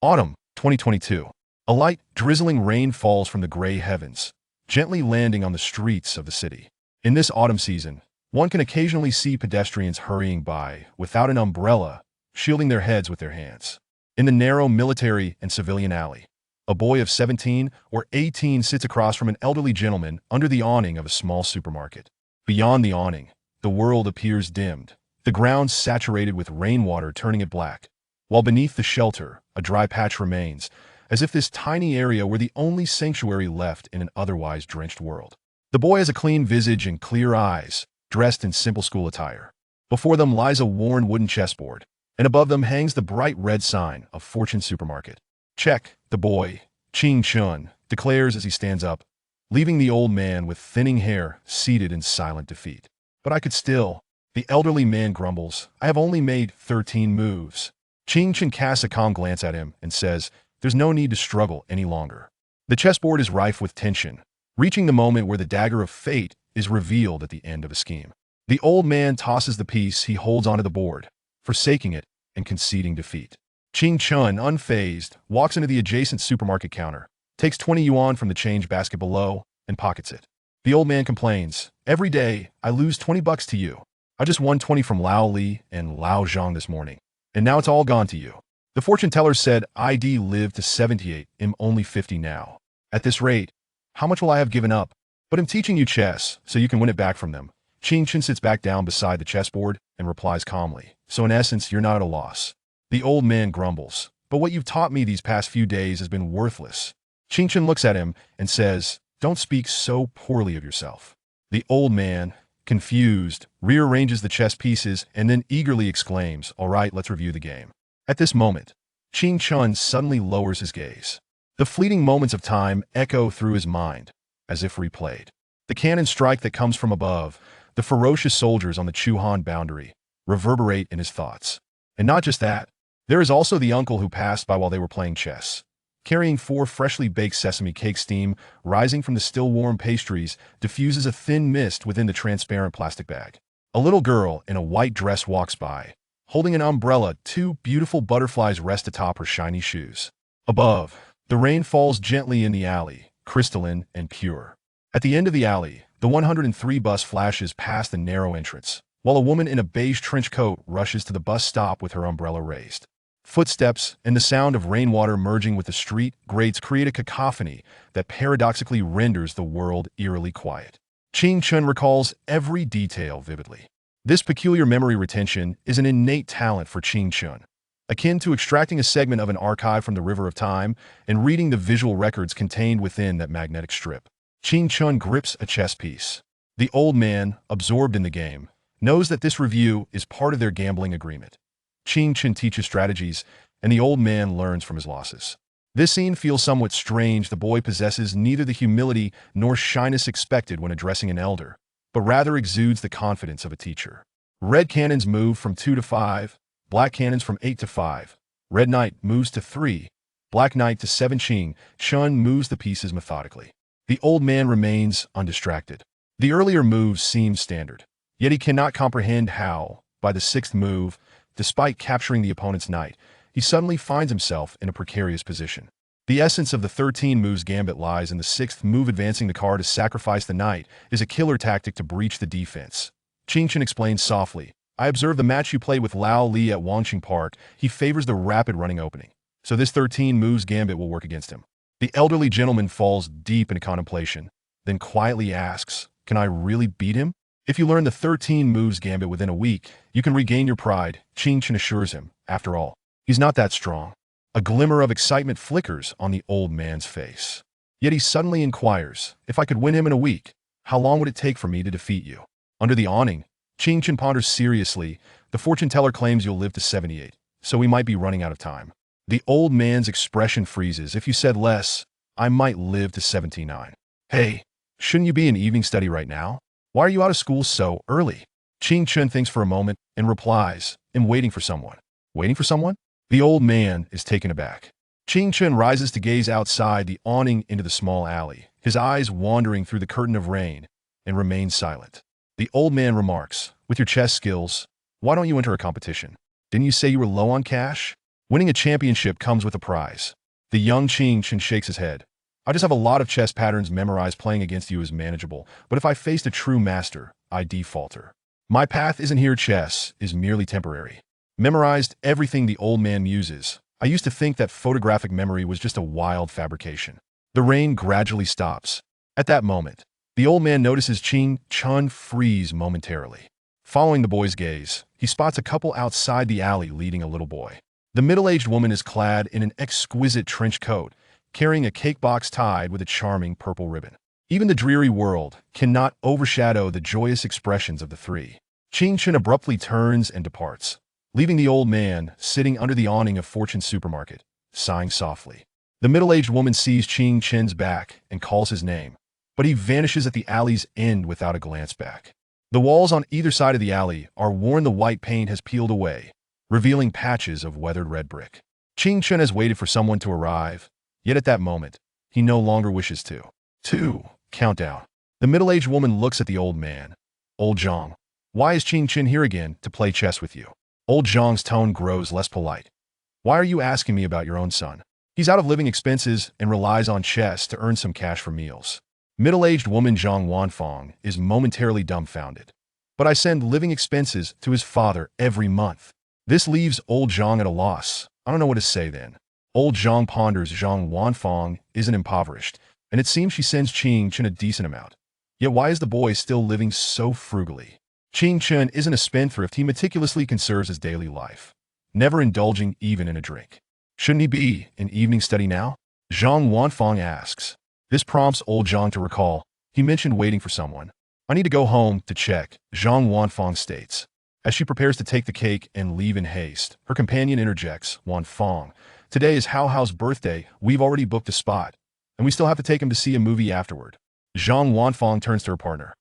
Autumn 2022. A light, drizzling rain falls from the gray heavens, gently landing on the streets of the city. In this autumn season, one can occasionally see pedestrians hurrying by without an umbrella, shielding their heads with their hands. In the narrow military and civilian alley, a boy of 17 or 18 sits across from an elderly gentleman under the awning of a small supermarket. Beyond the awning, the world appears dimmed, the ground saturated with rainwater turning it black, while beneath the shelter, a dry patch remains, as if this tiny area were the only sanctuary left in an otherwise drenched world. The boy has a clean visage and clear eyes, dressed in simple school attire. Before them lies a worn wooden chessboard, and above them hangs the bright red sign of Fortune Supermarket. Check, the boy, Ching Chun, declares as he stands up, leaving the old man with thinning hair seated in silent defeat. But I could still, the elderly man grumbles, I have only made 13 moves. Ching Chun casts a calm glance at him and says, there's no need to struggle any longer. The chessboard is rife with tension, reaching the moment where the dagger of fate is revealed at the end of a scheme. The old man tosses the piece he holds onto the board, forsaking it and conceding defeat. Ching Chun, unfazed, walks into the adjacent supermarket counter, takes 20 yuan from the change basket below, and pockets it. The old man complains, every day, I lose 20 bucks to you. I just won 20 from Lao Li and Lao Zhang this morning, and now it's all gone to you. The fortune teller said I'd live to 78, I'm only 50 now. At this rate, how much will I have given up? But I'm teaching you chess, so you can win it back from them. Ching Chun sits back down beside the chessboard and replies calmly, so in essence, you're not at a loss. The old man grumbles, but what you've taught me these past few days has been worthless. Ching Chun looks at him and says, don't speak so poorly of yourself. The old man, confused, rearranges the chess pieces and then eagerly exclaims, all right, let's review the game. At this moment, Ching Chun suddenly lowers his gaze. The fleeting moments of time echo through his mind, as if replayed. The cannon strike that comes from above, the ferocious soldiers on the Chuhan boundary, reverberate in his thoughts. And not just that, there is also the uncle who passed by while they were playing chess. Carrying 4 freshly baked sesame cake, steam rising from the still warm pastries diffuses a thin mist within the transparent plastic bag. A little girl in a white dress walks by. Holding an umbrella, 2 beautiful butterflies rest atop her shiny shoes. Above, the rain falls gently in the alley, crystalline and pure. At the end of the alley, the 103 bus flashes past the narrow entrance, while a woman in a beige trench coat rushes to the bus stop with her umbrella raised. Footsteps and the sound of rainwater merging with the street grates create a cacophony that paradoxically renders the world eerily quiet. Ching Chun recalls every detail vividly. This peculiar memory retention is an innate talent for Ching Chun, akin to extracting a segment of an archive from the river of time and reading the visual records contained within that magnetic strip. Ching Chun grips a chess piece. The old man, absorbed in the game, knows that this review is part of their gambling agreement. Ching Chun teaches strategies, and the old man learns from his losses. This scene feels somewhat strange. The boy possesses neither the humility nor shyness expected when addressing an elder, but rather exudes the confidence of a teacher. Red cannons move from 2 to 5, black cannons from 8 to 5. Red knight moves to 3, black knight to 7. Ching Chun moves the pieces methodically. The old man remains undistracted. The earlier moves seem standard, yet he cannot comprehend how, by the 6th move, despite capturing the opponent's knight, he suddenly finds himself in a precarious position. The essence of the 13 moves gambit lies in the 6th move. Advancing the card to sacrifice the knight is a killer tactic to breach the defense. Ching Chun explains softly, I observed the match you played with Lao Li at Wangqing Park. He favors the rapid running opening, so this 13 moves gambit will work against him. The elderly gentleman falls deep into contemplation, then quietly asks, can I really beat him? If you learn the 13 moves gambit within a week, you can regain your pride, Ching Chun assures him. After all, he's not that strong. A glimmer of excitement flickers on the old man's face. Yet he suddenly inquires, if I could win him in a week, how long would it take for me to defeat you? Under the awning, Ching Chun ponders seriously. The fortune teller claims you'll live to 78, so we might be running out of time. The old man's expression freezes. If you said less, I might live to 79. Hey, shouldn't you be in evening study right now? Why are you out of school so early? Ching Chun thinks for a moment and replies, I'm waiting for someone. Waiting for someone? The old man is taken aback. Ching Chun rises to gaze outside the awning into the small alley, his eyes wandering through the curtain of rain, and remains silent. The old man remarks, with your chess skills, why don't you enter a competition? Didn't you say you were low on cash? Winning a championship comes with a prize. The young Qing Chen shakes his head. I just have a lot of chess patterns memorized. Playing against you is manageable, but if I faced a true master, I defaulter. My path isn't here. Chess is merely temporary. Memorized everything. The old man muses. I used to think that photographic memory was just a wild fabrication. The rain gradually stops. At that moment, the old man notices Qing Chen freeze momentarily. Following the boy's gaze, he spots a couple outside the alley leading a little boy. The middle-aged woman is clad in an exquisite trench coat, carrying a cake box tied with a charming purple ribbon. Even the dreary world cannot overshadow the joyous expressions of the three. Qing Chen abruptly turns and departs, leaving the old man sitting under the awning of Fortune Supermarket, sighing softly. The middle-aged woman sees Qing Chen's back and calls his name, but he vanishes at the alley's end without a glance back. The walls on either side of the alley are worn. The white paint has peeled away, revealing patches of weathered red brick. Qing Chen has waited for someone to arrive, yet at that moment, he no longer wishes to. 2. Countdown. The middle-aged woman looks at the old man. Old Zhang, why is Qing Chen here again to play chess with you? Old Zhang's tone grows less polite. Why are you asking me about your own son? He's out of living expenses and relies on chess to earn some cash for meals. Middle-aged woman Zhang Wanfang is momentarily dumbfounded. But I send living expenses to his father every month. This leaves old Zhang at a loss. I don't know what to say then. Old Zhang ponders. Zhang Wanfang isn't impoverished, and it seems she sends Qing Chen a decent amount. Yet why is the boy still living so frugally? Qing Chen isn't a spendthrift. He meticulously conserves his daily life, never indulging even in a drink. Shouldn't he be in evening study now? Zhang Wanfang asks. This prompts old Zhang to recall. He mentioned waiting for someone. I need to go home to check, Zhang Wanfang states. As she prepares to take the cake and leave in haste, her companion interjects, Wanfang, today is Hao Hao's birthday. We've already booked a spot, and we still have to take him to see a movie afterward. Zhang Wanfang turns to her partner.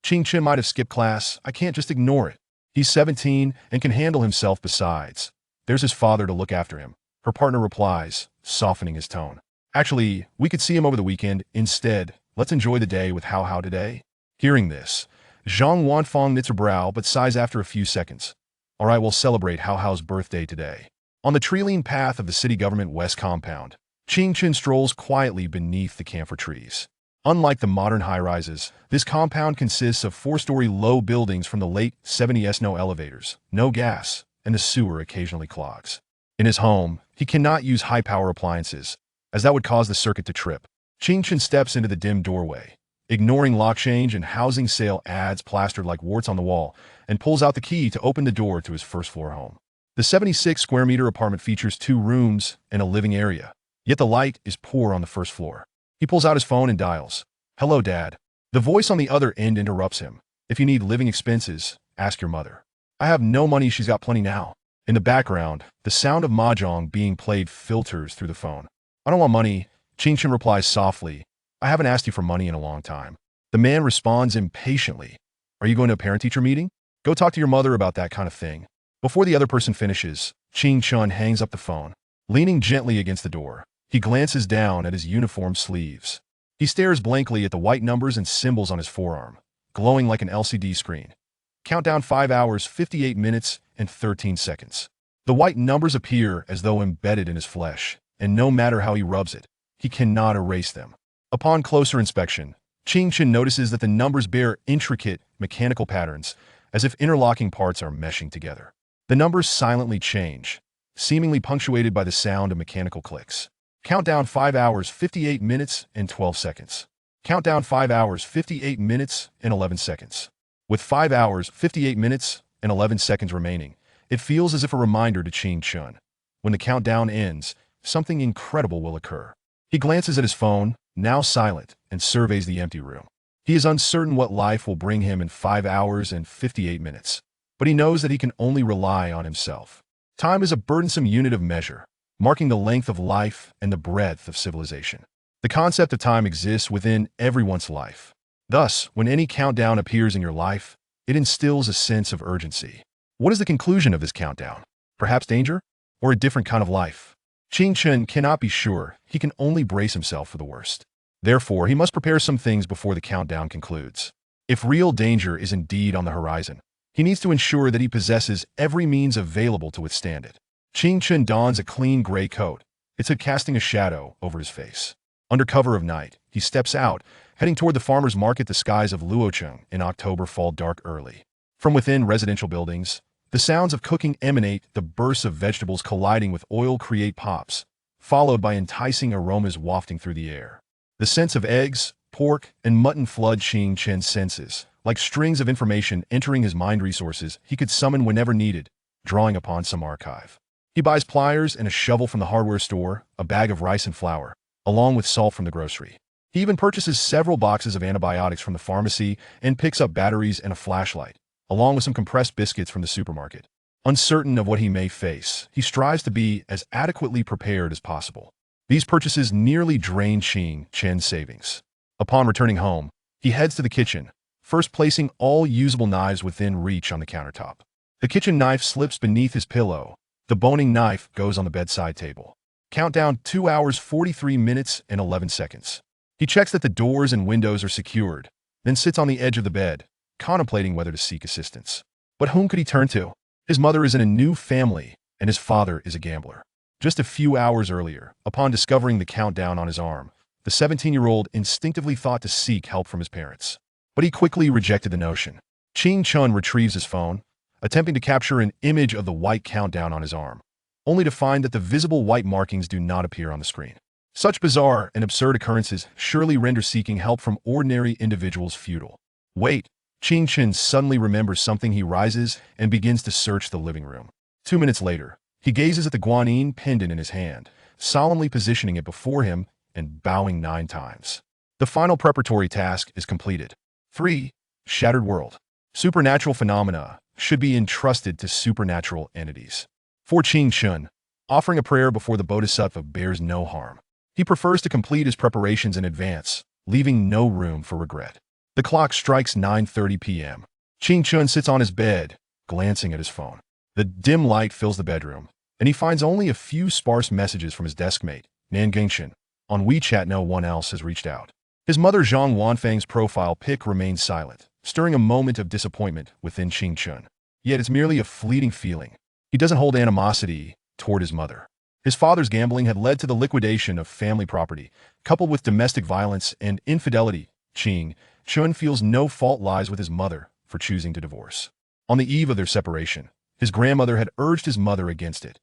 Qing Chen might have skipped class. I can't just ignore it. He's 17 and can handle himself. Besides, there's his father to look after him. Her partner replies, softening his tone. Actually, we could see him over the weekend. Instead, let's enjoy the day with Hao Hao today. Hearing this, Zhang Wanfang knits her brow but sighs after a few seconds. All right, we'll celebrate Hao Hao's birthday today. On the tree-lined path of the city government west compound, Qing Chen strolls quietly beneath the camphor trees. Unlike the modern high-rises, this compound consists of 4-story low buildings from the late 70s. No elevators, no gas, and the sewer occasionally clogs. In his home, he cannot use high-power appliances, as that would cause the circuit to trip. Qing Chen steps into the dim doorway, ignoring lock change and housing sale ads plastered like warts on the wall, and pulls out the key to open the door to his first-floor home. The 76-square-meter apartment features 2 rooms and a living area, yet the light is poor on the first floor. He pulls out his phone and dials. Hello, Dad. The voice on the other end interrupts him. If you need living expenses, ask your mother. I have no money. She's got plenty now. In the background, the sound of mahjong being played filters through the phone. I don't want money, Qing Chen replies softly. I haven't asked you for money in a long time. The man responds impatiently. Are you going to a parent-teacher meeting? Go talk to your mother about that kind of thing. Before the other person finishes, Qing Chen hangs up the phone. Leaning gently against the door, he glances down at his uniform sleeves. He stares blankly at the white numbers and symbols on his forearm, glowing like an LCD screen. Countdown 5 hours, 58 minutes, and 13 seconds. The white numbers appear as though embedded in his flesh, and no matter how he rubs it, he cannot erase them. Upon closer inspection, Qing Chen notices that the numbers bear intricate mechanical patterns, as if interlocking parts are meshing together. The numbers silently change, seemingly punctuated by the sound of mechanical clicks. Countdown 5 hours, 58 minutes, and 12 seconds. Countdown 5 hours, 58 minutes, and 11 seconds. With 5 hours, 58 minutes, and 11 seconds remaining, it feels as if a reminder to Qing Chen. When the countdown ends, something incredible will occur. He glances at his phone, now silent, and surveys the empty room. He is uncertain what life will bring him in 5 hours and 58 minutes, but he knows that he can only rely on himself. Time is a burdensome unit of measure, marking the length of life and the breadth of civilization. The concept of time exists within everyone's life. Thus, when any countdown appears in your life, it instills a sense of urgency. What is the conclusion of this countdown? Perhaps danger? Or a different kind of life? Qing Chen cannot be sure. He can only brace himself for the worst. Therefore, he must prepare some things before the countdown concludes. If real danger is indeed on the horizon, he needs to ensure that he possesses every means available to withstand it. Ching Chun dons a clean gray coat. It's casting a shadow over his face. Under cover of night, he steps out, heading toward the farmer's market. The skies of Luocheng in October fall dark early. From within residential buildings, the sounds of cooking emanate. The bursts of vegetables colliding with oil create pops, followed by enticing aromas wafting through the air. The scents of eggs, pork, and mutton flood Ching Chen's senses, like strings of information entering his mind, resources he could summon whenever needed, drawing upon some archive. He buys pliers and a shovel from the hardware store, a bag of rice and flour, along with salt from the grocery. He even purchases several boxes of antibiotics from the pharmacy and picks up batteries and a flashlight, along with some compressed biscuits from the supermarket. Uncertain of what he may face, he strives to be as adequately prepared as possible. These purchases nearly drain Ching Chen's savings. Upon returning home, he heads to the kitchen, first placing all usable knives within reach on the countertop. The kitchen knife slips beneath his pillow. The boning knife goes on the bedside table. Countdown 2 hours 43 minutes and 11 seconds. He checks that the doors and windows are secured, then sits on the edge of the bed, contemplating whether to seek assistance. But whom could he turn to? His mother is in a new family, and his father is a gambler. Just a few hours earlier, upon discovering the countdown on his arm, the 17-year-old instinctively thought to seek help from his parents. But he quickly rejected the notion. Ching Chun retrieves his phone, attempting to capture an image of the white countdown on his arm, only to find that the visible white markings do not appear on the screen. Such bizarre and absurd occurrences surely render seeking help from ordinary individuals futile. Wait, Ching Chun suddenly remembers something. He rises and begins to search the living room. 2 minutes later, he gazes at the guanyin pendant in his hand, solemnly positioning it before him and bowing 9 times. The final preparatory task is completed. 3. Shattered world. Supernatural phenomena should be entrusted to supernatural entities. For Ching Chun, offering a prayer before the bodhisattva bears no harm. He prefers to complete his preparations in advance, leaving no room for regret. The clock strikes 9:30 p.m. Ching Chun sits on his bed, glancing at his phone. The dim light fills the bedroom, and he finds only a few sparse messages from his deskmate, Nan Gengshan. On WeChat, no one else has reached out. His mother Zhang Wanfang's profile pic remains silent, stirring a moment of disappointment within Ching Chun. Yet it's merely a fleeting feeling. He doesn't hold animosity toward his mother. His father's gambling had led to the liquidation of family property, coupled with domestic violence and infidelity. Ching Chun feels no fault lies with his mother for choosing to divorce. On the eve of their separation, his grandmother had urged his mother against it.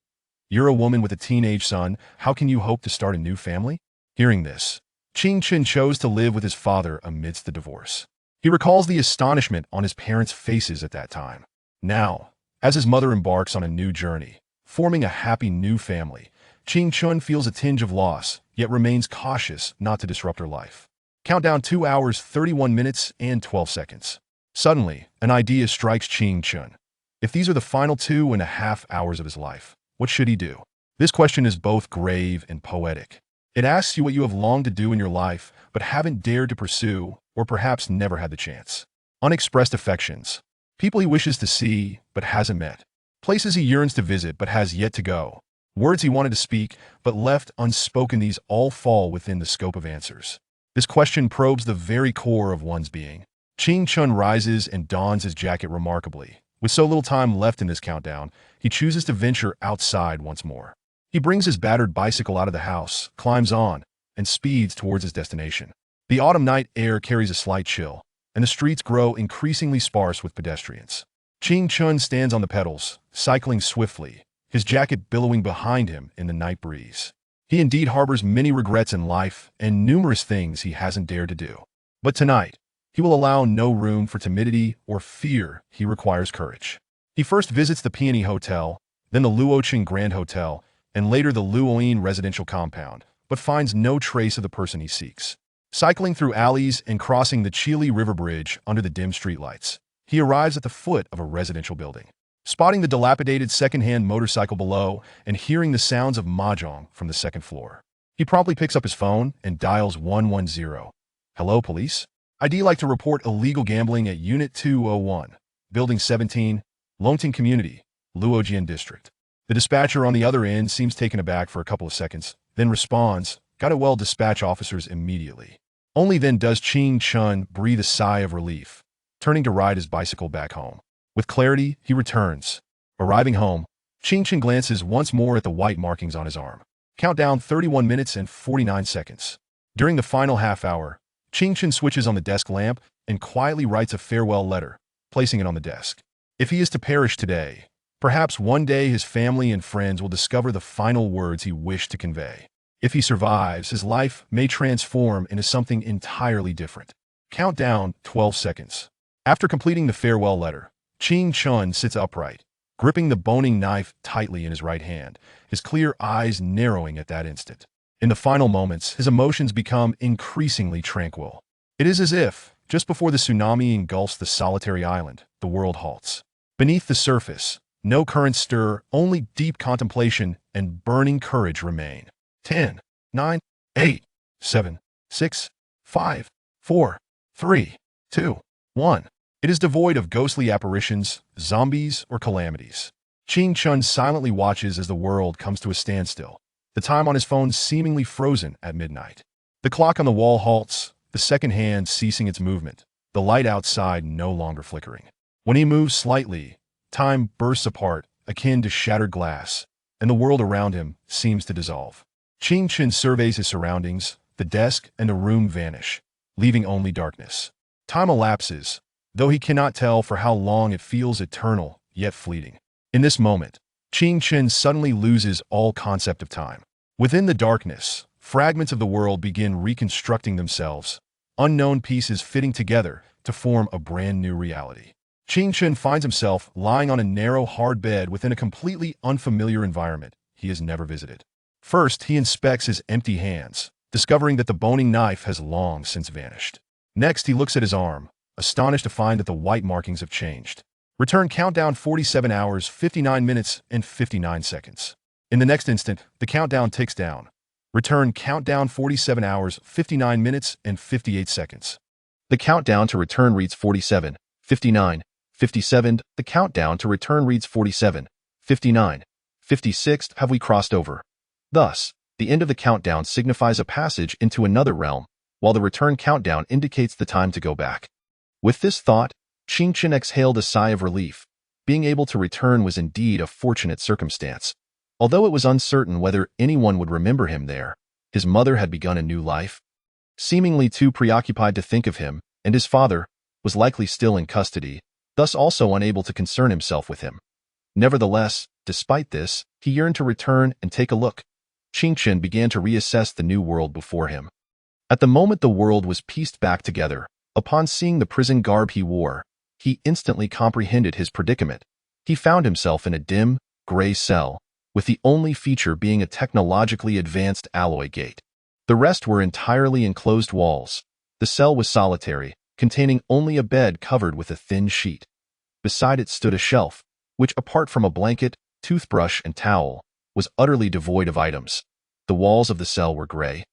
"You're a woman with a teenage son. How can you hope to start a new family?" Hearing this, Ching Chun chose to live with his father amidst the divorce. He recalls the astonishment on his parents' faces at that time. Now, as his mother embarks on a new journey, forming a happy new family, Ching Chun feels a tinge of loss, yet remains cautious not to disrupt her life. Countdown 2 hours 31 minutes and 12 seconds. Suddenly, an idea strikes Ching Chun. If these are the final 2.5 hours of his life, what should he do? This question is both grave and poetic. It asks you what you have longed to do in your life, but haven't dared to pursue, or perhaps never had the chance. Unexpressed affections. People he wishes to see, but hasn't met. Places he yearns to visit, but has yet to go. Words he wanted to speak, but left unspoken. These all fall within the scope of answers. This question probes the very core of one's being. Ching Chun rises and dons his jacket remarkably. With so little time left in this countdown, he chooses to venture outside once more. He brings his battered bicycle out of the house, climbs on, and speeds towards his destination. The autumn night air carries a slight chill, and the streets grow increasingly sparse with pedestrians. Ching Chun stands on the pedals, cycling swiftly, his jacket billowing behind him in the night breeze. He indeed harbors many regrets in life and numerous things he hasn't dared to do. But tonight, he will allow no room for timidity or fear. He requires courage. He first visits the Peony Hotel, then the Luocheng Grand Hotel, and later the Luoyin residential compound, but finds no trace of the person he seeks. Cycling through alleys and crossing the Chili River Bridge under the dim streetlights, he arrives at the foot of a residential building. Spotting the dilapidated second-hand motorcycle below and hearing the sounds of mahjong from the second floor, he promptly picks up his phone and dials 110. "Hello, police? I'd like to report illegal gambling at Unit 201, Building 17, Longting Community, Luojian District." The dispatcher on the other end seems taken aback for a couple of seconds, then responds, "Got it well, dispatch officers immediately." Only then does Ching Chun breathe a sigh of relief, turning to ride his bicycle back home. With clarity, he returns. Arriving home, Qingchen glances once more at the white markings on his arm. Countdown 31 minutes and 49 seconds. During the final half hour, Qingchen switches on the desk lamp and quietly writes a farewell letter, placing it on the desk. If he is to perish today, perhaps one day his family and friends will discover the final words he wished to convey. If he survives, his life may transform into something entirely different. Countdown 12 seconds. After completing the farewell letter, Qingchen sits upright, gripping the boning knife tightly in his right hand, his clear eyes narrowing at that instant. In the final moments, his emotions become increasingly tranquil. It is as if, just before the tsunami engulfs the solitary island, the world halts. Beneath the surface, no currents stir, only deep contemplation and burning courage remain. 10, 9, 8, 7, 6, 5, 4, 3, 2, 1. It is devoid of ghostly apparitions, zombies, or calamities. Qingchen silently watches as the world comes to a standstill, the time on his phone seemingly frozen at midnight. The clock on the wall halts, the second hand ceasing its movement, the light outside no longer flickering. When he moves slightly, time bursts apart, akin to shattered glass, and the world around him seems to dissolve. Qingchen surveys his surroundings, the desk and the room vanish, leaving only darkness. Time elapses, though he cannot tell for how long. It feels eternal, yet fleeting. In this moment, Qingchen suddenly loses all concept of time. Within the darkness, fragments of the world begin reconstructing themselves, unknown pieces fitting together to form a brand new reality. Qingchen finds himself lying on a narrow, hard bed within a completely unfamiliar environment he has never visited. First, he inspects his empty hands, discovering that the boning knife has long since vanished. Next, he looks at his arm, astonished to find that the white markings have changed. Return countdown 47 hours, 59 minutes, and 59 seconds. In the next instant, the countdown ticks down. Return countdown 47 hours, 59 minutes, and 58 seconds. The countdown to return reads 47, 59, 57. The countdown to return reads 47, 59, 56. Have we crossed over? Thus, the end of the countdown signifies a passage into another realm, while the return countdown indicates the time to go back. With this thought, Qingchen exhaled a sigh of relief. Being able to return was indeed a fortunate circumstance. Although it was uncertain whether anyone would remember him there, his mother had begun a new life. Seemingly too preoccupied to think of him, and his father was likely still in custody, thus also unable to concern himself with him. Nevertheless, despite this, he yearned to return and take a look. Qingchen began to reassess the new world before him. At the moment the world was pieced back together, upon seeing the prison garb he wore, he instantly comprehended his predicament. He found himself in a dim, gray cell, with the only feature being a technologically advanced alloy gate. The rest were entirely enclosed walls. The cell was solitary, containing only a bed covered with a thin sheet. Beside it stood a shelf, which, apart from a blanket, toothbrush, and towel, was utterly devoid of items. The walls of the cell were gray.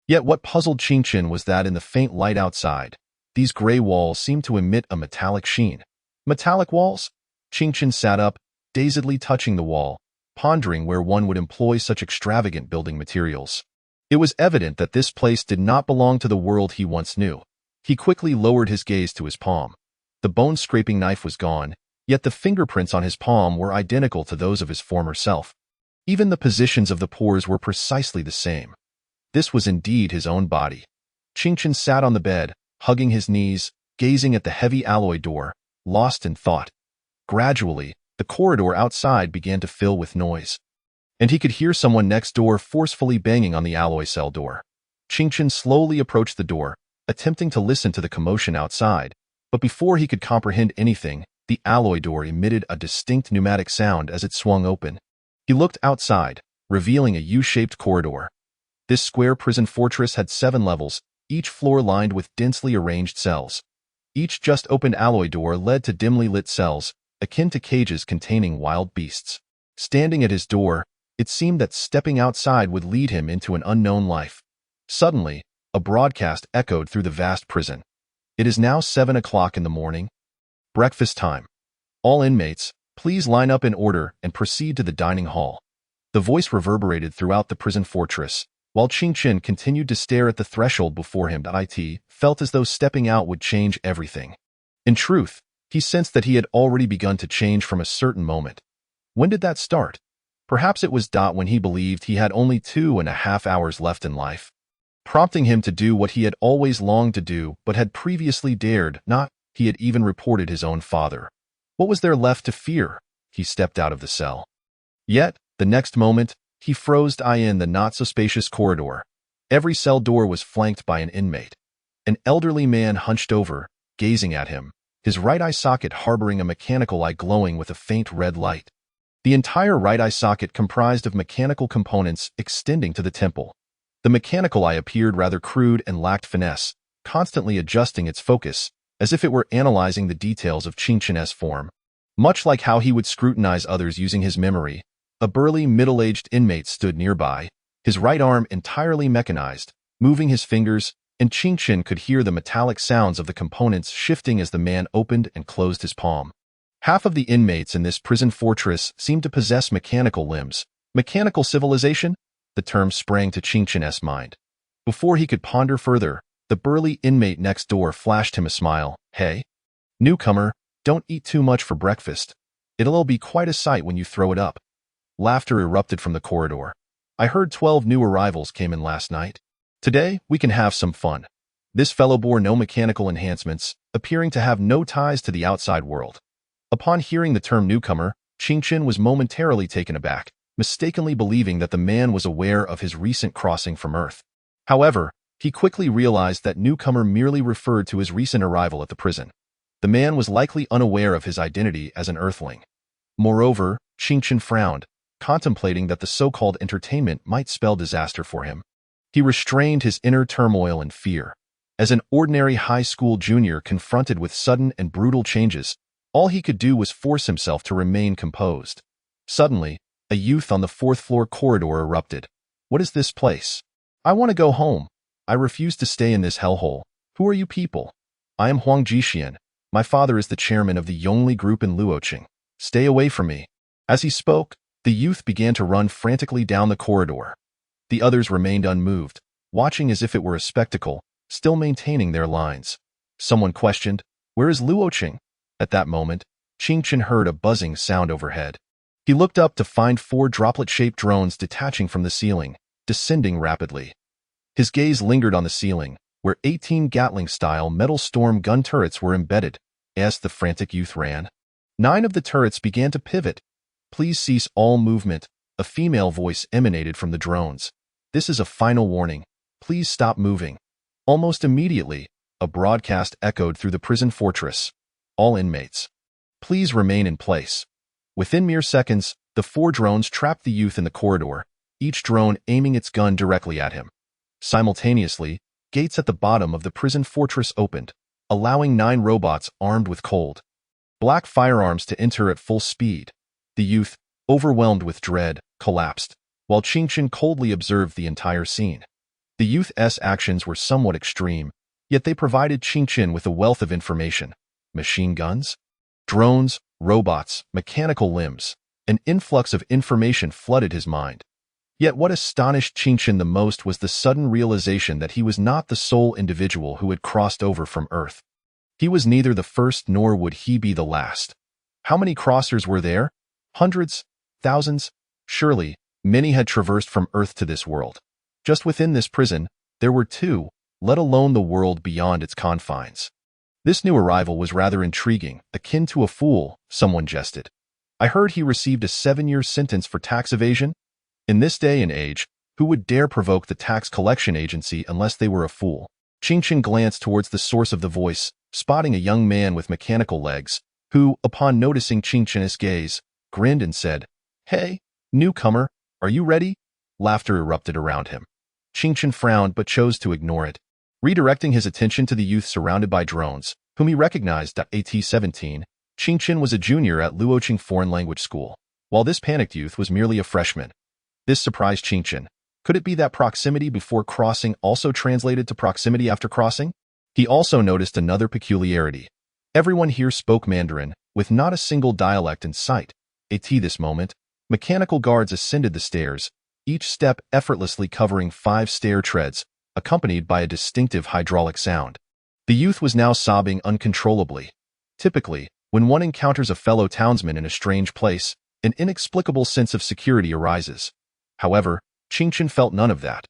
Yet what puzzled Qingchen was that in the faint light outside, these gray walls seemed to emit a metallic sheen. Metallic walls? Qingchen sat up, dazedly touching the wall, pondering where one would employ such extravagant building materials. It was evident that this place did not belong to the world he once knew. He quickly lowered his gaze to his palm. The bone-scraping knife was gone, yet the fingerprints on his palm were identical to those of his former self. Even the positions of the pores were precisely the same. This was indeed his own body. Qingchen sat on the bed, hugging his knees, gazing at the heavy alloy door, lost in thought. Gradually, the corridor outside began to fill with noise, and he could hear someone next door forcefully banging on the alloy cell door. Qingchen slowly approached the door, attempting to listen to the commotion outside, but before he could comprehend anything, the alloy door emitted a distinct pneumatic sound as it swung open. He looked outside, revealing a U-shaped corridor. This square prison fortress had 7 levels, each floor lined with densely arranged cells. Each just-opened alloy door led to dimly lit cells, akin to cages containing wild beasts. Standing at his door, it seemed that stepping outside would lead him into an unknown life. Suddenly, a broadcast echoed through the vast prison. It is now 7 o'clock in the morning. Breakfast time. All inmates, please line up in order and proceed to the dining hall. The voice reverberated throughout the prison fortress, while Qingchen continued to stare at the threshold before him. It felt as though stepping out would change everything. In truth, he sensed that he had already begun to change from a certain moment. When did that start? Perhaps it was when he believed he had only 2.5 hours left in life, prompting him to do what he had always longed to do but had previously dared not. He had even reported his own father. What was there left to fear? He stepped out of the cell. Yet, the next moment, he froze in the not-so-spacious corridor. Every cell door was flanked by an inmate. An elderly man hunched over, gazing at him, his right eye socket harboring a mechanical eye glowing with a faint red light. The entire right eye socket comprised of mechanical components extending to the temple. The mechanical eye appeared rather crude and lacked finesse, constantly adjusting its focus, as if it were analyzing the details of Qingshan's form. Much like how he would scrutinize others using his memory, a burly, middle-aged inmate stood nearby, his right arm entirely mechanized, moving his fingers, and Qingshan could hear the metallic sounds of the components shifting as the man opened and closed his palm. Half of the inmates in this prison fortress seemed to possess mechanical limbs. Mechanical civilization? The term sprang to Qingshan's mind. Before he could ponder further, the burly inmate next door flashed him a smile. Hey, newcomer, don't eat too much for breakfast. It'll all be quite a sight when you throw it up. Laughter erupted from the corridor. I heard 12 new arrivals came in last night. Today, we can have some fun. This fellow bore no mechanical enhancements, appearing to have no ties to the outside world. Upon hearing the term newcomer, Qingshan was momentarily taken aback, mistakenly believing that the man was aware of his recent crossing from Earth. However, he quickly realized that newcomer merely referred to his recent arrival at the prison. The man was likely unaware of his identity as an Earthling. Moreover, Qingshan frowned, contemplating that the so-called entertainment might spell disaster for him. He restrained his inner turmoil and fear. As an ordinary high school junior confronted with sudden and brutal changes, all he could do was force himself to remain composed. Suddenly, a youth on the fourth-floor corridor erupted. What is this place? I want to go home. I refuse to stay in this hellhole. Who are you people? I am Huang Jixian. My father is the chairman of the Yongli group in Luoqing. Stay away from me. As he spoke, the youth began to run frantically down the corridor. The others remained unmoved, watching as if it were a spectacle, still maintaining their lines. Someone questioned, "Where is Luoqing?" At that moment, Qingshan heard a buzzing sound overhead. He looked up to find 4 droplet-shaped drones detaching from the ceiling, descending rapidly. His gaze lingered on the ceiling, where 18 Gatling-style metal storm gun turrets were embedded. As the frantic youth ran, 9 of the turrets began to pivot. "Please cease all movement," a female voice emanated from the drones. "This is a final warning. Please stop moving." Almost immediately, a broadcast echoed through the prison fortress. "All inmates, please remain in place." Within mere seconds, the 4 drones trapped the youth in the corridor, each drone aiming its gun directly at him. Simultaneously, gates at the bottom of the prison fortress opened, allowing 9 robots armed with cold black firearms to enter at full speed. The youth, overwhelmed with dread, collapsed, while Qingshan coldly observed the entire scene. The youth's actions were somewhat extreme, yet they provided Qingshan with a wealth of information. Machine guns? Drones, robots, mechanical limbs. An influx of information flooded his mind. Yet what astonished Qingshan the most was the sudden realization that he was not the sole individual who had crossed over from Earth. He was neither the first nor would he be the last. How many crossers were there? Hundreds? Thousands? Surely, many had traversed from Earth to this world. Just within this prison, there were 2, let alone the world beyond its confines. This new arrival was rather intriguing, akin to a fool, someone jested. I heard he received a 7-year sentence for tax evasion. In this day and age, who would dare provoke the tax collection agency unless they were a fool? Qingshan glanced towards the source of the voice, spotting a young man with mechanical legs, who, upon noticing Qingshan's gaze, grinned and said, "Hey, newcomer, are you ready?" Laughter erupted around him. Qingshan frowned but chose to ignore it. Redirecting his attention to the youth surrounded by drones, whom he recognized at AT-17, Qingshan was a junior at Luoqing Foreign Language School, while this panicked youth was merely a freshman. This surprised Qingshan. Could it be that proximity before crossing also translated to proximity after crossing? He also noticed another peculiarity. Everyone here spoke Mandarin, with not a single dialect in sight. At this moment, mechanical guards ascended the stairs, each step effortlessly covering 5 stair treads, accompanied by a distinctive hydraulic sound. The youth was now sobbing uncontrollably. Typically, when one encounters a fellow townsman in a strange place, an inexplicable sense of security arises. However, Qingchen felt none of that.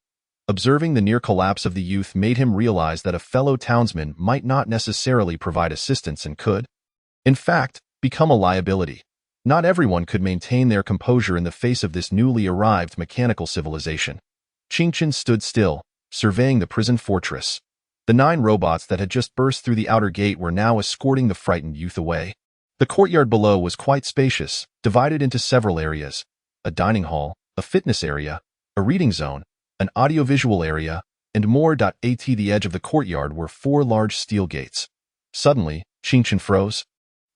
Observing the near collapse of the youth made him realize that a fellow townsman might not necessarily provide assistance and could, in fact, become a liability. Not everyone could maintain their composure in the face of this newly arrived mechanical civilization. Qingchen stood still, surveying the prison fortress. The 9 robots that had just burst through the outer gate were now escorting the frightened youth away. The courtyard below was quite spacious, divided into several areas: a dining hall, a fitness area, a reading zone, an audiovisual area, and more. At the edge of the courtyard were 4 large steel gates. Suddenly, Qingchen froze.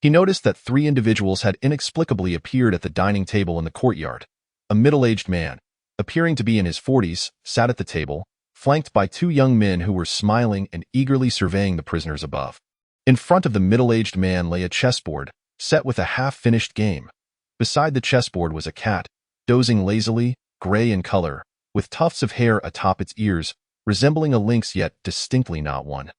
He noticed that 3 individuals had inexplicably appeared at the dining table in the courtyard. A middle-aged man, appearing to be in his 40s, sat at the table, flanked by 2 young men who were smiling and eagerly surveying the prisoners above. In front of the middle-aged man lay a chessboard, set with a half-finished game. Beside the chessboard was a cat, dozing lazily, gray in color, with tufts of hair atop its ears, resembling a lynx yet distinctly not one.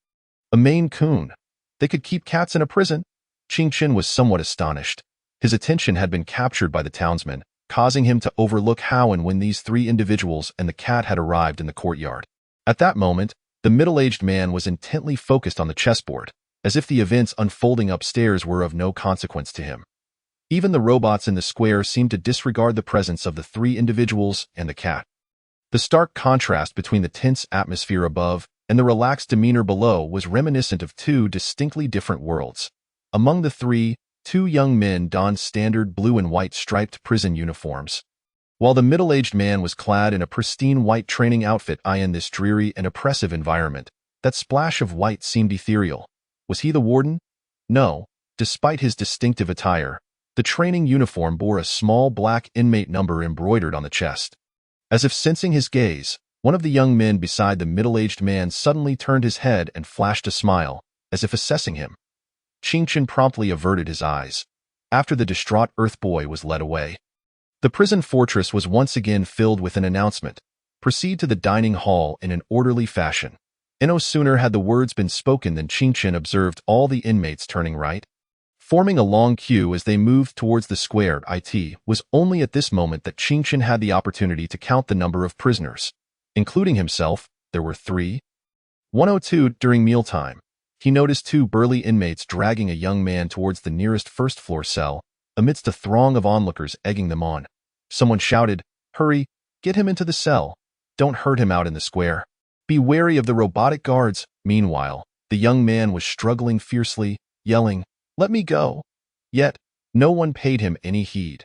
A Maine Coon. They could keep cats in a prison? Qingchen was somewhat astonished. His attention had been captured by the townsman, causing him to overlook how and when these 3 individuals and the cat had arrived in the courtyard. At that moment, the middle-aged man was intently focused on the chessboard, as if the events unfolding upstairs were of no consequence to him. Even the robots in the square seemed to disregard the presence of the 3 individuals and the cat. The stark contrast between the tense atmosphere above and the relaxed demeanor below was reminiscent of 2 distinctly different worlds. Among the 3, 2 young men donned standard blue and white striped prison uniforms, while the middle-aged man was clad in a pristine white training outfit. In this dreary and oppressive environment, that splash of white seemed ethereal. Was he the warden? No. Despite his distinctive attire, the training uniform bore a small black inmate number embroidered on the chest. As if sensing his gaze, one of the young men beside the middle-aged man suddenly turned his head and flashed a smile, as if assessing him. Qingchen promptly averted his eyes, after the distraught Earth boy was led away. The prison fortress was once again filled with an announcement: proceed to the dining hall in an orderly fashion. No sooner had the words been spoken than Qingchen observed all the inmates turning right, forming a long queue as they moved towards the square. It was only at this moment that Qingchen had the opportunity to count the number of prisoners. Including himself, there were 3. 102. During mealtime, he noticed 2 burly inmates dragging a young man towards the nearest first-floor cell, amidst a throng of onlookers egging them on. Someone shouted, "Hurry, get him into the cell. Don't hurt him out in the square. Be wary of the robotic guards." Meanwhile, the young man was struggling fiercely, yelling, "Let me go." Yet, no one paid him any heed.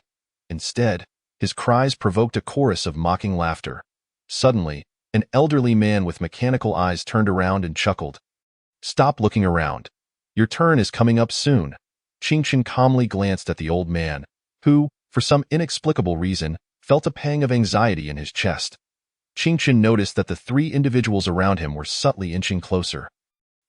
Instead, his cries provoked a chorus of mocking laughter. Suddenly, an elderly man with mechanical eyes turned around and chuckled. "Stop looking around. Your turn is coming up soon." Qingchen calmly glanced at the old man, who, for some inexplicable reason, felt a pang of anxiety in his chest. Qingchen noticed that the 3 individuals around him were subtly inching closer.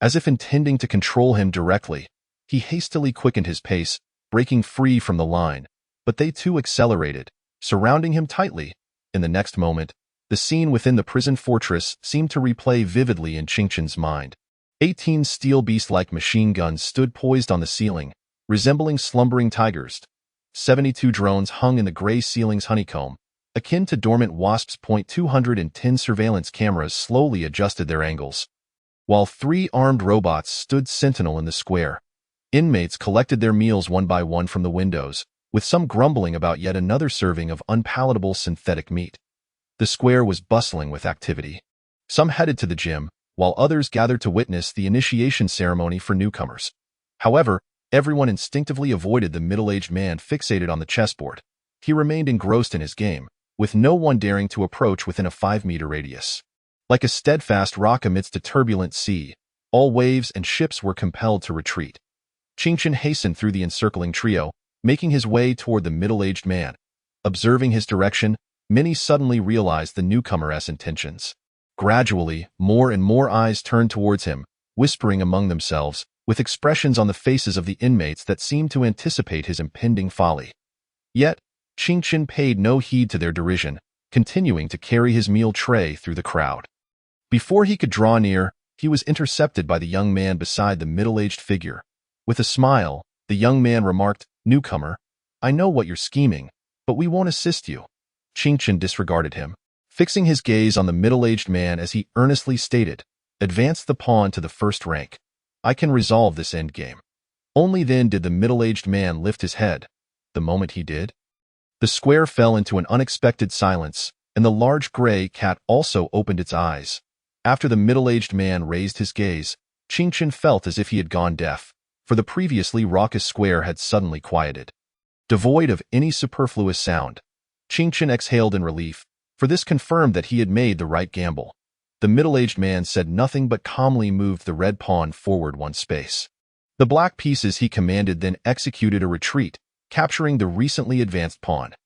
As if intending to control him directly, he hastily quickened his pace, breaking free from the line, but they too accelerated, surrounding him tightly. In the next moment, the scene within the prison fortress seemed to replay vividly in Qingchen's mind. 18 steel beast-like machine guns stood poised on the ceiling, resembling slumbering tigers. 72 drones hung in the gray ceiling's honeycomb, akin to dormant wasps. 210 surveillance cameras slowly adjusted their angles, while 3 armed robots stood sentinel in the square. Inmates collected their meals one by one from the windows, with some grumbling about yet another serving of unpalatable synthetic meat. The square was bustling with activity. Some headed to the gym, while others gathered to witness the initiation ceremony for newcomers. However, everyone instinctively avoided the middle-aged man fixated on the chessboard. He remained engrossed in his game, with no one daring to approach within a 5-meter radius. Like a steadfast rock amidst a turbulent sea, all waves and ships were compelled to retreat. Qingchen hastened through the encircling trio, making his way toward the middle-aged man. Observing his direction, many suddenly realized the newcomer's intentions. Gradually, more and more eyes turned towards him, whispering among themselves, with expressions on the faces of the inmates that seemed to anticipate his impending folly. Yet, Qingchen paid no heed to their derision, continuing to carry his meal tray through the crowd. Before he could draw near, he was intercepted by the young man beside the middle-aged figure. With a smile, the young man remarked, "Newcomer, I know what you're scheming. but we won't assist you. Qingchen disregarded him, fixing his gaze on the middle-aged man as he earnestly stated, advance the pawn to the first rank. I can resolve this endgame. Only then did the middle-aged man lift his head. The moment he did, the square fell into an unexpected silence, and the large gray cat also opened its eyes. After the middle-aged man raised his gaze, Qingchen felt as if he had gone deaf, for the previously raucous square had suddenly quieted. Devoid of any superfluous sound, Qingchen exhaled in relief, for this confirmed that he had made the right gamble. The middle-aged man said nothing but calmly moved the red pawn forward one space. The black pieces he commanded then executed a retreat, capturing the recently advanced pawn.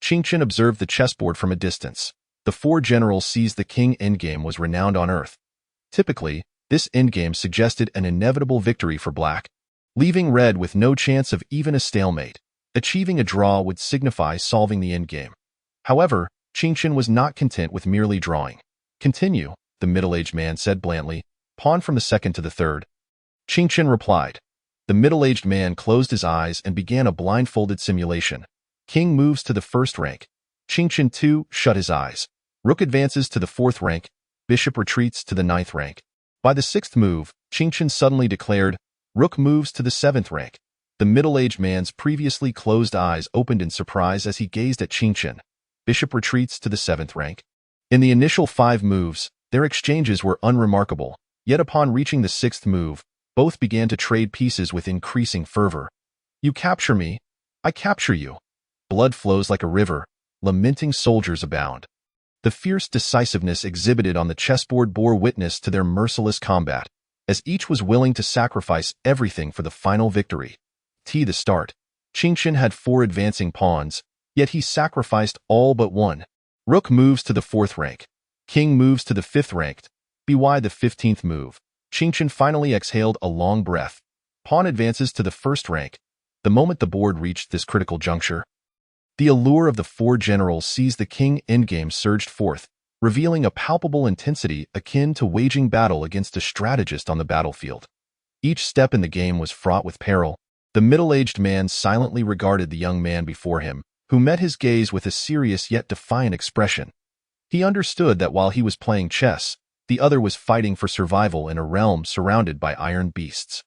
Qingchen observed the chessboard from a distance. The four generals seized the king endgame was renowned on Earth. Typically, this endgame suggested an inevitable victory for black, leaving red with no chance of even a stalemate. Achieving a draw would signify solving the endgame. However, Qingchen was not content with merely drawing. Continue, the middle-aged man said blandly, pawn from the second to the third. Qingchen replied. The middle-aged man closed his eyes and began a blindfolded simulation. King moves to the first rank. Qingchen too shut his eyes. Rook advances to the fourth rank. Bishop retreats to the ninth rank. By the sixth move, Qingchen suddenly declared, Rook moves to the seventh rank. The middle-aged man's previously closed eyes opened in surprise as he gazed at Qingchen. Bishop retreats to the seventh rank. In the initial 5 moves, their exchanges were unremarkable, yet upon reaching the sixth move, both began to trade pieces with increasing fervor. You capture me, I capture you. Blood flows like a river, lamenting soldiers abound. The fierce decisiveness exhibited on the chessboard bore witness to their merciless combat, as each was willing to sacrifice everything for the final victory. The start. Qingchen had 4 advancing pawns, yet he sacrificed all but one. Rook moves to the fourth rank. King moves to the fifth rank. By the 15th move, Qingchen finally exhaled a long breath. Pawn advances to the first rank. The moment the board reached this critical juncture, the allure of the 4 generals seized the king endgame surged forth, revealing a palpable intensity akin to waging battle against a strategist on the battlefield. Each step in the game was fraught with peril. The middle-aged man silently regarded the young man before him, who met his gaze with a serious yet defiant expression. He understood that while he was playing chess, the other was fighting for survival in a realm surrounded by iron beasts.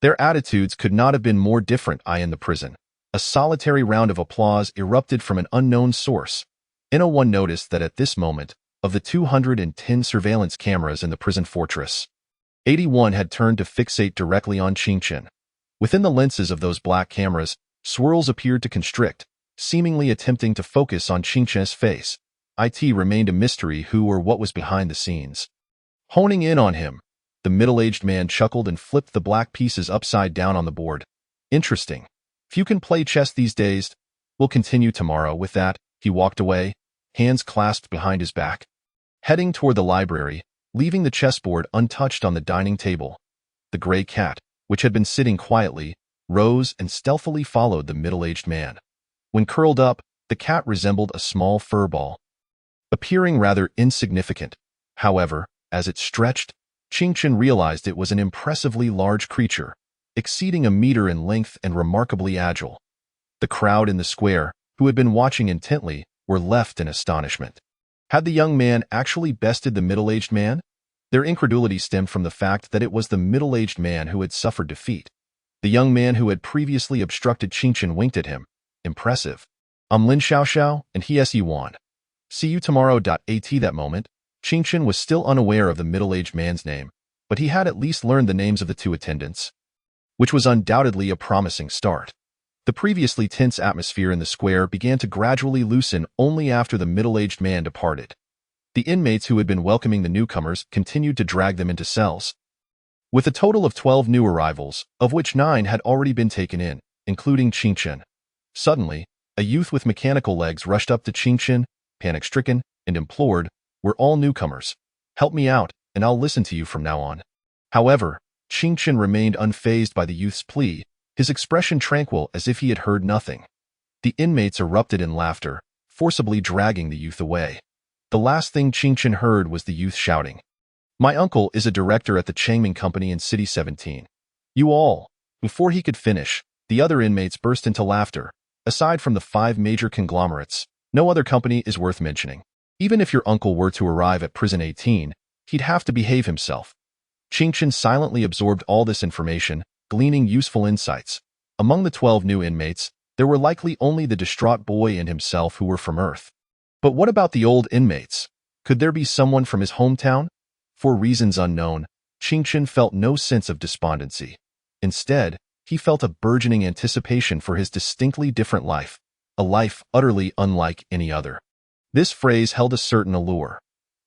Their attitudes could not have been more different. In the prison, a solitary round of applause erupted from an unknown source. One noticed that at this moment, of the 210 surveillance cameras in the prison fortress, 81 had turned to fixate directly on Qingchen. Within the lenses of those black cameras, swirls appeared to constrict, seemingly attempting to focus on Qingchen's face. It remained a mystery who or what was behind the scenes. Honing in on him, the middle-aged man chuckled and flipped the black pieces upside down on the board. Interesting. Few can play chess these days. We'll continue tomorrow. With that, he walked away, hands clasped behind his back, heading toward the library, leaving the chessboard untouched on the dining table. The gray cat, which had been sitting quietly, rose and stealthily followed the middle-aged man. When curled up, the cat resembled a small fur ball, appearing rather insignificant. However, as it stretched, Qingchen realized it was an impressively large creature, exceeding a meter in length and remarkably agile. The crowd in the square, who had been watching intently, were left in astonishment. Had the young man actually bested the middle-aged man? Their incredulity stemmed from the fact that it was the middle-aged man who had suffered defeat. The young man who had previously obstructed Qingchen winked at him. Impressive. I'm Lin Xiaoxiao, and he is Yuan. See you tomorrow. At that moment, Qingchen was still unaware of the middle-aged man's name, but he had at least learned the names of the 2 attendants, which was undoubtedly a promising start. The previously tense atmosphere in the square began to gradually loosen only after the middle-aged man departed. The inmates who had been welcoming the newcomers continued to drag them into cells. With a total of 12 new arrivals, of which 9 had already been taken in, including Qingchen. Suddenly, a youth with mechanical legs rushed up to Qingchen, panic-stricken, and implored, "We're all newcomers. Help me out, and I'll listen to you from now on." However, Qingchen remained unfazed by the youth's plea, his expression tranquil as if he had heard nothing. The inmates erupted in laughter, forcibly dragging the youth away. The last thing Qingchen heard was the youth shouting, "My uncle is a director at the Changming Company in City 17. You all." Before he could finish, the other inmates burst into laughter, Aside from the 5 major conglomerates, no other company is worth mentioning. Even if your uncle were to arrive at prison 18, he'd have to behave himself. Qingchen silently absorbed all this information, gleaning useful insights. Among the 12 new inmates, there were likely only the distraught boy and himself who were from Earth. But what about the old inmates? Could there be someone from his hometown? For reasons unknown, Qingchen felt no sense of despondency. Instead, he felt a burgeoning anticipation for his distinctly different life, a life utterly unlike any other. This phrase held a certain allure.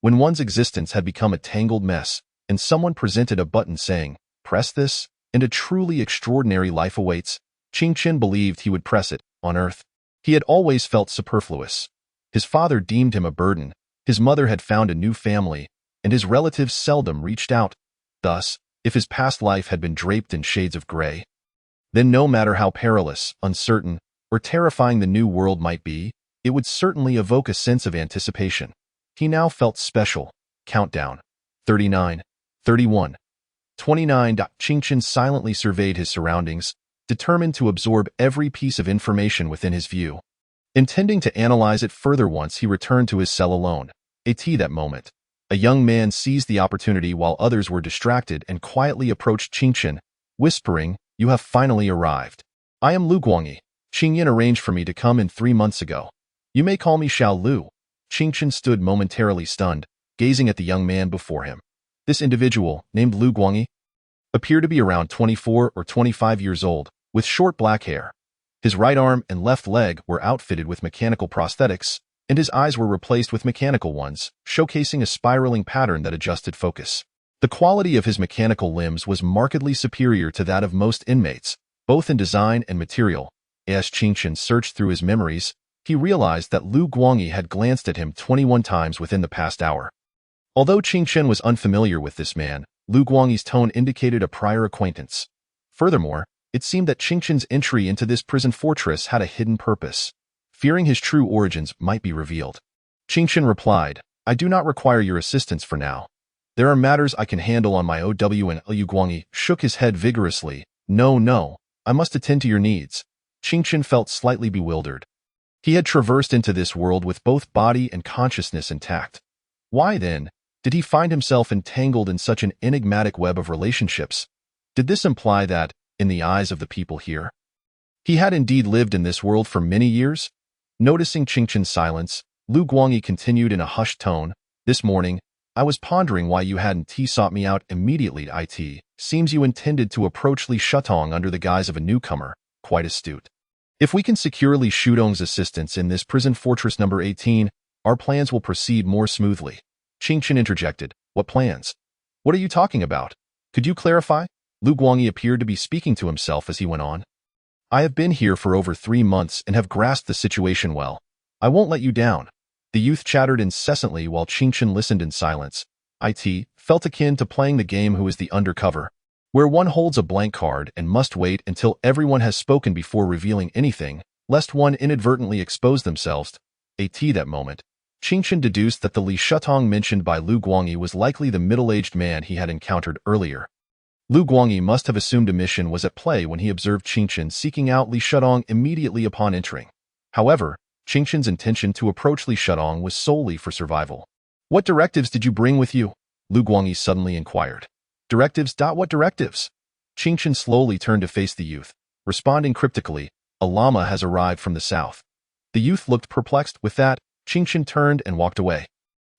When one's existence had become a tangled mess, and someone presented a button saying, "Press this, and a truly extraordinary life awaits," Qingchen believed he would press it, on Earth. He had always felt superfluous. His father deemed him a burden, his mother had found a new family, and his relatives seldom reached out. Thus, if his past life had been draped in shades of gray, then no matter how perilous, uncertain, or terrifying the new world might be, it would certainly evoke a sense of anticipation. He now felt special. Countdown. 39, 31, 29. Qingchen silently surveyed his surroundings, determined to absorb every piece of information within his view. Intending to analyze it further once he returned to his cell alone. At that moment, a young man seized the opportunity while others were distracted and quietly approached Qingchen, whispering, "You have finally arrived. I am Lu Guangyi. Qingyin arranged for me to come in 3 months ago. You may call me Xiao Lu." Qingchen stood momentarily stunned, gazing at the young man before him. This individual, named Lu Guangyi, appeared to be around 24 or 25 years old, with short black hair. His right arm and left leg were outfitted with mechanical prosthetics, and his eyes were replaced with mechanical ones, showcasing a spiraling pattern that adjusted focus. The quality of his mechanical limbs was markedly superior to that of most inmates, both in design and material. As Qingchen searched through his memories, he realized that Lu Guangyi had glanced at him 21 times within the past hour. Although Qingchen was unfamiliar with this man, Lu Guangyi's tone indicated a prior acquaintance. Furthermore, it seemed that Qingchen's entry into this prison fortress had a hidden purpose. Fearing his true origins might be revealed, Qingchen replied, "I do not require your assistance for now. There are matters I can handle on my own." Lu Guangyi shook his head vigorously. No, I must attend to your needs." Qingchen felt slightly bewildered. He had traversed into this world with both body and consciousness intact. Why, then, did he find himself entangled in such an enigmatic web of relationships? Did this imply that, in the eyes of the people here, he had indeed lived in this world for many years? Noticing Qingchen's silence, Lu Guangyi continued in a hushed tone, "This morning, I was pondering why you hadn't sought me out immediately. It seems you intended to approach Li Shutong under the guise of a newcomer. Quite astute. If we can secure Li Shutong's assistance in this prison fortress number 18, our plans will proceed more smoothly." Qingchen interjected, "What plans? What are you talking about? Could you clarify?" Lu Guangyi appeared to be speaking to himself as he went on. "I have been here for over 3 months and have grasped the situation well. I won't let you down." The youth chattered incessantly while Qingchen listened in silence. It felt akin to playing the game Who is the Undercover, where one holds a blank card and must wait until everyone has spoken before revealing anything, lest one inadvertently expose themselves. At that moment, Qingchen deduced that the Li Shutong mentioned by Lu Guangyi was likely the middle-aged man he had encountered earlier. Lu Guangyi must have assumed a mission was at play when he observed Qingchen seeking out Li Shutong immediately upon entering. However, Qingchen's intention to approach Li Shutong was solely for survival. "What directives did you bring with you?" Lu Guangyi suddenly inquired. "Directives? What directives?" Qingchen slowly turned to face the youth, responding cryptically, "A llama has arrived from the south." The youth looked perplexed. With that, Qingchen turned and walked away,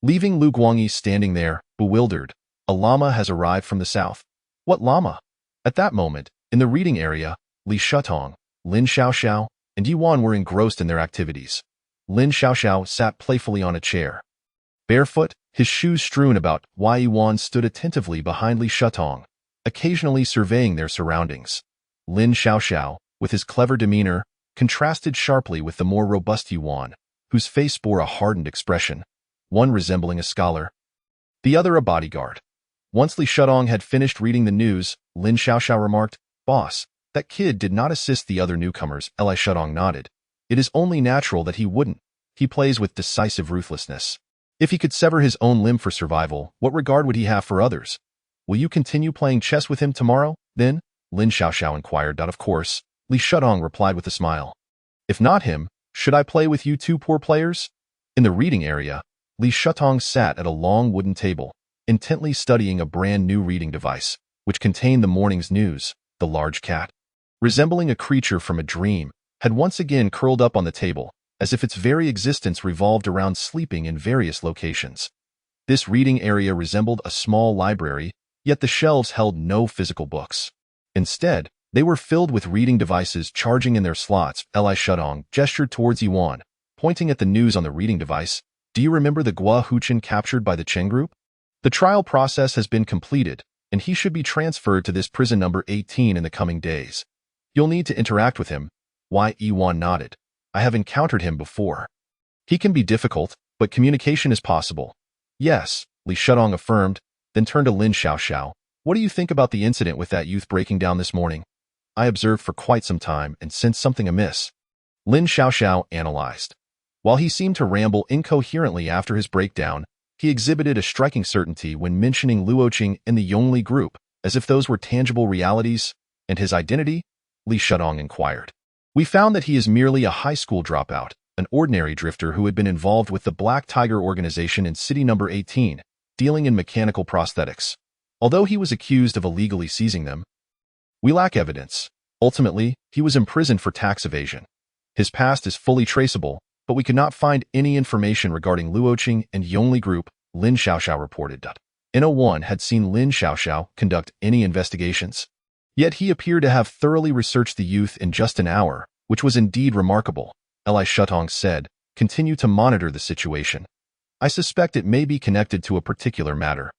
leaving Lu Guangyi standing there, bewildered. "A llama has arrived from the south? What llama?" At that moment, in the reading area, Li Shutong, Lin Xiaoxiao, and Yuan were engrossed in their activities. Lin Xiaoxiao sat playfully on a chair, barefoot, his shoes strewn about, while Yuan stood attentively behind Li Shutong, occasionally surveying their surroundings. Lin Xiaoxiao, with his clever demeanor, contrasted sharply with the more robust Yuan, whose face bore a hardened expression, one resembling a scholar, the other a bodyguard. Once Li Shutong had finished reading the news, Lin Xiaoxiao remarked, "Boss, that kid did not assist the other newcomers." Li Shutong nodded. "It is only natural that he wouldn't. He plays with decisive ruthlessness. If he could sever his own limb for survival, what regard would he have for others?" "Will you continue playing chess with him tomorrow, then?" Lin Xiaoxiao inquired. "Of course," Li Shutong replied with a smile. If not him, should I play with you two poor players? In the reading area, Li Shutong sat at a long wooden table, intently studying a brand new reading device, which contained the morning's news. The large cat, resembling a creature from a dream, had once again curled up on the table, as if its very existence revolved around sleeping in various locations. This reading area resembled a small library, yet the shelves held no physical books. Instead, they were filled with reading devices charging in their slots. Li Shutong gestured towards Yuan, pointing at the news on the reading device. Do you remember the Gua Huchen captured by the Cheng group? The trial process has been completed, and he should be transferred to this prison number 18 in the coming days. You'll need to interact with him. Yuan nodded. I have encountered him before. He can be difficult, but communication is possible. Yes, Li Shutong affirmed, then turned to Lin Xiaoxiao. What do you think about the incident with that youth breaking down this morning? I observed for quite some time and sensed something amiss. Lin Xiaoxiao analyzed. While he seemed to ramble incoherently after his breakdown, he exhibited a striking certainty when mentioning Luoqing and the Yongli group, as if those were tangible realities. And his identity? Li Shutong inquired. We found that he is merely a high school dropout, an ordinary drifter who had been involved with the Black Tiger organization in city number 18, dealing in mechanical prosthetics. Although he was accused of illegally seizing them, we lack evidence. Ultimately, he was imprisoned for tax evasion. His past is fully traceable, but we could not find any information regarding Luoqing and Yongli group, Lin Xiaoxiao reported. No one had seen Lin Xiaoxiao conduct any investigations. Yet he appeared to have thoroughly researched the youth in just an hour, which was indeed remarkable. Li Shutong said, continue to monitor the situation. I suspect it may be connected to a particular matter.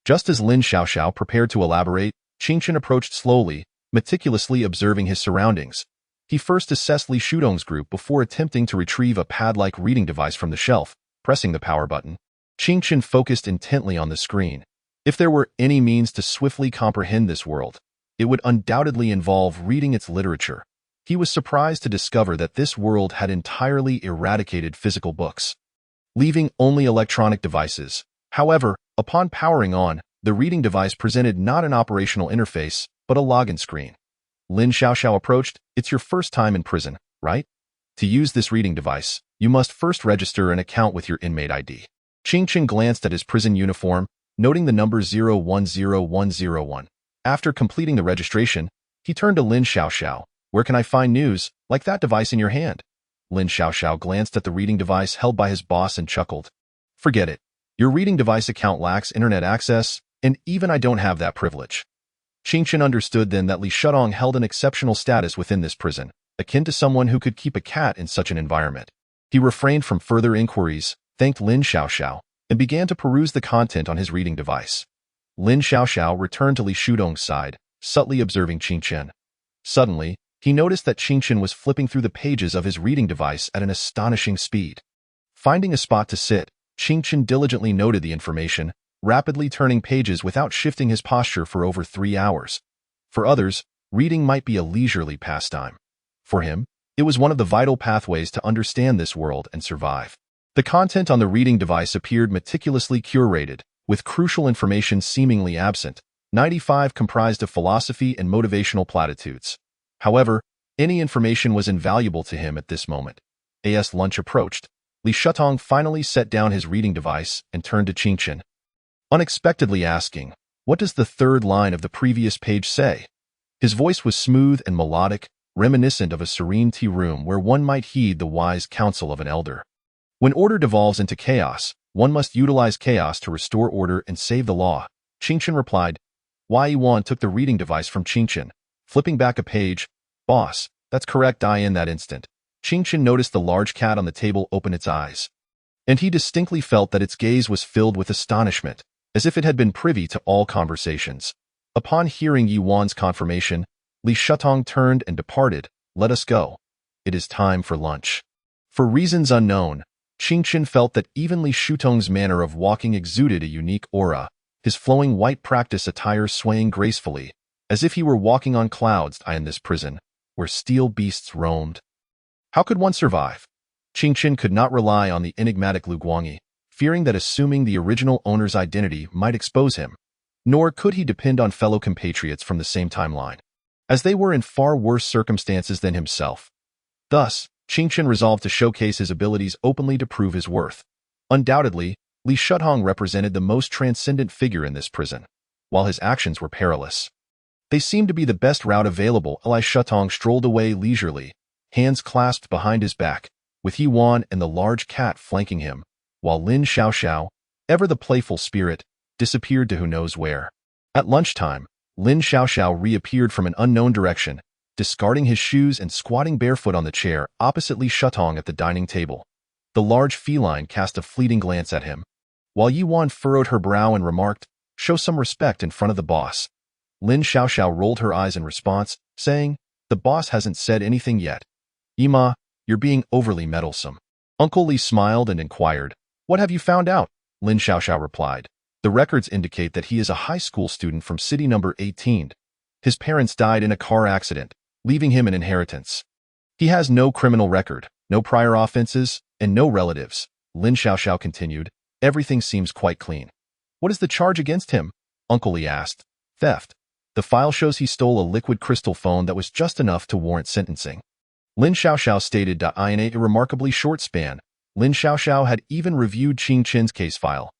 Just as Lin Xiaoxiao prepared to elaborate, Qingchen approached slowly, meticulously observing his surroundings. He first assessed Li Shutong's group before attempting to retrieve a pad-like reading device from the shelf, pressing the power button. Qingchen focused intently on the screen. If there were any means to swiftly comprehend this world, it would undoubtedly involve reading its literature. He was surprised to discover that this world had entirely eradicated physical books, leaving only electronic devices. However, upon powering on, the reading device presented not an operational interface, but a login screen. Lin Xiaoxiao approached. It's your first time in prison, right? To use this reading device, you must first register an account with your inmate ID. Qingchen glanced at his prison uniform, noting the number 010101. After completing the registration, he turned to Lin Xiaoxiao. Where can I find news, like that device in your hand? Lin Xiaoxiao glanced at the reading device held by his boss and chuckled. Forget it. Your reading device account lacks internet access, and even I don't have that privilege. Qingchen understood then that Li Shutong held an exceptional status within this prison, akin to someone who could keep a cat in such an environment. He refrained from further inquiries, thanked Lin Xiaoxiao, and began to peruse the content on his reading device. Lin Xiaoxiao returned to Li Shutong's side, subtly observing Qingchen. Suddenly, he noticed that Qingchen was flipping through the pages of his reading device at an astonishing speed. Finding a spot to sit, Qingchen diligently noted the information, rapidly turning pages without shifting his posture for over 3 hours. For others, reading might be a leisurely pastime. For him, it was one of the vital pathways to understand this world and survive. The content on the reading device appeared meticulously curated, with crucial information seemingly absent. 95 comprised of philosophy and motivational platitudes. However, any information was invaluable to him at this moment. As lunch approached, Li Shutong finally set down his reading device and turned to Qingchen, unexpectedly asking, what does the third line of the previous page say? His voice was smooth and melodic, reminiscent of a serene tea room where one might heed the wise counsel of an elder. When order devolves into chaos, one must utilize chaos to restore order and save the law. Qingchen replied. Yuan took the reading device from Qingchen, flipping back a page. Boss, that's correct. In that instant, Qingchen noticed the large cat on the table open its eyes, and he distinctly felt that its gaze was filled with astonishment, as if it had been privy to all conversations. Upon hearing Yuan's confirmation, Li Shutong turned and departed. Let us go. It is time for lunch. For reasons unknown, Qingchen felt that even Li Shutong's manner of walking exuded a unique aura, his flowing white practice attire swaying gracefully, as if he were walking on clouds in this prison, where steel beasts roamed. How could one survive? Qingchen could not rely on the enigmatic Lu Guangyi, fearing that assuming the original owner's identity might expose him, nor could he depend on fellow compatriots from the same timeline, as they were in far worse circumstances than himself. Thus, Qingchen resolved to showcase his abilities openly to prove his worth. Undoubtedly, Li Shutong represented the most transcendent figure in this prison, while his actions were perilous. They seemed to be the best route available. Li Shutong strolled away leisurely, hands clasped behind his back, with Yuan and the large cat flanking him, while Lin Xiaoxiao, ever the playful spirit, disappeared to who knows where. At lunchtime, Lin Xiaoxiao reappeared from an unknown direction, discarding his shoes and squatting barefoot on the chair opposite Li Shutong at the dining table. The large feline cast a fleeting glance at him, while Yuan furrowed her brow and remarked, "Show some respect in front of the boss." Lin Xiaoxiao rolled her eyes in response, saying, "The boss hasn't said anything yet." "Yima, you're being overly meddlesome." Uncle Li smiled and inquired, "What have you found out?" Lin Xiaoxiao replied, "The records indicate that he is a high school student from city number 18. His parents died in a car accident, leaving him an inheritance. He has no criminal record, no prior offenses, and no relatives." Lin Xiaoxiao continued, "Everything seems quite clean." "What is the charge against him?" Uncle Li asked. "Theft. The file shows he stole a liquid crystal phone that was just enough to warrant sentencing." Lin Xiaoxiao stated. In a remarkably short span, Lin Xiaoxiao had even reviewed Qingchen's case file.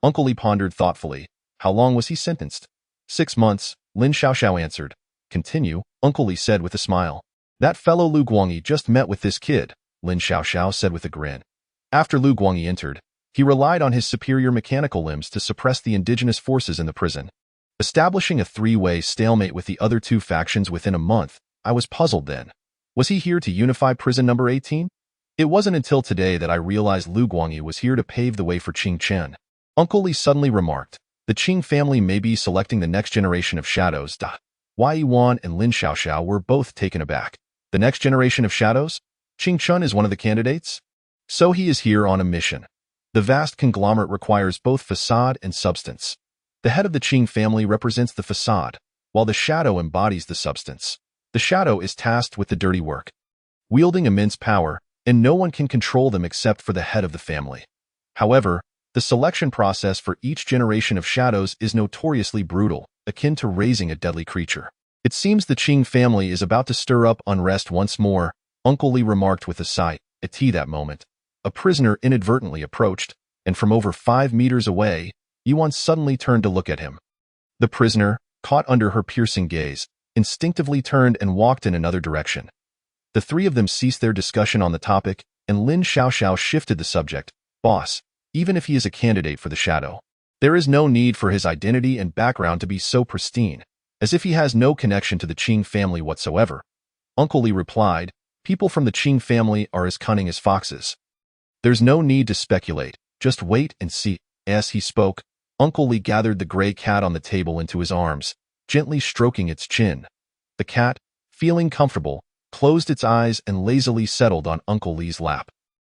Uncle Li pondered thoughtfully. "How long was he sentenced?" 6 months, Lin Xiaoxiao answered. "Continue," Uncle Li said with a smile. "That fellow Lu Guangyi just met with this kid," Lin Xiaoxiao said with a grin. After Lu Guangyi entered, he relied on his superior mechanical limbs to suppress the indigenous forces in the prison, establishing a three-way stalemate with the other two factions within a month. I was puzzled then. Was he here to unify prison number 18? It wasn't until today that I realized Lu Guangyi was here to pave the way for Qingchen. Uncle Li suddenly remarked, "The Qing family may be selecting the next generation of shadows." Wai Yuan and Lin Xiaoxiao were both taken aback. "The next generation of shadows? Qingchen is one of the candidates?" "So he is here on a mission. The vast conglomerate requires both facade and substance. The head of the Qing family represents the facade, while the shadow embodies the substance. The shadow is tasked with the dirty work, wielding immense power, and no one can control them except for the head of the family. However, the selection process for each generation of shadows is notoriously brutal, akin to raising a deadly creature. It seems the Qing family is about to stir up unrest once more," Uncle Li remarked with a sigh. At that moment, a prisoner inadvertently approached, and from over 5 meters away, Yuan suddenly turned to look at him. The prisoner, caught under her piercing gaze, instinctively turned and walked in another direction. The three of them ceased their discussion on the topic, and Lin Xiaoxiao shifted the subject. "Boss, even if he is a candidate for the shadow, there is no need for his identity and background to be so pristine, as if he has no connection to the Qing family whatsoever." Uncle Li replied, "People from the Qing family are as cunning as foxes. There's no need to speculate, just wait and see." As he spoke, Uncle Li gathered the gray cat on the table into his arms, gently stroking its chin. The cat, feeling comfortable, closed its eyes and lazily settled on Uncle Li's lap.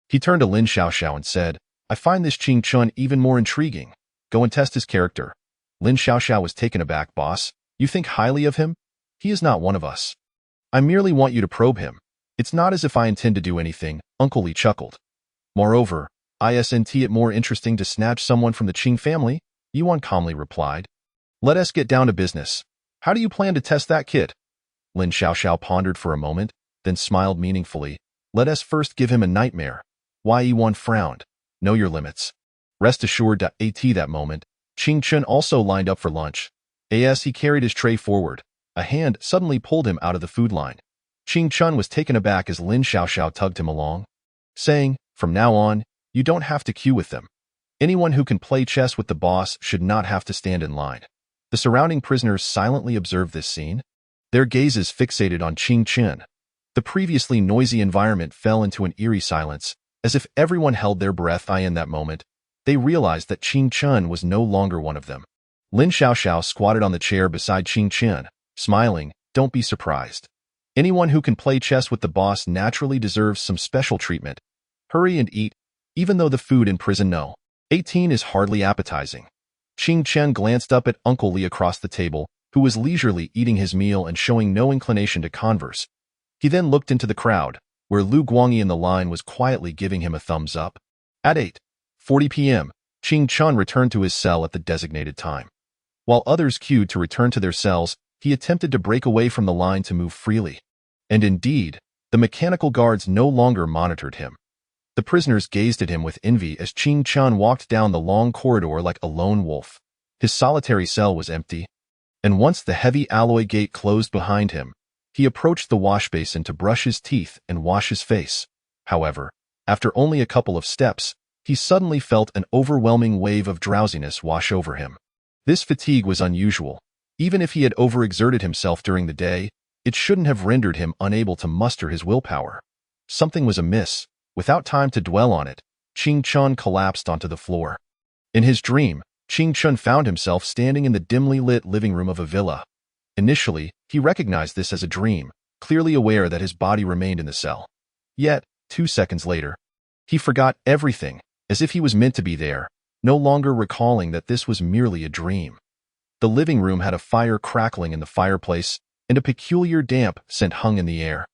He turned to Lin Xiaoxiao and said, "I find this Qingchen even more intriguing. Go and test his character." Lin Xiaoxiao was taken aback. "Boss, you think highly of him? He is not one of us. I merely want you to probe him. It's not as if I intend to do anything," Uncle Li chuckled. "Moreover, isn't it more interesting to snatch someone from the Qing family?" Yuan calmly replied. "Let us get down to business. How do you plan to test that kid?" Lin Xiaoxiao pondered for a moment, then smiled meaningfully. "Let us first give him a nightmare." Wai Yuan frowned. "Know your limits." Rest assured. At that moment, Qingchen also lined up for lunch. As he carried his tray forward, a hand suddenly pulled him out of the food line. Qingchen was taken aback as Lin Xiaoxiao tugged him along, saying, "From now on, you don't have to queue with them. Anyone who can play chess with the boss should not have to stand in line." The surrounding prisoners silently observed this scene, their gazes fixated on Qingchen. The previously noisy environment fell into an eerie silence, as if everyone held their breath. In that moment, they realized that Qingchen was no longer one of them. Lin Xiaoxiao squatted on the chair beside Qingchen, smiling. "Don't be surprised. Anyone who can play chess with the boss naturally deserves some special treatment. Hurry and eat, even though the food in prison no. 18 is hardly appetizing." Qingchen glanced up at Uncle Li across the table, who was leisurely eating his meal and showing no inclination to converse. He then looked into the crowd, where Lu Guangyi in the line was quietly giving him a thumbs up. At 8:40 p.m., Qingchen returned to his cell at the designated time. While others queued to return to their cells, he attempted to break away from the line to move freely. And indeed, The mechanical guards no longer monitored him. The prisoners gazed at him with envy as Ching Chun walked down the long corridor like a lone wolf. His solitary cell was empty, and once the heavy alloy gate closed behind him, he approached the wash basin to brush his teeth and wash his face. However, after only a couple of steps, he suddenly felt an overwhelming wave of drowsiness wash over him. This fatigue was unusual. Even if he had overexerted himself during the day, it shouldn't have rendered him unable to muster his willpower. Something was amiss. Without time to dwell on it, Ching Chun collapsed onto the floor. In his dream, Ching Chun found himself standing in the dimly lit living room of a villa. Initially, he recognized this as a dream, clearly aware that his body remained in the cell. Yet, 2 seconds later, he forgot everything, as if he was meant to be there, no longer recalling that this was merely a dream. The living room had a fire crackling in the fireplace, and a peculiar damp scent hung in the air.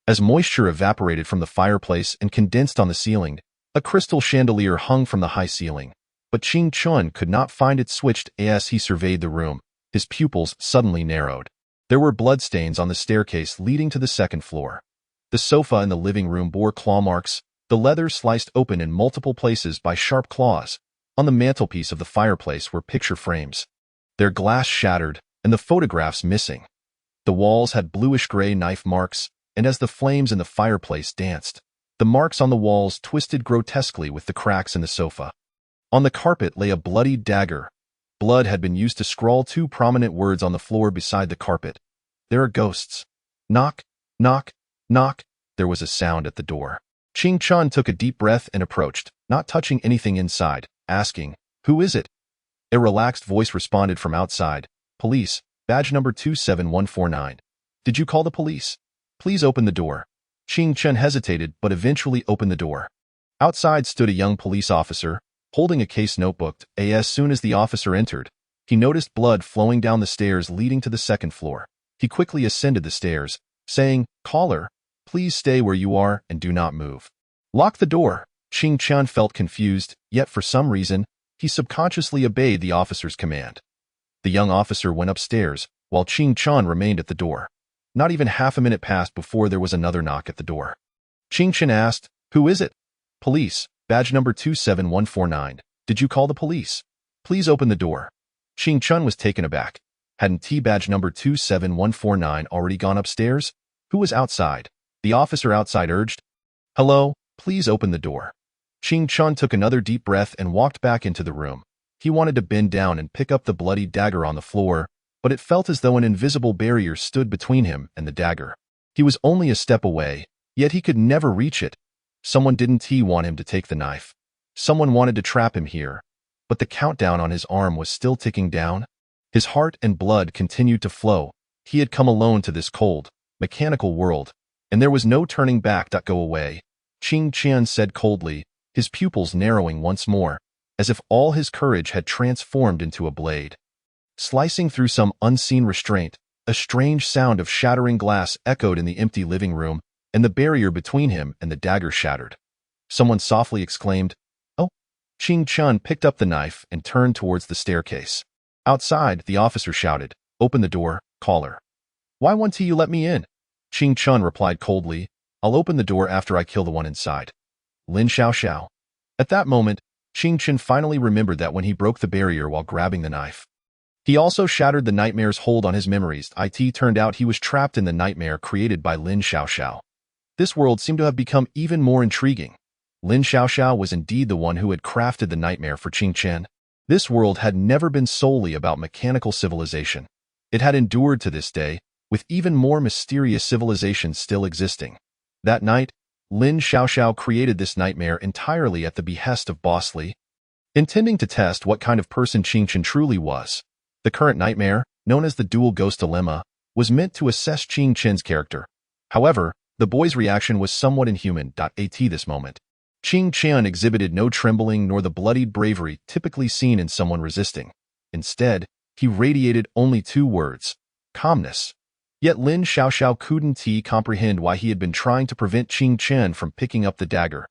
As moisture evaporated from the fireplace and condensed on the ceiling, a crystal chandelier hung from the high ceiling, but Ching Chun could not find it switched. As he surveyed the room, his pupils suddenly narrowed. There were bloodstains on the staircase leading to the second floor. The sofa in the living room bore claw marks, the leather sliced open in multiple places by sharp claws. On the mantelpiece of the fireplace were picture frames, their glass shattered and the photographs missing. The walls had bluish-gray knife marks, and as the flames in the fireplace danced, the marks on the walls twisted grotesquely with the cracks in the sofa. On the carpet lay a bloodied dagger. Blood had been used to scrawl 2 prominent words on the floor beside the carpet. "There are ghosts." Knock, knock, knock. There was a sound at the door. Ching Chun took a deep breath and approached, not touching anything inside, asking, "Who is it?" A relaxed voice responded from outside, "Police, badge number 27149. Did you call the police? Please open the door." Ching Chun hesitated but eventually opened the door. Outside stood a young police officer, holding a case notebook. As soon as the officer entered, he noticed blood flowing down the stairs leading to the second floor. He quickly ascended the stairs, saying, "Caller, please stay where you are and do not move." "Lock the door." Ching Chun felt confused, yet for some reason, he subconsciously obeyed the officer's command. The young officer went upstairs, while Ching Chun remained at the door. Not even half a minute passed before there was another knock at the door. Ching Chun asked, "Who is it?" "Police, badge number 27149. Did you call the police? Please open the door." Ching Chun was taken aback. Hadn't T badge number 27149 already gone upstairs? Who was outside? The officer outside urged. "Hello, please open the door." Ching Chun took another deep breath and walked back into the room. He wanted to bend down and pick up the bloody dagger on the floor, but it felt as though an invisible barrier stood between him and the dagger. He was only a step away, yet he could never reach it. Someone didn't want him to take the knife. Someone wanted to trap him here, but the countdown on his arm was still ticking down. His heart and blood continued to flow. He had come alone to this cold, mechanical world, and there was no turning back. Go away, Ching Chun said coldly, his pupils narrowing once more, as if all his courage had transformed into a blade. Slicing through some unseen restraint, a strange sound of shattering glass echoed in the empty living room, and the barrier between him and the dagger shattered. Someone softly exclaimed, "Oh!" Ching Chun picked up the knife and turned towards the staircase. Outside, the officer shouted, "Open the door, caller." "Why won't you let me in?" Ching Chun replied coldly, "I'll open the door after I kill the one inside." Lin Xiao Xiao. At that moment, Ching Chun finally remembered that when he broke the barrier while grabbing the knife, he also shattered the nightmare's hold on his memories. It turned out he was trapped in the nightmare created by Lin Xiao Xiao. This world seemed to have become even more intriguing. Lin Xiao Xiao was indeed the one who had crafted the nightmare for Ching Chun. This world had never been solely about mechanical civilization. It had endured to this day, with even more mysterious civilizations still existing. That night, Lin Xiao Xiao created this nightmare entirely at the behest of Boss Li, intending to test what kind of person Ching Chun truly was. The current nightmare, known as the Dual Ghost Dilemma, was meant to assess Ching Chun's character. However, the boy's reaction was somewhat inhuman. At this moment, Ching Chun exhibited no trembling nor the bloodied bravery typically seen in someone resisting. Instead, he radiated only 2 words: calmness. Yet Lin Xiao Xiao couldn't comprehend why he had been trying to prevent Ching Chun from picking up the dagger.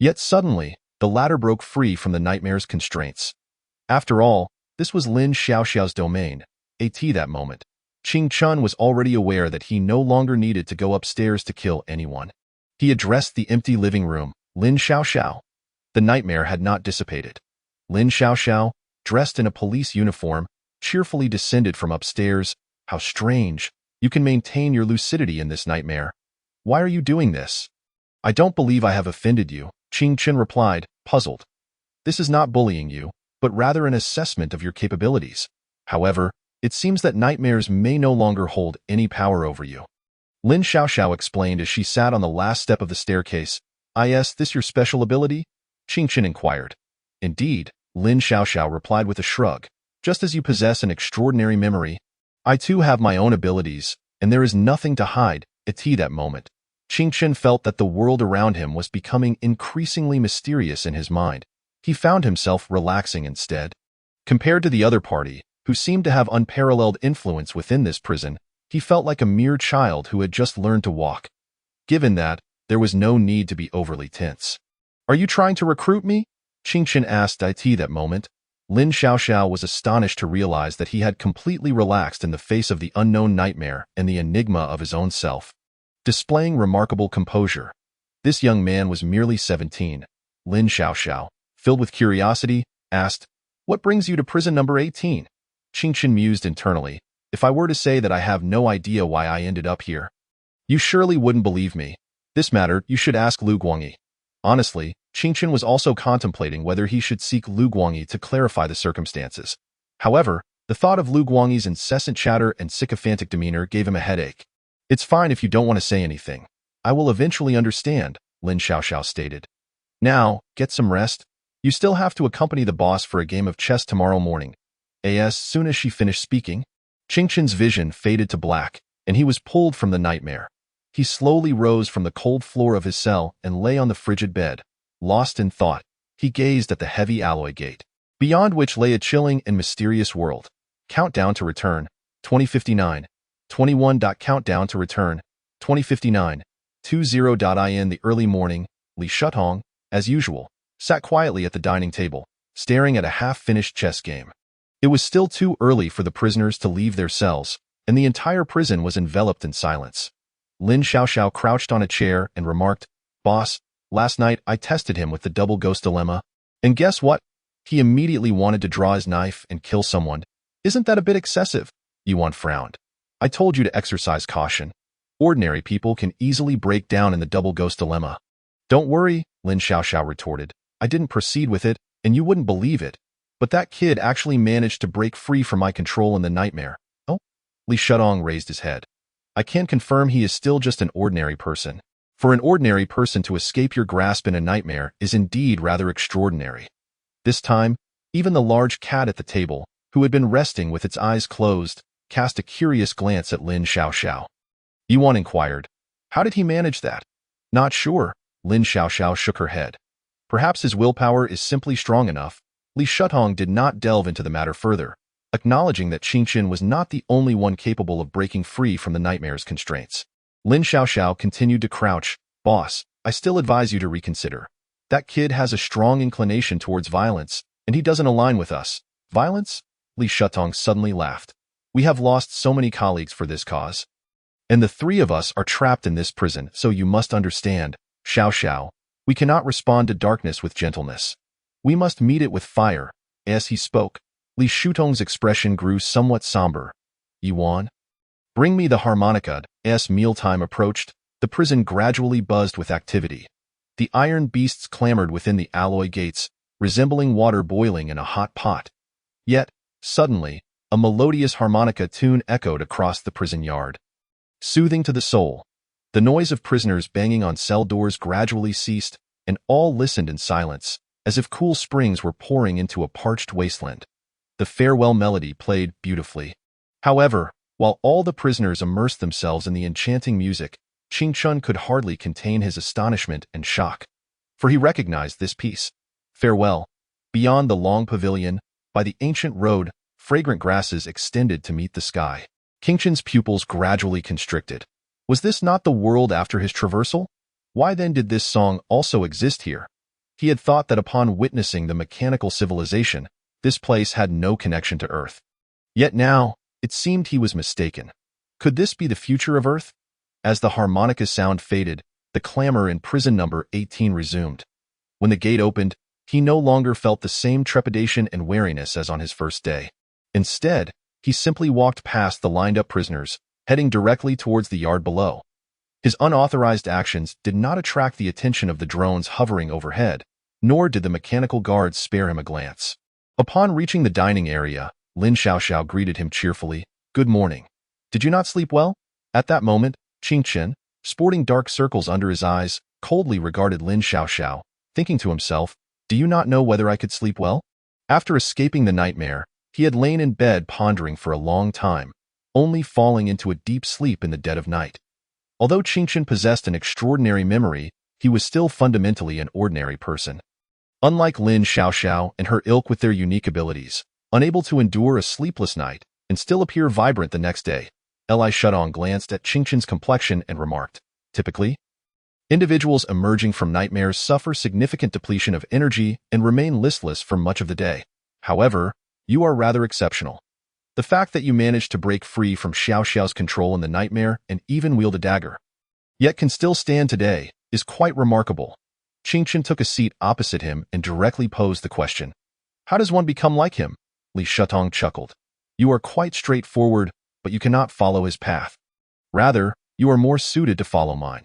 Yet suddenly, the latter broke free from the nightmare's constraints. After all, this was Lin Xiao Xiao's domain. That moment, Ching Chun was already aware that he no longer needed to go upstairs to kill anyone. He addressed the empty living room. Lin Xiaoxiao. The nightmare had not dissipated. Lin Xiaoxiao, dressed in a police uniform, cheerfully descended from upstairs. How strange. You can maintain your lucidity in this nightmare. Why are you doing this? I don't believe I have offended you, Ching Chun replied, puzzled. This is not bullying you, but rather an assessment of your capabilities. However, it seems that nightmares may no longer hold any power over you. Lin Xiaoxiao explained as she sat on the last step of the staircase. Is this your special ability? Ching Chun inquired. Indeed, Lin Xiaoxiao replied with a shrug. Just as you possess an extraordinary memory, I too have my own abilities, and there is nothing to hide. At that moment, Ching Chun felt that the world around him was becoming increasingly mysterious in his mind. He found himself relaxing instead. Compared to the other party, who seemed to have unparalleled influence within this prison, he felt like a mere child who had just learned to walk. Given that, there was no need to be overly tense. Are you trying to recruit me? Ching Chun asked that moment. Lin Xiaoxiao was astonished to realize that he had completely relaxed in the face of the unknown nightmare and the enigma of his own self. Displaying remarkable composure. This young man was merely 17. Lin Xiaoxiao, filled with curiosity, asked, What brings you to prison number 18? Ching Chun mused internally. If I were to say that I have no idea why I ended up here, you surely wouldn't believe me. This matter you should ask Lu Guangyi. Honestly, Ching Chun was also contemplating whether he should seek Lu Guangyi to clarify the circumstances. However, the thought of Lu Guangyi's incessant chatter and sycophantic demeanor gave him a headache. It's fine if you don't want to say anything. I will eventually understand, Lin Xiaoxiao stated. Now, get some rest. You still have to accompany the boss for a game of chess tomorrow morning. As soon as she finished speaking, Ching Chun's vision faded to black, and he was pulled from the nightmare. He slowly rose from the cold floor of his cell and lay on the frigid bed. Lost in thought, he gazed at the heavy alloy gate, beyond which lay a chilling and mysterious world. Countdown to return, 2059. 21. Countdown to return, 2059. 20. In the early morning, Li Shutong, as usual, sat quietly at the dining table, staring at a half-finished chess game. It was still too early for the prisoners to leave their cells, and the entire prison was enveloped in silence. Lin Xiaoxiao crouched on a chair and remarked, Boss, last night I tested him with the double ghost dilemma, and guess what? He immediately wanted to draw his knife and kill someone. Isn't that a bit excessive? Yuan frowned. I told you to exercise caution. Ordinary people can easily break down in the double ghost dilemma. Don't worry, Lin Xiaoxiao retorted. I didn't proceed with it, and you wouldn't believe it. But that kid actually managed to break free from my control in the nightmare. Oh? Li Shutong raised his head. I can confirm he is still just an ordinary person. For an ordinary person to escape your grasp in a nightmare is indeed rather extraordinary. This time, even the large cat at the table, who had been resting with its eyes closed, cast a curious glance at Lin Xiaoxiao. Yuan inquired, How did he manage that? Not sure, Lin Xiaoxiao shook her head. Perhaps his willpower is simply strong enough. Li Shutong did not delve into the matter further, acknowledging that Ching Chun was not the only one capable of breaking free from the nightmare's constraints. Lin Xiaoxiao continued to crouch. Boss, I still advise you to reconsider. That kid has a strong inclination towards violence, and he doesn't align with us. Violence? Li Shutong suddenly laughed. We have lost so many colleagues for this cause. And the three of us are trapped in this prison, so you must understand, Xiaoxiao, we cannot respond to darkness with gentleness. We must meet it with fire. As he spoke, Li Shutong's expression grew somewhat somber. Yuan? Bring me the harmonica. As mealtime approached, the prison gradually buzzed with activity. The iron beasts clamored within the alloy gates, resembling water boiling in a hot pot. Yet, suddenly, a melodious harmonica tune echoed across the prison yard. Soothing to the soul, the noise of prisoners banging on cell doors gradually ceased, and all listened in silence, as if cool springs were pouring into a parched wasteland. The farewell melody played beautifully. However, while all the prisoners immersed themselves in the enchanting music, Ching Chun could hardly contain his astonishment and shock. For he recognized this piece. Farewell. Beyond the long pavilion, by the ancient road, fragrant grasses extended to meet the sky. Ching Chun's pupils gradually constricted. Was this not the world after his traversal? Why then did this song also exist here? He had thought that upon witnessing the mechanical civilization, this place had no connection to Earth. Yet now, It seemed he was mistaken. Could this be the future of Earth? As the harmonica sound faded, the clamor in prison number 18 resumed. When the gate opened, he no longer felt the same trepidation and wariness as on his first day. Instead, he simply walked past the lined-up prisoners, heading directly towards the yard below. His unauthorized actions did not attract the attention of the drones hovering overhead, nor did the mechanical guards spare him a glance. Upon reaching the dining area, Lin Xiaoxiao greeted him cheerfully. "Good morning. Did you not sleep well?" At that moment, Qing Chen, sporting dark circles under his eyes, coldly regarded Lin Xiaoxiao, thinking to himself, "Do you not know whether I could sleep well?" After escaping the nightmare, he had lain in bed pondering for a long time, only falling into a deep sleep in the dead of night. Although Qing Chen possessed an extraordinary memory, he was still fundamentally an ordinary person. Unlike Lin Xiaoxiao and her ilk with their unique abilities, unable to endure a sleepless night and still appear vibrant the next day, Li Shutong glanced at Qing Chen's complexion and remarked, "Typically, individuals emerging from nightmares suffer significant depletion of energy and remain listless for much of the day. However, you are rather exceptional. The fact that you managed to break free from Xiao Xiao's control in the nightmare and even wield a dagger, yet can still stand today, is quite remarkable." Qing Chen took a seat opposite him and directly posed the question. "How does one become like him?" Li Shutong chuckled. "You are quite straightforward, but you cannot follow his path. Rather, you are more suited to follow mine."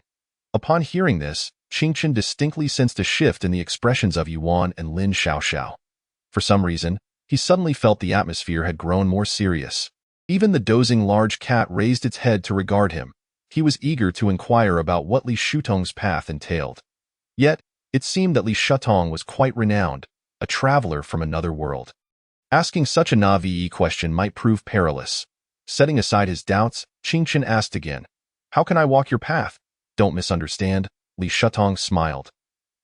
Upon hearing this, Qing Chen distinctly sensed a shift in the expressions of Yuan and Lin Xiaoxiao. For some reason, he suddenly felt the atmosphere had grown more serious. Even the dozing large cat raised its head to regard him. He was eager to inquire about what Li Shutong's path entailed. Yet, it seemed that Li Shutong was quite renowned, a traveler from another world. Asking such a naive question might prove perilous. Setting aside his doubts, Qing Chen asked again, "How can I walk your path?" "Don't misunderstand," Li Shutong smiled.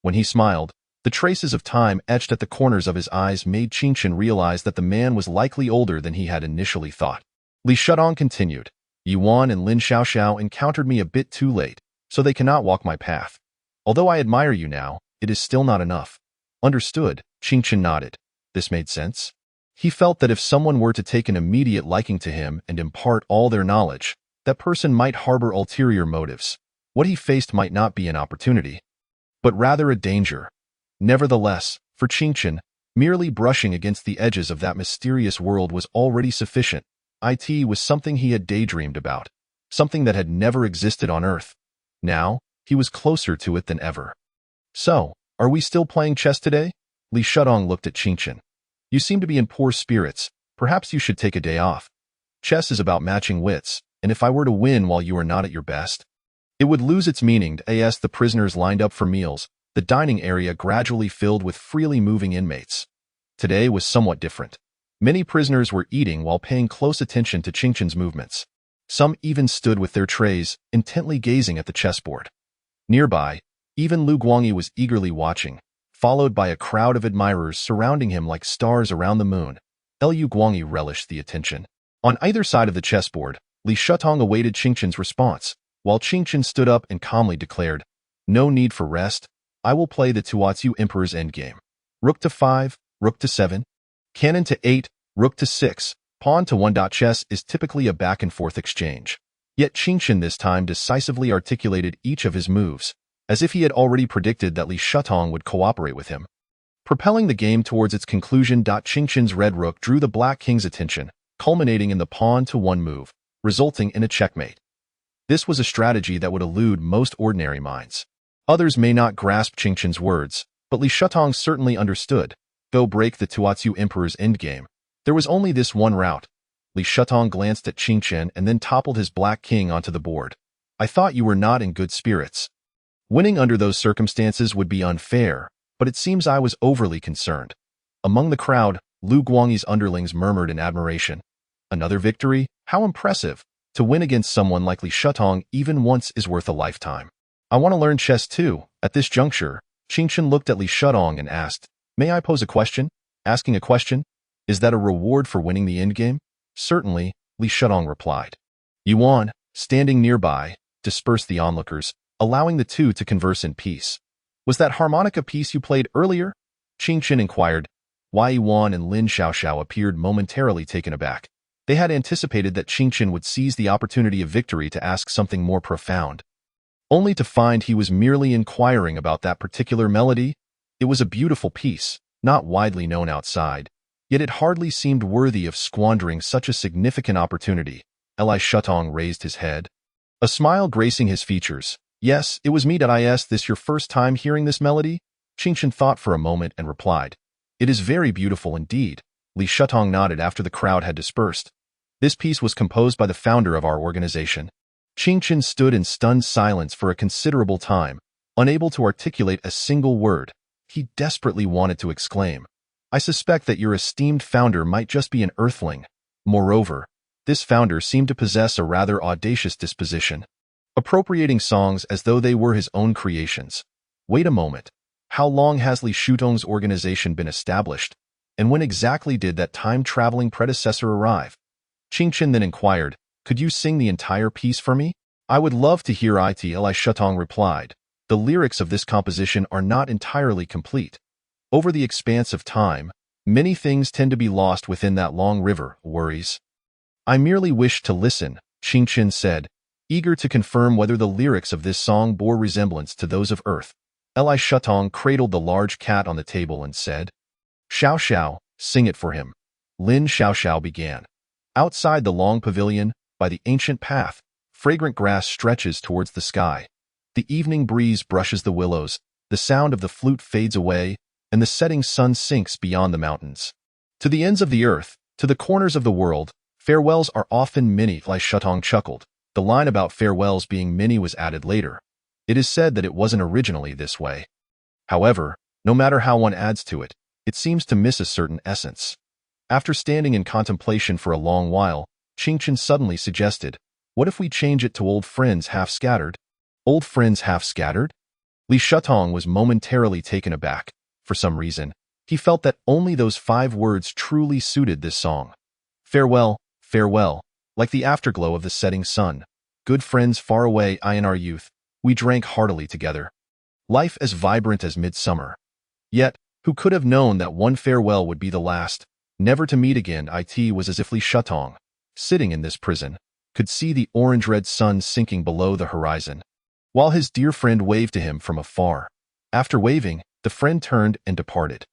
When he smiled, the traces of time etched at the corners of his eyes made Qing Chen realize that the man was likely older than he had initially thought. Li Shutong continued, "Yuan and Lin Xiaoxiao encountered me a bit too late, so they cannot walk my path. Although I admire you now, it is still not enough." "Understood," Qing Chen nodded. This made sense. He felt that if someone were to take an immediate liking to him and impart all their knowledge, that person might harbor ulterior motives. What he faced might not be an opportunity, but rather a danger. Nevertheless, for Qing Chen, merely brushing against the edges of that mysterious world was already sufficient. It was something he had daydreamed about, something that had never existed on Earth. Now, he was closer to it than ever. "So, are we still playing chess today?" Li Shutong looked at Qing Chen. "You seem to be in poor spirits. Perhaps you should take a day off. Chess is about matching wits, and if I were to win while you are not at your best, it would lose its meaning." As the prisoners lined up for meals, the dining area gradually filled with freely moving inmates. Today was somewhat different. Many prisoners were eating while paying close attention to Qing Chen's movements. Some even stood with their trays, intently gazing at the chessboard. Nearby, even Lu Guangyi was eagerly watching, followed by a crowd of admirers surrounding him like stars around the moon. Lu Guangyi relished the attention. On either side of the chessboard, Li Shutong awaited Qing Chen's response, while Qing Chen stood up and calmly declared, "No need for rest. I will play the Tuatsu Emperor's endgame. Rook to 5, rook to 7, cannon to 8, rook to 6, pawn to 1. Chess is typically a back-and-forth exchange. Yet Qing Chen this time decisively articulated each of his moves, as if he had already predicted that Li Shutong would cooperate with him. Propelling the game towards its conclusion, Qing Chen's red rook drew the black king's attention, culminating in the pawn to 1 move, resulting in a checkmate. This was a strategy that would elude most ordinary minds. Others may not grasp Qing Chen's words, but Li Shutong certainly understood. Go break the Tuatsu Emperor's endgame. There was only this one route. Li Shutong glanced at Qing Chen and then toppled his black king onto the board. "I thought you were not in good spirits. Winning under those circumstances would be unfair, but it seems I was overly concerned." Among the crowd, Lu Guangyi's underlings murmured in admiration. "Another victory? How impressive! To win against someone like Li Shutong even once is worth a lifetime. I want to learn chess too." At this juncture, Qing Chen looked at Li Shutong and asked, "May I pose a question?" "Asking a question? Is that a reward for winning the endgame?" "Certainly," Li Shutong replied. Yuan, standing nearby, dispersed the onlookers, allowing the two to converse in peace. "Was that harmonica piece you played earlier?" Qing Chen inquired. Yuan and Lin Xiaoxiao appeared momentarily taken aback. They had anticipated that Qingchen would seize the opportunity of victory to ask something more profound, only to find he was merely inquiring about that particular melody. It was a beautiful piece, not widely known outside, yet it hardly seemed worthy of squandering such a significant opportunity. Li Shutong raised his head, a smile gracing his features. Yes, it was me. Is this your first time hearing this melody? Qingchen thought for a moment and replied, It is very beautiful indeed. Li Shutong nodded after the crowd had dispersed. This piece was composed by the founder of our organization. Qingchen stood in stunned silence for a considerable time, unable to articulate a single word. He desperately wanted to exclaim, I suspect that your esteemed founder might just be an earthling. Moreover, this founder seemed to possess a rather audacious disposition, appropriating songs as though they were his own creations. Wait a moment. How long has Li Shutong's organization been established, and when exactly did that time-traveling predecessor arrive? Qingchen then inquired, Could you sing the entire piece for me? I would love to hear it. Li Shutong replied. The lyrics of this composition are not entirely complete. Over the expanse of time, many things tend to be lost within that long river, worries. I merely wished to listen, Qingchen said, eager to confirm whether the lyrics of this song bore resemblance to those of Earth. Li Shutong cradled the large cat on the table and said, Xiao Xiao, sing it for him. Lin Xiao Xiao began. Outside the long pavilion, by the ancient path, fragrant grass stretches towards the sky. The evening breeze brushes the willows, the sound of the flute fades away, and the setting sun sinks beyond the mountains. To the ends of the earth, to the corners of the world, farewells are often many. Li Shutong chuckled. The line about farewells being many was added later. It is said that it wasn't originally this way. However, no matter how one adds to it, it seems to miss a certain essence. After standing in contemplation for a long while, Qingchen suddenly suggested, What if we change it to old friends half scattered? Old friends half scattered? Li Shutong was momentarily taken aback. For some reason, he felt that only those 5 words truly suited this song. Farewell, farewell, like the afterglow of the setting sun. Good friends far away in our youth, we drank heartily together. Life as vibrant as midsummer. Yet, who could have known that one farewell would be the last, never to meet again? It was as if Li Shutong, sitting in this prison, could see the orange-red sun sinking below the horizon, while his dear friend waved to him from afar. After waving, the friend turned and departed.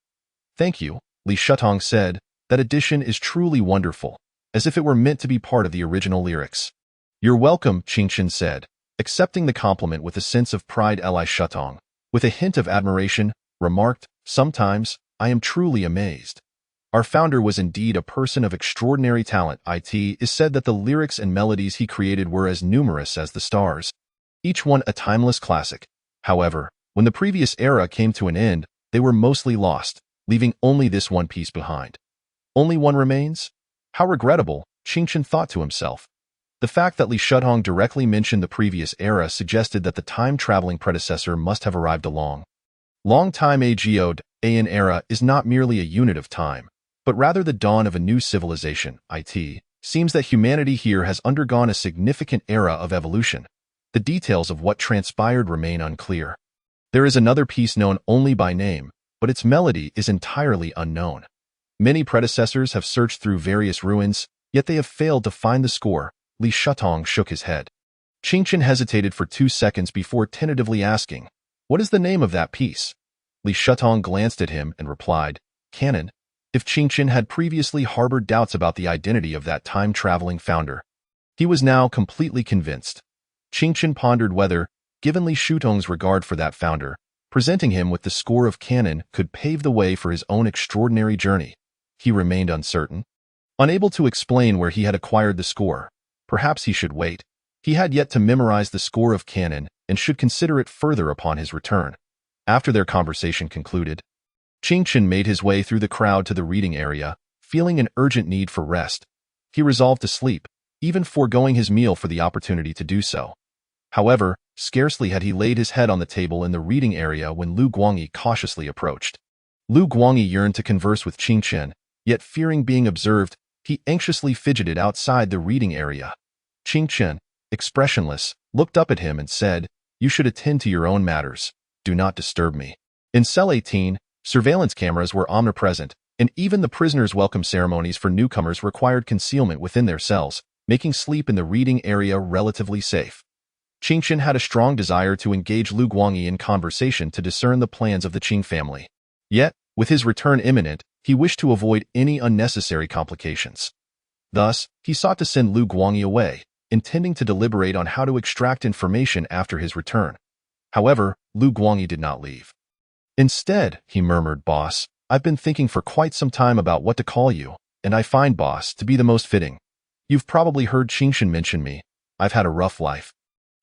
Thank you, Li Shutong said. That addition is truly wonderful, as if it were meant to be part of the original lyrics. You're welcome, Qingchen said, accepting the compliment with a sense of pride. Li Shutong, with a hint of admiration, remarked, Sometimes, I am truly amazed. Our founder was indeed a person of extraordinary talent. It is said that the lyrics and melodies he created were as numerous as the stars, each one a timeless classic. However, when the previous era came to an end, they were mostly lost, leaving only this one piece behind. Only one remains? How regrettable, Qingchen thought to himself. The fact that Li Shutong directly mentioned the previous era suggested that the time-traveling predecessor must have arrived a long time ago. An era is not merely a unit of time, but rather the dawn of a new civilization. It seems that humanity here has undergone a significant era of evolution. The details of what transpired remain unclear. There is another piece known only by name, but its melody is entirely unknown. Many predecessors have searched through various ruins, yet they have failed to find the score. Li Shutong shook his head. Qingchen hesitated for 2 seconds before tentatively asking, What is the name of that piece? Li Shutong glanced at him and replied, Canon. If Qingchen had previously harbored doubts about the identity of that time-traveling founder, he was now completely convinced. Qingchen pondered whether, given Li Shutong's regard for that founder, presenting him with the score of canon could pave the way for his own extraordinary journey. He remained uncertain, unable to explain where he had acquired the score. Perhaps he should wait. He had yet to memorize the score of canon and should consider it further upon his return. After their conversation concluded, Qingchen made his way through the crowd to the reading area, feeling an urgent need for rest. He resolved to sleep, even foregoing his meal for the opportunity to do so. However, scarcely had he laid his head on the table in the reading area when Lu Guangyi cautiously approached. Lu Guangyi yearned to converse with Qingchen, yet fearing being observed, he anxiously fidgeted outside the reading area. Qingchen, expressionless, looked up at him and said, You should attend to your own matters. Do not disturb me. In Cell 18, surveillance cameras were omnipresent, and even the prisoners' welcome ceremonies for newcomers required concealment within their cells, making sleep in the reading area relatively safe. Qingchen had a strong desire to engage Lu Guangyi in conversation to discern the plans of the Qing family. Yet, with his return imminent, he wished to avoid any unnecessary complications. Thus, he sought to send Lu Guangyi away, intending to deliberate on how to extract information after his return. However, Lu Guangyi did not leave. Instead, he murmured, "Boss, I've been thinking for quite some time about what to call you, and I find boss to be the most fitting. You've probably heard Qingchen mention me. I've had a rough life.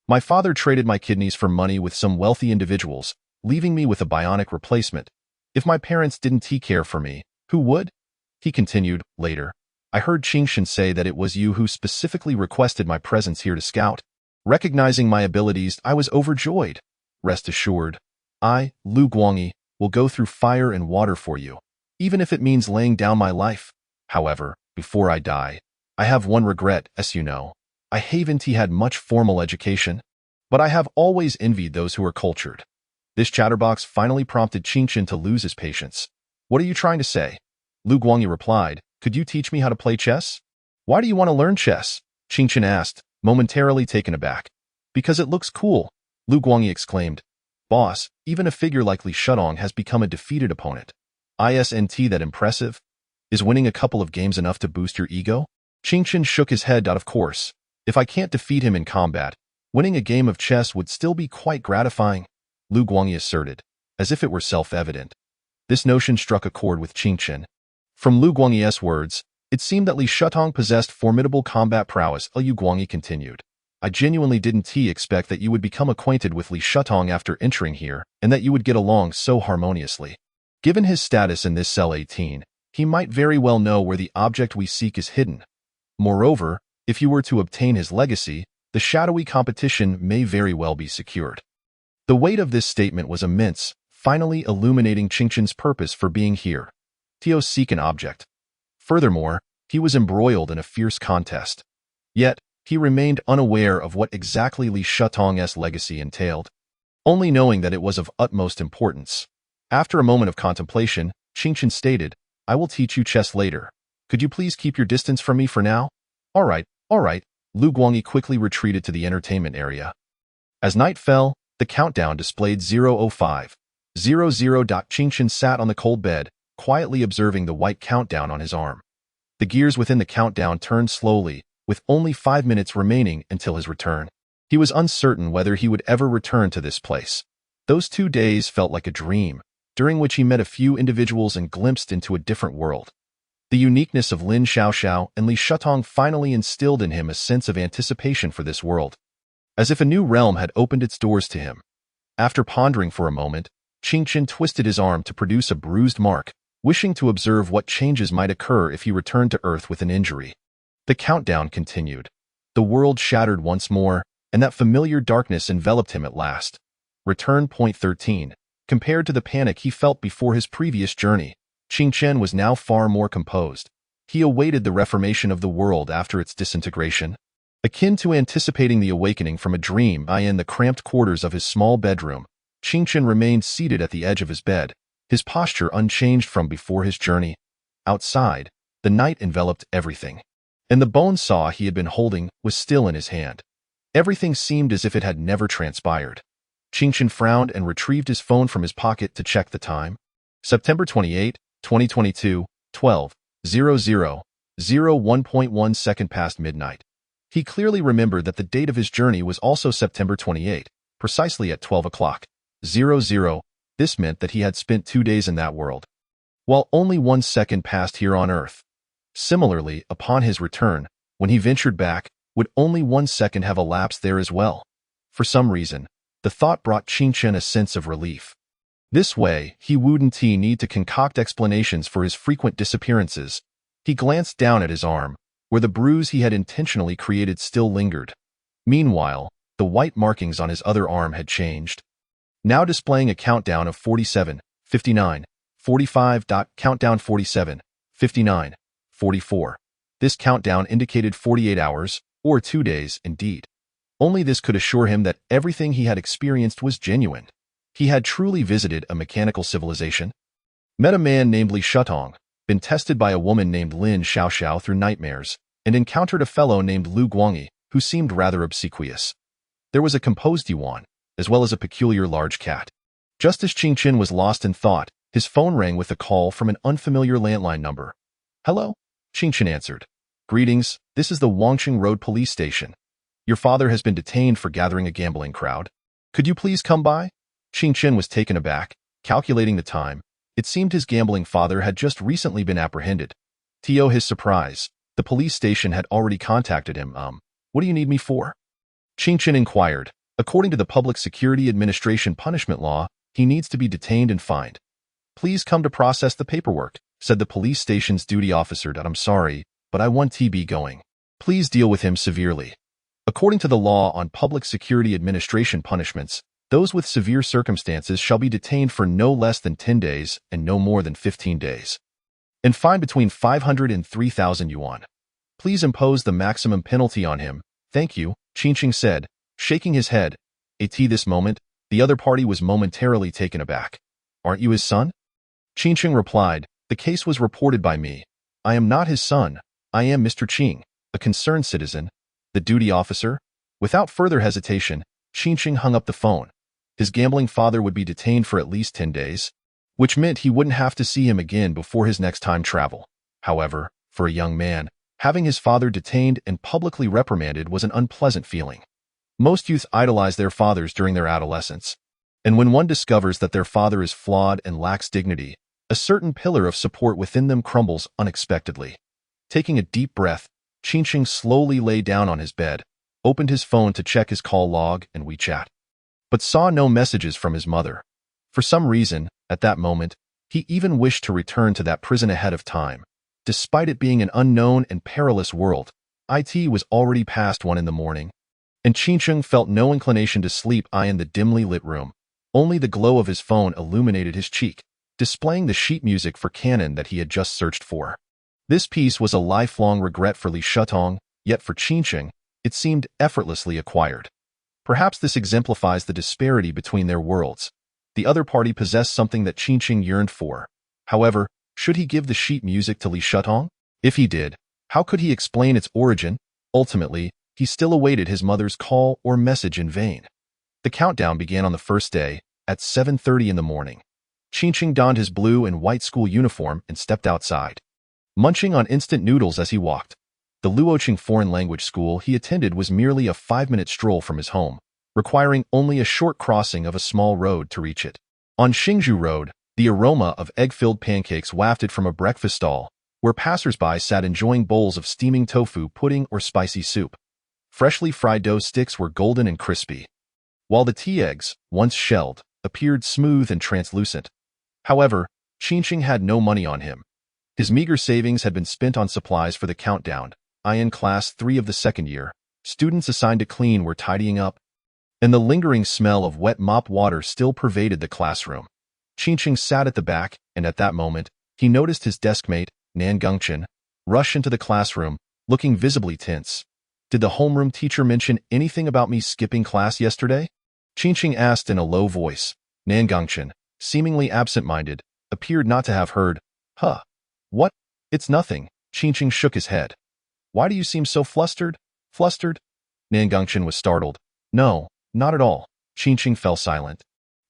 My father traded my kidneys for money with some wealthy individuals, leaving me with a bionic replacement. If my parents didn't take care for me, who would?" He continued, later, "I heard Qingchen say that it was you who specifically requested my presence here to scout. Recognizing my abilities, I was overjoyed. Rest assured, I, Lu Guangyi, will go through fire and water for you, even if it means laying down my life. However, before I die, I have one regret, as you know. I haven't had much formal education, but I have always envied those who are cultured." This chatterbox finally prompted Qingchen to lose his patience. "What are you trying to say?" Lu Guangyi replied, "Could you teach me how to play chess?" "Why do you want to learn chess?" Qingchen asked, momentarily taken aback. "Because it looks cool," Lu Guangyi exclaimed. "Boss, even a figure like Li Shutong has become a defeated opponent. Isn't that impressive? Is winning a couple of games enough to boost your ego?" Qingchen shook his head. "Of course. If I can't defeat him in combat, winning a game of chess would still be quite gratifying," Lu Guangyi asserted, as if it were self-evident. This notion struck a chord with Qingchen. From Lu Guangyi's words, it seemed that Li Shutong possessed formidable combat prowess. Lu Guangyi continued, "I genuinely didn't expect that you would become acquainted with Li Shutong after entering here, and that you would get along so harmoniously. Given his status in this cell 18, he might very well know where the object we seek is hidden. Moreover, if you were to obtain his legacy, the shadowy competition may very well be secured." The weight of this statement was immense, finally illuminating Qingchen's purpose for being here. To seek an object. Furthermore, he was embroiled in a fierce contest. Yet, he remained unaware of what exactly Li Shutong's legacy entailed, only knowing that it was of utmost importance. After a moment of contemplation, Qingchen stated, "I will teach you chess later. Could you please keep your distance from me for now?" All right. Lu Guangyi quickly retreated to the entertainment area. As night fell, the countdown displayed 05:00. Qingchen sat on the cold bed, quietly observing the white countdown on his arm. The gears within the countdown turned slowly, with only 5 minutes remaining until his return. He was uncertain whether he would ever return to this place. Those 2 days felt like a dream, during which he met a few individuals and glimpsed into a different world. The uniqueness of Lin Xiaoxiao and Li Shutong finally instilled in him a sense of anticipation for this world, as if a new realm had opened its doors to him. After pondering for a moment, Qingchen twisted his arm to produce a bruised mark, wishing to observe what changes might occur if he returned to Earth with an injury. The countdown continued. The world shattered once more, and that familiar darkness enveloped him at last. Return point 13. Compared to the panic he felt before his previous journey, Qingchen was now far more composed. He awaited the reformation of the world after its disintegration. Akin to anticipating the awakening from a dream, in the cramped quarters of his small bedroom, Qingchen remained seated at the edge of his bed, his posture unchanged from before his journey. Outside, the night enveloped everything, and the bone saw he had been holding was still in his hand. Everything seemed as if it had never transpired. Qingchen frowned and retrieved his phone from his pocket to check the time. September 28, 2022, 12:00, 1.1 second past midnight. He clearly remembered that the date of his journey was also September 28, precisely at 12:00. This meant that he had spent 2 days in that world, while only 1 second passed here on Earth. Similarly, upon his return, when he ventured back, would only 1 second have elapsed there as well. For some reason, the thought brought Qingchen a sense of relief. This way, he wouldn't need to concoct explanations for his frequent disappearances. He glanced down at his arm, where the bruise he had intentionally created still lingered. Meanwhile, the white markings on his other arm had changed, now displaying a countdown of 47, 59, 45. Countdown 47, 59, 44. This countdown indicated 48 hours, or 2 days, indeed. Only this could assure him that everything he had experienced was genuine. He had truly visited a mechanical civilization. Met a man named Li Shutong, been tested by a woman named Lin Xiaoxiao through nightmares, and encountered a fellow named Lu Guangyi, who seemed rather obsequious. There was a composed Yuan, as well as a peculiar large cat. Just as Qing Qin was lost in thought, his phone rang with a call from an unfamiliar landline number. "Hello?" Qing Qin answered. "Greetings, this is the Wangqing Road Police Station. Your father has been detained for gathering a gambling crowd. Could you please come by?" Qing Qin was taken aback, calculating the time. It seemed his gambling father had just recently been apprehended. To his surprise, the police station had already contacted him. What do you need me for?" Qing Qin inquired. According to the Public Security Administration punishment law, he needs to be detained and fined. "Please come to process the paperwork," said the police station's duty officer. "I'm sorry, but I want TB going. Please deal with him severely." According to the law on Public Security Administration punishments, those with severe circumstances shall be detained for no less than 10 days and no more than 15 days. And fined between 500 and 3,000 yuan. "Please impose the maximum penalty on him. Thank you," Qing Qin said, shaking his head. At this moment, the other party was momentarily taken aback. "Aren't you his son?" Qing Qin replied, "The case was reported by me. I am not his son. I am Mr. Qing, a concerned citizen." The duty officer. Without further hesitation, Qing Qin hung up the phone. His gambling father would be detained for at least 10 days, which meant he wouldn't have to see him again before his next time travel. However, for a young man, having his father detained and publicly reprimanded was an unpleasant feeling. Most youths idolize their fathers during their adolescence, and when one discovers that their father is flawed and lacks dignity, a certain pillar of support within them crumbles unexpectedly. Taking a deep breath, Qing Qin slowly lay down on his bed, opened his phone to check his call log and WeChat, but saw no messages from his mother. For some reason, at that moment, he even wished to return to that prison ahead of time. Despite it being an unknown and perilous world, it was already past 1 in the morning, and Qing Qin felt no inclination to sleep in the dimly lit room. Only the glow of his phone illuminated his cheek, displaying the sheet music for Canon that he had just searched for. This piece was a lifelong regret for Li Shutong, yet for Qing Qin, it seemed effortlessly acquired. Perhaps this exemplifies the disparity between their worlds. The other party possessed something that Qing Qin yearned for. However, should he give the sheet music to Li Shutong? If he did, how could he explain its origin? Ultimately, he still awaited his mother's call or message in vain. The countdown began on the first day, at 7:30 in the morning. Qing Qin donned his blue and white school uniform and stepped outside, munching on instant noodles as he walked. The Luoqing foreign language school he attended was merely a 5-minute stroll from his home, requiring only a short crossing of a small road to reach it. On Xingzhou Road, the aroma of egg-filled pancakes wafted from a breakfast stall, where passers-by sat enjoying bowls of steaming tofu pudding or spicy soup. Freshly fried dough sticks were golden and crispy, while the tea eggs, once shelled, appeared smooth and translucent. However, Qing Qin had no money on him. His meager savings had been spent on supplies for the countdown. In Class 3 of the second year, students assigned to clean were tidying up, and the lingering smell of wet mop water still pervaded the classroom. Qing Qin sat at the back, and at that moment, he noticed his deskmate, Nan Gengchen, rush into the classroom, looking visibly tense. "Did the homeroom teacher mention anything about me skipping class yesterday?" Qing Qin asked in a low voice. Nan Gengchen, seemingly absent-minded, appeared not to have heard. "Huh. What? It's nothing." Qing Qin shook his head. "Why do you seem so flustered?" "Flustered?" Nan Gengchen was startled. "No, not at all." Qing Qin fell silent.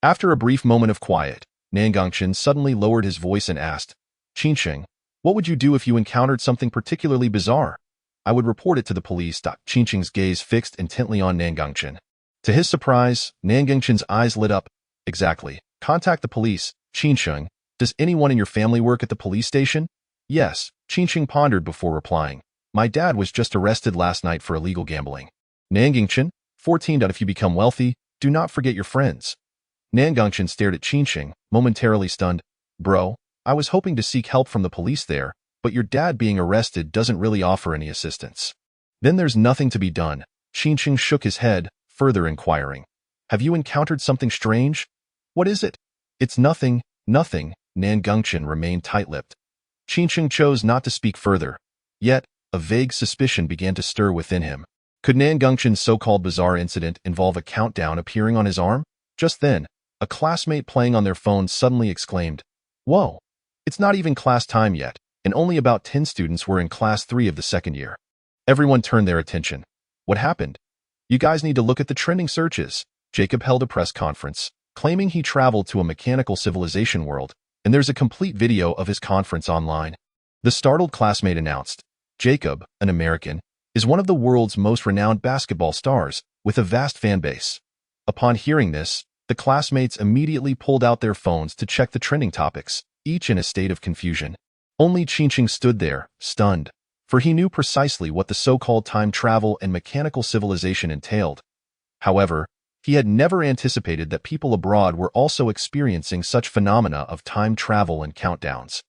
After a brief moment of quiet, Nan Gengchen suddenly lowered his voice and asked, "Qing Qin, what would you do if you encountered something particularly bizarre?" "I would report it to the police." Qing Qin's gaze fixed intently on Nan Gengchen. To his surprise, Nan Gengchen's eyes lit up. "Exactly. Contact the police." "Qing Qin, does anyone in your family work at the police station?" "Yes." Qing Qin pondered before replying. "My dad was just arrested last night for illegal gambling." Nan Gengchen, 14. If you become wealthy, do not forget your friends. Nan Gengchen stared at Qing Qin, momentarily stunned. "Bro, I was hoping to seek help from the police there, but your dad being arrested doesn't really offer any assistance." "Then there's nothing to be done." Qing Qin shook his head, further inquiring. "Have you encountered something strange?" "What is it?" "It's nothing, nothing." Nan Gengchen remained tight-lipped. Qing Qin chose not to speak further. Yet, a vague suspicion began to stir within him. Could Nan Gengchen's so-called bizarre incident involve a countdown appearing on his arm? Just then, a classmate playing on their phone suddenly exclaimed, "Whoa! It's not even class time yet." and only about 10 students were in class 3 of the second year. Everyone turned their attention. What happened? You guys need to look at the trending searches. Jacob held a press conference, claiming he traveled to a mechanical civilization world, and there's a complete video of his conference online. The startled classmate announced, Jacob, an American, is one of the world's most renowned basketball stars, with a vast fan base. Upon hearing this, the classmates immediately pulled out their phones to check the trending topics, each in a state of confusion. Only Qingqing stood there, stunned, for he knew precisely what the so-called time travel and mechanical civilization entailed. However, he had never anticipated that people abroad were also experiencing such phenomena of time travel and countdowns.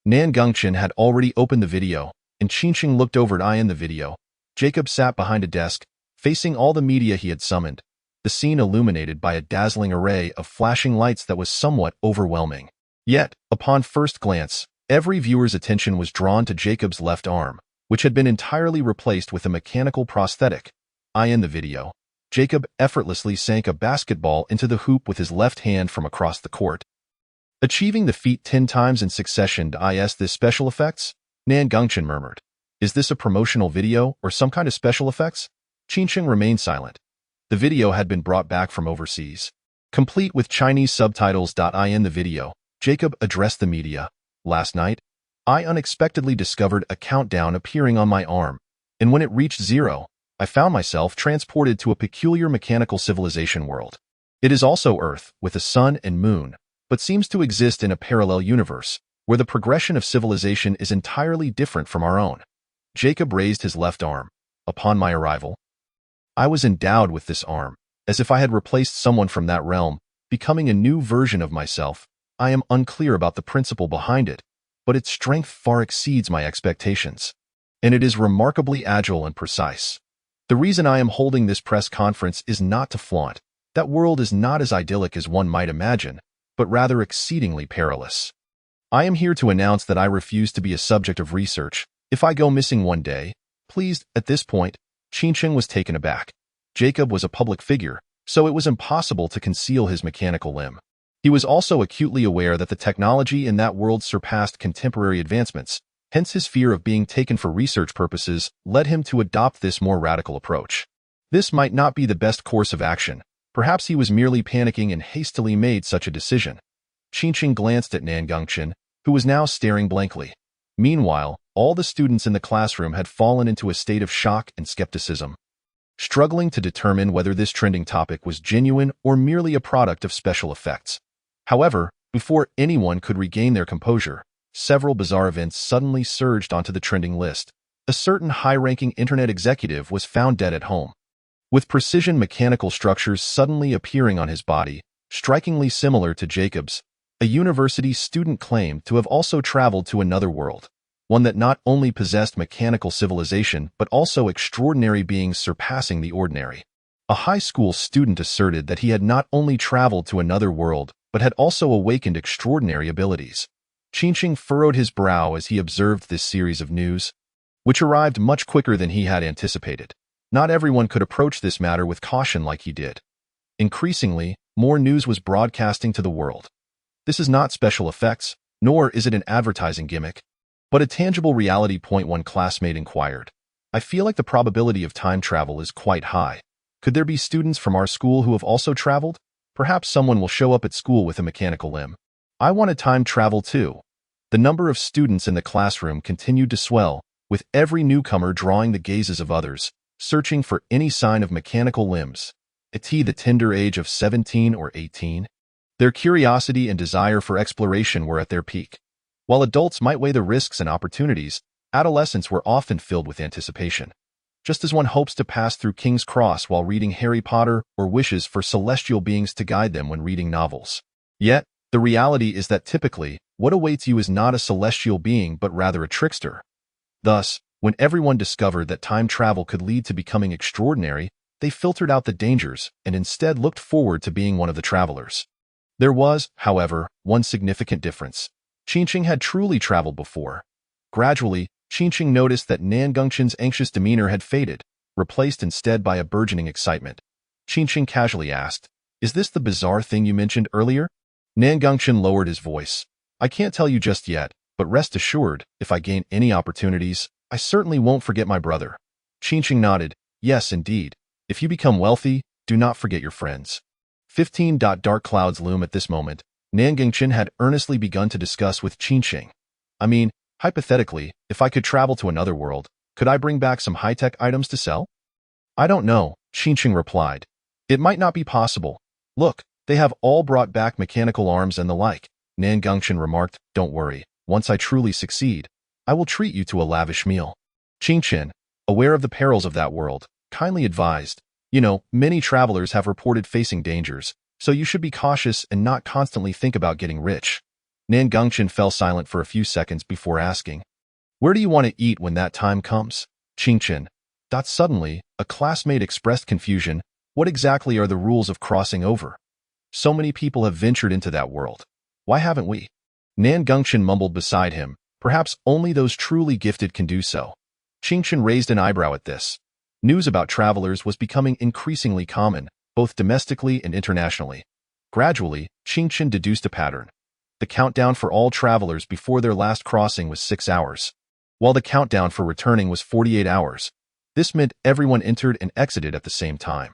Nan Gongchen had already opened the video, and Qingqing looked over at in the video. Jacob sat behind a desk, facing all the media he had summoned, the scene illuminated by a dazzling array of flashing lights that was somewhat overwhelming. Yet, upon first glance, every viewer's attention was drawn to Jacob's left arm, which had been entirely replaced with a mechanical prosthetic. In the video, Jacob effortlessly sank a basketball into the hoop with his left hand from across the court. Achieving the feat 10 times in succession this special effects? Nan Gongchen murmured. Is this a promotional video or some kind of special effects? Qingqing remained silent. The video had been brought back from overseas, complete with Chinese subtitles. In the video, Jacob addressed the media. Last night, I unexpectedly discovered a countdown appearing on my arm, and when it reached 0, I found myself transported to a peculiar mechanical civilization world. It is also Earth, with a sun and moon, but seems to exist in a parallel universe, where the progression of civilization is entirely different from our own. Jacob raised his left arm. Upon my arrival, I was endowed with this arm, as if I had replaced someone from that realm, becoming a new version of myself. I am unclear about the principle behind it, but its strength far exceeds my expectations, and it is remarkably agile and precise. The reason I am holding this press conference is not to flaunt. That world is not as idyllic as one might imagine, but rather exceedingly perilous. I am here to announce that I refuse to be a subject of research. If I go missing one day, please, at this point, Qingqing was taken aback. Jacob was a public figure, so it was impossible to conceal his mechanical limb. He was also acutely aware that the technology in that world surpassed contemporary advancements, hence his fear of being taken for research purposes led him to adopt this more radical approach. This might not be the best course of action. Perhaps he was merely panicking and hastily made such a decision. Qingqing glanced at Nan Gongchen, who was now staring blankly. Meanwhile, all the students in the classroom had fallen into a state of shock and skepticism, struggling to determine whether this trending topic was genuine or merely a product of special effects. However, before anyone could regain their composure, several bizarre events suddenly surged onto the trending list. A certain high-ranking internet executive was found dead at home, with precision mechanical structures suddenly appearing on his body, strikingly similar to Jacob's. A university student claimed to have also traveled to another world, one that not only possessed mechanical civilization but also extraordinary beings surpassing the ordinary. A high school student asserted that he had not only traveled to another world but had also awakened extraordinary abilities. Qingqing furrowed his brow as he observed this series of news, which arrived much quicker than he had anticipated. Not everyone could approach this matter with caution like he did. Increasingly, more news was broadcasting to the world. This is not special effects, nor is it an advertising gimmick, but a tangible reality. One classmate inquired. I feel like the probability of time travel is quite high. Could there be students from our school who have also traveled? Perhaps someone will show up at school with a mechanical limb. I want to time travel too. The number of students in the classroom continued to swell, with every newcomer drawing the gazes of others, searching for any sign of mechanical limbs. At the tender age of 17 or 18, their curiosity and desire for exploration were at their peak. While adults might weigh the risks and opportunities, adolescents were often filled with anticipation. Just as one hopes to pass through King's Cross while reading Harry Potter or wishes for celestial beings to guide them when reading novels. Yet, the reality is that typically, what awaits you is not a celestial being but rather a trickster. Thus, when everyone discovered that time travel could lead to becoming extraordinary, they filtered out the dangers and instead looked forward to being one of the travelers. There was, however, one significant difference. Qingqing had truly traveled before. Gradually, Qingqing noticed that Nan Gongchen's anxious demeanor had faded, replaced instead by a burgeoning excitement. Qingqing casually asked, "Is this the bizarre thing you mentioned earlier?" Nan Gongchen lowered his voice. "I can't tell you just yet, but rest assured, if I gain any opportunities, I certainly won't forget my brother. Qingqing nodded. Yes, indeed. If you become wealthy, do not forget your friends. 15. Dark clouds loom at this moment. Nan Gengchen had earnestly begun to discuss with Qingqing. I mean, hypothetically, if I could travel to another world, could I bring back some high-tech items to sell? I don't know, Qingqing replied. It might not be possible. Look, they have all brought back mechanical arms and the like. Nan Gengchen remarked, don't worry. Once I truly succeed, I will treat you to a lavish meal. Qingqing, aware of the perils of that world, kindly advised, many travelers have reported facing dangers, so you should be cautious and not constantly think about getting rich. Nan Gengchen fell silent for a few seconds before asking, where do you want to eat when that time comes? Qingqing. Suddenly, a classmate expressed confusion. What exactly are the rules of crossing over? So many people have ventured into that world. Why haven't we? Nan Gengchen mumbled beside him. Perhaps only those truly gifted can do so. Qingqing raised an eyebrow at this. News about travelers was becoming increasingly common, both domestically and internationally. Gradually, Qingqing deduced a pattern. The countdown for all travelers before their last crossing was 6 hours, while the countdown for returning was 48 hours. This meant everyone entered and exited at the same time.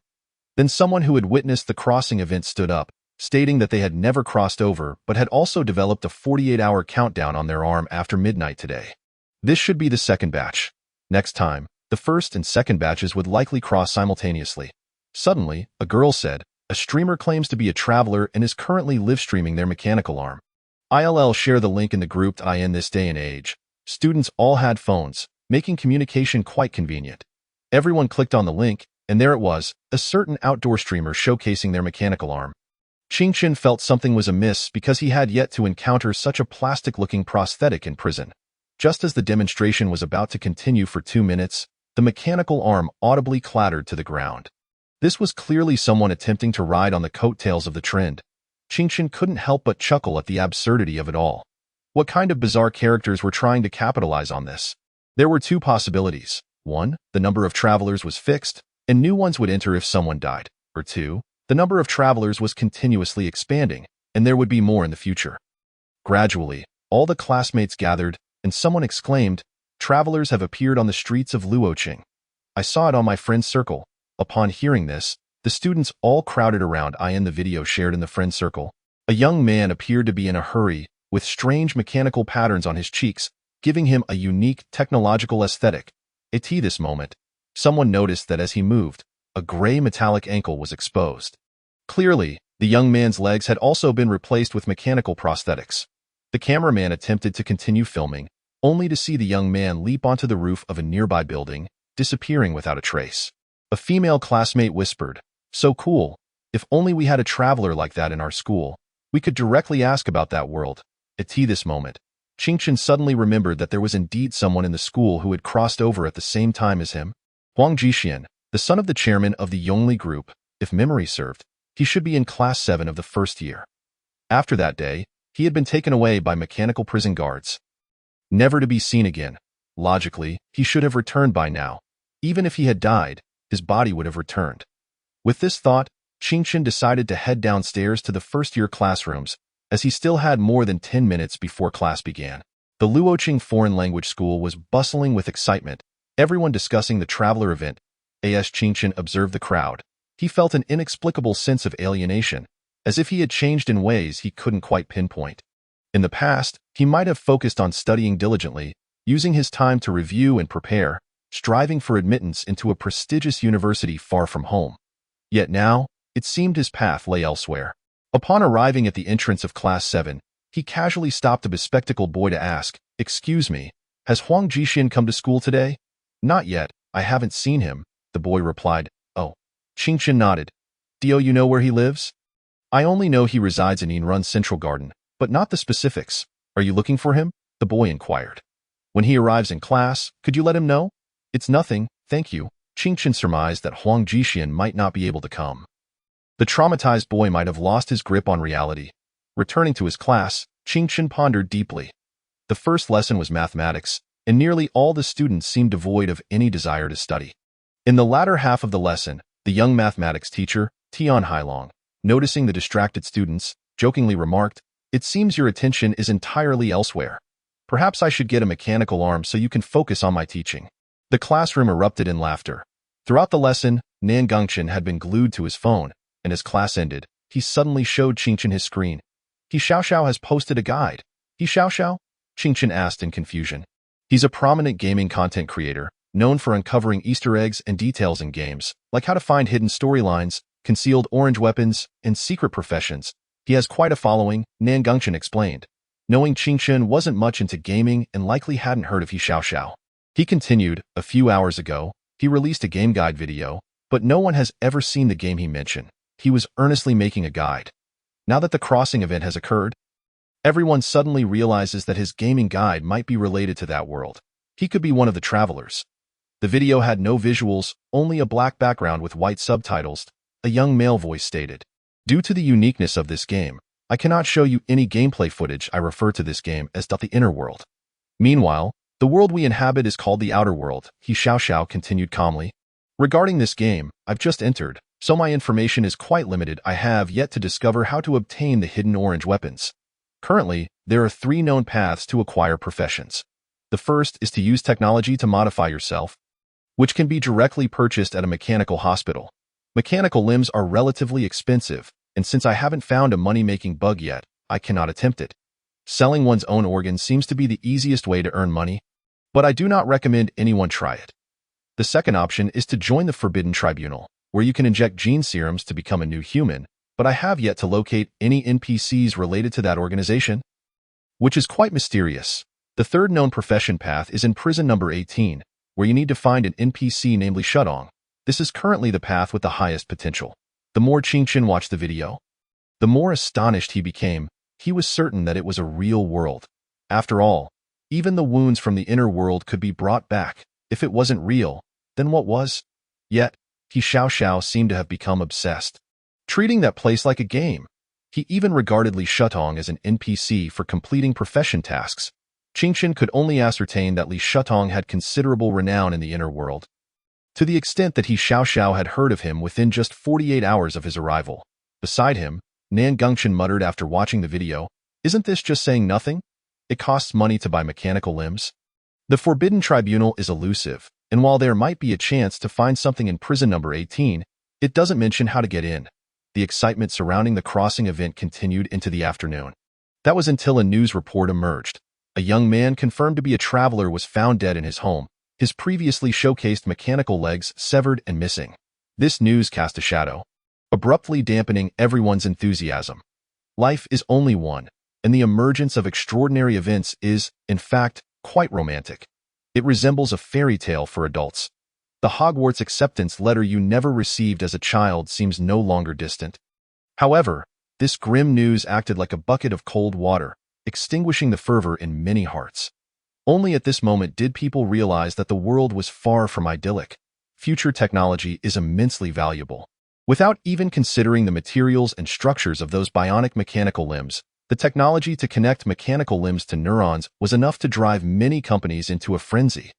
Then someone who had witnessed the crossing event stood up, stating that they had never crossed over but had also developed a 48-hour countdown on their arm after midnight today. This should be the second batch. Next time, the first and second batches would likely cross simultaneously. Suddenly, a girl said, a streamer claims to be a traveler and is currently live-streaming their mechanical arm. ILL share the link in the group. In this day and age, students all had phones, making communication quite convenient. Everyone clicked on the link, and there it was, a certain outdoor streamer showcasing their mechanical arm. Qingqing felt something was amiss because he had yet to encounter such a plastic-looking prosthetic in prison. Just as the demonstration was about to continue for 2 minutes, the mechanical arm audibly clattered to the ground. This was clearly someone attempting to ride on the coattails of the trend. Qingqing couldn't help but chuckle at the absurdity of it all. What kind of bizarre characters were trying to capitalize on this? There were 2 possibilities. 1, the number of travelers was fixed, and new ones would enter if someone died. Or 2, the number of travelers was continuously expanding, and there would be more in the future. Gradually, all the classmates gathered, and someone exclaimed, travelers have appeared on the streets of Luoqing. I saw it on my friend's circle. Upon hearing this, the students all crowded around. In the video shared in the friend circle, a young man appeared to be in a hurry, with strange mechanical patterns on his cheeks, giving him a unique technological aesthetic. At this moment, someone noticed that as he moved, a gray metallic ankle was exposed. Clearly, the young man's legs had also been replaced with mechanical prosthetics. The cameraman attempted to continue filming, only to see the young man leap onto the roof of a nearby building, disappearing without a trace. A female classmate whispered, so cool. If only we had a traveler like that in our school, we could directly ask about that world. At this moment, Qingqing suddenly remembered that there was indeed someone in the school who had crossed over at the same time as him. Huang Jixian, the son of the chairman of the Yongli group, if memory served, he should be in class 7 of the first year. After that day, he had been taken away by mechanical prison guards, never to be seen again. Logically, he should have returned by now. Even if he had died, his body would have returned. With this thought, Qingqing decided to head downstairs to the first-year classrooms, as he still had more than 10 minutes before class began. The Luoqing Foreign Language School was bustling with excitement, everyone discussing the traveler event. As Qingqing observed the crowd, he felt an inexplicable sense of alienation, as if he had changed in ways he couldn't quite pinpoint. In the past, he might have focused on studying diligently, using his time to review and prepare, striving for admittance into a prestigious university far from home. Yet now, it seemed his path lay elsewhere. Upon arriving at the entrance of Class 7, he casually stopped a bespectacled boy to ask, "Excuse me, has Huang Jixian come to school today?" "Not yet, I haven't seen him," the boy replied. "Oh." Qingqing nodded. "Do you know where he lives?" "I only know he resides in Yinrun Central Garden, but not the specifics. Are you looking for him?" the boy inquired. "When he arrives in class, could you let him know?" "It's nothing, thank you." Qingqing surmised that Huang Jixian might not be able to come. The traumatized boy might have lost his grip on reality. Returning to his class, Qingqing pondered deeply. The first lesson was mathematics, and nearly all the students seemed devoid of any desire to study. In the latter half of the lesson, the young mathematics teacher, Tian Hailong, noticing the distracted students, jokingly remarked, "It seems your attention is entirely elsewhere." Perhaps I should get a mechanical arm so you can focus on my teaching." The classroom erupted in laughter. Throughout the lesson, Nan Gongchen had been glued to his phone, and as class ended, he suddenly showed Qingchen his screen. "He Xiaoxiao has posted a guide." "He Xiaoxiao?" Qingchen asked in confusion. He's a prominent gaming content creator, known for uncovering Easter eggs and details in games, like how to find hidden storylines, concealed orange weapons, and secret professions. He has quite a following, Nan Gongchen explained, knowing Qingchen wasn't much into gaming and likely hadn't heard of He Xiaoxiao. He continued, "A few hours ago, he released a game guide video, but no one has ever seen the game he mentioned. He was earnestly making a guide. Now that the crossing event has occurred, everyone suddenly realizes that his gaming guide might be related to that world. He could be one of the travelers." The video had no visuals, only a black background with white subtitles. A young male voice stated, "Due to the uniqueness of this game, I cannot show you any gameplay footage. I refer to this game as the inner world. Meanwhile, the world we inhabit is called the outer world," He Xiaoxiao continued calmly. "Regarding this game, I've just entered, so my information is quite limited. I have yet to discover how to obtain the hidden orange weapons. Currently, there are 3 known paths to acquire professions. The first is to use technology to modify yourself, which can be directly purchased at a mechanical hospital. Mechanical limbs are relatively expensive, and since I haven't found a money-making bug yet, I cannot attempt it. Selling one's own organs seems to be the easiest way to earn money, but I do not recommend anyone try it. The second option is to join the Forbidden Tribunal, where you can inject gene serums to become a new human, but I have yet to locate any NPCs related to that organization, which is quite mysterious. The third known profession path is in prison number 18, where you need to find an NPC namely Shutong. This is currently the path with the highest potential." The more Qingchen watched the video, the more astonished he became. He was certain that it was a real world. After all, even the wounds from the inner world could be brought back. If it wasn't real, then what was? Yet, He Xiaoxiao seemed to have become obsessed, treating that place like a game. He even regarded Li Shutong as an NPC for completing profession tasks. Qingchen could only ascertain that Li Shutong had considerable renown in the inner world, to the extent that He Xiaoxiao had heard of him within just 48 hours of his arrival. Beside him, Nan Gongchen muttered after watching the video, "Isn't this just saying nothing? It costs money to buy mechanical limbs." The Forbidden Tribunal is elusive, and while there might be a chance to find something in prison number 18, it doesn't mention how to get in. The excitement surrounding the crossing event continued into the afternoon. That was until a news report emerged. A young man confirmed to be a traveler was found dead in his home, his previously showcased mechanical legs severed and missing. This news cast a shadow, abruptly dampening everyone's enthusiasm. Life is only one, and the emergence of extraordinary events is, in fact, quite romantic. It resembles a fairy tale for adults. The Hogwarts acceptance letter you never received as a child seems no longer distant. However, this grim news acted like a bucket of cold water, extinguishing the fervor in many hearts. Only at this moment did people realize that the world was far from idyllic. Future technology is immensely valuable. Without even considering the materials and structures of those bionic mechanical limbs, the technology to connect mechanical limbs to neurons was enough to drive many companies into a frenzy.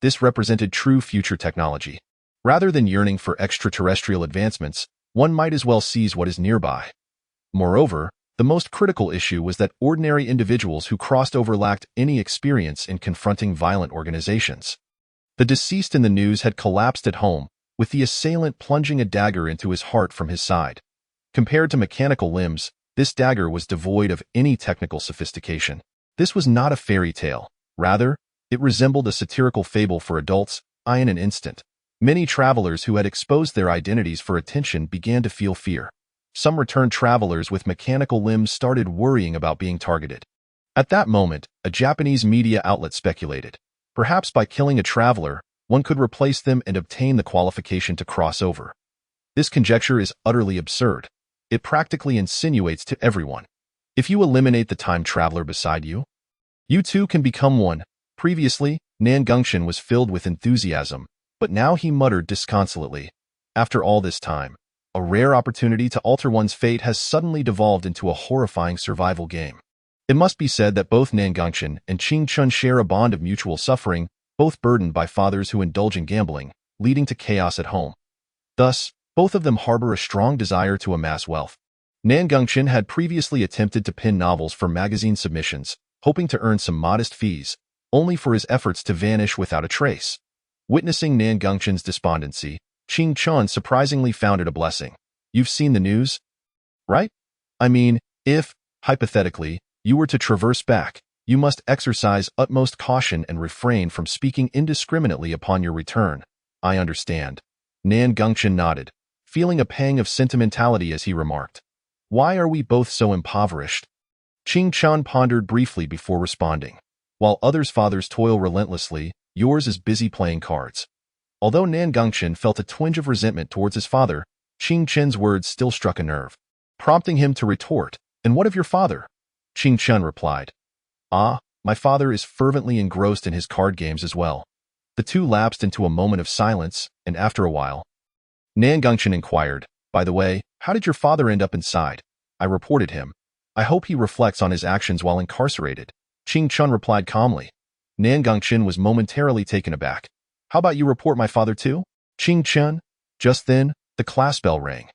This represented true future technology. Rather than yearning for extraterrestrial advancements, one might as well seize what is nearby. Moreover, the most critical issue was that ordinary individuals who crossed over lacked any experience in confronting violent organizations. The deceased in the news had collapsed at home, with the assailant plunging a dagger into his heart from his side. Compared to mechanical limbs, this dagger was devoid of any technical sophistication. This was not a fairy tale. Rather, it resembled a satirical fable for adults. In an instant, many travelers who had exposed their identities for attention began to feel fear. Some returned travelers with mechanical limbs started worrying about being targeted. At that moment, a Japanese media outlet speculated, perhaps by killing a traveler, one could replace them and obtain the qualification to cross over. This conjecture is utterly absurd. It practically insinuates to everyone, if you eliminate the time traveler beside you, you too can become one. Previously, Nan Gongchen was filled with enthusiasm, but now he muttered disconsolately, "After all this time, a rare opportunity to alter one's fate has suddenly devolved into a horrifying survival game." It must be said that both Nan Gongchen and Qingchen share a bond of mutual suffering, both burdened by fathers who indulge in gambling, leading to chaos at home. Thus, both of them harbor a strong desire to amass wealth. Nan Gongchen had previously attempted to pen novels for magazine submissions, hoping to earn some modest fees, only for his efforts to vanish without a trace. Witnessing Nan Gongchen's despondency, Ching Chun surprisingly found it a blessing. You've seen the news, right? I mean, if, hypothetically, you were to traverse back, you must exercise utmost caution and refrain from speaking indiscriminately upon your return. I understand. Nan Gongchen nodded, feeling a pang of sentimentality as he remarked. Why are we both so impoverished? Ching Chun pondered briefly before responding. While others' fathers toil relentlessly, yours is busy playing cards. Although Nan Gongchen felt a twinge of resentment towards his father, Ching Chen's words still struck a nerve, prompting him to retort, "And what of your father?" Ching Chun replied, "Ah, my father is fervently engrossed in his card games as well." The two lapsed into a moment of silence, and after a while, Nan Gongchen inquired, "By the way, how did your father end up inside?" "I reported him. I hope he reflects on his actions while incarcerated," Ching Chun replied calmly. Nan Gongchen was momentarily taken aback. "How about you report my father too?" Ching Chun? Just then, the class bell rang.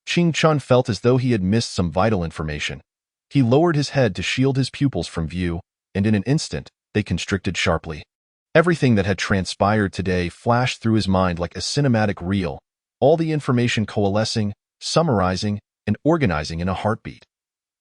Ching Chun felt as though he had missed some vital information. He lowered his head to shield his pupils from view, and in an instant, they constricted sharply. Everything that had transpired today flashed through his mind like a cinematic reel, all the information coalescing, summarizing, and organizing in a heartbeat.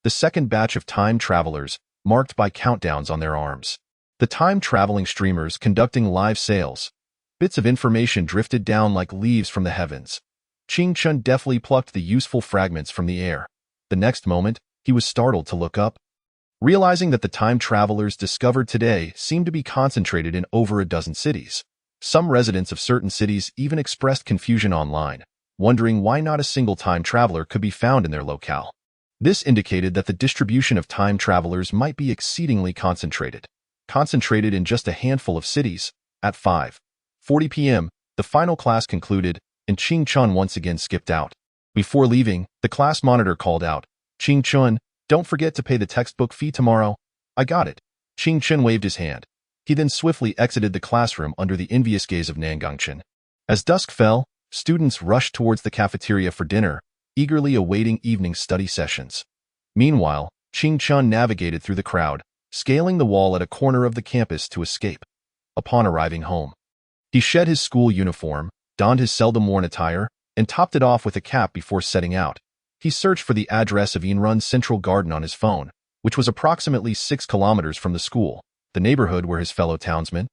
The second batch of time travelers, marked by countdowns on their arms. The time-traveling streamers conducting live sales. Bits of information drifted down like leaves from the heavens. Ching Chun deftly plucked the useful fragments from the air. The next moment, he was startled to look up, realizing that the time travelers discovered today seemed to be concentrated in over a dozen cities. Some residents of certain cities even expressed confusion online, wondering why not a single time traveler could be found in their locale. This indicated that the distribution of time travelers might be exceedingly concentrated in just a handful of cities. At 5:40 p.m., the final class concluded, and Ching Chun once again skipped out. Before leaving, the class monitor called out, "Ching Chun, don't forget to pay the textbook fee tomorrow." "I got it." Ching Chun waved his hand. He then swiftly exited the classroom under the envious gaze of Nan Gongchen. As dusk fell, students rushed towards the cafeteria for dinner, eagerly awaiting evening study sessions. Meanwhile, Ching Chun navigated through the crowd, scaling the wall at a corner of the campus to escape. Upon arriving home, he shed his school uniform, donned his seldom-worn attire, and topped it off with a cap before setting out. He searched for the address of Yinrun's Central Garden on his phone, which was approximately 6 kilometers from the school, the neighborhood where his fellow townsman,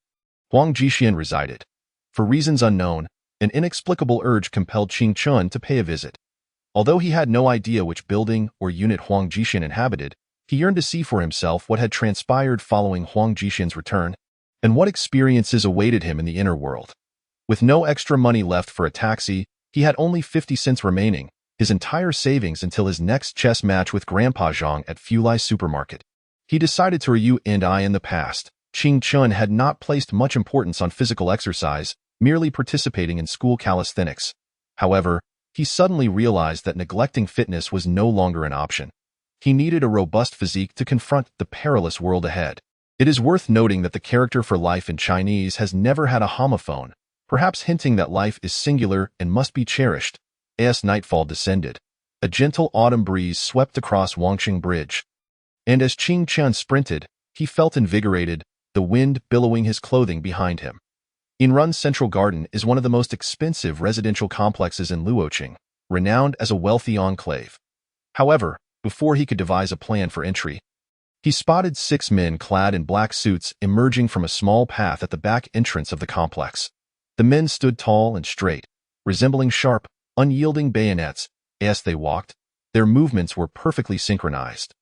Huang Jixian, resided. For reasons unknown, an inexplicable urge compelled Ching Chun to pay a visit. Although he had no idea which building or unit Huang Jixian inhabited, he yearned to see for himself what had transpired following Huang Jixian's return, and what experiences awaited him in the inner world. With no extra money left for a taxi, he had only 50 cents remaining, his entire savings until his next chess match with Grandpa Zhang at Fulai Supermarket. He decided to in the past. Ching Chun had not placed much importance on physical exercise, merely participating in school calisthenics. However, he suddenly realized that neglecting fitness was no longer an option. He needed a robust physique to confront the perilous world ahead. It is worth noting that the character for life in Chinese has never had a homophone, perhaps hinting that life is singular and must be cherished. As nightfall descended, a gentle autumn breeze swept across Wangqing Bridge. And as Ching Chun sprinted, he felt invigorated, the wind billowing his clothing behind him. Yinrun's Central Garden is one of the most expensive residential complexes in Luoqing, renowned as a wealthy enclave. However, before he could devise a plan for entry, he spotted 6 men clad in black suits emerging from a small path at the back entrance of the complex. The men stood tall and straight, resembling sharp, unyielding bayonets. As they walked, their movements were perfectly synchronized,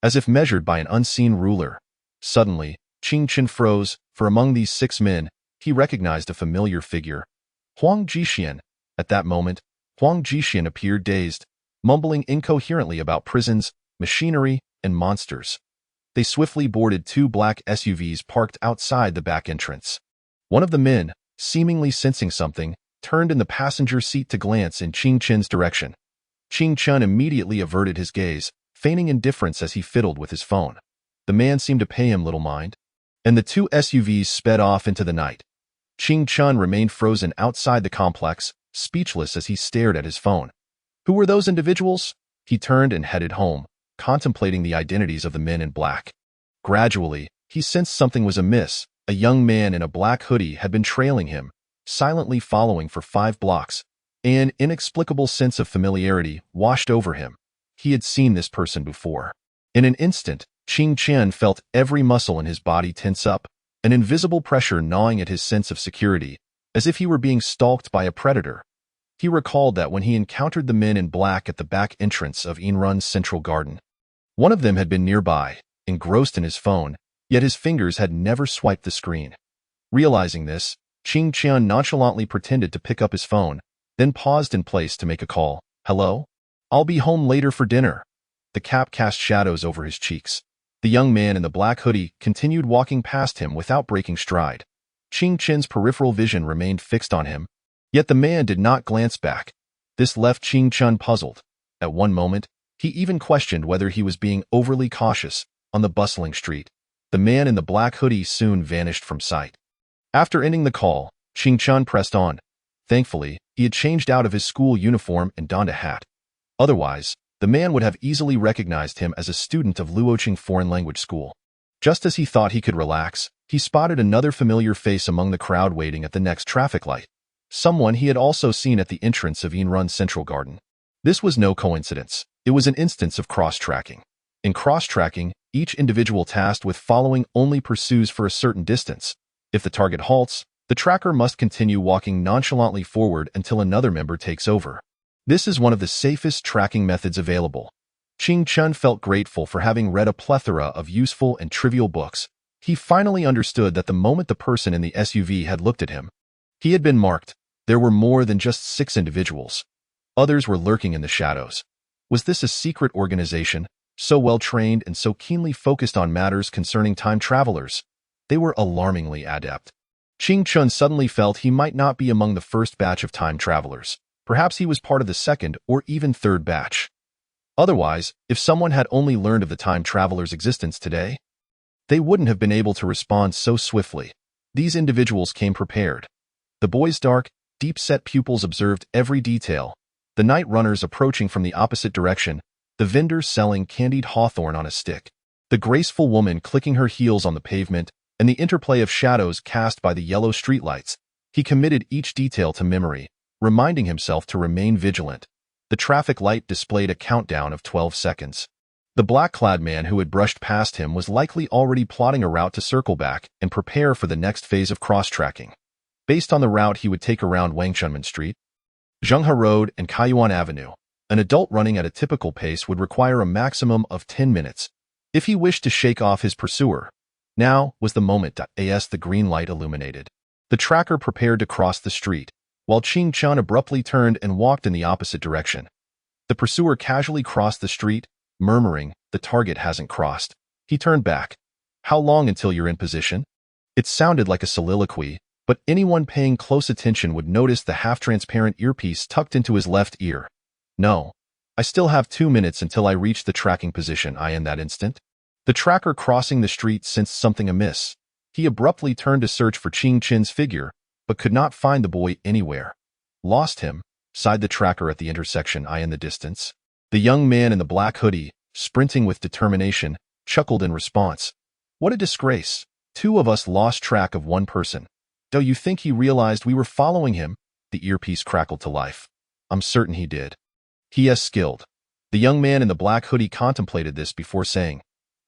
as if measured by an unseen ruler. Suddenly, Ching Chun froze, for among these 6 men, he recognized a familiar figure. Huang Jixian. At that moment, Huang Jixian appeared dazed, mumbling incoherently about prisons, machinery, and monsters. They swiftly boarded 2 black SUVs parked outside the back entrance. One of the men, seemingly sensing something, turned in the passenger seat to glance in Ching Chun's direction. Ching Chun immediately averted his gaze, feigning indifference as he fiddled with his phone. The man seemed to pay him little mind, and the 2 SUVs sped off into the night. Ching Chun remained frozen outside the complex, speechless as he stared at his phone. Who were those individuals? He turned and headed home, contemplating the identities of the men in black. Gradually, he sensed something was amiss. A young man in a black hoodie had been trailing him, silently following for 5 blocks. An inexplicable sense of familiarity washed over him. He had seen this person before. In an instant, Qing Chen felt every muscle in his body tense up, an invisible pressure gnawing at his sense of security, as if he were being stalked by a predator. He recalled that when he encountered the men in black at the back entrance of Inrun's central garden. One of them had been nearby, engrossed in his phone, yet his fingers had never swiped the screen. Realizing this, Qing Chen nonchalantly pretended to pick up his phone, then paused in place to make a call. "Hello? I'll be home later for dinner." The cap cast shadows over his cheeks. The young man in the black hoodie continued walking past him without breaking stride. Qing Chen's peripheral vision remained fixed on him, yet the man did not glance back. This left Qing Chen puzzled. At one moment, he even questioned whether he was being overly cautious on the bustling street. The man in the black hoodie soon vanished from sight. After ending the call, Qing Chen pressed on. Thankfully, he had changed out of his school uniform and donned a hat. Otherwise, the man would have easily recognized him as a student of Luoqing Foreign Language School. Just as he thought he could relax, he spotted another familiar face among the crowd waiting at the next traffic light. Someone he had also seen at the entrance of Inrun Central Garden. This was no coincidence. It was an instance of cross-tracking. In cross-tracking, each individual tasked with following only pursues for a certain distance. If the target halts, the tracker must continue walking nonchalantly forward until another member takes over. This is one of the safest tracking methods available. Qing Chen felt grateful for having read a plethora of useful and trivial books. He finally understood that the moment the person in the SUV had looked at him, he had been marked. There were more than just 6 individuals. Others were lurking in the shadows. Was this a secret organization, so well-trained and so keenly focused on matters concerning time travelers? They were alarmingly adept. Qing Chen suddenly felt he might not be among the first batch of time travelers. Perhaps he was part of the second or even third batch. Otherwise, if someone had only learned of the time traveler's existence today, they wouldn't have been able to respond so swiftly. These individuals came prepared. The boy's dark, deep-set pupils observed every detail. The night runners approaching from the opposite direction, the vendor selling candied hawthorn on a stick, the graceful woman clicking her heels on the pavement, and the interplay of shadows cast by the yellow streetlights. He committed each detail to memory, reminding himself to remain vigilant. The traffic light displayed a countdown of 12 seconds. The black-clad man who had brushed past him was likely already plotting a route to circle back and prepare for the next phase of cross-tracking. Based on the route he would take around Wangchunman Street, Zhenghe Road, and Kaiyuan Avenue, an adult running at a typical pace would require a maximum of 10 minutes. If he wished to shake off his pursuer, now was the moment. As the green light illuminated, the tracker prepared to cross the street, while Qing Chen abruptly turned and walked in the opposite direction. The pursuer casually crossed the street, murmuring, "The target hasn't crossed." He turned back. "How long until you're in position?" It sounded like a soliloquy, but anyone paying close attention would notice the half-transparent earpiece tucked into his left ear. "No. I still have 2 minutes until I reach the tracking position." In that instant, the tracker crossing the street sensed something amiss. He abruptly turned to search for Qing Chen's figure, but could not find the boy anywhere. "Lost him," sighed the tracker at the intersection. In the distance, the young man in the black hoodie, sprinting with determination, chuckled in response. "What a disgrace. 2 of us lost track of 1 person. Do you think he realized we were following him?" The earpiece crackled to life. "I'm certain he did. He is skilled." The young man in the black hoodie contemplated this before saying,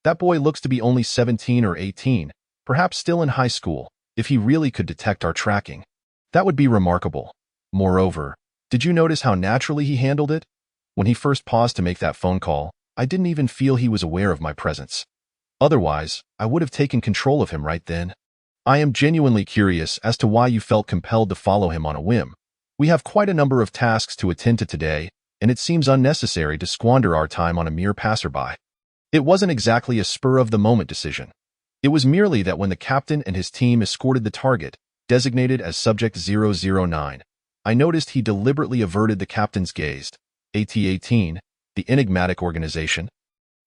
"That boy looks to be only 17 or 18, perhaps still in high school. If he really could detect our tracking, that would be remarkable. Moreover, did you notice how naturally he handled it? When he first paused to make that phone call, I didn't even feel he was aware of my presence. Otherwise, I would have taken control of him right then. I am genuinely curious as to why you felt compelled to follow him on a whim. We have quite a number of tasks to attend to today, and it seems unnecessary to squander our time on a mere passerby." It wasn't exactly a spur-of-the-moment decision. It was merely that when the captain and his team escorted the target, designated as Subject 009, I noticed he deliberately averted the captain's gaze. AT-18, the enigmatic organization.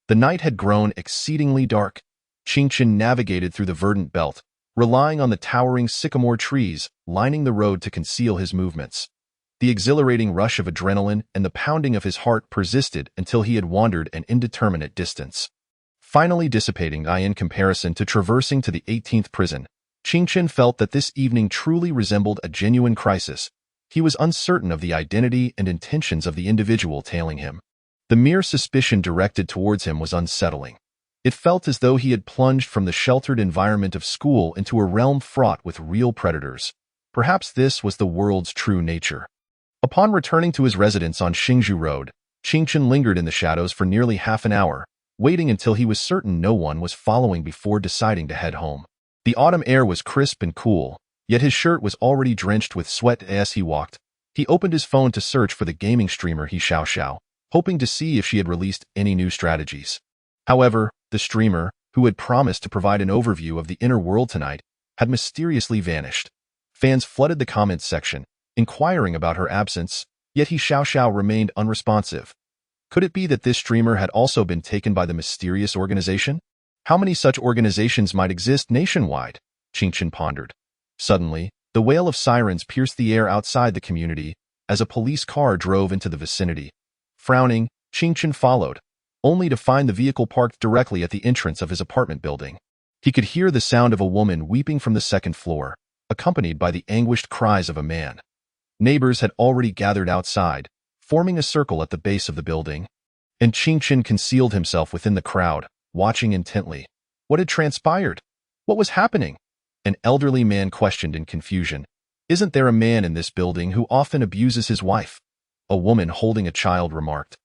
The night had grown exceedingly dark. Qing Chen navigated through the verdant belt, relying on the towering sycamore trees lining the road to conceal his movements. The exhilarating rush of adrenaline and the pounding of his heart persisted until he had wandered an indeterminate distance. finally dissipating in comparison to traversing to the 18th prison. Qingchen felt that this evening truly resembled a genuine crisis. He was uncertain of the identity and intentions of the individual tailing him. The mere suspicion directed towards him was unsettling. It felt as though he had plunged from the sheltered environment of school into a realm fraught with real predators. Perhaps this was the world's true nature. Upon returning to his residence on Xingzhou Road, Qingchen lingered in the shadows for nearly half an hour, waiting until he was certain no one was following before deciding to head home. The autumn air was crisp and cool, yet his shirt was already drenched with sweat as he walked. He opened his phone to search for the gaming streamer He Xiao, hoping to see if she had released any new strategies. However, the streamer, who had promised to provide an overview of the inner world tonight, had mysteriously vanished. Fans flooded the comments section, inquiring about her absence, yet He Xiao remained unresponsive. Could it be that this streamer had also been taken by the mysterious organization? How many such organizations might exist nationwide? Qingchen pondered. Suddenly, the wail of sirens pierced the air outside the community as a police car drove into the vicinity. Frowning, Qingchen followed, only to find the vehicle parked directly at the entrance of his apartment building. He could hear the sound of a woman weeping from the second floor, accompanied by the anguished cries of a man. Neighbors had already gathered outside, forming a circle at the base of the building, and Qingchen concealed himself within the crowd, watching intently. What had transpired? What was happening? An elderly man questioned in confusion. Isn't there a man in this building who often abuses his wife? A woman holding a child remarked.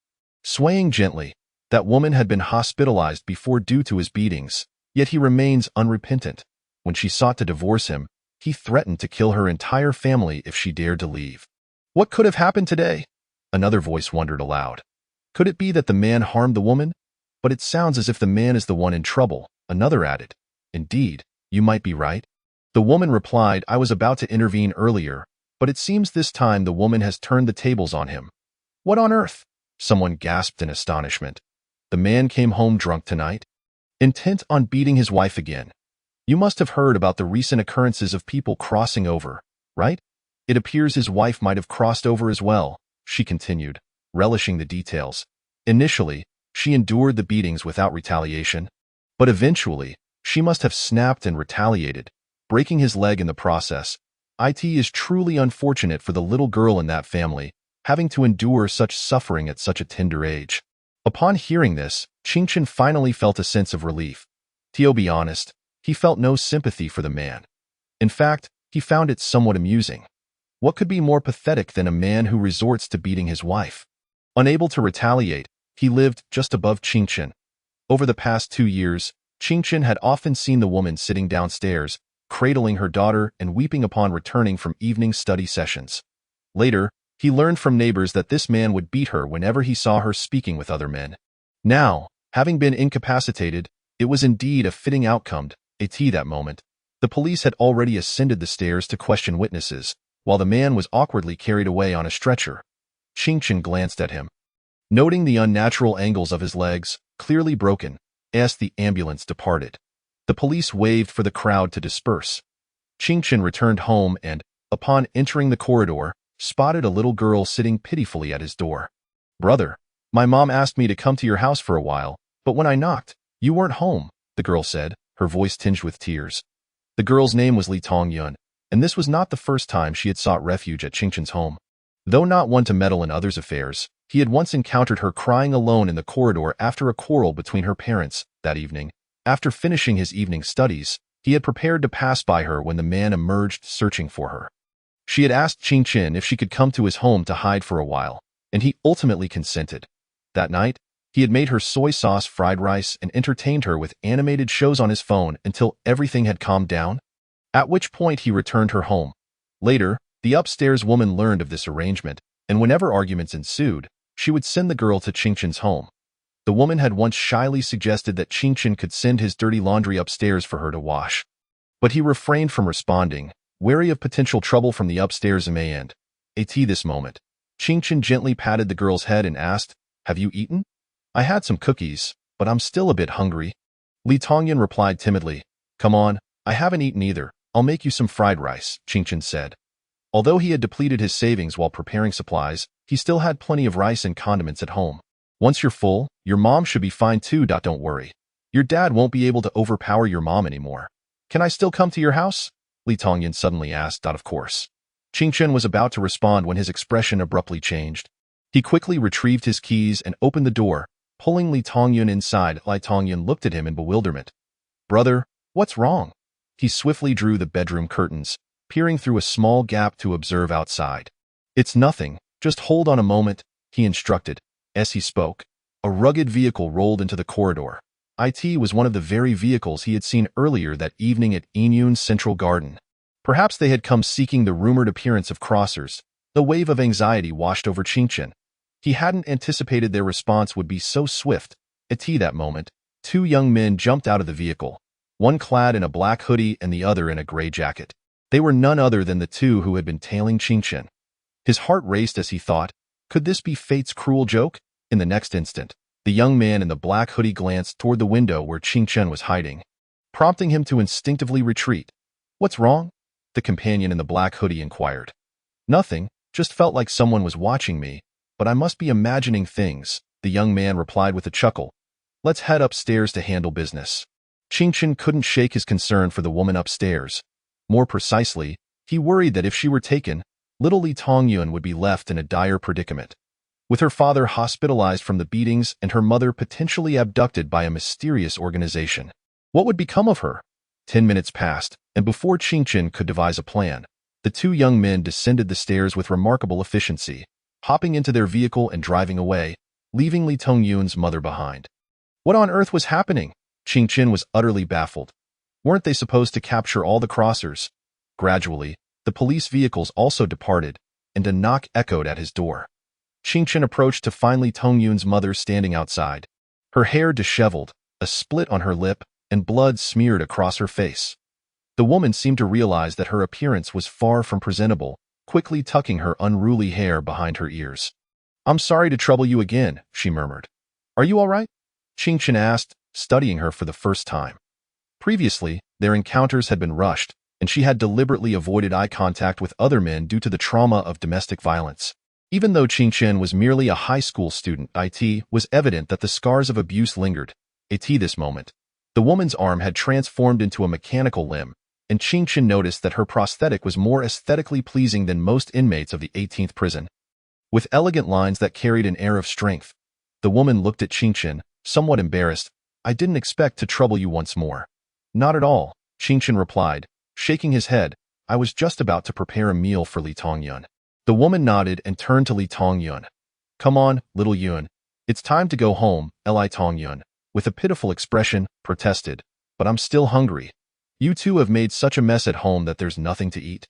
Swaying gently, that woman had been hospitalized before due to his beatings, yet he remains unrepentant. When she sought to divorce him, he threatened to kill her entire family if she dared to leave. What could have happened today? Another voice wondered aloud. Could it be that the man harmed the woman? But it sounds as if the man is the one in trouble, another added. Indeed, you might be right. The woman replied, I was about to intervene earlier, but it seems this time the woman has turned the tables on him. What on earth? Someone gasped in astonishment. The man came home drunk tonight, intent on beating his wife again. You must have heard about the recent occurrences of people crossing over, right? It appears his wife might have crossed over as well, she continued, relishing the details. Initially, she endured the beatings without retaliation, but eventually, she must have snapped and retaliated, breaking his leg in the process. It is truly unfortunate for the little girl in that family, having to endure such suffering at such a tender age. Upon hearing this, Qingchen finally felt a sense of relief. To be honest, he felt no sympathy for the man. In fact, he found it somewhat amusing. What could be more pathetic than a man who resorts to beating his wife? Unable to retaliate, he lived just above Qingchen. Over the past 2 years, Qingchen had often seen the woman sitting downstairs, cradling her daughter and weeping upon returning from evening study sessions. Later, he learned from neighbors that this man would beat her whenever he saw her speaking with other men. Now, having been incapacitated, it was indeed a fitting outcome. At that moment, the police had already ascended the stairs to question witnesses, while the man was awkwardly carried away on a stretcher. Qingchen glanced at him. Noting the unnatural angles of his legs, clearly broken, as the ambulance departed. The police waved for the crowd to disperse. Qingchen returned home and, upon entering the corridor, spotted a little girl sitting pitifully at his door. Brother, my mom asked me to come to your house for a while, but when I knocked, you weren't home, the girl said, her voice tinged with tears. The girl's name was Li Tongyun, and this was not the first time she had sought refuge at Qingchen's home. Though not one to meddle in others' affairs, he had once encountered her crying alone in the corridor after a quarrel between her parents. That evening, after finishing his evening studies, he had prepared to pass by her when the man emerged searching for her. She had asked Qingchen if she could come to his home to hide for a while, and he ultimately consented. That night, he had made her soy sauce fried rice and entertained her with animated shows on his phone until everything had calmed down, at which point he returned her home. Later, the upstairs woman learned of this arrangement, and whenever arguments ensued, she would send the girl to Qingchen's home. The woman had once shyly suggested that Qingchen could send his dirty laundry upstairs for her to wash. But he refrained from responding, wary of potential trouble from the upstairs man. At this moment, Qingchen gently patted the girl's head and asked, Have you eaten? I had some cookies, but I'm still a bit hungry. Li Tongyun replied timidly, Come on, I haven't eaten either. I'll make you some fried rice, Qingchen said. Although he had depleted his savings while preparing supplies, he still had plenty of rice and condiments at home. Once you're full, your mom should be fine too. Don't worry. Your dad won't be able to overpower your mom anymore. Can I still come to your house? Li Tongyan suddenly asked, of course. Qingchen was about to respond when his expression abruptly changed. He quickly retrieved his keys and opened the door, pulling Li Tongyan inside. Li Tongyan looked at him in bewilderment. Brother, what's wrong? He swiftly drew the bedroom curtains, peering through a small gap to observe outside. It's nothing, just hold on a moment, he instructed. As he spoke, a rugged vehicle rolled into the corridor. It was one of the very vehicles he had seen earlier that evening at Inyun's central garden. Perhaps they had come seeking the rumored appearance of crossers. The wave of anxiety washed over Qingchen. He hadn't anticipated their response would be so swift. At that moment, two young men jumped out of the vehicle, one clad in a black hoodie and the other in a gray jacket. They were none other than the two who had been tailing Qingchen. His heart raced as he thought, could this be fate's cruel joke? In the next instant, the young man in the black hoodie glanced toward the window where Qingchen was hiding, prompting him to instinctively retreat. What's wrong? The companion in the black hoodie inquired. Nothing, just felt like someone was watching me, but I must be imagining things, the young man replied with a chuckle. Let's head upstairs to handle business. Qingchen couldn't shake his concern for the woman upstairs. More precisely, he worried that if she were taken, little Li Tongyun would be left in a dire predicament. With her father hospitalized from the beatings and her mother potentially abducted by a mysterious organization, what would become of her? 10 minutes passed, and before Qingchen could devise a plan, the two young men descended the stairs with remarkable efficiency, hopping into their vehicle and driving away, leaving Li Tongyun's mother behind. What on earth was happening? Qingchen was utterly baffled. Weren't they supposed to capture all the crossers? Gradually, the police vehicles also departed, and a knock echoed at his door. Qingchen approached to find Li Tongyun's mother standing outside. Her hair disheveled, a split on her lip, and blood smeared across her face. The woman seemed to realize that her appearance was far from presentable, quickly tucking her unruly hair behind her ears. I'm sorry to trouble you again, she murmured. Are you all right? Qingchen asked, studying her for the first time. Previously, their encounters had been rushed, and she had deliberately avoided eye contact with other men due to the trauma of domestic violence. Even though Qingchen was merely a high school student, it was evident that the scars of abuse lingered. At this moment, the woman's arm had transformed into a mechanical limb, and Qingchen noticed that her prosthetic was more aesthetically pleasing than most inmates of the 18th prison. With elegant lines that carried an air of strength, the woman looked at Qingchen, somewhat embarrassed. I didn't expect to trouble you once more. Not at all, Qingchen replied, shaking his head. I was just about to prepare a meal for Li Tongyun. The woman nodded and turned to Li Tongyun. Come on, little Yun. It's time to go home, Li Tongyun, with a pitiful expression, protested. But I'm still hungry. You two have made such a mess at home that there's nothing to eat.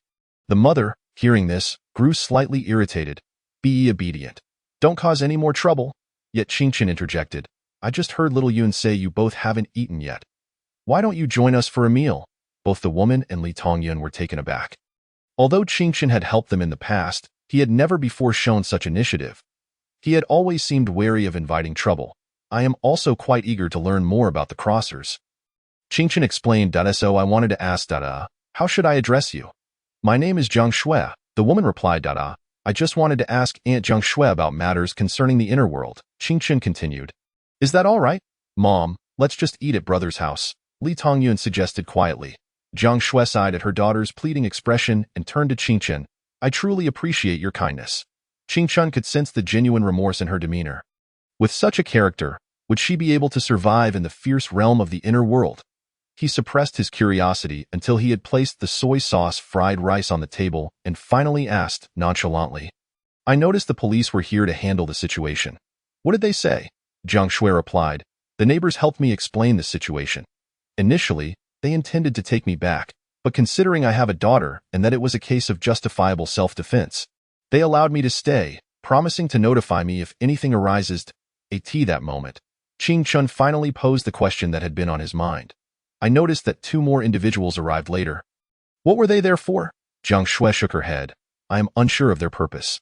The mother, hearing this, grew slightly irritated. Be obedient. Don't cause any more trouble. Yet Qingchen interjected. I just heard little Yun say you both haven't eaten yet. Why don't you join us for a meal? Both the woman and Li Tongyun were taken aback. Although Qingchen had helped them in the past, he had never before shown such initiative. He had always seemed wary of inviting trouble. I am also quite eager to learn more about the crossers. Qingchen explained. So I wanted to ask, how should I address you? My name is Zhang Shui, the woman replied. I just wanted to ask Aunt Zhang Shui about matters concerning the inner world. Qingchen continued. Is that all right? Mom, let's just eat at brother's house, Li Tongyun suggested quietly. Zhang Shui sighed at her daughter's pleading expression and turned to Qingchen. I truly appreciate your kindness. Qingchen could sense the genuine remorse in her demeanor. With such a character, would she be able to survive in the fierce realm of the inner world? He suppressed his curiosity until he had placed the soy sauce fried rice on the table and finally asked, nonchalantly. I noticed the police were here to handle the situation. What did they say? Zhang Shui replied. The neighbors helped me explain the situation. Initially, they intended to take me back, but considering I have a daughter and that it was a case of justifiable self-defense, they allowed me to stay, promising to notify me if anything arises. At that moment, Qingchen finally posed the question that had been on his mind. I noticed that two more individuals arrived later. What were they there for? Zhang Shui shook her head. I am unsure of their purpose.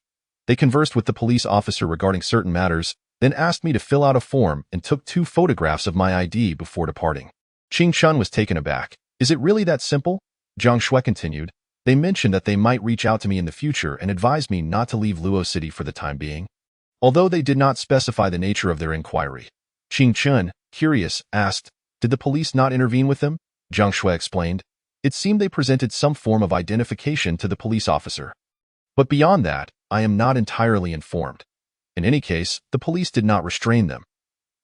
They conversed with the police officer regarding certain matters, then asked me to fill out a form and took 2 photographs of my ID before departing. Qingchen was taken aback. Is it really that simple? Zhang Shui continued. They mentioned that they might reach out to me in the future and advised me not to leave Luo City for the time being. Although they did not specify the nature of their inquiry. Qingchen, curious, asked, Did the police not intervene with them? Jiang Shui explained. It seemed they presented some form of identification to the police officer. But beyond that, I am not entirely informed. In any case, the police did not restrain them.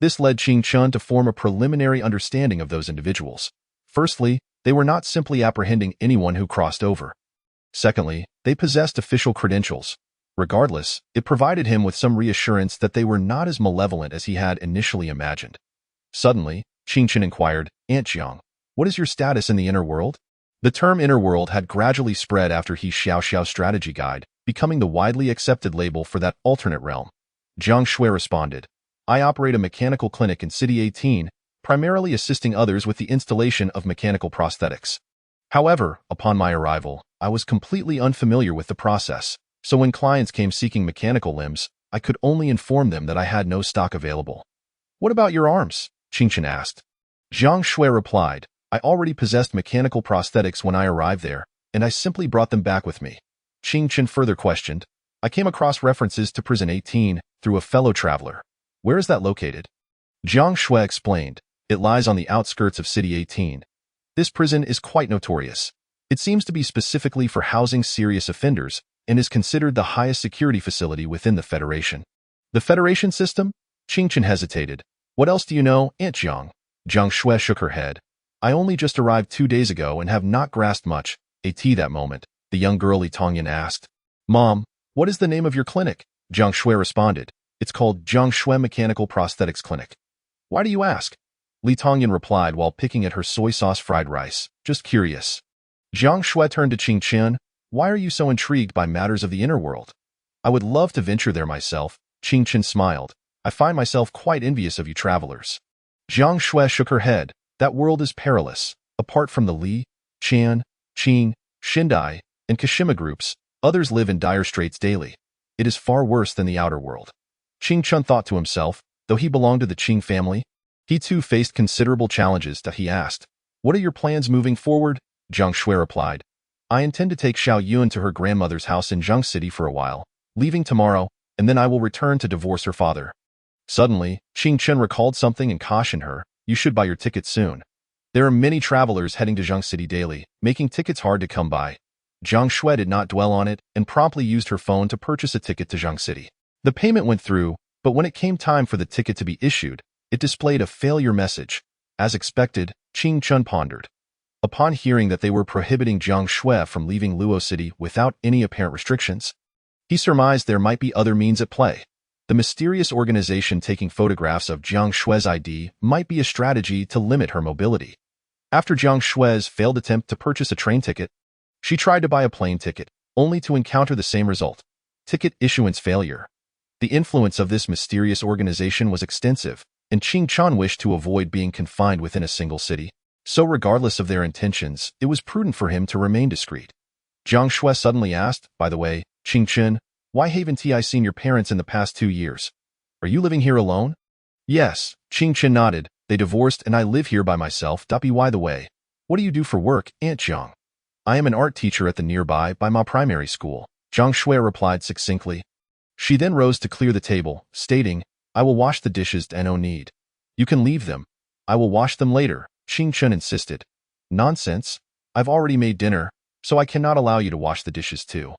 This led Qing Chun to form a preliminary understanding of those individuals. Firstly, they were not simply apprehending anyone who crossed over. Secondly, they possessed official credentials. Regardless, it provided him with some reassurance that they were not as malevolent as he had initially imagined. Suddenly, Qing Chun inquired, Aunt Jiang, what is your status in the inner world? The term inner world had gradually spread after He Xiao Xiao's strategy guide, becoming the widely accepted label for that alternate realm. Jiang Shui responded, I operate a mechanical clinic in City 18, primarily assisting others with the installation of mechanical prosthetics. However, upon my arrival, I was completely unfamiliar with the process, so when clients came seeking mechanical limbs, I could only inform them that I had no stock available. What about your arms? Qing Chun asked. Jiang Shui replied, I already possessed mechanical prosthetics when I arrived there, and I simply brought them back with me. Qing Chun further questioned, I came across references to Prison 18 through a fellow traveler. Where is that located? Jiang Shui explained, it lies on the outskirts of City 18. This prison is quite notorious. It seems to be specifically for housing serious offenders and is considered the highest security facility within the Federation. The Federation system? Qing Chun hesitated. What else do you know, Aunt Jiang? Jiang Shui shook her head. I only just arrived 2 days ago and have not grasped much. That moment, the young girl Li Tongyan asked. Mom, what is the name of your clinic? Jiang Shui responded. It's called Jiang Shui Mechanical Prosthetics Clinic. Why do you ask? Li Tongyan replied while picking at her soy sauce fried rice. Just curious. Jiang Shui turned to Qing Chun. Why are you so intrigued by matters of the inner world? I would love to venture there myself. Qing Chun smiled. I find myself quite envious of you travelers. Jiang Shui shook her head. That world is perilous. Apart from the Li, Chan, Qing, Shindai, and Kashima groups, others live in dire straits daily. It is far worse than the outer world. Qing Chun thought to himself, though he belonged to the Qing family, he too faced considerable challenges that he asked. What are your plans moving forward? Jiang Shui replied. I intend to take Xiao Yun to her grandmother's house in Zheng City for a while, leaving tomorrow, and then I will return to divorce her father. Suddenly, Qing Chun recalled something and cautioned her, you should buy your ticket soon. There are many travelers heading to Zheng City daily, making tickets hard to come by. Jiang Shui did not dwell on it and promptly used her phone to purchase a ticket to Zheng City. The payment went through, but when it came time for the ticket to be issued, it displayed a failure message. As expected, Qing Chun pondered. Upon hearing that they were prohibiting Jiang Shui from leaving Luo City without any apparent restrictions, he surmised there might be other means at play. The mysterious organization taking photographs of Jiang Shui's ID might be a strategy to limit her mobility. After Jiang Shui's failed attempt to purchase a train ticket, she tried to buy a plane ticket, only to encounter the same result. Ticket issuance failure. The influence of this mysterious organization was extensive, and Qing Chun wished to avoid being confined within a single city. So regardless of their intentions, it was prudent for him to remain discreet. Jiang Shui suddenly asked, by the way, Qing Chun, why haven't I seen your parents in the past 2 years? Are you living here alone? Yes, Qing Chun nodded. They divorced and I live here by myself. By the way, what do you do for work, Aunt Jiang? I am an art teacher at the nearby by my primary school, Jiang Shui replied succinctly. She then rose to clear the table, stating, I will wash the dishes and no need. You can leave them. I will wash them later, Qing Chun insisted. Nonsense. I've already made dinner, so I cannot allow you to wash the dishes too.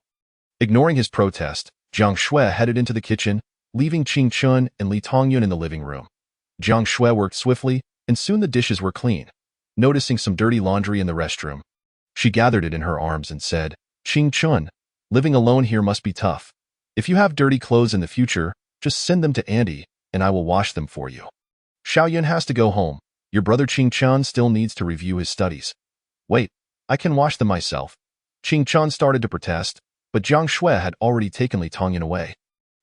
Ignoring his protest, Jiang Shui headed into the kitchen, leaving Qing Chun and Li Tongyun in the living room. Jiang Shui worked swiftly, and soon the dishes were clean. Noticing some dirty laundry in the restroom, she gathered it in her arms and said, Qing Chun, living alone here must be tough. If you have dirty clothes in the future, just send them to Andy, and I will wash them for you. Xiao Yun has to go home. Your brother Qing Chun still needs to review his studies. Wait, I can wash them myself. Qing Chun started to protest, but Jiang Shui had already taken Li Tongyun away,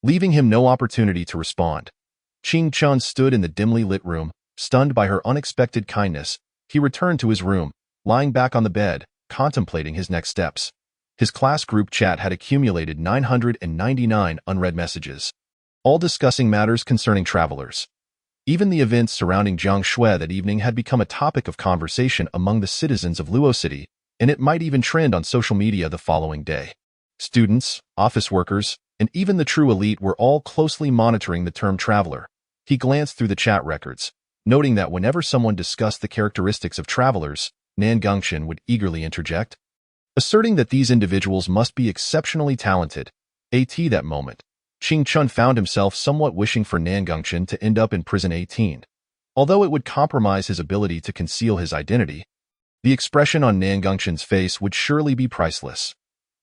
leaving him no opportunity to respond. Qing Chun stood in the dimly lit room, stunned by her unexpected kindness. He returned to his room, lying back on the bed, contemplating his next steps. His class group chat had accumulated 999 unread messages, all discussing matters concerning travelers. Even the events surrounding Jiang Shui that evening had become a topic of conversation among the citizens of Luo City, and it might even trend on social media the following day. Students, office workers, and even the true elite were all closely monitoring the term traveler. He glanced through the chat records, noting that whenever someone discussed the characteristics of travelers, Nan Gongchen would eagerly interject, asserting that these individuals must be exceptionally talented. At that moment, Qing Chun found himself somewhat wishing for Nan Gongchen to end up in prison 18. Although it would compromise his ability to conceal his identity, the expression on Nan Gongchen's face would surely be priceless.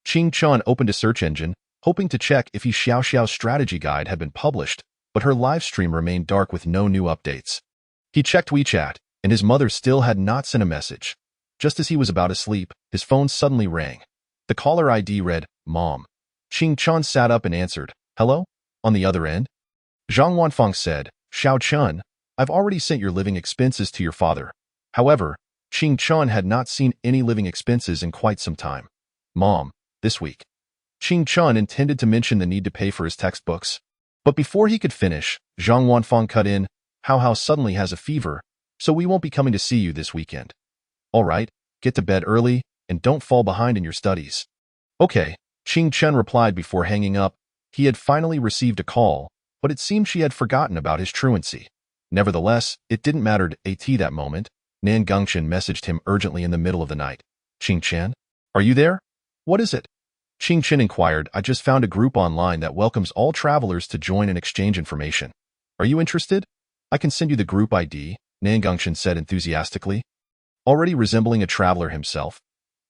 Qing Chun opened a search engine, hoping to check if his Xiao Xiao strategy guide had been published, but her live stream remained dark with no new updates. He checked WeChat, and his mother still had not sent a message. Just as he was about to sleep, his phone suddenly rang. The caller ID read, "Mom." Qing Chun sat up and answered, "Hello?" On the other end, Zhang Wanfeng said, "Xiao Chun, I've already sent your living expenses to your father." However, Qing Chun had not seen any living expenses in quite some time. "Mom, this week." Qing Chun intended to mention the need to pay for his textbooks. But before he could finish, Zhang Wanfeng cut in, How suddenly has a fever, so we won't be coming to see you this weekend. All right, get to bed early, and don't fall behind in your studies. Okay, Qing Chun replied before hanging up. He had finally received a call, but it seemed she had forgotten about his truancy. Nevertheless, it didn't matter to At that moment. Nan Gongchen messaged him urgently in the middle of the night. "Qing Chen, are you there? What is it?" Qing Chen inquired. "I just found a group online that welcomes all travelers to join and exchange information. Are you interested? I can send you the group ID," Nan Gongchen said enthusiastically. Already resembling a traveler himself,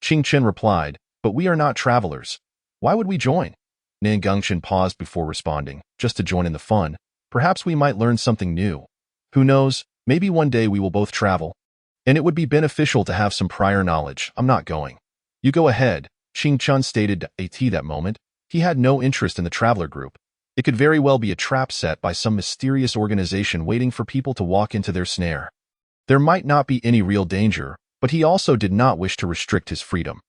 Qing Chen replied, "But we are not travelers. Why would we join?" Nan Gongchen paused before responding, "Just to join in the fun. Perhaps we might learn something new. Who knows, maybe one day we will both travel. And it would be beneficial to have some prior knowledge. I'm not going." "You go ahead," Qing Chun stated to At that moment. He had no interest in the traveler group. It could very well be a trap set by some mysterious organization waiting for people to walk into their snare. There might not be any real danger, but he also did not wish to restrict his freedom.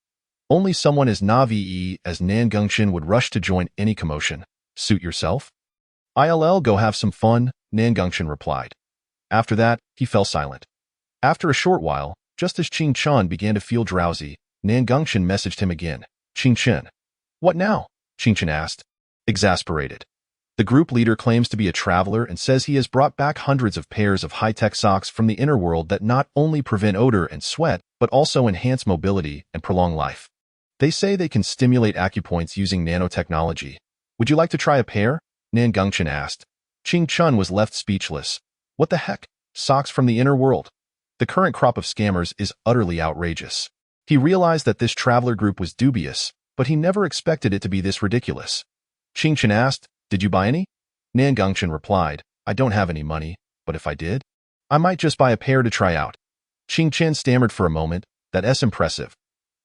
Only someone as naive as Nan Gongchen would rush to join any commotion. "Suit yourself?" "I'll go have some fun," Nan Gongchen replied. After that, he fell silent. After a short while, just as Qing Chun began to feel drowsy, Nan Gongchen messaged him again. "Qing Chen." "What now?" Qing Chen asked, exasperated. "The group leader claims to be a traveler and says he has brought back hundreds of pairs of high-tech socks from the inner world that not only prevent odor and sweat, but also enhance mobility and prolong life. They say they can stimulate acupoints using nanotechnology. Would you like to try a pair?" Nan Gongchen asked. Qing Chun was left speechless. What the heck? Socks from the inner world? The current crop of scammers is utterly outrageous. He realized that this traveler group was dubious, but he never expected it to be this ridiculous. Qing Chen asked, "Did you buy any?" Nan Gongchen replied, "I don't have any money, but if I did, I might just buy a pair to try out." Qing Chen stammered for a moment. "That's impressive."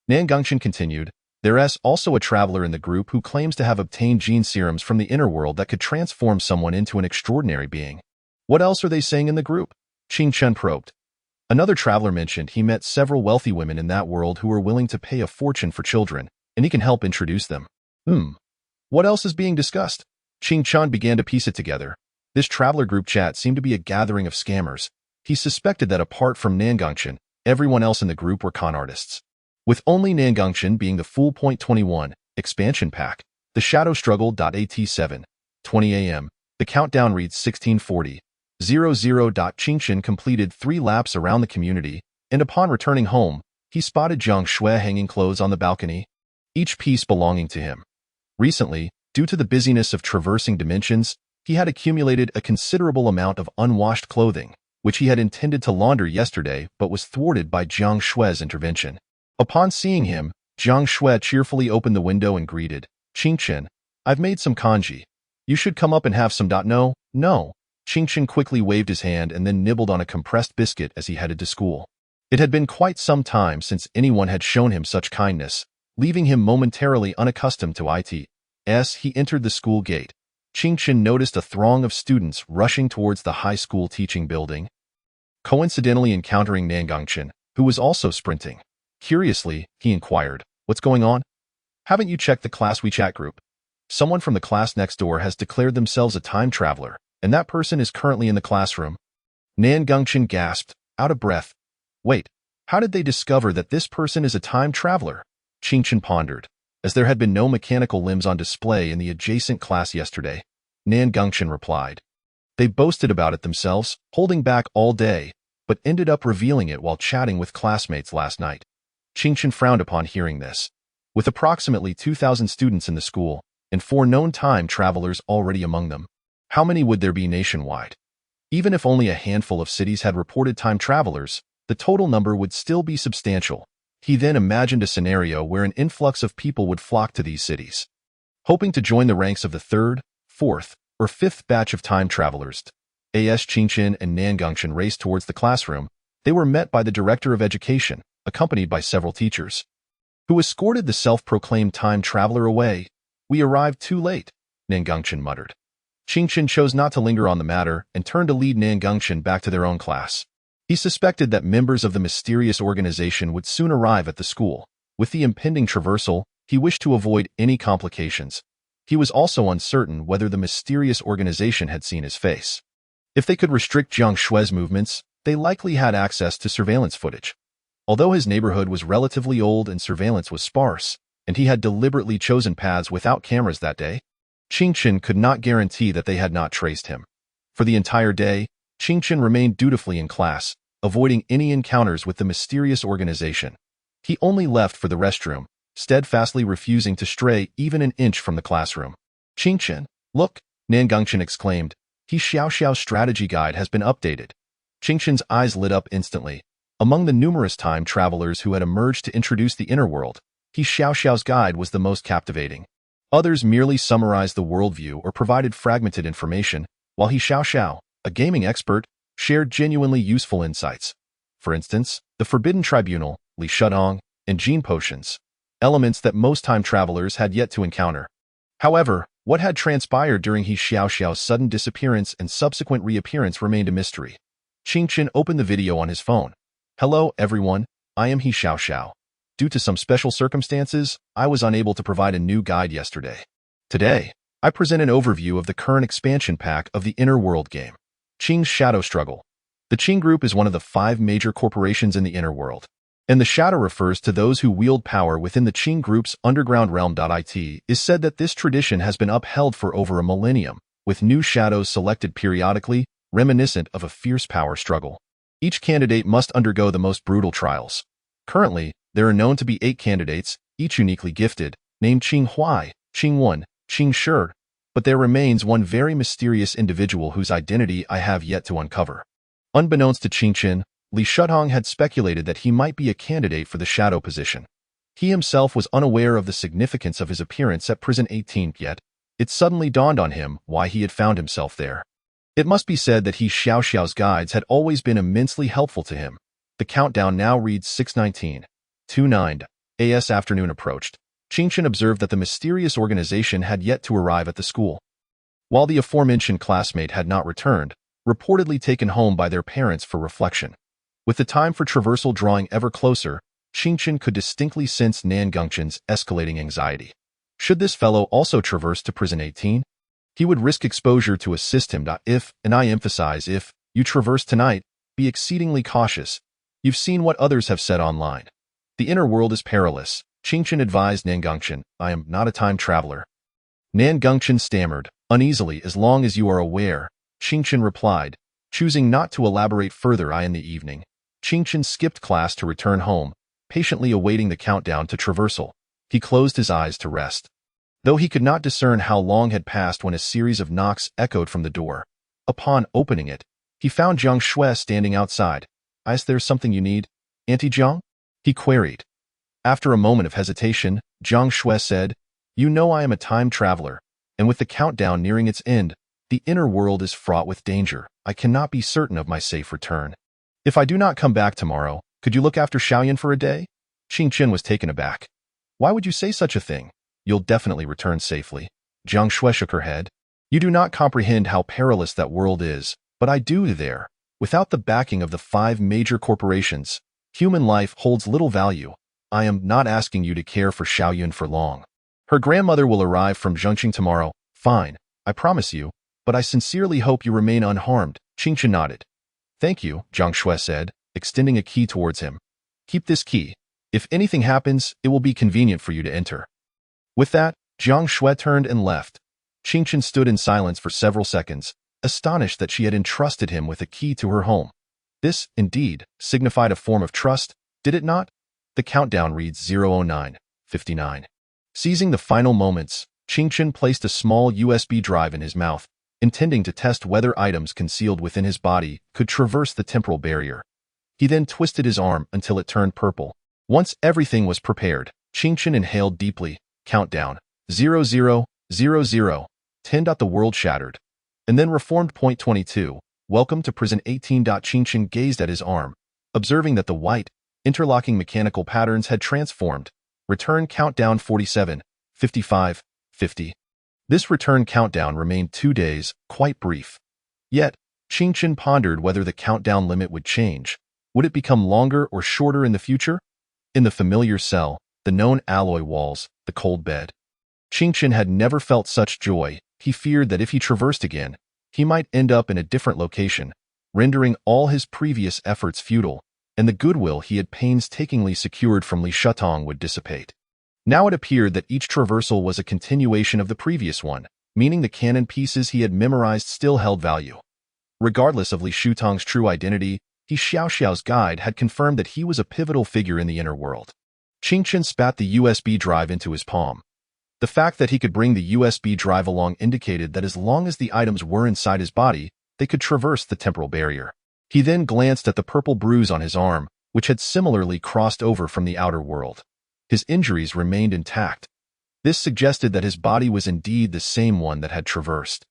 Nan Gongchen continued, "There's also a traveler in the group who claims to have obtained gene serums from the inner world that could transform someone into an extraordinary being. What else are they saying in the group?" Qing Chen probed. Another traveler mentioned he met several wealthy women in that world who were willing to pay a fortune for children, and he can help introduce them. What else is being discussed? Qing Chun began to piece it together. This traveler group chat seemed to be a gathering of scammers. He suspected that apart from Nan Gongchen, everyone else in the group were con artists. With only Nan Gongchen being the full .21 expansion pack, the shadow struggle. At 7:20 a.m., the countdown reads 16:40. Qing Chen completed 3 laps around the community, and upon returning home, he spotted Zhang Shui hanging clothes on the balcony, each piece belonging to him. Recently, due to the busyness of traversing dimensions, he had accumulated a considerable amount of unwashed clothing, which he had intended to launder yesterday but was thwarted by Zhang Shui's intervention. Upon seeing him, Zhang Shui cheerfully opened the window and greeted, "Qing Chen, I've made some kanji. You should come up and have some. No. Qing Chen quickly waved his hand and then nibbled on a compressed biscuit as he headed to school. It had been quite some time since anyone had shown him such kindness, leaving him momentarily unaccustomed to it. As he entered the school gate, Qing Chen noticed a throng of students rushing towards the high school teaching building, coincidentally encountering Nan Gongchen, who was also sprinting. Curiously, he inquired, "What's going on? Haven't you checked the class WeChat group? Someone from the class next door has declared themselves a time traveler, and that person is currently in the classroom." Nan Gongchen gasped, out of breath. "Wait, how did they discover that this person is a time traveler?" Qing Chen pondered. As there had been no mechanical limbs on display in the adjacent class yesterday, Nan Gongchen replied, They boasted about it themselves, holding back all day, but ended up revealing it while chatting with classmates last night. Qingchen frowned upon hearing this. With approximately 2,000 students in the school, and 4 known time travelers already among them, how many would there be nationwide? Even if only a handful of cities had reported time travelers, the total number would still be substantial. He then imagined a scenario where an influx of people would flock to these cities. Hoping to join the ranks of the 3rd, 4th, or 5th batch of time travelers, as Qingchen and Nangengchen raced towards the classroom, they were met by the director of education, accompanied by several teachers, who escorted the self-proclaimed time traveler away. "We arrived too late," Nangengchen muttered. Qingchen chose not to linger on the matter and turned to lead Nangengchen back to their own class. He suspected that members of the mysterious organization would soon arrive at the school. With the impending traversal, he wished to avoid any complications. He was also uncertain whether the mysterious organization had seen his face. If they could restrict Jiang Shue's movements, they likely had access to surveillance footage. Although his neighborhood was relatively old and surveillance was sparse, and he had deliberately chosen paths without cameras that day, Qingchen could not guarantee that they had not traced him. For the entire day, Qingchen remained dutifully in class, avoiding any encounters with the mysterious organization. He only left for the restroom, steadfastly refusing to stray even an inch from the classroom. "Qingchen, look," Nangengchen exclaimed. "He Xiao's strategy guide has been updated." Qingchen's eyes lit up instantly. Among the numerous time travelers who had emerged to introduce the inner world, He Xiao's guide was the most captivating. Others merely summarized the worldview or provided fragmented information, while He Xiao, a gaming expert, shared genuinely useful insights. For instance, the Forbidden Tribunal, Li Shudong, and gene potions, elements that most time travelers had yet to encounter. However, what had transpired during He Xiao's sudden disappearance and subsequent reappearance remained a mystery. Qingchen opened the video on his phone. "Hello, everyone. I am He Xiao. Due to some special circumstances, I was unable to provide a new guide yesterday. Today, I present an overview of the current expansion pack of the Inner World game, Qing's Shadow Struggle. The Qing Group is one of the 5 major corporations in the Inner World, and the Shadow refers to those who wield power within the Qing Group's underground realm. It is said that this tradition has been upheld for over a millennium, with new shadows selected periodically, reminiscent of a fierce power struggle. Each candidate must undergo the most brutal trials. Currently, there are known to be 8 candidates, each uniquely gifted, named Qing Huai, Qing Wen, Qing Shi, but there remains one very mysterious individual whose identity I have yet to uncover. Unbeknownst to Qingchen, Li Shudong had speculated that he might be a candidate for the shadow position. He himself was unaware of the significance of his appearance at Prison 18, yet it suddenly dawned on him why he had found himself there. It must be said that He Xiao's guides had always been immensely helpful to him. The countdown now reads 6:19:29 as afternoon approached. Qingchen observed that the mysterious organization had yet to arrive at the school. While the aforementioned classmate had not returned, reportedly taken home by their parents for reflection. With the time for traversal drawing ever closer, Qingchen could distinctly sense Nangengchen's escalating anxiety. Should this fellow also traverse to Prison 18? He would risk exposure to assist him. If, and I emphasize if, you traverse tonight, be exceedingly cautious. You've seen what others have said online. The inner world is perilous, Qingchen advised Nangengchen. I am not a time traveler. Nangengchen stammered, uneasily. As long as you are aware, Qingchen replied, choosing not to elaborate further. In the evening, Qingchen skipped class to return home, patiently awaiting the countdown to traversal. He closed his eyes to rest. Though he could not discern how long had passed when a series of knocks echoed from the door. Upon opening it, he found Jiang Shui standing outside. Is there something you need, Auntie Jiang? He queried. After a moment of hesitation, Jiang Shui said, You know I am a time traveler, and with the countdown nearing its end, the inner world is fraught with danger. I cannot be certain of my safe return. If I do not come back tomorrow, could you look after Xiaoyan for a day? Qingchen was taken aback. Why would you say such a thing? You'll definitely return safely. Jiang Shui shook her head. You do not comprehend how perilous that world is, but I do there. Without the backing of the 5 major corporations, human life holds little value. I am not asking you to care for Xiaoyan for long. Her grandmother will arrive from Zhengqing tomorrow. Fine, I promise you, but I sincerely hope you remain unharmed. Qingchen nodded. Thank you, Jiang Shui said, extending a key towards him. Keep this key. If anything happens, it will be convenient for you to enter. With that, Jiang Shui turned and left. Qingchen stood in silence for several seconds, astonished that she had entrusted him with a key to her home. This, indeed, signified a form of trust, did it not? The countdown reads 009:59. Seizing the final moments, Qingchen placed a small USB drive in his mouth, intending to test whether items concealed within his body could traverse the temporal barrier. He then twisted his arm until it turned purple. Once everything was prepared, Qingchen inhaled deeply. Countdown 00:00. 10. The world shattered. And then reformed. 22. Welcome to prison 18. Qingchen gazed at his arm, observing that the white, interlocking mechanical patterns had transformed. Return countdown 47, 55, 50. This return countdown remained 2 days, quite brief. Yet, Qingchen pondered whether the countdown limit would change. Would it become longer or shorter in the future? In the familiar cell, the known alloy walls, the cold bed. Qingchen had never felt such joy. He feared that if he traversed again, he might end up in a different location, rendering all his previous efforts futile, and the goodwill he had painstakingly secured from Li Shutong would dissipate. Now it appeared that each traversal was a continuation of the previous one, meaning the canon pieces he had memorized still held value. Regardless of Li Shutong's true identity, He Xiaoxiao's guide had confirmed that he was a pivotal figure in the inner world. Qingchen spat the USB drive into his palm. The fact that he could bring the USB drive along indicated that as long as the items were inside his body, they could traverse the temporal barrier. He then glanced at the purple bruise on his arm, which had similarly crossed over from the outer world. His injuries remained intact. This suggested that his body was indeed the same one that had traversed.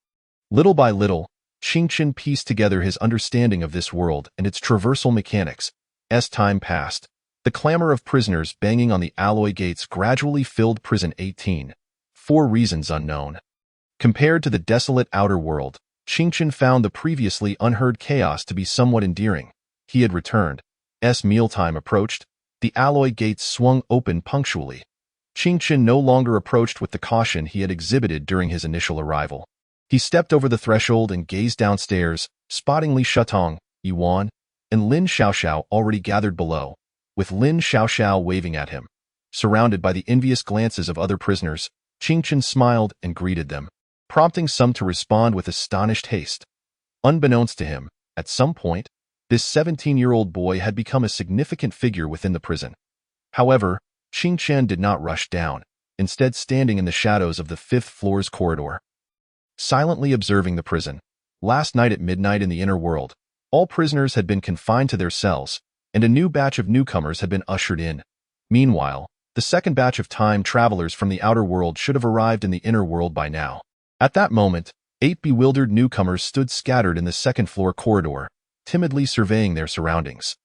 Little by little, Qingchen pieced together his understanding of this world and its traversal mechanics. As time passed, the clamor of prisoners banging on the alloy gates gradually filled prison 18, for reasons unknown. Compared to the desolate outer world, Qingchen found the previously unheard chaos to be somewhat endearing. He had returned. As mealtime approached, the alloy gates swung open punctually. Qingchen no longer approached with the caution he had exhibited during his initial arrival. He stepped over the threshold and gazed downstairs, spotting Li Shutong, Yuan, and Lin Xiaoxiao already gathered below, with Lin Xiaoxiao waving at him. Surrounded by the envious glances of other prisoners, Qingchen smiled and greeted them, prompting some to respond with astonished haste. Unbeknownst to him, at some point, this 17-year-old boy had become a significant figure within the prison. However, Qingchen did not rush down, instead standing in the shadows of the 5th floor's corridor, silently observing the prison. Last night at midnight in the inner world, all prisoners had been confined to their cells, and a new batch of newcomers had been ushered in. Meanwhile, the second batch of time travelers from the outer world should have arrived in the inner world by now. At that moment, 8 bewildered newcomers stood scattered in the 2nd floor corridor, timidly surveying their surroundings.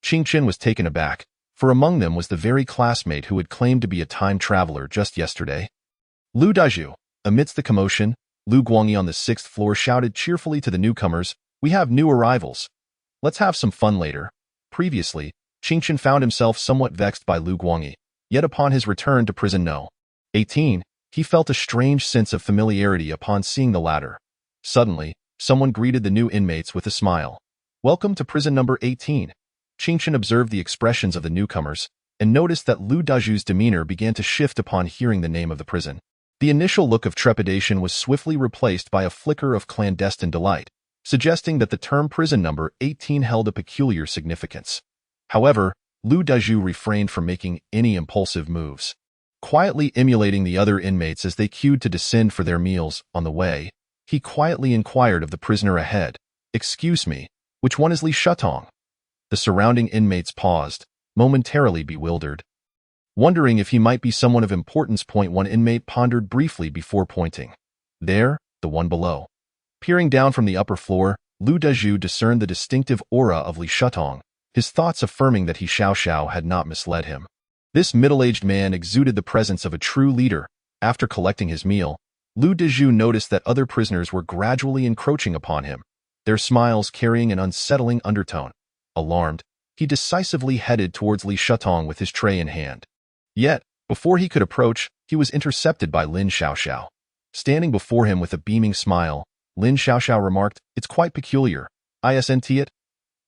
Qingchen was taken aback, for among them was the very classmate who had claimed to be a time traveler just yesterday. Lu Dazhu. Amidst the commotion, Lu Guangyi on the 6th floor shouted cheerfully to the newcomers, "We have new arrivals. Let's have some fun later." Previously, Qingchen found himself somewhat vexed by Lu Guangyi, yet upon his return to prison No. 18, he felt a strange sense of familiarity upon seeing the latter. Suddenly, someone greeted the new inmates with a smile. "Welcome to prison number 18. Qingchen observed the expressions of the newcomers and noticed that Lu Dazhu's demeanor began to shift upon hearing the name of the prison. The initial look of trepidation was swiftly replaced by a flicker of clandestine delight, suggesting that the term prison number 18 held a peculiar significance. However, Lu Dazhu refrained from making any impulsive moves. Quietly emulating the other inmates as they queued to descend for their meals on the way, he quietly inquired of the prisoner ahead, "Excuse me, which one is Li Shutong?" The surrounding inmates paused, momentarily bewildered. Wondering if he might be someone of importance, one inmate pondered briefly before pointing. "There, the one below." Peering down from the upper floor, Lu Dazhu discerned the distinctive aura of Li Shutong, his thoughts affirming that He Xiaoxiao had not misled him. This middle-aged man exuded the presence of a true leader. After collecting his meal, Lu Dazhu noticed that other prisoners were gradually encroaching upon him, their smiles carrying an unsettling undertone. Alarmed, he decisively headed towards Li Shutong with his tray in hand. Yet, before he could approach, he was intercepted by Lin Xiaoxiao. Standing before him with a beaming smile, Lin Xiaoxiao remarked, "It's quite peculiar, isn't it?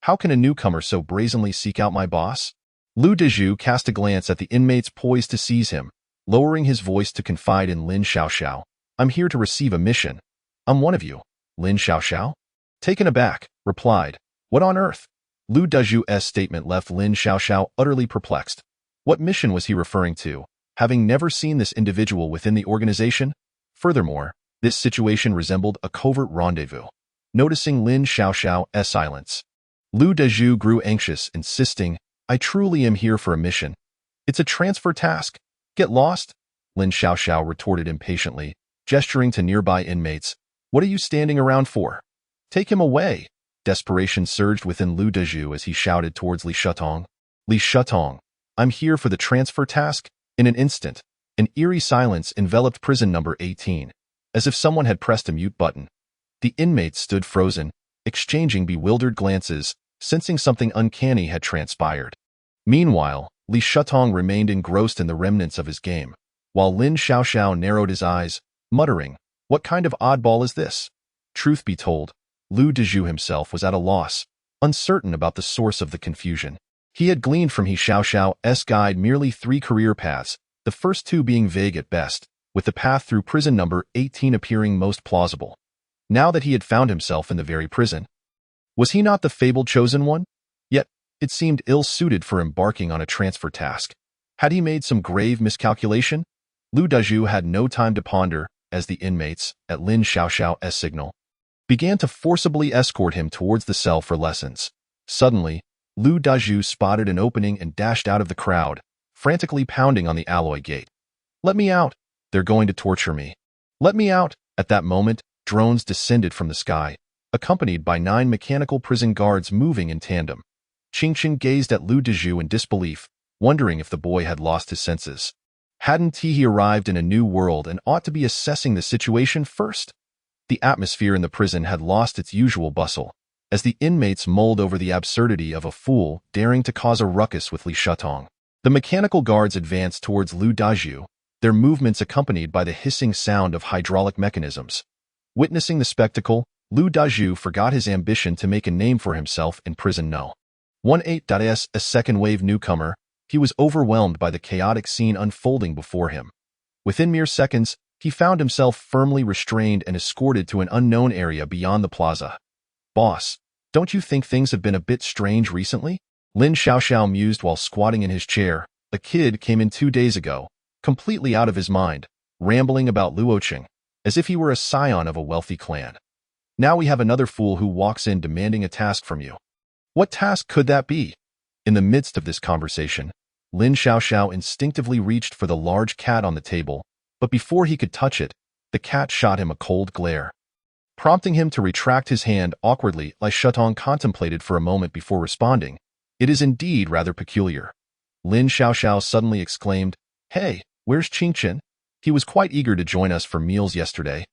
How can a newcomer so brazenly seek out my boss?" Lu Dazhu cast a glance at the inmates poised to seize him, lowering his voice to confide in Lin Xiaoxiao, "I'm here to receive a mission. I'm one of you." Lin Xiaoxiao? Taken aback, replied, "What on earth?" Lu Dezhu's statement left Lin Xiaoxiao utterly perplexed. What mission was he referring to, having never seen this individual within the organization? Furthermore, this situation resembled a covert rendezvous. Noticing Lin Xiaoxiao's silence, Lu Dezhu grew anxious, insisting, "I truly am here for a mission. It's a transfer task. Get lost?" Lin Xiaoxiao retorted impatiently, gesturing to nearby inmates. "What are you standing around for? Take him away." Desperation surged within Lu Dezhu as he shouted towards Li Shutong. "Li Shutong, I'm here for the transfer task." In an instant, an eerie silence enveloped prison number 18, as if someone had pressed a mute button. The inmates stood frozen, exchanging bewildered glances, sensing something uncanny had transpired. Meanwhile, Li Shutong remained engrossed in the remnants of his game, while Lin Xiaoxiao narrowed his eyes, muttering, "What kind of oddball is this?" Truth be told, Lu Dezhu himself was at a loss, uncertain about the source of the confusion. He had gleaned from He Xiaoxiao's guide merely 3 career paths, the first 2 being vague at best, with the path through prison number 18 appearing most plausible. Now that he had found himself in the very prison, was he not the fabled chosen one? Yet, it seemed ill-suited for embarking on a transfer task. Had he made some grave miscalculation? Lu Dezhu had no time to ponder, as the inmates, at Lin Xiaoxiao's signal, began to forcibly escort him towards the cell for lessons. Suddenly, Lu Dezhu spotted an opening and dashed out of the crowd, frantically pounding on the alloy gate. "Let me out! They're going to torture me. Let me out!" At that moment, drones descended from the sky, accompanied by 9 mechanical prison guards moving in tandem. Qingchen gazed at Lu Dezhu in disbelief, wondering if the boy had lost his senses. Hadn't he arrived in a new world and ought to be assessing the situation first? The atmosphere in the prison had lost its usual bustle, as the inmates mulled over the absurdity of a fool daring to cause a ruckus with Li Shutong. The mechanical guards advanced towards Lu Dezhu, their movements accompanied by the hissing sound of hydraulic mechanisms. Witnessing the spectacle, Lu Dezhu forgot his ambition to make a name for himself in prison no. 18's a second-wave newcomer, he was overwhelmed by the chaotic scene unfolding before him. Within mere seconds, he found himself firmly restrained and escorted to an unknown area beyond the plaza. "Boss, don't you think things have been a bit strange recently?" Lin Xiaoxiao mused while squatting in his chair. "A kid came in 2 days ago, completely out of his mind, rambling about Luoqing, as if he were a scion of a wealthy clan. Now we have another fool who walks in demanding a task from you. What task could that be?" In the midst of this conversation, Lin Xiaoxiao instinctively reached for the large cat on the table, but before he could touch it, the cat shot him a cold glare. Prompting him to retract his hand awkwardly, Li Shutong contemplated for a moment before responding. "It is indeed rather peculiar." Lin Xiaoxiao suddenly exclaimed, "Hey, where's Qingchen? He was quite eager to join us for meals yesterday.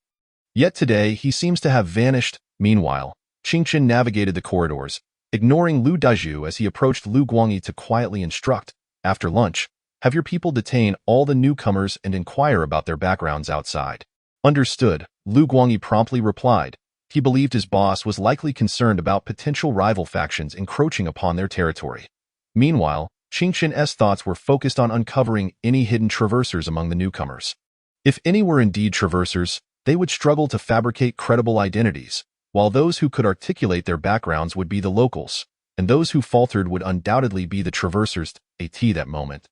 Yet today he seems to have vanished." Meanwhile, Qingchen navigated the corridors, ignoring Lu Dezhu as he approached Lu Guangyi to quietly instruct, "After lunch, have your people detain all the newcomers and inquire about their backgrounds outside." "Understood," Lu Guangyi promptly replied. He believed his boss was likely concerned about potential rival factions encroaching upon their territory. Meanwhile, Qingchen's thoughts were focused on uncovering any hidden traversers among the newcomers. If any were indeed traversers, they would struggle to fabricate credible identities, while those who could articulate their backgrounds would be the locals, and those who faltered would undoubtedly be the traversers at that moment.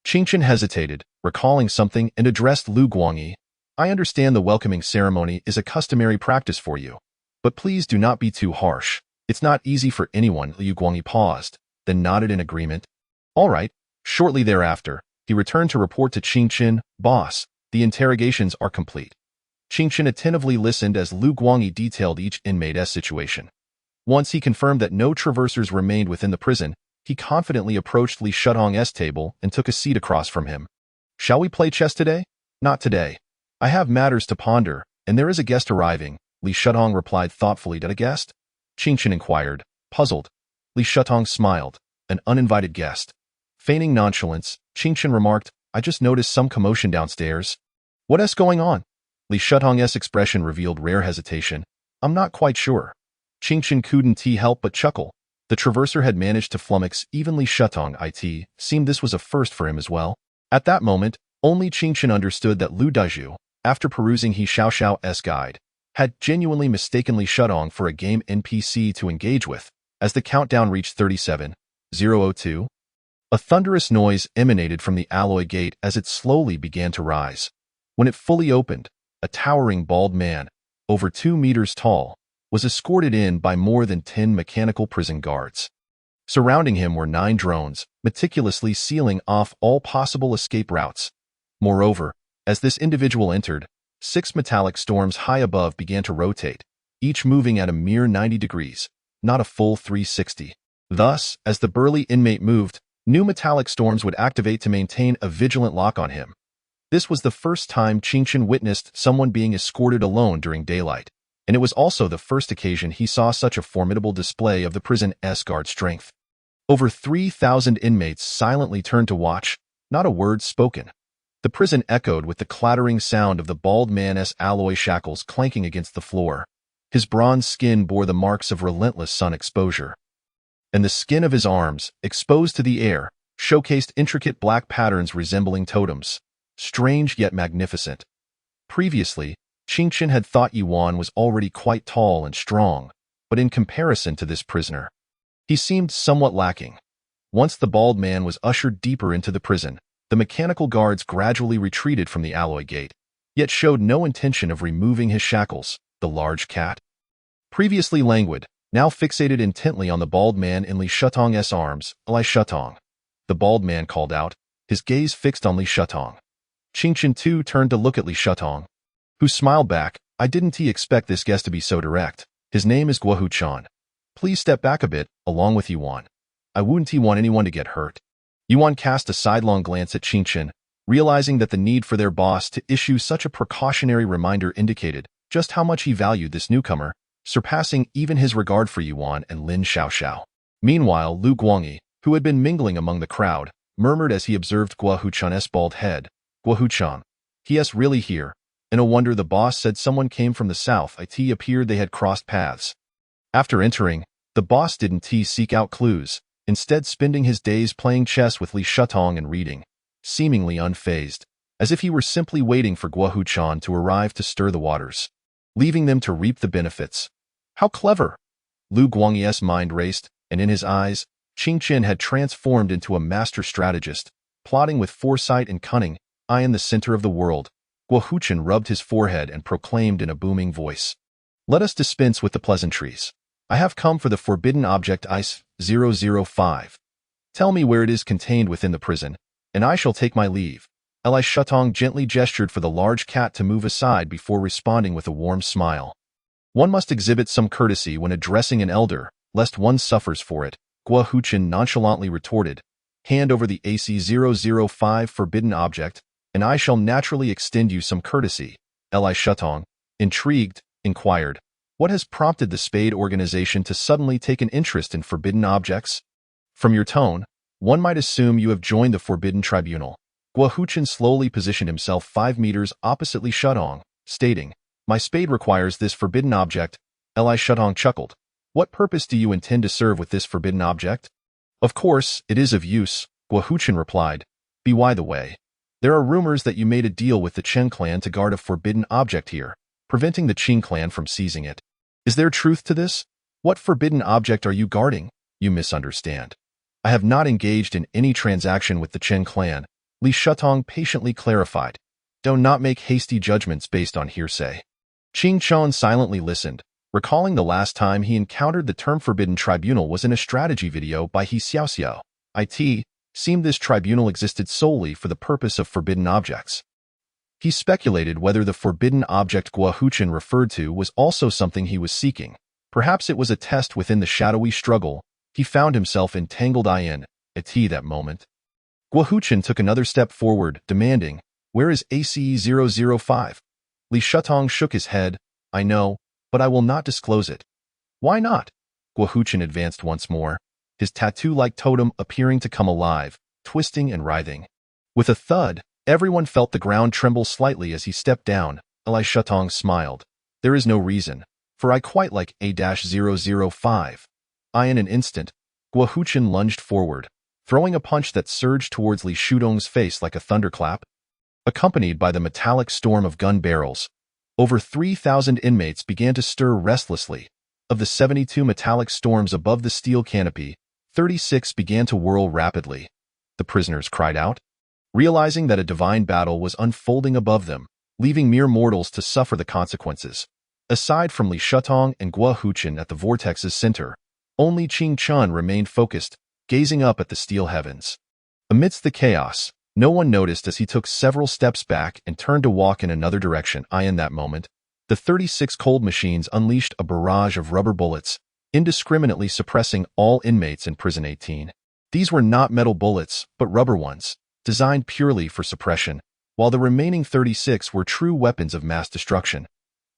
Qingchen hesitated, recalling something, and addressed Lu Guangyi. "I understand the welcoming ceremony is a customary practice for you, but please do not be too harsh. It's not easy for anyone." Lu Guangyi paused, then nodded in agreement. "All right." Shortly thereafter, he returned to report to Qingchen, "Boss, the interrogations are complete." Qingchen attentively listened as Lu Guangyi detailed each inmate's situation. Once he confirmed that no traversers remained within the prison, he confidently approached Li Shutong's table and took a seat across from him. "Shall we play chess today?" "Not today. I have matters to ponder, and there is a guest arriving." Li Shutong replied thoughtfully. "Did a guest?" Qingchen inquired, puzzled. Li Shutong smiled. "An uninvited guest." Feigning nonchalance, Qingchen remarked, "I just noticed some commotion downstairs." "What's going on?" Li Shutong's expression revealed rare hesitation. "I'm not quite sure." Qingchen couldn't help but chuckle. The traverser had managed to flummox even Li Shutong. It seemed this was a first for him as well. At that moment, only Qingchen understood that Lu Dezhu, after perusing He Xiaoxiao's guide, had genuinely mistakenly Shutong for a game NPC to engage with. As the countdown reached 37,002, a thunderous noise emanated from the alloy gate as it slowly began to rise. When it fully opened, a towering bald man, over 2 meters tall, was escorted in by more than 10 mechanical prison guards. Surrounding him were 9 drones, meticulously sealing off all possible escape routes. Moreover, as this individual entered, 6 metallic storms high above began to rotate, each moving at a mere 90 degrees, not a full 360. Thus, as the burly inmate moved, new metallic storms would activate to maintain a vigilant lock on him. This was the first time Qingchen witnessed someone being escorted alone during daylight, and it was also the first occasion he saw such a formidable display of the prison's guard strength. Over 3,000 inmates silently turned to watch, not a word spoken. The prison echoed with the clattering sound of the bald man's alloy shackles clanking against the floor. His bronze skin bore the marks of relentless sun exposure, and the skin of his arms, exposed to the air, showcased intricate black patterns resembling totems, strange yet magnificent. Previously, Qingchen had thought Yuan was already quite tall and strong, but in comparison to this prisoner, he seemed somewhat lacking. Once the bald man was ushered deeper into the prison, the mechanical guards gradually retreated from the alloy gate, yet showed no intention of removing his shackles. The large cat, previously languid, now fixated intently on the bald man in Li Shutong's arms. Li Shutong, the bald man called out, his gaze fixed on Li Shutong. Qingchen too turned to look at Li Shutong, who smiled back. I didn't expect this guest to be so direct. His name is Guohuchan. Please step back a bit, along with Yuan. I wouldn't want anyone to get hurt. Yuan cast a sidelong glance at Qingchen, realizing that the need for their boss to issue such a precautionary reminder indicated just how much he valued this newcomer, surpassing even his regard for Yuan and Lin Xiaoxiao. Meanwhile, Lu Guangyi, who had been mingling among the crowd, murmured as he observed Guohuchan's bald head. Guohuchan, he's really here. And no wonder the boss said someone came from the south. It appeared they had crossed paths. After entering, the boss didn't seek out clues, instead spending his days playing chess with Li Shutong and reading, seemingly unfazed, as if he were simply waiting for Guohuchan to arrive to stir the waters, leaving them to reap the benefits. How clever! Lu Guangyi's mind raced, and in his eyes, Qingchen had transformed into a master strategist, plotting with foresight and cunning. I in the center of the world. Guohuchan rubbed his forehead and proclaimed in a booming voice, "Let us dispense with the pleasantries. I have come for the forbidden object ICE 005. Tell me where it is contained within the prison, and I shall take my leave." Li Shutong gently gestured for the large cat to move aside before responding with a warm smile. One must exhibit some courtesy when addressing an elder, lest one suffers for it, Guohuchan nonchalantly retorted. Hand over the AC 005 forbidden object, and I shall naturally extend you some courtesy. Li Shutong, intrigued, inquired, what has prompted the Spade organization to suddenly take an interest in forbidden objects? From your tone, one might assume you have joined the Forbidden Tribunal. Guohuchan slowly positioned himself 5 meters opposite Li Shutong, stating, My spade requires this forbidden object. Li Shutong chuckled. What purpose do you intend to serve with this forbidden object? Of course, it is of use, Guohuchan replied. By the way, there are rumors that you made a deal with the Chen clan to guard a forbidden object here, preventing the Qing clan from seizing it. Is there truth to this? What forbidden object are you guarding? You misunderstand. I have not engaged in any transaction with the Chen clan, Li Shutong patiently clarified. Do not make hasty judgments based on hearsay. Qingchen silently listened, recalling the last time he encountered the term Forbidden Tribunal was in a strategy video by He Xiaoxiao. It seemed this tribunal existed solely for the purpose of forbidden objects. He speculated whether the forbidden object Guohuchan referred to was also something he was seeking. Perhaps it was a test within the shadowy struggle he found himself entangled in. At that moment, Guohuchan took another step forward, demanding, Where is ACE 005? Li Shutong shook his head. I know, but I will not disclose it. Why not? Guohuchan advanced once more, his tattoo-like totem appearing to come alive, twisting and writhing. With a thud, everyone felt the ground tremble slightly as he stepped down. Li Shutong smiled. There is no reason, for I quite like A-005. In an instant, Guohuchan lunged forward, throwing a punch that surged towards Li Shutong's face like a thunderclap. Accompanied by the metallic storm of gun barrels, Over 3,000 inmates began to stir restlessly. Of the 72 metallic storms above the steel canopy, 36 began to whirl rapidly. The prisoners cried out, realizing that a divine battle was unfolding above them, leaving mere mortals to suffer the consequences. Aside from Li Shutong and Guo Huqin at the vortex's center, only Qing Chun remained focused, gazing up at the steel heavens. Amidst the chaos, no one noticed as he took several steps back and turned to walk in another direction. In that moment, the 36 cold machines unleashed a barrage of rubber bullets, indiscriminately suppressing all inmates in Prison 18. These were not metal bullets, but rubber ones, designed purely for suppression, while the remaining 36 were true weapons of mass destruction.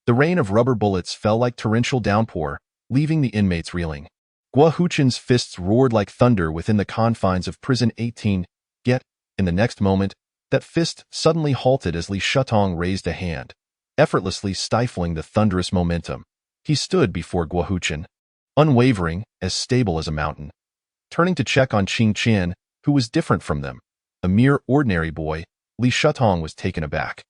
The rain of rubber bullets fell like torrential downpour, leaving the inmates reeling. Guo Huqin's fists roared like thunder within the confines of Prison 18, yet, in the next moment, that fist suddenly halted as Li Shutong raised a hand, effortlessly stifling the thunderous momentum. He stood before Guo Huqin, unwavering, as stable as a mountain. Turning to check on Qing Qian, who was different from them, a mere ordinary boy, Li Shutong was taken aback.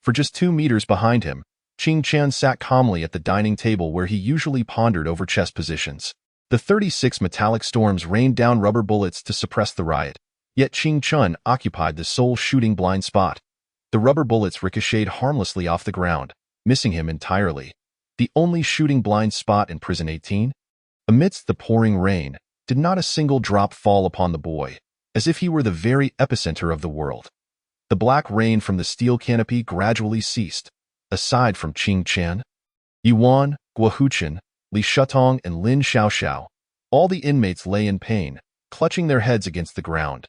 For just 2 meters behind him, Qing Qian sat calmly at the dining table where he usually pondered over chess positions. The 36 metallic storms rained down rubber bullets to suppress the riot, yet Qing Chun occupied the sole shooting blind spot. The rubber bullets ricocheted harmlessly off the ground, missing him entirely. The only shooting blind spot in Prison 18? Amidst the pouring rain, did not a single drop fall upon the boy, as if he were the very epicenter of the world. The black rain from the steel canopy gradually ceased. Aside from Qing Qian, Yuan, Guo Huqin, Li Shutong, and Lin Xiaoxiao, all the inmates lay in pain, clutching their heads against the ground.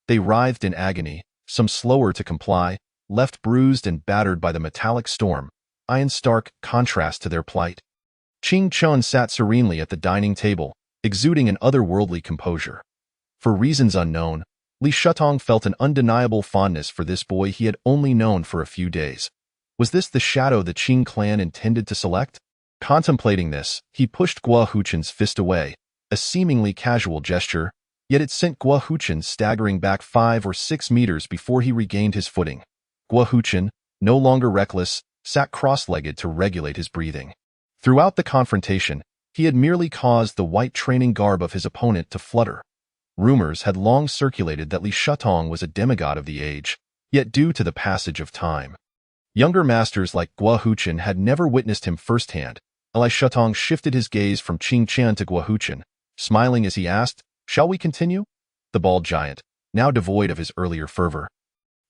They writhed in agony, some slower to comply, left bruised and battered by the metallic storm, in stark contrast to their plight. Qing Chun sat serenely at the dining table, exuding an otherworldly composure. For reasons unknown, Li Shutong felt an undeniable fondness for this boy he had only known for a few days. Was this the shadow the Qing clan intended to select? Contemplating this, he pushed Guo Huqin's fist away, a seemingly casual gesture, yet it sent Guo Huqin staggering back 5 or 6 meters before he regained his footing. Guo Huqin, no longer reckless, sat cross-legged to regulate his breathing. Throughout the confrontation, he had merely caused the white training garb of his opponent to flutter. Rumors had long circulated that Li Shutong was a demigod of the age, yet due to the passage of time, younger masters like Guo Huqin had never witnessed him firsthand. Li Shutong shifted his gaze from Qing Qian to Guo Huqin, smiling as he asked, "Shall we continue?" The bald giant, now devoid of his earlier fervor,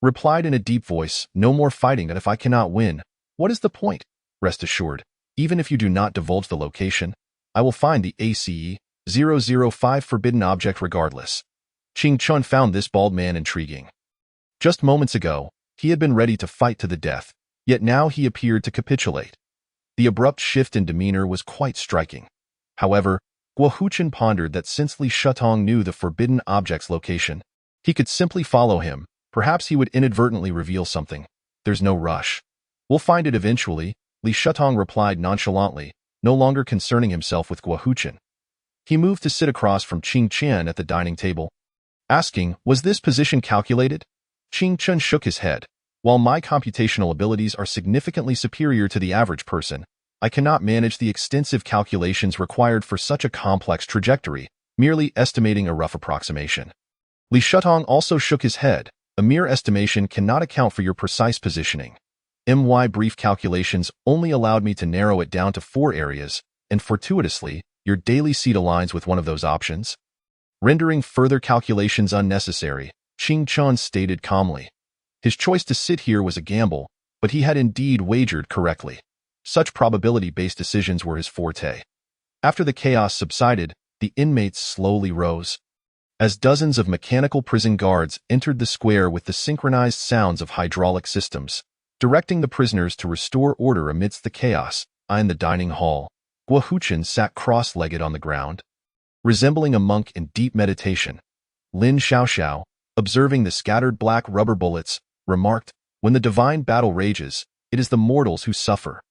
replied in a deep voice, "No more fighting, and if I cannot win, what is the point? Rest assured, even if you do not divulge the location, I will find the ACE-005 forbidden object regardless." Qing Chun found this bald man intriguing. Just moments ago, he had been ready to fight to the death, yet now he appeared to capitulate. The abrupt shift in demeanor was quite striking. However, Guo Huqin pondered that since Li Shutong knew the forbidden object's location, he could simply follow him. Perhaps he would inadvertently reveal something. "There's no rush. We'll find it eventually," Li Shutong replied nonchalantly, no longer concerning himself with Guo Huqin. He moved to sit across from Qing Qian at the dining table, asking, "Was this position calculated?" Qing Qian shook his head. "While my computational abilities are significantly superior to the average person, I cannot manage the extensive calculations required for such a complex trajectory, merely estimating a rough approximation." Li Shutong also shook his head. "A mere estimation cannot account for your precise positioning. My brief calculations only allowed me to narrow it down to 4 areas, and fortuitously, your daily seat aligns with one of those options." Rendering further calculations unnecessary, Qing Chun stated calmly. His choice to sit here was a gamble, but he had indeed wagered correctly. Such probability-based decisions were his forte. After the chaos subsided, the inmates slowly rose. As dozens of mechanical prison guards entered the square with the synchronized sounds of hydraulic systems, directing the prisoners to restore order amidst the chaos, in the dining hall, Guo Huqin sat cross-legged on the ground, resembling a monk in deep meditation. Lin Xiaoxiao, observing the scattered black rubber bullets, remarked, "When the divine battle rages, it is the mortals who suffer.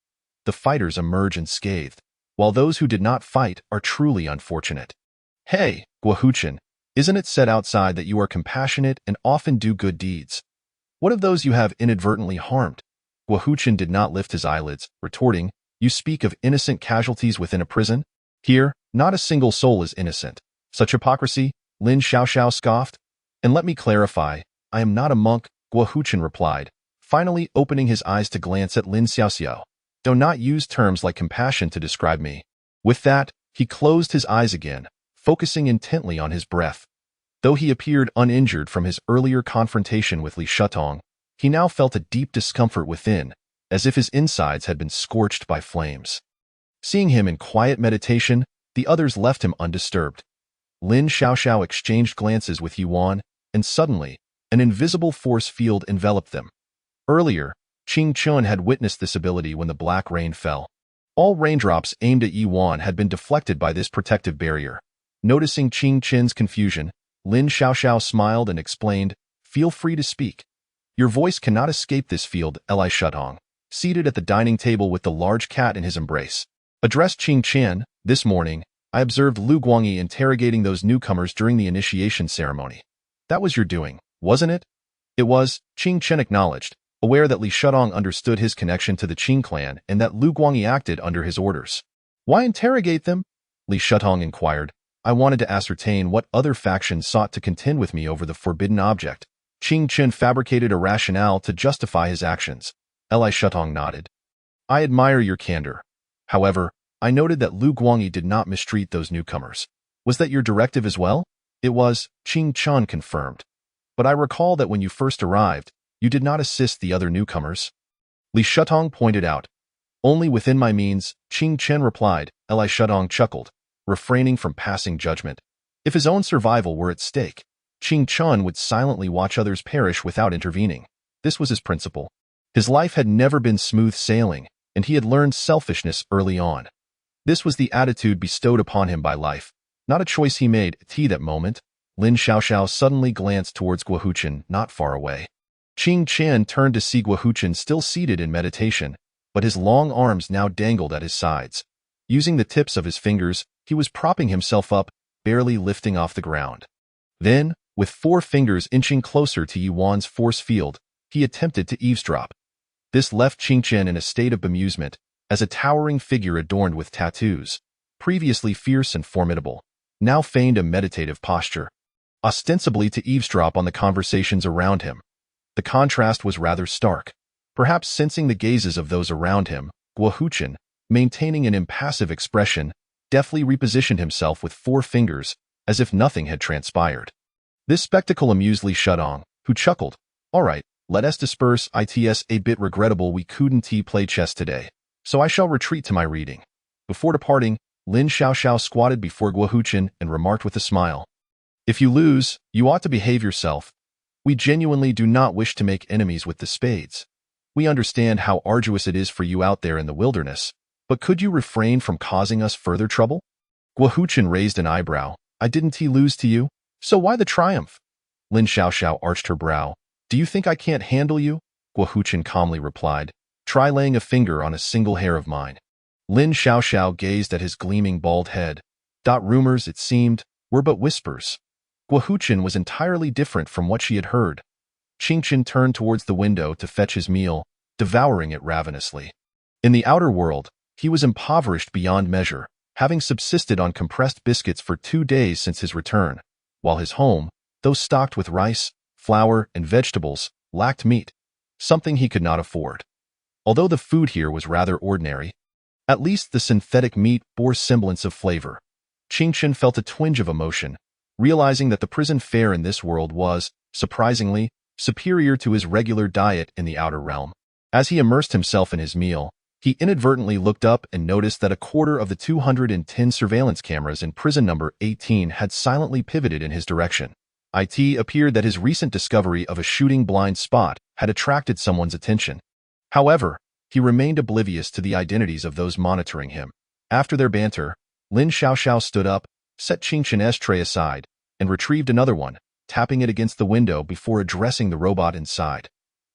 The fighters emerge unscathed, while those who did not fight are truly unfortunate." "Hey, Guo Huqin, isn't it said outside that you are compassionate and often do good deeds? What of those you have inadvertently harmed?" Guohuchun did not lift his eyelids, retorting, "You speak of innocent casualties within a prison? Here, not a single soul is innocent. Such hypocrisy?" Lin Xiaoxiao scoffed. "And let me clarify, I am not a monk," Guohuchun replied, finally opening his eyes to glance at Lin Xiaoxiao. "Do not use terms like compassion to describe me." With that, he closed his eyes again, focusing intently on his breath. Though he appeared uninjured from his earlier confrontation with Li Shutong, he now felt a deep discomfort within, as if his insides had been scorched by flames. Seeing him in quiet meditation, the others left him undisturbed. Lin Xiaoxiao exchanged glances with Yuan, and suddenly, an invisible force field enveloped them. Earlier, Qing Chun had witnessed this ability when the black rain fell. All raindrops aimed at Yuan had been deflected by this protective barrier. Noticing Qing Chen's confusion, Lin Xiaoxiao smiled and explained, "Feel free to speak. Your voice cannot escape this field." Li Shutong, seated at the dining table with the large cat in his embrace, addressed Qing Chen. "This morning, I observed Lu Guangyi interrogating those newcomers during the initiation ceremony. That was your doing, wasn't it?" "It was," Qing Chen acknowledged, aware that Li Shutong understood his connection to the Qing clan and that Lu Guangyi acted under his orders. "Why interrogate them?" Li Shutong inquired. "I wanted to ascertain what other factions sought to contend with me over the forbidden object." Qing Chen fabricated a rationale to justify his actions. Li Shutong nodded. "I admire your candor. However, I noted that Lu Guangyi did not mistreat those newcomers. Was that your directive as well?" "It was," Qing Chen confirmed. "But I recall that when you first arrived, you did not assist the other newcomers." Li Shutong pointed out. "Only within my means," Qing Chen replied. Li Shutong chuckled, refraining from passing judgment. If his own survival were at stake, Qing Chen would silently watch others perish without intervening. This was his principle. His life had never been smooth sailing, and he had learned selfishness early on. This was the attitude bestowed upon him by life, not a choice he made. At that moment, Lin Xiaoxiao suddenly glanced towards Guohuchun, not far away. Qing Chen turned to see Guohuchun still seated in meditation, but his long arms now dangled at his sides. Using the tips of his fingers, he was propping himself up, barely lifting off the ground. Then, with 4 fingers inching closer to Yuan's force field, he attempted to eavesdrop. This left Qing Chen in a state of bemusement, as a towering figure adorned with tattoos, previously fierce and formidable, now feigned a meditative posture, ostensibly to eavesdrop on the conversations around him. The contrast was rather stark. Perhaps sensing the gazes of those around him, Guohuchun, maintaining an impassive expression, deftly repositioned himself with 4 fingers, as if nothing had transpired. This spectacle amused Li Shutong, who chuckled. "All right, let us disperse. It's a bit regrettable we couldn't play chess today, so I shall retreat to my reading." Before departing, Lin Xiaoxiao squatted before Guohuchun and remarked with a smile, "If you lose, you ought to behave yourself. We genuinely do not wish to make enemies with the spades. We understand how arduous it is for you out there in the wilderness, but could you refrain from causing us further trouble?" Guohuchun raised an eyebrow. "I didn't lose to you, so why the triumph?" Lin Xiaoxiao arched her brow. "Do you think I can't handle you?" Guohuchun calmly replied. "Try laying a finger on a single hair of mine." Lin Xiaoxiao gazed at his gleaming bald head. Rumors, it seemed, were but whispers. Guohuchun was entirely different from what she had heard. Qing Chen turned towards the window to fetch his meal, devouring it ravenously. In the outer world, he was impoverished beyond measure, having subsisted on compressed biscuits for 2 days since his return, while his home, though stocked with rice, flour, and vegetables, lacked meat, something he could not afford. Although the food here was rather ordinary, at least the synthetic meat bore semblance of flavor. Qing Chen felt a twinge of emotion, realizing that the prison fare in this world was, surprisingly, superior to his regular diet in the outer realm. As he immersed himself in his meal, he inadvertently looked up and noticed that a quarter of the 210 surveillance cameras in prison number 18 had silently pivoted in his direction. It appeared that his recent discovery of a shooting blind spot had attracted someone's attention. However, he remained oblivious to the identities of those monitoring him. After their banter, Lin Xiaoxiao stood up, set Qing Chen's tray aside, and retrieved another one, tapping it against the window before addressing the robot inside.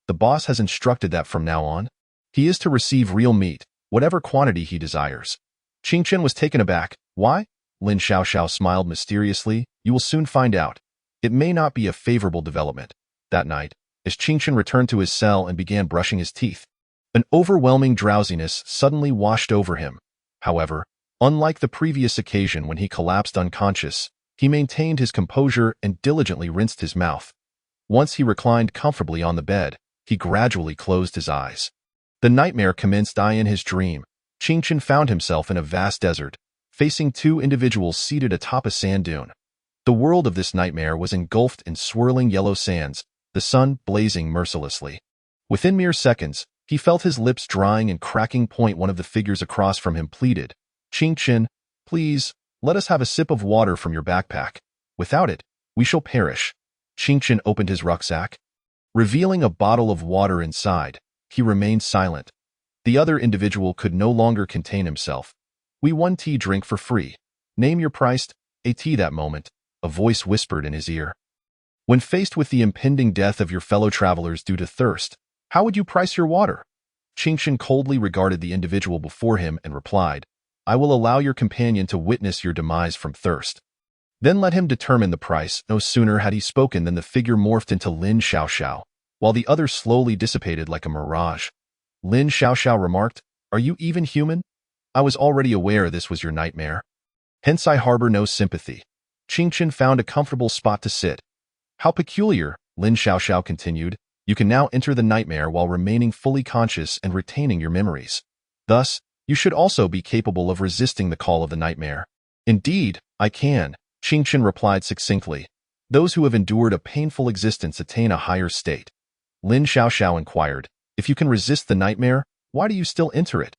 "The boss has instructed that from now on, he is to receive real meat, whatever quantity he desires." Qing Chen was taken aback. "Why?" Lin Xiaoxiao smiled mysteriously. "You will soon find out. It may not be a favorable development." That night, as Qing Chen returned to his cell and began brushing his teeth, An overwhelming drowsiness suddenly washed over him. However, unlike the previous occasion when he collapsed unconscious, he maintained his composure and diligently rinsed his mouth. Once he reclined comfortably on the bed, he gradually closed his eyes. The nightmare commenced in his dream. Qingchen found himself in a vast desert, facing two individuals seated atop a sand dune. The world of this nightmare was engulfed in swirling yellow sands, the sun blazing mercilessly. Within mere seconds, he felt his lips drying and cracking. One of the figures across from him pleaded, "Qingchen, please, let us have a sip of water from your backpack. Without it, we shall perish." Qingchen opened his rucksack. Revealing a bottle of water inside, he remained silent. The other individual could no longer contain himself. "We one tea drink for free. Name your price." A tea. That moment, a voice whispered in his ear. "When faced with the impending death of your fellow travelers due to thirst, how would you price your water?" Qingchen coldly regarded the individual before him and replied, "I will allow your companion to witness your demise from thirst. Then let him determine the price." No sooner had he spoken than the figure morphed into Lin Xiaoxiao, while the other slowly dissipated like a mirage. Lin Xiaoxiao remarked, "Are you even human? I was already aware this was your nightmare. Hence I harbor no sympathy." Qingchen found a comfortable spot to sit. "How peculiar," Lin Xiaoxiao continued. "You can now enter the nightmare while remaining fully conscious and retaining your memories. Thus, you should also be capable of resisting the call of the nightmare." "Indeed, I can," Qingchen replied succinctly. "Those who have endured a painful existence attain a higher state." Lin Xiaoxiao inquired, "If you can resist the nightmare, why do you still enter it?"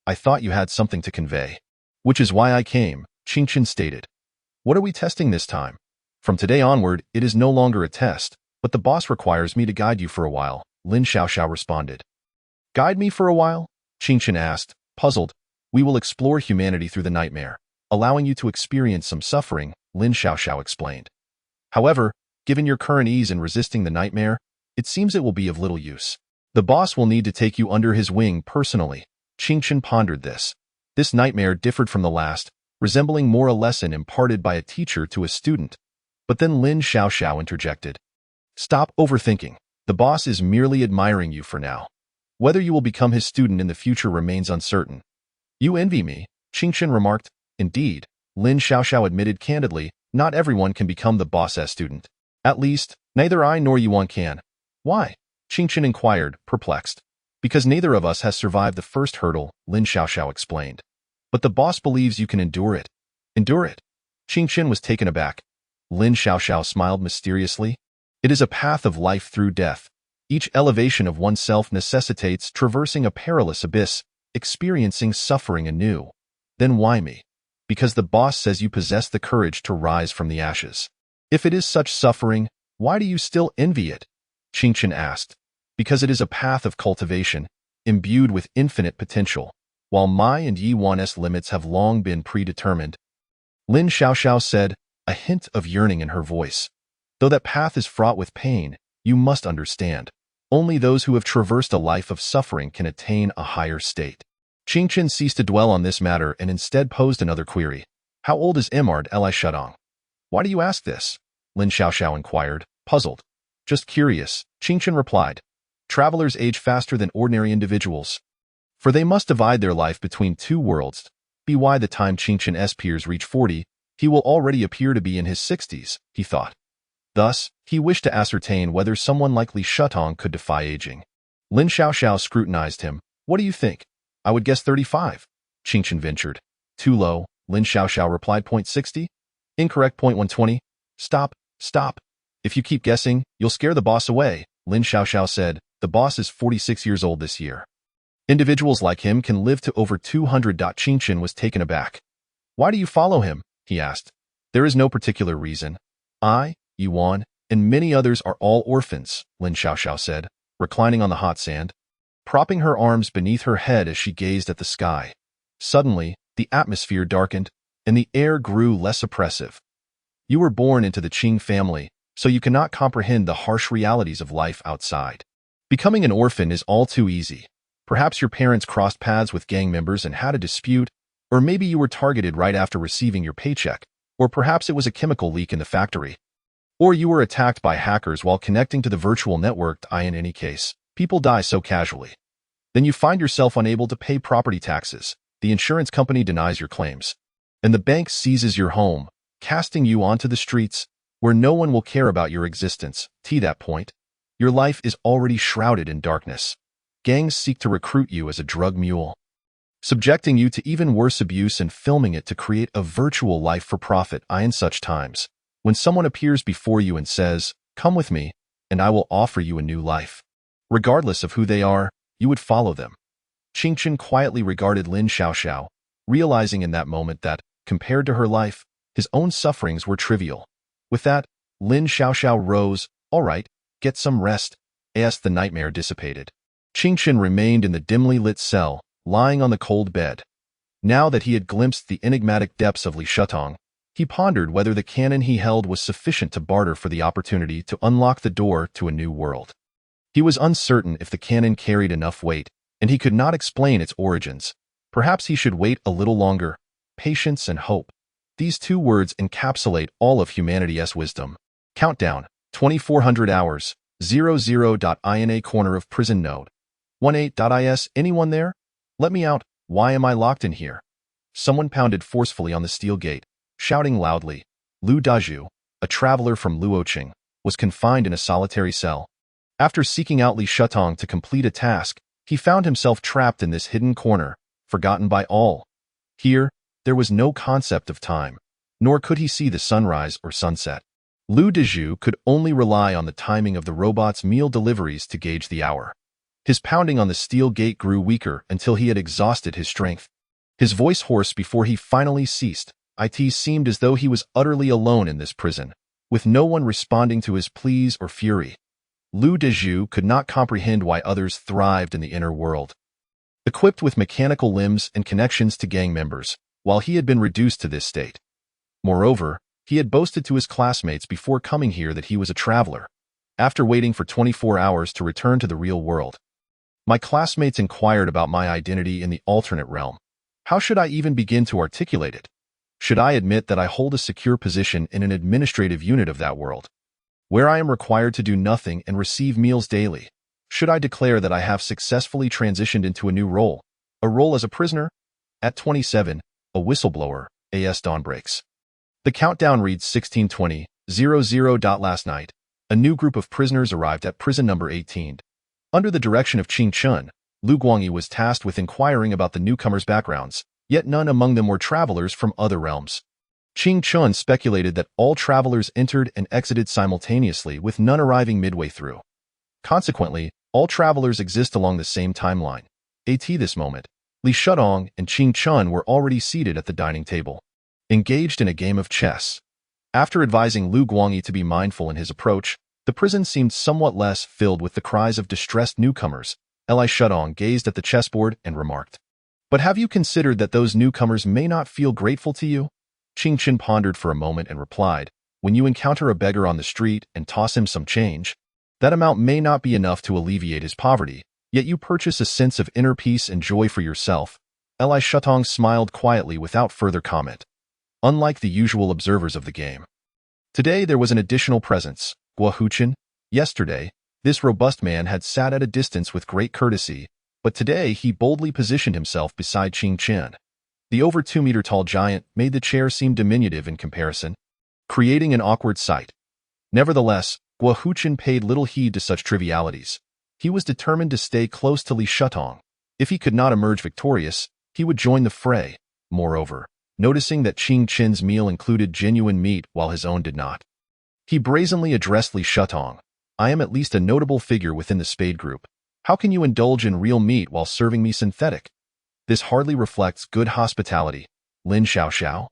"I thought you had something to convey." "Which is why I came," Qingchen stated. "What are we testing this time?" "From today onward, it is no longer a test, but the boss requires me to guide you for a while," Lin Xiaoxiao responded. "Guide me for a while?" Qingchen asked, puzzled. "We will explore humanity through the nightmare, allowing you to experience some suffering," Lin Xiaoxiao explained. "However, given your current ease in resisting the nightmare, it seems it will be of little use. The boss will need to take you under his wing personally." Qingchen pondered this. This nightmare differed from the last, resembling more a lesson imparted by a teacher to a student. But then Lin Xiaoxiao interjected. "Stop overthinking. The boss is merely admiring you for now. Whether you will become his student in the future remains uncertain." "You envy me," Qingchen remarked. "Indeed," Lin Xiaoxiao admitted candidly, "not everyone can become the boss's student. At least, neither I nor Yuan can." "Why?" Qingchen inquired, perplexed. "Because neither of us has survived the first hurdle," Lin Xiaoxiao explained. "But the boss believes you can endure it." "Endure it?" Qingchen was taken aback. Lin Xiaoxiao smiled mysteriously. "It is a path of life through death. Each elevation of oneself necessitates traversing a perilous abyss, experiencing suffering anew. Then why me? Because the boss says you possess the courage to rise from the ashes. If it is such suffering, why do you still envy it?" Qingchen asked. "Because it is a path of cultivation, imbued with infinite potential, while my and Yuan's limits have long been predetermined." Lin Xiaoxiao said, a hint of yearning in her voice. "Though that path is fraught with pain, you must understand. Only those who have traversed a life of suffering can attain a higher state." Qingchen ceased to dwell on this matter and instead posed another query. "How old is Emard Li Shudong?" "Why do you ask this?" Lin Xiaoxiao inquired, puzzled. "Just curious," Qingchen replied. "Travelers age faster than ordinary individuals, for they must divide their life between two worlds. By the time Qingchen's peers reach 40, he will already appear to be in his 60s, he thought. Thus, he wished to ascertain whether someone like Li Shutong could defy aging. Lin Xiaoxiao scrutinized him. "What do you think?" "I would guess 35, Qingchen ventured. "Too low," Lin Xiaoxiao replied. "60? Incorrect. 120. Stop. If you keep guessing, you'll scare the boss away," Lin Xiaoxiao said. "The boss is 46 years old this year. Individuals like him can live to over 200. Qingchen was taken aback. "Why do you follow him?" he asked. "There is no particular reason. I, Yuan, and many others are all orphans," Lin Xiaoxiao said, reclining on the hot sand, propping her arms beneath her head as she gazed at the sky. Suddenly, the atmosphere darkened, and the air grew less oppressive. "You were born into the Qing family, so you cannot comprehend the harsh realities of life outside. Becoming an orphan is all too easy. Perhaps your parents crossed paths with gang members and had a dispute, or maybe you were targeted right after receiving your paycheck, or perhaps it was a chemical leak in the factory. Or you were attacked by hackers while connecting to the virtual network. In any case, people die so casually. Then you find yourself unable to pay property taxes, the insurance company denies your claims, and the bank seizes your home, casting you onto the streets where no one will care about your existence. To that point, your life is already shrouded in darkness. Gangs seek to recruit you as a drug mule, subjecting you to even worse abuse and filming it to create a virtual life for profit. In such times, when someone appears before you and says, "Come with me, and I will offer you a new life," regardless of who they are, you would follow them. Qingchen quietly regarded Lin Xiaoxiao, realizing in that moment that, compared to her life, his own sufferings were trivial. With that, Lin Xiaoxiao rose. "All right, get some rest," as the nightmare dissipated. Qingchen remained in the dimly lit cell, lying on the cold bed. Now that he had glimpsed the enigmatic depths of Li Shutong, he pondered whether the cannon he held was sufficient to barter for the opportunity to unlock the door to a new world. He was uncertain if the cannon carried enough weight, and he could not explain its origins. Perhaps he should wait a little longer. Patience and hope. These two words encapsulate all of humanity's wisdom. Countdown, 2400 hours, 00.ina corner of prison node. 18.is, anyone there? Let me out, why am I locked in here? Someone pounded forcefully on the steel gate, shouting loudly. Lu Dazhu, a traveler from Luoqing, was confined in a solitary cell. After seeking out Li Shutong to complete a task, he found himself trapped in this hidden corner, forgotten by all. Here, there was no concept of time, nor could he see the sunrise or sunset. Lu Dazhu could only rely on the timing of the robot's meal deliveries to gauge the hour. His pounding on the steel gate grew weaker until he had exhausted his strength. His voice hoarse before he finally ceased. It seemed as though he was utterly alone in this prison, with no one responding to his pleas or fury. Lu Dazhu could not comprehend why others thrived in the inner world. Equipped with mechanical limbs and connections to gang members, while he had been reduced to this state. Moreover, he had boasted to his classmates before coming here that he was a traveler, after waiting for 24 hours to return to the real world. My classmates inquired about my identity in the alternate realm. How should I even begin to articulate it? Should I admit that I hold a secure position in an administrative unit of that world, where I am required to do nothing and receive meals daily? Should I declare that I have successfully transitioned into a new role, a role as a prisoner? At 27, a whistleblower, as dawn breaks. The countdown reads 16:20, 00. Last night, a new group of prisoners arrived at prison number 18. Under the direction of Qing Chun, Lu Guangyi was tasked with inquiring about the newcomers' backgrounds, yet none among them were travelers from other realms. Qing Chun speculated that all travelers entered and exited simultaneously, with none arriving midway through. Consequently, all travelers exist along the same timeline. At this moment, Li Shutong and Qing Chun were already seated at the dining table, engaged in a game of chess. After advising Lu Guangyi to be mindful in his approach, the prison seemed somewhat less filled with the cries of distressed newcomers. Li Shutong gazed at the chessboard and remarked, "But have you considered that those newcomers may not feel grateful to you?" Qing Chun pondered for a moment and replied, "When you encounter a beggar on the street and toss him some change, that amount may not be enough to alleviate his poverty, yet you purchase a sense of inner peace and joy for yourself." Li Shutong smiled quietly without further comment. Unlike the usual observers of the game, today there was an additional presence. Guo Huchen. Yesterday, this robust man had sat at a distance with great courtesy, but today he boldly positioned himself beside Qing Chen. The over 2-meter-tall giant made the chair seem diminutive in comparison, creating an awkward sight. Nevertheless, Guo Huchen paid little heed to such trivialities. He was determined to stay close to Li Shutong. If he could not emerge victorious, he would join the fray. Moreover, noticing that Qing Chen's meal included genuine meat while his own did not, he brazenly addressed Li Shutong. "I am at least a notable figure within the Spade Group. How can you indulge in real meat while serving me synthetic? This hardly reflects good hospitality." Lin Xiaoxiao,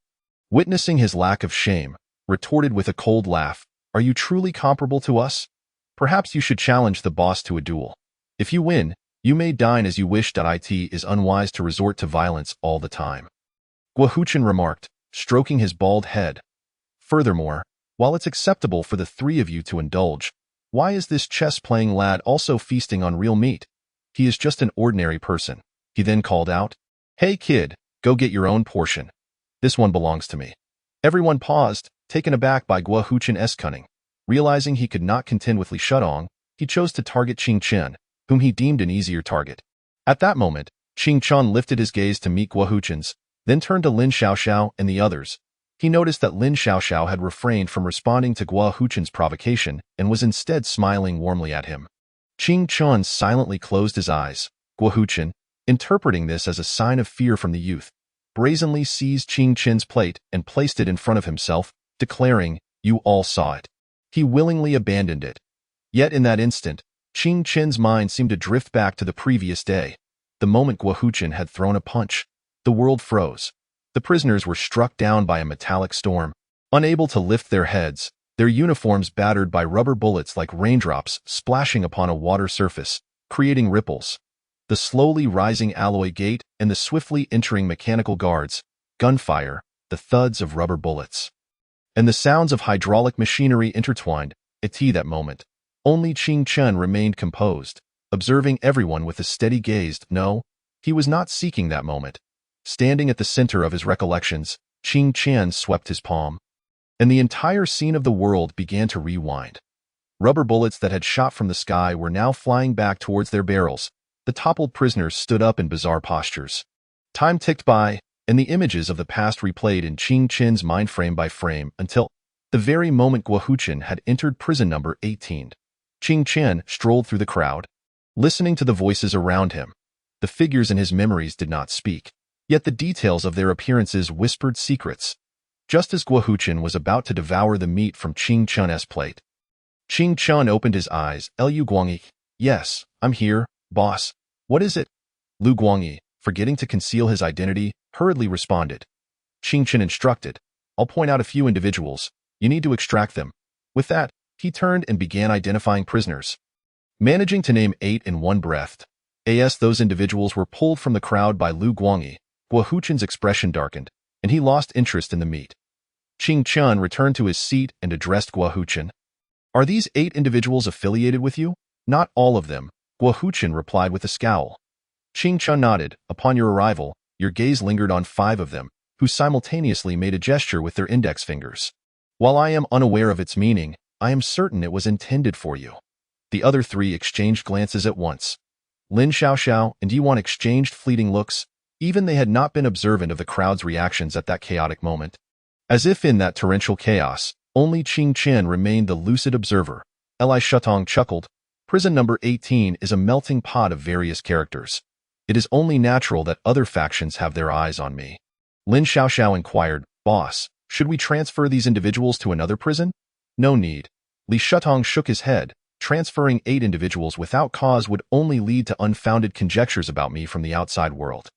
witnessing his lack of shame, retorted with a cold laugh, "Are you truly comparable to us? Perhaps you should challenge the boss to a duel. If you win, you may dine as you wish. It is unwise to resort to violence all the time," Guo Huchen remarked, stroking his bald head. "Furthermore, while it's acceptable for the three of you to indulge, why is this chess-playing lad also feasting on real meat? He is just an ordinary person." He then called out, "Hey kid, go get your own portion. This one belongs to me." Everyone paused, taken aback by Guo Huchen's cunning. Realizing he could not contend with Li Shutong, he chose to target Qing Chen, whom he deemed an easier target. At that moment, Ching Chun lifted his gaze to meet Guo Huchen's, then turned to Lin Xiaoxiao and the others. He noticed that Lin Xiaoxiao had refrained from responding to Guo Huchen's provocation and was instead smiling warmly at him. Ching Chun silently closed his eyes. Guo Huchen, interpreting this as a sign of fear from the youth, brazenly seized Ching Chen's plate and placed it in front of himself, declaring, "You all saw it." He willingly abandoned it. Yet in that instant, Ching Chen's mind seemed to drift back to the previous day. The moment Guo Huchen had thrown a punch, the world froze. The prisoners were struck down by a metallic storm. Unable to lift their heads, their uniforms battered by rubber bullets like raindrops splashing upon a water surface, creating ripples. The slowly rising alloy gate and the swiftly entering mechanical guards, gunfire, the thuds of rubber bullets, and the sounds of hydraulic machinery intertwined. At that moment, only Ching Chen remained composed, observing everyone with a steady gaze. No, he was not seeking that moment. Standing at the center of his recollections, Ching Chen swept his palm, and the entire scene of the world began to rewind. Rubber bullets that had shot from the sky were now flying back towards their barrels. The toppled prisoners stood up in bizarre postures. Time ticked by, and the images of the past replayed in Ching Chen's mind frame by frame until the very moment Guo Huchen had entered prison number 18. Ching Chen strolled through the crowd, listening to the voices around him. The figures in his memories did not speak, yet the details of their appearances whispered secrets. Just as Guo Huchen was about to devour the meat from Ching Chun's plate, Ching Chun opened his eyes. "Lu Guangyi." "Yes, I'm here, boss." "What is it?" Lu Guangyi, forgetting to conceal his identity, hurriedly responded. Ching Chen instructed, "I'll point out a few individuals. You need to extract them." With that, he turned and began identifying prisoners. Managing to name 8 in one breath, those individuals were pulled from the crowd by Lu Guangyi. Guo Huchen's expression darkened, and he lost interest in the meat. Ching Chun returned to his seat and addressed Guo Huchen. "Are these 8 individuals affiliated with you?" "Not all of them," Guo Huchen replied with a scowl. Ching Chun nodded. "Upon your arrival, your gaze lingered on 5 of them, who simultaneously made a gesture with their index fingers. While I am unaware of its meaning, I am certain it was intended for you." The other 3 exchanged glances at once. Lin Xiaoxiao and Yuan exchanged fleeting looks. Even they had not been observant of the crowd's reactions at that chaotic moment. As if in that torrential chaos, only Ching Chen remained the lucid observer. Li Shutong chuckled. "Prison number 18 is a melting pot of various characters. It is only natural that other factions have their eyes on me." Lin Xiaoxiao inquired, "Boss, should we transfer these individuals to another prison?" "No need." Li Shutong shook his head. "Transferring 8 individuals without cause would only lead to unfounded conjectures about me from the outside world.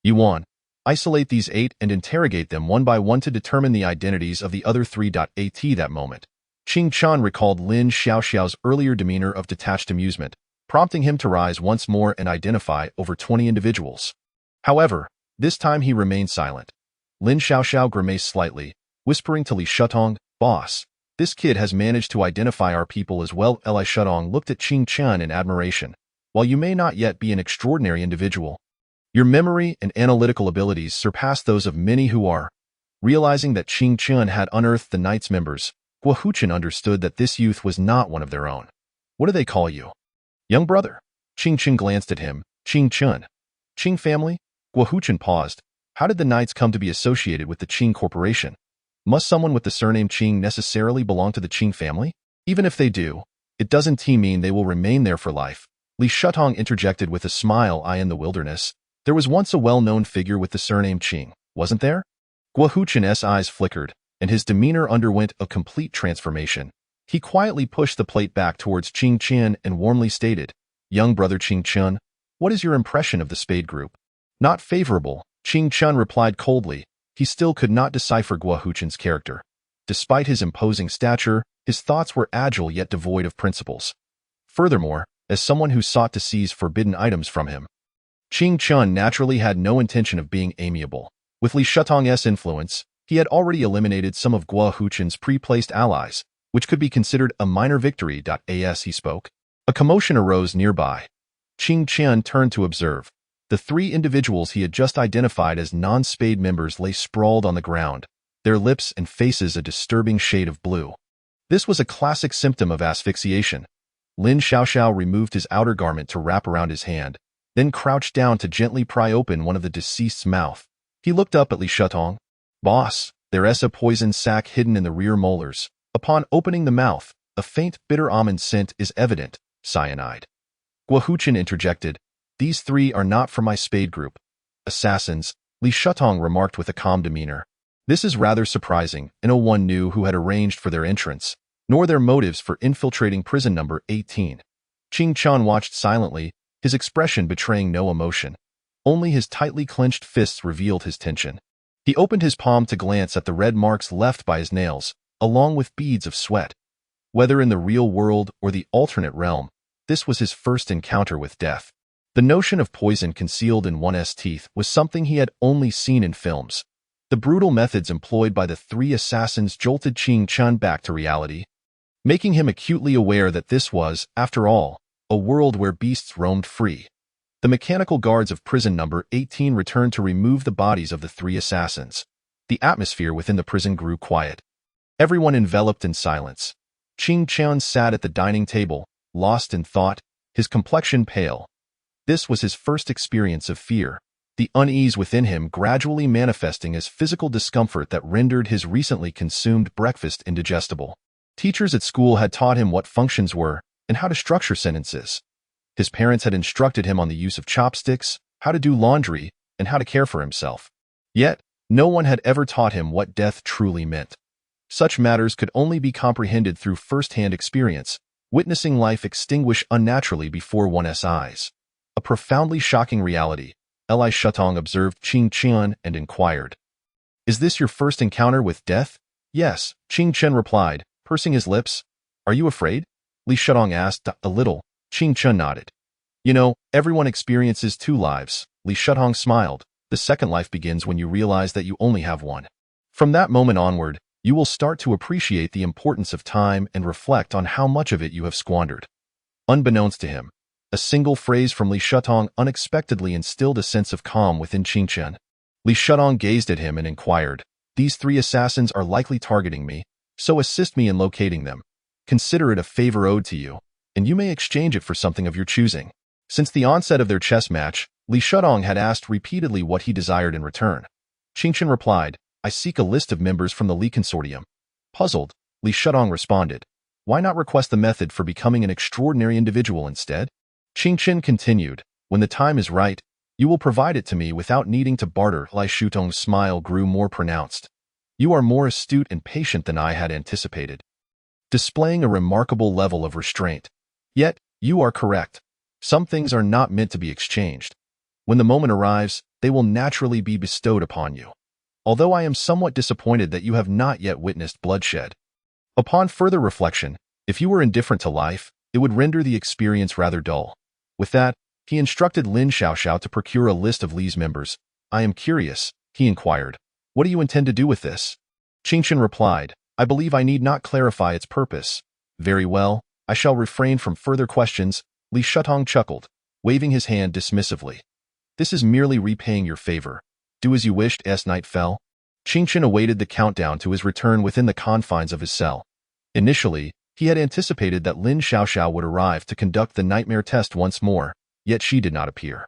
Yuan, isolate these 8 and interrogate them one by one to determine the identities of the other 3. At that moment, Ching Chan recalled Lin Xiaoxiao's earlier demeanor of detached amusement, prompting him to rise once more and identify over 20 individuals. However, this time he remained silent. Lin Xiaoxiao grimaced slightly, whispering to Li Shutong, "Boss, this kid has managed to identify our people as well." Li Shutong looked at Ching Chan in admiration. "While you may not yet be an extraordinary individual, your memory and analytical abilities surpass those of many who are." Realizing that Ching Chen had unearthed the Knight's members, Guo Huchen understood that this youth was not one of their own. "What do they call you?" "Young brother." Ching Chen glanced at him. "Ching Chen." "Ching family?" Guo Huchen paused. "How did the Knights come to be associated with the Ching Corporation? Must someone with the surname Ching necessarily belong to the Ching family? Even if they do, it doesn't mean they will remain there for life." Li Shutong interjected with a smile. "I in the wilderness. There was once a well-known figure with the surname Ching, wasn't there?" Guo Huchen's eyes flickered, and his demeanor underwent a complete transformation. He quietly pushed the plate back towards Ching Chen and warmly stated, "Young brother Ching Chen, what is your impression of the Spade Group?" "Not favorable," Ching Chen replied coldly. He still could not decipher Guo Huchen's character. Despite his imposing stature, his thoughts were agile yet devoid of principles. Furthermore, as someone who sought to seize forbidden items from him, Ching Chen naturally had no intention of being amiable. With Li Shutong's influence, he had already eliminated some of Guo Huchen's pre-placed allies, which could be considered a minor victory. As he spoke, a commotion arose nearby. Ching Chen turned to observe. The 3 individuals he had just identified as non-Spade members lay sprawled on the ground, their lips and faces a disturbing shade of blue. This was a classic symptom of asphyxiation. Lin Xiaoxiao removed his outer garment to wrap around his hand, then crouched down to gently pry open one of the deceased's mouth. He looked up at Li Shutong. Boss, there's a poison sac hidden in the rear molars. Upon opening the mouth, a faint, bitter almond scent is evident. Cyanide. Guo Huchen interjected. These three are not from my spade group. Assassins, Li Shutong remarked with a calm demeanor. This is rather surprising, and no one knew who had arranged for their entrance, nor their motives for infiltrating prison number 18. Ching Chun watched silently, his expression betraying no emotion. Only his tightly clenched fists revealed his tension. He opened his palm to glance at the red marks left by his nails, along with beads of sweat. Whether in the real world or the alternate realm, this was his first encounter with death. The notion of poison concealed in one's teeth was something he had only seen in films. The brutal methods employed by the three assassins jolted Ching Chun back to reality, making him acutely aware that this was, after all, a world where beasts roamed free. The mechanical guards of prison number 18 returned to remove the bodies of the three assassins. The atmosphere within the prison grew quiet. Everyone enveloped in silence. Ching Chun sat at the dining table, lost in thought, his complexion pale. This was his first experience of fear, the unease within him gradually manifesting as physical discomfort that rendered his recently consumed breakfast indigestible. Teachers at school had taught him what functions were and how to structure sentences. His parents had instructed him on the use of chopsticks, how to do laundry, and how to care for himself. Yet, no one had ever taught him what death truly meant. Such matters could only be comprehended through first-hand experience, witnessing life extinguish unnaturally before one's eyes. A profoundly shocking reality, Li Shutong observed Ching Chun and inquired. Is this your first encounter with death? Yes, Ching Chun replied, pursing his lips. Are you afraid? Li Shutong asked. A little. Ching Chun nodded. You know, everyone experiences two lives. Li Shutong smiled. The second life begins when you realize that you only have one. From that moment onward, you will start to appreciate the importance of time and reflect on how much of it you have squandered. Unbeknownst to him, a single phrase from Li Shutong unexpectedly instilled a sense of calm within Ching Chun. Li Shutong gazed at him and inquired, these three assassins are likely targeting me, so assist me in locating them. Consider it a favor owed to you, and you may exchange it for something of your choosing. Since the onset of their chess match, Li Shutong had asked repeatedly what he desired in return. Ching Chun replied, I seek a list of members from the Li Consortium. Puzzled, Li Shutong responded, why not request the method for becoming an extraordinary individual instead? Ching Chun continued, when the time is right, you will provide it to me without needing to barter. Li Shutong's smile grew more pronounced. You are more astute and patient than I had anticipated, displaying a remarkable level of restraint. Yet, you are correct. Some things are not meant to be exchanged. When the moment arrives, they will naturally be bestowed upon you. Although I am somewhat disappointed that you have not yet witnessed bloodshed. Upon further reflection, if you were indifferent to life, it would render the experience rather dull. With that, he instructed Lin Xiaoxiao to procure a list of Li's members. I am curious, he inquired. What do you intend to do with this? Ching Chun replied, I believe I need not clarify its purpose. Very well, I shall refrain from further questions. Li Shutong chuckled, waving his hand dismissively. This is merely repaying your favor. Do as you wished. As night fell, Ching Chun awaited the countdown to his return within the confines of his cell. Initially, he had anticipated that Lin Xiaoxiao would arrive to conduct the nightmare test once more, yet she did not appear.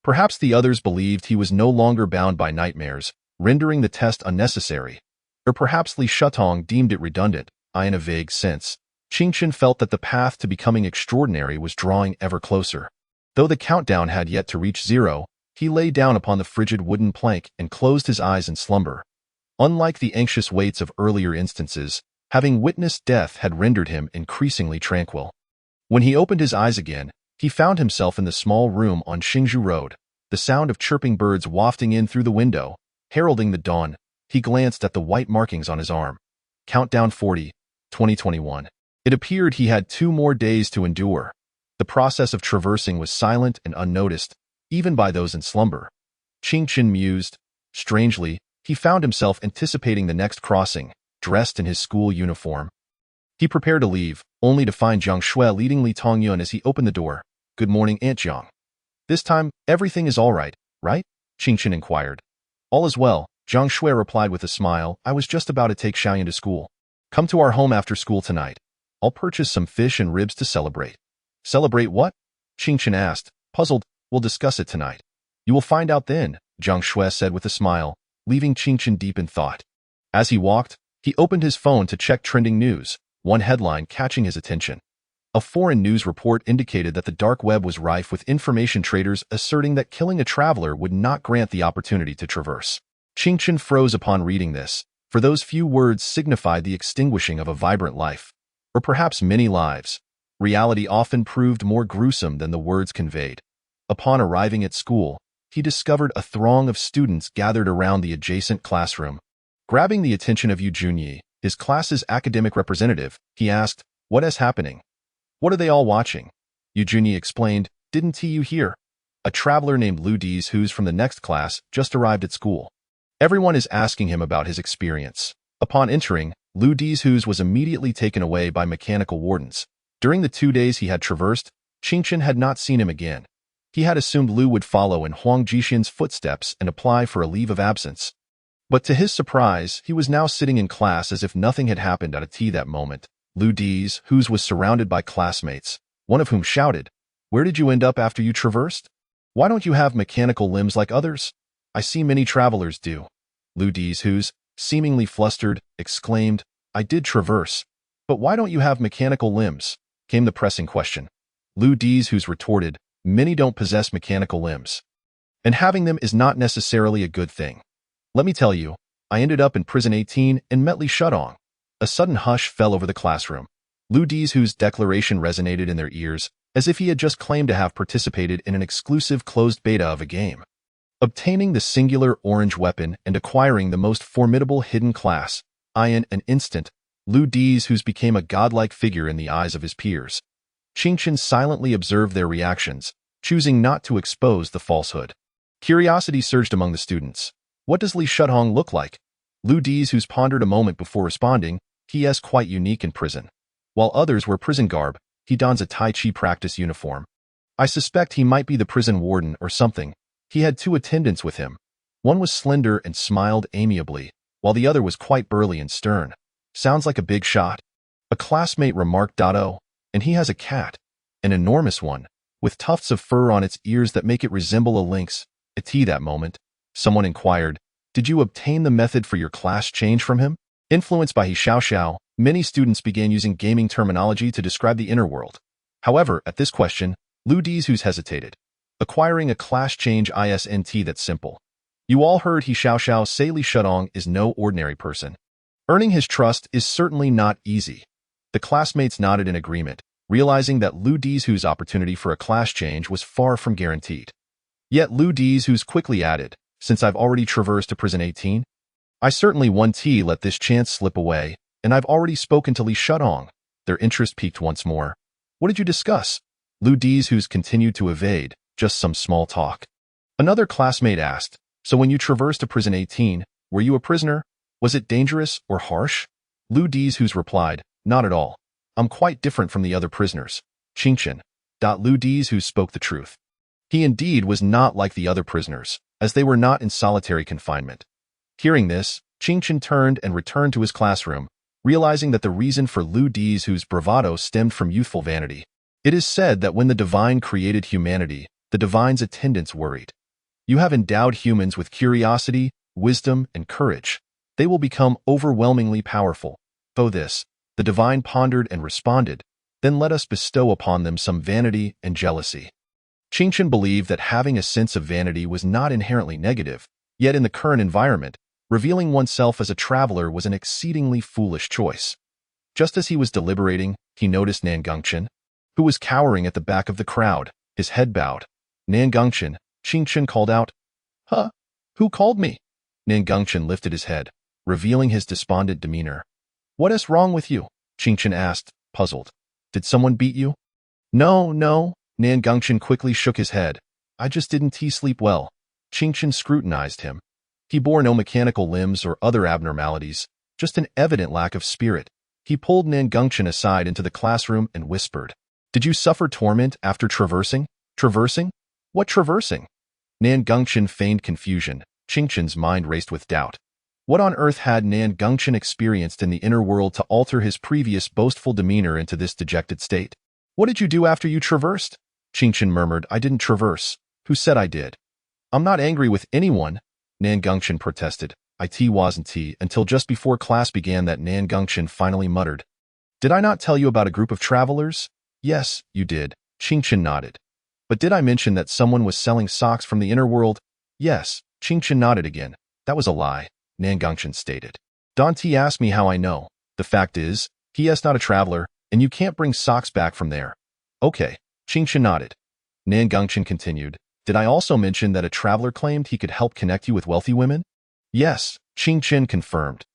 Perhaps the others believed he was no longer bound by nightmares, rendering the test unnecessary. Or perhaps Li Shutong deemed it redundant. In a vague sense, Ching Chun felt that the path to becoming extraordinary was drawing ever closer. Though the countdown had yet to reach 0, he lay down upon the frigid wooden plank and closed his eyes in slumber. Unlike the anxious waits of earlier instances, having witnessed death had rendered him increasingly tranquil. When he opened his eyes again, he found himself in the small room on Xingzhou Road, the sound of chirping birds wafting in through the window, heralding the dawn. He glanced at the white markings on his arm. Countdown 40, 2021. It appeared he had 2 more days to endure. The process of traversing was silent and unnoticed, even by those in slumber. Ching Chun mused. Strangely, he found himself anticipating the next crossing, dressed in his school uniform. He prepared to leave, only to find Jiang Shui leading Li Tongyun as he opened the door. Good morning, Aunt Jiang. This time, everything is all right, right? Ching Chun inquired. All is well, Jiang Shui replied with a smile. I was just about to take Xiaoyan to school. Come to our home after school tonight. I'll purchase some fish and ribs to celebrate. Celebrate what? Ching Chun asked, puzzled. We'll discuss it tonight. You will find out then, Zhang Shui said with a smile, leaving Qingchen deep in thought. As he walked, he opened his phone to check trending news, one headline catching his attention. A foreign news report indicated that the dark web was rife with information traders asserting that killing a traveler would not grant the opportunity to traverse. Qingchen froze upon reading this, for those few words signified the extinguishing of a vibrant life, or perhaps many lives. Reality often proved more gruesome than the words conveyed. Upon arriving at school, he discovered a throng of students gathered around the adjacent classroom. Grabbing the attention of Yu Junyi, his class's academic representative, he asked, "What is happening? What are they all watching?" Yu Junyi explained, "Didn't you hear? A traveler named Lu Di's who's from the next class just arrived at school. Everyone is asking him about his experience." Upon entering, Lu Di's who's was immediately taken away by mechanical wardens. During the 2 days he had traversed, Qingchen had not seen him again. He had assumed Lu would follow in Huang Jixian's footsteps and apply for a leave of absence. But to his surprise, he was now sitting in class as if nothing had happened at a tea that moment. Lu Di's who's was surrounded by classmates, one of whom shouted, "Where did you end up after you traversed? Why don't you have mechanical limbs like others? I see many travelers do." Lu Di's who's, seemingly flustered, exclaimed, "I did traverse. But why don't you have mechanical limbs?" Came the pressing question. Lu Di's who's retorted, "Many don't possess mechanical limbs. And having them is not necessarily a good thing. Let me tell you, I ended up in prison 18 and met Li Shudong." A sudden hush fell over the classroom. Lu Di's whose declaration resonated in their ears, as if he had just claimed to have participated in an exclusive closed beta of a game. Obtaining the singular orange weapon and acquiring the most formidable hidden class, in an instant, Lu Di's whose became a godlike figure in the eyes of his peers. Qingchen silently observed their reactions, choosing not to expose the falsehood. Curiosity surged among the students. What does Li Shudong look like? Lu Di's who's pondered a moment before responding, he is quite unique in prison. While others wear prison garb, he dons a Tai Chi practice uniform. I suspect he might be the prison warden or something. He had 2 attendants with him. One was slender and smiled amiably, while the other was quite burly and stern. Sounds like a big shot. A classmate remarked, "Oh, and he has a cat, an enormous one, with tufts of fur on its ears that make it resemble a lynx." At tea that moment, someone inquired, "Did you obtain the method for your class change from him?" Influenced by his xiao, many students began using gaming terminology to describe the inner world. However, at this question, Lu Di's who's hesitated. Acquiring a class change isn't that simple. You all heard he xiao say Li Shudong is no ordinary person. Earning his trust is certainly not easy. The classmates nodded in agreement, realizing that Lu Di's who's opportunity for a class change was far from guaranteed. Yet Lu Di's who's quickly added, "Since I've already traversed to prison 18, I certainly won't let this chance slip away, and I've already spoken to Li Shudong." Their interest piqued once more. "What did you discuss?" Lu Di's who's continued to evade, "Just some small talk." Another classmate asked, "So when you traversed to prison 18, were you a prisoner? Was it dangerous or harsh?" Lu Di's who's replied, "Not at all. I'm quite different from the other prisoners." Qingchen. Lu Di's who spoke the truth. He indeed was not like the other prisoners, as they were not in solitary confinement. Hearing this, Qingchen turned and returned to his classroom, realizing that the reason for Lu Di's whose bravado stemmed from youthful vanity. It is said that when the divine created humanity, the divine's attendants worried. You have endowed humans with curiosity, wisdom, and courage. They will become overwhelmingly powerful. Though this, the divine pondered and responded, "Then let us bestow upon them some vanity and jealousy." Qingchen believed that having a sense of vanity was not inherently negative, yet in the current environment, revealing oneself as a traveler was an exceedingly foolish choice. Just as he was deliberating, he noticed Nan Gongchen, who was cowering at the back of the crowd, his head bowed. "Nan Gongchen," Qingchen called out. "Huh? Who called me?" Nan Gongchen lifted his head, revealing his despondent demeanor. "What is wrong with you?" Qingchen asked, puzzled. "Did someone beat you?" No, Nan Gongchen quickly shook his head. "I just didn't sleep well." Qingchen scrutinized him. He bore no mechanical limbs or other abnormalities, just an evident lack of spirit. He pulled Nan Gongchen aside into the classroom and whispered, "Did you suffer torment after traversing?" "Traversing? What traversing?" Nan Gongchen feigned confusion. Qingchen's mind raced with doubt. What on earth had Nan Gongchen experienced in the inner world to alter his previous boastful demeanor into this dejected state? "What did you do after you traversed?" Qingchen murmured, "I didn't traverse. Who said I did? I'm not angry with anyone, Nan Gongchen protested. It wasn't until just before class began that Nan Gongchen finally muttered. Did I not tell you about a group of travelers? Yes, you did, Qingchen nodded. But did I mention that someone was selling socks from the inner world? Yes, Qingchen nodded again. That was a lie, Nan Gongchen stated. Don T asked me how I know. The fact is, he is not a traveler, and you can't bring socks back from there. Okay, Qingchen nodded. Nan Gongchen continued. Did I also mention that a traveler claimed he could help connect you with wealthy women? Yes, Qingchen confirmed.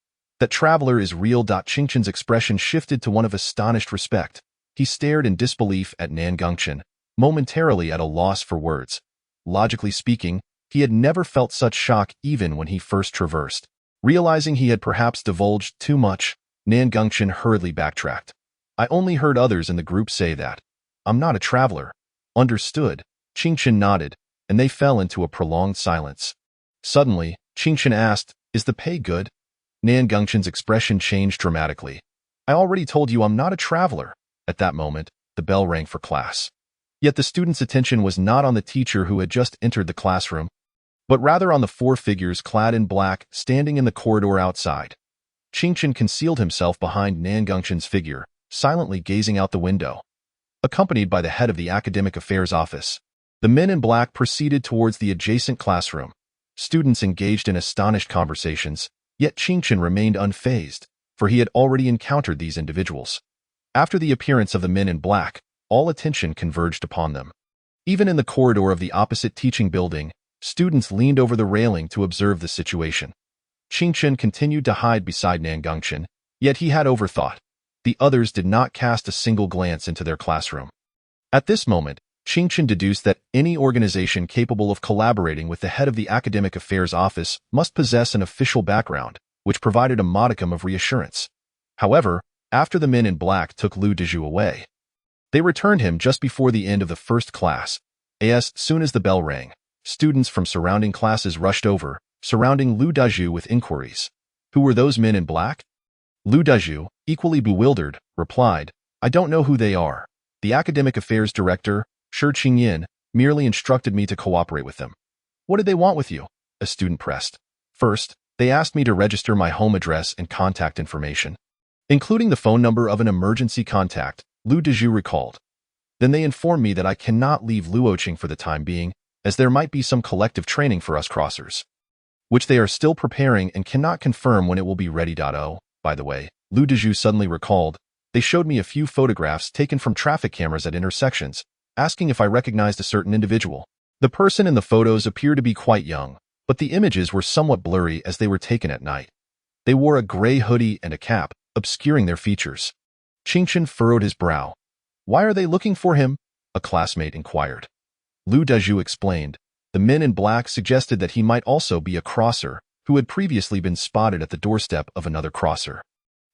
That traveler is real. Qingchen's expression shifted to one of astonished respect. He stared in disbelief at Nan Gongchen, momentarily at a loss for words. Logically speaking, he had never felt such shock even when he first traversed. Realizing he had perhaps divulged too much, Nan Gongchen hurriedly backtracked. I only heard others in the group say that. I'm not a traveler. Understood, Qingchen nodded, and they fell into a prolonged silence. Suddenly, Qingchen asked, Is the pay good? Nan Gongchen's expression changed dramatically. I already told you I'm not a traveler. At that moment, the bell rang for class. Yet the student's attention was not on the teacher who had just entered the classroom, but rather on the four figures clad in black standing in the corridor outside. Qingchen concealed himself behind Nan Gongchen's figure, silently gazing out the window. Accompanied by the head of the Academic Affairs Office, the men in black proceeded towards the adjacent classroom. Students engaged in astonished conversations, yet Qingchen remained unfazed, for he had already encountered these individuals. After the appearance of the men in black, all attention converged upon them. Even in the corridor of the opposite teaching building, students leaned over the railing to observe the situation. Qingchen continued to hide beside Nan Gongchen, yet he had overthought. The others did not cast a single glance into their classroom. At this moment, Qingchen deduced that any organization capable of collaborating with the head of the Academic Affairs Office must possess an official background, which provided a modicum of reassurance. However, after the men in black took Lu Dezhu away, they returned him just before the end of the first class. As soon as the bell rang, students from surrounding classes rushed over, surrounding Lu Dezhu with inquiries. Who were those men in black? Lu Dezhu, equally bewildered, replied, I don't know who they are. The Academic Affairs Director, Shi Qingyin, merely instructed me to cooperate with them. What did they want with you? A student pressed. First, they asked me to register my home address and contact information, including the phone number of an emergency contact, Lu Dezhu recalled. Then they informed me that I cannot leave Luoqing for the time being, as there might be some collective training for us crossers, which they are still preparing and cannot confirm when it will be ready. By the way, Lu Dezhu suddenly recalled, they showed me a few photographs taken from traffic cameras at intersections, asking if I recognized a certain individual. The person in the photos appeared to be quite young, but the images were somewhat blurry as they were taken at night. They wore a gray hoodie and a cap, obscuring their features. Qingchen furrowed his brow. Why are they looking for him? A classmate inquired. Lu Dezhu explained. The men in black suggested that he might also be a crosser who had previously been spotted at the doorstep of another crosser.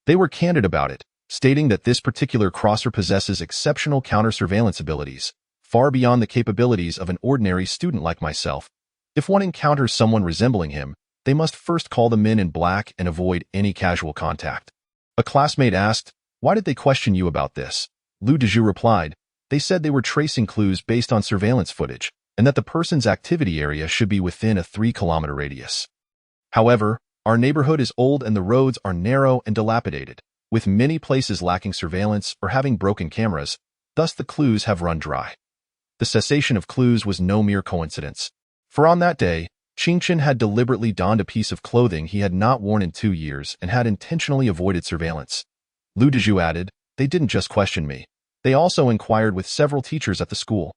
They were candid about it, stating that this particular crosser possesses exceptional counter-surveillance abilities, far beyond the capabilities of an ordinary student like myself. If one encounters someone resembling him, they must first call the men in black and avoid any casual contact. A classmate asked, why did they question you about this? Lu Dezhu replied, they said they were tracing clues based on surveillance footage, and that the person's activity area should be within a 3-kilometer radius. However, our neighborhood is old and the roads are narrow and dilapidated, with many places lacking surveillance or having broken cameras, thus the clues have run dry. The cessation of clues was no mere coincidence, for on that day, Qingchen had deliberately donned a piece of clothing he had not worn in 2 years and had intentionally avoided surveillance. Lu Dezhu added, they didn't just question me. They also inquired with several teachers at the school,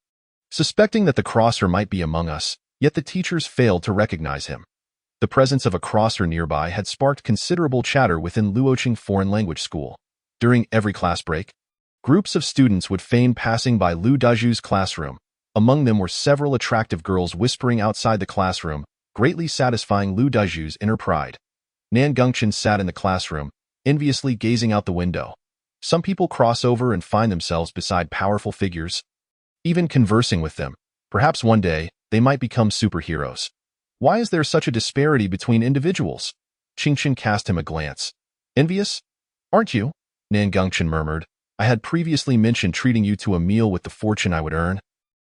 suspecting that the crosser might be among us, yet the teachers failed to recognize him. The presence of a crosser nearby had sparked considerable chatter within Luoqing Foreign Language School. During every class break, groups of students would feign passing by Lu Dezhu's classroom. Among them were several attractive girls whispering outside the classroom, greatly satisfying Lu Dezhu's inner pride. Nan Gongchen sat in the classroom, enviously gazing out the window. Some people cross over and find themselves beside powerful figures, even conversing with them. Perhaps one day, they might become superheroes. Why is there such a disparity between individuals? Qingchen cast him a glance. Envious? Aren't you? Nan Gongchen murmured. I had previously mentioned treating you to a meal with the fortune I would earn,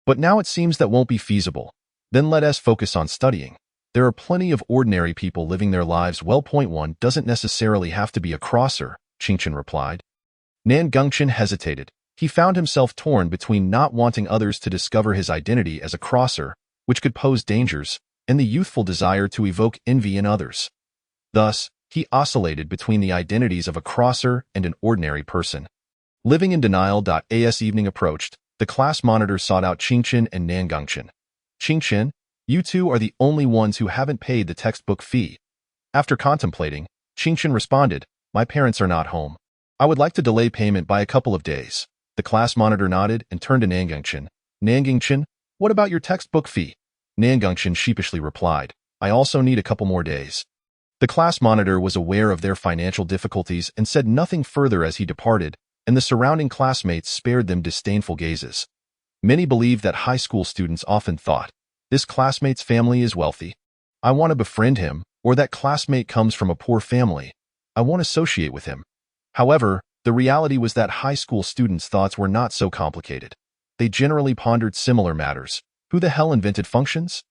but now it seems that won't be feasible. Then let us focus on studying. There are plenty of ordinary people living their lives well. Point one doesn't necessarily have to be a crosser, Qingchen replied. Nan Gengchen hesitated. He found himself torn between not wanting others to discover his identity as a crosser, which could pose dangers, and the youthful desire to evoke envy in others. Thus, he oscillated between the identities of a crosser and an ordinary person. Living in denial. As evening approached, the class monitor sought out Qingchen and Nan Gengchen. Qingchen, you two are the only ones who haven't paid the textbook fee. After contemplating, Qingchen responded, my parents are not home. I would like to delay payment by a couple of days. The class monitor nodded and turned to Nan Gengchen. Nan Gengchen, what about your textbook fee? Nan Gengchen sheepishly replied, I also need a couple more days. The class monitor was aware of their financial difficulties and said nothing further as he departed, and the surrounding classmates spared them disdainful gazes. Many believed that high school students often thought, this classmate's family is wealthy. I want to befriend him, or that classmate comes from a poor family. I won't associate with him. However, the reality was that high school students' thoughts were not so complicated. They generally pondered similar matters. Who the hell invented functions?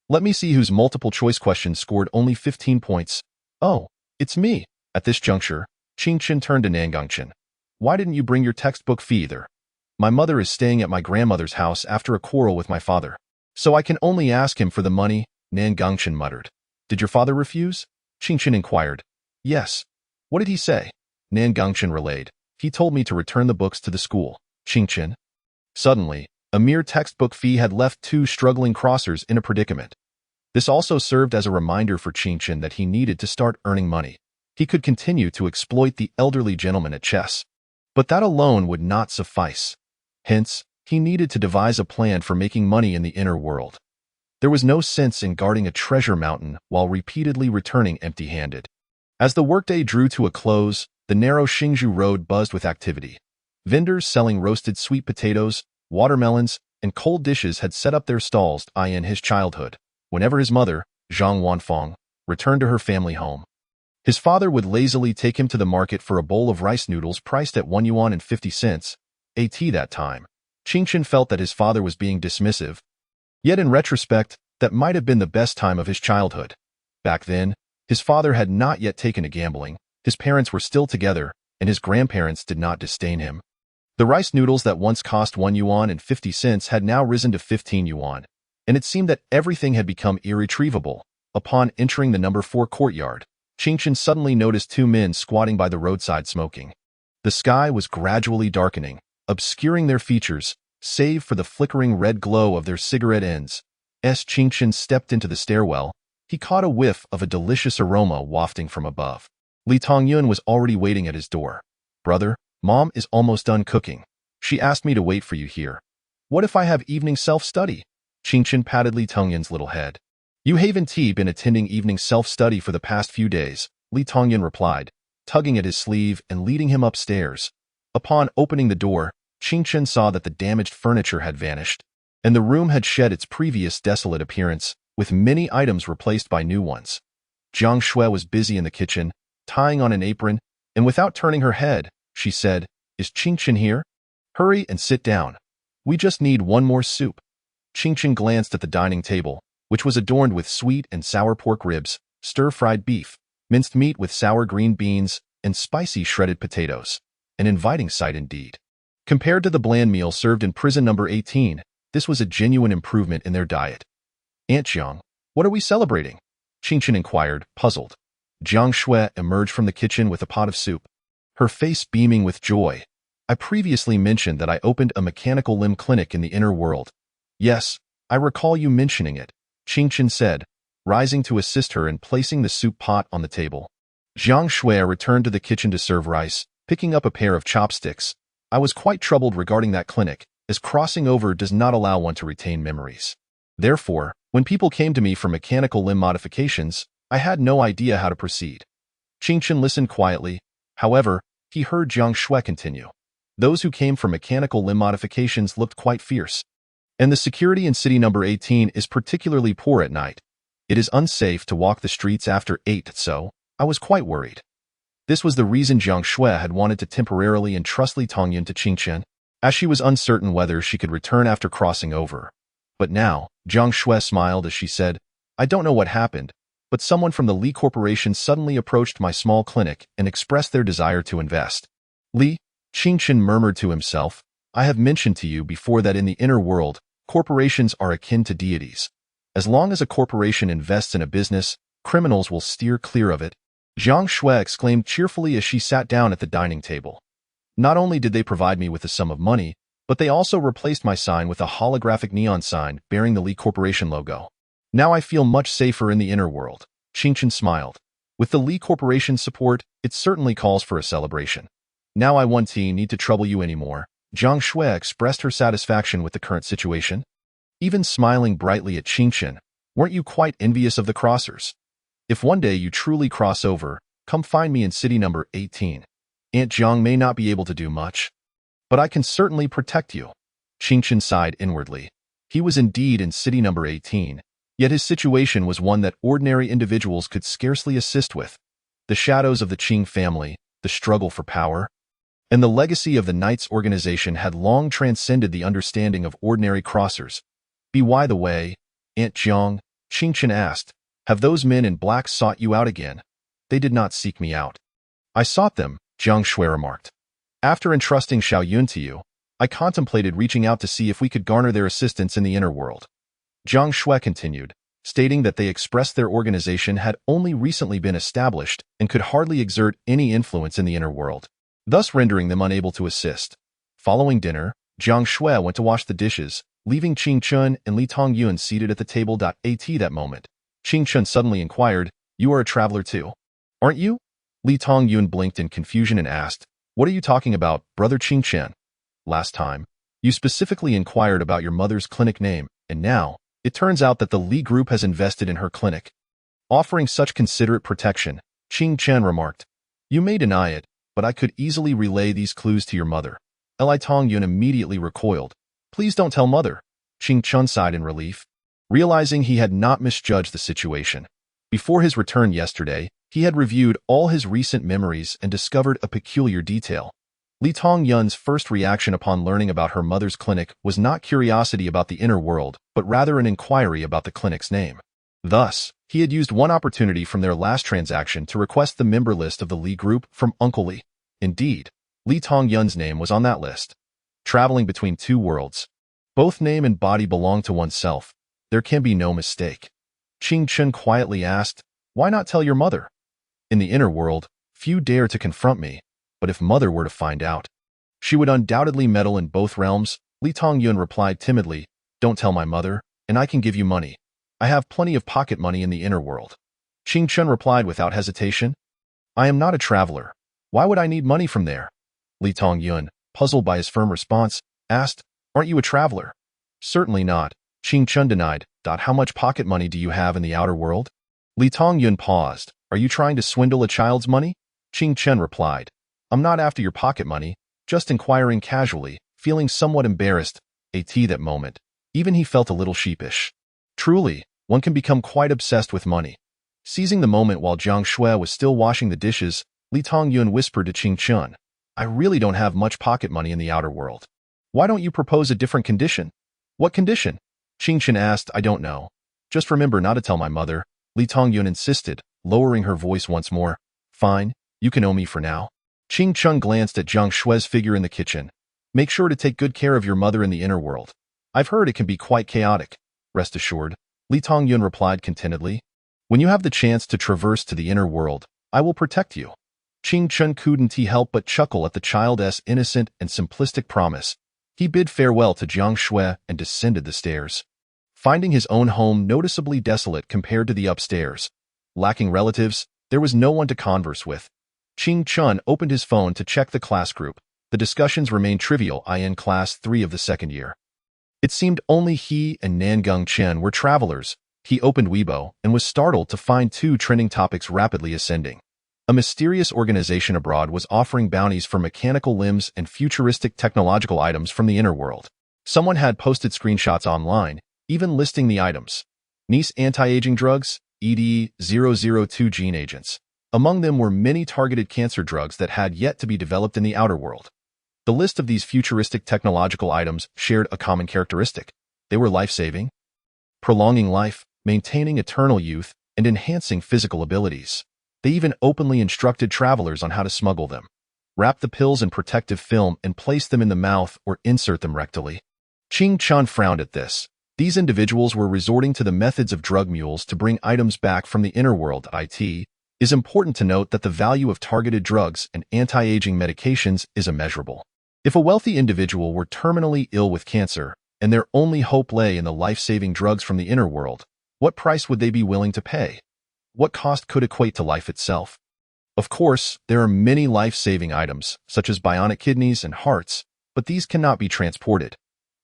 Let me see whose multiple choice questions scored only 15 points. Oh, it's me. At this juncture, Qingchen turned to Nan Gengchen. Why didn't you bring your textbook fee either? My mother is staying at my grandmother's house after a quarrel with my father. So I can only ask him for the money, Nan Gengchen muttered. Did your father refuse? Qingchen inquired. Yes. What did he say? Nan Gengchen relayed. He told me to return the books to the school. Qingchen. Suddenly, a mere textbook fee had left two struggling crossers in a predicament. This also served as a reminder for Qingchen that he needed to start earning money. He could continue to exploit the elderly gentleman at chess. But that alone would not suffice. Hence, he needed to devise a plan for making money in the inner world. There was no sense in guarding a treasure mountain while repeatedly returning empty-handed. As the workday drew to a close, the narrow Xingzhou road buzzed with activity. Vendors selling roasted sweet potatoes, watermelons, and cold dishes had set up their stalls in his childhood, whenever his mother, Zhang Wanfeng, returned to her family home. His father would lazily take him to the market for a bowl of rice noodles priced at 1 yuan and 50 cents, at that time. Qingchen felt that his father was being dismissive. Yet in retrospect, that might have been the best time of his childhood. Back then, his father had not yet taken to gambling, his parents were still together, and his grandparents did not disdain him. The rice noodles that once cost 1 yuan and 50 cents had now risen to 15 yuan, and it seemed that everything had become irretrievable. Upon entering the number 4 courtyard, Qingchen suddenly noticed two men squatting by the roadside smoking. The sky was gradually darkening, obscuring their features, save for the flickering red glow of their cigarette ends. As Qingchen stepped into the stairwell, he caught a whiff of a delicious aroma wafting from above. Li Tongyun was already waiting at his door. Brother, Mom is almost done cooking. She asked me to wait for you here. What if I have evening self-study? Qingchen patted Li Tongyun's little head. You haven't been attending evening self-study for the past few days, Li Tongyun replied, tugging at his sleeve and leading him upstairs. Upon opening the door, Qingchen saw that the damaged furniture had vanished, and the room had shed its previous desolate appearance, with many items replaced by new ones. Jiang Shui was busy in the kitchen, tying on an apron, and without turning her head, she said, Is Qingchen here? Hurry and sit down. We just need one more soup. Qingchen glanced at the dining table, which was adorned with sweet and sour pork ribs, stir-fried beef, minced meat with sour green beans, and spicy shredded potatoes. An inviting sight indeed. Compared to the bland meal served in prison number 18, this was a genuine improvement in their diet. Aunt Jiang, what are we celebrating? Qingchen inquired, puzzled. Jiang Shui emerged from the kitchen with a pot of soup, her face beaming with joy. I previously mentioned that I opened a mechanical limb clinic in the inner world. Yes, I recall you mentioning it, Qingchen said, rising to assist her and placing the soup pot on the table. Jiang Shui returned to the kitchen to serve rice, picking up a pair of chopsticks. I was quite troubled regarding that clinic, as crossing over does not allow one to retain memories. Therefore, when people came to me for mechanical limb modifications, I had no idea how to proceed. Qingchen listened quietly. However, he heard Jiang Shui continue. Those who came for mechanical limb modifications looked quite fierce. And the security in city number 18 is particularly poor at night. It is unsafe to walk the streets after 8, so I was quite worried. This was the reason Jiang Shui had wanted to temporarily entrust Li Tongyun to Qingchen, as she was uncertain whether she could return after crossing over. But now, Jiang Shui smiled as she said, I don't know what happened, but someone from the Li Corporation suddenly approached my small clinic and expressed their desire to invest. Li, Qingchen murmured to himself, I have mentioned to you before that in the inner world, corporations are akin to deities. As long as a corporation invests in a business, criminals will steer clear of it. Jiang Shui exclaimed cheerfully as she sat down at the dining table. Not only did they provide me with a sum of money, but they also replaced my sign with a holographic neon sign bearing the Li Corporation logo. Now I feel much safer in the inner world. Qingchen smiled. With the Li Corporation's support, it certainly calls for a celebration. Now I won't need to trouble you anymore. Jiang Shui expressed her satisfaction with the current situation. Even smiling brightly at Qingchen, weren't you quite envious of the crossers? If one day you truly cross over, come find me in city number 18. Aunt Jiang may not be able to do much, but I can certainly protect you. Qingchen sighed inwardly. He was indeed in city number 18, yet his situation was one that ordinary individuals could scarcely assist with. The shadows of the Qing family, the struggle for power, and the legacy of the Knights organization had long transcended the understanding of ordinary crossers. By the way, Aunt Jiang, Qingchen asked, have those men in black sought you out again? They did not seek me out. I sought them, Jiang Shui remarked. After entrusting Xiao Yun to you, I contemplated reaching out to see if we could garner their assistance in the inner world. Jiang Shui continued, stating that they expressed their organization had only recently been established and could hardly exert any influence in the inner world, thus rendering them unable to assist. Following dinner, Jiang Shui went to wash the dishes, leaving Qingchen and Li Tongyun seated at the table. At that moment, Qingchen suddenly inquired, you are a traveler too, aren't you? Li Tongyun blinked in confusion and asked, what are you talking about, brother Qingchen? Last time, you specifically inquired about your mother's clinic name, and now, it turns out that the Li Group has invested in her clinic. Offering such considerate protection, Qingchen remarked, you may deny it, but I could easily relay these clues to your mother. Li Tongyun immediately recoiled. Please don't tell mother. Qingchen sighed in relief, realizing he had not misjudged the situation. Before his return yesterday, he had reviewed all his recent memories and discovered a peculiar detail. Li Tongyun's first reaction upon learning about her mother's clinic was not curiosity about the inner world, but rather an inquiry about the clinic's name. Thus, he had used one opportunity from their last transaction to request the member list of the Li Group from Uncle Li. Indeed, Li Tongyun's name was on that list. Traveling between two worlds, both name and body belong to oneself. There can be no mistake. Qingchen quietly asked, why not tell your mother? In the inner world, few dare to confront me, but if mother were to find out, she would undoubtedly meddle in both realms. Li Tongyun replied timidly, don't tell my mother, and I can give you money. I have plenty of pocket money in the inner world. Qingchen replied without hesitation, I am not a traveler. Why would I need money from there? Li Tongyun, puzzled by his firm response, asked, aren't you a traveler? Certainly not. Qingchen denied. How much pocket money do you have in the outer world? Li Tongyun paused. Are you trying to swindle a child's money? Qingchen replied, I'm not after your pocket money, just inquiring casually, feeling somewhat embarrassed. At that moment, even he felt a little sheepish. Truly, one can become quite obsessed with money. Seizing the moment while Jiang Shui was still washing the dishes, Li Tongyun whispered to Qingchen, I really don't have much pocket money in the outer world. Why don't you propose a different condition? What condition? Qingchen asked, I don't know. Just remember not to tell my mother. Li Tongyun insisted, lowering her voice once more. Fine, you can owe me for now. Qingchen glanced at Jiang Shui's figure in the kitchen. Make sure to take good care of your mother in the inner world. I've heard it can be quite chaotic. Rest assured, Li Tongyun replied contentedly. When you have the chance to traverse to the inner world, I will protect you. Qingchen couldn't help but chuckle at the child's innocent and simplistic promise. He bid farewell to Jiang Shui and descended the stairs. Finding his own home noticeably desolate compared to the upstairs. Lacking relatives, there was no one to converse with. Qingchen opened his phone to check the class group. The discussions remained trivial in class 3 of the second year. It seemed only he and Nangung Chen were travelers. He opened Weibo and was startled to find 2 trending topics rapidly ascending. A mysterious organization abroad was offering bounties for mechanical limbs and futuristic technological items from the inner world. Someone had posted screenshots online, even listing the items. Nice anti-aging drugs, ED-002 gene agents. Among them were many targeted cancer drugs that had yet to be developed in the outer world. The list of these futuristic technological items shared a common characteristic. They were life-saving, prolonging life, maintaining eternal youth, and enhancing physical abilities. They even openly instructed travelers on how to smuggle them. Wrap the pills in protective film and place them in the mouth or insert them rectally. Ching Chun frowned at this. These individuals were resorting to the methods of drug mules to bring items back from the inner world. It is important to note that the value of targeted drugs and anti-aging medications is immeasurable. If a wealthy individual were terminally ill with cancer, and their only hope lay in the life-saving drugs from the inner world, what price would they be willing to pay? What cost could equate to life itself? Of course, there are many life-saving items, such as bionic kidneys and hearts, but these cannot be transported.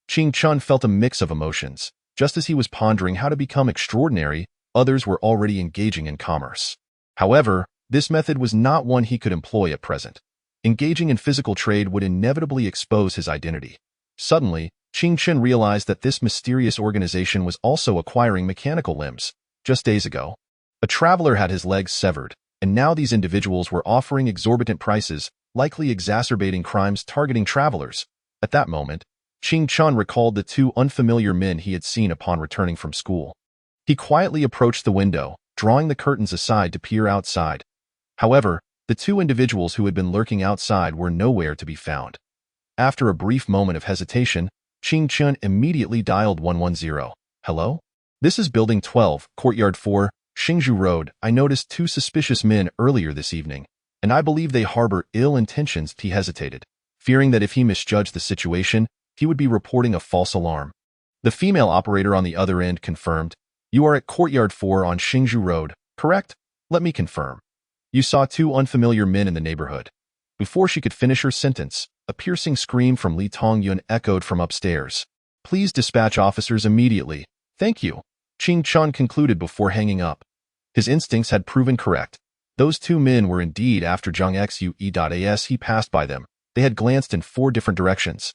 Ching Chun felt a mix of emotions. Just as he was pondering how to become extraordinary, others were already engaging in commerce. However, this method was not one he could employ at present. Engaging in physical trade would inevitably expose his identity. Suddenly, Ching Chun realized that this mysterious organization was also acquiring mechanical limbs. Just days ago, a traveler had his legs severed, and now these individuals were offering exorbitant prices, likely exacerbating crimes targeting travelers. At that moment, Ching Chun recalled the two unfamiliar men he had seen upon returning from school. He quietly approached the window, drawing the curtains aside to peer outside. However, the two individuals who had been lurking outside were nowhere to be found. After a brief moment of hesitation, Ching Chun immediately dialed 110. Hello? This is Building 12, Courtyard 4, Xingzhou Road. I noticed two suspicious men earlier this evening, and I believe they harbor ill intentions. He hesitated, fearing that if he misjudged the situation, he would be reporting a false alarm. The female operator on the other end confirmed, You are at Courtyard 4 on Xingzhou Road, correct? Let me confirm. You saw two unfamiliar men in the neighborhood. Before she could finish her sentence, a piercing scream from Li Tongyun echoed from upstairs. Please dispatch officers immediately. Thank you. Ching Chun concluded before hanging up. His instincts had proven correct. Those two men were indeed after Zhang Xue. As he passed by them, they had glanced in 4 different directions,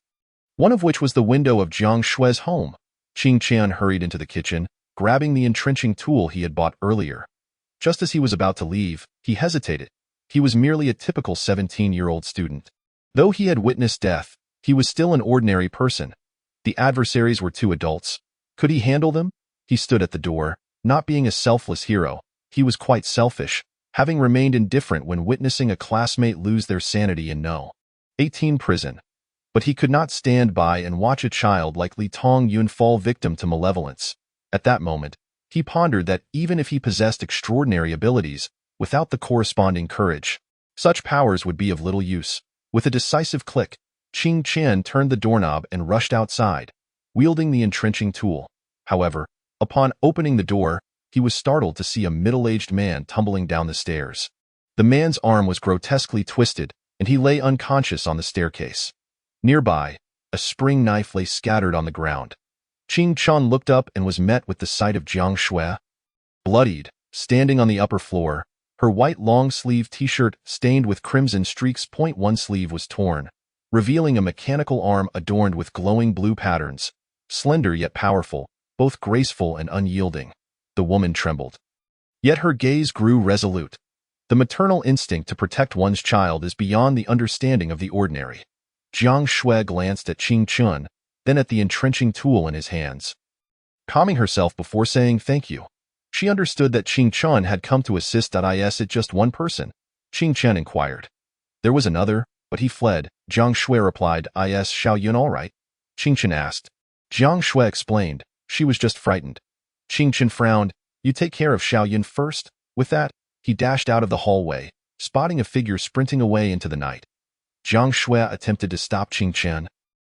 one of which was the window of Jiang Shue's home. Ching Chun hurried into the kitchen, grabbing the entrenching tool he had bought earlier. Just as he was about to leave, he hesitated. He was merely a typical 17-year-old student. Though he had witnessed death, he was still an ordinary person. The adversaries were 2 adults. Could he handle them? He stood at the door. Not being a selfless hero, he was quite selfish, having remained indifferent when witnessing a classmate lose their sanity in No. 18 prison. But he could not stand by and watch a child like Li Tongyun fall victim to malevolence. At that moment, he pondered that even if he possessed extraordinary abilities, without the corresponding courage, such powers would be of little use. With a decisive click, Ching Chun turned the doorknob and rushed outside, wielding the entrenching tool. However, upon opening the door, he was startled to see a middle-aged man tumbling down the stairs. The man's arm was grotesquely twisted, and he lay unconscious on the staircase. Nearby, a spring knife lay scattered on the ground. Ching Chun looked up and was met with the sight of Jiang Shui, bloodied, standing on the upper floor. Her white long-sleeve t-shirt stained with crimson streaks. One sleeve was torn, revealing a mechanical arm adorned with glowing blue patterns, slender yet powerful, both graceful and unyielding. The woman trembled. Yet her gaze grew resolute. The maternal instinct to protect one's child is beyond the understanding of the ordinary. Jiang Shui glanced at Ching Chun, then at the entrenching tool in his hands, calming herself before saying thank you. She understood that Ching Chun had come to assist. Is it just one person? Ching Chun inquired. There was another, but he fled. Jiang Shui replied. Is Xiao Yun all right? Ching Chun asked. Jiang Shui explained. She was just frightened. Ching Chun frowned. You take care of Xiao Yun first? With that, he dashed out of the hallway, spotting a figure sprinting away into the night. Jiang Shui attempted to stop Ching Chun,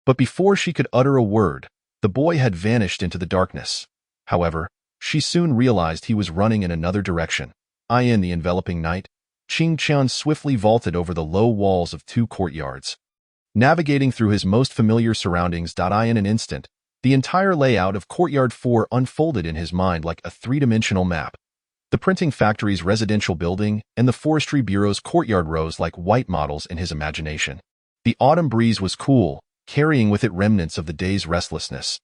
but before she could utter a word, the boy had vanished into the darkness. However, she soon realized he was running in another direction. In the enveloping night, Ching Chun swiftly vaulted over the low walls of 2 courtyards, navigating through his most familiar surroundings. In an instant, the entire layout of Courtyard 4 unfolded in his mind like a 3-dimensional map. The printing factory's residential building and the forestry bureau's courtyard rose like white models in his imagination. The autumn breeze was cool, carrying with it remnants of the day's restlessness.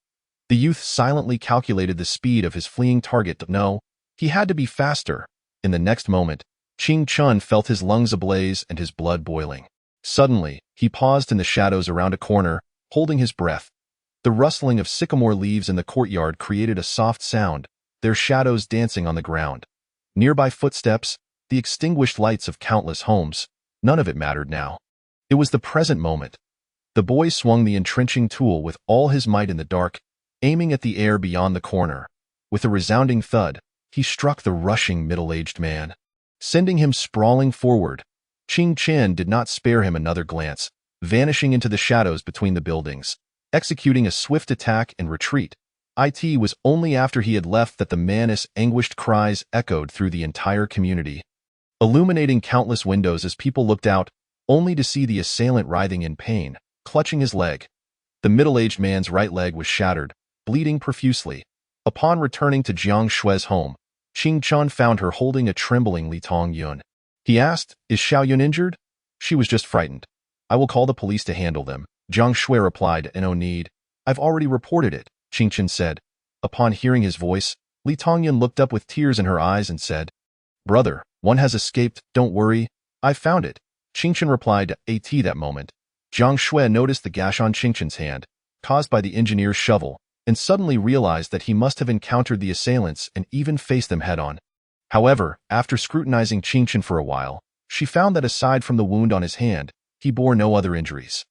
The youth silently calculated the speed of his fleeing target. No, he had to be faster. In the next moment, Ching Chun felt his lungs ablaze and his blood boiling. Suddenly, he paused in the shadows around a corner, holding his breath. The rustling of sycamore leaves in the courtyard created a soft sound, their shadows dancing on the ground. Nearby footsteps, the extinguished lights of countless homes, none of it mattered now. It was the present moment. The boy swung the entrenching tool with all his might in the dark, aiming at the air beyond the corner. With a resounding thud, he struck the rushing middle-aged man, sending him sprawling forward. Ching Chen did not spare him another glance, vanishing into the shadows between the buildings, executing a swift attack and retreat. It was only after he had left that the man's anguished cries echoed through the entire community, illuminating countless windows as people looked out, only to see the assailant writhing in pain, clutching his leg. The middle-aged man's right leg was shattered, bleeding profusely. Upon returning to Jiang Shue's home, Ching Chen found her holding a trembling Li Tongyun. He asked, "Is Xiaoyun injured?" She was just frightened. "I will call the police to handle them," Jiang Shui replied. "No need. I've already reported it," Ching Chen said. Upon hearing his voice, Li Tongyun looked up with tears in her eyes and said, "Brother, one has escaped, don't worry. I found it." Ching Chen replied, "At that moment." Jiang Shui noticed the gash on Ching Chen's hand, caused by the engineer's shovel, and suddenly realized that he must have encountered the assailants and even faced them head-on. However, after scrutinizing Ching Chen for a while, she found that aside from the wound on his hand, he bore no other injuries.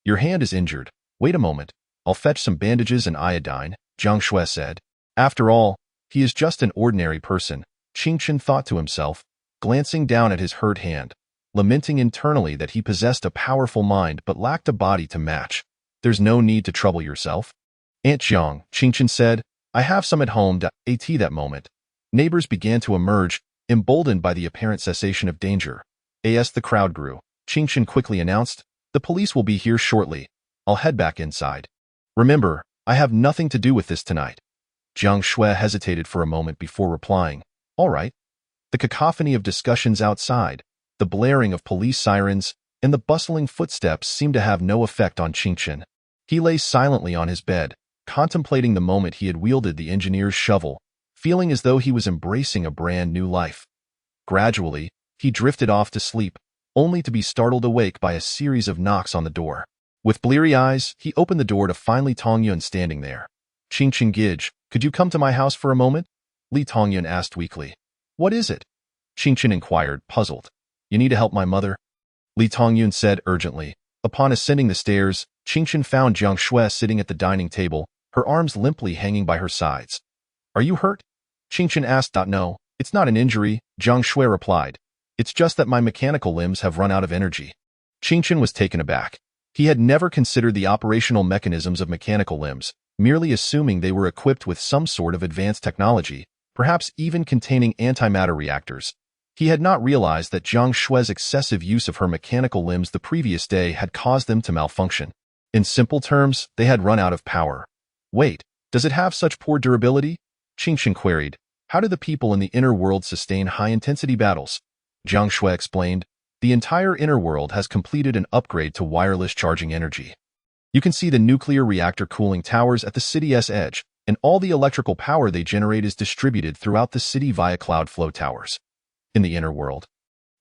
"Your hand is injured. Wait a moment. I'll fetch some bandages and iodine," Jiang Shui said. After all, he is just an ordinary person, Ching Chen thought to himself, glancing down at his hurt hand, lamenting internally that he possessed a powerful mind but lacked a body to match. "There's no need to trouble yourself." "Aunt Jiang," Ching Chen said, "I have some at home." At that moment, neighbors began to emerge, emboldened by the apparent cessation of danger. As the crowd grew, Ching Chen quickly announced, "The police will be here shortly. I'll head back inside. Remember, I have nothing to do with this tonight." Jiang Shui hesitated for a moment before replying, "All right." The cacophony of discussions outside, the blaring of police sirens, and the bustling footsteps seemed to have no effect on Ching Chen. He lay silently on his bed, contemplating the moment he had wielded the engineer's shovel, feeling as though he was embracing a brand new life. Gradually, he drifted off to sleep, only to be startled awake by a series of knocks on the door. With bleary eyes, he opened the door to find Li Tongyun standing there. "Ching Chen Gij, could you come to my house for a moment?" Li Tongyun asked weakly. "What is it?" Ching Chen inquired, puzzled. "You need to help my mother," Li Tongyun said urgently. Upon ascending the stairs, Ching Chen found Jiang Shui sitting at the dining table, her arms limply hanging by her sides. "Are you hurt?" Ching Chen asked. "No, it's not an injury," Jiang Shui replied. "It's just that my mechanical limbs have run out of energy." Ching Chen was taken aback. He had never considered the operational mechanisms of mechanical limbs, merely assuming they were equipped with some sort of advanced technology, perhaps even containing antimatter reactors. He had not realized that Jiang Shui's excessive use of her mechanical limbs the previous day had caused them to malfunction. In simple terms, they had run out of power. "Wait, does it have such poor durability?" Ching Chen queried. "How do the people in the inner world sustain high-intensity battles?" Jiang Shui explained. "The entire inner world has completed an upgrade to wireless charging energy. You can see the nuclear reactor cooling towers at the city's edge, and all the electrical power they generate is distributed throughout the city via cloud flow towers. In the inner world,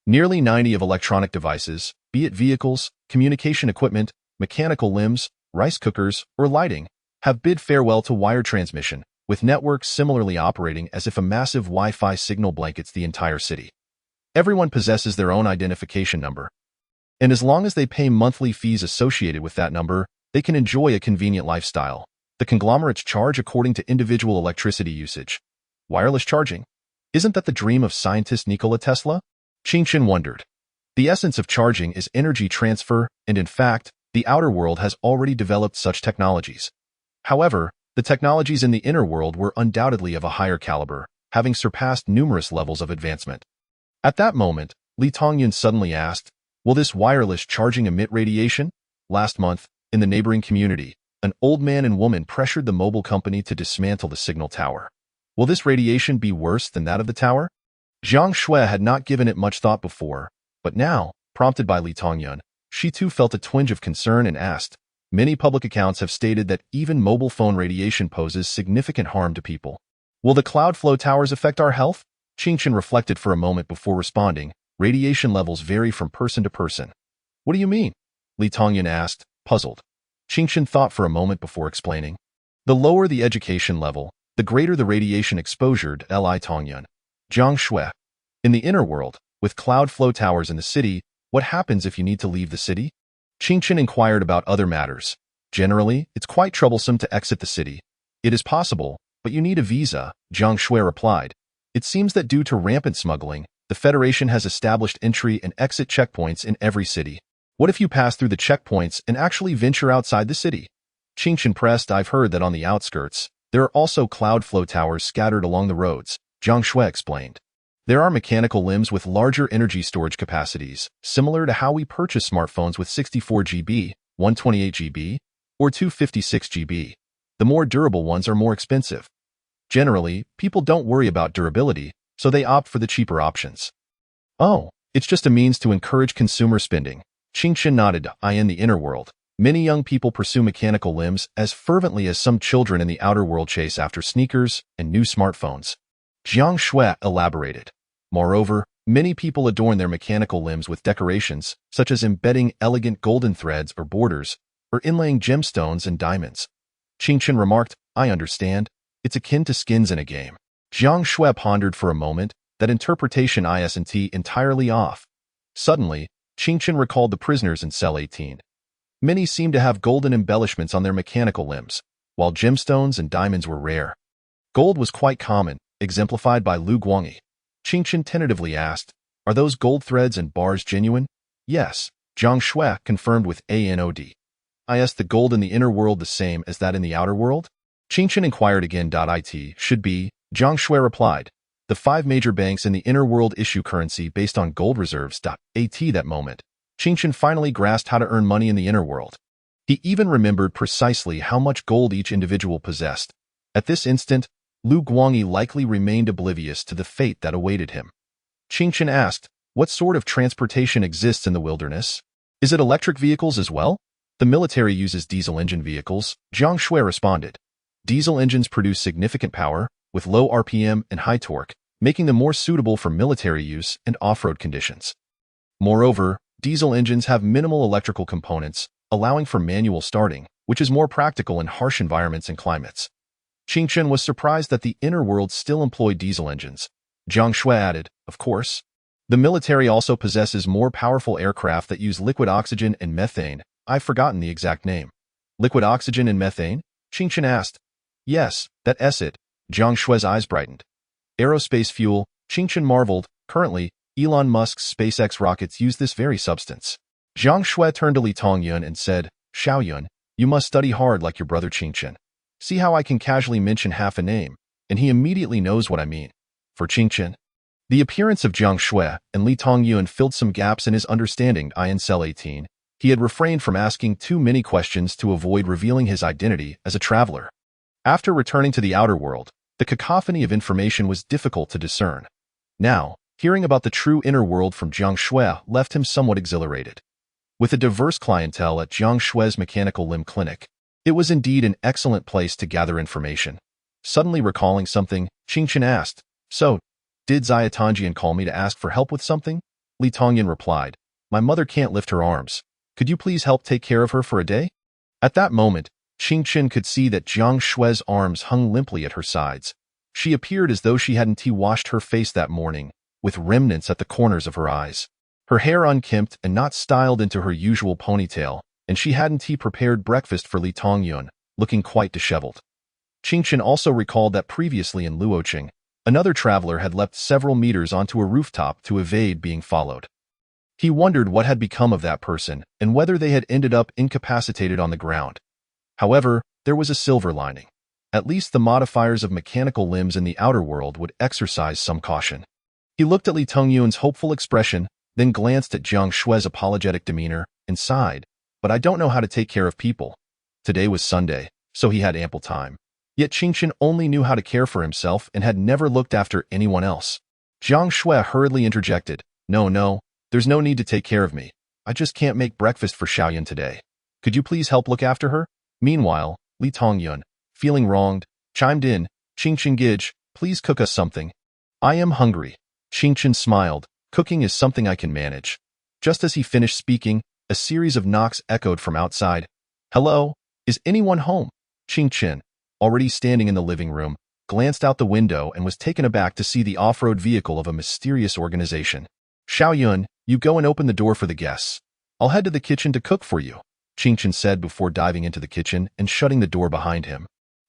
nearly 90 of electronic devices, be it vehicles, communication equipment, mechanical limbs, rice cookers, or lighting, have bid farewell to wire transmission, with networks similarly operating as if a massive Wi-Fi signal blankets the entire city. Everyone possesses their own identification number, and as long as they pay monthly fees associated with that number, they can enjoy a convenient lifestyle. The conglomerates charge according to individual electricity usage. Wireless charging? Isn't that the dream of scientist Nikola Tesla? Ching Chen wondered. The essence of charging is energy transfer, and in fact, the outer world has already developed such technologies. However, the technologies in the inner world were undoubtedly of a higher caliber, having surpassed numerous levels of advancement. At that moment, Li Tongyun suddenly asked, "Will this wireless charging emit radiation?" Last month, in the neighboring community, an old man and woman pressured the mobile company to dismantle the signal tower. Will this radiation be worse than that of the tower? Jiang Shui had not given it much thought before, but now, prompted by Li Tongyun, she too felt a twinge of concern and asked. Many public accounts have stated that even mobile phone radiation poses significant harm to people. Will the cloud flow towers affect our health? Ching Chen reflected for a moment before responding. Radiation levels vary from person to person. What do you mean? Li Tongyun asked, puzzled. Qingchen thought for a moment before explaining. The lower the education level, the greater the radiation exposure to Li Tongyun. Jiang Shui. In the inner world, with cloud flow towers in the city, what happens if you need to leave the city? Qingchen inquired about other matters. Generally, it's quite troublesome to exit the city. It is possible, but you need a visa, Jiang Shui replied. It seems that due to rampant smuggling, the Federation has established entry and exit checkpoints in every city. What if you pass through the checkpoints and actually venture outside the city? Qingchen pressed. I've heard that on the outskirts, there are also cloud flow towers scattered along the roads, Jiang Shui explained. There are mechanical limbs with larger energy storage capacities, similar to how we purchase smartphones with 64 GB, 128 GB, or 256 GB. The more durable ones are more expensive. Generally, people don't worry about durability, so they opt for the cheaper options. Oh, it's just a means to encourage consumer spending. Qingchen nodded. In the inner world, many young people pursue mechanical limbs as fervently as some children in the outer world chase after sneakers and new smartphones. Jiang Shui elaborated. Moreover, many people adorn their mechanical limbs with decorations, such as embedding elegant golden threads or borders, or inlaying gemstones and diamonds. Qingchen remarked, I understand. It's akin to skins in a game. Jiang Shui pondered for a moment, that interpretation isn't entirely off. Suddenly, Qingchen recalled the prisoners in cell 18. Many seemed to have golden embellishments on their mechanical limbs, while gemstones and diamonds were rare. Gold was quite common, exemplified by Lu Guangyi. Qingchen tentatively asked, are those gold threads and bars genuine? Yes, Jiang Shui confirmed with a nod. Is the gold in the inner world the same as that in the outer world? Qingchen inquired again. It should be, Jiang Shui replied. The 5 major banks in the inner world issue currency based on gold reserves. At that moment, Qingchen finally grasped how to earn money in the inner world. He even remembered precisely how much gold each individual possessed. At this instant, Lu Guangyi likely remained oblivious to the fate that awaited him. Qingchen asked, what sort of transportation exists in the wilderness? Is it electric vehicles as well? The military uses diesel engine vehicles, Jiang Shui responded. Diesel engines produce significant power, with low RPM and high torque, making them more suitable for military use and off-road conditions. Moreover, diesel engines have minimal electrical components, allowing for manual starting, which is more practical in harsh environments and climates. Qingchen was surprised that the inner world still employed diesel engines. Jiang Shui added, of course. The military also possesses more powerful aircraft that use liquid oxygen and methane. I've forgotten the exact name. Liquid oxygen and methane? Qingchen asked. Yes, that's it. Jiang Shui's eyes brightened. Aerospace fuel, Qingchen marveled. Currently, Elon Musk's SpaceX rockets use this very substance. Jiang Shui turned to Li Tongyun and said, Xiaoyun, you must study hard like your brother Qingchen. See how I can casually mention half a name, and he immediately knows what I mean. For Qingchen. The appearance of Jiang Shui and Li Tongyun filled some gaps in his understanding. In cell 18, he had refrained from asking too many questions to avoid revealing his identity as a traveler. After returning to the outer world, the cacophony of information was difficult to discern. Now, hearing about the true inner world from Jiang Shui left him somewhat exhilarated. With a diverse clientele at Jiang Shui's mechanical limb clinic, it was indeed an excellent place to gather information. Suddenly recalling something, Qingchen asked, So, did Zaya Tongjian call me to ask for help with something? Li Tongyun replied, My mother can't lift her arms. Could you please help take care of her for a day? At that moment, Qingchen could see that Jiang Shui's arms hung limply at her sides. She appeared as though she hadn't washed her face that morning, with remnants at the corners of her eyes. Her hair unkempt and not styled into her usual ponytail, and she hadn't prepared breakfast for Li Tongyun, looking quite disheveled. Qingchen also recalled that previously in Luoqing, another traveler had leapt several meters onto a rooftop to evade being followed. He wondered what had become of that person and whether they had ended up incapacitated on the ground. However, there was a silver lining. At least the modifiers of mechanical limbs in the outer world would exercise some caution. He looked at Li Tongyun's hopeful expression, then glanced at Jiang Shui's apologetic demeanor, and sighed, But I don't know how to take care of people. Today was Sunday, so he had ample time. Yet Qingchen only knew how to care for himself and had never looked after anyone else. Jiang Shui hurriedly interjected, No, there's no need to take care of me. I just can't make breakfast for Xiaoyun today. Could you please help look after her? Meanwhile, Li Tongyun, feeling wronged, chimed in, Qingchen Gij, please cook us something. I am hungry. Qingchen smiled, cooking is something I can manage. Just as he finished speaking, a series of knocks echoed from outside. Hello, Is anyone home? Qing Chen, already standing in the living room, glanced out the window and was taken aback to see the off-road vehicle of a mysterious organization. Xiao Yun, you go and open the door for the guests. I'll head to the kitchen to cook for you, Qing Chen said before diving into the kitchen and shutting the door behind him.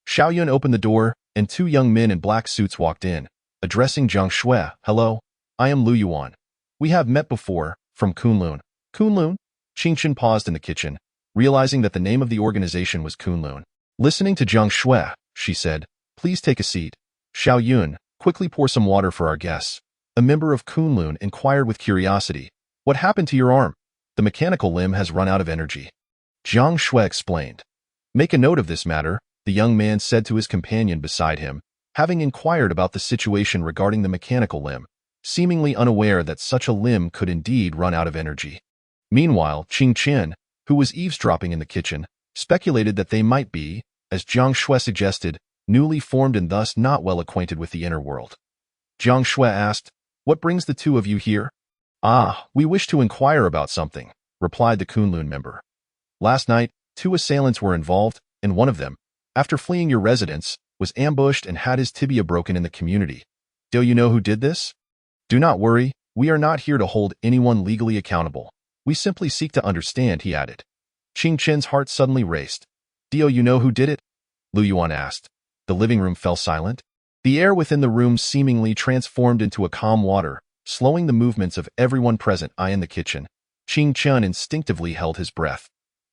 Xiao Yun opened the door, and two young men in black suits walked in, addressing Jiang Shui. Hello, I am Lu Yuan. We have met before, from Kunlun. Kunlun? Qing Chen paused in the kitchen, realizing that the name of the organization was Kunlun. Listening to Jiang Shui, she said, please take a seat. Xiao Yun, quickly pour some water for our guests. A member of Kunlun inquired with curiosity. What happened to your arm? The mechanical limb has run out of energy. Jiang Shui explained. Make a note of this matter, the young man said to his companion beside him, having inquired about the situation regarding the mechanical limb, seemingly unaware that such a limb could indeed run out of energy. Meanwhile, Qing Chen, who was eavesdropping in the kitchen, speculated that they might be, as Jiang Shui suggested, newly formed and thus not well acquainted with the inner world. Jiang Shui asked, what brings the two of you here? Ah, we wish to inquire about something, replied the Kunlun member. Last night, two assailants were involved, and one of them, after fleeing your residence, was ambushed and had his tibia broken in the community. Do you know who did this? Do not worry, we are not here to hold anyone legally accountable. We simply seek to understand, he added. Qing Chen's heart suddenly raced. Do you know who did it? Lu Yuan asked. The living room fell silent. The air within the room seemingly transformed into a calm water, slowing the movements of everyone present. In the kitchen, Qing Chen instinctively held his breath.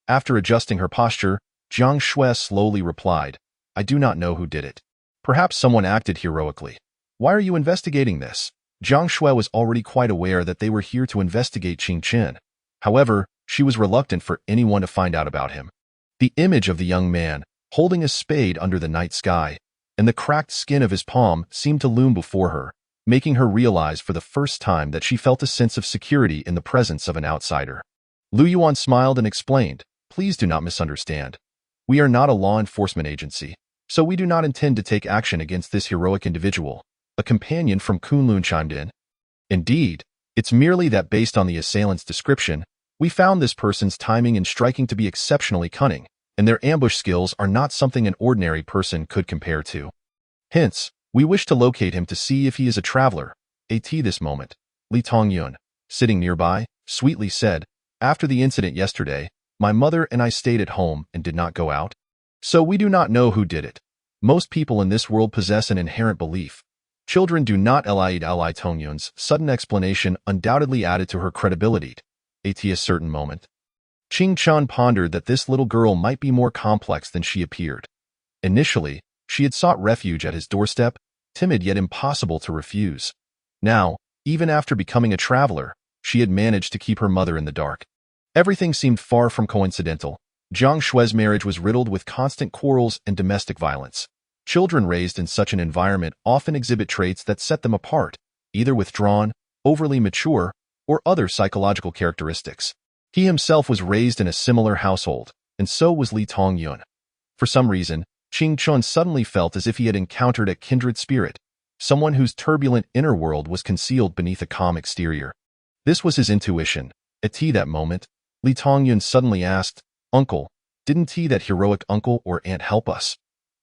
After adjusting her posture, Jiang Shui slowly replied, I do not know who did it. Perhaps someone acted heroically. Why are you investigating this? Jiang Shui was already quite aware that they were here to investigate Qing Chen. However, she was reluctant for anyone to find out about him. The image of the young man, holding a spade under the night sky, and the cracked skin of his palm seemed to loom before her, making her realize for the first time that she felt a sense of security in the presence of an outsider. Lu Yuan smiled and explained, please do not misunderstand. We are not a law enforcement agency, so we do not intend to take action against this heroic individual, a companion from Kunlun chimed in. Indeed, it's merely that based on the assailant's description, we found this person's timing and striking to be exceptionally cunning, and their ambush skills are not something an ordinary person could compare to. Hence, we wish to locate him to see if he is a traveler. At this moment, Li Tongyun, sitting nearby, sweetly said, after the incident yesterday, my mother and I stayed at home and did not go out. So we do not know who did it. Most people in this world possess an inherent belief. Children do not. Li Tongyun's sudden explanation undoubtedly added to her credibility. At a certain moment, Qing Chen pondered that this little girl might be more complex than she appeared. Initially, she had sought refuge at his doorstep, timid yet impossible to refuse. Now, even after becoming a traveler, she had managed to keep her mother in the dark. Everything seemed far from coincidental. Jiang Shui's marriage was riddled with constant quarrels and domestic violence. Children raised in such an environment often exhibit traits that set them apart, either withdrawn, overly mature, or other psychological characteristics. He himself was raised in a similar household, and so was Li Tongyun. For some reason, Qing Chen suddenly felt as if he had encountered a kindred spirit, someone whose turbulent inner world was concealed beneath a calm exterior. This was his intuition. At that moment, Li Tongyun suddenly asked, Uncle, didn't that heroic uncle or aunt help us?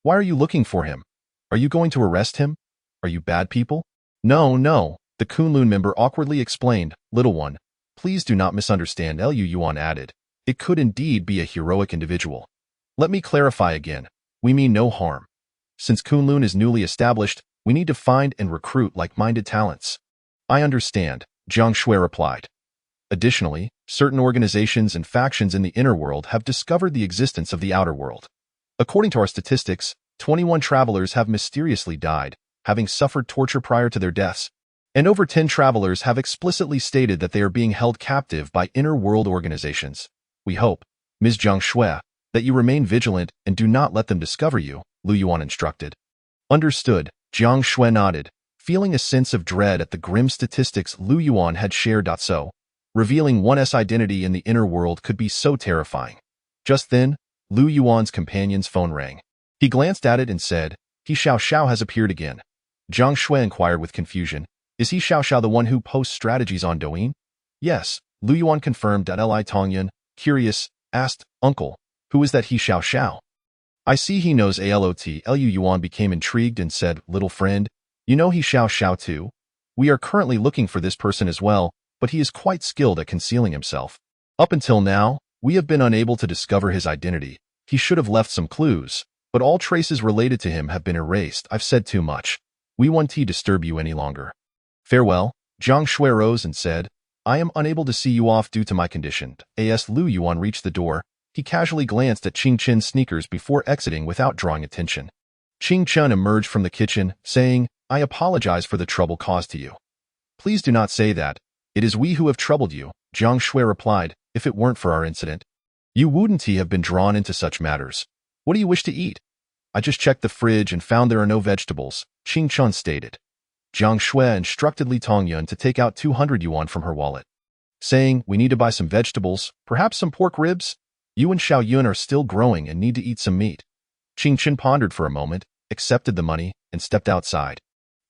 Why are you looking for him? Are you going to arrest him? Are you bad people? No, the Kunlun member awkwardly explained, little one. Please do not misunderstand, Lu Yuan added. It could indeed be a heroic individual. Let me clarify again. We mean no harm. Since Kunlun is newly established, we need to find and recruit like-minded talents. I understand, Jiang Shui replied. Additionally, certain organizations and factions in the inner world have discovered the existence of the outer world. According to our statistics, 21 travelers have mysteriously died, having suffered torture prior to their deaths, and over 10 travelers have explicitly stated that they are being held captive by inner world organizations. We hope, Ms. Jiang Shui, that you remain vigilant and do not let them discover you, Lu Yuan instructed. Understood, Jiang Shui nodded, feeling a sense of dread at the grim statistics Lu Yuan had shared. So, revealing one's identity in the inner world could be so terrifying. Just then, Lu Yuan's companion's phone rang. He glanced at it and said, He Xiao has appeared again. Jiang Shui inquired with confusion, Is he Xiao the one who posts strategies on Douyin? Yes, Lu Yuan confirmed. Li Tongyun, curious, asked, Uncle, Who is that he Xiao Xiao? I see he knows ALOT. Lu Yuan became intrigued and said, little friend, you know he Xiao Xiao too? We are currently looking for this person as well, but he is quite skilled at concealing himself. Up until now, we have been unable to discover his identity. He should have left some clues, but all traces related to him have been erased. I've said too much. We won't disturb you any longer. Farewell. Zhang Shui rose and said, I am unable to see you off due to my condition. As Lu Yuan reached the door, he casually glanced at Qing Chen's sneakers before exiting without drawing attention. Qing Chen emerged from the kitchen, saying, I apologize for the trouble caused to you. Please do not say that. It is we who have troubled you, Zhang Shui replied. If it weren't for our incident, you wouldn't have been drawn into such matters. What do you wish to eat? I just checked the fridge and found there are no vegetables, Qing Chen stated. Zhang Shui instructed Li Tongyun to take out 200 yuan from her wallet, saying, we need to buy some vegetables, perhaps some pork ribs. You and Xiao Yun are still growing and need to eat some meat. Qing Chen pondered for a moment, accepted the money, and stepped outside.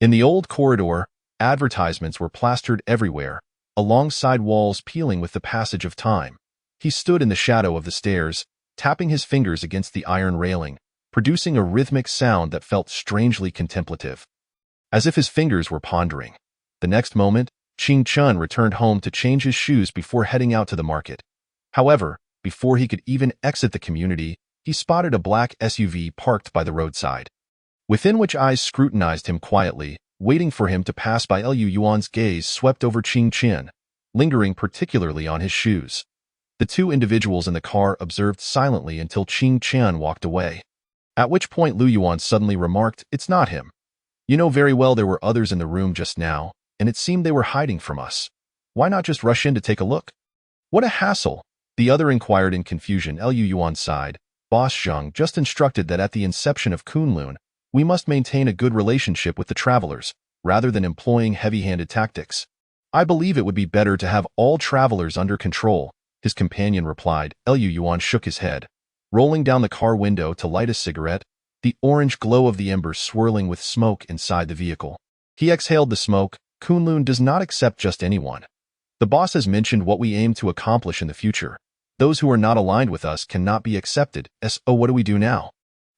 In the old corridor, advertisements were plastered everywhere, alongside walls peeling with the passage of time. He stood in the shadow of the stairs, tapping his fingers against the iron railing, producing a rhythmic sound that felt strangely contemplative, as if his fingers were pondering. The next moment, Qing Chen returned home to change his shoes before heading out to the market. However, before he could even exit the community, he spotted a black SUV parked by the roadside, within which eyes scrutinized him quietly, waiting for him to pass by. Lu Yuan's gaze swept over Qing Chen, lingering particularly on his shoes. The two individuals in the car observed silently until Qing Chen walked away, at which point Lu Yuan suddenly remarked, it's not him. You know very well there were others in the room just now, and it seemed they were hiding from us. Why not just rush in to take a look? What a hassle, the other inquired in confusion. Lu Yuan sighed. Boss Zhang just instructed that at the inception of Kunlun, we must maintain a good relationship with the travelers, rather than employing heavy-handed tactics. I believe it would be better to have all travelers under control, his companion replied. Lu Yuan shook his head, rolling down the car window to light a cigarette, the orange glow of the embers swirling with smoke inside the vehicle. He exhaled the smoke. Kunlun does not accept just anyone. The boss has mentioned what we aim to accomplish in the future. Those who are not aligned with us cannot be accepted. So what do we do now?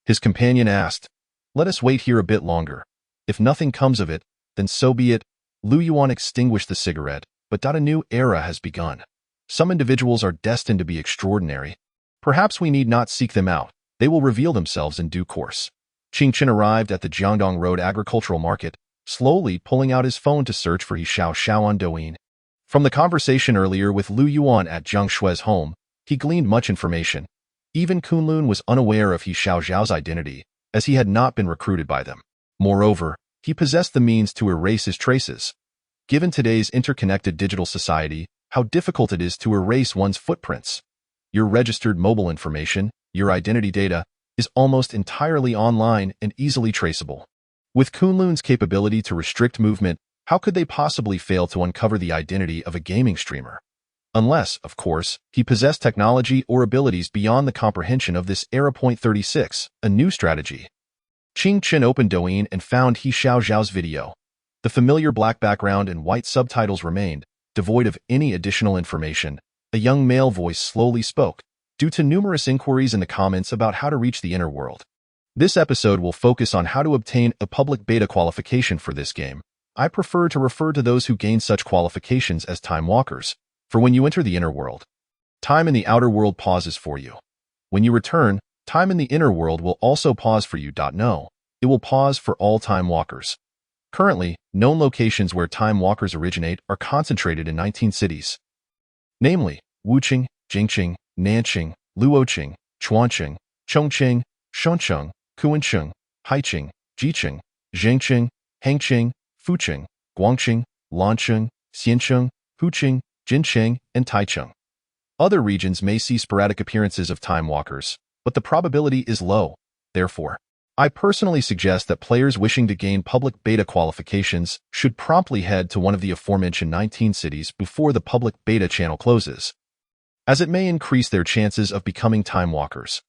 His companion asked. Let us wait here a bit longer. If nothing comes of it, then so be it. Lu Yuan extinguished the cigarette, but a new era has begun. Some individuals are destined to be extraordinary. Perhaps we need not seek them out. They will reveal themselves in due course. Qing Chen arrived at the Jiangdong Road agricultural market, slowly pulling out his phone to search for He Xiao Xiao on Douyin. From the conversation earlier with Lu Yuan at Zhang Shui's home, he gleaned much information. Even Kunlun was unaware of He Xiao Xiao's identity, as he had not been recruited by them. Moreover, he possessed the means to erase his traces. Given today's interconnected digital society, how difficult it is to erase one's footprints. Your registered mobile information, your identity data, is almost entirely online and easily traceable. With Kunlun's capability to restrict movement, how could they possibly fail to uncover the identity of a gaming streamer? Unless, of course, he possessed technology or abilities beyond the comprehension of this era. 36, a new strategy. Qing Chen opened Douyin and found He Xiao Xiao's video. The familiar black background and white subtitles remained, devoid of any additional information. A young male voice slowly spoke, due to numerous inquiries in the comments about how to reach the inner world. This episode will focus on how to obtain a public beta qualification for this game. I prefer to refer to those who gain such qualifications as time walkers. For when you enter the inner world, time in the outer world pauses for you. When you return, time in the inner world will also pause for you. No, it will pause for all time walkers. Currently, known locations where time walkers originate are concentrated in 19 cities, namely Wuqing, Jingqing, Nanqing, Luoqing, Chuanqing, Chongqing, Shuncheng, Kuanqing, Haiqing, Jiqing, Zhengqing, Hangqing, Fuqing, Guangqing, Lanqing, Xianqing, Huqing, Jincheng, and Taichung. Other regions may see sporadic appearances of time walkers, but the probability is low. Therefore, I personally suggest that players wishing to gain public beta qualifications should promptly head to one of the aforementioned 19 cities before the public beta channel closes, as it may increase their chances of becoming time walkers.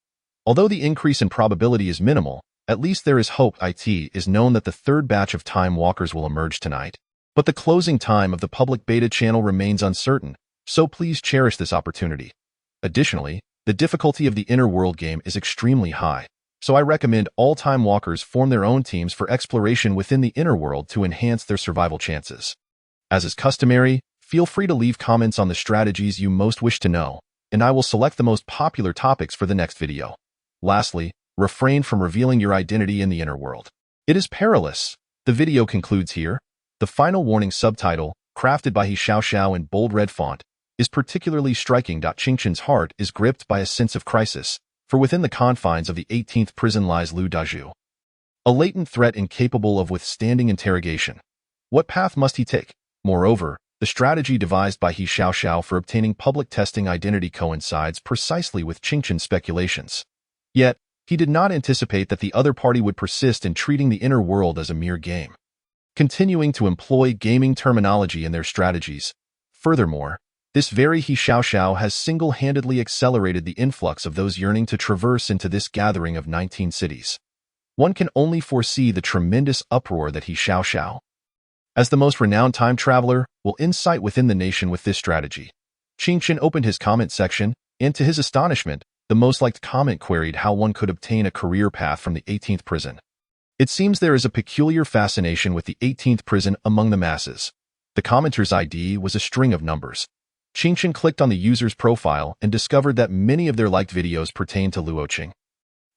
Although the increase in probability is minimal, at least there is hope. It is known that the third batch of time walkers will emerge tonight. But the closing time of the public beta channel remains uncertain, so please cherish this opportunity. Additionally, The difficulty of the inner world game is extremely high, so I recommend all time walkers form their own teams for exploration within the inner world to enhance their survival chances. As is customary, feel free to leave comments on the strategies you most wish to know, and I will select the most popular topics for the next video. Lastly, refrain from revealing your identity in the inner world. It is perilous. The video concludes here. The final warning subtitle, crafted by He Xiaoxiao in bold red font, is particularly striking. Qingqin's heart is gripped by a sense of crisis, for within the confines of the 18th prison lies Lu Dazhu, a latent threat incapable of withstanding interrogation. What path must he take? Moreover, the strategy devised by He Xiaoxiao for obtaining public testing identity coincides precisely with Qingqin's speculations. Yet, he did not anticipate that the other party would persist in treating the inner world as a mere game, continuing to employ gaming terminology in their strategies. Furthermore, this very He Xiaoxiao has single-handedly accelerated the influx of those yearning to traverse into this gathering of 19 cities. One can only foresee the tremendous uproar that He Xiaoxiao, as the most renowned time traveler, will incite within the nation with this strategy. Qingqin opened his comment section, and to his astonishment, the most liked comment queried how one could obtain a career path from the 18th prison. It seems there is a peculiar fascination with the 18th prison among the masses. The commenter's ID was a string of numbers. Qingqin clicked on the user's profile and discovered that many of their liked videos pertained to Luoqing,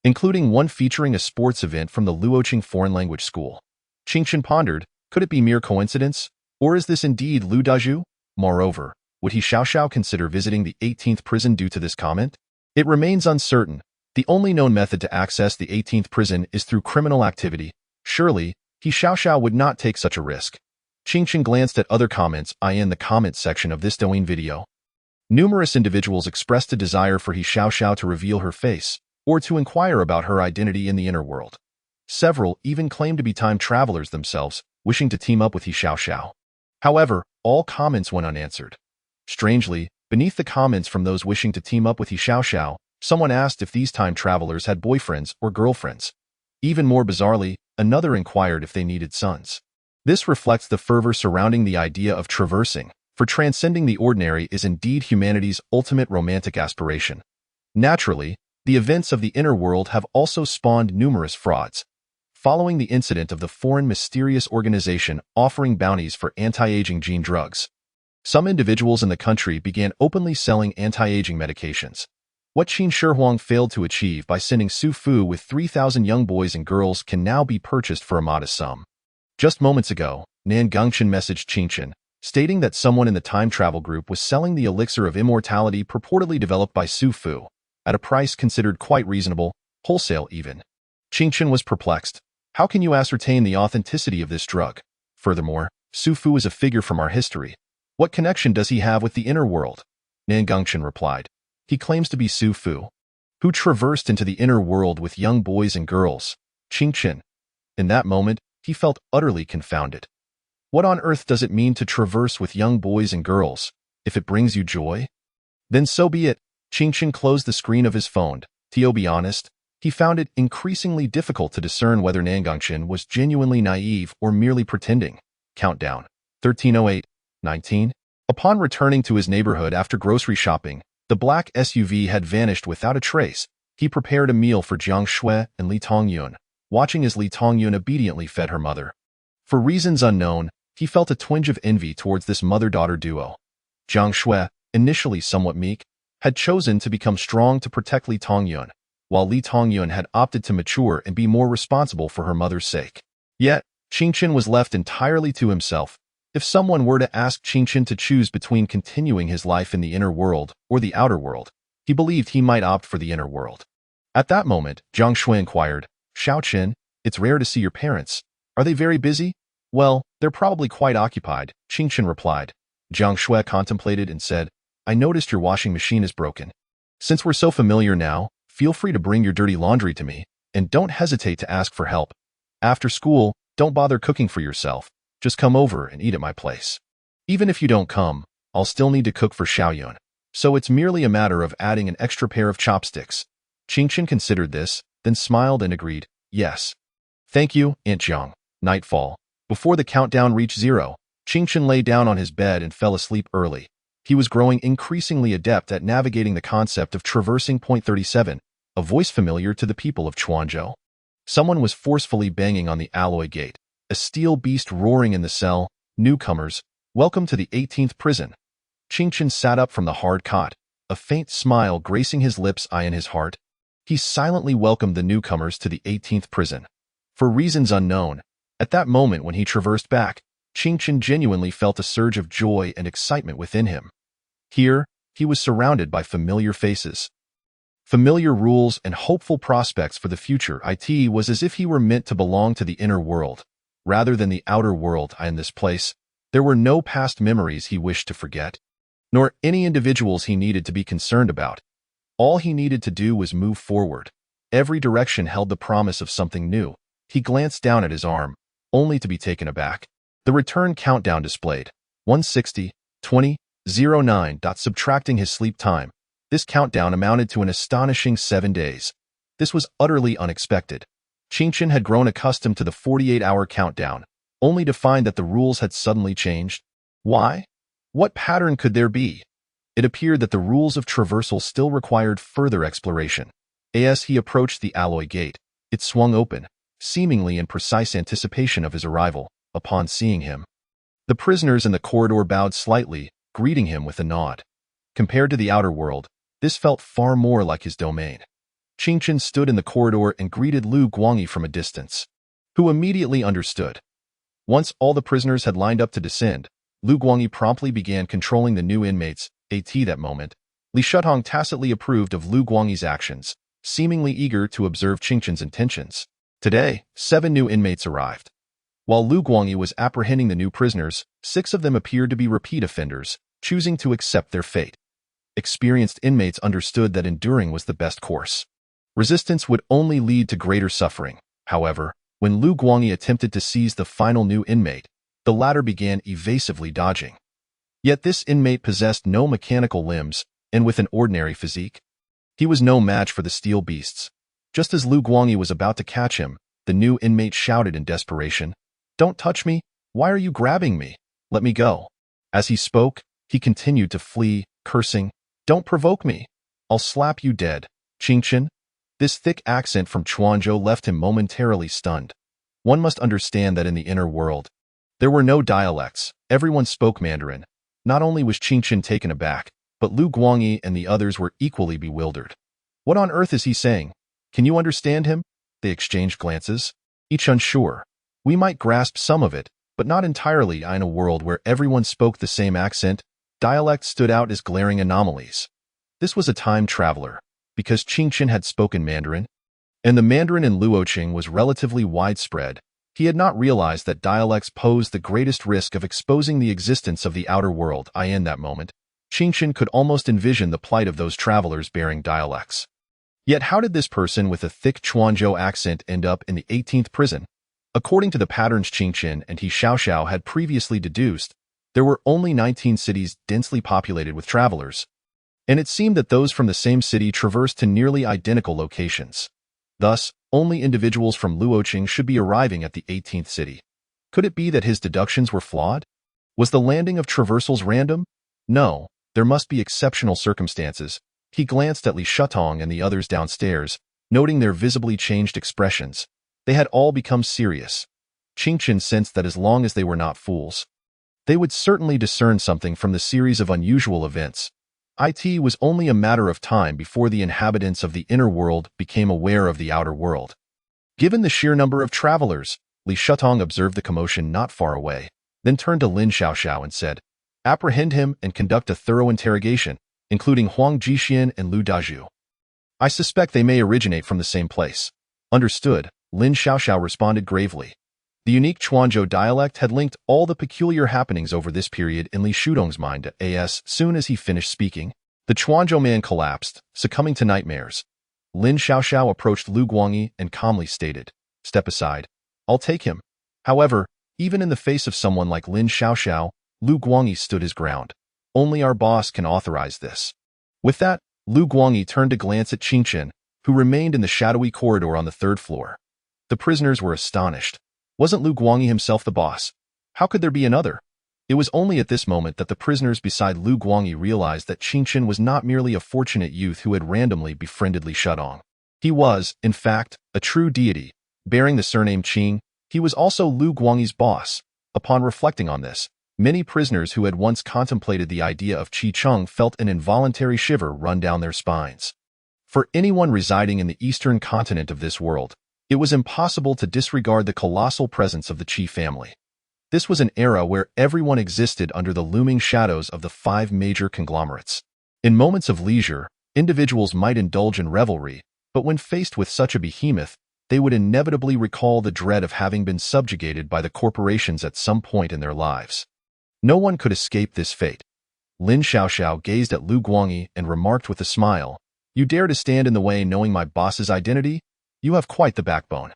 including one featuring a sports event from the Luoqing Foreign Language School. Qingqin pondered, could it be mere coincidence? Or is this indeed Lu Dazhu? Moreover, would He Xiaoxiao consider visiting the 18th prison due to this comment? It remains uncertain. The only known method to access the 18th prison is through criminal activity. Surely, He Xiaoxiao would not take such a risk. Qingqin glanced at other comments in the comments section of this Douyin video. Numerous individuals expressed a desire for He Xiaoxiao to reveal her face, or to inquire about her identity in the inner world. Several even claimed to be time travelers themselves, wishing to team up with He Xiaoxiao. However, all comments went unanswered. Strangely, beneath the comments from those wishing to team up with He Xiaoxiao, someone asked if these time travelers had boyfriends or girlfriends. Even more bizarrely, another inquired if they needed sons. This reflects the fervor surrounding the idea of traversing, for transcending the ordinary is indeed humanity's ultimate romantic aspiration. Naturally, the events of the inner world have also spawned numerous frauds. Following the incident of the foreign mysterious organization offering bounties for anti-aging gene drugs, some individuals in the country began openly selling anti-aging medications. What Qin Shihuang failed to achieve by sending Su Fu with 3,000 young boys and girls can now be purchased for a modest sum. Just moments ago, Nan Gongchen messaged Qingqin, stating that someone in the time travel group was selling the elixir of immortality purportedly developed by Su Fu, at a price considered quite reasonable, wholesale even. Qingqin was perplexed. How can you ascertain the authenticity of this drug? Furthermore, Su Fu is a figure from our history. What connection does he have with the inner world? Nan Gongchen replied. He claims to be Su Fu, who traversed into the inner world with young boys and girls. Qingqin. In that moment, he felt utterly confounded. What on earth does it mean to traverse with young boys and girls? If it brings you joy, then so be it. Qingqin closed the screen of his phone. To be honest, he found it increasingly difficult to discern whether Nan Gongchen was genuinely naive or merely pretending. Countdown. 1308. 19. Upon returning to his neighborhood after grocery shopping, the black SUV had vanished without a trace. He prepared a meal for Jiang Shui and Li Tongyun, watching as Li Tongyun obediently fed her mother. For reasons unknown, he felt a twinge of envy towards this mother-daughter duo. Jiang Shui, initially somewhat meek, had chosen to become strong to protect Li Tongyun, while Li Tongyun had opted to mature and be more responsible for her mother's sake. Yet, Qingqin was left entirely to himself. If someone were to ask Qingqin to choose between continuing his life in the inner world or the outer world, he believed he might opt for the inner world. At that moment, Jiang Shui inquired, Xiaoqin, it's rare to see your parents. Are they very busy? Well, they're probably quite occupied, Qingqin replied. Jiang Shui contemplated and said, I noticed your washing machine is broken. Since we're so familiar now, feel free to bring your dirty laundry to me, and don't hesitate to ask for help. After school, don't bother cooking for yourself. Just come over and eat at my place. Even if you don't come, I'll still need to cook for Xiaoyun, so it's merely a matter of adding an extra pair of chopsticks. Qingqin considered this, then smiled and agreed, yes. Thank you, Aunt Jiang. Nightfall. Before the countdown reached 0, Qingqin lay down on his bed and fell asleep early. He was growing increasingly adept at navigating the concept of traversing Point 37, a voice familiar to the people of Chuanzhou. Someone was forcefully banging on the alloy gate, a steel beast roaring in the cell. Newcomers, welcome to the 18th prison. Qingchen sat up from the hard cot, a faint smile gracing his lips and his heart. He silently welcomed the newcomers to the 18th prison. For reasons unknown, at that moment when he traversed back, Qingchen genuinely felt a surge of joy and excitement within him. Here, he was surrounded by familiar faces, familiar rules, and hopeful prospects for the future. It was as if he were meant to belong to the inner world, rather than the outer world. In this place, there were no past memories he wished to forget, nor any individuals he needed to be concerned about. All he needed to do was move forward. Every direction held the promise of something new. He glanced down at his arm, only to be taken aback. The return countdown displayed 160, 20, 09. Subtracting his sleep time, this countdown amounted to an astonishing 7 days. This was utterly unexpected. Qingchen had grown accustomed to the 48-hour countdown, only to find that the rules had suddenly changed. Why? What pattern could there be? It appeared that the rules of traversal still required further exploration. As he approached the alloy gate, it swung open, seemingly in precise anticipation of his arrival. Upon seeing him, the prisoners in the corridor bowed slightly, greeting him with a nod. Compared to the outer world, this felt far more like his domain. Qingchen stood in the corridor and greeted Lu Guangyi from a distance, who immediately understood. Once all the prisoners had lined up to descend, Lu Guangyi promptly began controlling the new inmates. At that moment, Li Shutong tacitly approved of Lu Guangyi's actions, seemingly eager to observe Qingchen's intentions. Today, 7 new inmates arrived. While Lu Guangyi was apprehending the new prisoners, 6 of them appeared to be repeat offenders, choosing to accept their fate. Experienced inmates understood that enduring was the best course. Resistance would only lead to greater suffering. However, when Lu Guangyi attempted to seize the final new inmate, the latter began evasively dodging. Yet this inmate possessed no mechanical limbs, and with an ordinary physique, he was no match for the steel beasts. Just as Lu Guangyi was about to catch him, the new inmate shouted in desperation, "Don't touch me! Why are you grabbing me? Let me go." As he spoke, he continued to flee, cursing, "Don't provoke me! I'll slap you dead, Qingchen." This thick accent from Chuanzhou left him momentarily stunned. One must understand that in the inner world, there were no dialects. Everyone spoke Mandarin. Not only was Qingchen taken aback, but Lu Guangyi and the others were equally bewildered. "What on earth is he saying? Can you understand him?" They exchanged glances, each unsure. We might grasp some of it, but not entirely. In a world where everyone spoke the same accent, dialects stood out as glaring anomalies. This was a time traveler, because Qingchen had spoken Mandarin, and the Mandarin in Luoqing was relatively widespread. He had not realized that dialects posed the greatest risk of exposing the existence of the outer world. In that moment, Qingchen could almost envision the plight of those travelers bearing dialects. Yet how did this person with a thick Chuanzhou accent end up in the 18th prison? According to the patterns Qingchen and He Xiaoxiao had previously deduced, there were only 19 cities densely populated with travelers, and it seemed that those from the same city traversed to nearly identical locations. Thus, only individuals from Luoqing should be arriving at the 18th city. Could it be that his deductions were flawed? Was the landing of traversals random? No, there must be exceptional circumstances. He glanced at Li Shutong and the others downstairs, noting their visibly changed expressions. They had all become serious. Qingchen sensed that as long as they were not fools, they would certainly discern something from the series of unusual events. It was only a matter of time before the inhabitants of the inner world became aware of the outer world. Given the sheer number of travelers, Li Shutong observed the commotion not far away, then turned to Lin Xiaoxiao and said, "Apprehend him and conduct a thorough interrogation, including Huang Jixian and Lu Dazhu. I suspect they may originate from the same place." "Understood," Lin Xiaoxiao responded gravely. The unique Chuanzhou dialect had linked all the peculiar happenings over this period in Li Shutong's mind. As soon as he finished speaking, the Chuanzhou man collapsed, succumbing to nightmares. Lin Xiaoxiao approached Lu Guangyi and calmly stated, "Step aside. I'll take him." However, even in the face of someone like Lin Xiaoxiao, Lu Guangyi stood his ground. "Only our boss can authorize this." With that, Lu Guangyi turned to glance at Qingchen, who remained in the shadowy corridor on the 3rd floor. The prisoners were astonished. Wasn't Lu Guangyi himself the boss? How could there be another? It was only at this moment that the prisoners beside Lu Guangyi realized that Qingchen was not merely a fortunate youth who had randomly befriended Li Shutong. He was, in fact, a true deity. Bearing the surname Qing, he was also Lu Guangyi's boss. Upon reflecting on this, many prisoners who had once contemplated the idea of Qi Cheng felt an involuntary shiver run down their spines. For anyone residing in the eastern continent of this world, it was impossible to disregard the colossal presence of the Qi family. This was an era where everyone existed under the looming shadows of the 5 major conglomerates. In moments of leisure, individuals might indulge in revelry, but when faced with such a behemoth, they would inevitably recall the dread of having been subjugated by the corporations at some point in their lives. No one could escape this fate. Lin Xiaoxiao gazed at Lu Guangyi and remarked with a smile, "You dare to stand in the way knowing my boss's identity? You have quite the backbone."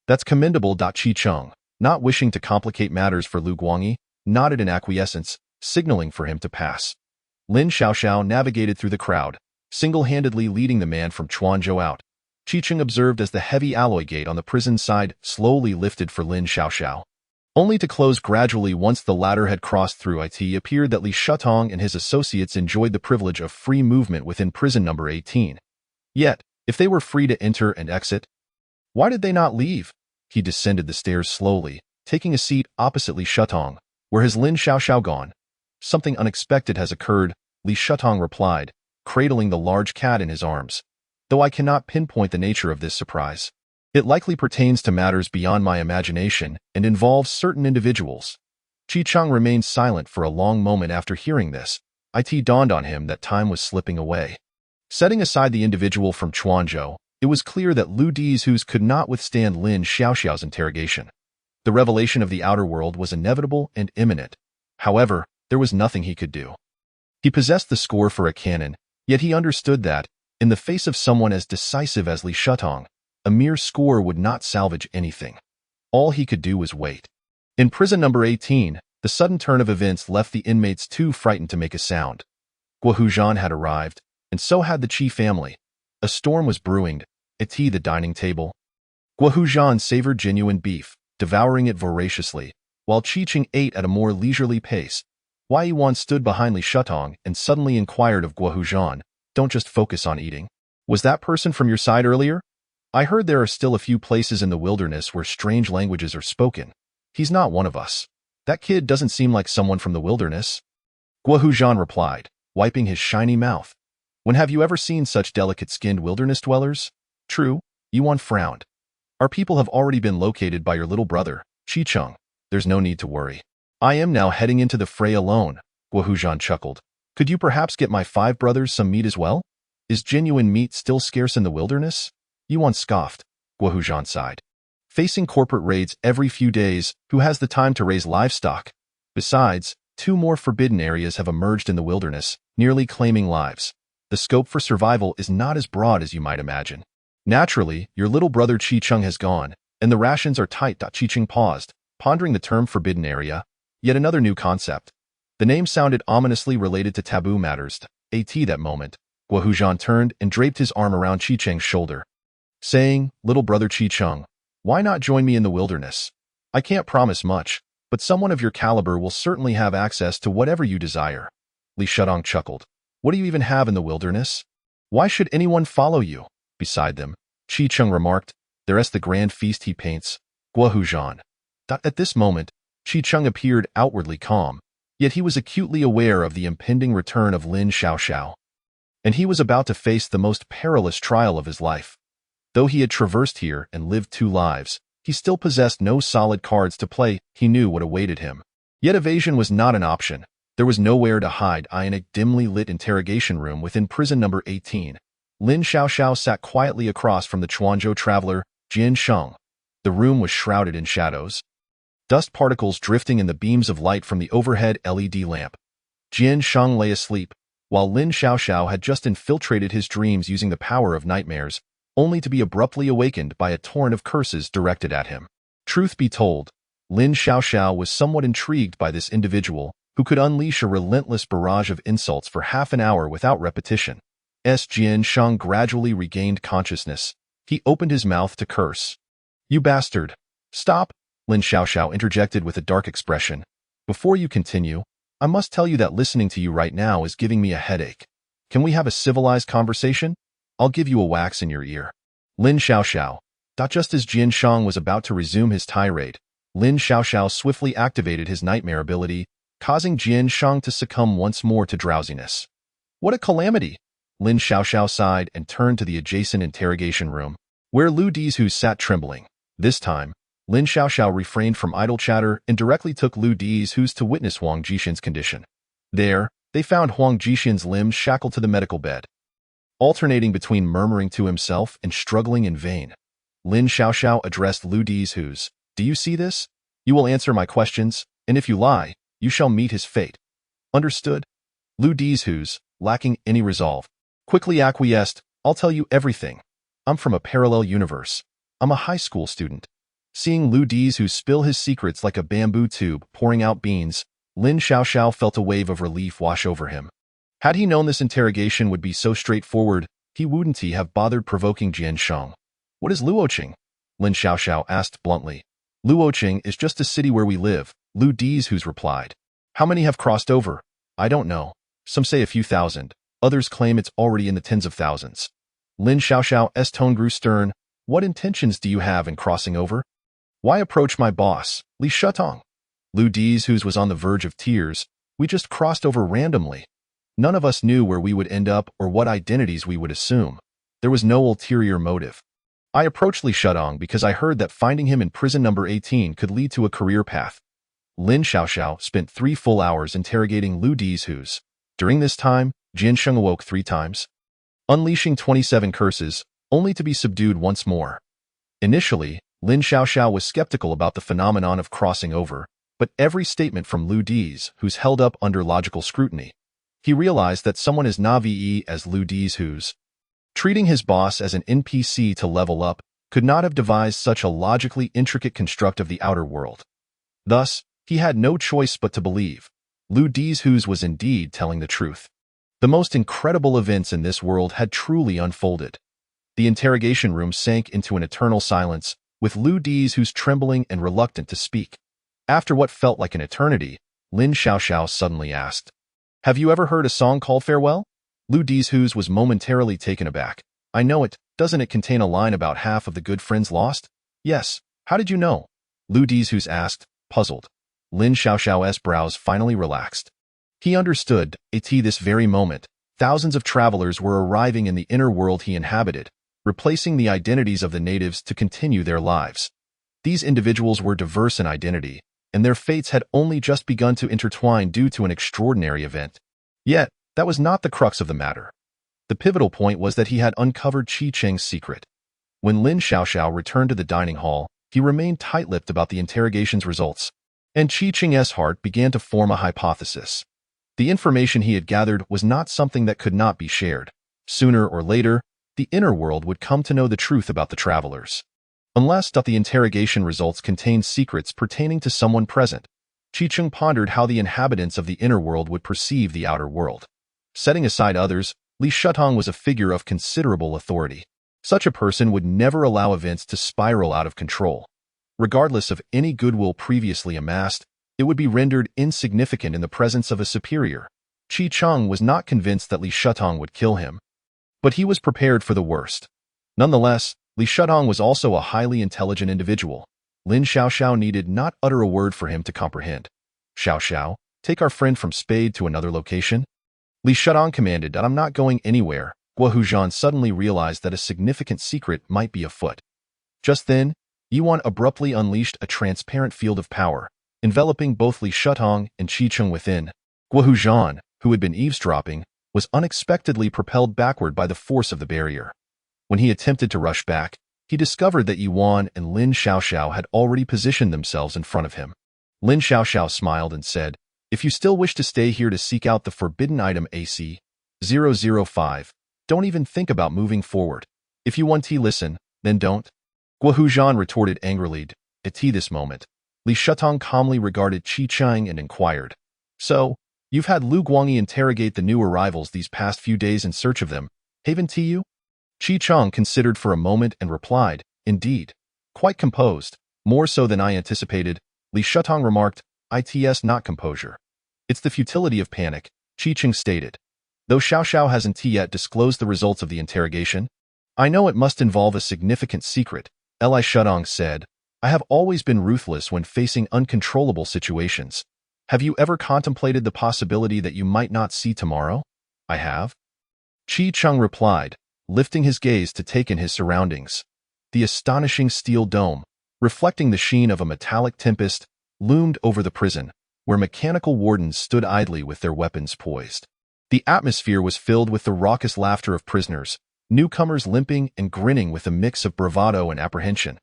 "That's commendable." Qi Cheng, not wishing to complicate matters for Lu Guangyi, nodded in acquiescence, signaling for him to pass. Lin Xiaoxiao navigated through the crowd, single-handedly leading the man from Chuanzhou out. Qi Cheng observed as the heavy alloy gate on the prison side slowly lifted for Lin Xiaoxiao, only to close gradually once the latter had crossed through. It appeared that Li Shutong and his associates enjoyed the privilege of free movement within prison number 18. Yet, if they were free to enter and exit, why did they not leave? He descended the stairs slowly, taking a seat opposite Li Shutong. "Where has Lin Xiaoxiao gone?" "Something unexpected has occurred," Li Shutong replied, cradling the large cat in his arms. "Though I cannot pinpoint the nature of this surprise. It likely pertains to matters beyond my imagination and involves certain individuals." Qi Cheng remained silent for a long moment after hearing this. It dawned on him that time was slipping away. Setting aside the individual from Chuanzhou, it was clear that Lu Di's hues could not withstand Lin Xiaoxiao's interrogation. The revelation of the outer world was inevitable and imminent. However, there was nothing he could do. He possessed the score for a cannon, yet he understood that, in the face of someone as decisive as Li Shutong, a mere score would not salvage anything. All he could do was wait. In prison number 18, the sudden turn of events left the inmates too frightened to make a sound. Guo Huzhan had arrived, and so had the Qi family. A storm was brewing. At the dining table, Guo Huzhan savored genuine beef, devouring it voraciously, while Qi Cheng ate at a more leisurely pace. Wai Yuan stood behind Li Shutong and suddenly inquired of Guo Huzhan, "Don't just focus on eating. Was that person from your side earlier? I heard there are still a few places in the wilderness where strange languages are spoken. He's not one of us. That kid doesn't seem like someone from the wilderness." Guo Huzhan replied, wiping his shiny mouth. "When have you ever seen such delicate-skinned wilderness dwellers?" "True," Yuan frowned. "Our people have already been located by your little brother, Qi Cheng. There's no need to worry. I am now heading into the fray alone." Guo Huzhan chuckled. "Could you perhaps get my 5 brothers some meat as well? Is genuine meat still scarce in the wilderness?" Yuan scoffed. Guo Huzhan sighed. "Facing corporate raids every few days, who has the time to raise livestock? Besides, 2 more forbidden areas have emerged in the wilderness, nearly claiming lives. The scope for survival is not as broad as you might imagine. Naturally, your little brother Qi Cheng has gone, and the rations are tight." Qi Cheng paused, pondering the term forbidden area. Yet another new concept. The name sounded ominously related to taboo matters. At that moment, Guo Huzhan turned and draped his arm around Qi Cheng's shoulder, saying, "Little brother Qi Cheng, why not join me in the wilderness? I can't promise much, but someone of your caliber will certainly have access to whatever you desire." Li Shutong chuckled. "What do you even have in the wilderness? Why should anyone follow you?" "Beside them," Qi Cheng remarked, "there's the grand feast he paints." Guo Huzhan. At this moment, Qi Cheng appeared outwardly calm, yet he was acutely aware of the impending return of Lin Xiaoxiao. And he was about to face the most perilous trial of his life. Though he had traversed here and lived 2 lives, he still possessed no solid cards to play. He knew what awaited him. Yet evasion was not an option. There was nowhere to hide in a dimly lit interrogation room within prison number 18. Lin Xiaoxiao sat quietly across from the Chuanzhou traveler, Jian Sheng. The room was shrouded in shadows, dust particles drifting in the beams of light from the overhead LED lamp. Jian Sheng lay asleep, while Lin Xiaoxiao had just infiltrated his dreams using the power of nightmares, only to be abruptly awakened by a torrent of curses directed at him. Truth be told, Lin Xiaoxiao was somewhat intrigued by this individual, who could unleash a relentless barrage of insults for half an hour without repetition. Jian Sheng gradually regained consciousness. He opened his mouth to curse. "You bastard! Stop!" Lin Xiaoxiao interjected with a dark expression. Before you continue, I must tell you that listening to you right now is giving me a headache. Can we have a civilized conversation? I'll give you a wax in your ear. Lin Xiaoxiao. Just as Jian Shang was about to resume his tirade, Lin Xiaoxiao swiftly activated his nightmare ability, causing Jian Shang to succumb once more to drowsiness. What a calamity! Lin Xiaoxiao sighed and turned to the adjacent interrogation room, where Lu Dizhu sat trembling. This time, Lin Xiaoxiao refrained from idle chatter and directly took Lu Dizhu to witness Huang Jixin's condition. There, they found Huang Jixin's limbs shackled to the medical bed. Alternating between murmuring to himself and struggling in vain, Lin Xiaoxiao addressed Lu Dizhu. Do you see this? You will answer my questions, and if you lie, you shall meet his fate. Understood? Lu Dizhu, lacking any resolve, quickly acquiesced. I'll tell you everything. I'm from a parallel universe. I'm a high school student. Seeing Lu Dizhu spill his secrets like a bamboo tube pouring out beans, Lin Xiaoxiao felt a wave of relief wash over him. Had he known this interrogation would be so straightforward, he wouldn't have bothered provoking Jian Shang. What is Luoqing? Lin Xiaoxiao asked bluntly. Luoqing is just a city where we live, Lu Dizhu replied. How many have crossed over? I don't know. Some say a few thousand. Others claim it's already in the tens of thousands. Lin Xiaoxiao's tone grew stern. What intentions do you have in crossing over? Why approach my boss, Li Shutong? Lu Dizhu was on the verge of tears. We just crossed over randomly. None of us knew where we would end up or what identities we would assume. There was no ulterior motive. I approached Li Shutong because I heard that finding him in prison number 18 could lead to a career path. Lin Xiaoxiao spent 3 full hours interrogating Lu Dizhu. During this time, Jian Sheng awoke 3 times, unleashing 27 curses, only to be subdued once more. Initially, Lin Xiaoxiao was skeptical about the phenomenon of crossing over, but every statement from Lu Dizhu held up under logical scrutiny. He realized that someone as naive as Lu Dizhu, treating his boss as an NPC to level up, could not have devised such a logically intricate construct of the outer world. Thus, he had no choice but to believe. Lu Dizhu was indeed telling the truth. The most incredible events in this world had truly unfolded. The interrogation room sank into an eternal silence, with Lu Dizhu trembling and reluctant to speak. After what felt like an eternity, Lin Xiaoxiao suddenly asked, Have you ever heard a song called Farewell? Lu Dizhu was momentarily taken aback. I know it. Doesn't it contain a line about half of the good friends lost? Yes. How did you know? Lu Dizhu asked, puzzled. Lin Xiaoxiao's brows finally relaxed. He understood. At this very moment, thousands of travelers were arriving in the inner world he inhabited, replacing the identities of the natives to continue their lives. These individuals were diverse in identity, and their fates had only just begun to intertwine due to an extraordinary event. Yet, that was not the crux of the matter. The pivotal point was that he had uncovered Qi Cheng's secret. When Lin Xiaoxiao returned to the dining hall, he remained tight-lipped about the interrogation's results, and Qi Cheng's heart began to form a hypothesis. The information he had gathered was not something that could not be shared. Sooner or later, the inner world would come to know the truth about the travelers. Unless the interrogation results contained secrets pertaining to someone present, Qi Cheng pondered how the inhabitants of the inner world would perceive the outer world. Setting aside others, Li Shutong was a figure of considerable authority. Such a person would never allow events to spiral out of control. Regardless of any goodwill previously amassed, it would be rendered insignificant in the presence of a superior. Qi Cheng was not convinced that Li Shutong would kill him, but he was prepared for the worst. Nonetheless, Li Shutong was also a highly intelligent individual. Lin Xiaoxiao needed not utter a word for him to comprehend. Xiaoxiao, take our friend from Spade to another location. Li Shutong commanded. I'm not going anywhere. Guo Huzhan suddenly realized that a significant secret might be afoot. Just then, Yuan abruptly unleashed a transparent field of power, enveloping both Li Shutong and Qi Cheng within. Guo Huzhan, who had been eavesdropping, was unexpectedly propelled backward by the force of the barrier. When he attempted to rush back, he discovered that Yuan and Lin Xiaoxiao had already positioned themselves in front of him. Lin Xiaoxiao smiled and said, If you still wish to stay here to seek out the forbidden item AC-005, don't even think about moving forward. If you want to listen, then don't. Guo Huzhan retorted angrily. At this moment, Li Shutong calmly regarded Qi Cheng and inquired, So, you've had Lu Guangyi interrogate the new arrivals these past few days in search of them, haven't you? Qi Cheng considered for a moment and replied, Indeed. Quite composed, more so than I anticipated. Li Shutong remarked, It's not composure. It's the futility of panic, Qi Cheng stated. Though Xiao Xiao hasn't yet disclosed the results of the interrogation, I know it must involve a significant secret, Li Shudong said. I have always been ruthless when facing uncontrollable situations. Have you ever contemplated the possibility that you might not see tomorrow? I have. Qi Cheng replied, lifting his gaze to take in his surroundings. The astonishing steel dome, reflecting the sheen of a metallic tempest, loomed over the prison, where mechanical wardens stood idly with their weapons poised. The atmosphere was filled with the raucous laughter of prisoners, newcomers limping and grinning with a mix of bravado and apprehension.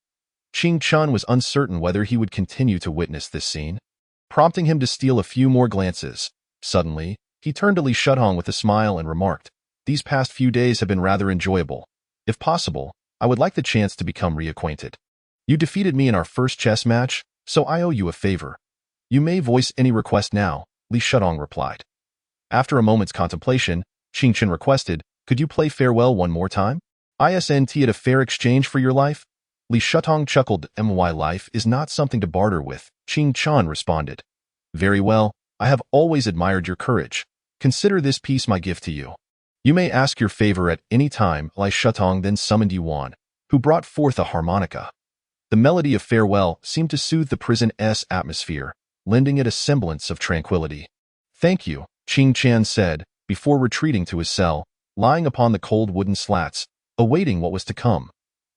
Qing Chun was uncertain whether he would continue to witness this scene, prompting him to steal a few more glances. Suddenly, he turned to Li Shudong with a smile and remarked, "These past few days have been rather enjoyable. If possible, I would like the chance to become reacquainted. You defeated me in our first chess match, so I owe you a favor. You may voice any request now," Li Shudong replied. After a moment's contemplation, Qing Chen requested, "Could you play farewell one more time? Isn't it a fair exchange for your life?" Li Shudong chuckled. "My life is not something to barter with," Qing Chan responded. "Very well, I have always admired your courage. Consider this piece my gift to you. You may ask your favor at any time." Li Shudong then summoned Yuan, who brought forth a harmonica. The melody of farewell seemed to soothe the prison's atmosphere, lending it a semblance of tranquility. "Thank you," Qing Chan said, before retreating to his cell, lying upon the cold wooden slats, awaiting what was to come.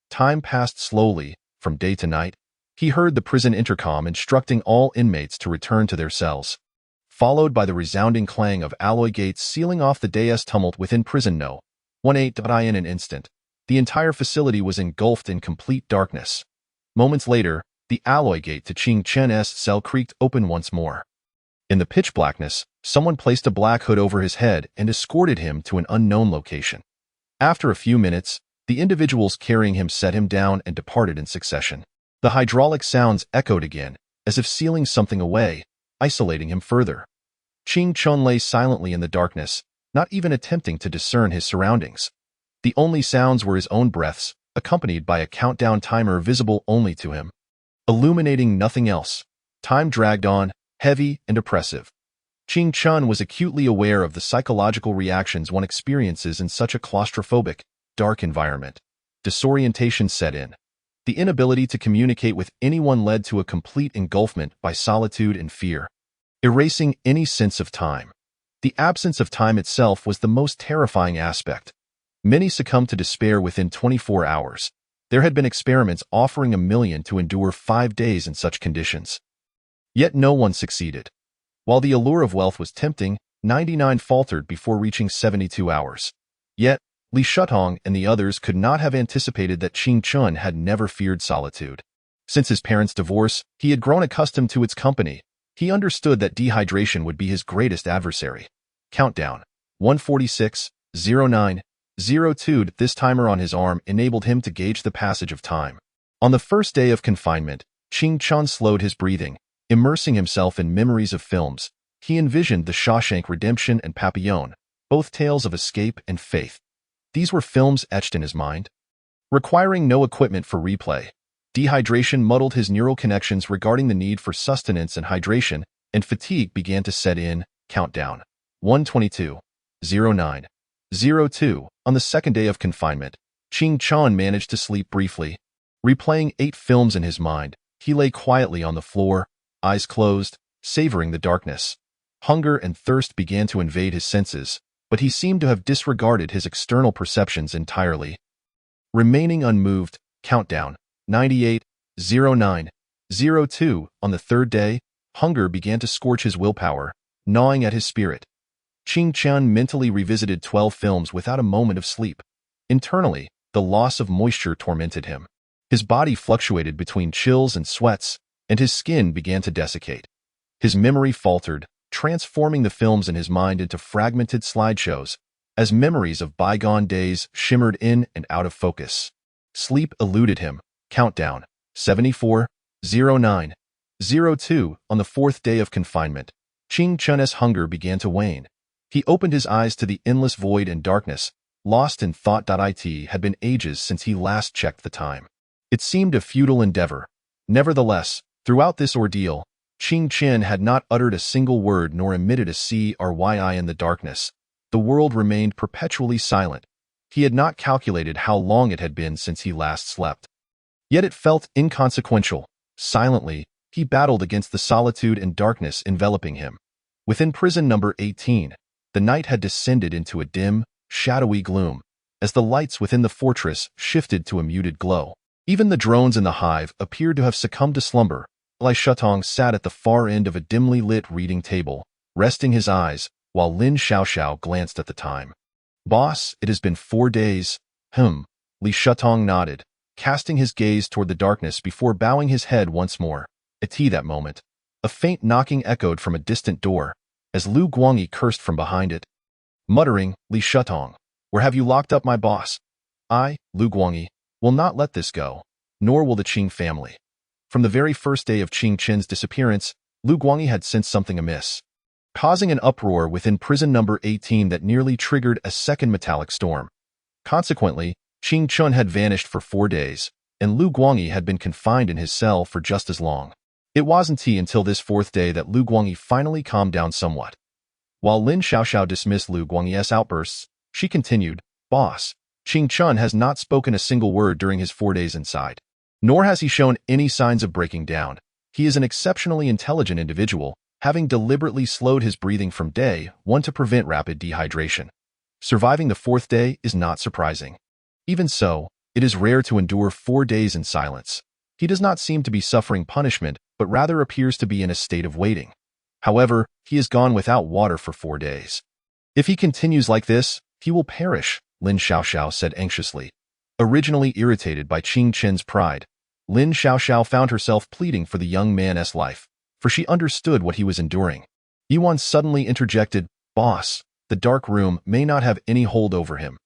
Time passed slowly, from day to night. He heard the prison intercom instructing all inmates to return to their cells, followed by the resounding clang of alloy gates sealing off the day's tumult within prison No. 18. In an instant, the entire facility was engulfed in complete darkness. Moments later, the alloy gate to Qing Chen's cell creaked open once more. In the pitch blackness, someone placed a black hood over his head and escorted him to an unknown location. After a few minutes, the individuals carrying him set him down and departed in succession. The hydraulic sounds echoed again, as if sealing something away, isolating him further. Qing Chun lay silently in the darkness, not even attempting to discern his surroundings. The only sounds were his own breaths, accompanied by a countdown timer visible only to him, illuminating nothing else. Time dragged on, heavy and oppressive. Qing Chun was acutely aware of the psychological reactions one experiences in such a claustrophobic, dark environment. Disorientation set in. The inability to communicate with anyone led to a complete engulfment by solitude and fear, erasing any sense of time. The absence of time itself was the most terrifying aspect. Many succumbed to despair within 24 hours. There had been experiments offering 1 million to endure 5 days in such conditions. Yet no one succeeded. While the allure of wealth was tempting, 99 faltered before reaching 72 hours. Yet, Li Shudong and the others could not have anticipated that Qing Chun had never feared solitude. Since his parents' divorce, he had grown accustomed to its company. He understood that dehydration would be his greatest adversary. Countdown. 146, 09, 02. This timer on his arm enabled him to gauge the passage of time. On the first day of confinement, Qing Chun slowed his breathing, immersing himself in memories of films. He envisioned The Shawshank Redemption and Papillon, both tales of escape and faith. These were films etched in his mind. Requiring no equipment for replay, dehydration muddled his neural connections regarding the need for sustenance and hydration, and fatigue began to set in. Countdown. 122, 09, 02. On the second day of confinement, Qing Chun managed to sleep briefly. Replaying 8 films in his mind, he lay quietly on the floor, eyes closed, savoring the darkness. Hunger and thirst began to invade his senses, but he seemed to have disregarded his external perceptions entirely. Remaining unmoved, countdown, 98, 09, 02. On the third day, hunger began to scorch his willpower, gnawing at his spirit. Qing Chun mentally revisited 12 films without a moment of sleep. Internally, the loss of moisture tormented him. His body fluctuated between chills and sweats, and his skin began to desiccate. His memory faltered, transforming the films in his mind into fragmented slideshows, as memories of bygone days shimmered in and out of focus. Sleep eluded him. Countdown. 74, 09, 02. On the fourth day of confinement, Qing Chun's hunger began to wane. He opened his eyes to the endless void and darkness, lost in thought. It had been ages since he last checked the time. It seemed a futile endeavor. Nevertheless, throughout this ordeal, Qing Chen had not uttered a single word nor emitted a C or yi in the darkness. The world remained perpetually silent. He had not calculated how long it had been since he last slept. Yet it felt inconsequential. Silently, he battled against the solitude and darkness enveloping him. Within prison number 18, the night had descended into a dim, shadowy gloom, as the lights within the fortress shifted to a muted glow. Even the drones in the hive appeared to have succumbed to slumber. Li Shutong sat at the far end of a dimly lit reading table, resting his eyes, while Lin Xiaoxiao glanced at the time. "Boss, it has been 4 days." Li Shutong nodded, casting his gaze toward the darkness before bowing his head once more. At that moment, a faint knocking echoed from a distant door, as Lu Guangyi cursed from behind it. Muttering, "Li Shutong, where have you locked up my boss? I, Lu Guangyi, will not let this go, nor will the Qing family." From the very first day of Qing Chen's disappearance, Lu Guangyi had sensed something amiss, causing an uproar within prison number 18 that nearly triggered a second metallic storm. Consequently, Qing Chun had vanished for 4 days, and Lu Guangyi had been confined in his cell for just as long. It wasn't until this 4th day that Lu Guangyi finally calmed down somewhat. While Lin Xiaoxiao dismissed Lu Guangyi's outbursts, she continued, "Boss, Qing Chun has not spoken a single word during his 4 days inside. Nor has he shown any signs of breaking down. He is an exceptionally intelligent individual, having deliberately slowed his breathing from day 1 to prevent rapid dehydration. Surviving the 4th day is not surprising. Even so, it is rare to endure 4 days in silence. He does not seem to be suffering punishment, but rather appears to be in a state of waiting. However, he has gone without water for 4 days. If he continues like this, he will perish," Lin Xiaoxiao said anxiously. Originally irritated by Qing Chen's pride, Lin Xiaoxiao found herself pleading for the young man's life, for she understood what he was enduring. Yuan suddenly interjected, "Boss, the dark room may not have any hold over him.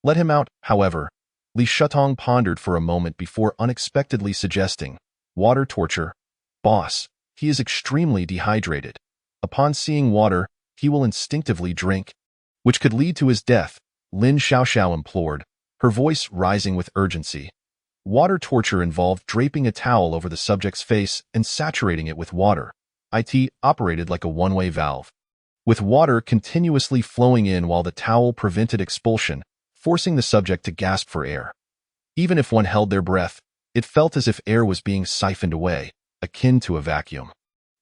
Let him out, however." Li Shutong pondered for a moment before unexpectedly suggesting, "Water torture. Boss, he is extremely dehydrated. Upon seeing water, he will instinctively drink, which could lead to his death," Lin Xiaoxiao implored, her voice rising with urgency. Water torture involved draping a towel over the subject's face and saturating it with water. It operated like a one-way valve, with water continuously flowing in while the towel prevented expulsion, forcing the subject to gasp for air. Even if one held their breath, it felt as if air was being siphoned away, akin to a vacuum.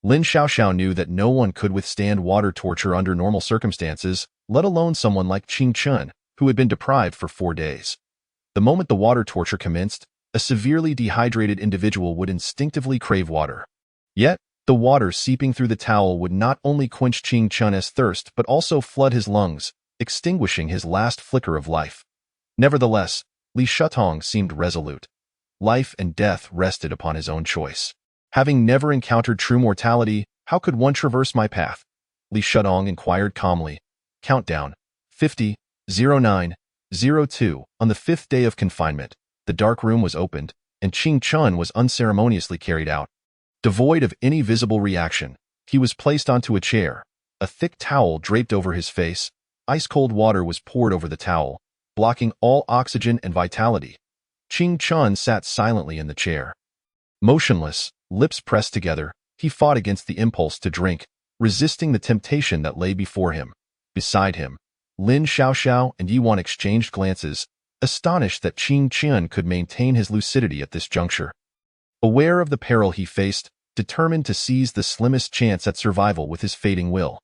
Lin Xiaoxiao knew that no one could withstand water torture under normal circumstances, let alone someone like Qing Chun, who had been deprived for 4 days. The moment the water torture commenced, a severely dehydrated individual would instinctively crave water. Yet, the water seeping through the towel would not only quench Qing Chun's thirst but also flood his lungs, extinguishing his last flicker of life. Nevertheless, Li Shutong seemed resolute. Life and death rested upon his own choice. "Having never encountered true mortality, how could one traverse my path?" Li Shutong inquired calmly. Countdown. 50, 09, 02. On the 5th day of confinement, the dark room was opened, and Qing Chun was unceremoniously carried out. Devoid of any visible reaction, he was placed onto a chair. A thick towel draped over his face. Ice-cold water was poured over the towel, blocking all oxygen and vitality. Qing Chun sat silently in the chair. Motionless, lips pressed together, he fought against the impulse to drink, resisting the temptation that lay before him. Beside him, Lin Xiaoxiao and Yuan exchanged glances, astonished that Qing Chun could maintain his lucidity at this juncture. Aware of the peril he faced, determined to seize the slimmest chance at survival with his fading will,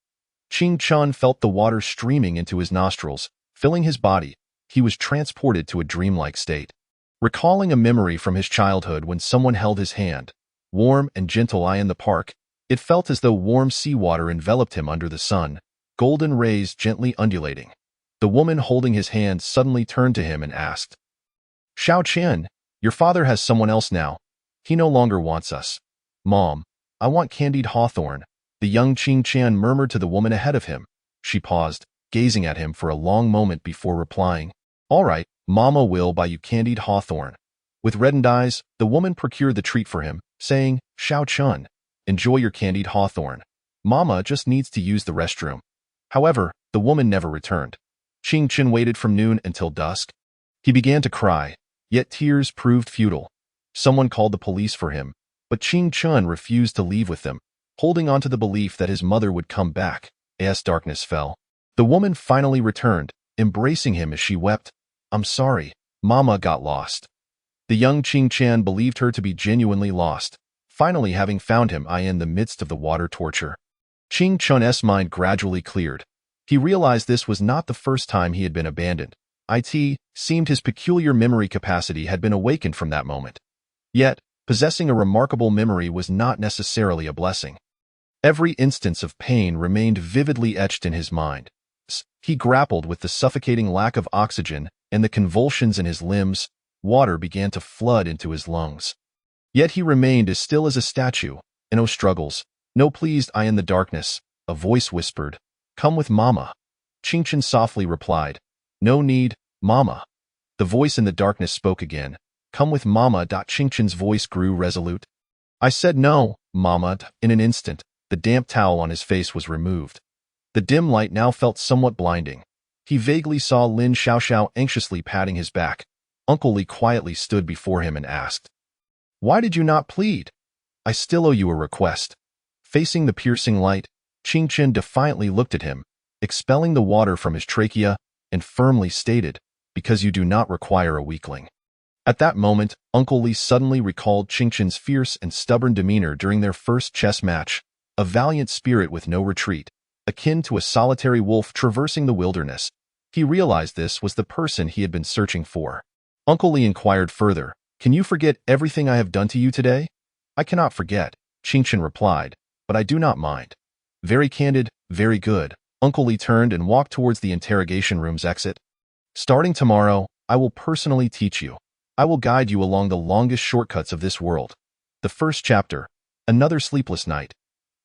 Qing Chun felt the water streaming into his nostrils, filling his body. He was transported to a dreamlike state. Recalling a memory from his childhood when someone held his hand, warm and gentle in the park, it felt as though warm seawater enveloped him under the sun, golden rays gently undulating. The woman holding his hand suddenly turned to him and asked, "Xiao Qian, your father has someone else now. He no longer wants us." "Mom, I want candied hawthorn," the young Qing Qian murmured to the woman ahead of him. She paused, gazing at him for a long moment before replying, "All right, Mama will buy you candied hawthorn." With reddened eyes, the woman procured the treat for him, saying, "Xiao Chun, enjoy your candied hawthorn. Mama just needs to use the restroom." However, the woman never returned. Qing Chen waited from noon until dusk. He began to cry, yet tears proved futile. Someone called the police for him, but Qing Chun refused to leave with them, holding on to the belief that his mother would come back. As darkness fell, the woman finally returned, embracing him as she wept. "I'm sorry, Mama got lost." The young Qing Chan believed her to be genuinely lost, finally having found him in the midst of the water torture. Qing Chun's mind gradually cleared. He realized this was not the first time he had been abandoned. It seemed his peculiar memory capacity had been awakened from that moment. Yet, possessing a remarkable memory was not necessarily a blessing. Every instance of pain remained vividly etched in his mind. He grappled with the suffocating lack of oxygen and the convulsions in his limbs. Water began to flood into his lungs. Yet he remained as still as a statue. No struggles, no pleased in the darkness. A voice whispered, "Come with Mama." Qingchen softly replied, "No need, Mama." The voice in the darkness spoke again, "Come with Mama." Qingchen's voice grew resolute. "I said no, Mama." In an instant, the damp towel on his face was removed. The dim light now felt somewhat blinding. He vaguely saw Lin Xiaoxiao anxiously patting his back. Uncle Li quietly stood before him and asked, "Why did you not plead? I still owe you a request." Facing the piercing light, Qingchen defiantly looked at him, expelling the water from his trachea, and firmly stated, "Because you do not require a weakling." At that moment, Uncle Li suddenly recalled Qingchen's fierce and stubborn demeanor during their first chess match, a valiant spirit with no retreat, akin to a solitary wolf traversing the wilderness. He realized this was the person he had been searching for. Uncle Li inquired further, "Can you forget everything I have done to you today?" "I cannot forget," Qingchen replied, "but I do not mind." Very candid, very good. Uncle Li turned and walked towards the interrogation room's exit. "Starting tomorrow, I will personally teach you. I will guide you along the longest shortcuts of this world." The first chapter, another sleepless night.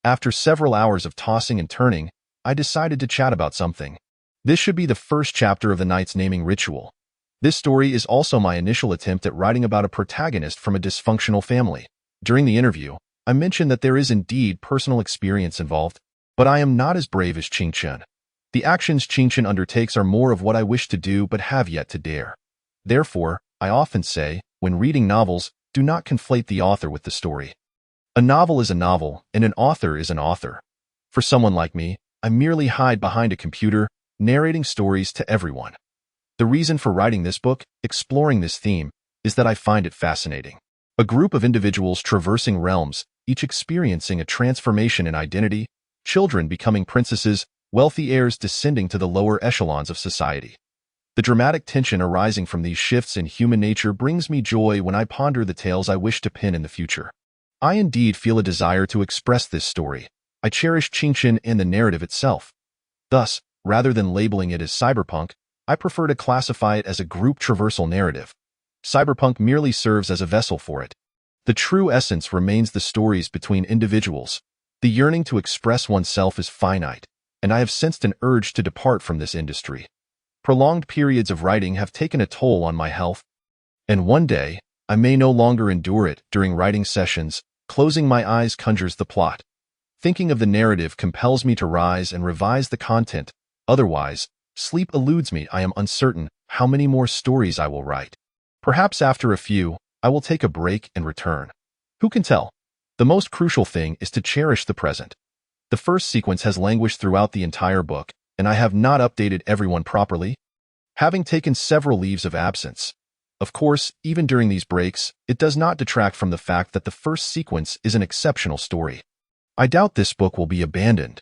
After several hours of tossing and turning, I decided to chat about something. This should be the first chapter of the night's naming ritual. This story is also my initial attempt at writing about a protagonist from a dysfunctional family. During the interview, I mentioned that there is indeed personal experience involved, but I am not as brave as Qingchen. The actions Qingchen undertakes are more of what I wish to do but have yet to dare. Therefore, I often say, when reading novels, do not conflate the author with the story. A novel is a novel, and an author is an author. For someone like me, I merely hide behind a computer, narrating stories to everyone. The reason for writing this book, exploring this theme, is that I find it fascinating. A group of individuals traversing realms, each experiencing a transformation in identity, children becoming princesses, wealthy heirs descending to the lower echelons of society. The dramatic tension arising from these shifts in human nature brings me joy when I ponder the tales I wish to pen in the future. I indeed feel a desire to express this story. I cherish Qingchen and the narrative itself. Thus, rather than labeling it as cyberpunk, I prefer to classify it as a group traversal narrative. Cyberpunk merely serves as a vessel for it. The true essence remains the stories between individuals. The yearning to express oneself is finite, and I have sensed an urge to depart from this industry. Prolonged periods of writing have taken a toll on my health, and one day, I may no longer endure it. During writing sessions, closing my eyes conjures the plot. Thinking of the narrative compels me to rise and revise the content. Otherwise, sleep eludes me. I am uncertain how many more stories I will write. Perhaps after a few, I will take a break and return. Who can tell? The most crucial thing is to cherish the present. The first sequence has languished throughout the entire book, and I have not updated everyone properly, having taken several leaves of absence. Of course, even during these breaks, it does not detract from the fact that the first sequence is an exceptional story. I doubt this book will be abandoned.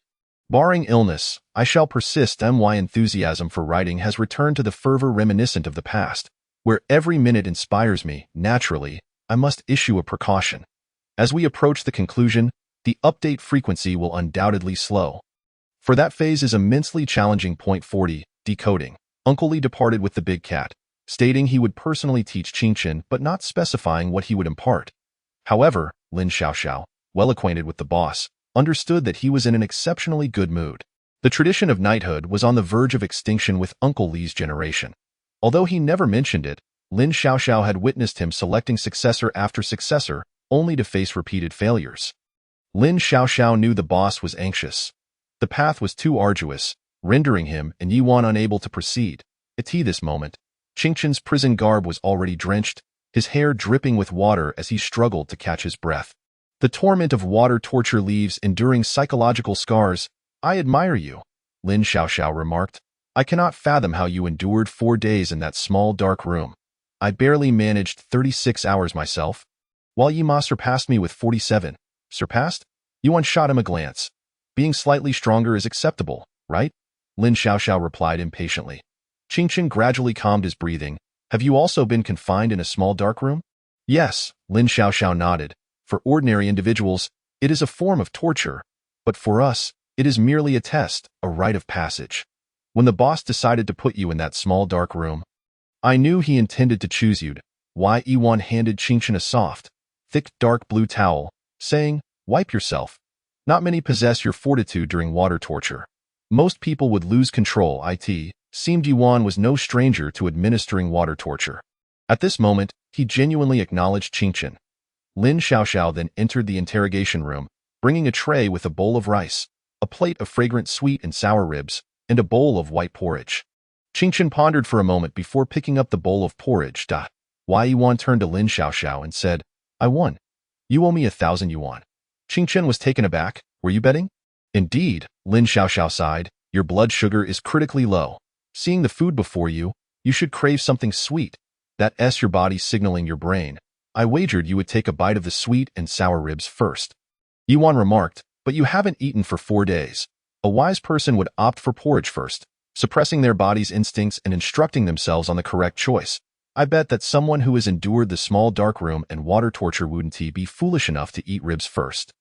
Barring illness, I shall persist. My enthusiasm for writing has returned to the fervor reminiscent of the past, where every minute inspires me. Naturally, I must issue a precaution. As we approach the conclusion, the update frequency will undoubtedly slow. For that phase is immensely challenging. Point 40, decoding. Uncle Li departed with the big cat, stating he would personally teach Qingchen but not specifying what he would impart. However, Lin Xiaoxiao, well acquainted with the boss, understood that he was in an exceptionally good mood. The tradition of knighthood was on the verge of extinction with Uncle Li's generation. Although he never mentioned it, Lin Xiaoxiao had witnessed him selecting successor after successor, only to face repeated failures. Lin Xiaoxiao knew the boss was anxious. The path was too arduous, rendering him and Yuan unable to proceed. At this moment, Qingchen's prison garb was already drenched, his hair dripping with water as he struggled to catch his breath. The torment of water torture leaves enduring psychological scars. I admire you, Lin Xiaoxiao remarked. I cannot fathom how you endured 4 days in that small dark room. I barely managed 36 hours myself. While Yi Ma surpassed me with 47. Surpassed? Yuan shot him a glance. Being slightly stronger is acceptable, right? Lin Xiaoxiao replied impatiently. Qingchen gradually calmed his breathing. Have you also been confined in a small dark room? Yes, Lin Xiaoxiao nodded. For ordinary individuals, it is a form of torture, but for us, it is merely a test, a rite of passage. When the boss decided to put you in that small dark room, I knew he intended to choose you. Why Yuan handed Qingchen a soft, thick dark blue towel, saying, wipe yourself. Not many possess your fortitude during water torture. Most people would lose control. It seemed Yuan was no stranger to administering water torture. At this moment, he genuinely acknowledged Qingchen. Lin Xiaoxiao then entered the interrogation room, bringing a tray with a bowl of rice, a plate of fragrant sweet and sour ribs, and a bowl of white porridge. Qingchen pondered for a moment before picking up the bowl of porridge. Wai Yuan turned to Lin Xiaoxiao and said, I won. You owe me 1,000 yuan. Qingchen was taken aback. Were you betting? Indeed, Lin Xiaoxiao sighed. Your blood sugar is critically low. Seeing the food before you, you should crave something sweet. That's your body signaling your brain. I wagered you would take a bite of the sweet and sour ribs first. Yuan remarked, but you haven't eaten for 4 days. A wise person would opt for porridge first, suppressing their body's instincts and instructing themselves on the correct choice. I bet that someone who has endured the small dark room and water torture wouldn't be foolish enough to eat ribs first.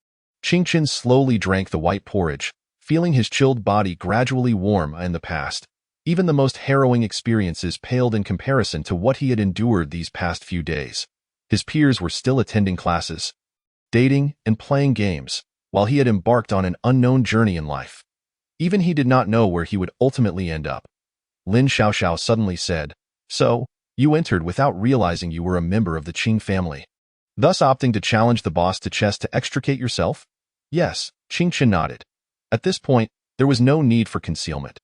Qingchen slowly drank the white porridge, feeling his chilled body gradually warm in the past. Even the most harrowing experiences paled in comparison to what he had endured these past few days. His peers were still attending classes, dating, and playing games, while he had embarked on an unknown journey in life. Even he did not know where he would ultimately end up. Lin Xiaoxiao suddenly said, So, you entered without realizing you were a member of the Qing family, thus opting to challenge the boss to chess to extricate yourself? Yes, Qingchen nodded. At this point, there was no need for concealment.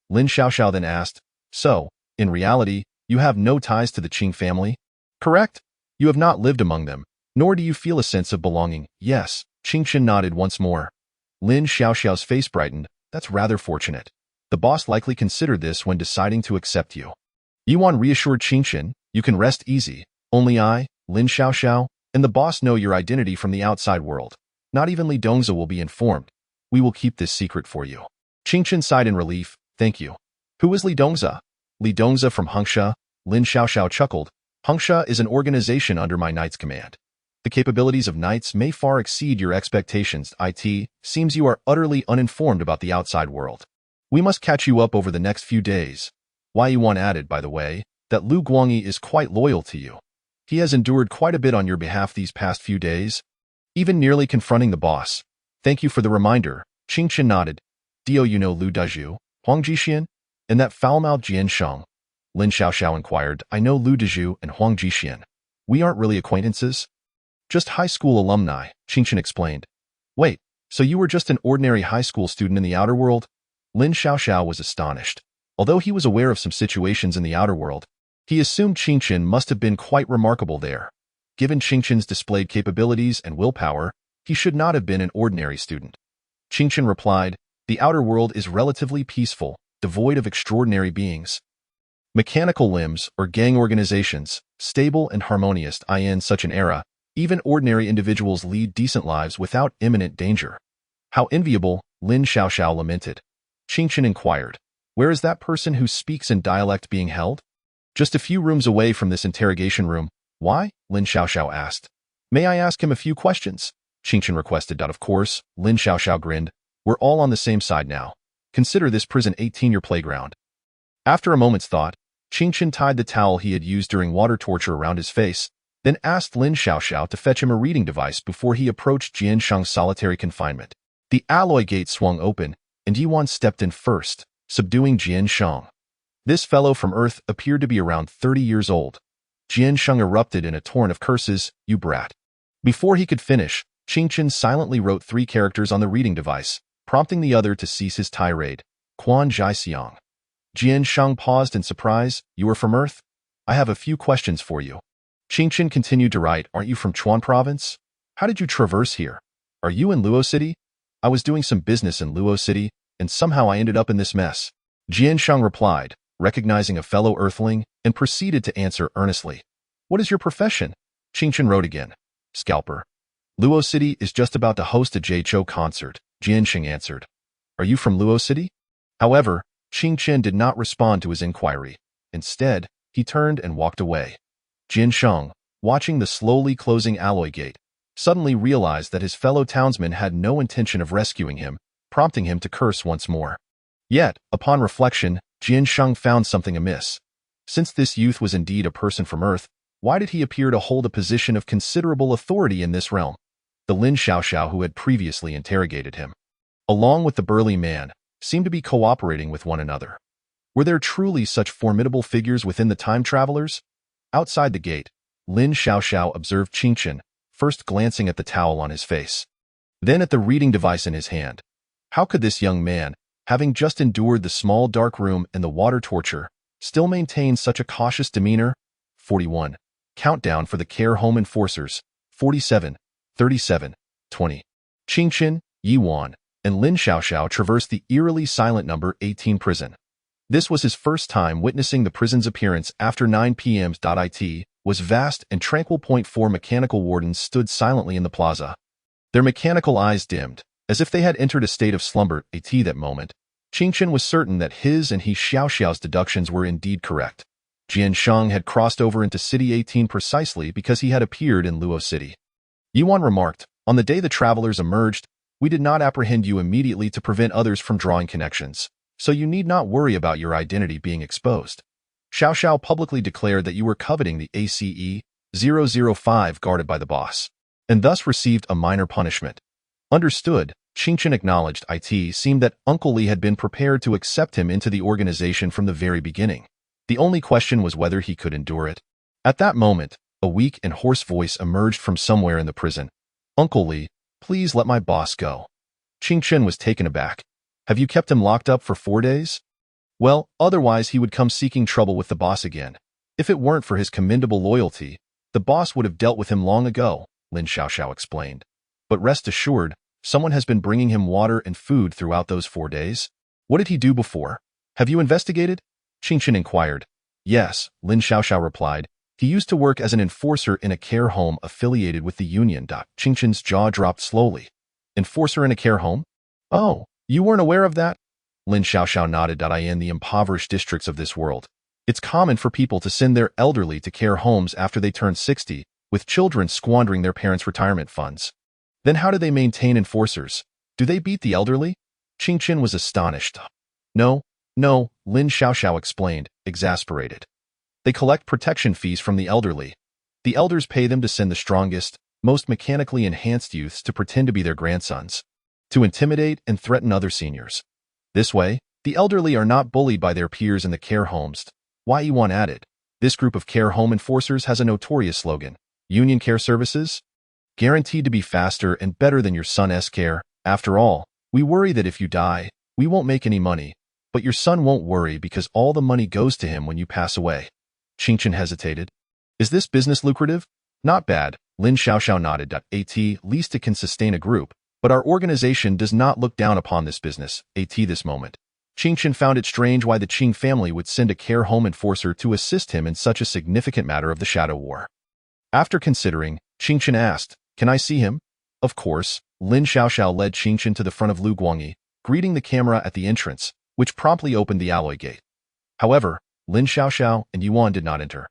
Lin Xiaoxiao then asked, So, in reality, you have no ties to the Qing family? Correct? You have not lived among them, nor do you feel a sense of belonging. Yes, Qingchen nodded once more. Lin Xiaoxiao's face brightened. That's rather fortunate. The boss likely considered this when deciding to accept you. Yuan reassured Qingchen, you can rest easy. Only I, Lin Xiaoxiao, and the boss know your identity from the outside world. Not even Li Dongza will be informed. We will keep this secret for you. Qingchen sighed in relief. Thank you. Who is Li Dongza? Li Dongza from Hengsha. Lin Xiaoxiao chuckled. Hengsha is an organization under my knight's command. The capabilities of knights may far exceed your expectations. It seems you are utterly uninformed about the outside world. We must catch you up over the next few days. Wai Yuan added, by the way, that Lu Guangyi is quite loyal to you. He has endured quite a bit on your behalf these past few days, even nearly confronting the boss. Thank you for the reminder. Qingchen nodded. Do you know Lu Dezhu, Huang Jixian, and that foul-mouthed Jian Shang? Lin Xiaoxiao inquired. I know Lu Dezhu and Huang Jixian. We aren't really acquaintances. Just high school alumni, Qingchen explained. Wait, so you were just an ordinary high school student in the outer world? Lin Xiaoxiao was astonished. Although he was aware of some situations in the outer world, he assumed Qingchen must have been quite remarkable there. Given Qingchen's displayed capabilities and willpower, he should not have been an ordinary student. Qingchen replied, the outer world is relatively peaceful, devoid of extraordinary beings. Mechanical limbs or gang organizations, stable and harmonious. In such an era, even ordinary individuals lead decent lives without imminent danger. How enviable, Lin Xiaoxiao lamented. Qingchen inquired, where is that person who speaks in dialect being held? Just a few rooms away from this interrogation room. Why? Lin Xiaoxiao asked. May I ask him a few questions? Qingchen requested. Of course, Lin Xiaoxiao grinned. We're all on the same side now. Consider this prison 18 your playground. After a moment's thought, Qingchen tied the towel he had used during water torture around his face, then asked Lin Xiaoxiao to fetch him a reading device before he approached Jian Shang's solitary confinement. The alloy gate swung open, and Yuan stepped in first, subduing Jian Shang. This fellow from Earth appeared to be around 30 years old. Jian Shang erupted in a torrent of curses, you brat. Before he could finish, Qingchen silently wrote 3 characters on the reading device, prompting the other to cease his tirade. Quan Jixiang. Jian Shang paused in surprise. You are from Earth? I have a few questions for you. Qingchen continued to write, aren't you from Chuan province? How did you traverse here? Are you in Luo City? I was doing some business in Luo City, and somehow I ended up in this mess. Jiansheng replied, recognizing a fellow earthling, and proceeded to answer earnestly. What is your profession? Qingchen wrote again. Scalper. Luo City is just about to host a Jaichou concert, Jiansheng answered. Are you from Luo City? However, Qingchen did not respond to his inquiry. Instead, he turned and walked away. Jiansheng, watching the slowly closing alloy gate, suddenly realized that his fellow townsman had no intention of rescuing him, prompting him to curse once more. Yet, upon reflection, Jiansheng found something amiss. Since this youth was indeed a person from Earth, why did he appear to hold a position of considerable authority in this realm? The Lin Xiaoxiao who had previously interrogated him, along with the burly man, seemed to be cooperating with one another. Were there truly such formidable figures within the time travelers? Outside the gate, Lin Xiaoxiao observed Qingchen, first glancing at the towel on his face, then at the reading device in his hand. How could this young man, having just endured the small dark room and the water torture, still maintain such a cautious demeanor? 41. Countdown for the care home enforcers. 47, 37, 20. Qingchen, Yiwan, and Lin Xiaoxiao traversed the eerily silent number 18 prison. This was his first time witnessing the prison's appearance after 9 p.m. It was vast and tranquil. 4 mechanical wardens stood silently in the plaza. Their mechanical eyes dimmed, as if they had entered a state of slumber. That moment, Qingchen was certain that his and he Xiaoxiao's deductions were indeed correct. Jiansheng had crossed over into City 18 precisely because he had appeared in Luo City. Yuan remarked, on the day the travelers emerged, we did not apprehend you immediately to prevent others from drawing connections, so you need not worry about your identity being exposed. Xiaoxiao publicly declared that you were coveting the ACE 005 guarded by the boss, and thus received a minor punishment. Understood, Qingchen acknowledged. It seemed that Uncle Li had been prepared to accept him into the organization from the very beginning. The only question was whether he could endure it. At that moment, a weak and hoarse voice emerged from somewhere in the prison. Uncle Li, please let my boss go. Qingchen was taken aback. Have you kept him locked up for 4 days? Well, otherwise he would come seeking trouble with the boss again. If it weren't for his commendable loyalty, the boss would have dealt with him long ago, Lin Xiaoxiao explained. But rest assured, someone has been bringing him water and food throughout those 4 days. What did he do before? Have you investigated? Qingchen inquired. Yes, Lin Xiaoxiao replied. He used to work as an enforcer in a care home affiliated with the union. Qingchen's jaw dropped slowly. Enforcer in a care home? Oh, you weren't aware of that? Lin Xiaoxiao nodded. In the impoverished districts of this world, it's common for people to send their elderly to care homes after they turn 60, with children squandering their parents' retirement funds. Then how do they maintain enforcers? Do they beat the elderly? Qingchen was astonished. No, Lin Xiaoxiao explained, exasperated. They collect protection fees from the elderly. The elders pay them to send the strongest, most mechanically enhanced youths to pretend to be their grandsons, to intimidate and threaten other seniors. This way, the elderly are not bullied by their peers in the care homes. Yuan added, this group of care home enforcers has a notorious slogan, Union Care Services, guaranteed to be faster and better than your son's care. After all, we worry that if you die, we won't make any money, but your son won't worry because all the money goes to him when you pass away. Qingchen hesitated. Is this business lucrative? Not bad, Lin Xiaoxiao nodded. At least it can sustain a group, but our organization does not look down upon this business. At this moment, Qingchen found it strange why the Qing family would send a care home enforcer to assist him in such a significant matter of the Shadow War. After considering, Qingchen asked, can I see him? Of course, Lin Xiaoxiao led Qingchen to the front of Lu Guangyi, greeting the camera at the entrance, which promptly opened the alloy gate. However, Lin Xiaoxiao and Yuan did not enter,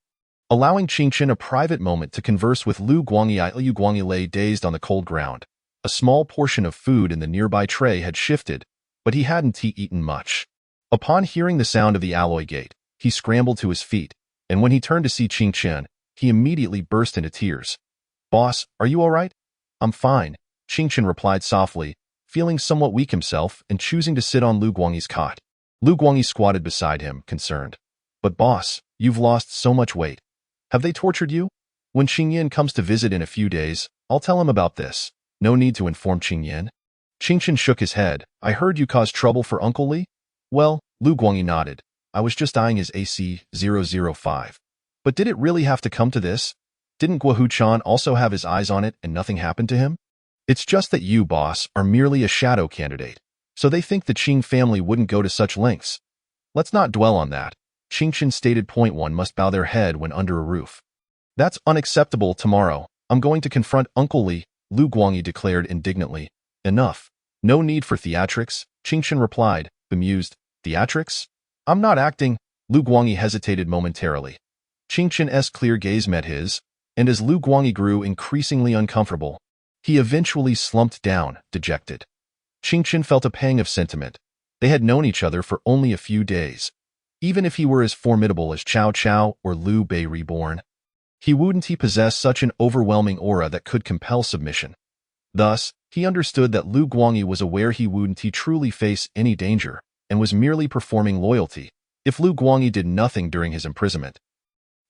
allowing Qingchen a private moment to converse with Lu Guangyi. Lu Guangyi lay dazed on the cold ground. A small portion of food in the nearby tray had shifted, but he hadn't eaten much. Upon hearing the sound of the alloy gate, he scrambled to his feet, and when he turned to see Qingchen, he immediately burst into tears. Boss, are you all right? I'm fine, Qingchen replied softly, feeling somewhat weak himself and choosing to sit on Lu Guangyi's cot. Lu Guangyi squatted beside him, concerned. But boss, you've lost so much weight. Have they tortured you? When Qingyan comes to visit in a few days, I'll tell him about this. No need to inform Qingyan. Qingchen shook his head. I heard you caused trouble for Uncle Li? Well, Lu Guangyi nodded. I was just eyeing his AC 005. But did it really have to come to this? Didn't Guohu-chan also have his eyes on it and nothing happened to him? It's just that you, boss, are merely a shadow candidate, so they think the Qing family wouldn't go to such lengths. Let's not dwell on that. Qingchen stated. Point one must bow their head when under a roof. That's unacceptable. Tomorrow, I'm going to confront Uncle Li, Lu Guangyi declared indignantly. Enough. No need for theatrics, Qingchen replied, bemused. Theatrics? I'm not acting. Lu Guangyi hesitated momentarily. Qingchen's clear gaze met his, and as Lu Guangyi grew increasingly uncomfortable, he eventually slumped down, dejected. Qingchen felt a pang of sentiment. They had known each other for only a few days. Even if he were as formidable as Cao Cao or Liu Bei reborn, wouldn't he possess such an overwhelming aura that could compel submission? Thus, he understood that Lu Guangyi was aware he wouldn't truly face any danger, and was merely performing loyalty. If Lu Guangyi did nothing during his imprisonment,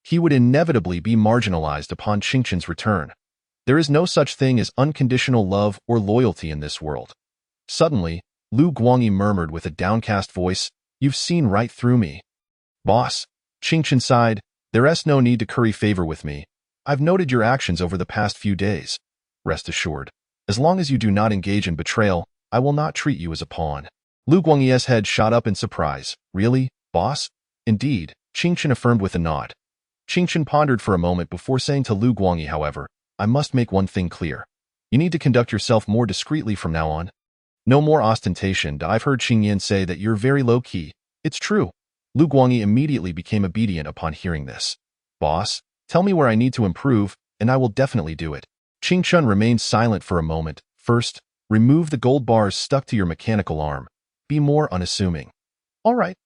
he would inevitably be marginalized upon Qingchen's return. There is no such thing as unconditional love or loyalty in this world. Suddenly, Lu Guangyi murmured with a downcast voice, "You've seen right through me." "Boss," Qingchen sighed, "there's no need to curry favor with me. I've noted your actions over the past few days. Rest assured, as long as you do not engage in betrayal, I will not treat you as a pawn." Lu Guangyi's head shot up in surprise. "Really, boss?" "Indeed," Qingchen affirmed with a nod. Qingchen pondered for a moment before saying to Lu Guangyi, however, "I must make one thing clear. You need to conduct yourself more discreetly from now on. No more ostentation. I've heard Qingyan say that you're very low-key. It's true." Lu Guangyi immediately became obedient upon hearing this. "Boss, tell me where I need to improve, and I will definitely do it." Qingchen remained silent for a moment. "First, remove the gold bars stuck to your mechanical arm. Be more unassuming." "All right."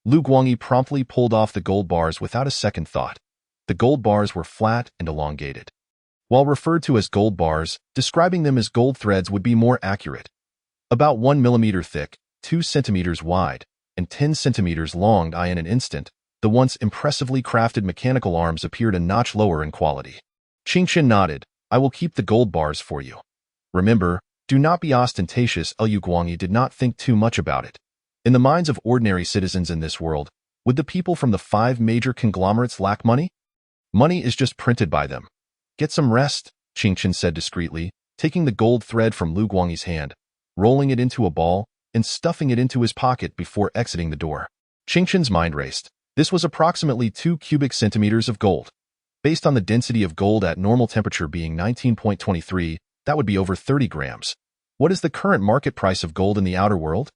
Lu Guangyi promptly pulled off the gold bars without a second thought. The gold bars were flat and elongated. While referred to as gold bars, describing them as gold threads would be more accurate. About 1 millimeter thick, 2 centimeters wide, and 10 centimeters long. In an instant, the once impressively crafted mechanical arms appeared a notch lower in quality. Qingchen nodded. "I will keep the gold bars for you. Remember, do not be ostentatious." Lu Guangyi did not think too much about it. In the minds of ordinary citizens in this world, would the people from the 5 major conglomerates lack money? Money is just printed by them. "Get some rest," Qingchen said discreetly, taking the gold thread from Lu Guangyi's hand, rolling it into a ball, and stuffing it into his pocket before exiting the door. Qingchen's mind raced. This was approximately 2 cubic centimeters of gold. Based on the density of gold at normal temperature being 19.23, that would be over 30 grams. What is the current market price of gold in the outer world?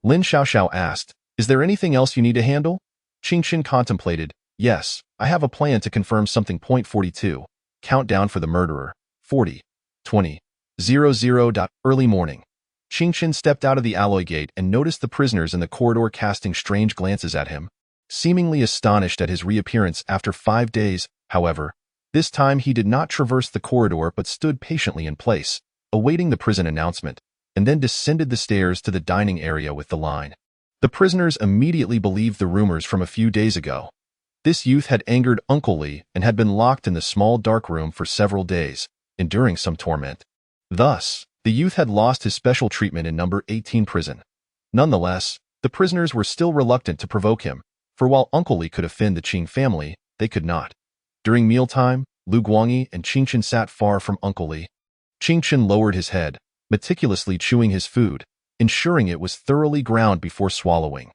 Lin Xiaoxiao asked. "Is there anything else you need to handle?" Qingchen contemplated. "Yes, I have a plan to confirm something. Point 42. Countdown for the murderer. 40. 20. 00. Early morning." Qingchen stepped out of the alloy gate and noticed the prisoners in the corridor casting strange glances at him. Seemingly astonished at his reappearance after 5 days, however, this time he did not traverse the corridor but stood patiently in place, awaiting the prison announcement, and then descended the stairs to the dining area with the line. The prisoners immediately believed the rumors from a few days ago. This youth had angered Uncle Li and had been locked in the small dark room for several days, enduring some torment. Thus, the youth had lost his special treatment in number 18 prison. Nonetheless, the prisoners were still reluctant to provoke him, for while Uncle Li could offend the Qing family, they could not. During mealtime, Lu Guangyi and Qingchen sat far from Uncle Li. Qingchen lowered his head, meticulously chewing his food, ensuring it was thoroughly ground before swallowing.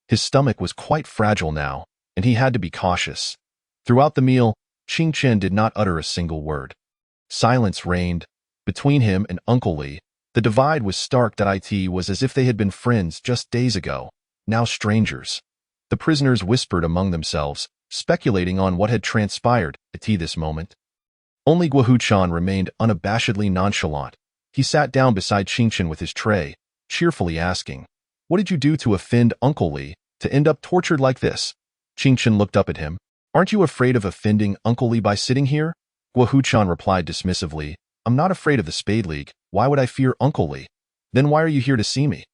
His stomach was quite fragile now, and he had to be cautious. Throughout the meal, Qingchen did not utter a single word. Silence reigned. Between him and Uncle Li, the divide was stark. It was as if they had been friends just days ago, now strangers. The prisoners whispered among themselves, speculating on what had transpired at this moment. Only Guohu-chan remained unabashedly nonchalant. He sat down beside Qingchen with his tray, cheerfully asking, "What did you do to offend Uncle Li, to end up tortured like this?" Qingchen looked up at him. "Aren't you afraid of offending Uncle Li by sitting here?" Guohu-chan replied dismissively, "I'm not afraid of the Spade League. Why would I fear Uncle Li? Then why are you here to see me?"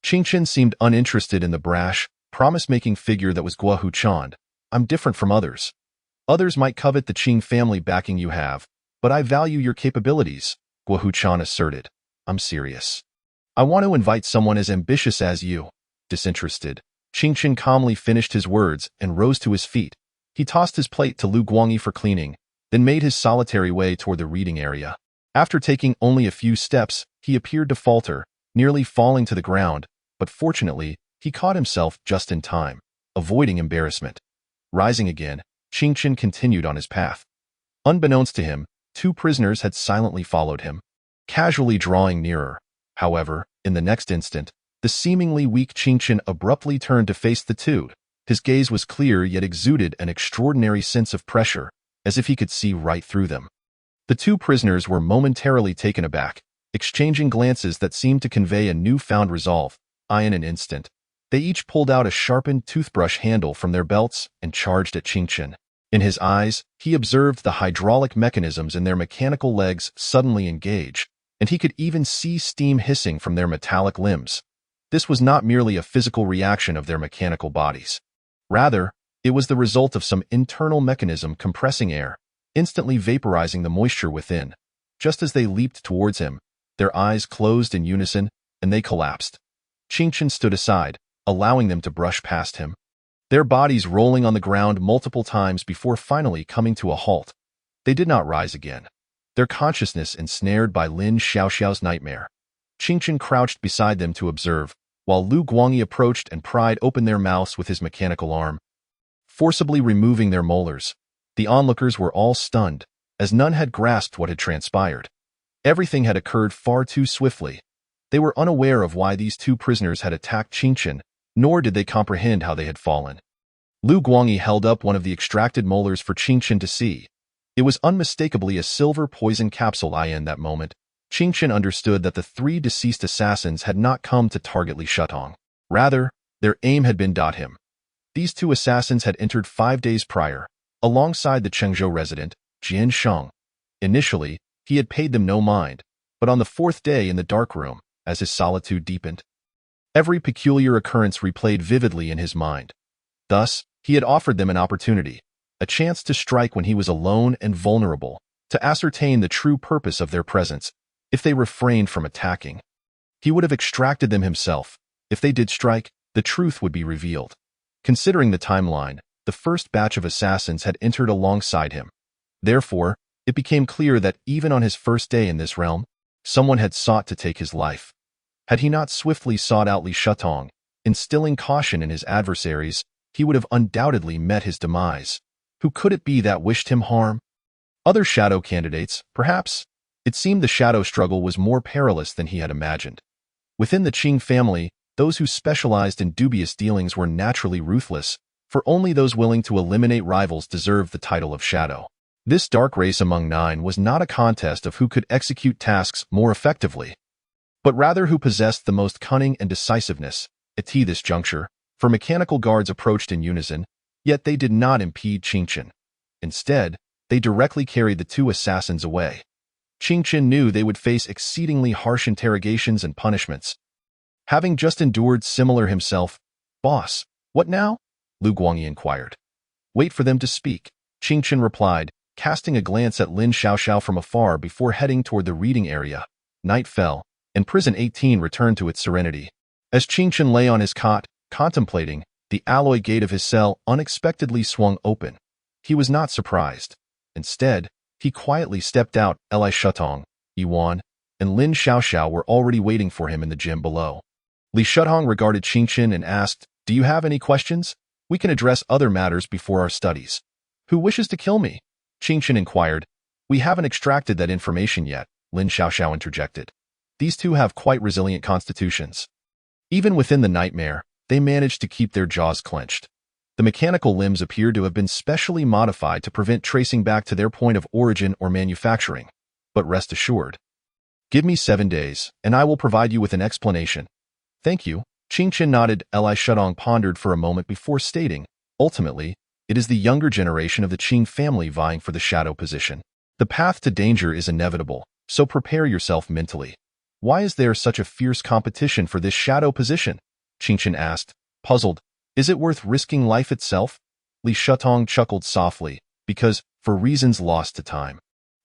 Qingchen seemed uninterested in the brash, promise-making figure that was Guohu-chan. "I'm different from others. Others might covet the Qing family backing you have, but I value your capabilities," Guohu-chan asserted. "I'm serious. I want to invite someone as ambitious as you." Disinterested, Qingchen calmly finished his words and rose to his feet. He tossed his plate to Lu Guangyi for cleaning, then made his solitary way toward the reading area. After taking only a few steps, he appeared to falter, nearly falling to the ground, but fortunately, he caught himself just in time, avoiding embarrassment. Rising again, Qingchen continued on his path. Unbeknownst to him, 2 prisoners had silently followed him, casually drawing nearer. However, in the next instant, the seemingly weak Qingchen abruptly turned to face the 2. His gaze was clear yet exuded an extraordinary sense of pressure, as if he could see right through them. The 2 prisoners were momentarily taken aback, exchanging glances that seemed to convey a newfound resolve. In an instant, they each pulled out a sharpened toothbrush handle from their belts and charged at Qingchen. In his eyes, he observed the hydraulic mechanisms in their mechanical legs suddenly engage, and he could even see steam hissing from their metallic limbs. This was not merely a physical reaction of their mechanical bodies. Rather, it was the result of some internal mechanism compressing air, instantly vaporizing the moisture within. Just as they leaped towards him, their eyes closed in unison, and they collapsed. Qingchen stood aside, allowing them to brush past him, their bodies rolling on the ground multiple times before finally coming to a halt. They did not rise again, their consciousness ensnared by Lin Xiaoxiao's nightmare. Qingchen crouched beside them to observe, while Lu Guangyi approached and pried open their mouths with his mechanical arm, forcibly removing their molars. The onlookers were all stunned, as none had grasped what had transpired. Everything had occurred far too swiftly. They were unaware of why these 2 prisoners had attacked Qingchen, nor did they comprehend how they had fallen. Lu Guangyi held up one of the extracted molars for Qingchen to see. It was unmistakably a silver poison capsule. In that moment, Qingchen understood that the 3 deceased assassins had not come to target Li Shutong. Rather, their aim had been him. These 2 assassins had entered 5 days prior, alongside the Chengzhou resident, Jian Sheng. Initially, he had paid them no mind, but on the 4th day in the dark room, as his solitude deepened, every peculiar occurrence replayed vividly in his mind. Thus, he had offered them an opportunity, a chance to strike when he was alone and vulnerable, to ascertain the true purpose of their presence. If they refrained from attacking, he would have extracted them himself. If they did strike, the truth would be revealed. Considering the timeline, the first batch of assassins had entered alongside him. Therefore, it became clear that even on his first day in this realm, someone had sought to take his life. Had he not swiftly sought out Li Shutong, instilling caution in his adversaries, he would have undoubtedly met his demise. Who could it be that wished him harm? Other shadow candidates, perhaps? It seemed the shadow struggle was more perilous than he had imagined. Within the Qing family, those who specialized in dubious dealings were naturally ruthless, for only those willing to eliminate rivals deserved the title of shadow. This dark race among 9 was not a contest of who could execute tasks more effectively, but rather who possessed the most cunning and decisiveness. At this juncture, for mechanical guards approached in unison, yet they did not impede Qingchen. Instead, they directly carried the 2 assassins away. Qingchen knew they would face exceedingly harsh interrogations and punishments. Having just endured similar himself, "Boss, what now?" Lu Guangyi inquired. "Wait for them to speak," Qingchen replied, casting a glance at Lin Xiaoxiao from afar before heading toward the reading area. Night fell, and prison 18 returned to its serenity. As Qingchen lay on his cot, contemplating, the alloy gate of his cell unexpectedly swung open. He was not surprised. Instead, he quietly stepped out. Li Shutong, Yuan, and Lin Xiaoxiao were already waiting for him in the gym below. Li Shutong regarded Qingchen and asked, "Do you have any questions? We can address other matters before our studies." "Who wishes to kill me?" Qingchen inquired. "We haven't extracted that information yet," Lin Xiaoxiao interjected. "These 2 have quite resilient constitutions." Even within the nightmare, they managed to keep their jaws clenched. The mechanical limbs appeared to have been specially modified to prevent tracing back to their point of origin or manufacturing. But rest assured, give me 7 days, and I will provide you with an explanation. "Thank you." Qingchen nodded. Li Shutong pondered for a moment before stating, "Ultimately, it is the younger generation of the Qing family vying for the shadow position. The path to danger is inevitable, so prepare yourself mentally." "Why is there such a fierce competition for this shadow position?" Qingchen asked, puzzled. "Is it worth risking life itself?" Li Shutong chuckled softly, "Because, for reasons lost to time.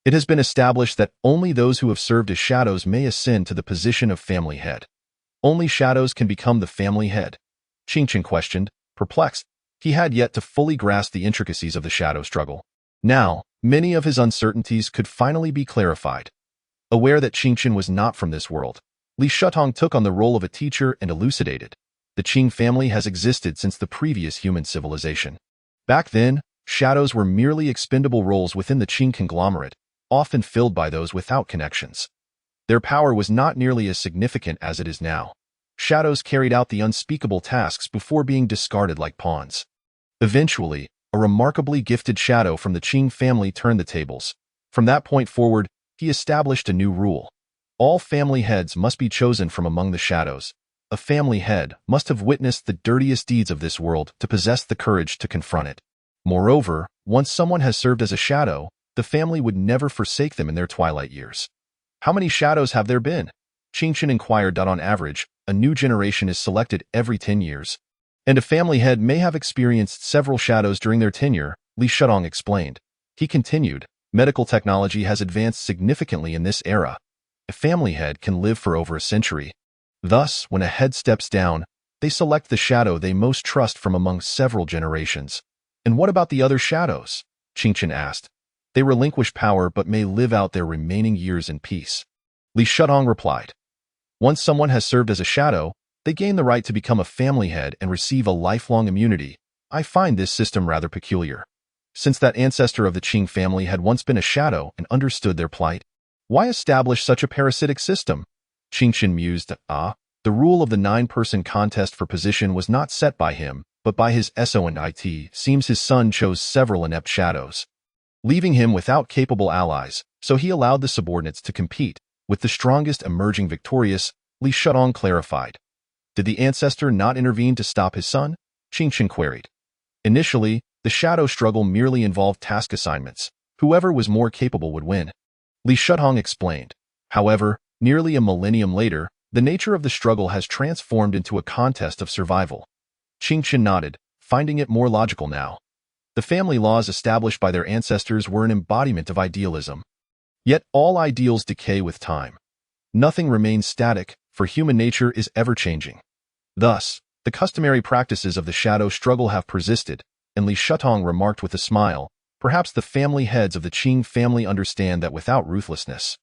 It has been established that only those who have served as shadows may ascend to the position of family head. Only shadows can become the family head." Qingchen questioned, perplexed. He had yet to fully grasp the intricacies of the shadow struggle. Now, many of his uncertainties could finally be clarified. Aware that Qingchen was not from this world, Li Shutong took on the role of a teacher and elucidated. The Qing family has existed since the previous human civilization. Back then, shadows were merely expendable roles within the Qing conglomerate, often filled by those without connections. Their power was not nearly as significant as it is now. Shadows carried out the unspeakable tasks before being discarded like pawns. Eventually, a remarkably gifted shadow from the Qing family turned the tables. From that point forward, he established a new rule. All family heads must be chosen from among the shadows. A family head must have witnessed the dirtiest deeds of this world to possess the courage to confront it. Moreover, once someone has served as a shadow, the family would never forsake them in their twilight years. How many shadows have there been? Qingchen inquired. On average, a new generation is selected every 10 years. And a family head may have experienced several shadows during their tenure, Li Shutong explained. He continued, medical technology has advanced significantly in this era. A family head can live for over a century. Thus, when a head steps down, they select the shadow they most trust from among several generations. And what about the other shadows? Qingchen asked. They relinquish power but may live out their remaining years in peace. Li Shutong replied. Once someone has served as a shadow, they gain the right to become a family head and receive a lifelong immunity. I find this system rather peculiar. Since that ancestor of the Qing family had once been a shadow and understood their plight, why establish such a parasitic system? Qingchen mused. The rule of the 9-person contest for position was not set by him, but by his SO and IT. Seems his son chose several inept shadows, leaving him without capable allies, so he allowed the subordinates to compete, with the strongest emerging victorious, Li Shutong clarified. Did the ancestor not intervene to stop his son? Qingchen queried. Initially, the shadow struggle merely involved task assignments. Whoever was more capable would win. Li Shutong explained. However, nearly a millennium later, the nature of the struggle has transformed into a contest of survival. Qingchen nodded, finding it more logical now. The family laws established by their ancestors were an embodiment of idealism. Yet all ideals decay with time. Nothing remains static, for human nature is ever-changing. Thus, the customary practices of the shadow struggle have persisted, and Li Shutong remarked with a smile, perhaps the family heads of the Qing family understand that without ruthlessness,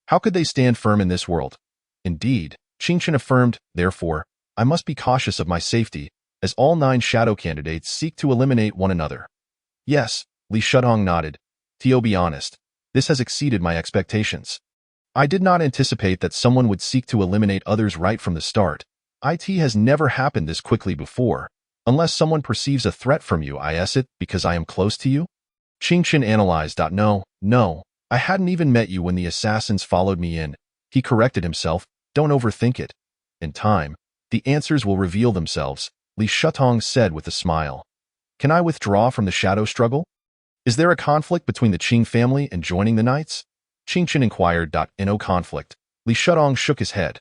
how could they stand firm in this world? Indeed, Qingchen affirmed, therefore, I must be cautious of my safety, as all 9 shadow candidates seek to eliminate one another. Yes, Li Shutong nodded. To be honest, this has exceeded my expectations. I did not anticipate that someone would seek to eliminate others right from the start. It has never happened this quickly before. Unless someone perceives a threat from you, is it because I am close to you? Qingchen analyzed. No, I hadn't even met you when the assassins followed me in. He corrected himself. Don't overthink it. In time, the answers will reveal themselves, Li Shutong said with a smile. Can I withdraw from the shadow struggle? Is there a conflict between the Qing family and joining the knights? Qingchen inquired. No conflict. Li Shutong shook his head.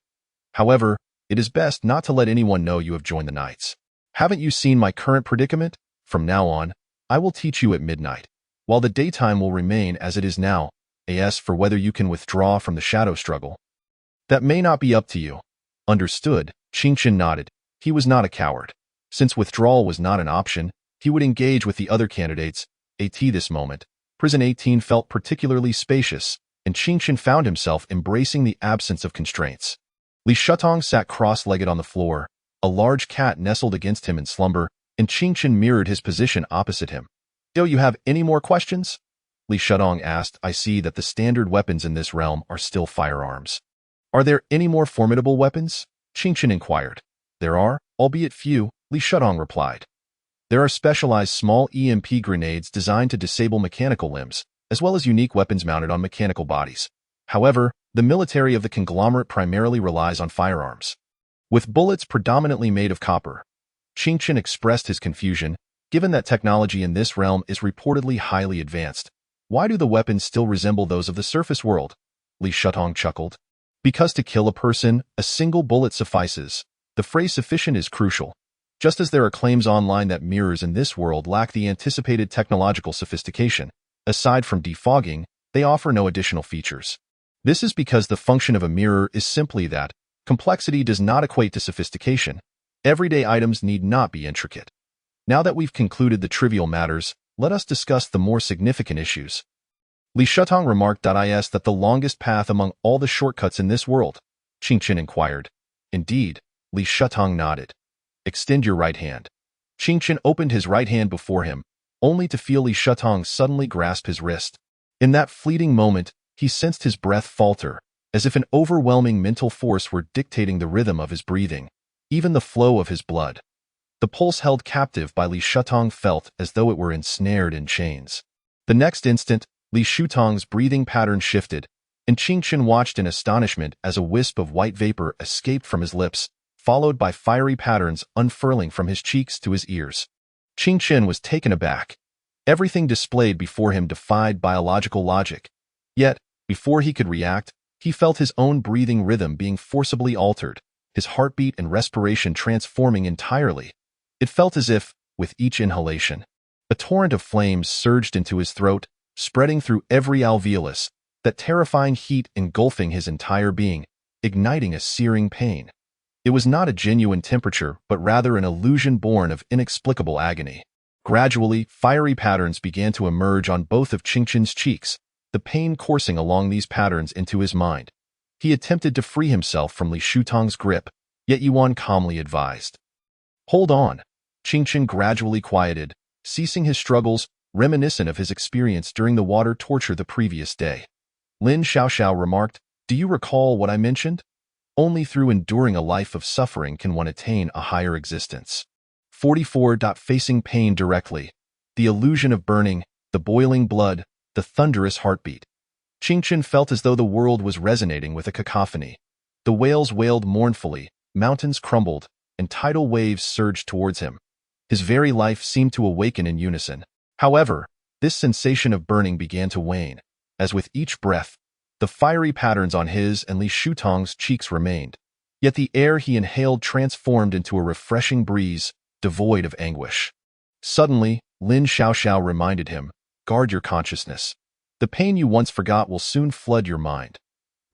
However, it is best not to let anyone know you have joined the knights. Haven't you seen my current predicament? From now on, I will teach you at midnight, while the daytime will remain as it is now. As for whether you can withdraw from the shadow struggle, that may not be up to you. Understood, Qingchen nodded. He was not a coward. Since withdrawal was not an option, he would engage with the other candidates. At this moment, Prison 18 felt particularly spacious, and Qingchen found himself embracing the absence of constraints. Li Shutong sat cross-legged on the floor. A large cat nestled against him in slumber, and Qingchen mirrored his position opposite him. Do you have any more questions? Li Shutong asked. I see that the standard weapons in this realm are still firearms. Are there any more formidable weapons? Qingchen inquired. There are, albeit few, Li Shutong replied. There are specialized small EMP grenades designed to disable mechanical limbs, as well as unique weapons mounted on mechanical bodies. However, the military of the conglomerate primarily relies on firearms, with bullets predominantly made of copper. Qingchen expressed his confusion, given that technology in this realm is reportedly highly advanced. Why do the weapons still resemble those of the surface world? Li Shutong chuckled. Because to kill a person, a single bullet suffices. The phrase sufficient is crucial. Just as there are claims online that mirrors in this world lack the anticipated technological sophistication, aside from defogging, they offer no additional features. This is because the function of a mirror is simply that complexity does not equate to sophistication. Everyday items need not be intricate. Now that we've concluded the trivial matters, let us discuss the more significant issues. Li Shutong remarked. Is that the longest path among all the shortcuts in this world? Qingchen inquired. Indeed, Li Shutong nodded. Extend your right hand. Qingchen opened his right hand before him, only to feel Li Shutong suddenly grasp his wrist. In that fleeting moment, he sensed his breath falter, as if an overwhelming mental force were dictating the rhythm of his breathing, even the flow of his blood. The pulse held captive by Li Shutong felt as though it were ensnared in chains. The next instant, Li Shutong's breathing pattern shifted, and Qingchen watched in astonishment as a wisp of white vapor escaped from his lips, followed by fiery patterns unfurling from his cheeks to his ears. Qingchen was taken aback. Everything displayed before him defied biological logic. Yet, before he could react, he felt his own breathing rhythm being forcibly altered, his heartbeat and respiration transforming entirely. It felt as if, with each inhalation, a torrent of flames surged into his throat, spreading through every alveolus, that terrifying heat engulfing his entire being, igniting a searing pain. It was not a genuine temperature, but rather an illusion born of inexplicable agony. Gradually, fiery patterns began to emerge on both of Qingchen's cheeks, the pain coursing along these patterns into his mind. He attempted to free himself from Li Shutong's grip, yet Yuan calmly advised. Hold on. Qingchen gradually quieted, ceasing his struggles, reminiscent of his experience during the water torture the previous day. Lin Xiaoxiao remarked, Do you recall what I mentioned? Only through enduring a life of suffering can one attain a higher existence. 44. Facing pain directly. The illusion of burning, the boiling blood, the thunderous heartbeat. Qingchen felt as though the world was resonating with a cacophony. The whales wailed mournfully, mountains crumbled, and tidal waves surged towards him. His very life seemed to awaken in unison. However, this sensation of burning began to wane, as with each breath, the fiery patterns on his and Li Shutong's cheeks remained. Yet the air he inhaled transformed into a refreshing breeze, devoid of anguish. Suddenly, Lin Xiaoxiao reminded him, Guard your consciousness. The pain you once forgot will soon flood your mind.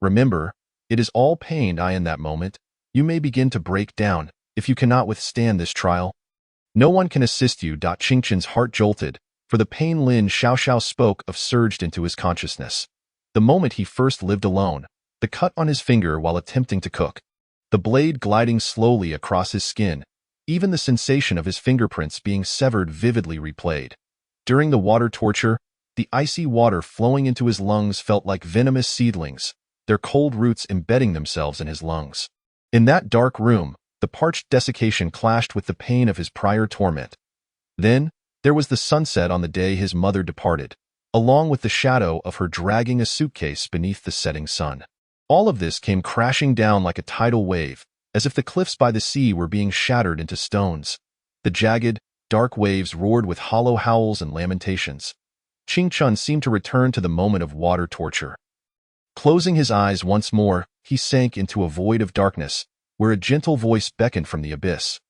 Remember, it is all pain. In that moment, you may begin to break down, if you cannot withstand this trial. No one can assist you. Qingchen's heart jolted, for the pain Lin Xiaoxiao spoke of surged into his consciousness. The moment he first lived alone, the cut on his finger while attempting to cook, the blade gliding slowly across his skin, even the sensation of his fingerprints being severed vividly replayed. During the water torture, the icy water flowing into his lungs felt like venomous seedlings, their cold roots embedding themselves in his lungs. In that dark room, the parched desiccation clashed with the pain of his prior torment. Then, there was the sunset on the day his mother departed, along with the shadow of her dragging a suitcase beneath the setting sun. All of this came crashing down like a tidal wave, as if the cliffs by the sea were being shattered into stones. The jagged, dark waves roared with hollow howls and lamentations. Qingchen seemed to return to the moment of water torture. Closing his eyes once more, he sank into a void of darkness, where a gentle voice beckoned from the abyss.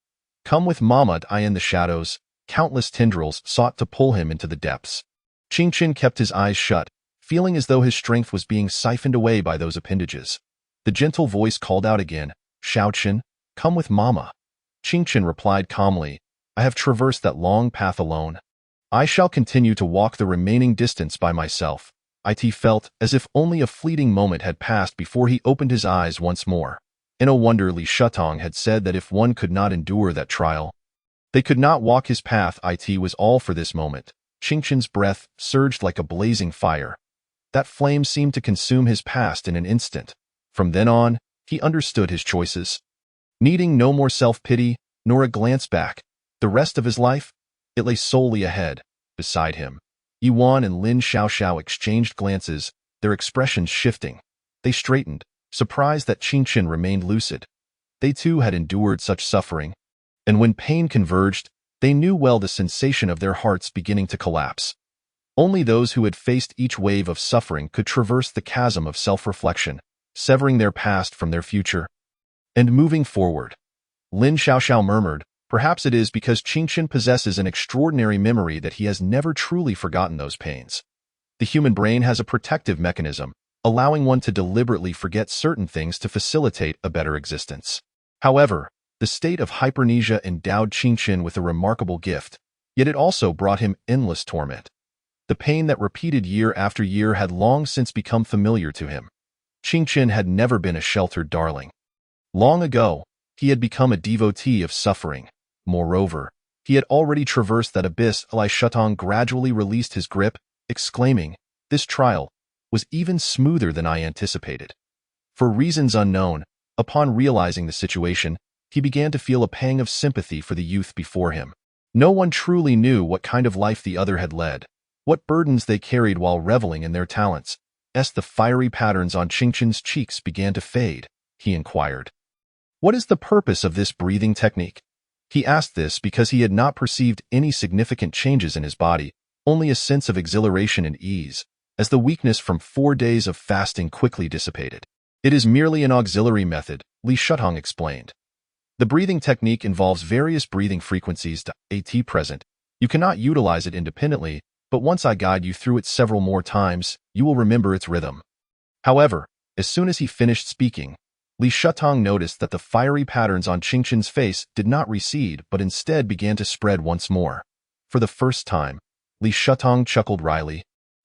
Come with Mama. In the shadows, countless tendrils sought to pull him into the depths. Qingchen kept his eyes shut, feeling as though his strength was being siphoned away by those appendages. The gentle voice called out again, Xiaochen, come with Mama. Qingchen replied calmly, I have traversed that long path alone. I shall continue to walk the remaining distance by myself. It felt as if only a fleeting moment had passed before he opened his eyes once more. In a wonder, Li Shutong had said that if one could not endure that trial, they could not walk his path. It was all for this moment. Qingchen's breath surged like a blazing fire. That flame seemed to consume his past in an instant. From then on, he understood his choices. Needing no more self-pity, nor a glance back, the rest of his life, it lay solely ahead, beside him. Yuan and Lin Xiaoxiao exchanged glances, their expressions shifting. They straightened, surprised that Qingchen remained lucid. They too had endured such suffering, and when pain converged, they knew well the sensation of their hearts beginning to collapse. Only those who had faced each wave of suffering could traverse the chasm of self-reflection, severing their past from their future and moving forward. Lin Xiaoxiao murmured, perhaps it is because Qingchen possesses an extraordinary memory that he has never truly forgotten those pains. The human brain has a protective mechanism, allowing one to deliberately forget certain things to facilitate a better existence. However, the state of hypermnesia endowed Qingchen with a remarkable gift. Yet it also brought him endless torment. The pain that repeated year after year had long since become familiar to him. Qingchen had never been a sheltered darling. Long ago, he had become a devotee of suffering. Moreover, he had already traversed that abyss. Li Shutong gradually released his grip, exclaiming, "This trial was even smoother than I anticipated." For reasons unknown, upon realizing the situation, he began to feel a pang of sympathy for the youth before him. No one truly knew what kind of life the other had led, what burdens they carried while reveling in their talents. As the fiery patterns on Qingchen's cheeks began to fade, he inquired, "What is the purpose of this breathing technique?" He asked this because he had not perceived any significant changes in his body, only a sense of exhilaration and ease, as the weakness from 4 days of fasting quickly dissipated. "It is merely an auxiliary method," Li Shutong explained. "The breathing technique involves various breathing frequencies at present. You cannot utilize it independently, but once I guide you through it several more times, you will remember its rhythm." However, as soon as he finished speaking, Li Shutong noticed that the fiery patterns on Qingchen's face did not recede but instead began to spread once more. For the first time, Li Shutong chuckled wryly.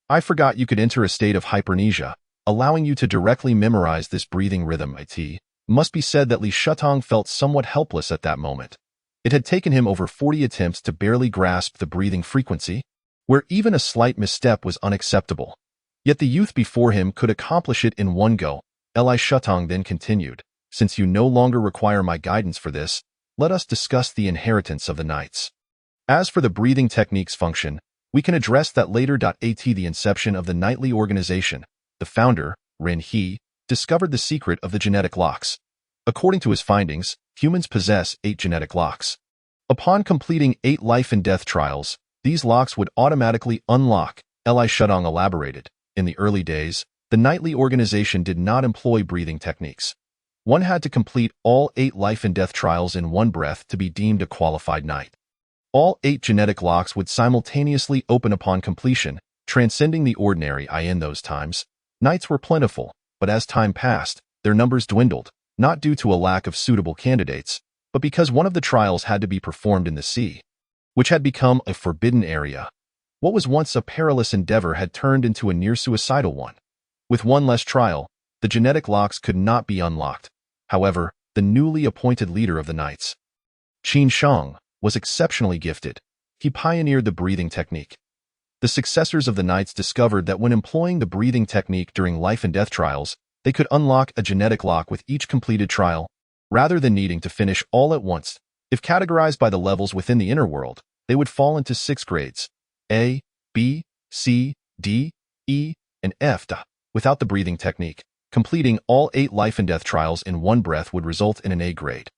"I forgot you could enter a state of hypermnesia, allowing you to directly memorize this breathing rhythm." It must be said that Li Shutong felt somewhat helpless at that moment. It had taken him over 40 attempts to barely grasp the breathing frequency, where even a slight misstep was unacceptable. Yet the youth before him could accomplish it in one go. Li Shutong then continued, "Since you no longer require my guidance for this, let us discuss the inheritance of the knights. As for the breathing technique's function, we can address that later. At the inception of the knightly organization, the founder, Ren He, discovered the secret of the genetic locks. According to his findings, humans possess 8 genetic locks. Upon completing 8 life and death trials, these locks would automatically unlock." Li Shutong elaborated. "In the early days, the knightly organization did not employ breathing techniques. One had to complete all 8 life and death trials in one breath to be deemed a qualified knight. All 8 genetic locks would simultaneously open upon completion, transcending the ordinary. In those times, knights were plentiful, but as time passed, their numbers dwindled, not due to a lack of suitable candidates, but because one of the trials had to be performed in the sea, which had become a forbidden area. What was once a perilous endeavor had turned into a near-suicidal one. With one less trial, the genetic locks could not be unlocked. However, the newly appointed leader of the knights, Qin Shang, was exceptionally gifted. He pioneered the breathing technique. The successors of the knights discovered that when employing the breathing technique during life and death trials, they could unlock a genetic lock with each completed trial, rather than needing to finish all at once. If categorized by the levels within the inner world, they would fall into 6 grades: A, B, C, D, E, and F. Without the breathing technique, completing all 8 life and death trials in one breath would result in an A grade.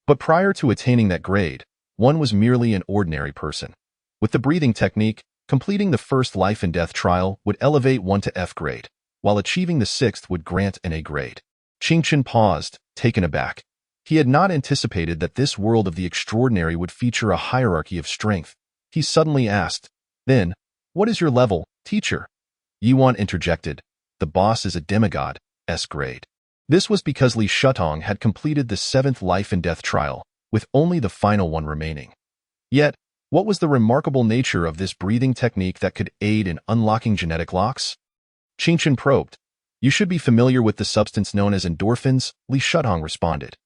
But prior to attaining that grade, one was merely an ordinary person. With the breathing technique, completing the first life and death trial would elevate one to F grade, while achieving the 6th would grant an A grade. Qingchen paused, taken aback. He had not anticipated that this world of the extraordinary would feature a hierarchy of strength. He suddenly asked, "Then, what is your level, teacher?" Yuan interjected, "The boss is a demigod, S grade." This was because Li Shutong had completed the 7th life and death trial, with only the final one remaining. Yet, what was the remarkable nature of this breathing technique that could aid in unlocking genetic locks? Qingchen probed. "You should be familiar with the substance known as endorphins," Li Shutong responded.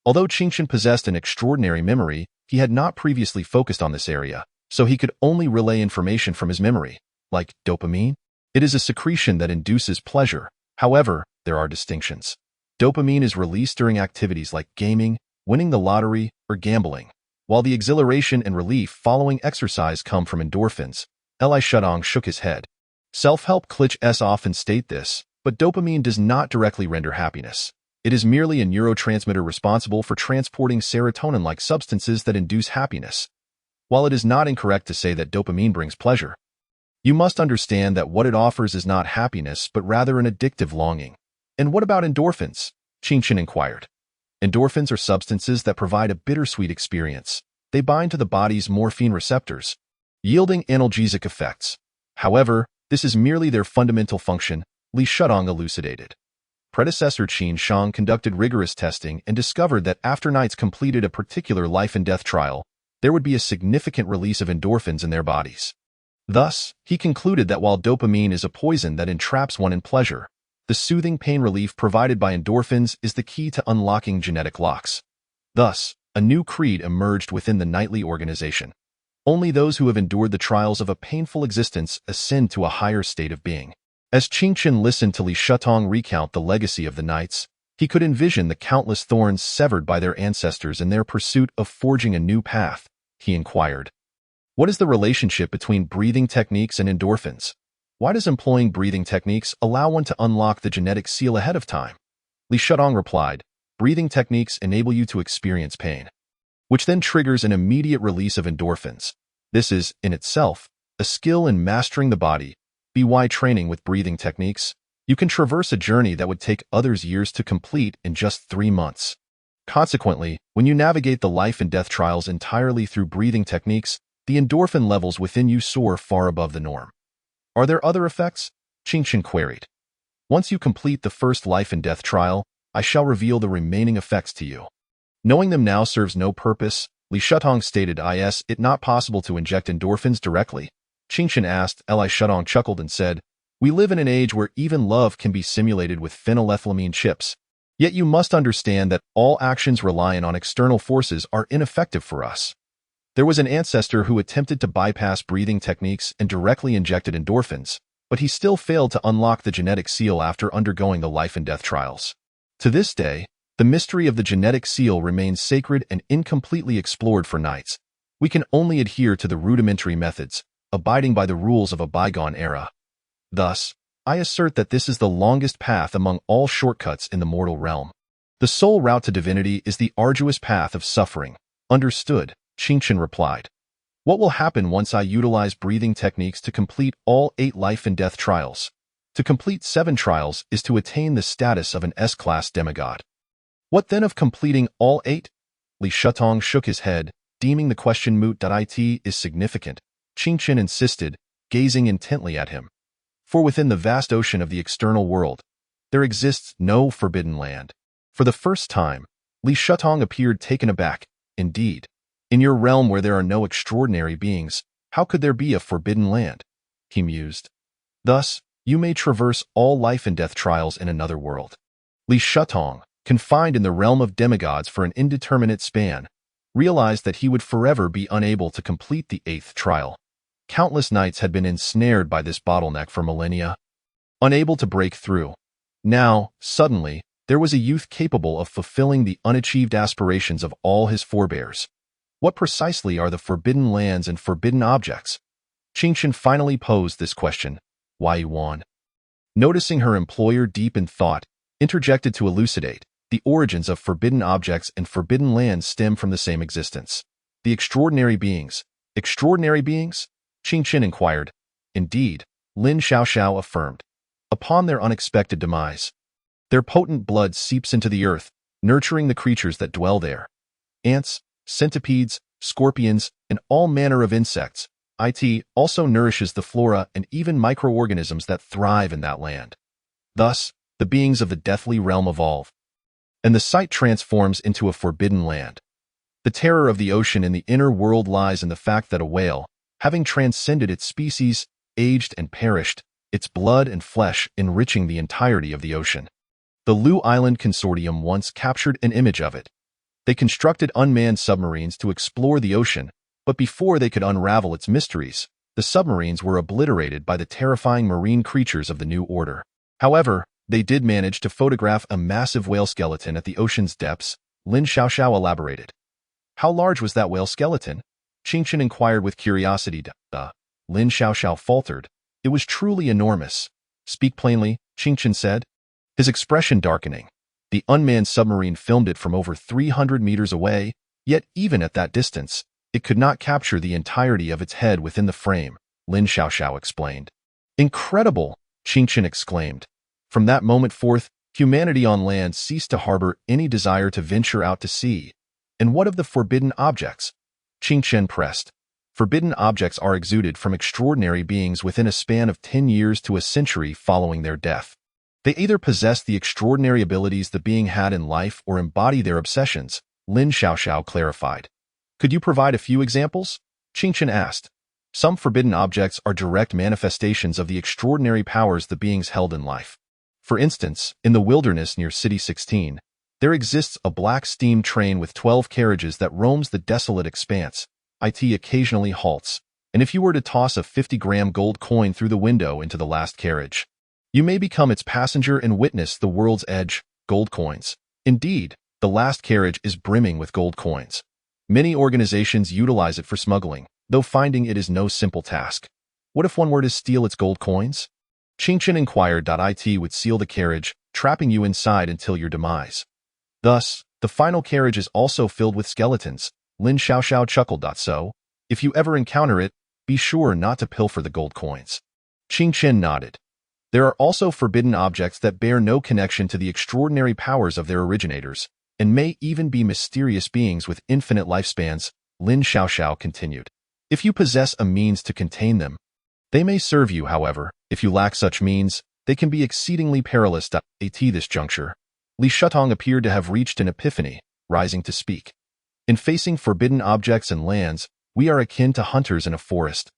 Although Qingchen possessed an extraordinary memory, he had not previously focused on this area, so he could only relay information from his memory, like dopamine. It is a secretion that induces pleasure. However, there are distinctions. Dopamine is released during activities like gaming, winning the lottery, or gambling, while the exhilaration and relief following exercise come from endorphins. Li Shutong shook his head. Self-help cliches often state this, but dopamine does not directly render happiness. It is merely a neurotransmitter responsible for transporting serotonin-like substances that induce happiness. While it is not incorrect to say that dopamine brings pleasure, you must understand that what it offers is not happiness but rather an addictive longing. "And what about endorphins?" Qingchen inquired. Endorphins are substances that provide a bittersweet experience. They bind to the body's morphine receptors, yielding analgesic effects. However, this is merely their fundamental function, Li Shutong elucidated. Predecessor Qin Shang conducted rigorous testing and discovered that after knights completed a particular life and death trial, there would be a significant release of endorphins in their bodies. Thus, he concluded that while dopamine is a poison that entraps one in pleasure, the soothing pain relief provided by endorphins is the key to unlocking genetic locks. Thus, a new creed emerged within the Nightly organization. Only those who have endured the trials of a painful existence ascend to a higher state of being. As Qingchen listened to Li Shutong recount the legacy of the Knights, he could envision the countless thorns severed by their ancestors in their pursuit of forging a new path. He inquired, "What is the relationship between breathing techniques and endorphins? Why does employing breathing techniques allow one to unlock the genetic seal ahead of time?" Li Shutong replied, "Breathing techniques enable you to experience pain, which then triggers an immediate release of endorphins. This is, in itself, a skill in mastering the body. By training with breathing techniques, you can traverse a journey that would take others years to complete in just 3 months. Consequently, when you navigate the life and death trials entirely through breathing techniques, the endorphin levels within you soar far above the norm." "Are there other effects?" Qingchen queried. "Once you complete the first life and death trial, I shall reveal the remaining effects to you." Knowing them now serves no purpose, Li Shutong stated, "Is it not possible to inject endorphins directly?" Qingchen asked. Li Shutong chuckled and said, "We live in an age where even love can be simulated with phenylethylamine chips. Yet you must understand that all actions reliant on external forces are ineffective for us. There was an ancestor who attempted to bypass breathing techniques and directly injected endorphins, but he still failed to unlock the genetic seal after undergoing the life and death trials. To this day, the mystery of the genetic seal remains sacred and incompletely explored for Knights. We can only adhere to the rudimentary methods, abiding by the rules of a bygone era. Thus, I assert that this is the longest path among all shortcuts in the mortal realm. The sole route to divinity is the arduous path of suffering." "Understood," Qingchen replied. "What will happen once I utilize breathing techniques to complete all 8 life and death trials? To complete 7 trials is to attain the status of an S-class demigod. What then of completing all 8? Li Shutong shook his head, deeming the question moot. "It is significant," Qingchen insisted, gazing intently at him. "For within the vast ocean of the external world, there exists no forbidden land." For the first time, Li Shutong appeared taken aback. "Indeed, in your realm where there are no extraordinary beings, how could there be a forbidden land?" he mused. "Thus, you may traverse all life and death trials in another world." Li Shutong, confined in the realm of demigods for an indeterminate span, realized that he would forever be unable to complete the 8th trial. Countless Knights had been ensnared by this bottleneck for millennia, unable to break through. Now, suddenly, there was a youth capable of fulfilling the unachieved aspirations of all his forebears. What precisely are the forbidden lands and forbidden objects? Qingchen finally posed this question. Wai Yuan, noticing her employer deep in thought, interjected to elucidate. The origins of forbidden objects and forbidden lands stem from the same existence. The extraordinary beings. Extraordinary beings? Qingchen inquired. Indeed, Lin Xiaoxiao affirmed. Upon their unexpected demise, their potent blood seeps into the earth, nurturing the creatures that dwell there. Ants, centipedes, scorpions, and all manner of insects. It also nourishes the flora and even microorganisms that thrive in that land. Thus, the beings of the deathly realm evolve, and the site transforms into a forbidden land. The terror of the ocean in the inner world lies in the fact that a whale, having transcended its species, aged and perished, its blood and flesh enriching the entirety of the ocean. The Lu Island Consortium once captured an image of it. They constructed unmanned submarines to explore the ocean, but before they could unravel its mysteries, the submarines were obliterated by the terrifying marine creatures of the New Order. However, they did manage to photograph a massive whale skeleton at the ocean's depths, Lin Xiaoxiao elaborated. How large was that whale skeleton? Qingchen inquired with curiosity. Lin Xiaoxiao faltered. It was truly enormous. Speak plainly, Qingchen said, his expression darkening. The unmanned submarine filmed it from over 300 meters away, yet even at that distance, it could not capture the entirety of its head within the frame, Lin Xiaoxiao explained. Incredible, Qingchen exclaimed. From that moment forth, humanity on land ceased to harbor any desire to venture out to sea. And what of the forbidden objects? Qingchen pressed. Forbidden objects are exuded from extraordinary beings within a span of 10 years to a century following their death. They either possess the extraordinary abilities the being had in life or embody their obsessions, Lin Xiaoxiao clarified. Could you provide a few examples? Qingchen asked. Some forbidden objects are direct manifestations of the extraordinary powers the beings held in life. For instance, in the wilderness near City 16, there exists a black steam train with 12 carriages that roams the desolate expanse. It occasionally halts, and if you were to toss a 50-gram gold coin through the window into the last carriage, you may become its passenger and witness the world's edge, gold coins. Indeed, the last carriage is brimming with gold coins. Many organizations utilize it for smuggling, though finding it is no simple task. What if one were to steal its gold coins? Qingchen inquired. It would seal the carriage, trapping you inside until your demise. Thus, the final carriage is also filled with skeletons. Lin Xiaoxiao chuckled. So, if you ever encounter it, be sure not to pilfer the gold coins. Qingchen nodded. There are also forbidden objects that bear no connection to the extraordinary powers of their originators, and may even be mysterious beings with infinite lifespans, Lin Xiaoxiao continued. If you possess a means to contain them, they may serve you. However, if you lack such means, they can be exceedingly perilous. At this juncture, Li Shutong appeared to have reached an epiphany, rising to speak. In facing forbidden objects and lands, we are akin to hunters in a forest.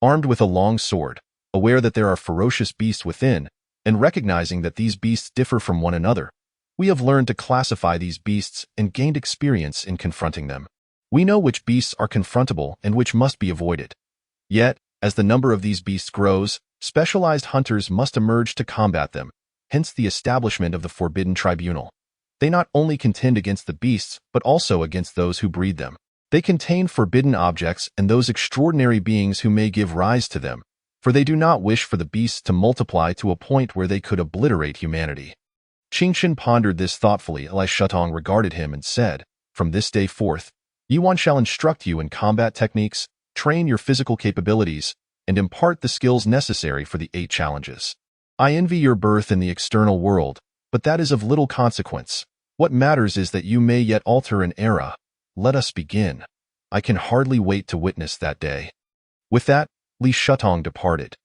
Armed with a long sword, aware that there are ferocious beasts within, and recognizing that these beasts differ from one another, we have learned to classify these beasts and gained experience in confronting them. We know which beasts are confrontable and which must be avoided. Yet, as the number of these beasts grows, specialized hunters must emerge to combat them, hence the establishment of the Forbidden Tribunal. They not only contend against the beasts, but also against those who breed them. They contain forbidden objects and those extraordinary beings who may give rise to them, for they do not wish for the beasts to multiply to a point where they could obliterate humanity. Qingchen pondered this thoughtfully. Li Shutong regarded him and said, "From this day forth, Yuan shall instruct you in combat techniques, train your physical capabilities, and impart the skills necessary for the 8 challenges. I envy your birth in the external world, but that is of little consequence. What matters is that you may yet alter an era. Let us begin. I can hardly wait to witness that day." With that, Li Shutong departed.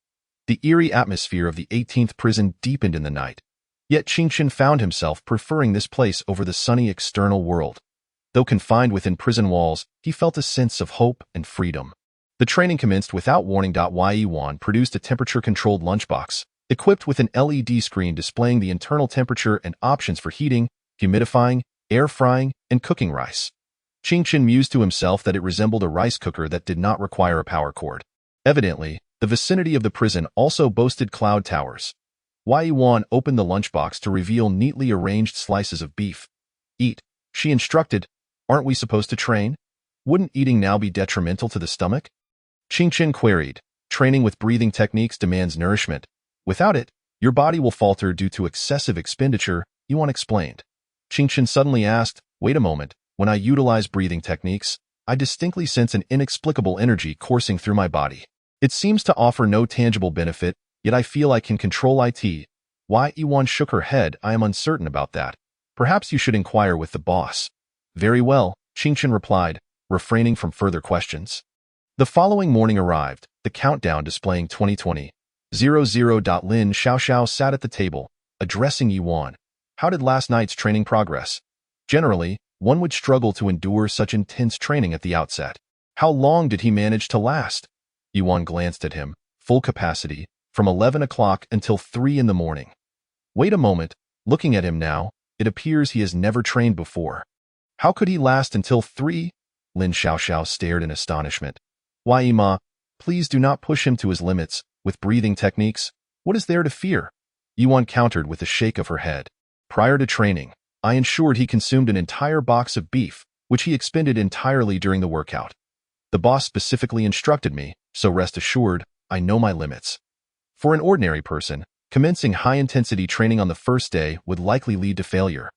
The eerie atmosphere of the 18th prison deepened in the night, yet Qingchen found himself preferring this place over the sunny external world. Though confined within prison walls, he felt a sense of hope and freedom. The training commenced without warning. Yuan produced a temperature-controlled lunchbox, equipped with an LED screen displaying the internal temperature and options for heating, humidifying, air frying, and cooking rice. Qingchen mused to himself that it resembled a rice cooker that did not require a power cord. Evidently, the vicinity of the prison also boasted cloud towers. Yuan opened the lunchbox to reveal neatly arranged slices of beef. "Eat," she instructed. "Aren't we supposed to train? Wouldn't eating now be detrimental to the stomach?" Qingchen queried. "Training with breathing techniques demands nourishment. Without it, your body will falter due to excessive expenditure," Yuan explained. Qingchen suddenly asked, "Wait a moment, when I utilize breathing techniques, I distinctly sense an inexplicable energy coursing through my body. It seems to offer no tangible benefit, yet I feel I can control it." Yuan shook her head. "I am uncertain about that. Perhaps you should inquire with the boss." "Very well," Qingchen replied, refraining from further questions. The following morning arrived, the countdown displaying 2020. 00. Lin Xiaoxiao sat at the table, addressing Yuan. "How did last night's training progress?" Generally, one would struggle to endure such intense training at the outset. How long did he manage to last? Yuan glanced at him. Full capacity, from 11 o'clock until 3 in the morning. Wait a moment, looking at him now, it appears he has never trained before. How could he last until 3? Lin Xiaoxiao stared in astonishment. Why, Ma, please do not push him to his limits, with breathing techniques. What is there to fear? Yuan countered with a shake of her head. Prior to training, I ensured he consumed an entire box of beef, which he expended entirely during the workout. The boss specifically instructed me, so rest assured, I know my limits. For an ordinary person, commencing high-intensity training on the first day would likely lead to failure.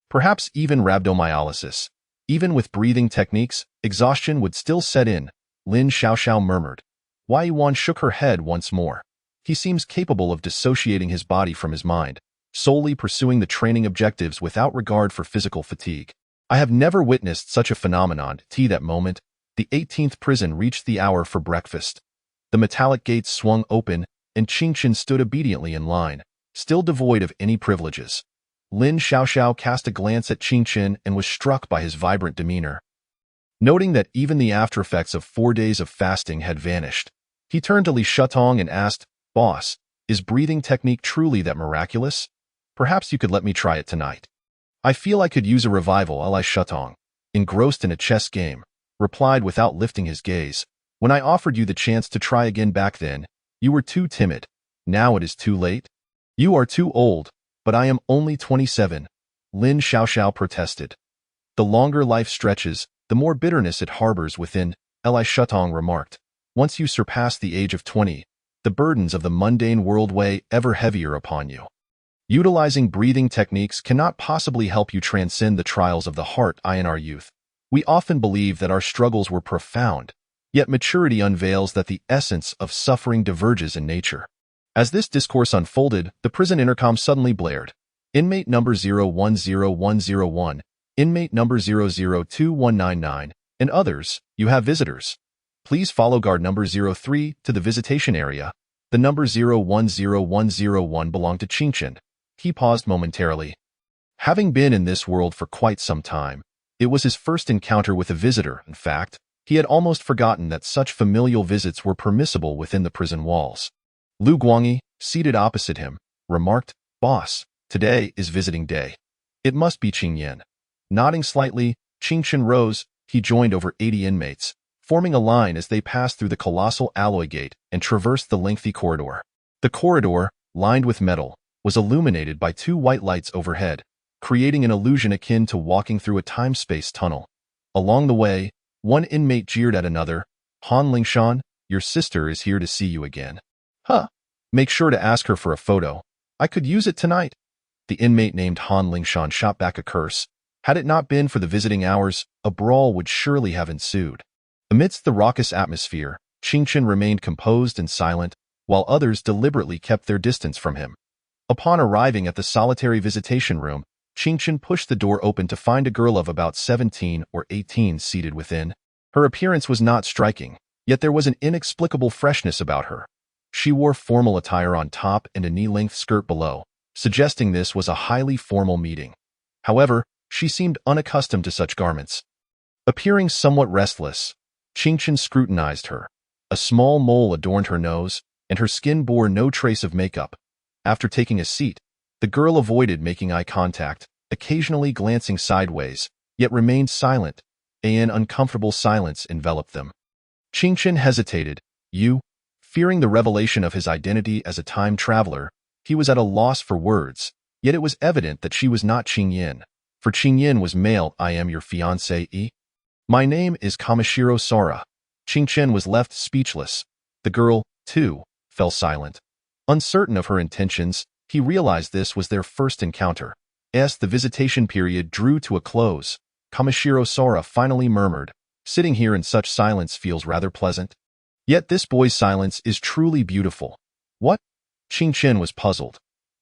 Perhaps even rhabdomyolysis. Even with breathing techniques, exhaustion would still set in, Lin Xiaoxiao murmured. Wai Yuan shook her head once more. He seems capable of dissociating his body from his mind, solely pursuing the training objectives without regard for physical fatigue. I have never witnessed such a phenomenon. That moment, the 18th prison reached the hour for breakfast. The metallic gates swung open, and Qingchen stood obediently in line, still devoid of any privileges. Lin Xiaoxiao cast a glance at Qingchen and was struck by his vibrant demeanor. Noting that even the aftereffects of 4 days of fasting had vanished, he turned to Li Shutong and asked, "Boss, is breathing technique truly that miraculous? Perhaps you could let me try it tonight." "I feel I could use a revival," Li Shutong, engrossed in a chess game, replied without lifting his gaze. "When I offered you the chance to try again back then, you were too timid. Now it is too late." "You are too old, but I am only 27, Lin Xiaoxiao protested. "The longer life stretches, the more bitterness it harbors within," Li Shutong remarked. "Once you surpass the age of 20, the burdens of the mundane world weigh ever heavier upon you. Utilizing breathing techniques cannot possibly help you transcend the trials of the heart in our youth. We often believe that our struggles were profound, yet maturity unveils that the essence of suffering diverges in nature." As this discourse unfolded, the prison intercom suddenly blared. "Inmate number 010101, inmate number 002199, and others, you have visitors. Please follow guard number 03 to the visitation area. The number 010101 belonged to Qingchen." He paused momentarily. Having been in this world for quite some time, it was his first encounter with a visitor. In fact, he had almost forgotten that such familial visits were permissible within the prison walls. Lu Guangyi, seated opposite him, remarked, "Boss, today is visiting day. It must be Qingyan." Nodding slightly, Qingchen rose. He joined over 80 inmates, forming a line as they passed through the colossal alloy gate and traversed the lengthy corridor. The corridor, lined with metal, was illuminated by 2 white lights overhead, creating an illusion akin to walking through a time-space tunnel. Along the way, one inmate jeered at another, "Han Lingshan, your sister is here to see you again." "Huh. Make sure to ask her for a photo. I could use it tonight." The inmate named Han Lingshan shot back a curse. Had it not been for the visiting hours, a brawl would surely have ensued. Amidst the raucous atmosphere, Qingchen remained composed and silent, while others deliberately kept their distance from him. Upon arriving at the solitary visitation room, Qingchen pushed the door open to find a girl of about 17 or 18 seated within. Her appearance was not striking, yet there was an inexplicable freshness about her. She wore formal attire on top and a knee-length skirt below, suggesting this was a highly formal meeting. However, she seemed unaccustomed to such garments. Appearing somewhat restless, Qingchen scrutinized her. A small mole adorned her nose, and her skin bore no trace of makeup. After taking a seat, the girl avoided making eye contact, occasionally glancing sideways, yet remained silent. An uncomfortable silence enveloped them. Qingchen hesitated. Fearing the revelation of his identity as a time traveler, he was at a loss for words, yet it was evident that she was not Qingyan. For Qingyan was male. "I am your fiancé. My name is Kamishiro Sora." Qingchen was left speechless. The girl, too, fell silent. Uncertain of her intentions, he realized this was their first encounter. As the visitation period drew to a close, Kamishiro Sora finally murmured, "Sitting here in such silence feels rather pleasant. Yet this boy's silence is truly beautiful." "What?" Qingchen was puzzled.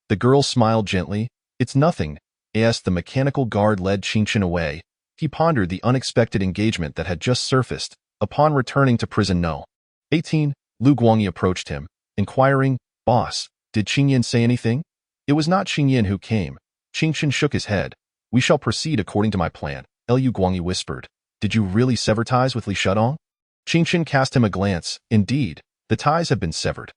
The girl smiled gently. "It's nothing." As the mechanical guard led Qingchen away, he pondered the unexpected engagement that had just surfaced. Upon returning to prison No. 18, Lu Guangyi approached him, inquiring, "Boss, did Qingyan say anything?" "It was not Qingyan who came." Qingchen shook his head. "We shall proceed according to my plan," Lu Guangyi whispered. "Did you really sever ties with Li Shutong?" Qingchen cast him a glance. "Indeed, the ties have been severed.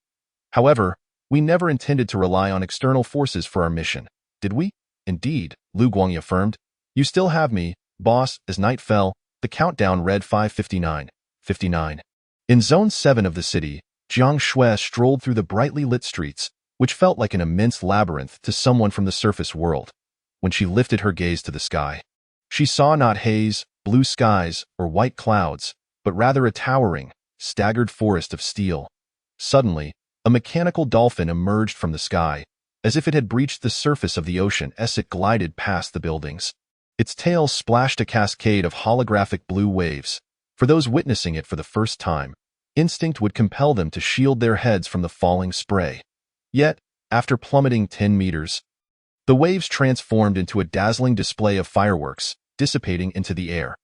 However, we never intended to rely on external forces for our mission, did we?" "Indeed," Lu Guangyi affirmed. "You still have me, boss." As night fell, the countdown read 5:59. In Zone 7 of the city, Jiang Shui strolled through the brightly lit streets, which felt like an immense labyrinth to someone from the surface world. When she lifted her gaze to the sky, she saw not haze, blue skies, or white clouds, but rather a towering, staggered forest of steel. Suddenly, a mechanical dolphin emerged from the sky, as if it had breached the surface of the ocean as it glided past the buildings. Its tail splashed a cascade of holographic blue waves. For those witnessing it for the first time, instinct would compel them to shield their heads from the falling spray. Yet, after plummeting 10 meters, the waves transformed into a dazzling display of fireworks, dissipating into the air.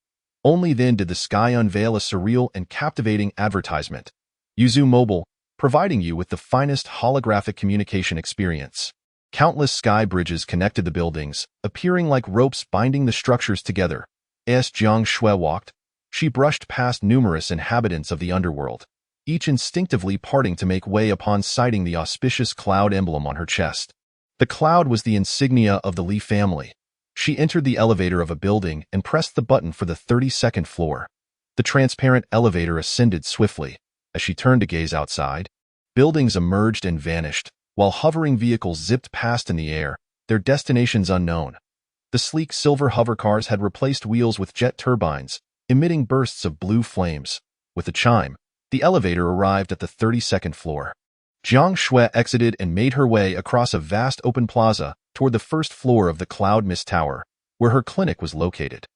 Only then did the sky unveil a surreal and captivating advertisement. Yuzu Mobile, providing you with the finest holographic communication experience. Countless sky bridges connected the buildings, appearing like ropes binding the structures together. As Jiang Shui walked, She brushed past numerous inhabitants of the underworld, each instinctively parting to make way upon sighting the auspicious cloud emblem on her chest. The cloud was the insignia of the Lee family. She entered the elevator of a building and pressed the button for the 32nd floor. The transparent elevator ascended swiftly. As she turned to gaze outside, buildings emerged and vanished, while hovering vehicles zipped past in the air, their destinations unknown. The sleek silver hovercars had replaced wheels with jet turbines, emitting bursts of blue flames. With a chime, the elevator arrived at the 32nd floor. Jiang Shui exited and made her way across a vast open plaza toward the first floor of the Cloud Mist Tower, where her clinic was located.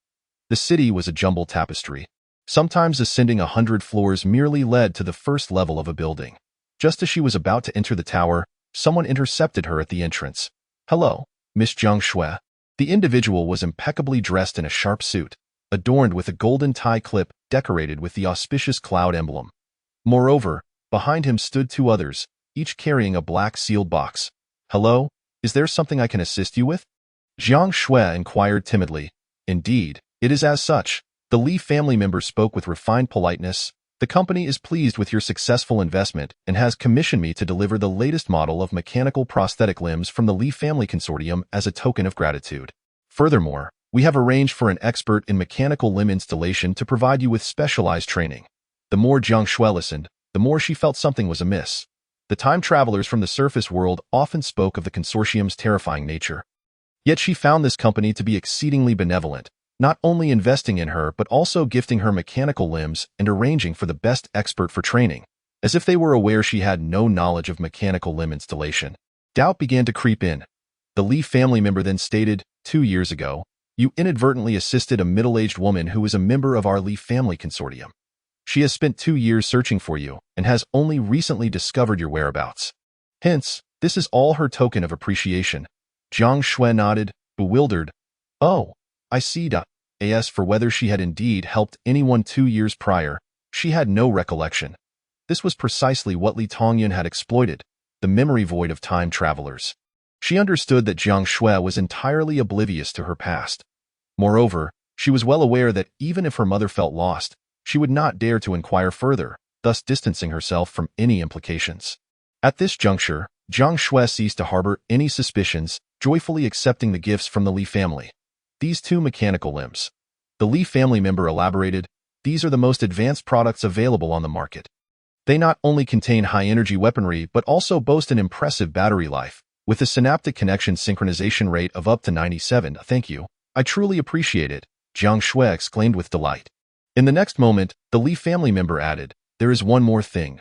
The city was a jumbled tapestry. Sometimes ascending 100 floors merely led to the first level of a building. Just as she was about to enter the tower, someone intercepted her at the entrance. "Hello, Miss Jiang Shui." The individual was impeccably dressed in a sharp suit, adorned with a golden tie clip decorated with the auspicious cloud emblem. Moreover, behind him stood two others, each carrying a black sealed box. "Hello, is there something I can assist you with?" Jiang Shui inquired timidly. "Indeed, it is as such." The Lee family member spoke with refined politeness. "The company is pleased with your successful investment and has commissioned me to deliver the latest model of mechanical prosthetic limbs from the Lee family consortium as a token of gratitude. Furthermore, we have arranged for an expert in mechanical limb installation to provide you with specialized training." The more Jiang Shui listened, the more she felt something was amiss. The time travelers from the surface world often spoke of the consortium's terrifying nature. Yet she found this company to be exceedingly benevolent, not only investing in her but also gifting her mechanical limbs and arranging for the best expert for training, as if they were aware she had no knowledge of mechanical limb installation. Doubt began to creep in. The Lee family member then stated, 2 years ago, you inadvertently assisted a middle-aged woman who was a member of our Lee family consortium. She has spent 2 years searching for you and has only recently discovered your whereabouts. Hence, this is all her token of appreciation." Jiang Shui nodded, bewildered. "Oh, I see. As for whether she had indeed helped anyone 2 years prior, she had no recollection. This was precisely what Li Tongyun had exploited, the memory void of time travelers. She understood that Jiang Shui was entirely oblivious to her past. Moreover, she was well aware that even if her mother felt lost, she would not dare to inquire further, thus distancing herself from any implications. At this juncture, Jiang Shui ceased to harbor any suspicions, joyfully accepting the gifts from the Li family. These two mechanical limbs. The Li family member elaborated, these are the most advanced products available on the market. They not only contain high-energy weaponry but also boast an impressive battery life, with a synaptic connection synchronization rate of up to 97. "Thank you. I truly appreciate it," Jiang Shui exclaimed with delight. In the next moment, the Li family member added, "There is one more thing."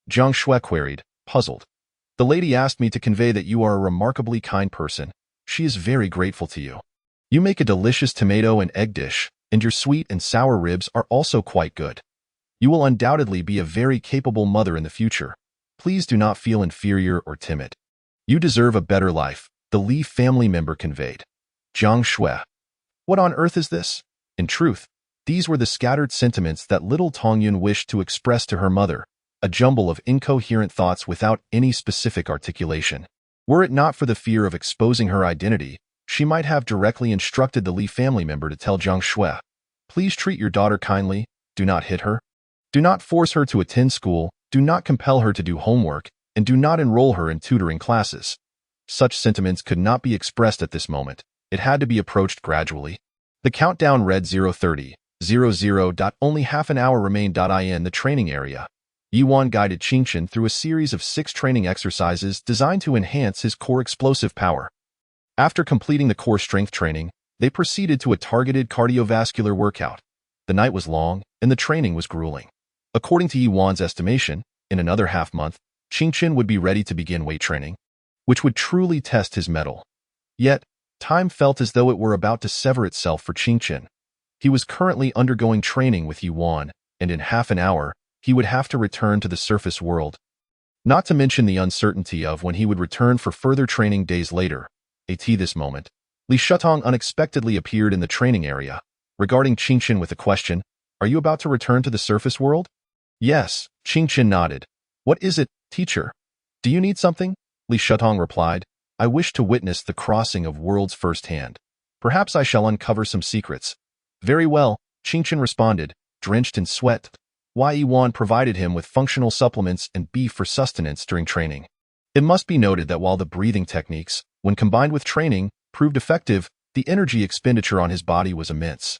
Jiang Shui queried, puzzled. "The lady asked me to convey that you are a remarkably kind person. She is very grateful to you. You make a delicious tomato and egg dish, and your sweet and sour ribs are also quite good. You will undoubtedly be a very capable mother in the future. Please do not feel inferior or timid. You deserve a better life," the Li family member conveyed. Jiang Shui. What on earth is this? In truth, these were the scattered sentiments that little Tongyun wished to express to her mother, a jumble of incoherent thoughts without any specific articulation. Were it not for the fear of exposing her identity, she might have directly instructed the Li family member to tell Jiang Shui, "Please treat your daughter kindly, do not hit her. Do not force her to attend school, do not compel her to do homework, and do not enroll her in tutoring classes." Such sentiments could not be expressed at this moment. It had to be approached gradually. The countdown read 0:30. 00. Only half an hour remained. In the training area, Yuan guided Qingchen through a series of 6 training exercises designed to enhance his core explosive power. After completing the core strength training, they proceeded to a targeted cardiovascular workout. The night was long, and the training was grueling. According to Yuan's estimation, in another half-month, Qingchen would be ready to begin weight training, which would truly test his mettle. Yet, time felt as though it were about to sever itself for Qingchen. He was currently undergoing training with Yuan, and in half an hour, he would have to return to the surface world. Not to mention the uncertainty of when he would return for further training days later. At this moment, Li Shutong unexpectedly appeared in the training area, regarding Qingchen with a question, "Are you about to return to the surface world?" "Yes," Qingchen nodded. "What is it, teacher?" "Do you need something?" Li Shutong replied. "I wish to witness the crossing of worlds firsthand. Perhaps I shall uncover some secrets." "Very well," Qingchen responded, drenched in sweat. Yuan provided him with functional supplements and beef for sustenance during training. It must be noted that while the breathing techniques, when combined with training, proved effective, the energy expenditure on his body was immense.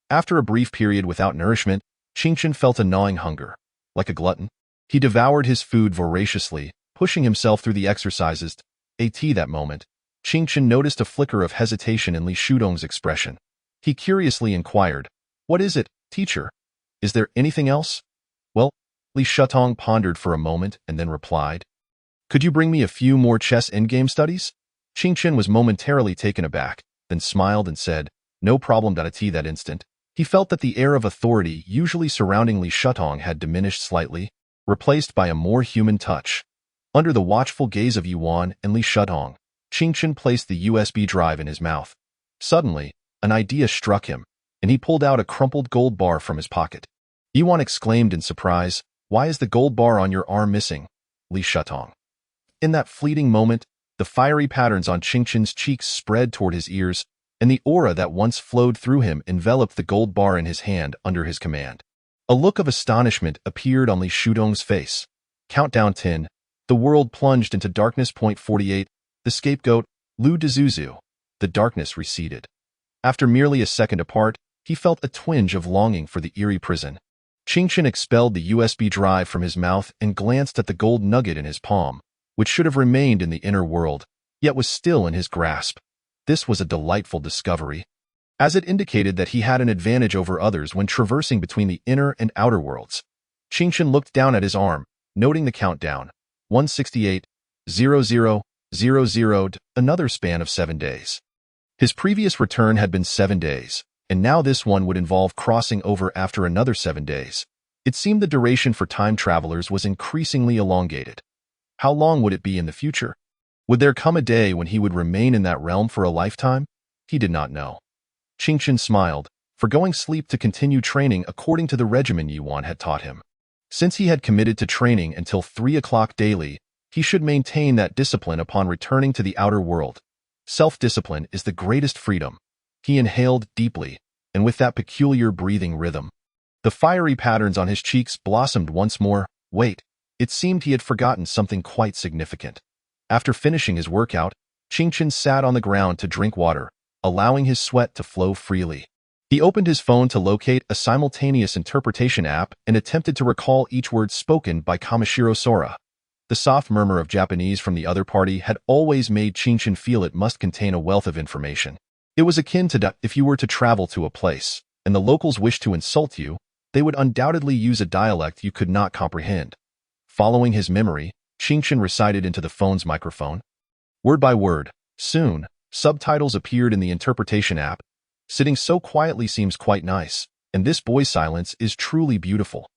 After a brief period without nourishment, Qingchen felt a gnawing hunger. Like a glutton, he devoured his food voraciously, pushing himself through the exercises. That moment, Qingchen noticed a flicker of hesitation in Li Shudong's expression. He curiously inquired, "What is it, teacher? Is there anything else?" "Well," Li Shudong pondered for a moment and then replied, "Could you bring me a few more chess endgame studies?" Qingchen was momentarily taken aback, then smiled and said, "No problem." At that instant, he felt that the air of authority usually surrounding Li Shudong had diminished slightly, replaced by a more human touch. Under the watchful gaze of Yuan and Li Shudong, Qingchen placed the USB drive in his mouth. Suddenly, an idea struck him, and he pulled out a crumpled gold bar from his pocket. Yuan exclaimed in surprise, "Why is the gold bar on your arm missing, Li Shudong?" In that fleeting moment, the fiery patterns on Qingchen's cheeks spread toward his ears, and the aura that once flowed through him enveloped the gold bar in his hand under his command. A look of astonishment appeared on Li Shudong's face. Countdown 10. The world plunged into darkness. 48. The scapegoat, Lu Dezuzu. The darkness receded. After merely a second apart, he felt a twinge of longing for the eerie prison. Qingchen expelled the USB drive from his mouth and glanced at the gold nugget in his palm, which should have remained in the inner world, yet was still in his grasp. This was a delightful discovery, as it indicated that he had an advantage over others when traversing between the inner and outer worlds. Qingchen looked down at his arm, noting the countdown, 168,0000, another span of 7 days. His previous return had been 7 days, and now this one would involve crossing over after another 7 days. It seemed the duration for time travelers was increasingly elongated. How long would it be in the future? Would there come a day when he would remain in that realm for a lifetime? He did not know. Qingchen smiled, foregoing sleep to continue training according to the regimen Yuan had taught him. Since he had committed to training until 3 o'clock daily, he should maintain that discipline upon returning to the outer world. Self-discipline is the greatest freedom. He inhaled deeply, and with that peculiar breathing rhythm, the fiery patterns on his cheeks blossomed once more. Wait, it seemed he had forgotten something quite significant. After finishing his workout, Qingchen sat on the ground to drink water, allowing his sweat to flow freely. He opened his phone to locate a simultaneous interpretation app and attempted to recall each word spoken by Kamishiro Sora. The soft murmur of Japanese from the other party had always made Qingchen feel it must contain a wealth of information. It was akin to if you were to travel to a place, and the locals wished to insult you, they would undoubtedly use a dialect you could not comprehend. Following his memory, Qingchen recited into the phone's microphone. Word by word, soon, subtitles appeared in the interpretation app. Sitting so quietly seems quite nice, and this boy's silence is truly beautiful.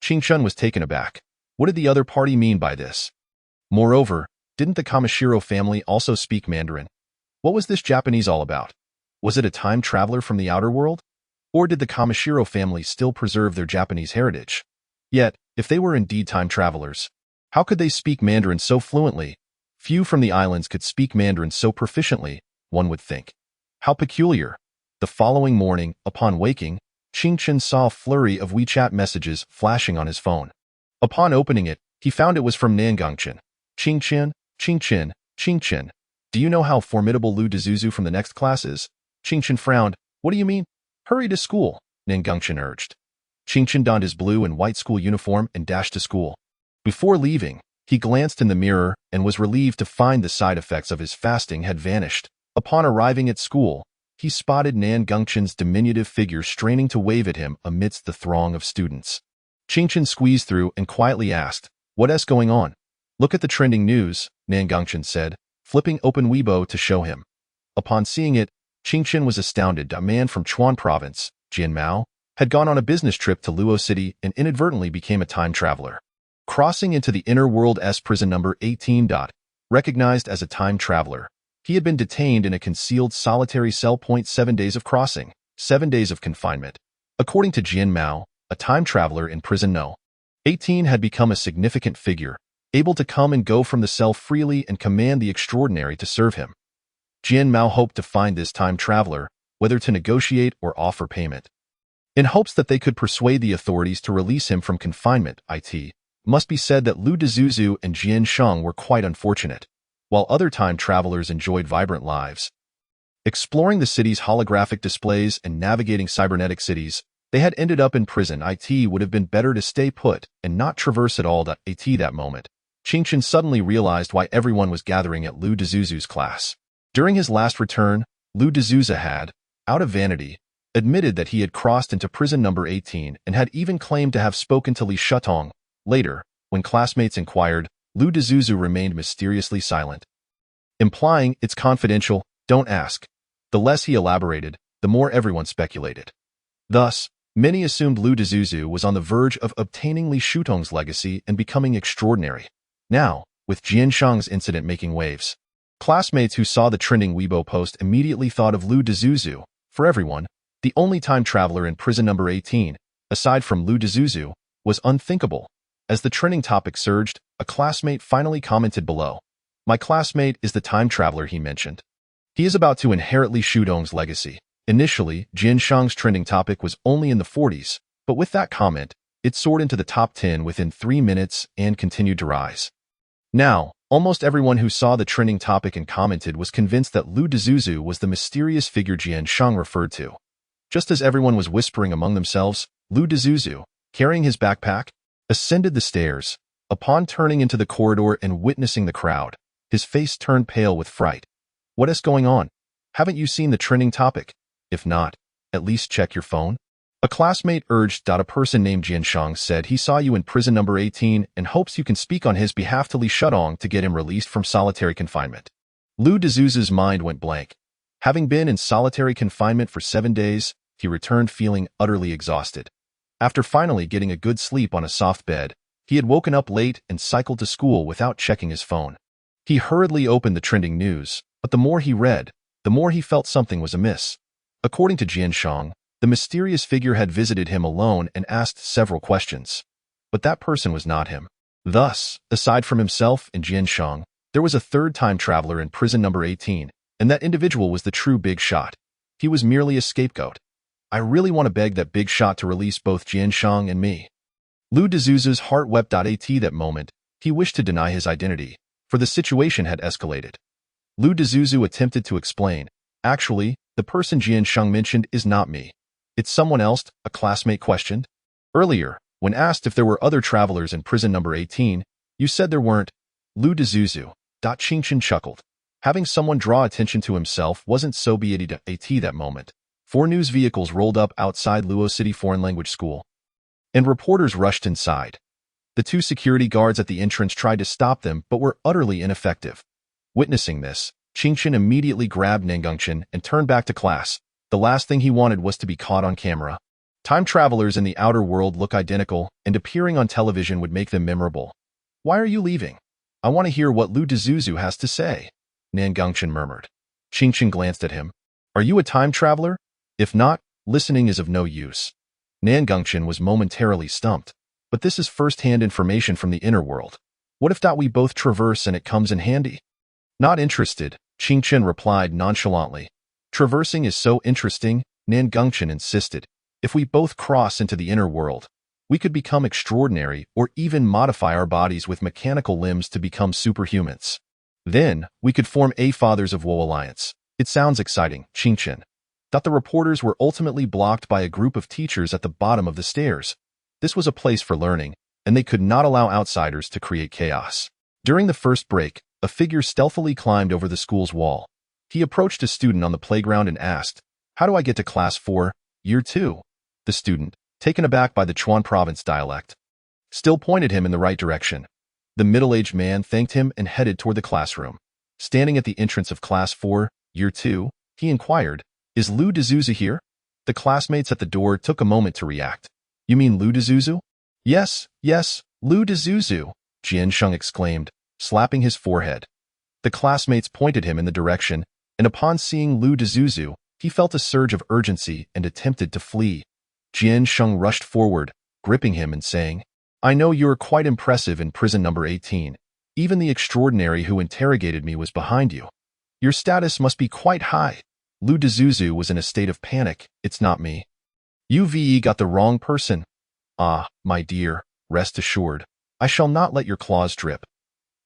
Qingchen was taken aback. What did the other party mean by this? Moreover, didn't the Kamishiro family also speak Mandarin? What was this Japanese all about? Was it a time traveler from the outer world? Or did the Kamishiro family still preserve their Japanese heritage? Yet, if they were indeed time travelers, how could they speak Mandarin so fluently? Few from the islands could speak Mandarin so proficiently, one would think. How peculiar. The following morning, upon waking, Qingchen saw a flurry of WeChat messages flashing on his phone. Upon opening it, he found it was from Nangongchen. Qingchen, Qingchen, Qingchen. Do you know how formidable Lu Dezuzu from the next class is? Qingchen frowned. What do you mean? Hurry to school, Nangongchen urged. Qingchen donned his blue and white school uniform and dashed to school. Before leaving, he glanced in the mirror and was relieved to find the side effects of his fasting had vanished. Upon arriving at school, he spotted Nangongchen's diminutive figure straining to wave at him amidst the throng of students. Qingchen squeezed through and quietly asked, "What's going on?" "Look at the trending news," Nangongchen said, flipping open Weibo to show him. Upon seeing it, Qingchen was astounded. A man from Chuan Province, Jian Mao, had gone on a business trip to Luo City and inadvertently became a time traveler. Crossing into the inner world's prison number 18. Recognized as a time traveler, he had been detained in a concealed solitary cell. 7 days of crossing, 7 days of confinement. According to Jian Mao, a time traveler in prison No. 18 had become a significant figure, able to come and go from the cell freely and command the extraordinary to serve him. Jian Mao hoped to find this time traveler, whether to negotiate or offer payment. in hopes that they could persuade the authorities to release him from confinement. It must be said that Lu Dezuzu and Jian Sheng were quite unfortunate. While other time travelers enjoyed vibrant lives, exploring the city's holographic displays and navigating cybernetic cities, they had ended up in prison. It would have been better to stay put and not traverse at all. That moment, Qingchen suddenly realized why everyone was gathering at Lu Dezuzu's class. During his last return, Lu Dezuzu had, out of vanity, admitted that he had crossed into prison number 18 and had even claimed to have spoken to Li Shutong. Later, when classmates inquired, Lu Dezuzu remained mysteriously silent, implying it's confidential, don't ask. The less he elaborated, the more everyone speculated. Thus, many assumed Lu Dezuzu was on the verge of obtaining Li Shutong's legacy and becoming extraordinary. Now, with Jian Sheng's incident making waves, classmates who saw the trending Weibo post immediately thought of Lu Dezuzu. For everyone, the only time traveler in prison number 18, aside from Lu Dezuzu, was unthinkable. As the trending topic surged, a classmate finally commented below. My classmate is the time traveler he mentioned. He is about to inherit Li Shutong's legacy. Initially, Jian Sheng's trending topic was only in the 40s, but with that comment, it soared into the top 10 within 3 minutes and continued to rise. Now, almost everyone who saw the trending topic and commented was convinced that Lu Dezuzu was the mysterious figure Jian Sheng referred to. Just as everyone was whispering among themselves, Lu Dezuzu, carrying his backpack, ascended the stairs. Upon turning into the corridor and witnessing the crowd, his face turned pale with fright. What is going on? Haven't you seen the trending topic? If not, at least check your phone. A classmate urged. A person named Jian Sheng said he saw you in prison number 18 and hopes you can speak on his behalf to Li Shutong to get him released from solitary confinement. Lu Dezuzu's mind went blank. Having been in solitary confinement for 7 days, he returned feeling utterly exhausted. After finally getting a good sleep on a soft bed, he had woken up late and cycled to school without checking his phone. He hurriedly opened the trending news, but the more he read, the more he felt something was amiss. According to Jian Sheng, the mysterious figure had visited him alone and asked several questions. But that person was not him. Thus, aside from himself and Jian Sheng, there was a third time traveler in prison number 18, and that individual was the true big shot. He was merely a scapegoat. I really want to beg that big shot to release both Jian Sheng and me. Lu Dezuzu's heart wept. At that moment, he wished to deny his identity, for the situation had escalated. Lu Dezuzu attempted to explain. Actually, the person Jian Sheng mentioned is not me. It's someone else, a classmate questioned. Earlier, when asked if there were other travelers in prison number 18, you said there weren't. Lu Dezuzu. Qingchen chuckled. Having someone draw attention to himself wasn't so bad. At that moment, 4 news vehicles rolled up outside Luo City Foreign Language School, and reporters rushed inside. The 2 security guards at the entrance tried to stop them but were utterly ineffective. Witnessing this, Qingchen immediately grabbed Nangengchen and turned back to class. The last thing he wanted was to be caught on camera. Time travelers in the outer world look identical, and appearing on television would make them memorable. Why are you leaving? I want to hear what Lu Dezuzu has to say, Nangengchen murmured. Qingchen glanced at him. Are you a time traveler? If not, listening is of no use. Nangengchen was momentarily stumped. But this is first-hand information from the inner world. What if we both traverse and it comes in handy? Not interested, Qingchen replied nonchalantly. Traversing is so interesting, Nangengchen insisted. If we both cross into the inner world, we could become extraordinary or even modify our bodies with mechanical limbs to become superhumans. Then, we could form a Fathers of Woe alliance. It sounds exciting, Qingchen. The reporters were ultimately blocked by a group of teachers at the bottom of the stairs. This was a place for learning, and they could not allow outsiders to create chaos. During the first break, a figure stealthily climbed over the school's wall. He approached a student on the playground and asked, "How do I get to class 4, year 2? The student, taken aback by the Chuan province dialect, still pointed him in the right direction. The middle-aged man thanked him and headed toward the classroom. Standing at the entrance of class 4, year 2, he inquired, "Is Lu Dezuzu here?" The classmates at the door took a moment to react. "You mean Lu Dezuzu?" Yes, Lu Dezuzu," Jian Sheng exclaimed, slapping his forehead. The classmates pointed him in the direction, and upon seeing Lu Dezuzu, he felt a surge of urgency and attempted to flee. Jian Sheng rushed forward, gripping him and saying, "I know you are quite impressive in prison number 18. Even the extraordinary who interrogated me was behind you. Your status must be quite high." Lu Dezuzu was in a state of panic. "It's not me. "You've got the wrong person." "Ah, my dear, rest assured. I shall not let your claws drip."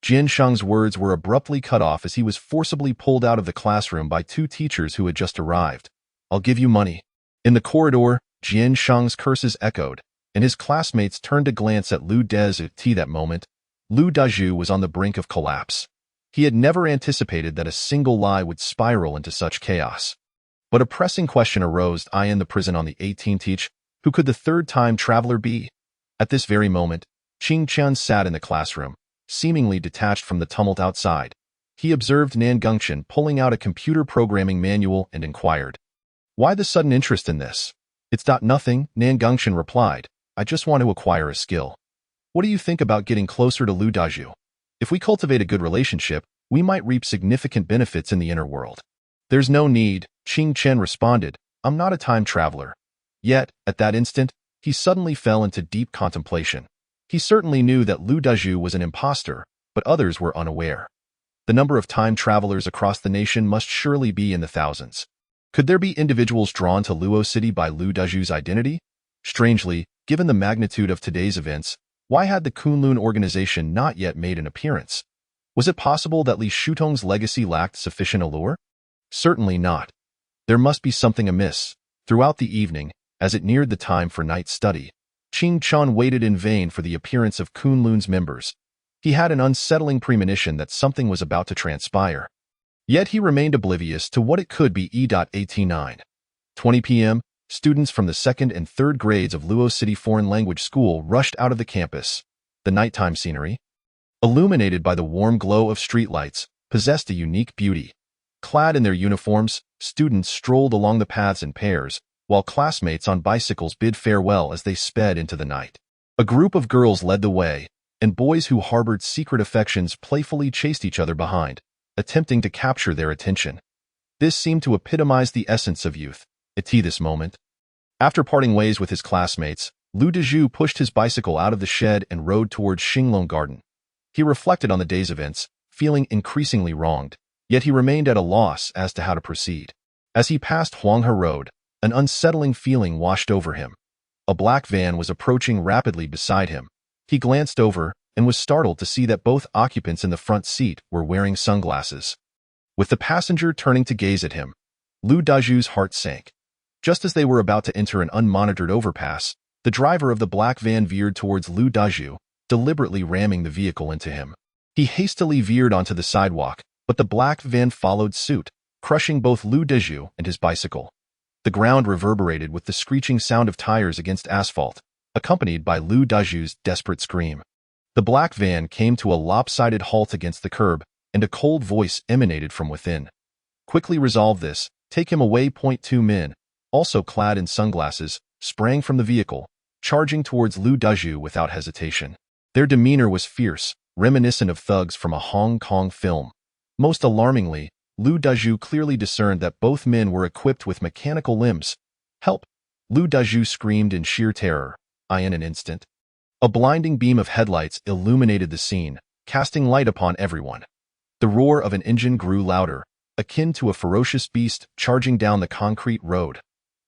Jian Sheng's words were abruptly cut off as he was forcibly pulled out of the classroom by two teachers who had just arrived. "I'll give you money." In the corridor, Jian Sheng's curses echoed, and his classmates turned to glance at Lu Dezhi. That moment, Lu Dezhi was on the brink of collapse. He had never anticipated that a single lie would spiral into such chaos. But a pressing question arose in the prison on the 18th. Who could the third time traveler be? At this very moment, Qing Chen sat in the classroom, seemingly detached from the tumult outside. He observed Nan Gongchen pulling out a computer programming manual and inquired, "Why the sudden interest in this?" "It's nothing," Nan Gongchen replied. "I just want to acquire a skill." "What do you think about getting closer to Lu Dezhi? If we cultivate a good relationship, we might reap significant benefits in the inner world." "There's no need," Qing Chen responded. "I'm not a time traveler." Yet, at that instant, he suddenly fell into deep contemplation. He certainly knew that Lu Dezhi was an impostor, but others were unaware. The number of time travelers across the nation must surely be in the thousands. Could there be individuals drawn to Luo City by Lu Dezhi's identity? Strangely, given the magnitude of today's events, why had the Kunlun organization not yet made an appearance? Was it possible that Li Shutong's legacy lacked sufficient allure? Certainly not. There must be something amiss. Throughout the evening, as it neared the time for night study, Qing Chen waited in vain for the appearance of Kunlun's members. He had an unsettling premonition that something was about to transpire. Yet he remained oblivious to what it could be. 20 p.m., students from the second and third grades of Luo City Foreign Language School rushed out of the campus. The nighttime scenery, illuminated by the warm glow of streetlights, possessed a unique beauty. Clad in their uniforms, students strolled along the paths in pairs, while classmates on bicycles bid farewell as they sped into the night. A group of girls led the way, and boys who harbored secret affections playfully chased each other behind, attempting to capture their attention. This seemed to epitomize the essence of youth. At this moment, after parting ways with his classmates, Lu Dezhi pushed his bicycle out of the shed and rode towards Xinglong Garden. He reflected on the day's events, feeling increasingly wronged, yet he remained at a loss as to how to proceed. As he passed Huanghe Road, an unsettling feeling washed over him. A black van was approaching rapidly beside him. He glanced over and was startled to see that both occupants in the front seat were wearing sunglasses. With the passenger turning to gaze at him, Lu Dezhi's heart sank. Just as they were about to enter an unmonitored overpass, the driver of the black van veered towards Lu Dezhi, deliberately ramming the vehicle into him. He hastily veered onto the sidewalk, but the black van followed suit, crushing both Lu Dezhi and his bicycle. The ground reverberated with the screeching sound of tires against asphalt, accompanied by Lu Dezhi's desperate scream. The black van came to a lopsided halt against the curb, and a cold voice emanated from within. "Quickly resolve this, take him away." 2 men, also clad in sunglasses, sprang from the vehicle, charging towards Lu Dezhi without hesitation. Their demeanor was fierce, reminiscent of thugs from a Hong Kong film. Most alarmingly, Lu Dezhi clearly discerned that both men were equipped with mechanical limbs. "Help!" Lu Dezhi screamed in sheer terror. In an instant, a blinding beam of headlights illuminated the scene, casting light upon everyone. The roar of an engine grew louder, akin to a ferocious beast charging down the concrete road.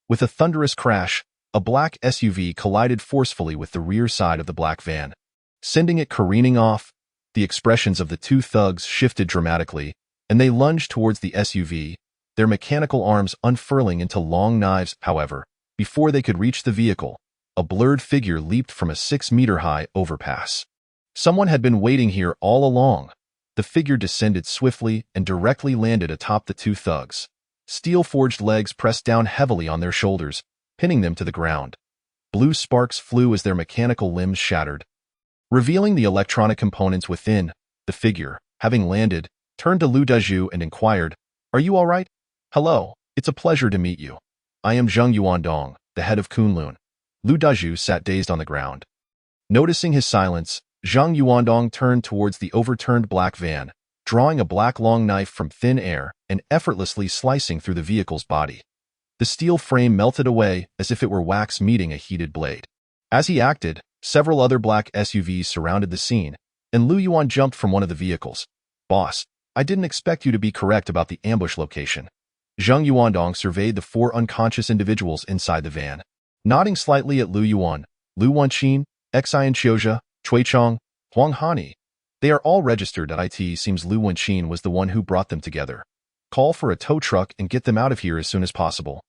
With a thunderous crash, a black SUV collided forcefully with the rear side of the black van, sending it careening off. The expressions of the two thugs shifted dramatically, and they lunged towards the SUV, their mechanical arms unfurling into long knives. However, before they could reach the vehicle, a blurred figure leaped from a 6-meter-high overpass. Someone had been waiting here all along. The figure descended swiftly and directly landed atop the two thugs. Steel-forged legs pressed down heavily on their shoulders, pinning them to the ground. Blue sparks flew as their mechanical limbs shattered. Revealing the electronic components within, the figure, having landed, turned to Lu Dezhi and inquired, "Are you all right?" "Hello, it's a pleasure to meet you. I am Zheng Yuandong, the head of Kunlun." Lu Dezhi sat dazed on the ground. Noticing his silence, Zheng Yuandong turned towards the overturned black van, drawing a black long knife from thin air and effortlessly slicing through the vehicle's body. The steel frame melted away as if it were wax meeting a heated blade. As he acted, several other black SUVs surrounded the scene, and Lu Yuan jumped from one of the vehicles. "Boss, I didn't expect you to be correct about the ambush location." Zheng Yuandong surveyed the 4 unconscious individuals inside the van. Nodding slightly at Lu Yuan, Lu Wanqin, Xian Qiuzhe, Cui Chong, Huang Hani. They are all registered at it. Seems Lu Wanqin was the one who brought them together. Call for a tow truck and get them out of here as soon as possible.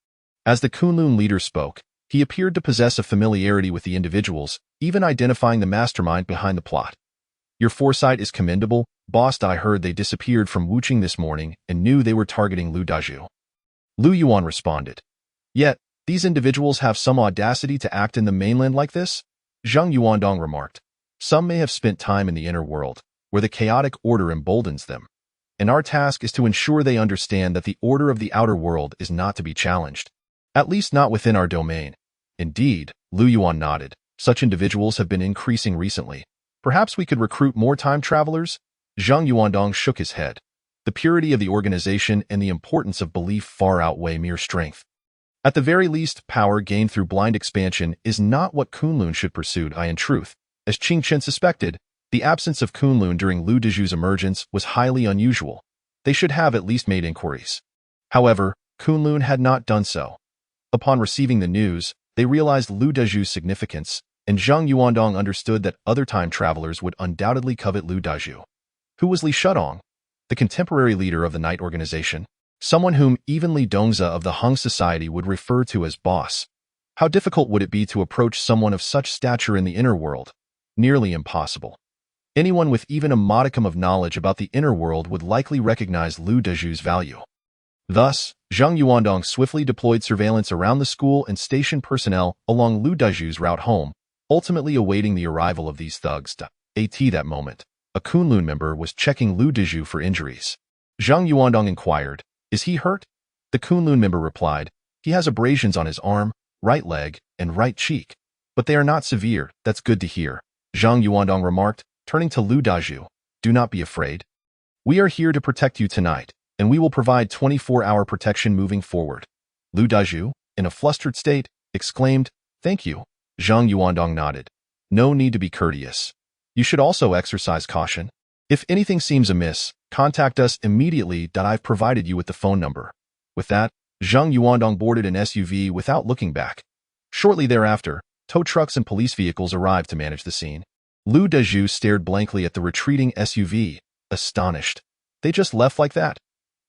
As the Kunlun leader spoke, he appeared to possess a familiarity with the individuals, even identifying the mastermind behind the plot. Your foresight is commendable, boss. I heard they disappeared from Wuqing this morning and knew they were targeting Lu Dazhu. Lu Yuan responded. Yet, these individuals have some audacity to act in the mainland like this? Zhang Yuandong remarked. Some may have spent time in the inner world, where the chaotic order emboldens them. And our task is to ensure they understand that the order of the outer world is not to be challenged. At least not within our domain. Indeed, Lu Yuan nodded. Such individuals have been increasing recently. Perhaps we could recruit more time travelers? Zhang Yuandong shook his head. The purity of the organization and the importance of belief far outweigh mere strength. At the very least, power gained through blind expansion is not what Kunlun should pursue. In truth, as Qing Chen suspected, the absence of Kunlun during Lu Dazhu's emergence was highly unusual. They should have at least made inquiries. However, Kunlun had not done so. Upon receiving the news, they realized Lu Dazhu's significance, and Zhang Yuandong understood that other time travelers would undoubtedly covet Lu Dazhu. Who was Li Shudong? The contemporary leader of the Night Organization, someone whom even Li Dongza of the Hung Society would refer to as boss. How difficult would it be to approach someone of such stature in the inner world? Nearly impossible. Anyone with even a modicum of knowledge about the inner world would likely recognize Lu Dazhu's value. Thus, Zhang Yuandong swiftly deployed surveillance around the school and stationed personnel along Lu Dazhu's route home, ultimately awaiting the arrival of these thugs. At that moment, a Kunlun member was checking Lu Dazhu for injuries. Zhang Yuandong inquired, "Is he hurt?" The Kunlun member replied, "He has abrasions on his arm, right leg, and right cheek. But they are not severe. That's good to hear." Zhang Yuandong remarked, turning to Lu Dazhu, "Do not be afraid. We are here to protect you tonight, and we will provide 24-hour protection moving forward." Lu Dazhu, in a flustered state, exclaimed, "Thank you." Zhang Yuandong nodded. "No need to be courteous. You should also exercise caution. If anything seems amiss, contact us immediately. I've provided you with the phone number." With that, Zhang Yuandong boarded an SUV without looking back. Shortly thereafter, tow trucks and police vehicles arrived to manage the scene. Lu Dazhu stared blankly at the retreating SUV, astonished. They just left like that?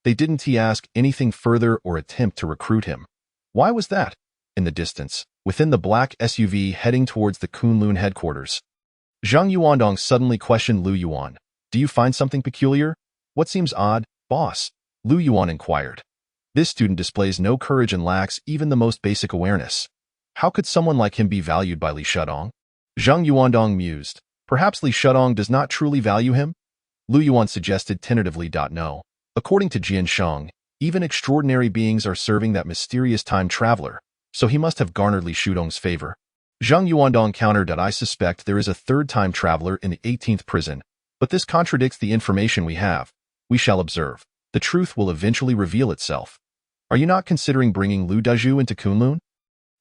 They didn't ask anything further or attempt to recruit him. Why was that? In the distance, within the black SUV heading towards the Kunlun headquarters, Zhang Yuandong suddenly questioned Lu Yuan. "Do you find something peculiar? What seems odd, boss?" Lu Yuan inquired. "This student displays no courage and lacks even the most basic awareness. How could someone like him be valued by Li Shudong?" Zhang Yuandong mused. "Perhaps Li Shudong does not truly value him?" Lu Yuan suggested tentatively. "No. According to Jian Sheng, even extraordinary beings are serving that mysterious time traveler, so he must have garnered Li Shudong's favor." Zhang Yuandong countered, "I suspect there is a third time traveler in the 18th prison, but this contradicts the information we have. We shall observe. The truth will eventually reveal itself." "Are you not considering bringing Lu Dazhu into Kunlun?"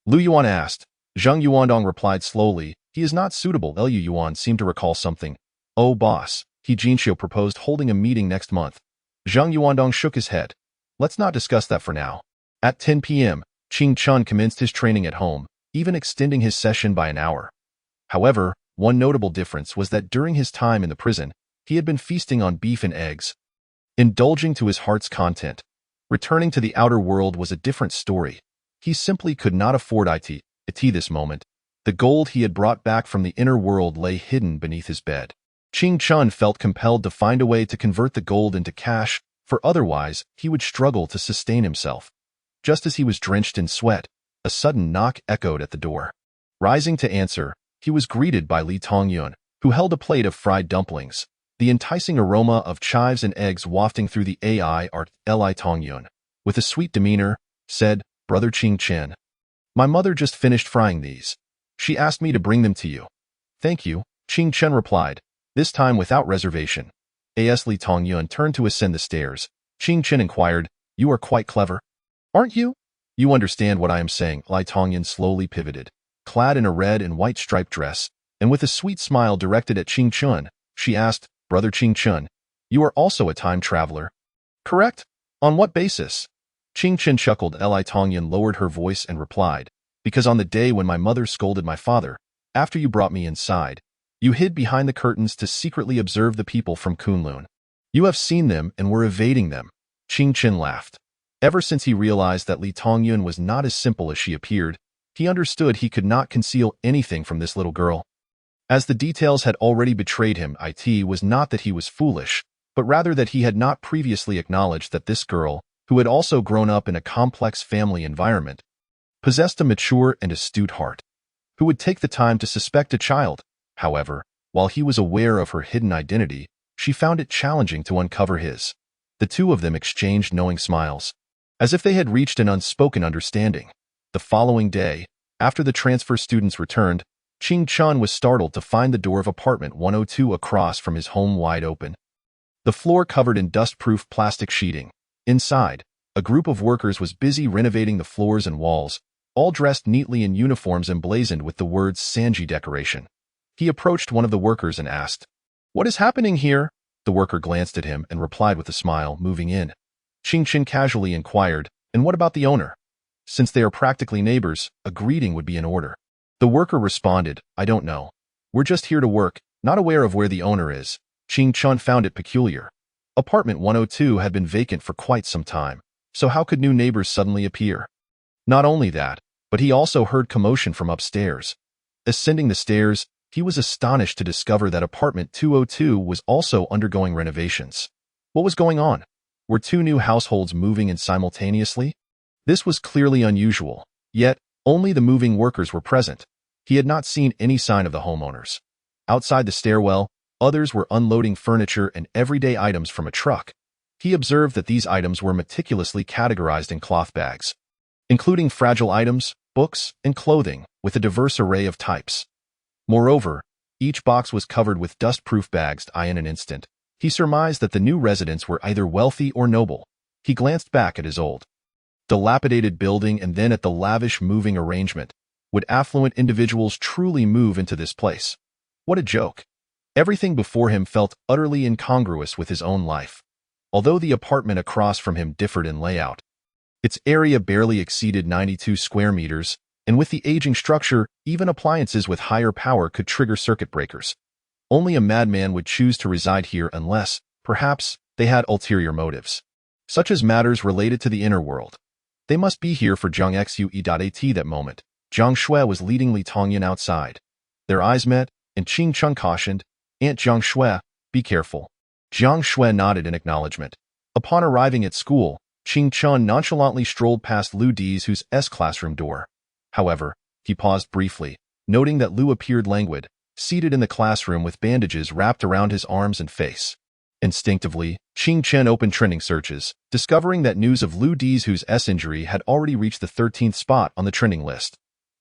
Lu Yuan asked. Zhang Yuandong replied slowly, "He is not suitable." Lu Yuan seemed to recall something. "Oh, boss, He Jinxiu proposed holding a meeting next month." Zhang Yuandong shook his head. "Let's not discuss that for now." At 10 p.m., Qing Chun commenced his training at home, even extending his session by an hour. However, one notable difference was that during his time in the prison, he had been feasting on beef and eggs, indulging to his heart's content. Returning to the outer world was a different story. He simply could not afford it at this moment. The gold he had brought back from the inner world lay hidden beneath his bed. Qing Chun felt compelled to find a way to convert the gold into cash, for otherwise he would struggle to sustain himself. Just as he was drenched in sweat, a sudden knock echoed at the door. Rising to answer, he was greeted by Li Tongyun, who held a plate of fried dumplings, the enticing aroma of chives and eggs wafting through the air. Li Tongyun, with a sweet demeanor, said, "Brother Qing Chen, my mother just finished frying these. She asked me to bring them to you." "Thank you," Qing Chen replied, this time without reservation. As Li Tongyun turned to ascend the stairs, Qing Chen inquired, "You are quite clever, aren't you?" "You understand what I am saying." Li Tongyun slowly pivoted. Clad in a red and white striped dress, and with a sweet smile directed at Qing Chun, she asked, "Brother Qing Chun, you are also a time traveler, correct? On what basis?" Qing Chen chuckled. Li Tongyun lowered her voice and replied, because on the day when my mother scolded my father, after you brought me inside, you hid behind the curtains to secretly observe the people from Kunlun. You have seen them and were evading them. Qing Chen laughed. Ever since he realized that Li Tongyun was not as simple as she appeared, he understood he could not conceal anything from this little girl. As the details had already betrayed him, it was not that he was foolish, but rather that he had not previously acknowledged that this girl, who had also grown up in a complex family environment, possessed a mature and astute heart. Who would take the time to suspect a child? However, while he was aware of her hidden identity, she found it challenging to uncover his. The two of them exchanged knowing smiles, as if they had reached an unspoken understanding. The following day, after the transfer students returned, Qing Chun was startled to find the door of apartment 102 across from his home wide open. The floor covered in dust-proof plastic sheeting. Inside, a group of workers was busy renovating the floors and walls, all dressed neatly in uniforms emblazoned with the words Sanji decoration. He approached one of the workers and asked, "What is happening here?" The worker glanced at him and replied with a smile, moving in. Qing Chen casually inquired, "And what about the owner?" Since they are practically neighbors, a greeting would be in order. The worker responded, "I don't know. We're just here to work, not aware of where the owner is." Qing Chen found it peculiar. Apartment 102 had been vacant for quite some time, so how could new neighbors suddenly appear? Not only that, but he also heard commotion from upstairs. Ascending the stairs, he was astonished to discover that apartment 202 was also undergoing renovations. What was going on? Were two new households moving in simultaneously? This was clearly unusual, yet only the moving workers were present. He had not seen any sign of the homeowners. Outside the stairwell, others were unloading furniture and everyday items from a truck. He observed that these items were meticulously categorized in cloth bags, including fragile items, books, and clothing, with a diverse array of types. Moreover, each box was covered with dust-proof bags. In an instant, he surmised that the new residents were either wealthy or noble. He glanced back at his old, dilapidated building and then at the lavish moving arrangement. Would affluent individuals truly move into this place? What a joke. Everything before him felt utterly incongruous with his own life. Although the apartment across from him differed in layout, its area barely exceeded 92 square meters, and with the aging structure, even appliances with higher power could trigger circuit breakers. Only a madman would choose to reside here unless, perhaps, they had ulterior motives, such as matters related to the inner world. They must be here for Zhang Xue.at that moment. Zhang Shui was leading Li Tongyun outside. Their eyes met, and Qing Chun cautioned, "Aunt Zhang Shui, be careful." Zhang Shui nodded in acknowledgement. Upon arriving at school, Qing Chun nonchalantly strolled past Lu Dizhu's classroom door. However, he paused briefly, noting that Lu appeared languid, seated in the classroom with bandages wrapped around his arms and face. Instinctively, Qing Chen opened trending searches, discovering that news of Lu Dizhu's injury had already reached the 13th spot on the trending list.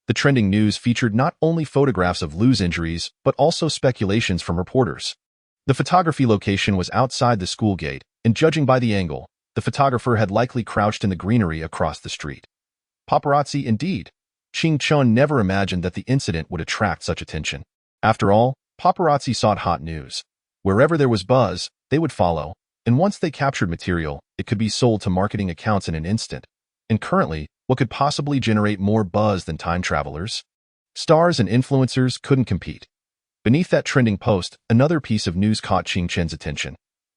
The trending news featured not only photographs of Lu's injuries, but also speculations from reporters. The photography location was outside the school gate, and judging by the angle, the photographer had likely crouched in the greenery across the street. Paparazzi indeed. Qing Chun never imagined that the incident would attract such attention. After all, paparazzi sought hot news. Wherever there was buzz, they would follow, and once they captured material, it could be sold to marketing accounts in an instant. And currently, what could possibly generate more buzz than time travelers? Stars and influencers couldn't compete. Beneath that trending post, another piece of news caught Qing Chen's attention.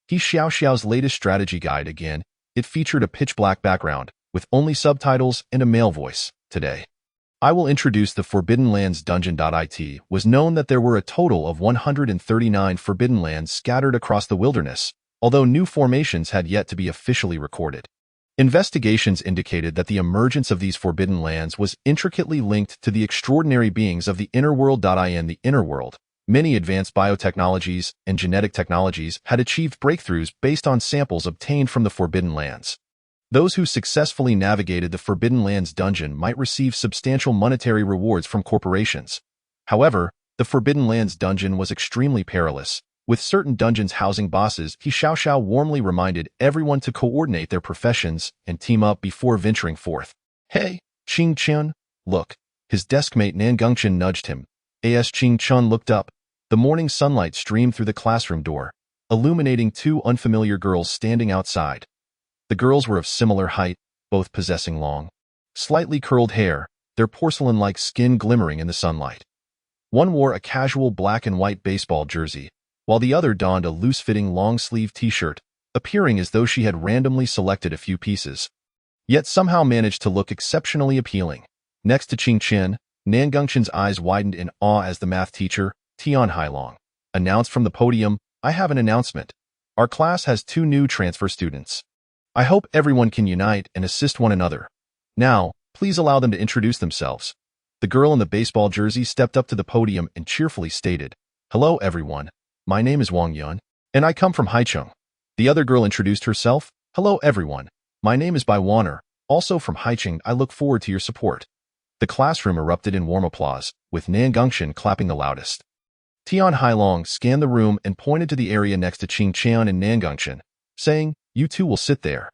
He Xiao's latest strategy guide again. It featured a pitch-black background, with only subtitles and a male voice. Today, I will introduce the Forbidden Lands dungeon. It was known that there were a total of 139 Forbidden Lands scattered across the wilderness, although new formations had yet to be officially recorded. Investigations indicated that the emergence of these Forbidden Lands was intricately linked to the extraordinary beings of the inner world. In the inner world, many advanced biotechnologies and genetic technologies had achieved breakthroughs based on samples obtained from the Forbidden Lands. Those who successfully navigated the Forbidden Lands dungeon might receive substantial monetary rewards from corporations. However, the Forbidden Lands dungeon was extremely perilous. With certain dungeons housing bosses, Xiao warmly reminded everyone to coordinate their professions and team up before venturing forth. "Hey, Qing Chen, look." His deskmate Nan Gengchen nudged him. As Qing Chen looked up, the morning sunlight streamed through the classroom door, illuminating two unfamiliar girls standing outside. The girls were of similar height, both possessing long, slightly curled hair. their porcelain-like skin glimmering in the sunlight. One wore a casual black and white baseball jersey, while the other donned a loose-fitting long-sleeve t-shirt, appearing as though she had randomly selected a few pieces, yet somehow managed to look exceptionally appealing. Next to Qing Chen, Nan Gongchen's eyes widened in awe as the math teacher, Tian Hailong, announced from the podium, "I have an announcement. Our class has 2 new transfer students. I hope everyone can unite and assist one another. Now, please allow them to introduce themselves." The girl in the baseball jersey stepped up to the podium and cheerfully stated, "Hello everyone, my name is Wang Yun, and I come from Haicheng." The other girl introduced herself, "Hello everyone, my name is Bai Wanner, also from Haicheng. I look forward to your support." The classroom erupted in warm applause, with Nan Gongchen clapping the loudest. Tian Hailong scanned the room and pointed to the area next to Qing Chen and Nan Gongchen, saying, "You two will sit there.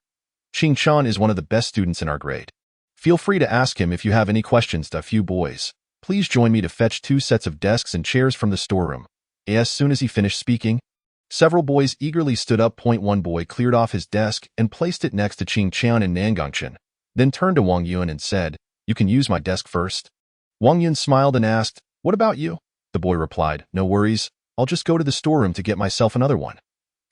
Qing Chen is one of the best students in our grade. Feel free to ask him if you have any questions." A few boys, "Please join me to fetch 2 sets of desks and chairs from the storeroom." As soon as he finished speaking, several boys eagerly stood up. One boy cleared off his desk and placed it next to Qing Chen and Nan Gongchen, then turned to Wang Yun and said, "You can use my desk first." Wang Yun smiled and asked, "What about you?" The boy replied, "No worries, I'll just go to the storeroom to get myself another one."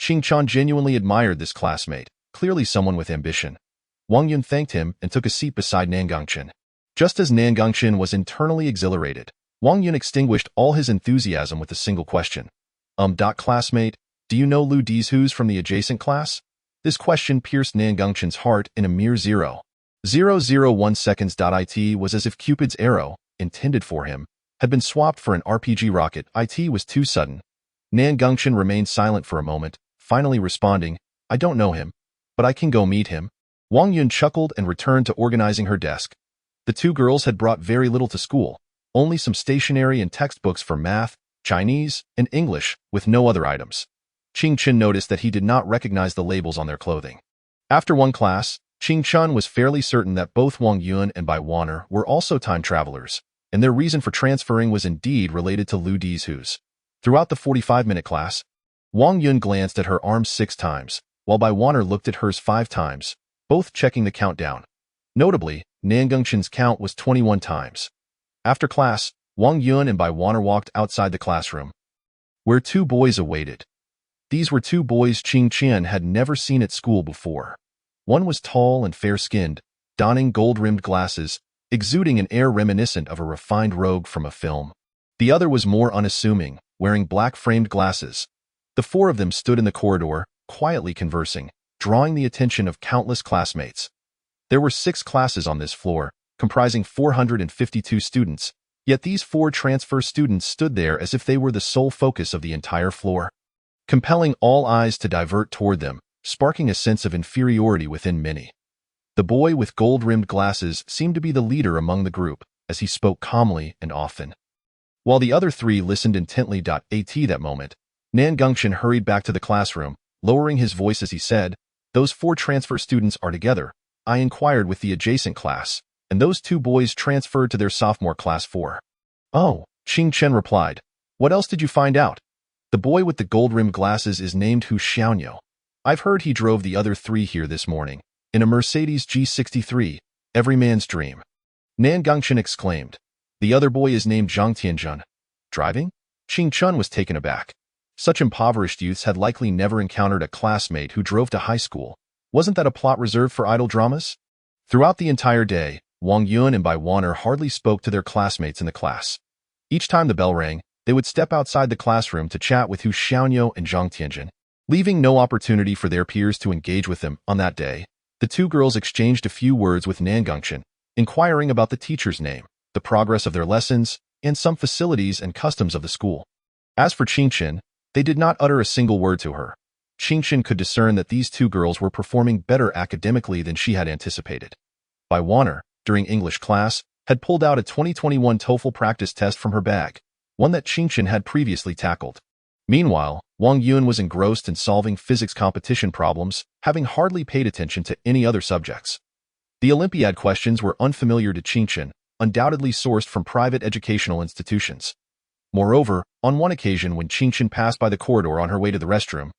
Qing Chen genuinely admired this classmate, clearly someone with ambition. Wang Yun thanked him and took a seat beside Nan Gongchen. Just as Nan Gongchen was internally exhilarated, Wang Yun extinguished all his enthusiasm with a single question. Classmate, do you know Lu Di's hues from the adjacent class?" This question pierced Nan Gongchen's heart in a mere 0.001 seconds. It was as if Cupid's arrow, intended for him, had been swapped for an RPG rocket. It was too sudden. Nan Gongchen remained silent for a moment, finally responding, "I don't know him, but I can go meet him." Wang Yun chuckled and returned to organizing her desk. The 2 girls had brought very little to school, only some stationery and textbooks for math, Chinese, and English, with no other items. Qing Chen noticed that he did not recognize the labels on their clothing. After one class, Qing Chen was fairly certain that both Wang Yun and Bai Wanner were also time travelers, and their reason for transferring was indeed related to Lu Di's hues. Throughout the 45-minute class, Wang Yun glanced at her arms 6 times, while Bai Wanner looked at hers 5 times, both checking the countdown. Notably, Nan Gongchen's count was 21 times. After class, Wang Yun and Bai Wanner walked outside the classroom, where 2 boys awaited. These were 2 boys Qing Chen had never seen at school before. One was tall and fair-skinned, donning gold-rimmed glasses, exuding an air reminiscent of a refined rogue from a film. The other was more unassuming, wearing black-framed glasses. The 4 of them stood in the corridor, quietly conversing, drawing the attention of countless classmates. There were 6 classes on this floor, comprising 452 students, yet these 4 transfer students stood there as if they were the sole focus of the entire floor, compelling all eyes to divert toward them, sparking a sense of inferiority within many. The boy with gold-rimmed glasses seemed to be the leader among the group, as he spoke calmly and often. While the other 3 listened intently. At that moment, Nan Gongchen hurried back to the classroom, lowering his voice as he said, "Those 4 transfer students are together. I inquired with the adjacent class, and those 2 boys transferred to their sophomore class 4. "Oh," Qing Chen replied. "What else did you find out?" "The boy with the gold-rimmed glasses is named Hu Xiaonyo. I've heard he drove the other 3 here this morning, in a Mercedes G63, every man's dream." Nan Gongchen exclaimed. "The other boy is named Zhang Tianjun." "Driving?" Qing Chen was taken aback. Such impoverished youths had likely never encountered a classmate who drove to high school. Wasn't that a plot reserved for idle dramas? Throughout the entire day, Wang Yun and Bai Wanner hardly spoke to their classmates in the class. Each time the bell rang, they would step outside the classroom to chat with Hu Xiaonyo and Zhang Tianjun, leaving no opportunity for their peers to engage with them. On that day, the 2 girls exchanged a few words with Nan Gongchen, inquiring about the teacher's name, the progress of their lessons, and some facilities and customs of the school. As for Qing Chen, they did not utter a single word to her. Qing Chen could discern that these 2 girls were performing better academically than she had anticipated. Bai Wanner, during English class, had pulled out a 2021 TOEFL practice test from her bag, one that Qing Chen had previously tackled. Meanwhile, Wang Yun was engrossed in solving physics competition problems, having hardly paid attention to any other subjects. The Olympiad questions were unfamiliar to Qing Chen, undoubtedly sourced from private educational institutions. Moreover, on one occasion when Qing Chen passed by the corridor on her way to the restroom,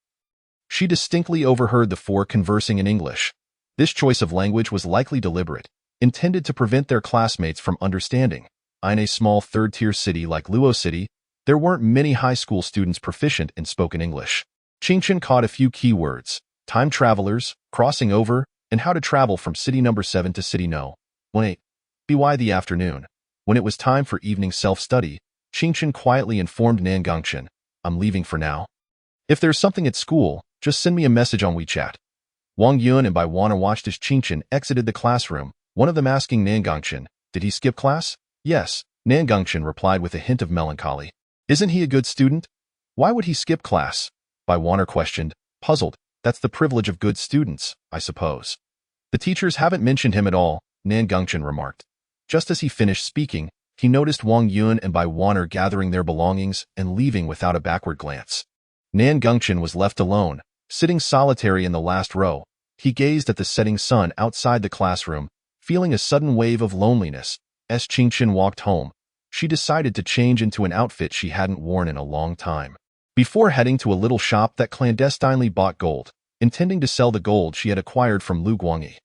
she distinctly overheard the 4 conversing in English. This choice of language was likely deliberate, intended to prevent their classmates from understanding. In a small third-tier city like Luo City, there weren't many high school students proficient in spoken English. Qingchen caught a few key words: time travelers, crossing over, and how to travel from city number 7 to city no. 1 by the afternoon, when it was time for evening self-study, Qingchen quietly informed Nan Gongchen, "I'm leaving for now. If there's something at school, just send me a message on WeChat." Wang Yun and Bai Wana watched as Qingchen exited the classroom, one of them asking Nan Gongchen, "Did he skip class?" "Yes," Nan Gongchen replied with a hint of melancholy. "Isn't he a good student? Why would he skip class?" Bai Wana questioned, puzzled. "That's the privilege of good students, I suppose." "The teachers haven't mentioned him at all," Nan Gongchen remarked. Just as he finished speaking, he noticed Wang Yun and Bai Wana gathering their belongings and leaving without a backward glance. Nan Gongchen was left alone, sitting solitary in the last row. He gazed at the setting sun outside the classroom, feeling a sudden wave of loneliness. As Qingchen walked home, she decided to change into an outfit she hadn't worn in a long time. Before heading to a little shop that clandestinely bought gold, intending to sell the gold she had acquired from Lu Guangyi.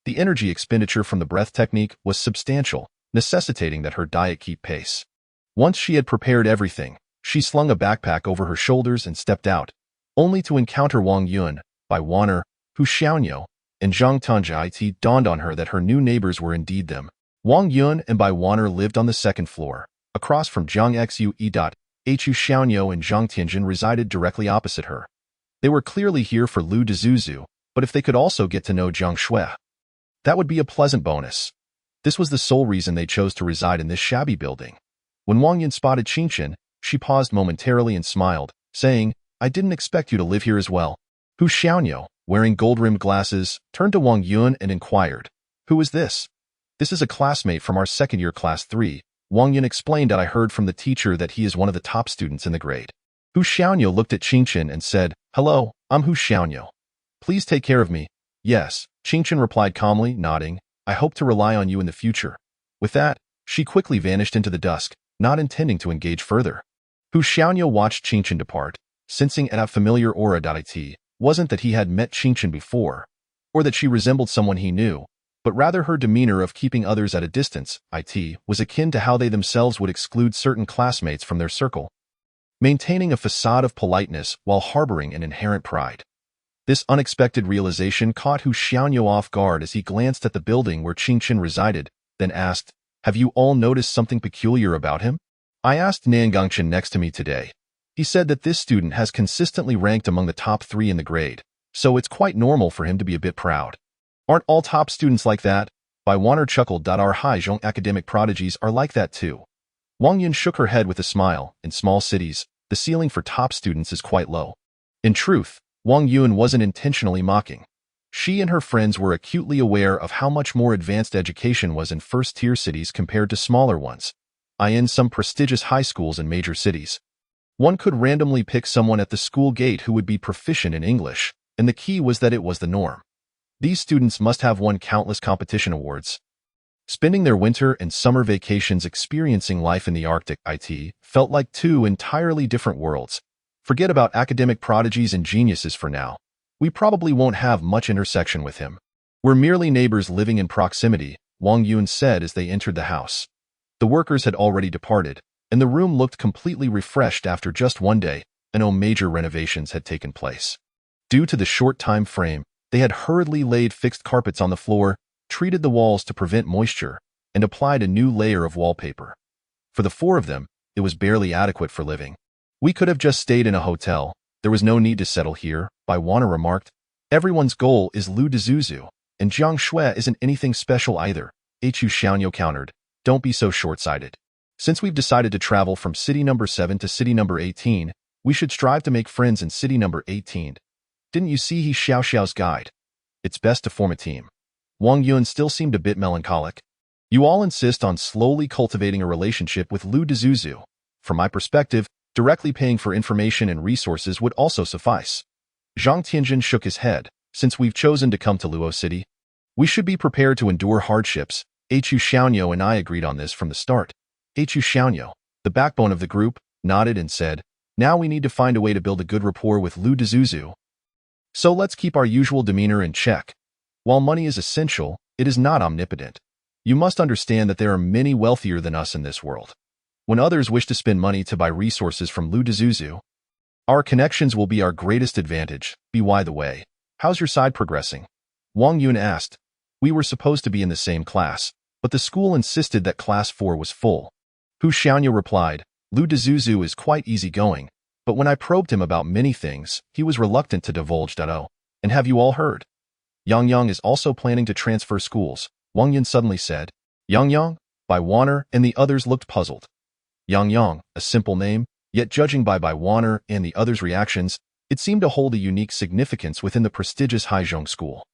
The energy expenditure from the breath technique was substantial, necessitating that her diet keep pace. Once she had prepared everything, she slung a backpack over her shoulders and stepped out, only to encounter Wang Yun, Bai Wana, Hu Xiaonyou, and Zhang Tanjai. It dawned on her that her new neighbors were indeed them. Wang Yun and Bai Wana lived on the second floor, across from Zhang Xue. Hu Xiaonyou and Zhang Tianjin resided directly opposite her. They were clearly here for Lu Dezuzu, but if they could also get to know Zhang Shui, that would be a pleasant bonus. This was the sole reason they chose to reside in this shabby building. When Wang Yun spotted Qingchen, she paused momentarily and smiled, saying, "I didn't expect you to live here as well." Hu Xiaonyou, wearing gold-rimmed glasses, turned to Wang Yun and inquired, "Who is this?" "This is a classmate from our second-year class 3. Wang Yun explained that I heard from the teacher that he is one of the top students in the grade. Hu Xiaonyou looked at Qingchen and said, "Hello, I'm Hu Xiaonyou. Please take care of me." "Yes," Qingchen replied calmly, nodding. "I hope to rely on you in the future." With that, she quickly vanished into the dusk, not intending to engage further. Hu Xiaonyou watched Qingchen depart, sensing a familiar aura. It wasn't that he had met Qingchen before, or that she resembled someone he knew, but rather her demeanor of keeping others at a distance. It was akin to how they themselves would exclude certain classmates from their circle, maintaining a facade of politeness while harboring an inherent pride. This unexpected realization caught Hu Xiaonyou off guard as he glanced at the building where Qingchen resided, then asked, "Have you all noticed something peculiar about him?" "I asked Nan Gongchen next to me today. He said that this student has consistently ranked among the top 3 in the grade, so it's quite normal for him to be a bit proud." "Aren't all top students like that?" Bai Wana chuckled. "Our Haizhong academic prodigies are like that too." Wang Yun shook her head with a smile. "In small cities, the ceiling for top students is quite low." In truth, Wang Yun wasn't intentionally mocking. She and her friends were acutely aware of how much more advanced education was in first-tier cities compared to smaller ones, in some prestigious high schools in major cities. One could randomly pick someone at the school gate who would be proficient in English, and the key was that it was the norm. These students must have won countless competition awards. Spending their winter and summer vacations experiencing life in the Arctic, it felt like 2 entirely different worlds. Forget about academic prodigies and geniuses for now. We probably won't have much intersection with him. We're merely neighbors living in proximity, Wang Yun said as they entered the house. The workers had already departed, and the room looked completely refreshed after just one day, and no major renovations had taken place. Due to the short time frame, they had hurriedly laid fixed carpets on the floor, treated the walls to prevent moisture, and applied a new layer of wallpaper. For the 4 of them, it was barely adequate for living. "We could have just stayed in a hotel. There was no need to settle here," Bai Wana remarked. "Everyone's goal is Lu Dezuzu, and Zhang Shui isn't anything special either," Hu Xiaonyou countered. "Don't be so short-sighted. Since we've decided to travel from city number 7 to city number 18, we should strive to make friends in city number 18. Didn't you see He Xiaoxiao's guide? It's best to form a team." Wang Yun still seemed a bit melancholic. "You all insist on slowly cultivating a relationship with Lu Dezuzu. From my perspective, directly paying for information and resources would also suffice." Zhang Tianjin shook his head. "Since we've chosen to come to Luo City, we should be prepared to endure hardships. Hu Xiaonyou and I agreed on this from the start." Hu Xiaonyou, the backbone of the group, nodded and said, "Now we need to find a way to build a good rapport with Lu Dezuzu. So let's keep our usual demeanor in check. While money is essential, it is not omnipotent. You must understand that there are many wealthier than us in this world. When others wish to spend money to buy resources from Lu Dezuzu, our connections will be our greatest advantage. By the way, how's your side progressing? Wang Yun asked. We were supposed to be in the same class, but the school insisted that class 4 was full. Hu Xiaonya replied, Lu Dezuzu is quite easygoing, but when I probed him about many things, he was reluctant to divulge. Oh, and have you all heard? Yang Yang is also planning to transfer schools, Wang Yun suddenly said. Yang Yang? Bai Wanner and the others looked puzzled. Yang Yang, a simple name, yet judging by Bai Wanner and the others' reactions, it seemed to hold a unique significance within the prestigious Haizhong school.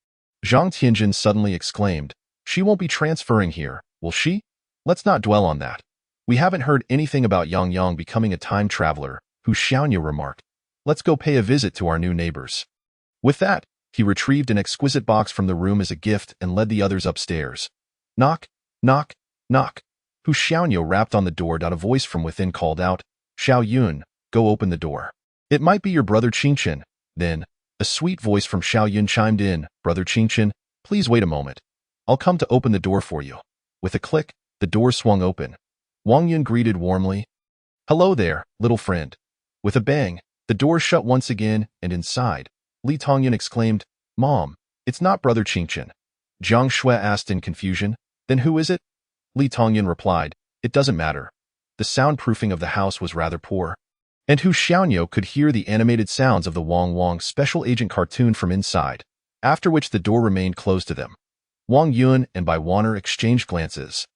Zhang Tianjin suddenly exclaimed, She won't be transferring here, will she? Let's not dwell on that. We haven't heard anything about Yang Yang becoming a time traveler, Hu Xiaonya remarked. Let's go pay a visit to our new neighbors. With that, he retrieved an exquisite box from the room as a gift and led the others upstairs. Knock, knock, knock. Hu Xiaonya rapped on the door. A voice from within called out, Xiao Yun, go open the door. It might be your brother Qingchen. Then, a sweet voice from Xiao Yun chimed in, Brother Qingchen, please wait a moment. I'll come to open the door for you. With a click, the door swung open. Wang Yun greeted warmly. Hello there, little friend. With a bang, the door shut once again, and inside, Li Tongyun exclaimed, Mom, it's not Brother Qingchen. Jiang Shui asked in confusion, Then who is it? Li Tongyun replied, It doesn't matter. The soundproofing of the house was rather poor, and Hu Xiaonya could hear the animated sounds of the Wang Wang special agent cartoon from inside, after which the door remained closed to them. Wang Yun and Bai Wanner exchanged glances.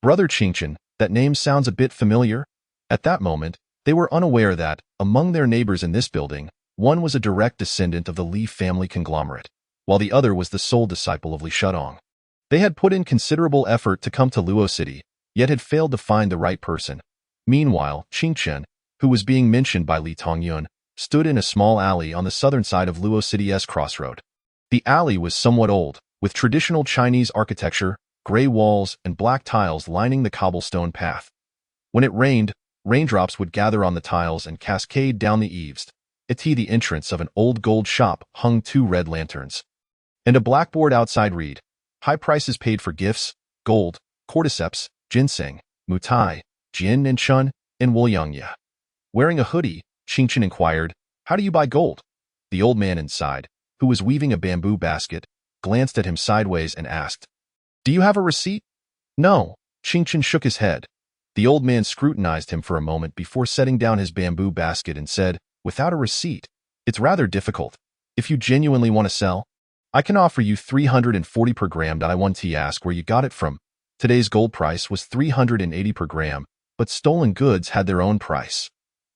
Brother Qingchen, that name sounds a bit familiar. At that moment, they were unaware that, among their neighbors in this building, one was a direct descendant of the Li family conglomerate, while the other was the sole disciple of Li Shudong. They had put in considerable effort to come to Luo City, yet had failed to find the right person. Meanwhile, Qingchen, who was being mentioned by Li Tongyun, stood in a small alley on the southern side of Luo City's crossroad. The alley was somewhat old, with traditional Chinese architecture, gray walls, and black tiles lining the cobblestone path. When it rained, raindrops would gather on the tiles and cascade down the eaves. At the entrance of an old gold shop hung 2 red lanterns, and a blackboard outside read, High prices paid for gifts, gold, cordyceps, ginseng, mutai, jin and chun, and wolyangya. Wearing a hoodie, Qingchen inquired, How do you buy gold? The old man inside, who was weaving a bamboo basket, glanced at him sideways and asked, Do you have a receipt? No, Qingchen shook his head. The old man scrutinized him for a moment before setting down his bamboo basket and said, Without a receipt, it's rather difficult. If you genuinely want to sell, I can offer you 340 per gram. I want to ask where you got it from. Today's gold price was 380 per gram, but stolen goods had their own price.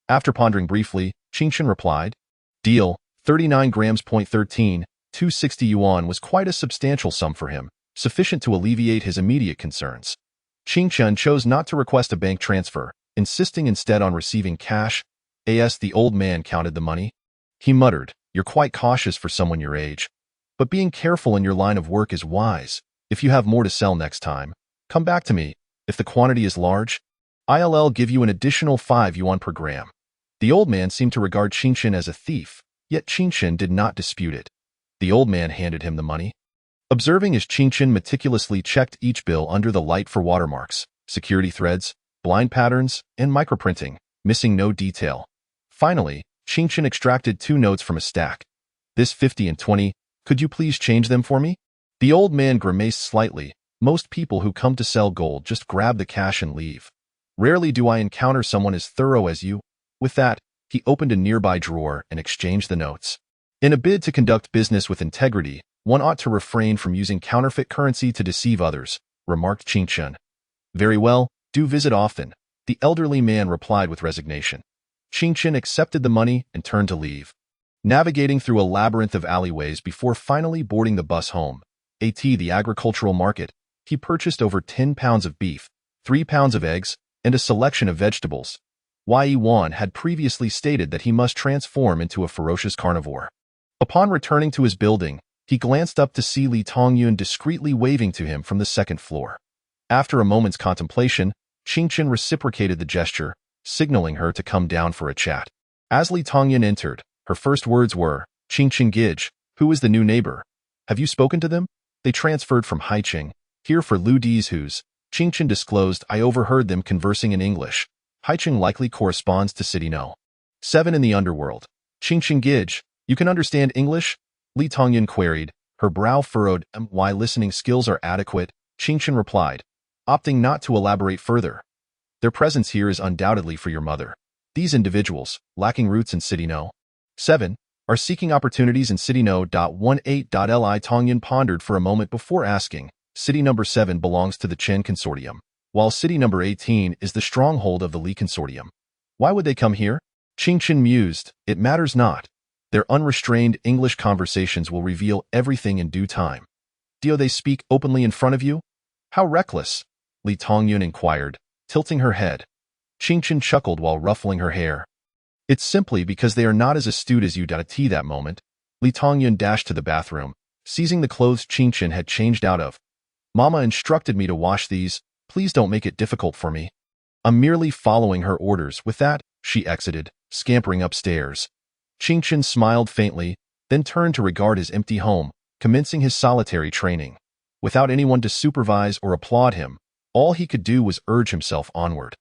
After pondering briefly, Qingchen replied, Deal, 39 grams. 13, 260 yuan was quite a substantial sum for him, sufficient to alleviate his immediate concerns. Qingchen chose not to request a bank transfer, insisting instead on receiving cash. As the old man counted the money, he muttered, You're quite cautious for someone your age. But being careful in your line of work is wise. If you have more to sell next time, come back to me. If the quantity is large, I'll give you an additional 5 yuan per gram. The old man seemed to regard Qingchen as a thief, yet Qingchen did not dispute it. The old man handed him the money. Observing as Qingchen meticulously checked each bill under the light for watermarks, security threads, blind patterns, and microprinting, missing no detail. Finally, Qingchen extracted 2 notes from a stack. This 50 and 20, could you please change them for me? The old man grimaced slightly. Most people who come to sell gold just grab the cash and leave. Rarely do I encounter someone as thorough as you. With that, he opened a nearby drawer and exchanged the notes. In a bid to conduct business with integrity, one ought to refrain from using counterfeit currency to deceive others, remarked Qingchen. Very well, do visit often, the elderly man replied with resignation. Qingchen accepted the money and turned to leave. Navigating through a labyrinth of alleyways before finally boarding the bus home, the agricultural market, he purchased over 10 pounds of beef, 3 pounds of eggs, and a selection of vegetables. Wan had previously stated that he must transform into a ferocious carnivore. Upon returning to his building, he glanced up to see Li Tongyun discreetly waving to him from the 2nd floor. After a moment's contemplation, Qingchen reciprocated the gesture, signaling her to come down for a chat. As Li Tongyun entered, her first words were, Qingchen Gij, who is the new neighbor? Have you spoken to them? They transferred from Haiqing. Here for Lu Di's hues, Qingchen disclosed I overheard them conversing in English. Haicheng likely corresponds to city no. 7 in the underworld. Qingchen Gij, you can understand English? Li Tongyun queried, her brow furrowed. Why listening skills are adequate, Qingchen replied, opting not to elaborate further. Their presence here is undoubtedly for your mother. These individuals, lacking roots in city no. 7, are seeking opportunities in city no. 18. Li Tongyun pondered for a moment before asking, city number 7 belongs to the Chen Consortium, while city number 18 is the stronghold of the Li Consortium. Why would they come here? Qingchen mused, it matters not. Their unrestrained English conversations will reveal everything in due time. Do they speak openly in front of you? How reckless, Li Tongyun inquired, tilting her head. Qingchen chuckled while ruffling her hair. It's simply because they are not as astute as you. At that moment, Li Tongyun dashed to the bathroom, seizing the clothes Qingchen had changed out of. Mama instructed me to wash these, please don't make it difficult for me. I'm merely following her orders. With that, she exited, scampering upstairs. Qingchen smiled faintly, then turned to regard his empty home, commencing his solitary training. Without anyone to supervise or applaud him, all he could do was urge himself onward.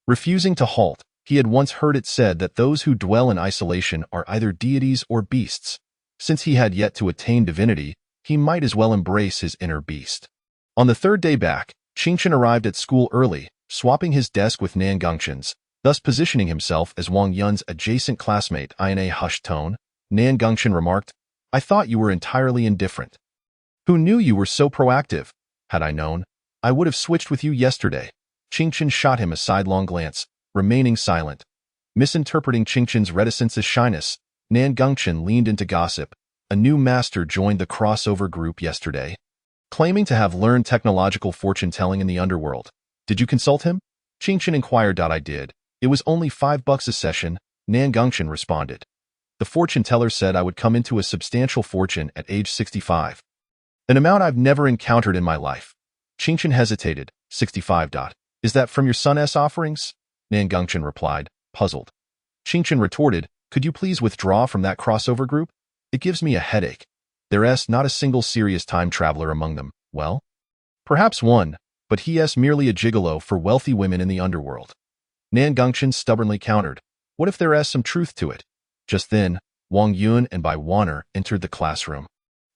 Refusing to halt, he had once heard it said that those who dwell in isolation are either deities or beasts. Since he had yet to attain divinity, he might as well embrace his inner beast. On the third day back, Qingchen arrived at school early, swapping his desk with Nan Gongchen's, thus positioning himself as Wang Yun's adjacent classmate. In a hushed tone, Nan Gongchen remarked, I thought you were entirely indifferent. Who knew you were so proactive? Had I known, I would have switched with you yesterday. Qingchen shot him a sidelong glance, remaining silent. Misinterpreting Qingchen's reticence as shyness, Nan Gongchen leaned into gossip. A new master joined the crossover group yesterday, claiming to have learned technological fortune-telling in the underworld. Did you consult him? Qingchen inquired. I did. It was only $5 a session, Nan Gongchen responded. The fortune-teller said I would come into a substantial fortune at age 65. An amount I've never encountered in my life. Qingchen hesitated. 65. Is that from your son's offerings? Nan Gongchen replied, puzzled. Qingchen retorted, could you please withdraw from that crossover group? It gives me a headache. There's not a single serious time traveler among them. Well, perhaps one, but he's merely a gigolo for wealthy women in the underworld. Nan Gongchen stubbornly countered, what if there's some truth to it? Just then, Wang Yun and Bai Wanner entered the classroom.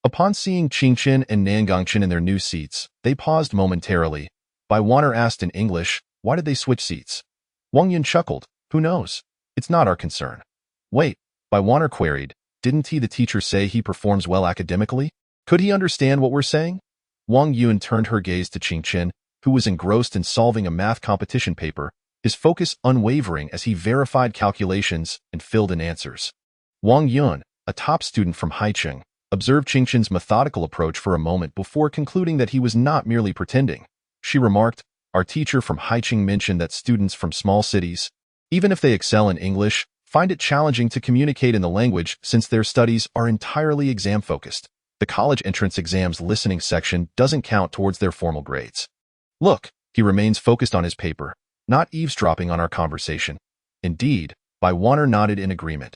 Upon seeing Qingchen and Nan Gongchen in their new seats, they paused momentarily. Bai Wanner asked in English, why did they switch seats? Wang Yun chuckled, who knows? It's not our concern. Wait, Bai Wanner queried, didn't the teacher say he performs well academically? Could he understand what we're saying? Wang Yun turned her gaze to Qingchen, who was engrossed in solving a math competition paper, his focus unwavering as he verified calculations and filled in answers. Wang Yun, a top student from Haicheng, observed Qingchen's methodical approach for a moment before concluding that he was not merely pretending. She remarked, our teacher from Haicheng mentioned that students from small cities, even if they excel in English, find it challenging to communicate in the language since their studies are entirely exam-focused. The college entrance exam's listening section doesn't count towards their formal grades. Look, he remains focused on his paper, not eavesdropping on our conversation. Indeed, Bai Wanner nodded in agreement.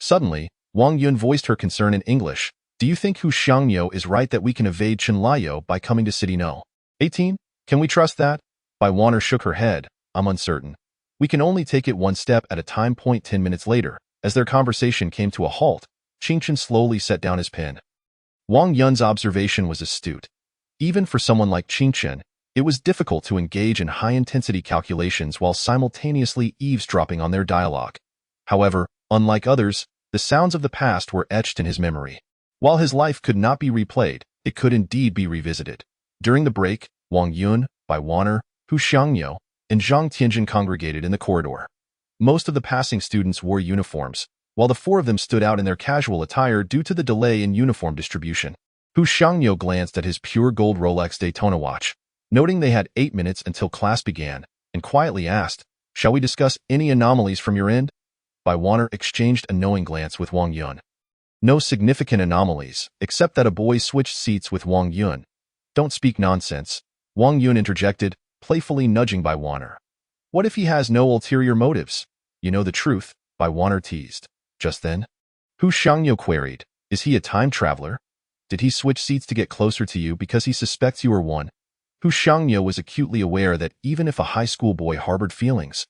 Suddenly, Wang Yun voiced her concern in English. Do you think Hu Xiangyo is right that we can evade Chenlayo by coming to City No. 18? Can we trust that? Bai Wanner shook her head. I'm uncertain. We can only take it one step at a time. 10 minutes later, as their conversation came to a halt, Qingchen slowly set down his pen. Wang Yun's observation was astute. Even for someone like Qingchen, it was difficult to engage in high-intensity calculations while simultaneously eavesdropping on their dialogue. However, unlike others, the sounds of the past were etched in his memory. While his life could not be replayed, it could indeed be revisited. During the break, Wang Yun, Bai Wanner, Hu Xiangyo, and Zhang Tianjin congregated in the corridor. Most of the passing students wore uniforms, while the 4 of them stood out in their casual attire due to the delay in uniform distribution. Hu Xiangyo glanced at his pure gold Rolex Daytona watch, noting they had 8 minutes until class began, and quietly asked, shall we discuss any anomalies from your end? Bai Wanner exchanged a knowing glance with Wang Yun. No significant anomalies, except that a boy switched seats with Wang Yun. Don't speak nonsense, Wang Yun interjected, playfully nudging Bai Wanner. What if he has no ulterior motives? You know the truth, Bai Wanner teased. Just then, Hu Xiangyo queried, is he a time traveler? Did he switch seats to get closer to you because he suspects you are one? Hu Xiangyo was acutely aware that even if a high school boy harbored feelings,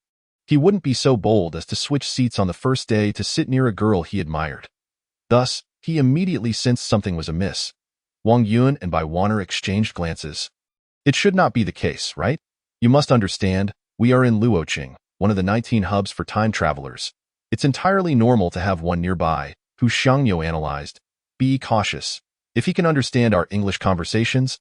he wouldn't be so bold as to switch seats on the first day to sit near a girl he admired. Thus, he immediately sensed something was amiss. Wang Yun and Bai Wanner exchanged glances. It should not be the case, right? You must understand, we are in Luoqing, one of the 19 hubs for time travelers. It's entirely normal to have one nearby, Hu Xiangyo analyzed. Be cautious. If he can understand our English conversations,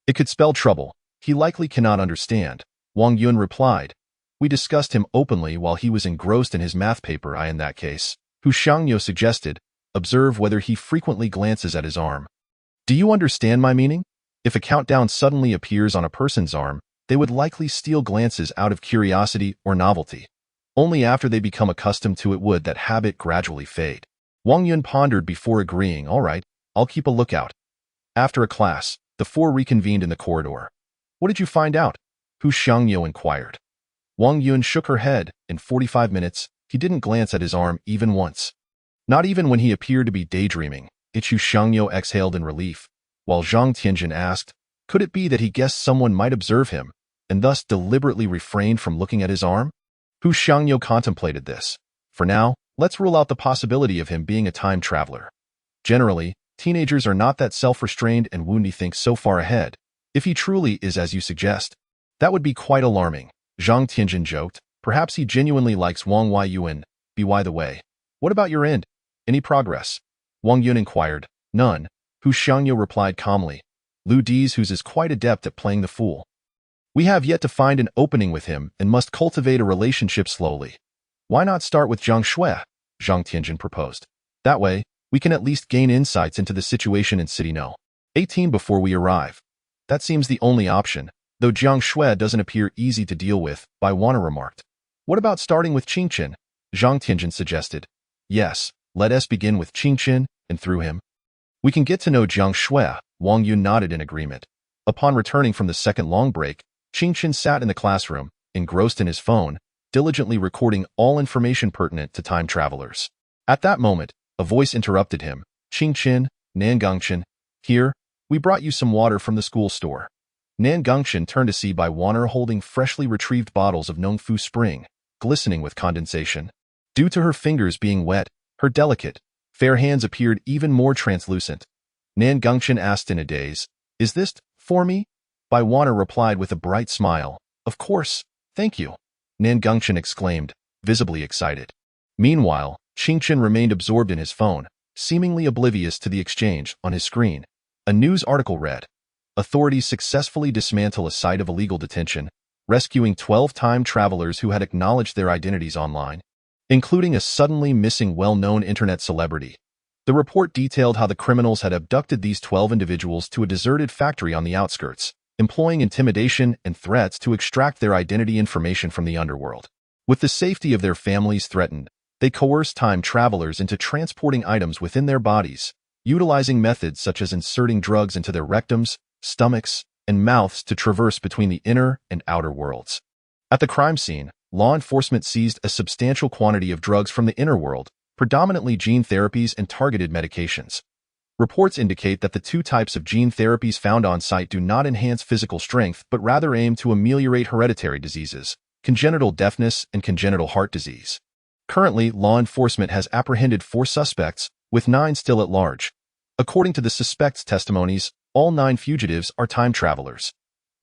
it could spell trouble. He likely cannot understand. Wang Yun replied. We discussed him openly while he was engrossed in his math paper. In that case, Hu Xiangyo suggested, observe whether he frequently glances at his arm. Do you understand my meaning? If a countdown suddenly appears on a person's arm, they would likely steal glances out of curiosity or novelty. Only after they become accustomed to it would that habit gradually fade. Wang Yun pondered before agreeing, all right, I'll keep a lookout. After a class, the four reconvened in the corridor. What did you find out? Hu Xiangyo inquired. Wang Yun shook her head. In 45 minutes, he didn't glance at his arm even once. Not even when he appeared to be daydreaming. Hu Xiangyo exhaled in relief, while Zhang Tianjin asked, could it be that he guessed someone might observe him, and thus deliberately refrained from looking at his arm? Hu Xiangyo contemplated this. For now, let's rule out the possibility of him being a time traveler. Generally, teenagers are not that self-restrained and Wundi thinks so far ahead. If he truly is as you suggest, that would be quite alarming. Zhang Tianjin joked. Perhaps he genuinely likes Wang Yuan. By the way, what about your end? Any progress? Wang Yun inquired. None. Hu Xiangyo replied calmly. Lu Di's who's is quite adept at playing the fool. We have yet to find an opening with him and must cultivate a relationship slowly. Why not start with Zhang Shui? Zhang Tianjin proposed. That way, we can at least gain insights into the situation in City No. 18 before we arrive. That seems the only option, though Jiang Shui doesn't appear easy to deal with, Bai Wanner remarked. What about starting with Qingqin? Zhang Tianjin suggested. Yes, let us begin with Qingqin, and through him, we can get to know Jiang Shui. Wang Yun nodded in agreement. Upon returning from the second long break, Qingqin sat in the classroom, engrossed in his phone, diligently recording all information pertinent to time travelers. At that moment, a voice interrupted him. Qingqin, Nangongqin, here, we brought you some water from the school store. Nangongqin turned to see Bai Wanner holding freshly retrieved bottles of Nongfu Spring, glistening with condensation. Due to her fingers being wet, her delicate, fair hands appeared even more translucent. Nangongqin asked in a daze, is this for me? Bai Wanner replied with a bright smile. Of course, thank you. Nangongqin exclaimed, visibly excited. Meanwhile, Qingqin remained absorbed in his phone, seemingly oblivious to the exchange on his screen. A news article read, authorities successfully dismantle a site of illegal detention, rescuing 12 time travelers who had acknowledged their identities online, including a suddenly missing well-known internet celebrity. The report detailed how the criminals had abducted these 12 individuals to a deserted factory on the outskirts, employing intimidation and threats to extract their identity information from the underworld. With the safety of their families threatened, they coerced time travelers into transporting items within their bodies, utilizing methods such as inserting drugs into their rectums, stomachs, and mouths to traverse between the inner and outer worlds. At the crime scene, law enforcement seized a substantial quantity of drugs from the inner world, predominantly gene therapies and targeted medications. Reports indicate that the two types of gene therapies found on site do not enhance physical strength but rather aim to ameliorate hereditary diseases, congenital deafness, and congenital heart disease. Currently, law enforcement has apprehended 4 suspects, with 9 still at large. According to the suspects' testimonies, all 9 fugitives are time travelers.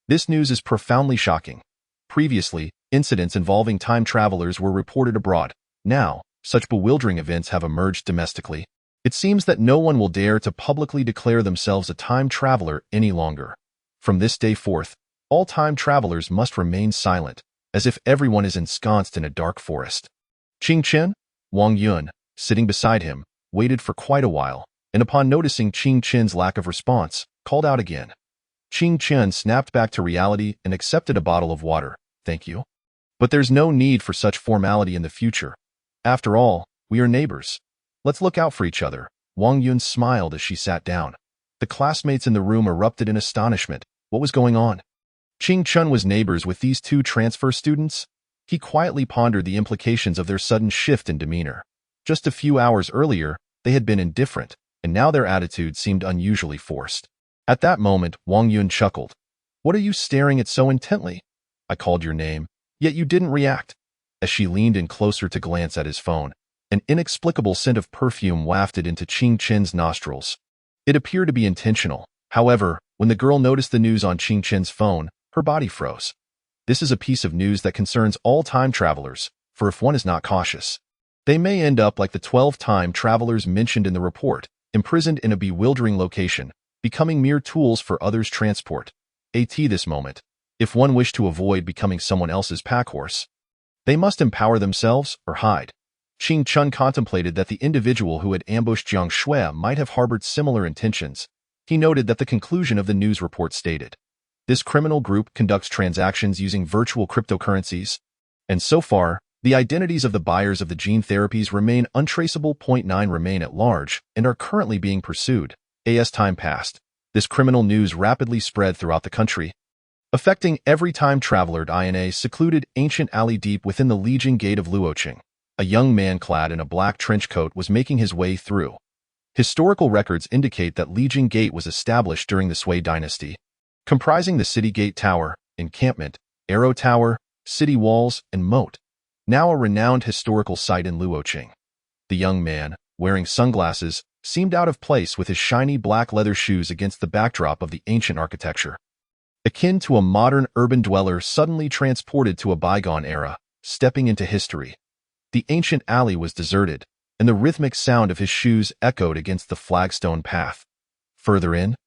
This news is profoundly shocking. Previously, incidents involving time travelers were reported abroad. Now, such bewildering events have emerged domestically. It seems that no one will dare to publicly declare themselves a time traveler any longer. From this day forth, all time travelers must remain silent, as if everyone is ensconced in a dark forest. Qingqin, Wang Yun, sitting beside him, waited for quite a while, and upon noticing Qingqin's lack of response, called out again. Qingqin snapped back to reality and accepted a bottle of water. Thank you. But there's no need for such formality in the future. After all, we are neighbors. Let's look out for each other. Wang Yun smiled as she sat down. The classmates in the room erupted in astonishment. What was going on? Qingqin was neighbors with these 2 transfer students. He quietly pondered the implications of their sudden shift in demeanor. Just a few hours earlier, they had been indifferent, and now their attitude seemed unusually forced. At that moment, Wang Yun chuckled. What are you staring at so intently? I called your name, yet you didn't react. As she leaned in closer to glance at his phone, an inexplicable scent of perfume wafted into Ching Chen's nostrils. It appeared to be intentional. However, when the girl noticed the news on Ching Chen's phone, her body froze. This is a piece of news that concerns all time travelers, for if one is not cautious, they may end up like the 12 time travelers mentioned in the report, imprisoned in a bewildering location, becoming mere tools for others' transport. This moment, if one wished to avoid becoming someone else's packhorse, they must empower themselves or hide. Ching Chun contemplated that the individual who had ambushed Jiang Shui might have harbored similar intentions. He noted that the conclusion of the news report stated, "This criminal group conducts transactions using virtual cryptocurrencies, and so far, the identities of the buyers of the gene therapies remain untraceable. 9 remain at large and are currently being pursued." As time passed, this criminal news rapidly spread throughout the country, affecting every time traveler in a secluded ancient alley deep within the Legion Gate of Luoqing. A young man clad in a black trench coat was making his way through. Historical records indicate that Legion Gate was established during the Sui dynasty, comprising the city gate tower, encampment, arrow tower, city walls, and moat, now a renowned historical site in Luoqing. The young man, wearing sunglasses, seemed out of place with his shiny black leather shoes against the backdrop of the ancient architecture. Akin to a modern urban dweller suddenly transported to a bygone era, stepping into history. The ancient alley was deserted, and the rhythmic sound of his shoes echoed against the flagstone path. Further in,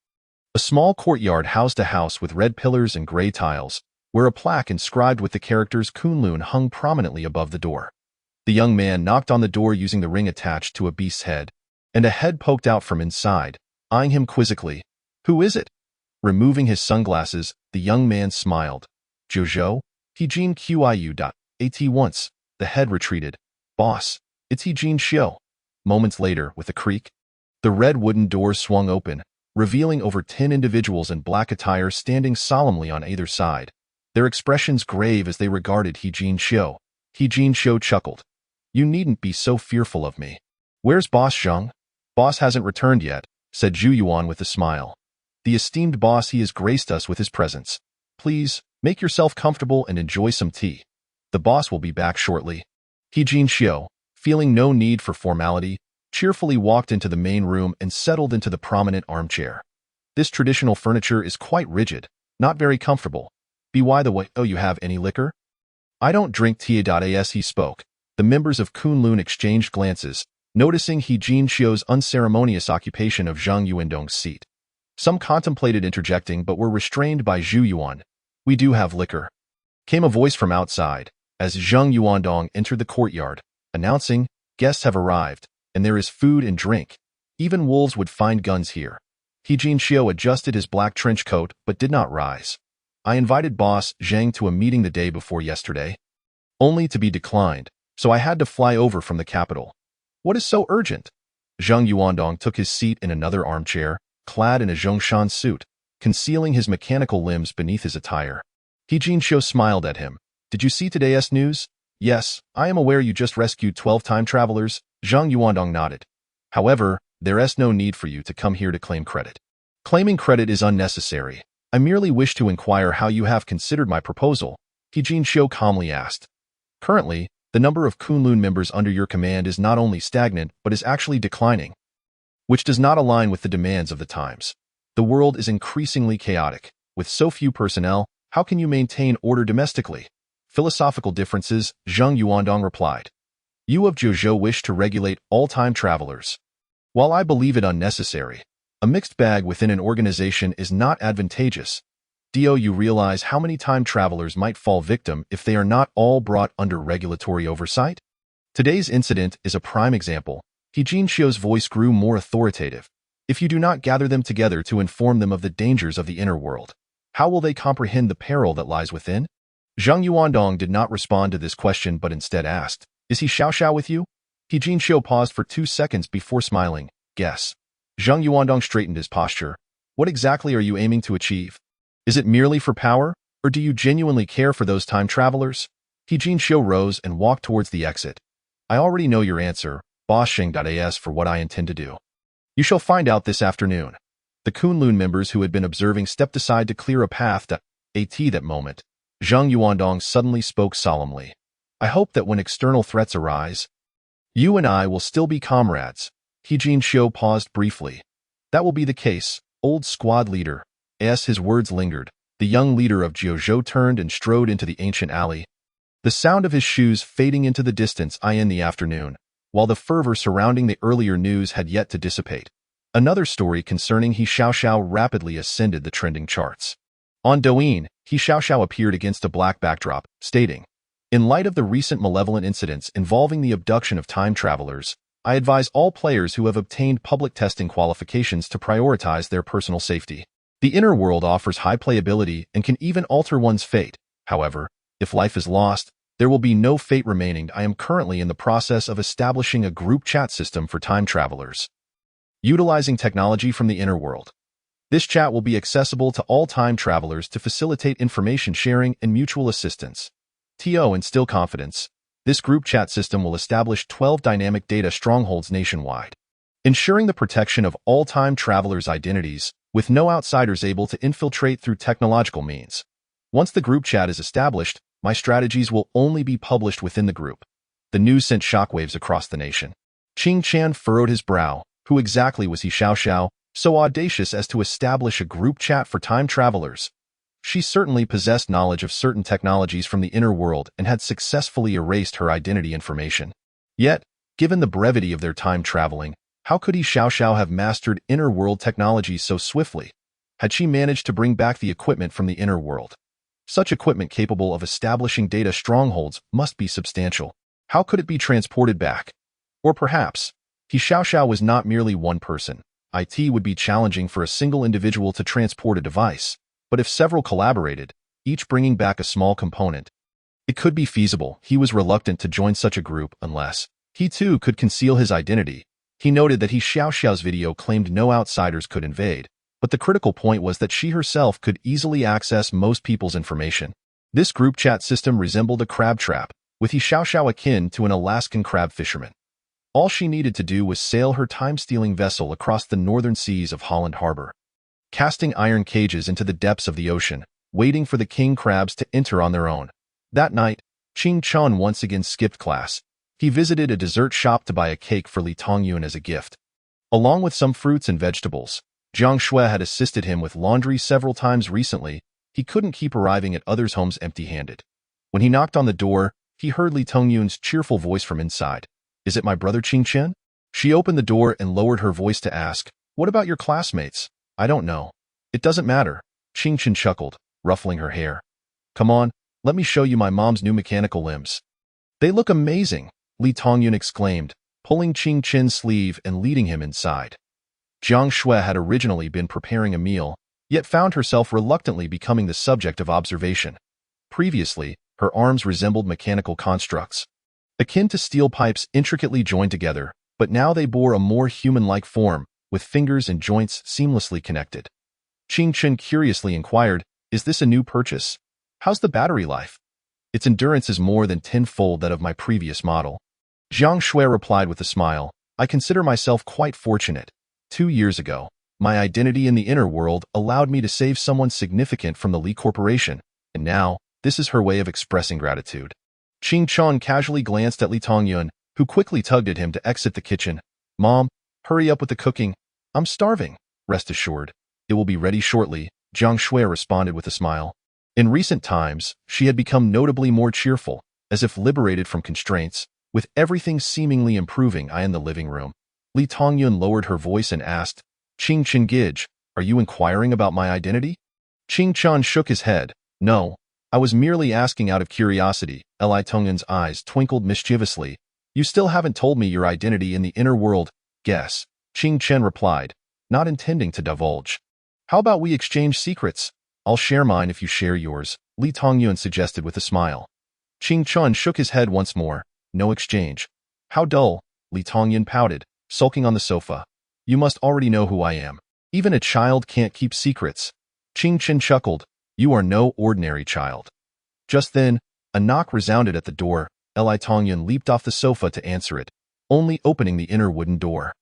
a small courtyard housed a house with red pillars and gray tiles, where a plaque inscribed with the characters Kunlun hung prominently above the door. The young man knocked on the door using the ring attached to a beast's head, and a head poked out from inside, eyeing him quizzically. "Who is it?" Removing his sunglasses, the young man smiled. "Jojo, Hijin Qiu. At once, the head retreated. "Boss, it's Hijin Xiu." Moments later, with a creak, the red wooden door swung open, revealing over 10 individuals in black attire standing solemnly on either side, their expressions grave as they regarded Hijin Xiu. Hijin Xiu chuckled. "You needn't be so fearful of me. Where's Boss Zheng?" "Boss hasn't returned yet," said Zhu Yuan with a smile. "The esteemed boss, he has graced us with his presence. Please, make yourself comfortable and enjoy some tea. The boss will be back shortly." Hijin Xiu, feeling no need for formality, cheerfully walked into the main room and settled into the prominent armchair. This traditional furniture is quite rigid, not very comfortable. By the way, you have any liquor?" "I don't drink tea." As he spoke, the members of Kunlun exchanged glances, noticing Hijin Xiu's unceremonious occupation of Zhang Yuandong's seat. Some contemplated interjecting but were restrained by Zhu Yuan. "We do have liquor," came a voice from outside, as Zhang Yuandong entered the courtyard, announcing, "Guests have arrived, and there is food and drink. Even wolves would find guns here." Hijin Xiu adjusted his black trench coat but did not rise. "I invited Boss Zhang to a meeting the day before yesterday, only to be declined, so I had to fly over from the capital." "What is so urgent?" Zhang Yuandong took his seat in another armchair, clad in a Zhongshan suit, concealing his mechanical limbs beneath his attire. Hijin Xiu smiled at him. "Did you see today's news?" "Yes, I am aware you just rescued 12 time travelers." Zhang Yuandong nodded. "However, there is no need for you to come here to claim credit. Claiming credit is unnecessary. I merely wish to inquire how you have considered my proposal," Hijin Xiu calmly asked. "Currently, the number of Kunlun members under your command is not only stagnant but is actually declining, which does not align with the demands of the times. The world is increasingly chaotic. With so few personnel, how can you maintain order domestically?" "Philosophical differences," Zhang Yuandong replied. "You of Jojo wish to regulate all time travelers. While I believe it unnecessary, a mixed bag within an organization is not advantageous. Do you realize how many time travelers might fall victim if they are not all brought under regulatory oversight? Today's incident is a prime example." Hijin Xiu's voice grew more authoritative. "If you do not gather them together to inform them of the dangers of the inner world, how will they comprehend the peril that lies within?" Zhang Yuandong did not respond to this question but instead asked, "Is he Xiao with you?" Hijin Xiu paused for 2 seconds before smiling. "Guess." Zhang Yuandong straightened his posture. "What exactly are you aiming to achieve? Is it merely for power, or do you genuinely care for those time travelers?" Hijin Xiu rose and walked towards the exit. "I already know your answer, Boss Sheng. As for what I intend to do, you shall find out this afternoon." The Kunlun members who had been observing stepped aside to clear a path. That moment, Zhang Yuandong suddenly spoke solemnly. I hope that when external threats arise, you and I will still be comrades. He Jinxiu paused briefly. That will be the case, old squad leader. As his words lingered, the young leader of Jiuzhou turned and strode into the ancient alley. The sound of his shoes fading into the distance in the afternoon, while the fervor surrounding the earlier news had yet to dissipate. Another story concerning He Xiaoxiao rapidly ascended the trending charts. On Douyin, He Xiaoxiao appeared against a black backdrop, stating, in light of the recent malevolent incidents involving the abduction of time travelers, I advise all players who have obtained public testing qualifications to prioritize their personal safety. The inner world offers high playability and can even alter one's fate. However, if life is lost, there will be no fate remaining. I am currently in the process of establishing a group chat system for time travelers, utilizing technology from the inner world. This chat will be accessible to all time travelers to facilitate information sharing and mutual assistance. To instill confidence, this group chat system will establish 12 dynamic data strongholds nationwide, ensuring the protection of all time travelers' identities, with no outsiders able to infiltrate through technological means. Once the group chat is established, my strategies will only be published within the group. The news sent shockwaves across the nation. Qing Chan furrowed his brow. Who exactly was He Xiaoxiao, so audacious as to establish a group chat for time travelers? She certainly possessed knowledge of certain technologies from the inner world and had successfully erased her identity information. Yet, given the brevity of their time traveling, how could He Xiaoxiao have mastered inner world technology so swiftly? Had she managed to bring back the equipment from the inner world? Such equipment capable of establishing data strongholds must be substantial. How could it be transported back? Or perhaps, He Xiaoxiao was not merely one person. It would be challenging for a single individual to transport a device, but if several collaborated, each bringing back a small component, it could be feasible. He was reluctant to join such a group unless he too could conceal his identity. He noted that He Xiaoxiao's video claimed no outsiders could invade, but the critical point was that she herself could easily access most people's information. This group chat system resembled a crab trap, with He Xiaoxiao akin to an Alaskan crab fisherman. All she needed to do was sail her time-stealing vessel across the northern seas of Holland Harbor, casting iron cages into the depths of the ocean, waiting for the king crabs to enter on their own. That night, Qing Chun once again skipped class. He visited a dessert shop to buy a cake for Li Tongyun as a gift. Along with some fruits and vegetables, Jiang Shui had assisted him with laundry several times recently. He couldn't keep arriving at others' homes empty-handed. When he knocked on the door, he heard Li Tongyun's cheerful voice from inside. Is it my brother Qing Chen? She opened the door and lowered her voice to ask, what about your classmates? I don't know. It doesn't matter. Qing Chen chuckled, ruffling her hair. Come on, let me show you my mom's new mechanical limbs. They look amazing, Li Tongyun exclaimed, pulling Qing Chen's sleeve and leading him inside. Jiang Shui had originally been preparing a meal, yet found herself reluctantly becoming the subject of observation. Previously, her arms resembled mechanical constructs, akin to steel pipes intricately joined together, but now they bore a more human-like form, with fingers and joints seamlessly connected. Qing Chen curiously inquired, is this a new purchase? How's the battery life? Its endurance is more than tenfold that of my previous model. Jiang Shui replied with a smile, I consider myself quite fortunate. 2 years ago, my identity in the inner world allowed me to save someone significant from the Li Corporation, and now, this is her way of expressing gratitude. Qing Chun casually glanced at Li Tongyun, who quickly tugged at him to exit the kitchen. Mom, hurry up with the cooking. I'm starving. Rest assured, it will be ready shortly, Jiang Shui responded with a smile. In recent times, she had become notably more cheerful, as if liberated from constraints, with everything seemingly improving in the living room. Li Tongyun lowered her voice and asked, Qing Chengij, are you inquiring about my identity? Qing Chun shook his head. No, I was merely asking out of curiosity. Li Tongyun's eyes twinkled mischievously. You still haven't told me your identity in the inner world. Guess, Qing Chen replied, not intending to divulge. How about we exchange secrets? I'll share mine if you share yours, Li Tongyun suggested with a smile. Qing Chun shook his head once more. No exchange. How dull, Li Tongyun pouted, sulking on the sofa. You must already know who I am. Even a child can't keep secrets. Qing Chen chuckled. You are no ordinary child. Just then, a knock resounded at the door. Li Tongyun leaped off the sofa to answer it, only opening the inner wooden door,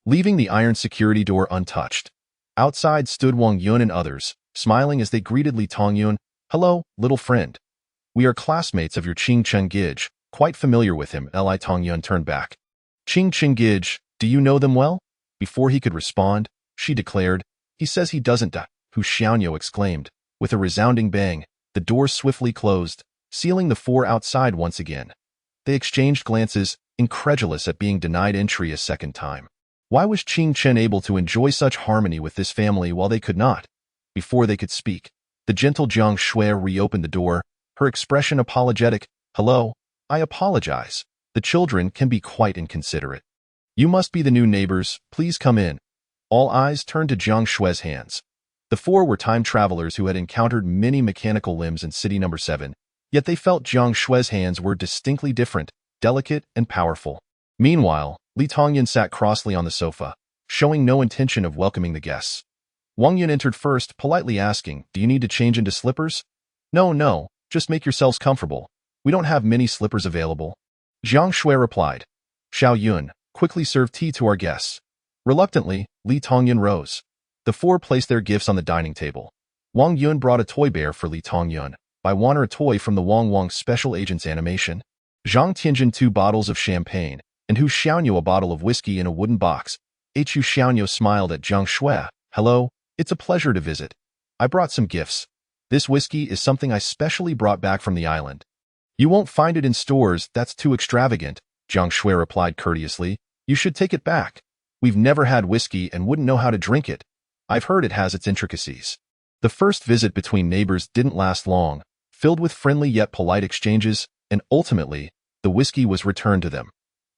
leaving the iron security door untouched. Outside stood Wang Yun and others, smiling as they greeted Li Tongyun. Hello, little friend. We are classmates of your Ching Cheng-gij, quite familiar with him. Li Tongyun turned back. Ching Cheng-gij, do you know them well? Before he could respond, she declared, he says he doesn't. Hu Xiaoyo exclaimed. With a resounding bang, the door swiftly closed, sealing the four outside once again. They exchanged glances, incredulous at being denied entry a second time. Why was Ching Chen able to enjoy such harmony with this family while they could not? Before they could speak, the gentle Jiang Shui reopened the door, her expression apologetic. Hello, I apologize. The children can be quite inconsiderate. You must be the new neighbors, please come in. All eyes turned to Jiang Shui's hands. The four were time travelers who had encountered many mechanical limbs in City Number 7, yet they felt Jiang Shui's hands were distinctly different, delicate and powerful. Meanwhile, Li Tongyan sat crossly on the sofa, showing no intention of welcoming the guests. Wang Yun entered first, politely asking, do you need to change into slippers? No, just make yourselves comfortable. We don't have many slippers available. Jiang Shui replied. Xiao Yun, quickly serve tea to our guests. Reluctantly, Li Tongyan rose. The four placed their gifts on the dining table. Wang Yun brought a toy bear for Li Tongyun, by Waner a toy from the Wang Special Agents animation. Zhang Tianjin 2 bottles of champagne, and Hu Xiaoyo a bottle of whiskey in a wooden box. Hu Xiaoyo smiled at Jiang Shui. Hello, it's a pleasure to visit. I brought some gifts. This whiskey is something I specially brought back from the island. You won't find it in stores, that's too extravagant, Jiang Shui replied courteously. You should take it back. We've never had whiskey and wouldn't know how to drink it. I've heard it has its intricacies. The first visit between neighbors didn't last long, filled with friendly yet polite exchanges, and ultimately, the whiskey was returned to them.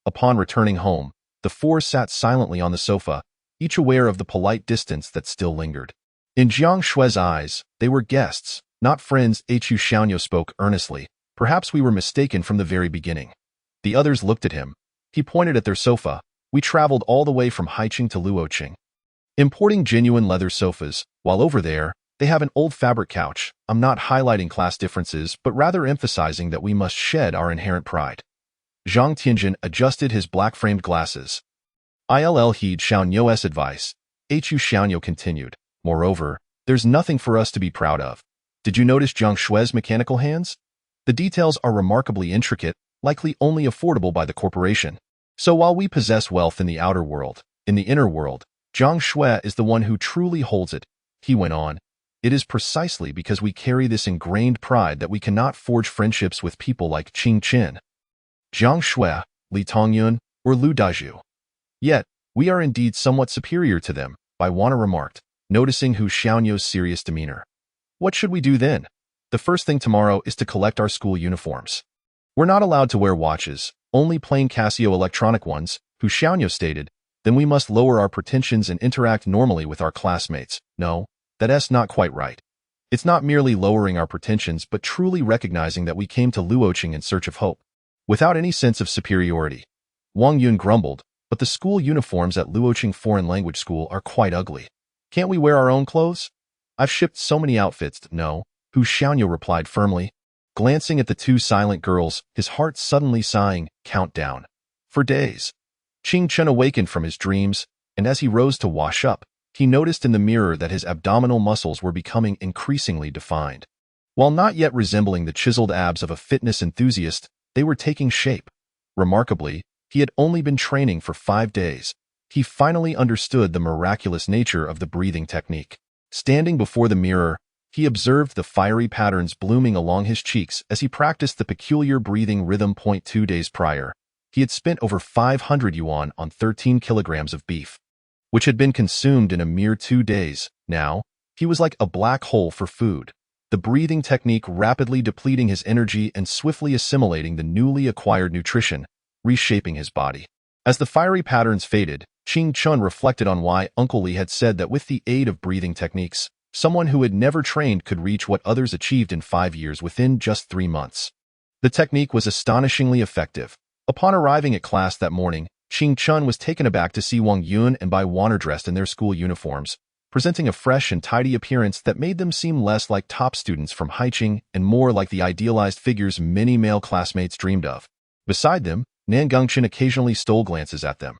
Upon returning home, the four sat silently on the sofa, each aware of the polite distance that still lingered. In Jiang Shui's eyes, they were guests, not friends. Hu Xiaoyo spoke earnestly. Perhaps we were mistaken from the very beginning. The others looked at him. He pointed at their sofa. We traveled all the way from Haiqing to Luoqing, importing genuine leather sofas, while over there, they have an old fabric couch. I'm not highlighting class differences, but rather emphasizing that we must shed our inherent pride. Zhang Tianjin adjusted his black-framed glasses. ILL heed Xiaoyo's advice. Hu Xiaoyo continued. Moreover, there's nothing for us to be proud of. Did you notice Jiang Shui's mechanical hands? The details are remarkably intricate, likely only affordable by the corporation. So while we possess wealth in the outer world, in the inner world, Jiang Shui is the one who truly holds it. He went on. It is precisely because we carry this ingrained pride that we cannot forge friendships with people like Qing Qin, Jiang Shui, Li Tongyun, or Lu Dazhu. Yet, we are indeed somewhat superior to them, Bai Wana remarked, noticing Hu Xiaoyo's serious demeanor. What should we do then? The first thing tomorrow is to collect our school uniforms. We're not allowed to wear watches, only plain Casio electronic ones, Hu Xiaoyo stated. Then we must lower our pretensions and interact normally with our classmates. No, that's not quite right. It's not merely lowering our pretensions but truly recognizing that we came to Luoqing in search of hope, without any sense of superiority. Wang Yun grumbled, but the school uniforms at Luoqing Foreign Language School are quite ugly. Can't we wear our own clothes? I've shipped so many outfits. No, Hu Xiaoyo replied firmly. Glancing at the two silent girls, his heart suddenly sighing, countdown. For days. Qing Chen awakened from his dreams, and as he rose to wash up, he noticed in the mirror that his abdominal muscles were becoming increasingly defined. While not yet resembling the chiseled abs of a fitness enthusiast, they were taking shape. Remarkably, he had only been training for 5 days. He finally understood the miraculous nature of the breathing technique. Standing before the mirror, he observed the fiery patterns blooming along his cheeks as he practiced the peculiar breathing rhythm. 2 days prior, he had spent over 500 yuan on 13 kilograms of beef, which had been consumed in a mere 2 days. Now, he was like a black hole for food, the breathing technique rapidly depleting his energy and swiftly assimilating the newly acquired nutrition, reshaping his body. As the fiery patterns faded, Qing Chun reflected on why Uncle Li had said that with the aid of breathing techniques, someone who had never trained could reach what others achieved in 5 years within just 3 months. The technique was astonishingly effective. Upon arriving at class that morning, Qing Chun was taken aback to see Wang Yun and Bai Waner dressed in their school uniforms, presenting a fresh and tidy appearance that made them seem less like top students from Haiqing and more like the idealized figures many male classmates dreamed of. Beside them, Nan Gongchen occasionally stole glances at them.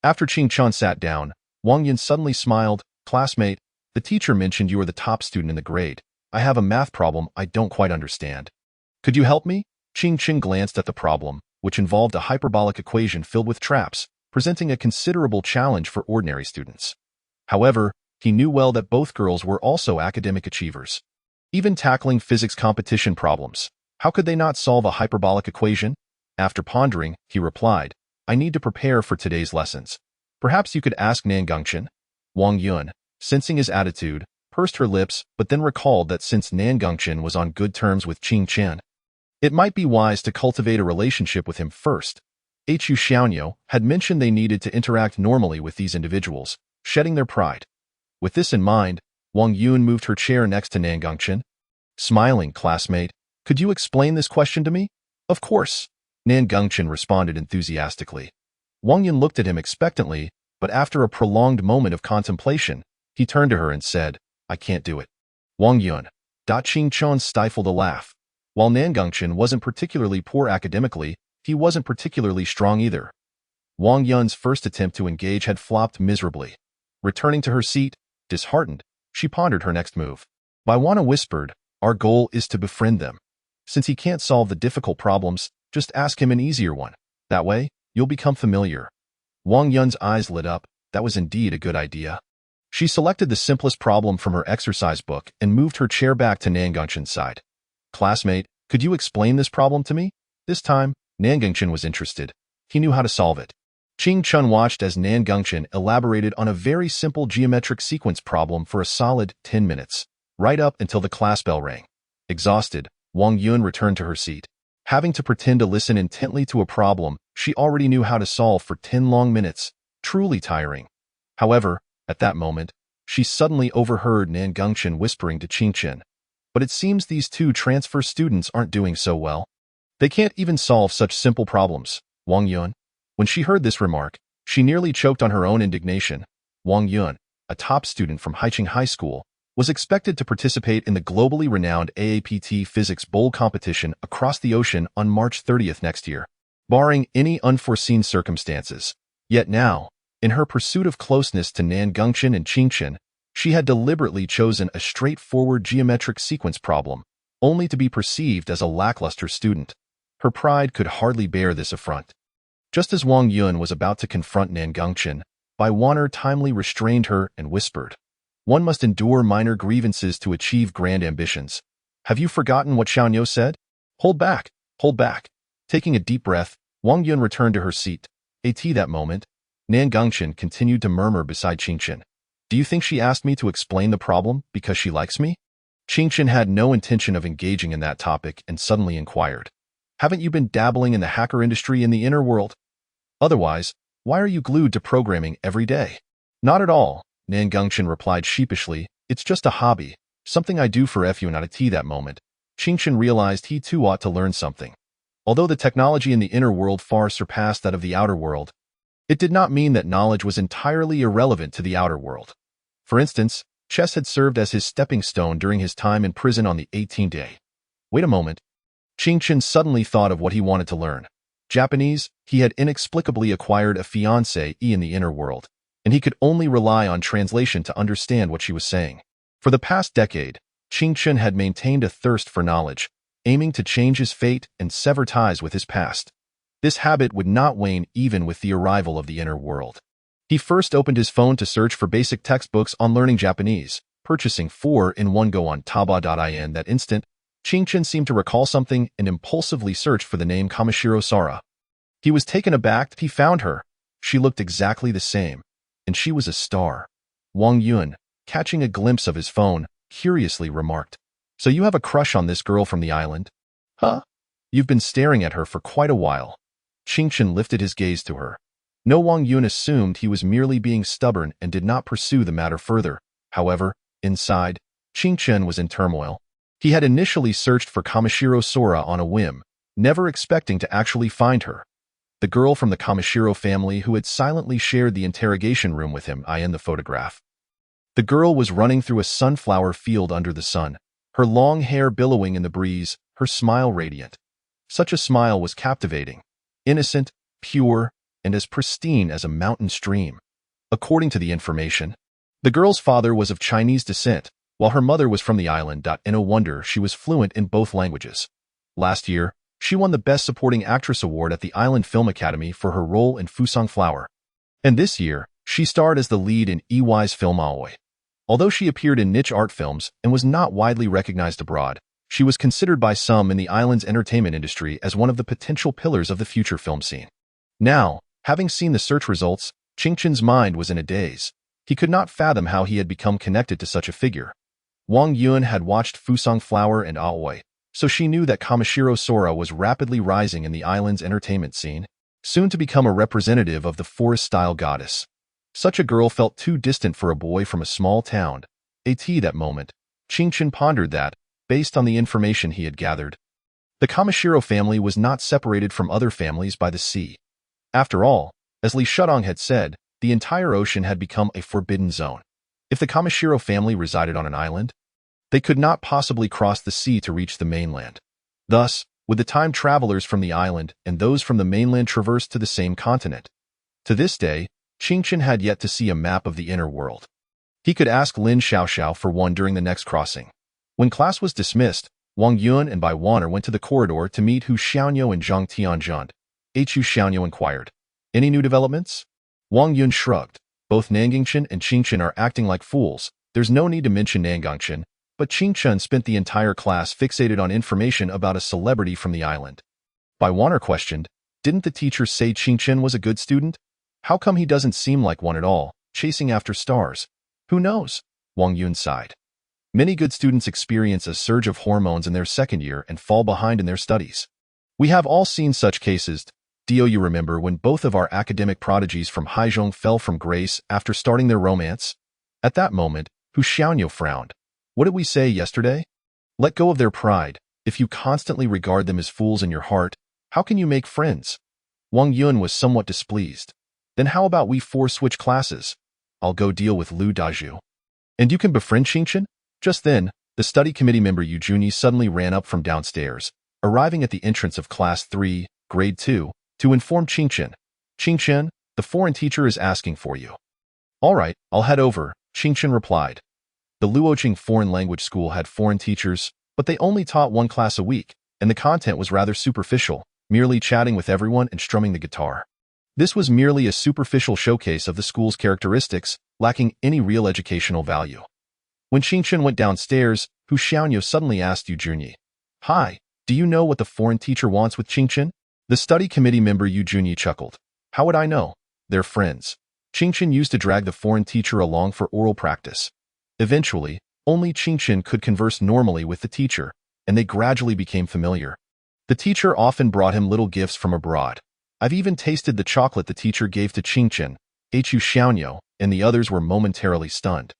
After Qing Chun sat down, Wang Yun suddenly smiled. Classmate, the teacher mentioned you were the top student in the grade. I have a math problem I don't quite understand. Could you help me? Qing glanced at the problem, which involved a hyperbolic equation filled with traps, presenting a considerable challenge for ordinary students. However, he knew well that both girls were also academic achievers. Even tackling physics competition problems, how could they not solve a hyperbolic equation? After pondering, he replied, I need to prepare for today's lessons. Perhaps you could ask Nan Gongchen. Wang Yun, sensing his attitude, pursed her lips but then recalled that since Nan Gongchen was on good terms with Qing Chen, it might be wise to cultivate a relationship with him first. Hu Xiaonyo had mentioned they needed to interact normally with these individuals, shedding their pride. With this in mind, Wang Yun moved her chair next to Nan Gongchen. Smiling, classmate, could you explain this question to me? Of course, Nan Gongchen responded enthusiastically. Wang Yun looked at him expectantly, but after a prolonged moment of contemplation, he turned to her and said, I can't do it. Wang Yun. Qing Chen stifled a laugh. While Nan Gongchen wasn't particularly poor academically, he wasn't particularly strong either. Wang Yun's first attempt to engage had flopped miserably. Returning to her seat, disheartened, she pondered her next move. Baiwana whispered, our goal is to befriend them. Since he can't solve the difficult problems, just ask him an easier one. That way, you'll become familiar. Wang Yun's eyes lit up. That was indeed a good idea. She selected the simplest problem from her exercise book and moved her chair back to Nan Gongchen's side. Classmate, could you explain this problem to me? This time, Nan Gongchen was interested. He knew how to solve it. Qing Chen watched as Nan Gongchen elaborated on a very simple geometric sequence problem for a solid 10 minutes, right up until the class bell rang. Exhausted, Wang Yun returned to her seat. Having to pretend to listen intently to a problem she already knew how to solve for 10 long minutes, truly tiring. However, at that moment, she suddenly overheard Nan Gongchen whispering to Qing Chen. But it seems these two transfer students aren't doing so well. They can't even solve such simple problems. Wang Yun. When she heard this remark, she nearly choked on her own indignation. Wang Yun, a top student from Haiqing High School, was expected to participate in the globally renowned AAPT Physics Bowl competition across the ocean on March 30th next year, barring any unforeseen circumstances. Yet now, in her pursuit of closeness to Nan Gongchen and Qing Chen, she had deliberately chosen a straightforward geometric sequence problem, only to be perceived as a lackluster student. Her pride could hardly bear this affront. Just as Wang Yun was about to confront Nan Gongchen, Baiwaner timely restrained her and whispered, one must endure minor grievances to achieve grand ambitions. Have you forgotten what Xiaonyo said? Hold back, hold back. Taking a deep breath, Wang Yun returned to her seat. At that moment, Nan Gongchen continued to murmur beside Qing Chen. Do you think she asked me to explain the problem because she likes me? Qing Chen had no intention of engaging in that topic and suddenly inquired. Haven't you been dabbling in the hacker industry in the inner world? Otherwise, why are you glued to programming every day? Not at all, Nan Gongchen replied sheepishly. It's just a hobby, something I do for fun at that moment. Qing Chen realized he too ought to learn something. Although the technology in the inner world far surpassed that of the outer world, it did not mean that knowledge was entirely irrelevant to the outer world. For instance, chess had served as his stepping stone during his time in prison on the 18th day. Wait a moment. Qing Chen suddenly thought of what he wanted to learn. Japanese. He had inexplicably acquired a fiancée in the inner world, and he could only rely on translation to understand what she was saying. For the past decade, Qing Chen had maintained a thirst for knowledge, aiming to change his fate and sever ties with his past. This habit would not wane even with the arrival of the inner world. He first opened his phone to search for basic textbooks on learning Japanese, purchasing 4 in one go on Taba.in. That instant, Qing Chen seemed to recall something and impulsively searched for the name Kamishiro Sara. He was taken aback. He found her. She looked exactly the same, and she was a star. Wang Yun, catching a glimpse of his phone, curiously remarked, So you have a crush on this girl from the island? Huh? You've been staring at her for quite a while. Qing Chen lifted his gaze to her. No, Wang Yun assumed he was merely being stubborn and did not pursue the matter further. However, inside, Qing Chen was in turmoil. He had initially searched for Kamishiro Sora on a whim, never expecting to actually find her. The girl from the Kamishiro family who had silently shared the interrogation room with him in the photograph. The girl was running through a sunflower field under the sun, her long hair billowing in the breeze, her smile radiant. Such a smile was captivating, innocent, pure, and as pristine as a mountain stream. According to the information, the girl's father was of Chinese descent, while her mother was from the island. No wonder she was fluent in both languages. Last year, she won the Best Supporting Actress award at the Island Film Academy for her role in Fusang Flower. And this year, she starred as the lead in EY's film Aoi. Although she appeared in niche art films and was not widely recognized abroad, she was considered by some in the island's entertainment industry as one of the potential pillars of the future film scene. Now, having seen the search results, Qingchen's mind was in a daze. He could not fathom how he had become connected to such a figure. Wang Yun had watched Fusang Flower and Aoi, so she knew that Kamishiro Sora was rapidly rising in the island's entertainment scene, soon to become a representative of the forest-style goddess. Such a girl felt too distant for a boy from a small town. That moment, Qingchen pondered that, based on the information he had gathered, the Kamishiro family was not separated from other families by the sea. After all, as Li Shudong had said, the entire ocean had become a forbidden zone. If the Kamishiro family resided on an island, they could not possibly cross the sea to reach the mainland. Thus, would the time travelers from the island and those from the mainland traverse to the same continent? To this day, Qingchen had yet to see a map of the inner world. He could ask Lin Xiaoxiao for one during the next crossing. When class was dismissed, Wang Yun and Bai Waner went to the corridor to meet Hu Xiaonyo and Zhang Tianzhund. Hu Xiaonyo inquired, "Any new developments?" Wang Yun shrugged. Both Nanjingchen and Qingchen are acting like fools. There's no need to mention Nanjingchen, but Qingchen spent the entire class fixated on information about a celebrity from the island. Bai Waner questioned, "Didn't the teacher say Qingchen was a good student? How come he doesn't seem like one at all, chasing after stars?" "Who knows?" Wang Yun sighed. "Many good students experience a surge of hormones in their second year and fall behind in their studies. We have all seen such cases. Do you remember when both of our academic prodigies from Haizhong fell from grace after starting their romance?" At that moment, Hu Xiaonyo frowned. "What did we say yesterday? Let go of their pride. If you constantly regard them as fools in your heart, how can you make friends?" Wang Yun was somewhat displeased. "Then how about we four switch classes? I'll go deal with Lu Dazhu. And you can befriend Qingchen?" Just then, the study committee member Yu Junyi suddenly ran up from downstairs, arriving at the entrance of Class 3, Grade 2, to inform Qingchen. "Qingchen, the foreign teacher is asking for you." "All right, I'll head over," Qingchen replied. The Luoqing Foreign Language School had foreign teachers, but they only taught one class a week, and the content was rather superficial, merely chatting with everyone and strumming the guitar. This was merely a superficial showcase of the school's characteristics, lacking any real educational value. When Qingchen went downstairs, Hu Xiaonyo suddenly asked Yu Junyi, "Hi, do you know what the foreign teacher wants with Qingchen?" The study committee member Yu Junyi chuckled. "How would I know? They're friends." Qingchen used to drag the foreign teacher along for oral practice. Eventually, only Qingchen could converse normally with the teacher, and they gradually became familiar. The teacher often brought him little gifts from abroad. "I've even tasted the chocolate the teacher gave to Qingchen," Hu Xiaonyo, and the others were momentarily stunned.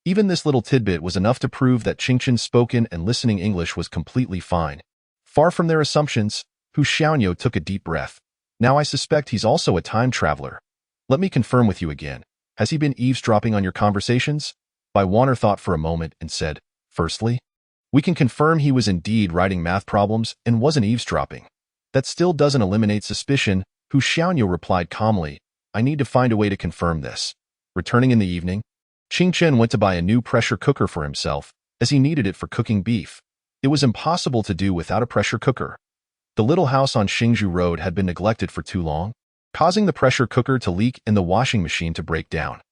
Even this little tidbit was enough to prove that Qingchen's spoken and listening English was completely fine. Far from their assumptions, Hu Xiaonyo took a deep breath. "Now I suspect he's also a time traveler. Let me confirm with you again. Has he been eavesdropping on your conversations?" Bai Waner thought for a moment and said, "Firstly, we can confirm he was indeed writing math problems and wasn't eavesdropping. That still doesn't eliminate suspicion," Hu Xiaonyo replied calmly. "I need to find a way to confirm this." Returning in the evening, Qingchen went to buy a new pressure cooker for himself, as he needed it for cooking beef. It was impossible to do without a pressure cooker. The little house on Xingzhou Road had been neglected for too long, causing the pressure cooker to leak and the washing machine to break down.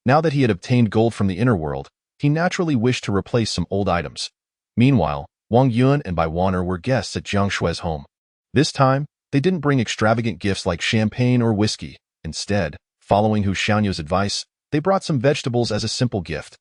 Now that he had obtained gold from the inner world, he naturally wished to replace some old items. Meanwhile, Wang Yun and Bai Waner were guests at Jiang Shue's home. This time, they didn't bring extravagant gifts like champagne or whiskey. Instead, following Hu Xiaonyo's advice, they brought some vegetables as a simple gift.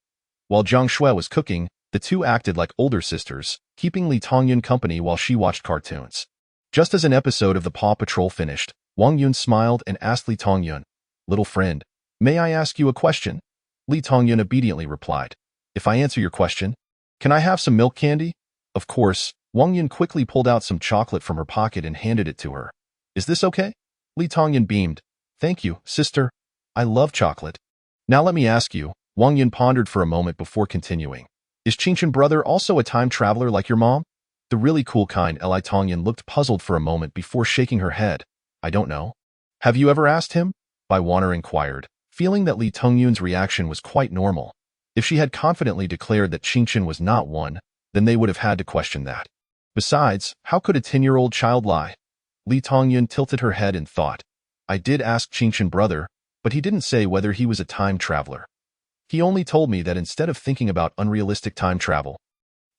While Jiang Shui was cooking, the two acted like older sisters, keeping Li Tongyun company while she watched cartoons. Just as an episode of the Paw Patrol finished, Wang Yun smiled and asked Li Tongyun, "Little friend, may I ask you a question?" Li Tongyun obediently replied, "If I answer your question, can I have some milk candy?" Of course, Wang Yun quickly pulled out some chocolate from her pocket and handed it to her. "Is this okay?" Li Tongyun beamed. "Thank you, sister. I love chocolate." "Now let me ask you," Wang Yun pondered for a moment before continuing. "Is Qingchen brother also a time traveler like your mom?" The really cool kind. Li Tongyun looked puzzled for a moment before shaking her head. "I don't know." "Have you ever asked him?" Bai Waner inquired, feeling that Li Tongyun's reaction was quite normal. If she had confidently declared that Qingchen was not one, then they would have had to question that. Besides, how could a 10-year-old child lie? Li Tongyun tilted her head in thought. I did ask Qingchen brother, but he didn't say whether he was a time traveler. He only told me that instead of thinking about unrealistic time travel,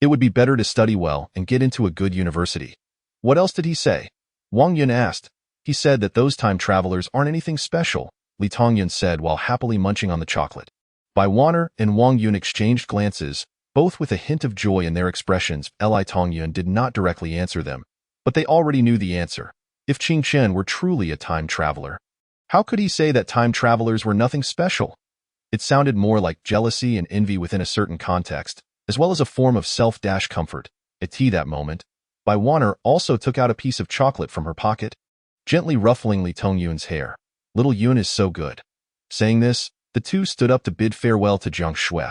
it would be better to study well and get into a good university. What else did he say? Wang Yun asked. He said that those time travelers aren't anything special, Li Tongyun said while happily munching on the chocolate. Bai Wanner and Wang Yun exchanged glances, both with a hint of joy in their expressions. Li Tongyun did not directly answer them, but they already knew the answer. If Qingchen were truly a time traveler, how could he say that time travelers were nothing special? It sounded more like jealousy and envy within a certain context, as well as a form of self-comfort. At tea that moment, Bai Wanner also took out a piece of chocolate from her pocket, gently ruffling Li Tongyun's hair. Little Yun is so good. Saying this, the two stood up to bid farewell to Jiang Shui.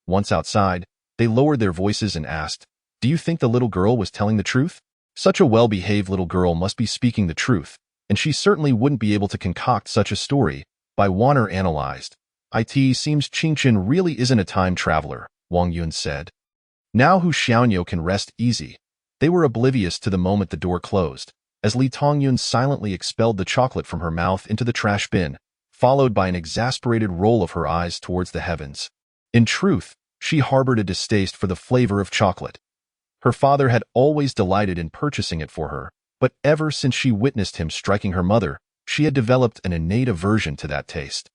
Once outside, they lowered their voices and asked, "Do you think the little girl was telling the truth? Such a well-behaved little girl must be speaking the truth, and she certainly wouldn't be able to concoct such a story," Bai Wanner analyzed. "It seems Qingchen really isn't a time traveler," Wang Yun said. Now Hu Xiaoyo can rest easy. They were oblivious to the moment the door closed, as Li Tongyun silently expelled the chocolate from her mouth into the trash bin, followed by an exasperated roll of her eyes towards the heavens. In truth, she harbored a distaste for the flavor of chocolate. Her father had always delighted in purchasing it for her, but ever since she witnessed him striking her mother, she had developed an innate aversion to that taste.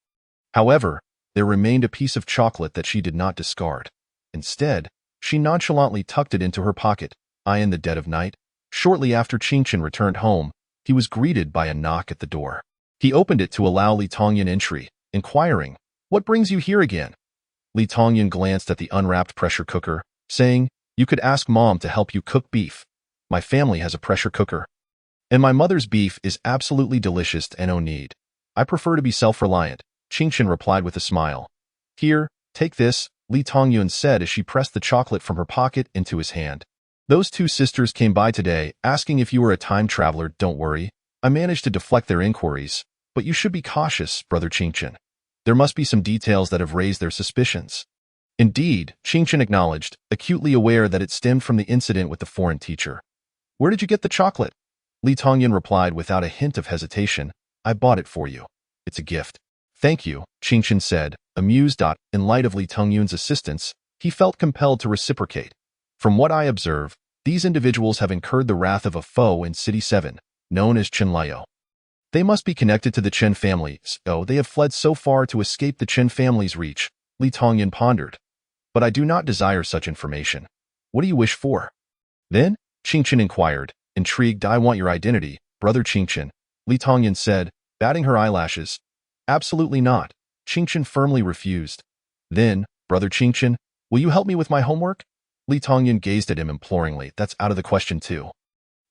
However, there remained a piece of chocolate that she did not discard. Instead, she nonchalantly tucked it into her pocket. In the dead of night, shortly after Qingchen returned home, he was greeted by a knock at the door. He opened it to allow Li Tongyun entry, inquiring, "What brings you here again?" Li Tongyun glanced at the unwrapped pressure cooker, saying, "You could ask Mom to help you cook beef. My family has a pressure cooker. And my mother's beef is absolutely delicious and no need. I prefer to be self-reliant," Qingchen replied with a smile. "Here, take this," Li Tongyun said as she pressed the chocolate from her pocket into his hand. "Those two sisters came by today, asking if you were a time traveler. Don't worry, I managed to deflect their inquiries, but you should be cautious, Brother Qingchen. There must be some details that have raised their suspicions." Indeed, Qingchen acknowledged, acutely aware that it stemmed from the incident with the foreign teacher. "Where did you get the chocolate?" Li Tongyun replied without a hint of hesitation, "I bought it for you. It's a gift." "Thank you," Qingchen said, amused. In light of Li Tongyun's assistance, he felt compelled to reciprocate. "From what I observe, these individuals have incurred the wrath of a foe in City 7, known as Chen Liu. They must be connected to the Chen family, so they have fled so far to escape the Chen family's reach," Li Tongyun pondered. "But I do not desire such information. What do you wish for?" Then, Qingchen inquired, intrigued. "I want your identity, Brother Qingchen," Li Tongyun said, batting her eyelashes. "Absolutely not," Qingchen firmly refused. "Then, Brother Qingchen, will you help me with my homework?" Li Tongyun gazed at him imploringly. "That's out of the question too."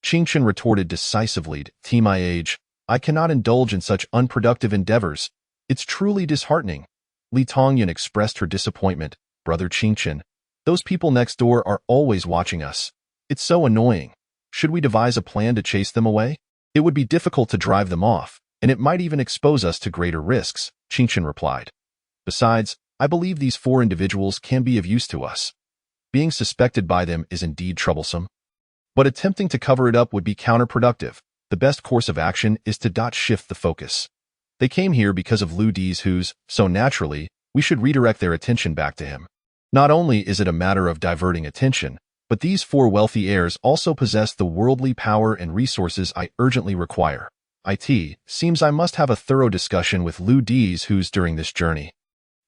Qingchen retorted decisively, "To my age, I cannot indulge in such unproductive endeavors. It's truly disheartening." Li Tongyun expressed her disappointment. "Brother Qingchen, those people next door are always watching us. It's so annoying. Should we devise a plan to chase them away? It would be difficult to drive them off, and it might even expose us to greater risks," Qingchen replied. "Besides, I believe these four individuals can be of use to us. Being suspected by them is indeed troublesome, but attempting to cover it up would be counterproductive. The best course of action is to shift the focus. They came here because of Lu Di's hues, so naturally, we should redirect their attention back to him. Not only is it a matter of diverting attention, but these four wealthy heirs also possess the worldly power and resources I urgently require. It seems I must have a thorough discussion with Lu Di's hues during this journey.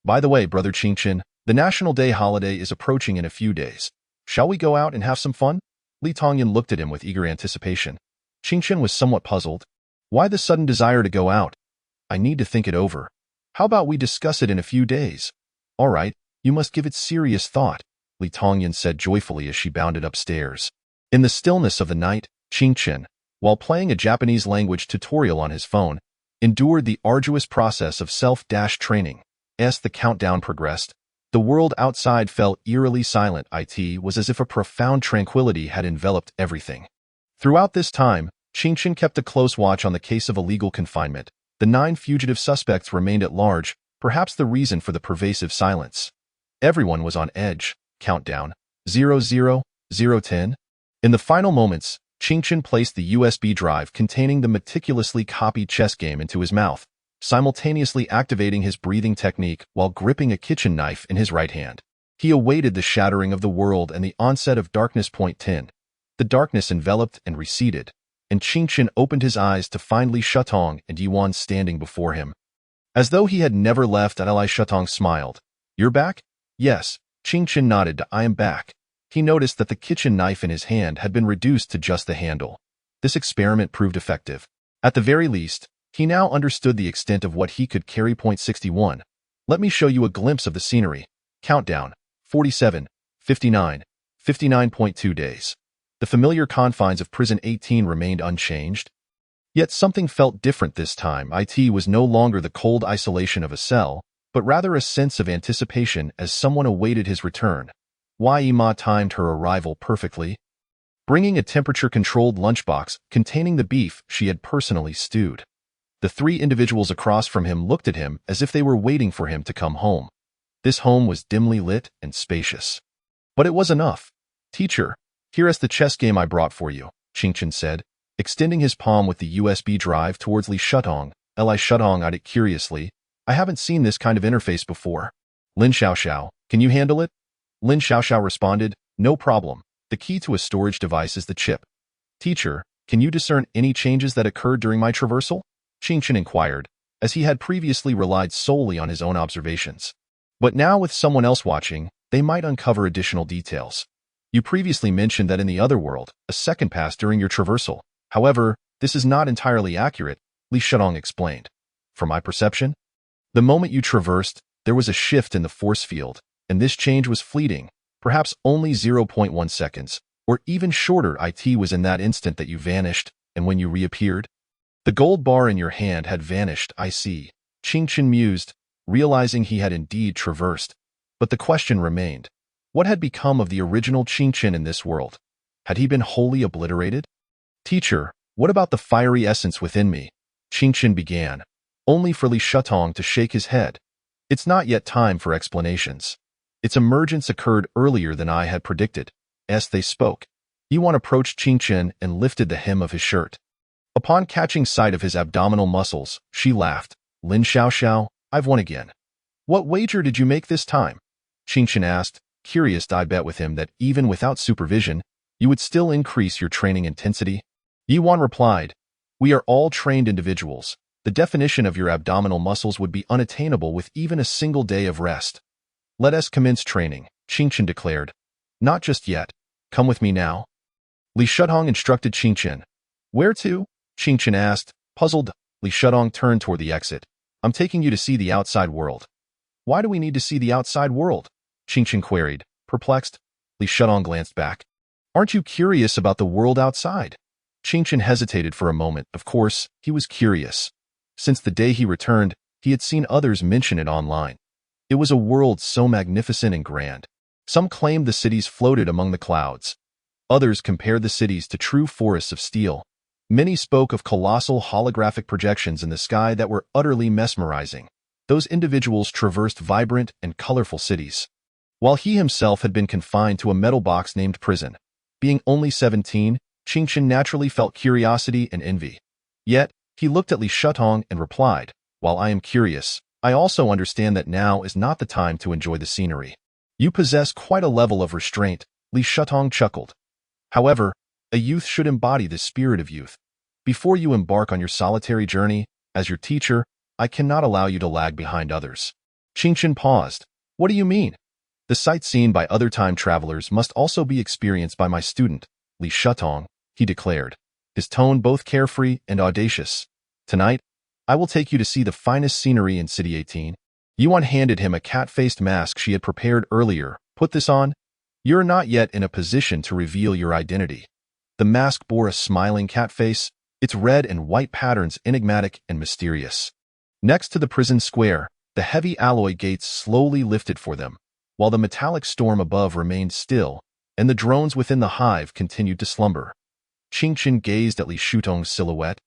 By the way, Brother Qingchen, the National Day holiday is approaching in a few days. Shall we go out and have some fun?" Li Tongyun looked at him with eager anticipation. Qingchen was somewhat puzzled. "Why the sudden desire to go out?" "I need to think it over. How about we discuss it in a few days?" "All right, you must give it serious thought," Li Tongyun said joyfully as she bounded upstairs. In the stillness of the night, Qingchen, while playing a Japanese language tutorial on his phone, endured the arduous process of self-training. As the countdown progressed, the world outside fell eerily silent. It was as if a profound tranquility had enveloped everything. Throughout this time, Qingchen kept a close watch on the case of illegal confinement. The 9 fugitive suspects remained at large, perhaps the reason for the pervasive silence. Everyone was on edge. Countdown. 00010. In the final moments, Qingchen placed the USB drive containing the meticulously copied chess game into his mouth, simultaneously activating his breathing technique while gripping a kitchen knife in his right hand. He awaited the shattering of the world and the onset of darkness. Point 10. The darkness enveloped and receded, and Qingchen opened his eyes to find Li Shutong and Yuan standing before him. As though he had never left, Li Shutong smiled. "You're back?" "Yes." Qingchen nodded. "I am back." He noticed that the kitchen knife in his hand had been reduced to just the handle. This experiment proved effective. At the very least, he now understood the extent of what he could carry. Point 61. Let me show you a glimpse of the scenery. Countdown. 47, 59, 59.2 days. The familiar confines of prison 18 remained unchanged. Yet something felt different this time. It was no longer the cold isolation of a cell, but rather a sense of anticipation as someone awaited his return. Yima timed her arrival perfectly, bringing a temperature-controlled lunchbox containing the beef she had personally stewed. The three individuals across from him looked at him as if they were waiting for him to come home. This home was dimly lit and spacious. But it was enough. "Teacher, here is the chess game I brought for you," Qingchen said, extending his palm with the USB drive towards Li Shutong. Li Shutong eyed it curiously. "I haven't seen this kind of interface before." "Lin Xiaoxiao, can you handle it?" Lin Xiaoxiao responded, "No problem. The key to a storage device is the chip." "Teacher, can you discern any changes that occurred during my traversal?" Qingchen inquired, as he had previously relied solely on his own observations. But now with someone else watching, they might uncover additional details. "You previously mentioned that in the other world, a second passed during your traversal. However, this is not entirely accurate," Li Shutong explained. "From my perception, the moment you traversed, there was a shift in the force field, and this change was fleeting, perhaps only 0.1 seconds, or even shorter. It was in that instant that you vanished, and when you reappeared, the gold bar in your hand had vanished." "I see," Qingchen mused, realizing he had indeed traversed. But the question remained. What had become of the original Qingchen in this world? Had he been wholly obliterated? "Teacher, what about the fiery essence within me?" Qingchen began, only for Li Shutong to shake his head. "It's not yet time for explanations. Its emergence occurred earlier than I had predicted." As they spoke, Yuan approached Qingchen and lifted the hem of his shirt. Upon catching sight of his abdominal muscles, she laughed. "Lin Xiaoxiao, I've won again." "What wager did you make this time?" Qingchen asked, curious. "I bet with him that even without supervision, you would still increase your training intensity." Yuan replied, "We are all trained individuals. The definition of your abdominal muscles would be unattainable with even a single day of rest." "Let us commence training," Qingchen declared. "Not just yet. Come with me now." Li Shutong instructed Qingchen. "Where to?" Qingchen asked, puzzled. Li Shutong turned toward the exit. "I'm taking you to see the outside world." "Why do we need to see the outside world?" Qingchen queried, perplexed. Li Shutong glanced back. "Aren't you curious about the world outside?" Qingchen hesitated for a moment. Of course, he was curious. Since the day he returned, he had seen others mention it online. It was a world so magnificent and grand. Some claimed the cities floated among the clouds. Others compared the cities to true forests of steel. Many spoke of colossal holographic projections in the sky that were utterly mesmerizing. Those individuals traversed vibrant and colorful cities, while he himself had been confined to a metal box named prison. Being only 17, Qingchen naturally felt curiosity and envy. Yet, he looked at Li Shutong and replied, "While I am curious, I also understand that now is not the time to enjoy the scenery." "You possess quite a level of restraint," Li Shutong chuckled. "However, a youth should embody the spirit of youth. Before you embark on your solitary journey, as your teacher, I cannot allow you to lag behind others." Qingchen paused. "What do you mean?" "The sight seen by other time travelers must also be experienced by my student, Li Shutong," he declared, his tone both carefree and audacious. "Tonight, I will take you to see the finest scenery in City 18. Yuan handed him a cat-faced mask she had prepared earlier. "Put this on. You're not yet in a position to reveal your identity." The mask bore a smiling cat face, its red and white patterns enigmatic and mysterious. Next to the prison square, the heavy alloy gates slowly lifted for them, while the metallic storm above remained still, and the drones within the hive continued to slumber. Qingchen gazed at Li Shutong's silhouette,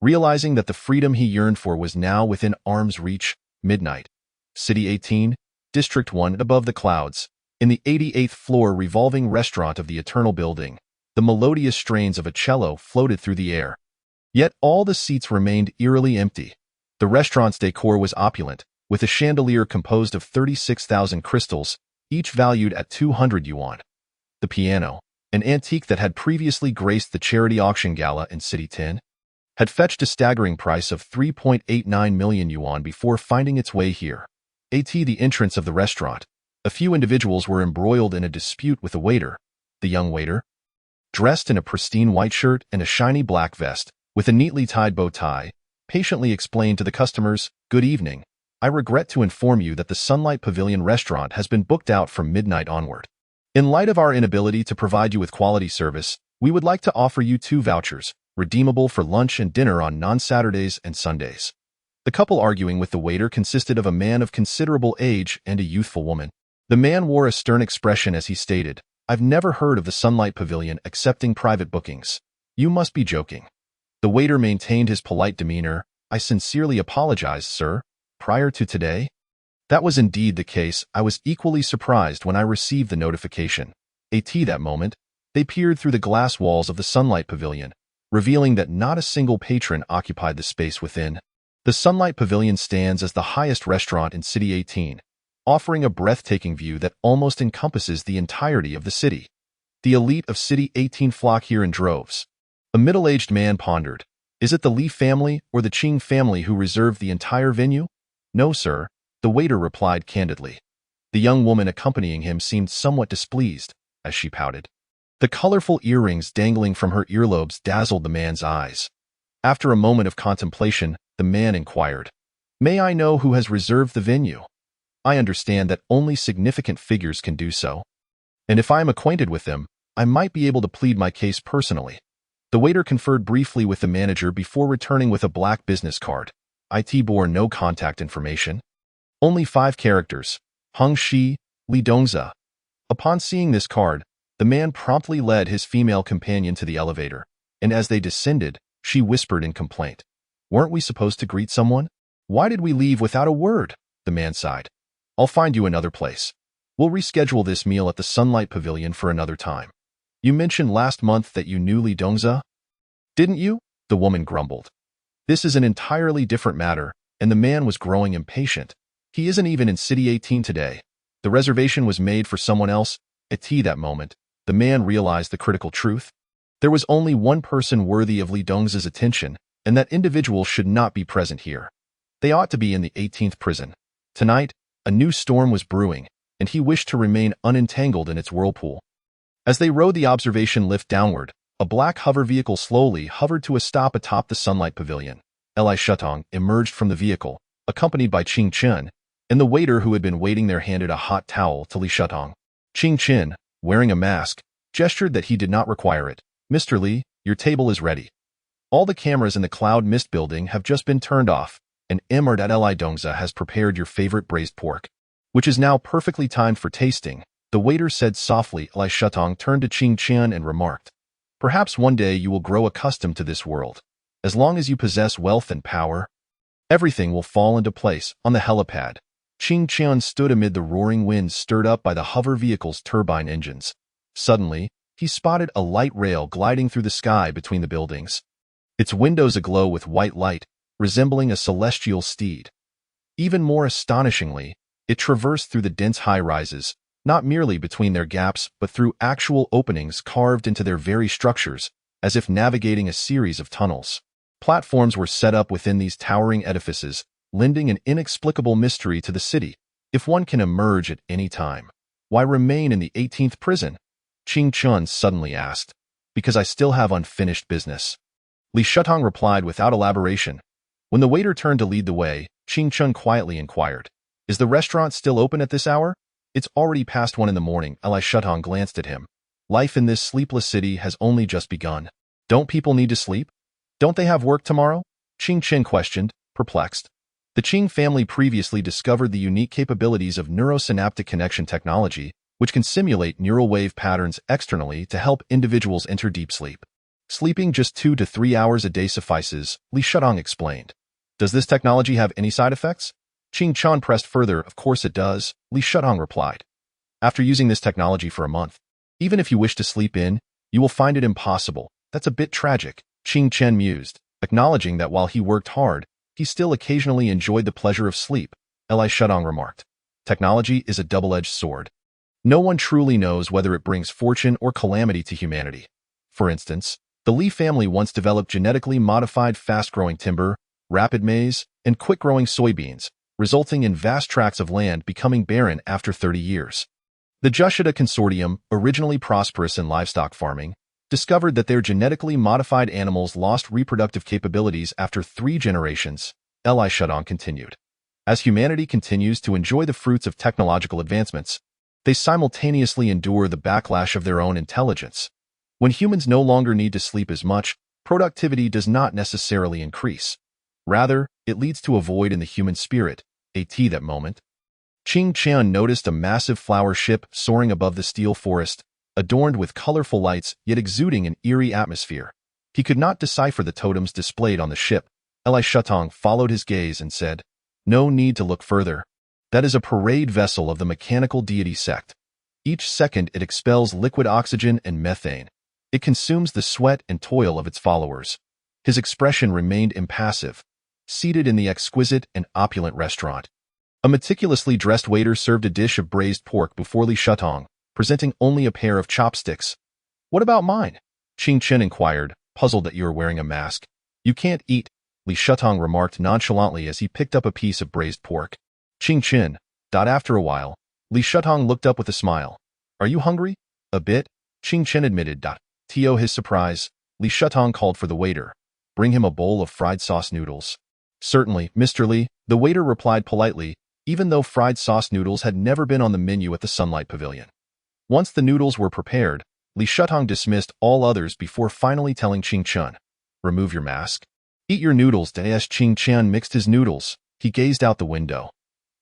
realizing that the freedom he yearned for was now within arm's reach. Midnight. City 18, District 1 above the clouds. In the 88th floor revolving restaurant of the Eternal Building, the melodious strains of a cello floated through the air. Yet all the seats remained eerily empty. The restaurant's decor was opulent, with a chandelier composed of 36,000 crystals, each valued at 200 yuan. The piano, an antique that had previously graced the charity auction gala in City 10, had fetched a staggering price of 3.89 million yuan before finding its way here. At the entrance of the restaurant, a few individuals were embroiled in a dispute with the waiter. The young waiter, dressed in a pristine white shirt and a shiny black vest, with a neatly tied bow tie, patiently explained to the customers, "Good evening. I regret to inform you that the Sunlight Pavilion restaurant has been booked out from midnight onward. In light of our inability to provide you with quality service, we would like to offer you 2 vouchers, redeemable for lunch and dinner on non-Saturdays and Sundays." The couple arguing with the waiter consisted of a man of considerable age and a youthful woman. The man wore a stern expression as he stated, "I've never heard of the Sunlight Pavilion accepting private bookings. You must be joking." The waiter maintained his polite demeanor. "I sincerely apologize, sir. Prior to today?" That was indeed the case. I was equally surprised when I received the notification. At that moment, they peered through the glass walls of the Sunlight Pavilion, revealing that not a single patron occupied the space within. The Sunlight Pavilion stands as the highest restaurant in City 18, offering a breathtaking view that almost encompasses the entirety of the city. The elite of City 18 flock here in droves. A middle-aged man pondered, "Is it the Li family or the Qing family who reserved the entire venue?" "No, sir," the waiter replied candidly. The young woman accompanying him seemed somewhat displeased, as she pouted. The colorful earrings dangling from her earlobes dazzled the man's eyes. After a moment of contemplation, the man inquired, "May I know who has reserved the venue? I understand that only significant figures can do so. And if I am acquainted with them, I might be able to plead my case personally." The waiter conferred briefly with the manager before returning with a black business card. It bore no contact information. Only 5 characters. Hung Shi, Li Dongza. Upon seeing this card, the man promptly led his female companion to the elevator, and as they descended, she whispered in complaint, "Weren't we supposed to greet someone? Why did we leave without a word?" The man sighed. "I'll find you another place. We'll reschedule this meal at the Sunlight Pavilion for another time. You mentioned last month that you knew Li Dongza, didn't you?" The woman grumbled. "This is an entirely different matter," and the man was growing impatient. "He isn't even in City 18 today. The reservation was made for someone else." At that moment, the man realized the critical truth. There was only one person worthy of Li Dongza's attention, and that individual should not be present here. They ought to be in the 18th prison. Tonight, a new storm was brewing, and he wished to remain unentangled in its whirlpool. As they rode the observation lift downward, a black hover vehicle slowly hovered to a stop atop the Sunlight Pavilion. Li Shutong emerged from the vehicle, accompanied by Qing Chen, and the waiter who had been waiting there handed a hot towel to Li Shutong. Qing Chen, wearing a mask, gestured that he did not require it. "Mr. Li, your table is ready. All the cameras in the Cloud Mist building have just been turned off, and Amidst at Li Dongza has prepared your favorite braised pork, which is now perfectly timed for tasting," the waiter said softly. Li Shutong turned to Qing Chen and remarked, "Perhaps one day you will grow accustomed to this world. As long as you possess wealth and power, everything will fall into place." On the helipad, Qing Chen stood amid the roaring winds stirred up by the hover vehicle's turbine engines. Suddenly, he spotted a light rail gliding through the sky between the buildings, its windows aglow with white light, resembling a celestial steed. Even more astonishingly, it traversed through the dense high-rises, not merely between their gaps but through actual openings carved into their very structures, as if navigating a series of tunnels. Platforms were set up within these towering edifices, lending an inexplicable mystery to the city. If one can emerge at any time, why remain in the 18th prison? Qing Chen suddenly asked. "Because I still have unfinished business." Li Shutong replied without elaboration. When the waiter turned to lead the way, Qing Chen quietly inquired, "Is the restaurant still open at this hour?" "It's already past 1 in the morning." Li Shutong glanced at him. "Life in this sleepless city has only just begun. Don't people need to sleep? Don't they have work tomorrow?" Qing Chen questioned, perplexed. The Qing family previously discovered the unique capabilities of neurosynaptic connection technology, which can simulate neural wave patterns externally to help individuals enter deep sleep. "Sleeping just 2 to 3 hours a day suffices," Li Shutong explained. "Does this technology have any side effects?" Ching Chan pressed further. Of course it does, Li Shutong replied. After using this technology for a month, even if you wish to sleep in, you will find it impossible. That's a bit tragic, Ching Chen mused, acknowledging that while he worked hard, he still occasionally enjoyed the pleasure of sleep. Li Shutong remarked. Technology is a double-edged sword. No one truly knows whether it brings fortune or calamity to humanity. For instance, the Li family once developed genetically modified fast-growing timber, rapid maize, and quick-growing soybeans, resulting in vast tracts of land becoming barren after 30 years. The Jushida Consortium, originally prosperous in livestock farming, discovered that their genetically modified animals lost reproductive capabilities after 3 generations, Li Shutong continued. As humanity continues to enjoy the fruits of technological advancements, they simultaneously endure the backlash of their own intelligence. When humans no longer need to sleep as much, productivity does not necessarily increase. Rather, it leads to a void in the human spirit, that moment. Ching Chan noticed a massive flower ship soaring above the steel forest, adorned with colorful lights yet exuding an eerie atmosphere. He could not decipher the totems displayed on the ship. Li Shutong followed his gaze and said, "No need to look further. That is a parade vessel of the mechanical deity sect. Each second it expels liquid oxygen and methane. It consumes the sweat and toil of its followers." His expression remained impassive, seated in the exquisite and opulent restaurant. A meticulously dressed waiter served a dish of braised pork before Li Shutong, presenting only a pair of chopsticks. "What about mine?" Ching Chen inquired, puzzled that you are wearing a mask. "You can't eat," Li Shutong remarked nonchalantly as he picked up a piece of braised pork. Ching Chen. After a while, Li Shutong looked up with a smile. "Are you hungry?" "A bit," Ching Chen admitted. To his surprise, Li Shutong called for the waiter. "Bring him a bowl of fried sauce noodles." "Certainly, Mr. Li," the waiter replied politely, even though fried sauce noodles had never been on the menu at the Sunlight Pavilion. Once the noodles were prepared, Li Shutong dismissed all others before finally telling Ching Chen, "Remove your mask. Eat your noodles." As Ching Chen mixed his noodles, he gazed out the window.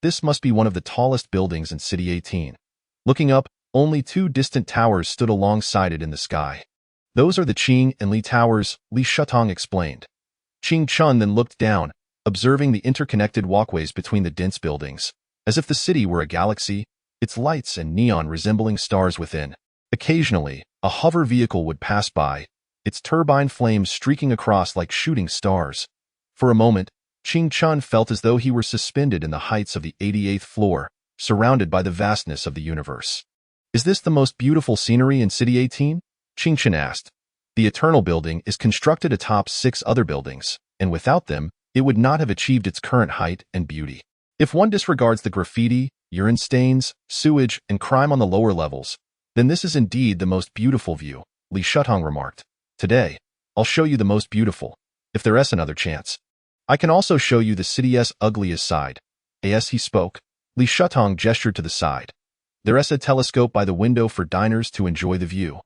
This must be one of the tallest buildings in City 18. Looking up, only 2 distant towers stood alongside it in the sky. "Those are the Ching and Li towers," Li Shutong explained. Ching Chen then looked down, observing the interconnected walkways between the dense buildings, as if the city were a galaxy, its lights and neon resembling stars within. Occasionally, a hover vehicle would pass by, its turbine flames streaking across like shooting stars. For a moment, Ching Chen felt as though he were suspended in the heights of the 88th floor, surrounded by the vastness of the universe. "Is this the most beautiful scenery in City 18? Ching Chen asked. The Eternal Building is constructed atop 6 other buildings, and without them, it would not have achieved its current height and beauty. If one disregards the graffiti, urine stains, sewage, and crime on the lower levels, then this is indeed the most beautiful view," Li Shutong remarked. "Today, I'll show you the most beautiful, if there's another chance. I can also show you the city's ugliest side." As he spoke, Li Shutong gestured to the side. "There's a telescope by the window for diners to enjoy the view.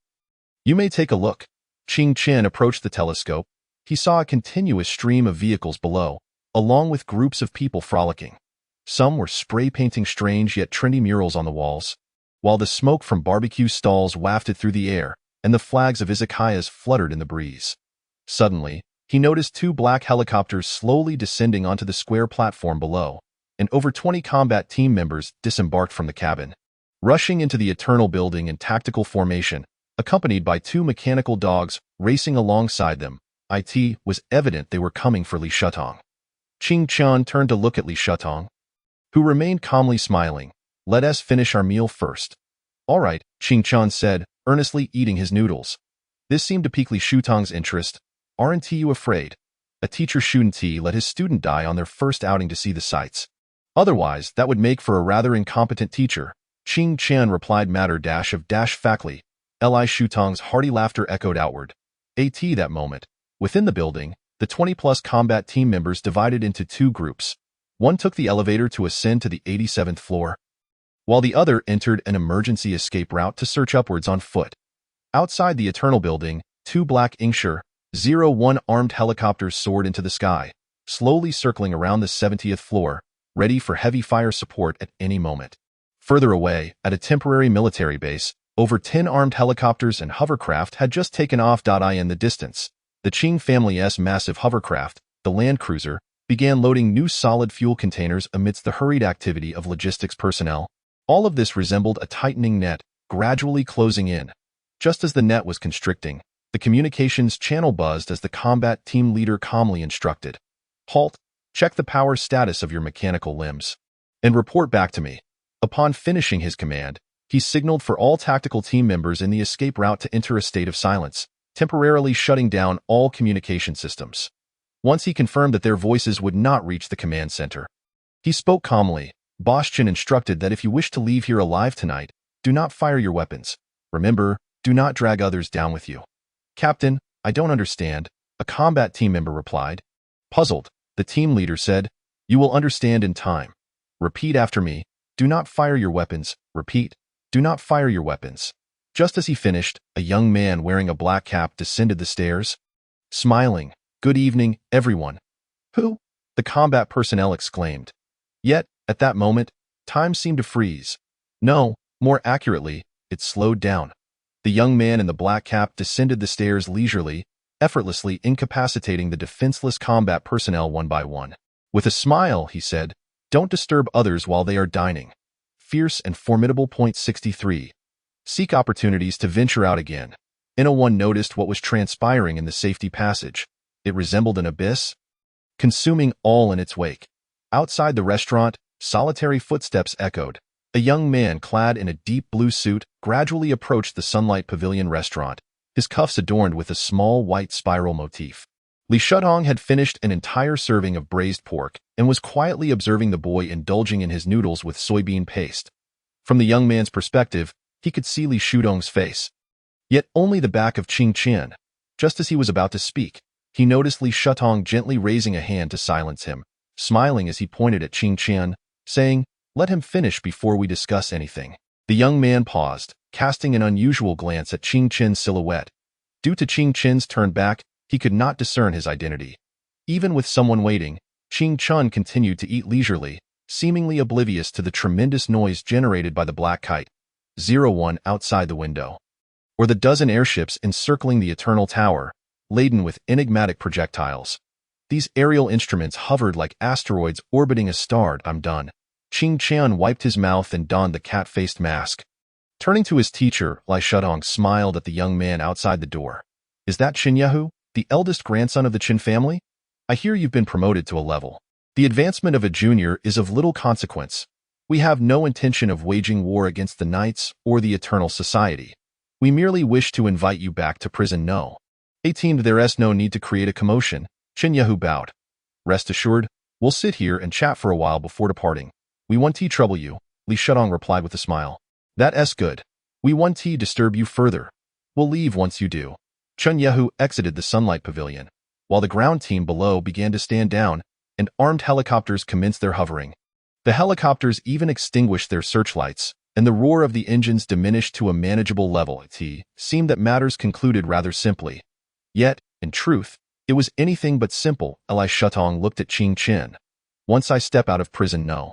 You may take a look." Ching Chen approached the telescope. He saw a continuous stream of vehicles below, along with groups of people frolicking. Some were spray-painting strange yet trendy murals on the walls, while the smoke from barbecue stalls wafted through the air, and the flags of izakayas fluttered in the breeze. Suddenly, he noticed 2 black helicopters slowly descending onto the square platform below, and over 20 combat team members disembarked from the cabin, rushing into the Eternal Building in tactical formation, accompanied by 2 mechanical dogs racing alongside them. It was evident they were coming for Li Shutong. Ching Chen turned to look at Li Shutong, who remained calmly smiling. "Let us finish our meal first." "All right," Ching Chen said, earnestly eating his noodles. This seemed to pique Li Shutong's interest. "Aren't you afraid? A teacher shouldn't let his student die on their first outing to see the sights. Otherwise, that would make for a rather incompetent teacher." Ching Chen replied matter-of-factly. Li Shutong's hearty laughter echoed outward. That moment. Within the building, the 20-plus combat team members divided into 2 groups. One took the elevator to ascend to the 87th floor, while the other entered an emergency escape route to search upwards on foot. Outside the Eternal Building, 2 black Ingshire 01 armed helicopters soared into the sky, slowly circling around the 70th floor, ready for heavy fire support at any moment. Further away, at a temporary military base, over 10 armed helicopters and hovercraft had just taken off. In the distance, the Ching family's massive hovercraft, the Land Cruiser, began loading new solid fuel containers amidst the hurried activity of logistics personnel. All of this resembled a tightening net, gradually closing in. Just as the net was constricting, the communications channel buzzed as the combat team leader calmly instructed. Halt, check the power status of your mechanical limbs, and report back to me. Upon finishing his command, he signaled for all tactical team members in the escape route to enter a state of silence, temporarily shutting down all communication systems. Once he confirmed that their voices would not reach the command center, he spoke calmly. Boschin instructed that if you wish to leave here alive tonight, do not fire your weapons. Remember, do not drag others down with you. Captain, I don't understand, a combat team member replied. Puzzled, the team leader said, you will understand in time. Repeat after me, do not fire your weapons. Repeat, do not fire your weapons. Just as he finished, a young man wearing a black cap descended the stairs. Smiling, good evening, everyone. Who? The combat personnel exclaimed. Yet, at that moment, time seemed to freeze. No, more accurately, it slowed down. The young man in the black cap descended the stairs leisurely, effortlessly incapacitating the defenseless combat personnel one by one. With a smile, he said, don't disturb others while they are dining. Fierce and formidable. 63. Seek opportunities to venture out again. One noticed what was transpiring in the safety passage. It resembled an abyss, consuming all in its wake. Outside the restaurant, solitary footsteps echoed. A young man clad in a deep blue suit gradually approached the Sunlight Pavilion restaurant, his cuffs adorned with a small white spiral motif. Li Shutong had finished an entire serving of braised pork and was quietly observing the boy indulging in his noodles with soybean paste. From the young man's perspective, he could see Li Shutong's face, yet only the back of Qing Qian. Just as he was about to speak, he noticed Li Shutong gently raising a hand to silence him, smiling as he pointed at Qing Qian, saying, let him finish before we discuss anything. The young man paused, casting an unusual glance at Qing Qian's silhouette. Due to Qing Qian's turn back, he could not discern his identity. Even with someone waiting, Qing Qian continued to eat leisurely, seemingly oblivious to the tremendous noise generated by the black kite, 01 outside the window, or the dozen airships encircling the Eternal Tower, laden with enigmatic projectiles. These aerial instruments hovered like asteroids orbiting a star. I'm done. Qing Qian wiped his mouth and donned the cat-faced mask. Turning to his teacher, Li Shutong smiled at the young man outside the door. Is that Qin Yehu, the eldest grandson of the Qin family? I hear you've been promoted to a level. The advancement of a junior is of little consequence. We have no intention of waging war against the Knights or the Eternal Society. We merely wish to invite you back to prison. No. 18. There's no need to create a commotion. Qin Yehu bowed. Rest assured, we'll sit here and chat for a while before departing. We won't trouble you, Li Shutong replied with a smile. That's good. We won't disturb you further. We'll leave once you do. Qin Yehu exited the Sunlight Pavilion, while the ground team below began to stand down, and armed helicopters commenced their hovering. The helicopters even extinguished their searchlights, and the roar of the engines diminished to a manageable level. It seemed that matters concluded rather simply. Yet, in truth, it was anything but simple. Li Shutong looked at Qing Qian. Once I step out of prison, no.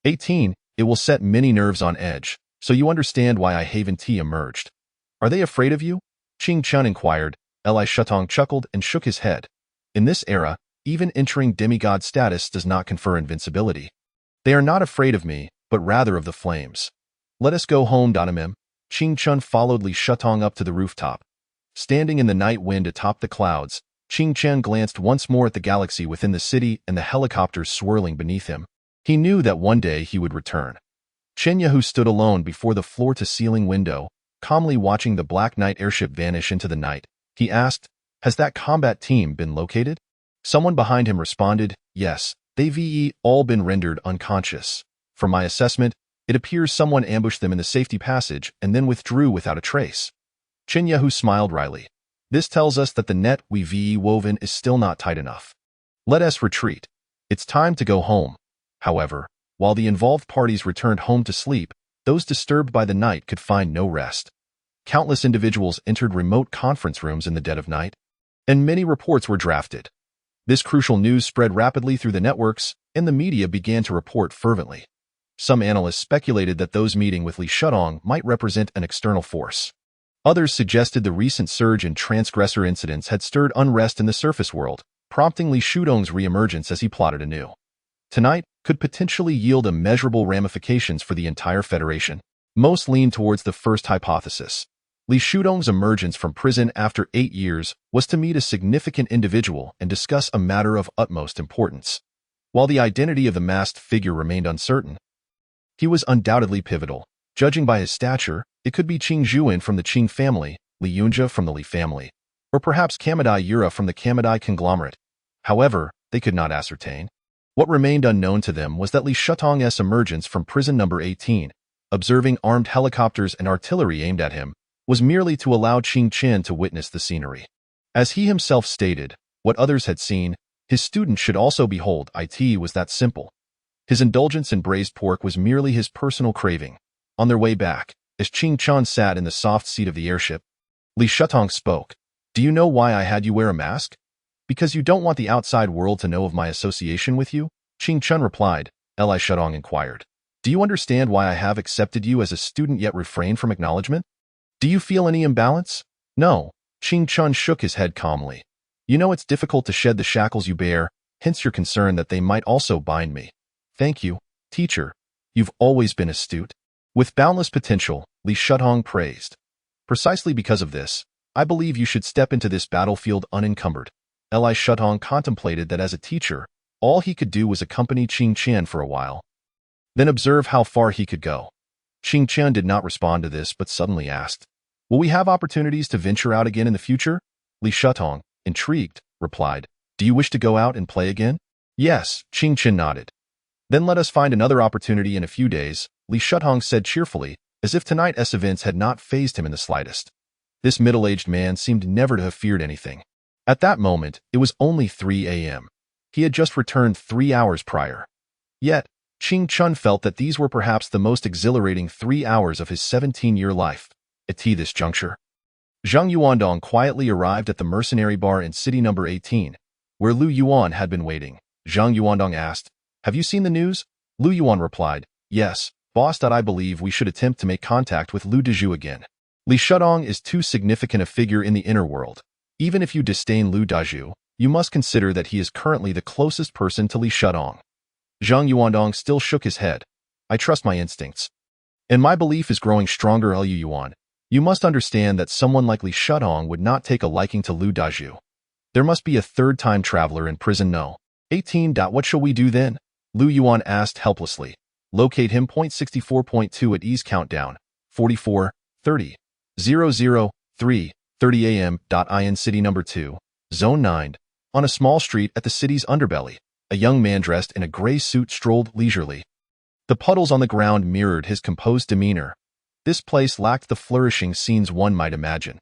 18. It will set many nerves on edge, so you understand why I Haven T emerged. Are they afraid of you? Qing Qian inquired. Li Shutong chuckled and shook his head. In this era, even entering demigod status does not confer invincibility. They are not afraid of me, but rather of the flames. Let us go home, Donamim. Qing Qian followed Li Shutong up to the rooftop. Standing in the night wind atop the clouds, Qing Qian glanced once more at the galaxy within the city and the helicopters swirling beneath him. He knew that one day he would return. Qin Yehu stood alone before the floor-to-ceiling window, calmly watching the Black Knight airship vanish into the night. He asked, has that combat team been located? Someone behind him responded, yes, they've all been rendered unconscious. From my assessment, it appears someone ambushed them in the safety passage and then withdrew without a trace. Qin Yehu smiled wryly. This tells us that the net we've woven is still not tight enough. Let us retreat. It's time to go home. However, while the involved parties returned home to sleep, those disturbed by the night could find no rest. Countless individuals entered remote conference rooms in the dead of night, and many reports were drafted. This crucial news spread rapidly through the networks, and the media began to report fervently. Some analysts speculated that those meeting with Li Shutong might represent an external force. Others suggested the recent surge in transgressor incidents had stirred unrest in the surface world, prompting Li Shudong's reemergence as he plotted anew. Tonight could potentially yield immeasurable ramifications for the entire Federation. Most lean towards the first hypothesis. Li Shudong's emergence from prison after 8 years was to meet a significant individual and discuss a matter of utmost importance. While the identity of the masked figure remained uncertain, he was undoubtedly pivotal. Judging by his stature, it could be Qing Zhuan from the Qing family, Li Yunjia from the Li family, or perhaps Kamadai Yura from the Kamadai conglomerate. However, they could not ascertain. What remained unknown to them was that Li Shutong's emergence from prison number 18, observing armed helicopters and artillery aimed at him, was merely to allow Qing Chen to witness the scenery. As he himself stated, what others had seen, his students should also behold. It was that simple. His indulgence in braised pork was merely his personal craving. On their way back, as Qing Chen sat in the soft seat of the airship, Li Shutong spoke. Do you know why I had you wear a mask? Because you don't want the outside world to know of my association with you? Qing Chen replied. Li Shutong inquired. Do you understand why I have accepted you as a student yet refrained from acknowledgement? Do you feel any imbalance? No. Qing Chen shook his head calmly. You know it's difficult to shed the shackles you bear, hence your concern that they might also bind me. Thank you, teacher. You've always been astute. With boundless potential, Li Shutong praised. Precisely because of this, I believe you should step into this battlefield unencumbered. Li Shutong contemplated that as a teacher, all he could do was accompany Qing Chen for a while, then observe how far he could go. Qing Chen did not respond to this but suddenly asked, Will we have opportunities to venture out again in the future? Li Shutong, intrigued, replied, Do you wish to go out and play again? Yes, Qing Chen nodded. Then let us find another opportunity in a few days, Li Shutong said cheerfully, as if tonight's events had not fazed him in the slightest. This middle-aged man seemed never to have feared anything. At that moment, it was only 3 a.m. He had just returned 3 hours prior. Yet, Qing Chen felt that these were perhaps the most exhilarating 3 hours of his 17-year life. At this juncture, Zhang Yuandong quietly arrived at the mercenary bar in city number 18, where Lu Yuan had been waiting. Zhang Yuandong asked, Have you seen the news? Lu Yuan replied, Yes, boss. I believe we should attempt to make contact with Lu Dazhu again. Li Shutong is too significant a figure in the inner world. Even if you disdain Lu Dazhu, you must consider that he is currently the closest person to Li Shutong. Zhang Yuandong still shook his head. I trust my instincts. And my belief is growing stronger. Lu Yuan, you must understand that someone like Li Shutong would not take a liking to Lu Dazhu. There must be a third time traveler in prison. No. 18. What shall we do then? Lu Yuan asked helplessly. Locate him. 64.2 at ease countdown. 44, 30, 003, 30 a.m. In city number 2, zone 9, on a small street at the city's underbelly, a young man dressed in a gray suit strolled leisurely. The puddles on the ground mirrored his composed demeanor. This place lacked the flourishing scenes one might imagine.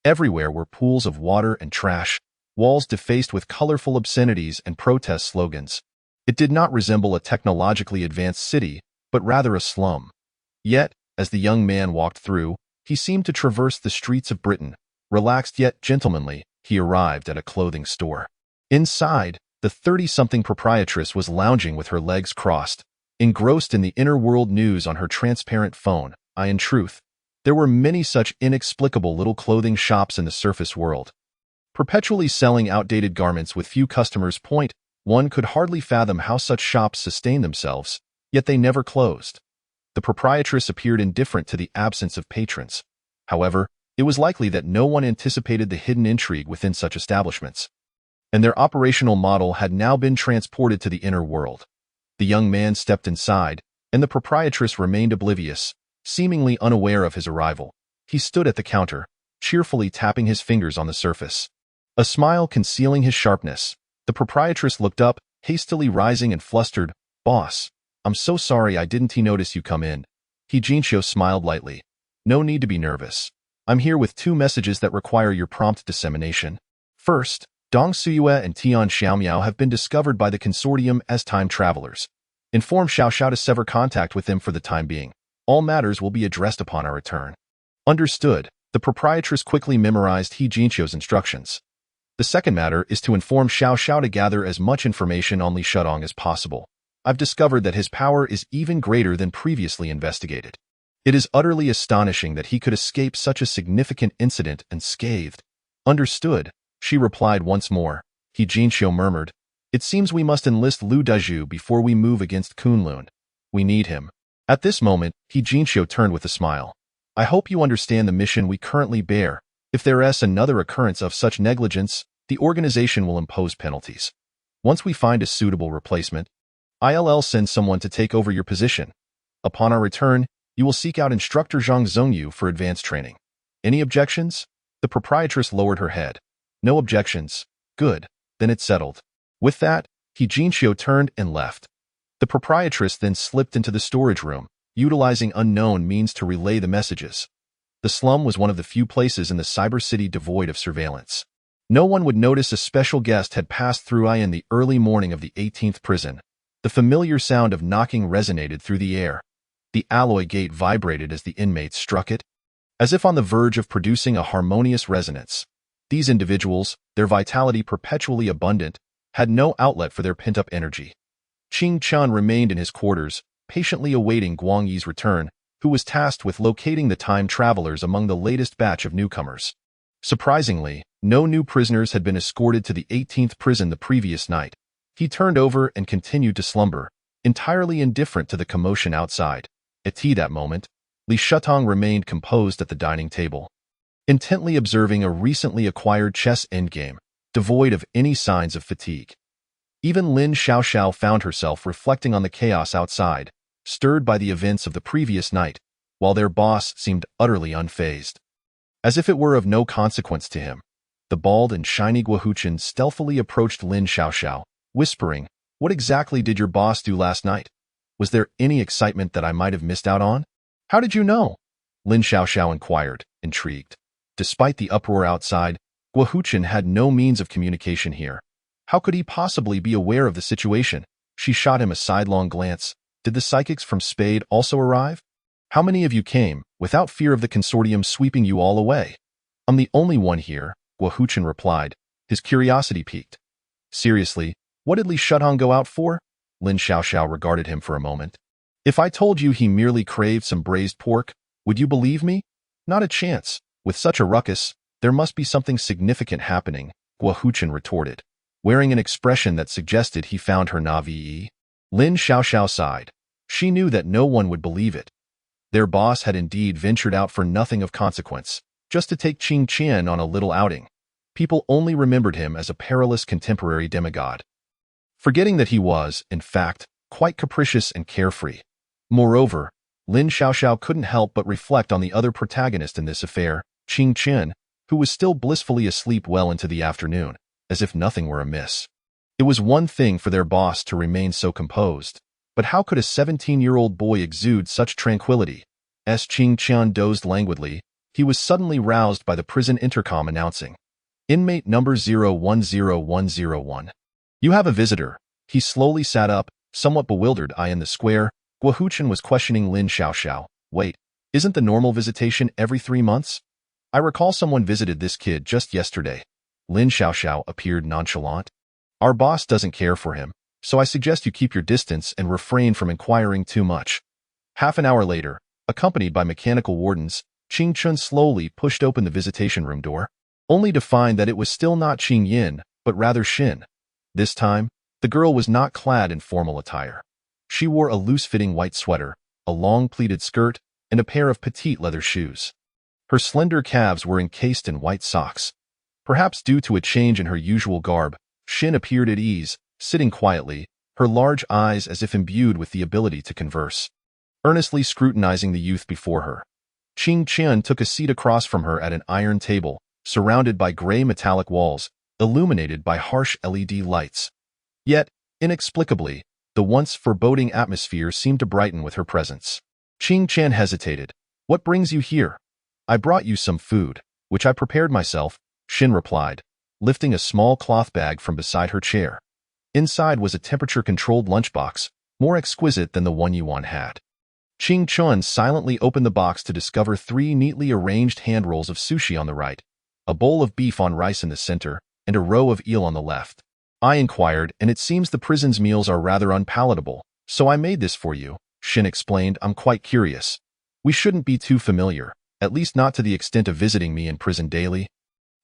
Everywhere were pools of water and trash, walls defaced with colorful obscenities and protest slogans. It did not resemble a technologically advanced city, but rather a slum. Yet, as the young man walked through, he seemed to traverse the streets of Britain. Relaxed yet gentlemanly, he arrived at a clothing store. Inside, the 30-something proprietress was lounging with her legs crossed, engrossed in the inner world news on her transparent phone. In truth, there were many such inexplicable little clothing shops in the surface world, perpetually selling outdated garments with few customers. One could hardly fathom how such shops sustain themselves, yet they never closed. The proprietress appeared indifferent to the absence of patrons. However, it was likely that no one anticipated the hidden intrigue within such establishments, and their operational model had now been transported to the inner world. The young man stepped inside, and the proprietress remained oblivious, seemingly unaware of his arrival. He stood at the counter, cheerfully tapping his fingers on the surface, a smile concealing his sharpness. The proprietress looked up, hastily rising and flustered. Boss, I'm so sorry I didn't notice you come in. Jinxiu smiled lightly. No need to be nervous. I'm here with 2 messages that require your prompt dissemination. First, Dong Suyue and Tian Xiaomiao have been discovered by the consortium as time travelers. Inform Xiao Xiao to sever contact with them for the time being. All matters will be addressed upon our return. Understood. The proprietress quickly memorized Jinxiu's instructions. The second matter is to inform Xiao Xiao to gather as much information on Li Shutong as possible. I've discovered that his power is even greater than previously investigated. It is utterly astonishing that he could escape such a significant incident unscathed. Understood, she replied once more. He Jinxiu murmured. It seems we must enlist Lu Daju before we move against Kunlun. We need him. At this moment, He Jinxiu turned with a smile. I hope you understand the mission we currently bear. If there is another occurrence of such negligence, the organization will impose penalties. Once we find a suitable replacement, I'll send someone to take over your position. Upon our return, you will seek out Instructor Zhang Zhongyu for advanced training. Any objections? The proprietress lowered her head. No objections. Good. Then it's settled. With that, He Jinxiu turned and left. The proprietress then slipped into the storage room, utilizing unknown means to relay the messages. The slum was one of the few places in the cyber city devoid of surveillance. No one would notice a special guest had passed through in the early morning of the 18th prison. The familiar sound of knocking resonated through the air. The alloy gate vibrated as the inmates struck it, as if on the verge of producing a harmonious resonance. These individuals, their vitality perpetually abundant, had no outlet for their pent-up energy. Qing Chun remained in his quarters, patiently awaiting Guang Yi's return, who was tasked with locating the time travelers among the latest batch of newcomers. Surprisingly, no new prisoners had been escorted to the 18th prison the previous night. He turned over and continued to slumber, entirely indifferent to the commotion outside. At that moment, Li Shutong remained composed at the dining table, intently observing a recently acquired chess endgame, devoid of any signs of fatigue. Even Lin Xiaoxiao found herself reflecting on the chaos outside, stirred by the events of the previous night, while their boss seemed utterly unfazed. As if it were of no consequence to him, the bald and shiny Guohuchen stealthily approached Lin Xiaoxiao, whispering, "What exactly did your boss do last night? Was there any excitement that I might have missed out on?" "How did you know?" Lin Xiaoxiao inquired, intrigued. Despite the uproar outside, Guohuchen had no means of communication here. How could he possibly be aware of the situation? She shot him a sidelong glance. Did the psychics from Spade also arrive? How many of you came, without fear of the consortium sweeping you all away? I'm the only one here, Guohuchen replied, his curiosity piqued. Seriously, what did Li Shutong go out for? Lin Xiaoxiao regarded him for a moment. If I told you he merely craved some braised pork, would you believe me? Not a chance. With such a ruckus, there must be something significant happening, Guohuchen retorted, wearing an expression that suggested he found her naive. Lin Xiaoxiao sighed. She knew that no one would believe it. Their boss had indeed ventured out for nothing of consequence, just to take Qing Qian on a little outing. People only remembered him as a perilous contemporary demigod, forgetting that he was, in fact, quite capricious and carefree. Moreover, Lin Xiaoxiao couldn't help but reflect on the other protagonist in this affair, Qing Qian, who was still blissfully asleep well into the afternoon, as if nothing were amiss. It was one thing for their boss to remain so composed, but how could a 17-year-old boy exude such tranquility? As Qing Qian dozed languidly, he was suddenly roused by the prison intercom announcing, "Inmate number 010101. You have a visitor." He slowly sat up, somewhat bewildered. In the square, Guohuchen was questioning Lin Xiaoxiao. Wait, isn't the normal visitation every 3 months? I recall someone visited this kid just yesterday. Lin Xiaoxiao appeared nonchalant. Our boss doesn't care for him, so I suggest you keep your distance and refrain from inquiring too much. Half an hour later, accompanied by mechanical wardens, Qing Chun slowly pushed open the visitation room door, only to find that it was still not Qing Yin, but rather Xin. This time, the girl was not clad in formal attire. She wore a loose-fitting white sweater, a long pleated skirt, and a pair of petite leather shoes. Her slender calves were encased in white socks. Perhaps due to a change in her usual garb, Xin appeared at ease, sitting quietly, her large eyes as if imbued with the ability to converse, earnestly scrutinizing the youth before her. Qing Qian took a seat across from her at an iron table, surrounded by gray metallic walls, illuminated by harsh LED lights. Yet, inexplicably, the once foreboding atmosphere seemed to brighten with her presence. Qing Qian hesitated. "What brings you here?" "I brought you some food, which I prepared myself," Xin replied, lifting a small cloth bag from beside her chair. Inside was a temperature-controlled lunchbox, more exquisite than the one Yuan had. Qing Chun silently opened the box to discover 3 neatly arranged hand rolls of sushi on the right, a bowl of beef on rice in the center, and a row of eel on the left. I inquired, and it seems the prison's meals are rather unpalatable, so I made this for you, Xin explained. I'm quite curious. We shouldn't be too familiar, at least not to the extent of visiting me in prison daily.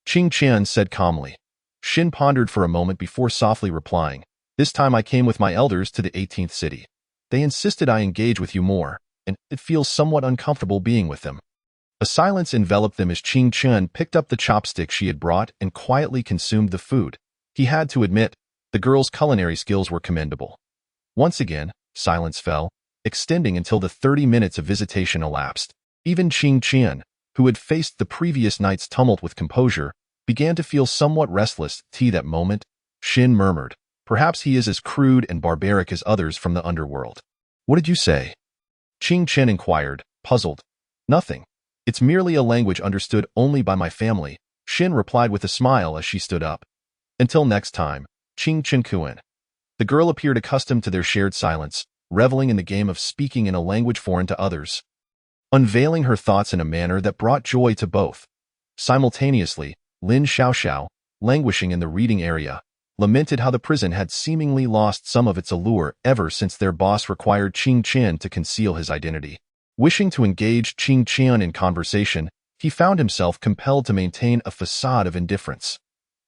Qing Qian said calmly. Shin pondered for a moment before softly replying, "This time I came with my elders to the 18th city. They insisted I engage with you more, and it feels somewhat uncomfortable being with them." A silence enveloped them as Ching Chen picked up the chopstick she had brought and quietly consumed the food. He had to admit, the girl's culinary skills were commendable. Once again, silence fell, extending until the 30 minutes of visitation elapsed. Even Ching Chen, who had faced the previous night's tumult with composure, began to feel somewhat restless. That moment, Shin murmured, "Perhaps he is as crude and barbaric as others from the underworld." "What did you say?" Ching Chen inquired, puzzled. "Nothing. It's merely a language understood only by my family," Shin replied with a smile as she stood up. "Until next time, Ching Chen Kuan." The girl appeared accustomed to their shared silence, reveling in the game of speaking in a language foreign to others, unveiling her thoughts in a manner that brought joy to both. Simultaneously, Lin Xiaoxiao, languishing in the reading area, lamented how the prison had seemingly lost some of its allure ever since their boss required Ching Chen to conceal his identity. Wishing to engage Ching Chen in conversation, he found himself compelled to maintain a facade of indifference.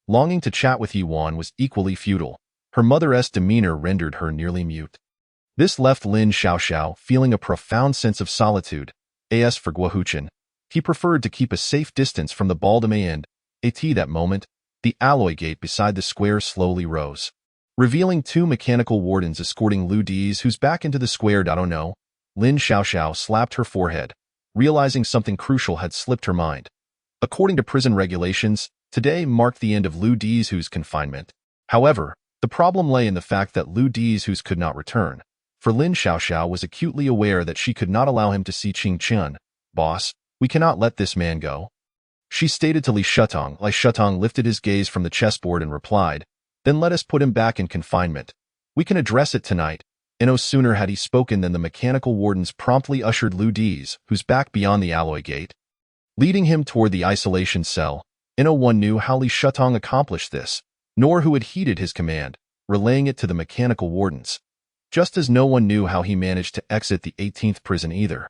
Longing to chat with Yuan was equally futile. Her mother's demeanor rendered her nearly mute. This left Lin Xiaoxiao feeling a profound sense of solitude. As for Guohuchen, he preferred to keep a safe distance from the Baldemain. At that moment, the alloy gate beside the square slowly rose, revealing two mechanical wardens escorting Lu Di's who's back into the square. "Oh no." Lin Xiaoxiao slapped her forehead, realizing something crucial had slipped her mind. According to prison regulations, today marked the end of Lu Di's who's confinement. However, the problem lay in the fact that Lu Di's who's could not return. For Lin Xiaoxiao was acutely aware that she could not allow him to see Ching Chen. "Boss, we cannot let this man go," she stated to Li Shutong. Li Shutong lifted his gaze from the chessboard and replied, "Then let us put him back in confinement. We can address it tonight." And no sooner had he spoken than the mechanical wardens promptly ushered Lu Di's, who's back beyond the alloy gate, leading him toward the isolation cell. No one knew how Li Shutong accomplished this, nor who had heeded his command, relaying it to the mechanical wardens, just as no one knew how he managed to exit the 18th prison either.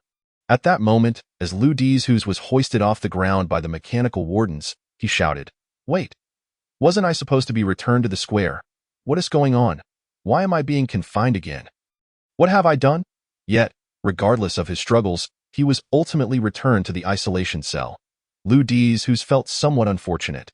At that moment, as Lu Di's who's was hoisted off the ground by the mechanical wardens, he shouted, "Wait! Wasn't I supposed to be returned to the square? What is going on? Why am I being confined again? What have I done?" Yet, regardless of his struggles, he was ultimately returned to the isolation cell. Lu Di's who's felt somewhat unfortunate.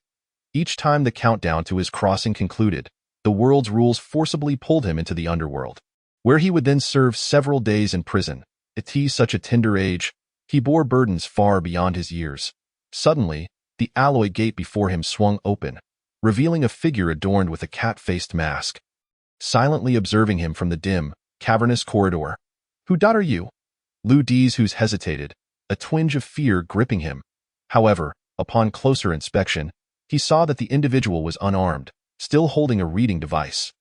Each time the countdown to his crossing concluded, the world's rules forcibly pulled him into the underworld, where he would then serve several days in prison. At such a tender age, he bore burdens far beyond his years. Suddenly, the alloy gate before him swung open, revealing a figure adorned with a cat-faced mask, silently observing him from the dim, cavernous corridor. "Who are you?" Lu Di's who's hesitated, a twinge of fear gripping him. However, upon closer inspection, he saw that the individual was unarmed, still holding a reading device.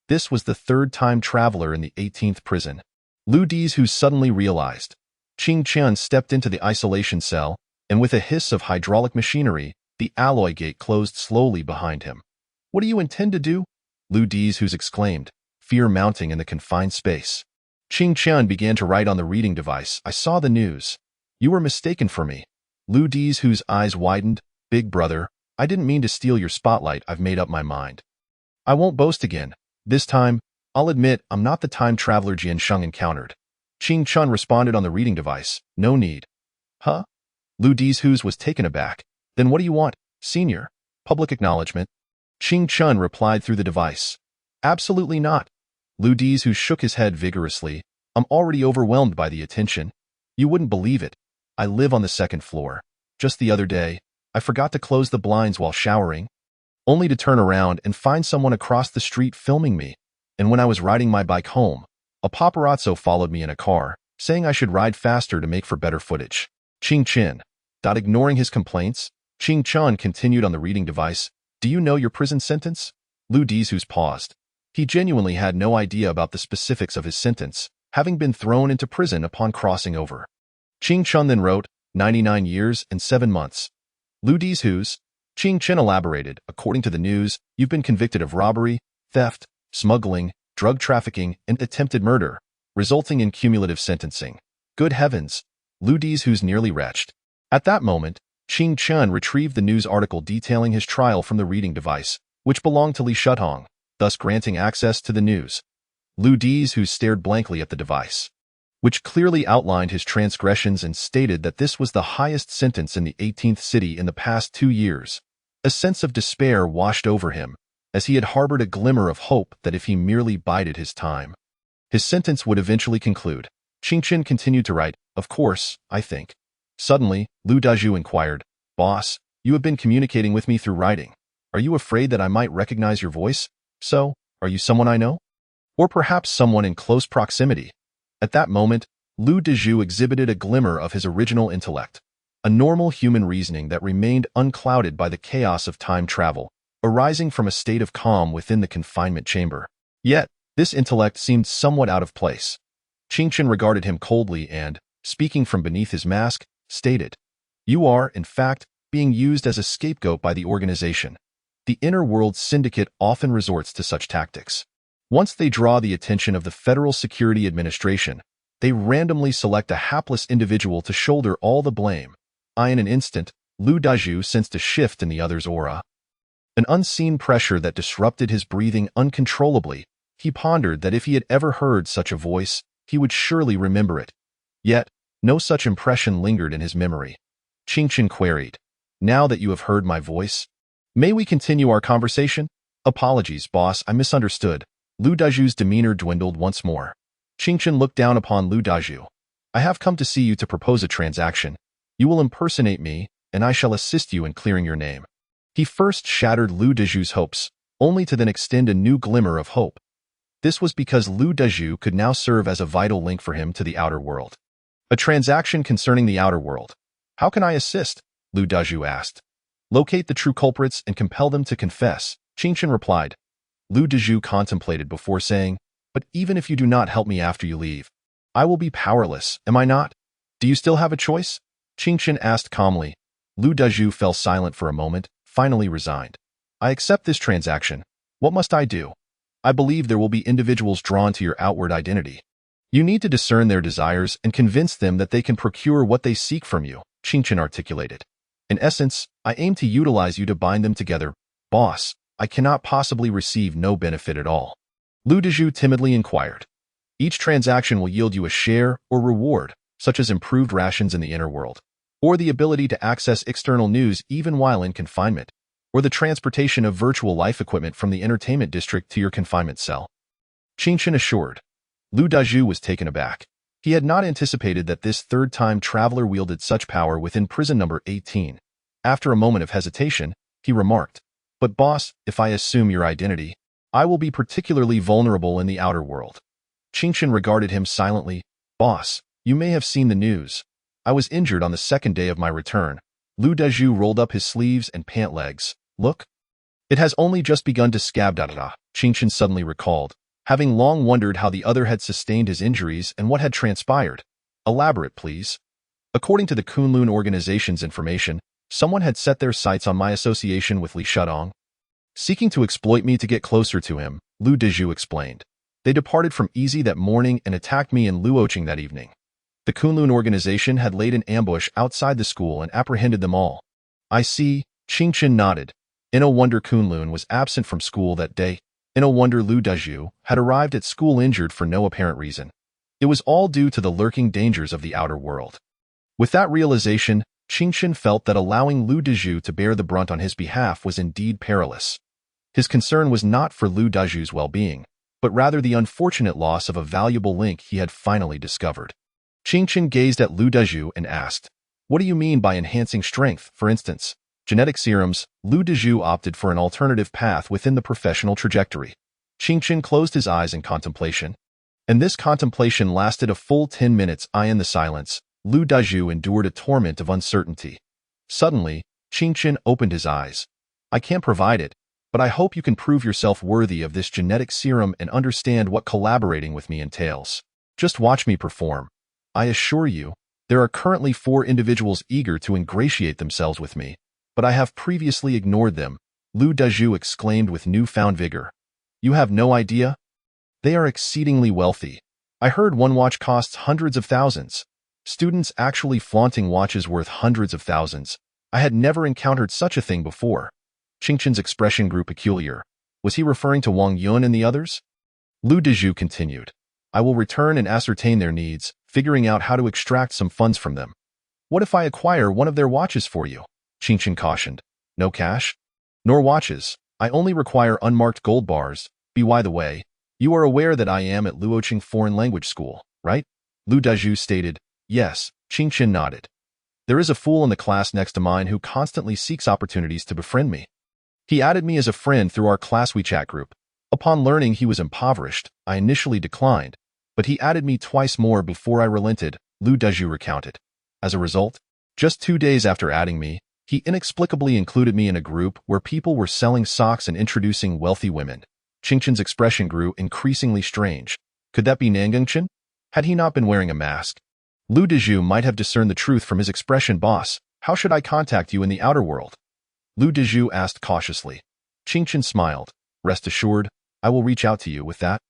This was the third-time traveler in the 18th prison. Lu Di's who suddenly realized. Ching Chen stepped into the isolation cell, and with a hiss of hydraulic machinery, the alloy gate closed slowly behind him. "What do you intend to do?" Lu Di's who's exclaimed, fear mounting in the confined space. Ching Chen began to write on the reading device. "I saw the news. You were mistaken for me." Lu Di's whose eyes widened. "Big brother, I didn't mean to steal your spotlight. I've made up my mind. I won't boast again. This time, I'll admit I'm not the time traveler Jian Sheng encountered." Ching Chen responded on the reading device, "No need." "Huh?" Lu Di's whose was taken aback. "Then what do you want, senior? Public acknowledgement?" Ching Chen replied through the device, "Absolutely not." Lu Di's who shook his head vigorously. "I'm already overwhelmed by the attention. You wouldn't believe it. I live on the second floor. Just the other day, I forgot to close the blinds while showering, only to turn around and find someone across the street filming me. And when I was riding my bike home, a paparazzo followed me in a car, saying I should ride faster to make for better footage." Ching Chen. Ignoring his complaints, Ching Chen continued on the reading device. "Do you know your prison sentence?" Lu Di's who's paused. He genuinely had no idea about the specifics of his sentence, having been thrown into prison upon crossing over. Ching Chen then wrote, 99 years and 7 months. Lu Di's who's. Ching Chen elaborated, "According to the news, you've been convicted of robbery, theft, smuggling, drug trafficking, and attempted murder, resulting in cumulative sentencing." Good heavens! Lu Di's who's nearly retched. At that moment, Ching Chen retrieved the news article detailing his trial from the reading device. which belonged to Li Shutong, thus granting access to the news. Lu Diz, who stared blankly at the device, which clearly outlined his transgressions and stated that this was the highest sentence in the 18th city in the past 2 years. A sense of despair washed over him, as he had harbored a glimmer of hope that if he merely bided his time, his sentence would eventually conclude. Qingchen continued to write, "Of course, I think." Suddenly, Lu Dazhu inquired, "Boss, you have been communicating with me through writing. Are you afraid that I might recognize your voice? So, are you someone I know? Or perhaps someone in close proximity?" At that moment, Lu Dazhu exhibited a glimmer of his original intellect, a normal human reasoning that remained unclouded by the chaos of time travel, arising from a state of calm within the confinement chamber. Yet, this intellect seemed somewhat out of place. Qingchen regarded him coldly and, speaking from beneath his mask, stated, "You are, in fact, being used as a scapegoat by the organization. The Inner World Syndicate often resorts to such tactics. Once they draw the attention of the Federal Security Administration, they randomly select a hapless individual to shoulder all the blame." In an instant, Lu Dazhu sensed a shift in the other's aura. An unseen pressure that disrupted his breathing uncontrollably. He pondered that if he had ever heard such a voice, he would surely remember it. Yet, no such impression lingered in his memory. Qingchen queried, "Now that you have heard my voice, may we continue our conversation?" "Apologies, boss, I misunderstood." Lu Dazhu's demeanor dwindled once more. Qingchen looked down upon Lu Dazhu. "I have come to see you to propose a transaction. You will impersonate me, and I shall assist you in clearing your name." He first shattered Lu Dazhu's hopes, only to then extend a new glimmer of hope. This was because Lu Dazhu could now serve as a vital link for him to the outer world. "A transaction concerning the outer world. How can I assist?" Lu Dazhu asked. "Locate the true culprits and compel them to confess," Qingchen replied. Lu Dazhu contemplated before saying, "But even if you do not help me after you leave, I will be powerless, am I not? Do you still have a choice?" Qingchen asked calmly. Lu Dazhu fell silent for a moment, finally resigned. "I accept this transaction. What must I do?" "I believe there will be individuals drawn to your outward identity. You need to discern their desires and convince them that they can procure what they seek from you," Qingchen articulated. "In essence, I aim to utilize you to bind them together. Boss, I cannot possibly receive no benefit at all." Lu Dazhu timidly inquired. "Each transaction will yield you a share or reward, such as improved rations in the inner world, or the ability to access external news even while in confinement, or the transportation of virtual life equipment from the entertainment district to your confinement cell," Qingchen assured. Lu Dazhu was taken aback. He had not anticipated that this third-time traveler wielded such power within prison number 18. After a moment of hesitation, he remarked, "But boss, if I assume your identity, I will be particularly vulnerable in the outer world." Qingchen regarded him silently. "Boss, you may have seen the news. I was injured on the second day of my return." Lu Dazhu rolled up his sleeves and pant legs. "Look. It has only just begun to scab." Qingchen suddenly recalled, having long wondered how the other had sustained his injuries and what had transpired. "Elaborate, please." "According to the Kunlun organization's information, someone had set their sights on my association with Li Shutong, seeking to exploit me to get closer to him," Lu Dazhu explained. "They departed from Easy that morning and attacked me in Luoqing that evening. The Kunlun organization had laid an ambush outside the school and apprehended them all." "I see," Qingchen nodded. No wonder Kunlun was absent from school that day. No wonder Lu Dazhu had arrived at school injured for no apparent reason. It was all due to the lurking dangers of the outer world. With that realization, Qingchen felt that allowing Lu Dazhu to bear the brunt on his behalf was indeed perilous. His concern was not for Lu Dazhu's well-being, but rather the unfortunate loss of a valuable link he had finally discovered. Qingchen gazed at Lu Dazhu and asked, "What do you mean by enhancing strength, for instance?" Genetic serums. Lu Dazhu opted for an alternative path within the professional trajectory. Qingchen closed his eyes in contemplation, and this contemplation lasted a full 10 minutes. In the silence, Lu Dazhu endured a torment of uncertainty. Suddenly, Qingchen opened his eyes. "I can't provide it, but I hope you can prove yourself worthy of this genetic serum and understand what collaborating with me entails. Just watch me perform. I assure you, there are currently 4 individuals eager to ingratiate themselves with me, but I have previously ignored them," Lu Dazhu exclaimed with newfound vigor. "You have no idea? They are exceedingly wealthy. I heard one watch costs hundreds of thousands. Students actually flaunting watches worth hundreds of thousands. I had never encountered such a thing before." Qingchen's expression grew peculiar. Was he referring to Wang Yun and the others? Lu Dezhu continued. I will return and ascertain their needs, figuring out how to extract some funds from them. What if I acquire one of their watches for you? Qingchen cautioned. No cash? Nor watches. I only require unmarked gold bars. By the way, you are aware that I am at Luoqing Foreign Language School, right? Lu Dezhu stated. Yes. Qingchen nodded. There is a fool in the class next to mine who constantly seeks opportunities to befriend me. He added me as a friend through our class WeChat group. Upon learning he was impoverished, I initially declined, but he added me twice more before I relented, Lu Dezhu recounted. As a result, just 2 days after adding me, he inexplicably included me in a group where people were selling socks and introducing wealthy women. Qingchen's expression grew increasingly strange. Could that be Nangengchen? Had he not been wearing a mask? Lu Dezhu might have discerned the truth from his expression. Boss, how should I contact you in the outer world? Lu Dezhu asked cautiously. Qingchen smiled. Rest assured, I will reach out to you with that.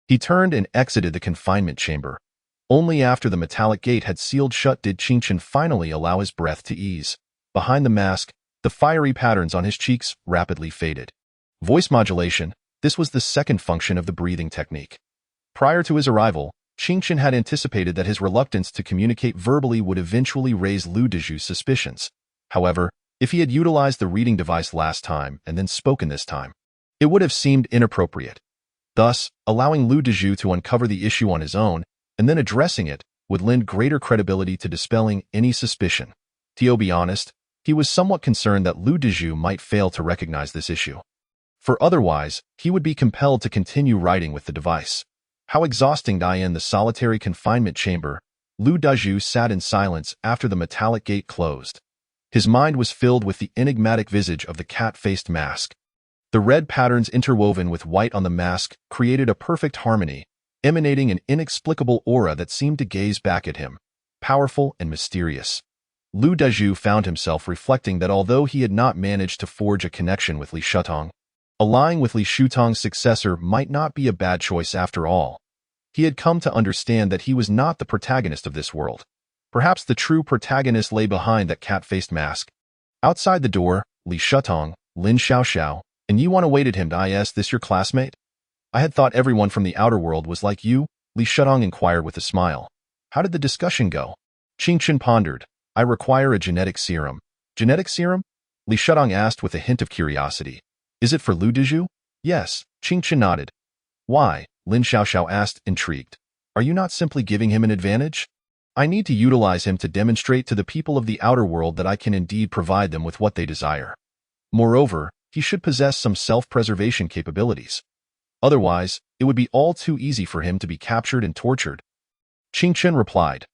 He turned and exited the confinement chamber. Only after the metallic gate had sealed shut did Qingchen finally allow his breath to ease. Behind the mask, the fiery patterns on his cheeks rapidly faded. Voice modulation, this was the second function of the breathing technique. Prior to his arrival, Qingchen had anticipated that his reluctance to communicate verbally would eventually raise Lu Dezhu's suspicions. However, if he had utilized the reading device last time and then spoken this time, it would have seemed inappropriate. Thus, allowing Lu Dezhu to uncover the issue on his own and then addressing it would lend greater credibility to dispelling any suspicion. To be honest, he was somewhat concerned that Lu Dezhu might fail to recognize this issue. For otherwise, he would be compelled to continue writing with the device. How exhausting in the solitary confinement chamber, Lu Dezhu sat in silence after the metallic gate closed. His mind was filled with the enigmatic visage of the cat-faced mask. The red patterns interwoven with white on the mask created a perfect harmony, emanating an inexplicable aura that seemed to gaze back at him, powerful and mysterious. Lu Dezhu found himself reflecting that although he had not managed to forge a connection with Li Shutong, allying with Li Shutong's successor might not be a bad choice after all. He had come to understand that he was not the protagonist of this world. Perhaps the true protagonist lay behind that cat-faced mask. Outside the door, Li Shutong, Lin Xiaoxiao, and Yuan awaited him. Is this your classmate? I had thought everyone from the outer world was like you, Li Shutong inquired with a smile. How did the discussion go? Qingchen pondered. I require a genetic serum. Genetic serum? Li Shutong asked with a hint of curiosity. Is it for Lu Dezhu? Yes, Qingchen nodded. Why? Lin Xiaoxiao asked, intrigued. Are you not simply giving him an advantage? I need to utilize him to demonstrate to the people of the outer world that I can indeed provide them with what they desire. Moreover, he should possess some self-preservation capabilities. Otherwise, it would be all too easy for him to be captured and tortured. Qingchen replied.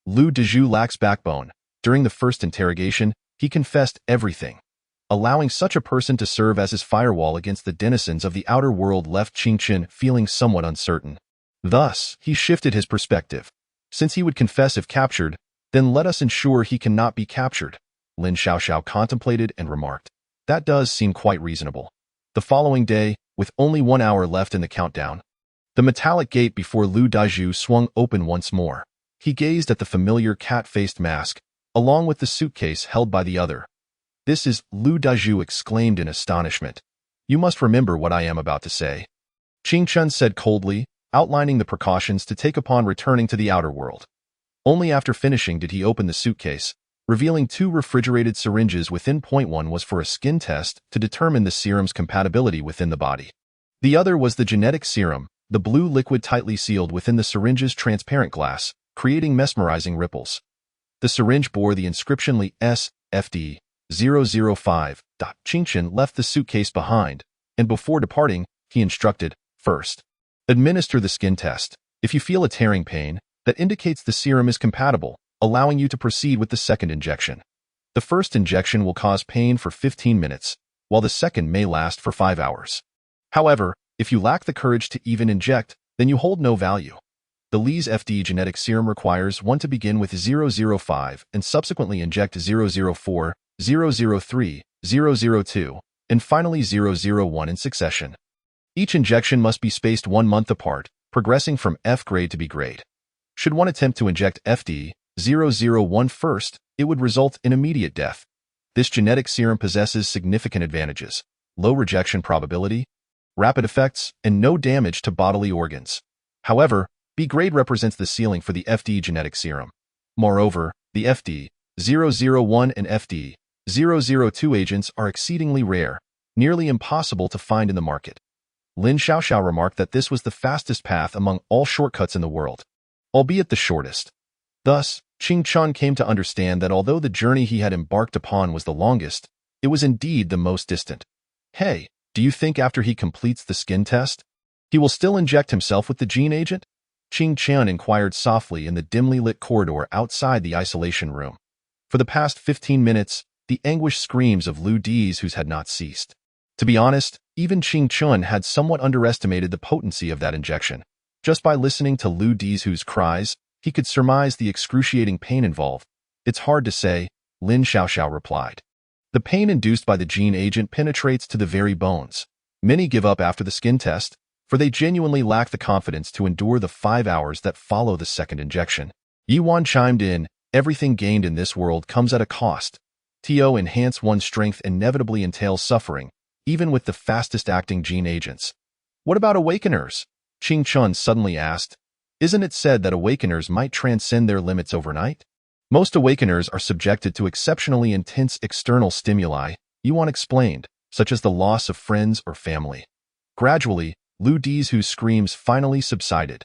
Lu Dezhu lacks backbone. During the first interrogation, he confessed everything. Allowing such a person to serve as his firewall against the denizens of the outer world left Qingchen feeling somewhat uncertain. Thus, he shifted his perspective. Since he would confess if captured, then let us ensure he cannot be captured. Lin Xiaoxiao contemplated and remarked. That does seem quite reasonable. The following day, with only 1 hour left in the countdown, the metallic gate before Lu Dezhu swung open once more. He gazed at the familiar cat-faced mask, along with the suitcase held by the other. This is, Lu Dezhu exclaimed in astonishment. You must remember what I am about to say. Qingchen said coldly, outlining the precautions to take upon returning to the outer world. Only after finishing did he open the suitcase, revealing 2 refrigerated syringes within. One was for a skin test to determine the serum's compatibility within the body. The other was the genetic serum, the blue liquid tightly sealed within the syringe's transparent glass, creating mesmerizing ripples. The syringe bore the inscription Li S.F.D. 005. Qingchen left the suitcase behind, and before departing, he instructed, first, administer the skin test. If you feel a tearing pain, that indicates the serum is compatible, allowing you to proceed with the second injection. The first injection will cause pain for 15 minutes, while the second may last for 5 hours. However, if you lack the courage to even inject, then you hold no value. The Li's FD genetic serum requires one to begin with 005 and subsequently inject 004, 003, 002, and finally 001 in succession. Each injection must be spaced 1 month apart, progressing from F grade to B grade. Should one attempt to inject FD 001 first, it would result in immediate death. This genetic serum possesses significant advantages. low rejection probability, rapid effects, and no damage to bodily organs. However, B grade represents the ceiling for the FD genetic serum. Moreover, the FD-001 and FD-002 agents are exceedingly rare, nearly impossible to find in the market. Lin Xiaoxiao remarked that this was the fastest path among all shortcuts in the world, albeit the shortest. Thus, Qing Chun came to understand that although the journey he had embarked upon was the longest, it was indeed the most distant. Hey, do you think after he completes the skin test, he will still inject himself with the gene agent? Qing Chun inquired softly in the dimly lit corridor outside the isolation room. For the past 15 minutes, the anguished screams of Lu Dizhu's had not ceased. To be honest, even Qing Chun had somewhat underestimated the potency of that injection. Just by listening to Lu Dizhu's cries, he could surmise the excruciating pain involved. It's hard to say, Lin Xiaoxiao replied. The pain induced by the gene agent penetrates to the very bones. Many give up after the skin test, for they genuinely lack the confidence to endure the 5 hours that follow the second injection. Yuan chimed in, everything gained in this world comes at a cost. To enhance one's strength inevitably entails suffering, even with the fastest-acting gene agents. What about awakeners? Qing Chun suddenly asked. Isn't it said that awakeners might transcend their limits overnight? Most awakeners are subjected to exceptionally intense external stimuli, Yuan explained, such as the loss of friends or family. Gradually, Lu Dizhu's screams finally subsided.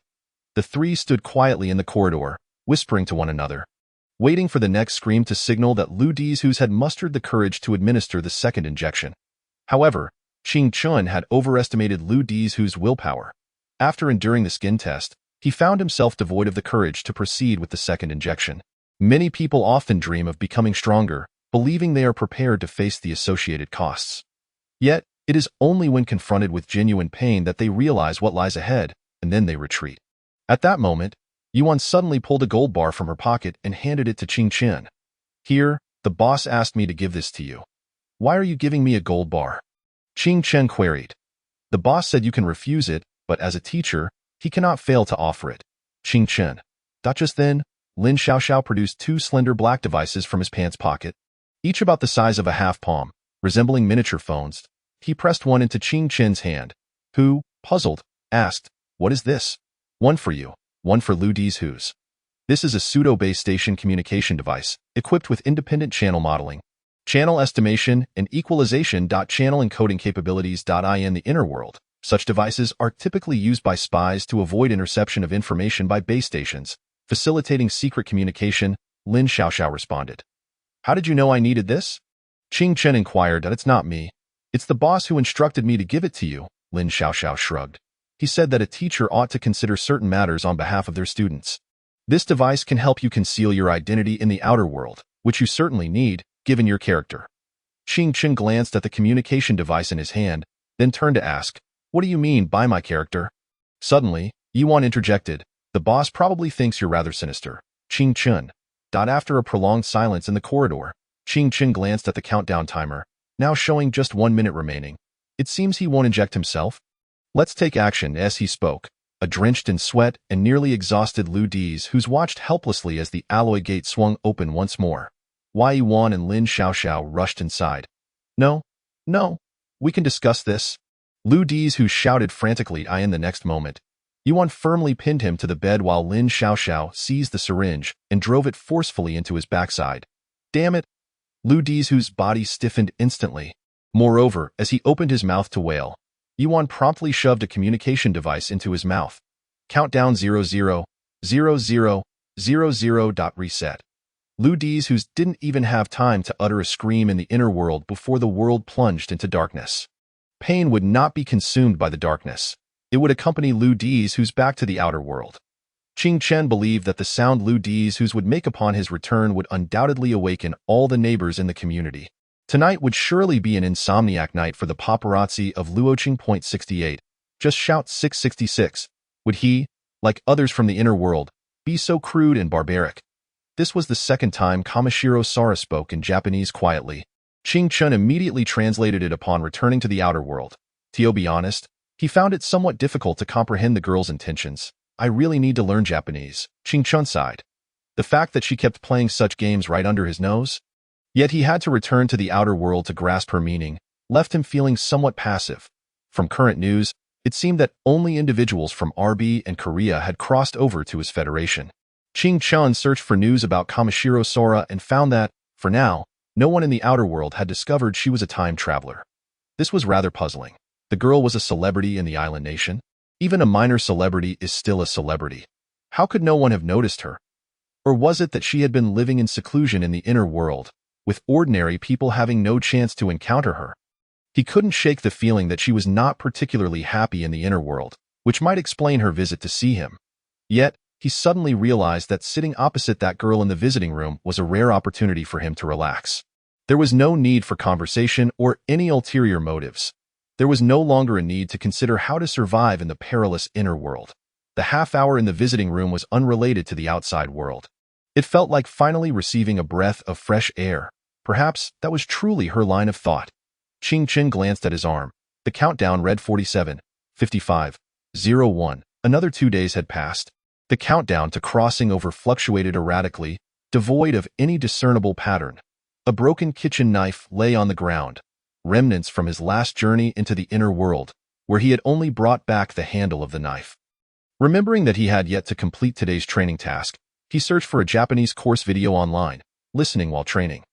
The three stood quietly in the corridor, whispering to one another, waiting for the next scream to signal that Lu Dizhu's had mustered the courage to administer the second injection. However, Qing Chun had overestimated Lu Dizhu's willpower. After enduring the skin test, he found himself devoid of the courage to proceed with the second injection. Many people often dream of becoming stronger, believing they are prepared to face the associated costs. Yet, it is only when confronted with genuine pain that they realize what lies ahead, and then they retreat. At that moment, Yuan suddenly pulled a gold bar from her pocket and handed it to Qing Chen. Here, the boss asked me to give this to you. Why are you giving me a gold bar? Qing Chen queried. The boss said you can refuse it, but as a teacher, he cannot fail to offer it. Qing Chen. Just then, Lin Xiaoxiao produced 2 slender black devices from his pants pocket, each about the size of a half palm, resembling miniature phones. He pressed one into Qing Chen's hand, who, puzzled, asked, What is this? One for you, one for Lu Dizhu's. This is a pseudo-base station communication device, equipped with independent channel modeling, channel estimation, and equalization. Channel encoding capabilities. In the inner world, such devices are typically used by spies to avoid interception of information by base stations, facilitating secret communication, Lin Xiaoxiao responded. How did you know I needed this? Qing Chen inquired. It's not me. It's the boss who instructed me to give it to you, Lin Xiaoxiao shrugged. He said that a teacher ought to consider certain matters on behalf of their students. This device can help you conceal your identity in the outer world, which you certainly need, given your character. Qing Chen glanced at the communication device in his hand, then turned to ask, What do you mean by my character? Suddenly, Yuan interjected, The boss probably thinks you're rather sinister. Qing Chen. After a prolonged silence in the corridor, Qing Chen glanced at the countdown timer, now showing just 1 minute remaining. It seems he won't inject himself. Let's take action. As he spoke, a drenched in sweat and nearly exhausted Lu Dizhu watched helplessly as the alloy gate swung open once more. Yuan and Lin Xiaoxiao rushed inside. No, we can discuss this. Lu Dizhu shouted frantically. In the next moment, Yuan firmly pinned him to the bed while Lin Xiaoxiao seized the syringe and drove it forcefully into his backside. Damn it! Lu Dizhu's body stiffened instantly. Moreover, as he opened his mouth to wail, Yuan promptly shoved a communication device into his mouth. Countdown 000000. Reset. Lu Dizhu didn't even have time to utter a scream in the inner world before the world plunged into darkness. Pain would not be consumed by the darkness. It would accompany Lu Dizhu back to the outer world. Qing Chen believed that the sound Lu Dizhu would make upon his return would undoubtedly awaken all the neighbors in the community. Tonight would surely be an insomniac night for the paparazzi of Luoqing. 68. Just shout 666. Would he, like others from the inner world, be so crude and barbaric? This was the second time Kamishiro Sara spoke in Japanese quietly. Qing Chen immediately translated it upon returning to the outer world. To be honest, he found it somewhat difficult to comprehend the girl's intentions. I really need to learn Japanese, Qing Chen sighed. The fact that she kept playing such games right under his nose? Yet he had to return to the outer world to grasp her meaning, left him feeling somewhat passive. From current news, it seemed that only individuals from RB and Korea had crossed over to his federation. Ching Chun searched for news about Kamishiro Sora and found that, for now, no one in the outer world had discovered she was a time traveler. This was rather puzzling. The girl was a celebrity in the island nation. Even a minor celebrity is still a celebrity. How could no one have noticed her? Or was it that she had been living in seclusion in the inner world, with ordinary people having no chance to encounter her? He couldn't shake the feeling that she was not particularly happy in the inner world, which might explain her visit to see him. Yet, he suddenly realized that sitting opposite that girl in the visiting room was a rare opportunity for him to relax. There was no need for conversation or any ulterior motives. There was no longer a need to consider how to survive in the perilous inner world. The half hour in the visiting room was unrelated to the outside world. It felt like finally receiving a breath of fresh air. Perhaps that was truly her line of thought. Ching Chin glanced at his arm. The countdown read 47, 55, 01. Another 2 days had passed. The countdown to crossing over fluctuated erratically, devoid of any discernible pattern. A broken kitchen knife lay on the ground, remnants from his last journey into the inner world, where he had only brought back the handle of the knife. Remembering that he had yet to complete today's training task, he searched for a Japanese course video online, listening while training.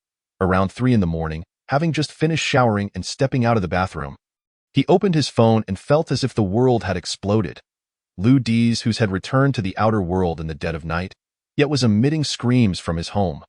Around 3 in the morning, having just finished showering and stepping out of the bathroom, he opened his phone and felt as if the world had exploded. Lu Dees, who had returned to the outer world in the dead of night, yet was emitting screams from his home.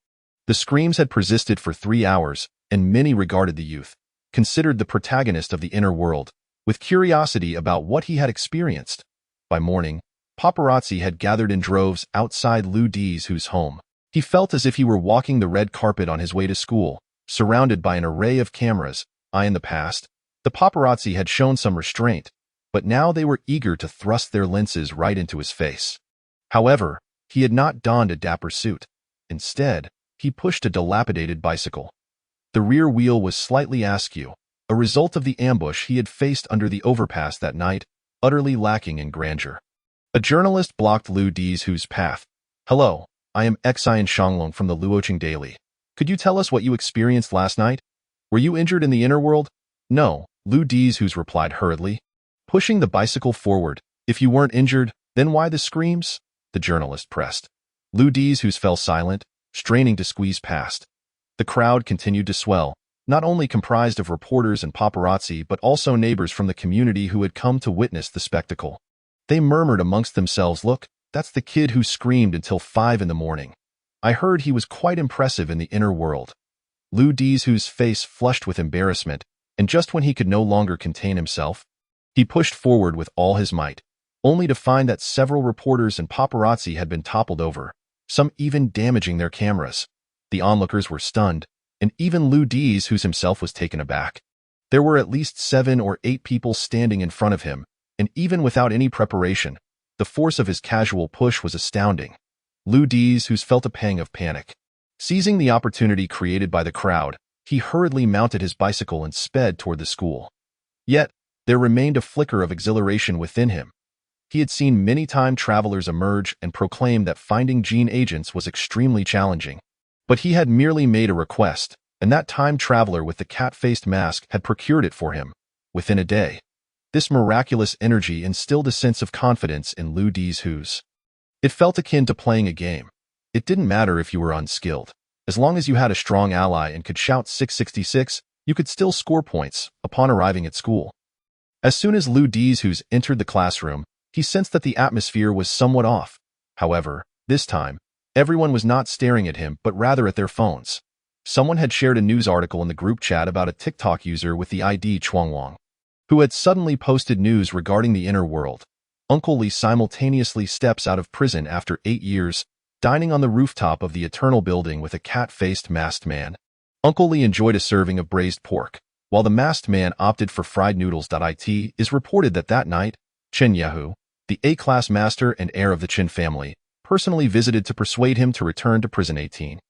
The screams had persisted for 3 hours, and many regarded the youth, considered the protagonist of the inner world, with curiosity about what he had experienced. By morning, paparazzi had gathered in droves outside Lu Dees' home. He felt as if he were walking the red carpet on his way to school, surrounded by an array of cameras. In the past, the paparazzi had shown some restraint, but now they were eager to thrust their lenses right into his face. However, he had not donned a dapper suit. Instead, he pushed a dilapidated bicycle. The rear wheel was slightly askew, a result of the ambush he had faced under the overpass that night, utterly lacking in grandeur. A journalist blocked Lu Dees' path. "Hello, I am Xian Shanglong from the Luoqing Daily. Could you tell us what you experienced last night? Were you injured in the inner world?" "No," Lu Dees replied hurriedly, pushing the bicycle forward. "If you weren't injured, then why the screams?" the journalist pressed. Lu Dees fell silent, straining to squeeze past. The crowd continued to swell, not only comprised of reporters and paparazzi but also neighbors from the community who had come to witness the spectacle. They murmured amongst themselves, "Look, that's the kid who screamed until 5 in the morning. I heard he was quite impressive in the inner world." Lu Dees' face flushed with embarrassment, and just when he could no longer contain himself, he pushed forward with all his might, only to find that several reporters and paparazzi had been toppled over, some even damaging their cameras. The onlookers were stunned, and even Lu Dees himself was taken aback. There were at least 7 or 8 people standing in front of him, and even without any preparation, the force of his casual push was astounding. Lu Dees felt a pang of panic. Seizing the opportunity created by the crowd, he hurriedly mounted his bicycle and sped toward the school. Yet, there remained a flicker of exhilaration within him. He had seen many time travelers emerge and proclaim that finding gene agents was extremely challenging. But he had merely made a request, and that time traveler with the cat-faced mask had procured it for him, within a day. This miraculous energy instilled a sense of confidence in Lu Dees. It felt akin to playing a game. It didn't matter if you were unskilled. As long as you had a strong ally and could shout 666, you could still score points upon arriving at school. As soon as Lu Dees entered the classroom, he sensed that the atmosphere was somewhat off. However, this time, everyone was not staring at him but rather at their phones. Someone had shared a news article in the group chat about a TikTok user with the ID Chuangwang, who had suddenly posted news regarding the inner world. Uncle Li simultaneously steps out of prison after 8 years, dining on the rooftop of the Eternal Building with a cat-faced masked man. Uncle Li enjoyed a serving of braised pork, while the masked man opted for fried noodles. It is reported that that night, Chen Yahu, the A-class master and heir of the Chen family, personally visited to persuade him to return to prison 18.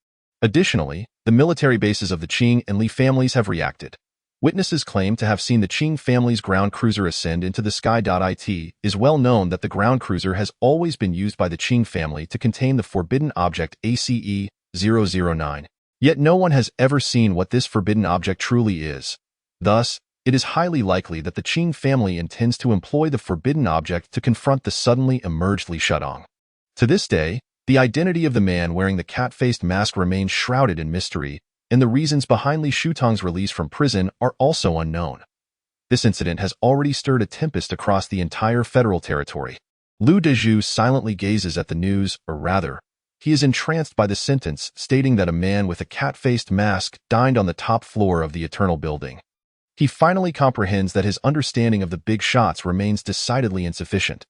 Additionally, the military bases of the Qing and Li families have reacted. Witnesses claim to have seen the Qing family's ground cruiser ascend into the sky. It is well known that the ground cruiser has always been used by the Qing family to contain the forbidden object ACE-009. Yet no one has ever seen what this forbidden object truly is. Thus, it is highly likely that the Qing family intends to employ the forbidden object to confront the suddenly emerged Li Shudong. To this day, the identity of the man wearing the cat-faced mask remains shrouded in mystery, and the reasons behind Li Shutong's release from prison are also unknown. This incident has already stirred a tempest across the entire federal territory. Liu Dezhu silently gazes at the news, or rather, he is entranced by the sentence stating that a man with a cat-faced mask dined on the top floor of the Eternal Building. He finally comprehends that his understanding of the big shots remains decidedly insufficient.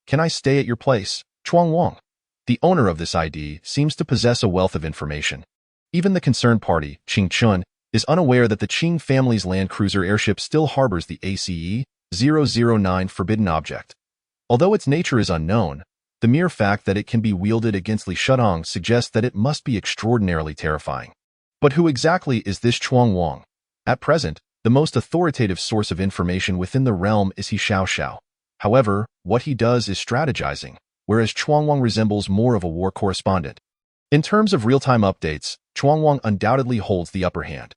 "Can I stay at your place, Chuang Wang?" The owner of this ID seems to possess a wealth of information. Even the concerned party, Qing Chun, is unaware that the Qing family's Land Cruiser airship still harbors the ACE-009 forbidden object. Although its nature is unknown, the mere fact that it can be wielded against Li Shudong suggests that it must be extraordinarily terrifying. But who exactly is this Chuang Wang? At present, the most authoritative source of information within the realm is He Xiao. However, what he does is strategizing, whereas Chuang Wang resembles more of a war correspondent. In terms of real-time updates, Chuang Wang undoubtedly holds the upper hand.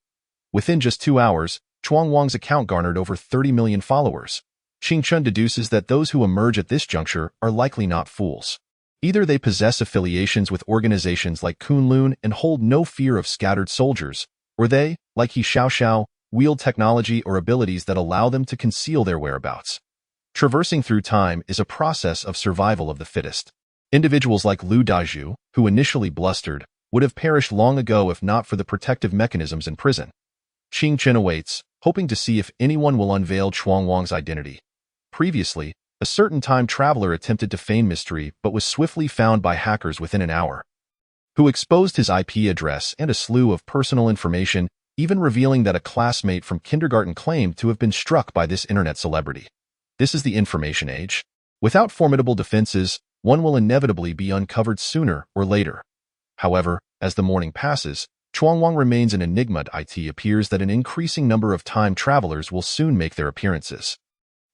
Within just 2 hours, Chuang Wang's account garnered over 30 million followers. Qing Chun deduces that those who emerge at this juncture are likely not fools. Either they possess affiliations with organizations like Kunlun and hold no fear of scattered soldiers, or they, like He Xiao, wield technology or abilities that allow them to conceal their whereabouts. Traversing through time is a process of survival of the fittest. Individuals like Liu Dezhu, who initially blustered, would have perished long ago if not for the protective mechanisms in prison. Qing Chen awaits, hoping to see if anyone will unveil Chuang Wang's identity. Previously, a certain time traveler attempted to feign mystery but was swiftly found by hackers within an hour, who exposed his IP address and a slew of personal information, even revealing that a classmate from kindergarten claimed to have been struck by this internet celebrity. This is the information age. Without formidable defenses, one will inevitably be uncovered sooner or later. However, as the morning passes, Chuang Wang remains an enigma. It appears that an increasing number of time travelers will soon make their appearances.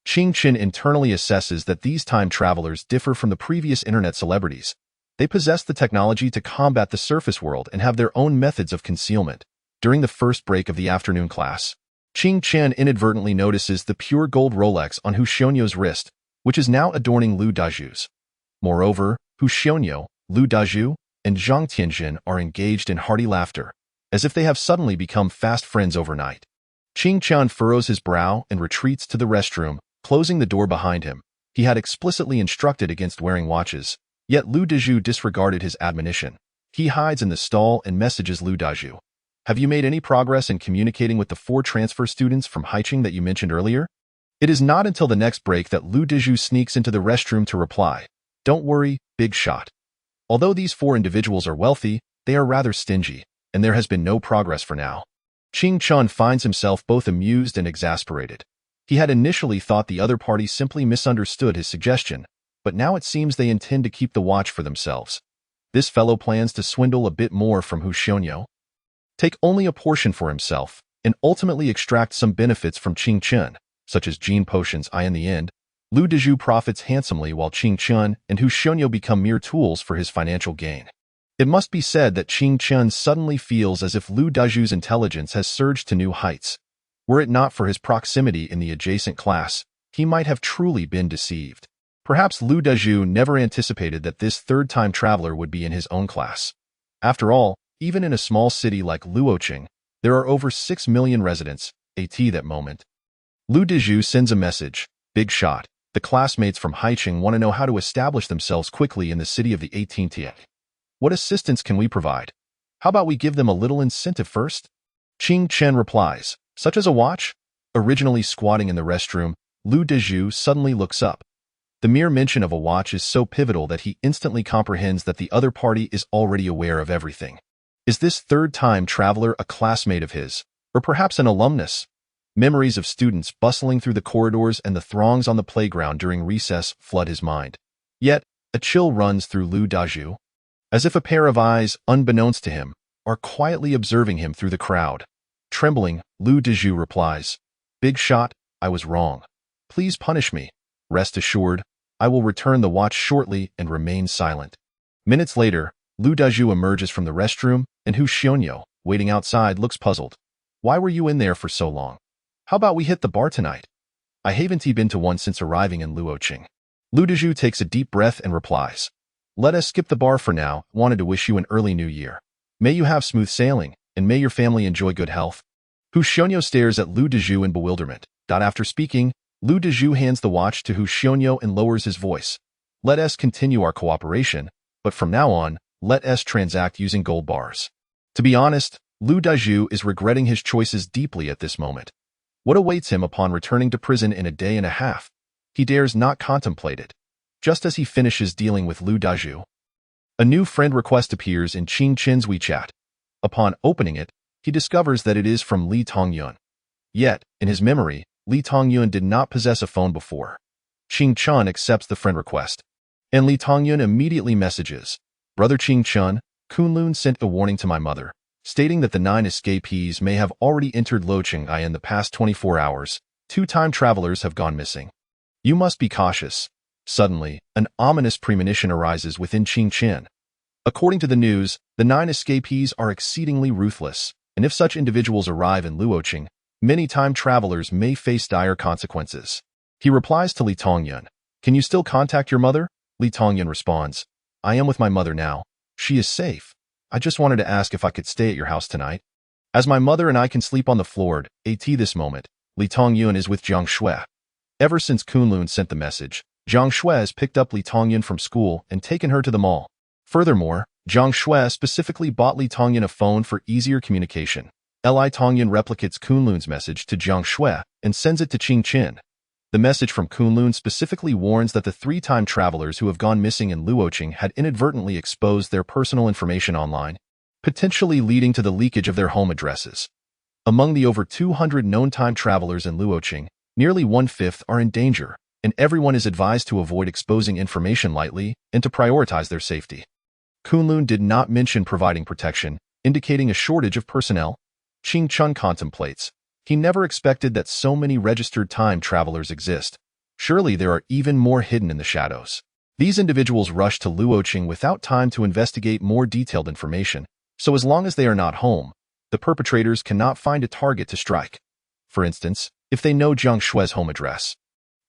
Qing Chen internally assesses that these time travelers differ from the previous internet celebrities. They possess the technology to combat the surface world and have their own methods of concealment. During the first break of the afternoon class, Qing Chen inadvertently notices the pure gold Rolex on Hu Xiongnu's wrist, which is now adorning Liu Dezhu's. Moreover, Hu Xiongnu, Liu Dezhu, and Zhang Tianjin are engaged in hearty laughter, as if they have suddenly become fast friends overnight. Qing Chen furrows his brow and retreats to the restroom, closing the door behind him. He had explicitly instructed against wearing watches, yet Liu Dezhu disregarded his admonition. He hides in the stall and messages Liu Dezhu. "Have you made any progress in communicating with the 4 transfer students from Haicheng that you mentioned earlier?" It is not until the next break that Liu Dezhu sneaks into the restroom to reply, "Don't worry, big shot." Although these 4 individuals are wealthy, they are rather stingy, and there has been no progress for now. Qing Chun finds himself both amused and exasperated. He had initially thought the other party simply misunderstood his suggestion, but now it seems they intend to keep the watch for themselves. This fellow plans to swindle a bit more from Hu Xiongnu, take only a portion for himself, and ultimately extract some benefits from Qing Chen, such as gene potions. In the end, Liu Dezhu profits handsomely while Qing Chen and Hu Xiongnu become mere tools for his financial gain. It must be said that Qing Chen suddenly feels as if Liu Dezhu's intelligence has surged to new heights. Were it not for his proximity in the adjacent class, he might have truly been deceived. Perhaps Liu Dezhu never anticipated that this third-time traveler would be in his own class. After all, even in a small city like Luoqing, there are over 6 million residents, that moment. Liu Dezhu sends a message, "Big shot. The classmates from Haicheng want to know how to establish themselves quickly in the city of the 18th. What assistance can we provide? How about we give them a little incentive first?" Qing Chen replies, "Such as a watch?" Originally squatting in the restroom, Liu Dezhu suddenly looks up. The mere mention of a watch is so pivotal that he instantly comprehends that the other party is already aware of everything. Is this third-time traveler a classmate of his, or perhaps an alumnus? Memories of students bustling through the corridors and the throngs on the playground during recess flood his mind. Yet, a chill runs through Liu Dezhu, as if a pair of eyes, unbeknownst to him, are quietly observing him through the crowd. Trembling, Liu Dezhu replies, "Big shot, I was wrong. Please punish me. Rest assured, I will return the watch shortly and remain silent." Minutes later, Liu Dezhu emerges from the restroom, and Hu Xiongnu, waiting outside, looks puzzled. "Why were you in there for so long?" How about we hit the bar tonight? I haven't been to one since arriving in Luoqing. Lu Dezhu takes a deep breath and replies, let us skip the bar for now. Wanted to wish you an early new year. May you have smooth sailing, and may your family enjoy good health. Hu Xiongyo stares at Lu Dezhu in bewilderment. After speaking, Lu Dezhu hands the watch to Hu Xiongyo and lowers his voice. Let us continue our cooperation, but from now on, let us transact using gold bars. To be honest, Lu Dezhu is regretting his choices deeply at this moment. What awaits him upon returning to prison in a day and a half? He dares not contemplate it. Just as he finishes dealing with Lu Dezhu, a new friend request appears in Qing Chen's WeChat. Upon opening it, he discovers that it is from Li Tongyun. Yet, in his memory, Li Tongyun did not possess a phone before. Qing Chen accepts the friend request, and Li Tongyun immediately messages, Brother Qing Chen, Kunlun sent a warning to my mother, stating that the 9 escapees may have already entered Luoqing in the past 24 hours. 2 time travelers have gone missing. You must be cautious. Suddenly, an ominous premonition arises within Qing Chen. According to the news, the 9 escapees are exceedingly ruthless, and if such individuals arrive in Luoqing, many time travelers may face dire consequences. He replies to Li Tongyun, can you still contact your mother? Li Tongyun responds, I am with my mother now. She is safe. I just wanted to ask if I could stay at your house tonight. As my mother and I can sleep on the floor at this moment, Li Tongyun is with Jiang Shui. Ever since Kunlun sent the message, Jiang Shui has picked up Li Tongyun from school and taken her to the mall. Furthermore, Jiang Shui specifically bought Li Tongyun a phone for easier communication. Li Tongyun replicates Kunlun's message to Jiang Shui and sends it to Qing Chen. The message from Kunlun specifically warns that the 3 time travelers who have gone missing in Luoqing had inadvertently exposed their personal information online, potentially leading to the leakage of their home addresses. Among the over 200 known time travelers in Luoqing, nearly 1/5 are in danger, and everyone is advised to avoid exposing information lightly and to prioritize their safety. Kunlun did not mention providing protection, indicating a shortage of personnel. Qing Chen contemplates. He never expected that so many registered time travelers exist. Surely there are even more hidden in the shadows. These individuals rush to Luoqing without time to investigate more detailed information, so as long as they are not home, the perpetrators cannot find a target to strike. For instance, if they know Jiang Shui's home address,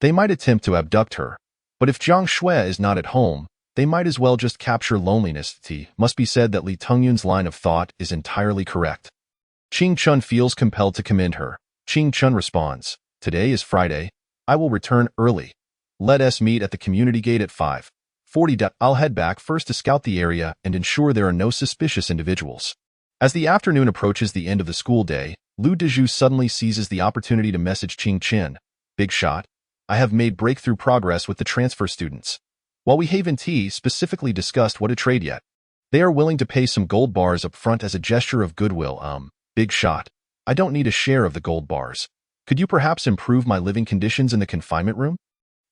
they might attempt to abduct her. But if Jiang Shui is not at home, they might as well just capture loneliness. It must be said that Li Tongyun's line of thought is entirely correct. Qing Chen feels compelled to commend her. Qing Chen responds, today is Friday. I will return early. Let us meet at the community gate at 5:40. I'll head back first to scout the area and ensure there are no suspicious individuals. As the afternoon approaches the end of the school day, Lu Dezhu suddenly seizes the opportunity to message Qing Chen. Big shot. I have made breakthrough progress with the transfer students. While we haven't specifically discussed what to trade yet, they are willing to pay some gold bars up front as a gesture of goodwill. Big shot. I don't need a share of the gold bars. Could you perhaps improve my living conditions in the confinement room?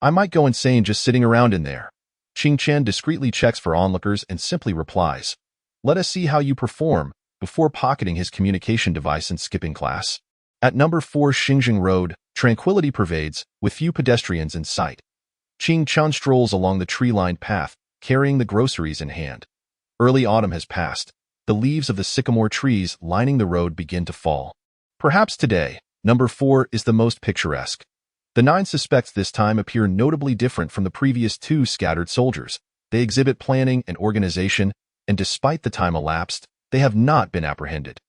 I might go insane just sitting around in there. Qing Chen discreetly checks for onlookers and simply replies, let us see how you perform, before pocketing his communication device and skipping class. At number 4 Xinjiang Road, tranquility pervades, with few pedestrians in sight. Qing Chen strolls along the tree-lined path, carrying the groceries in hand. Early autumn has passed. The leaves of the sycamore trees lining the road begin to fall. Perhaps today, number 4 is the most picturesque. The 9 suspects this time appear notably different from the previous 2 scattered soldiers. They exhibit planning and organization, and despite the time elapsed, they have not been apprehended.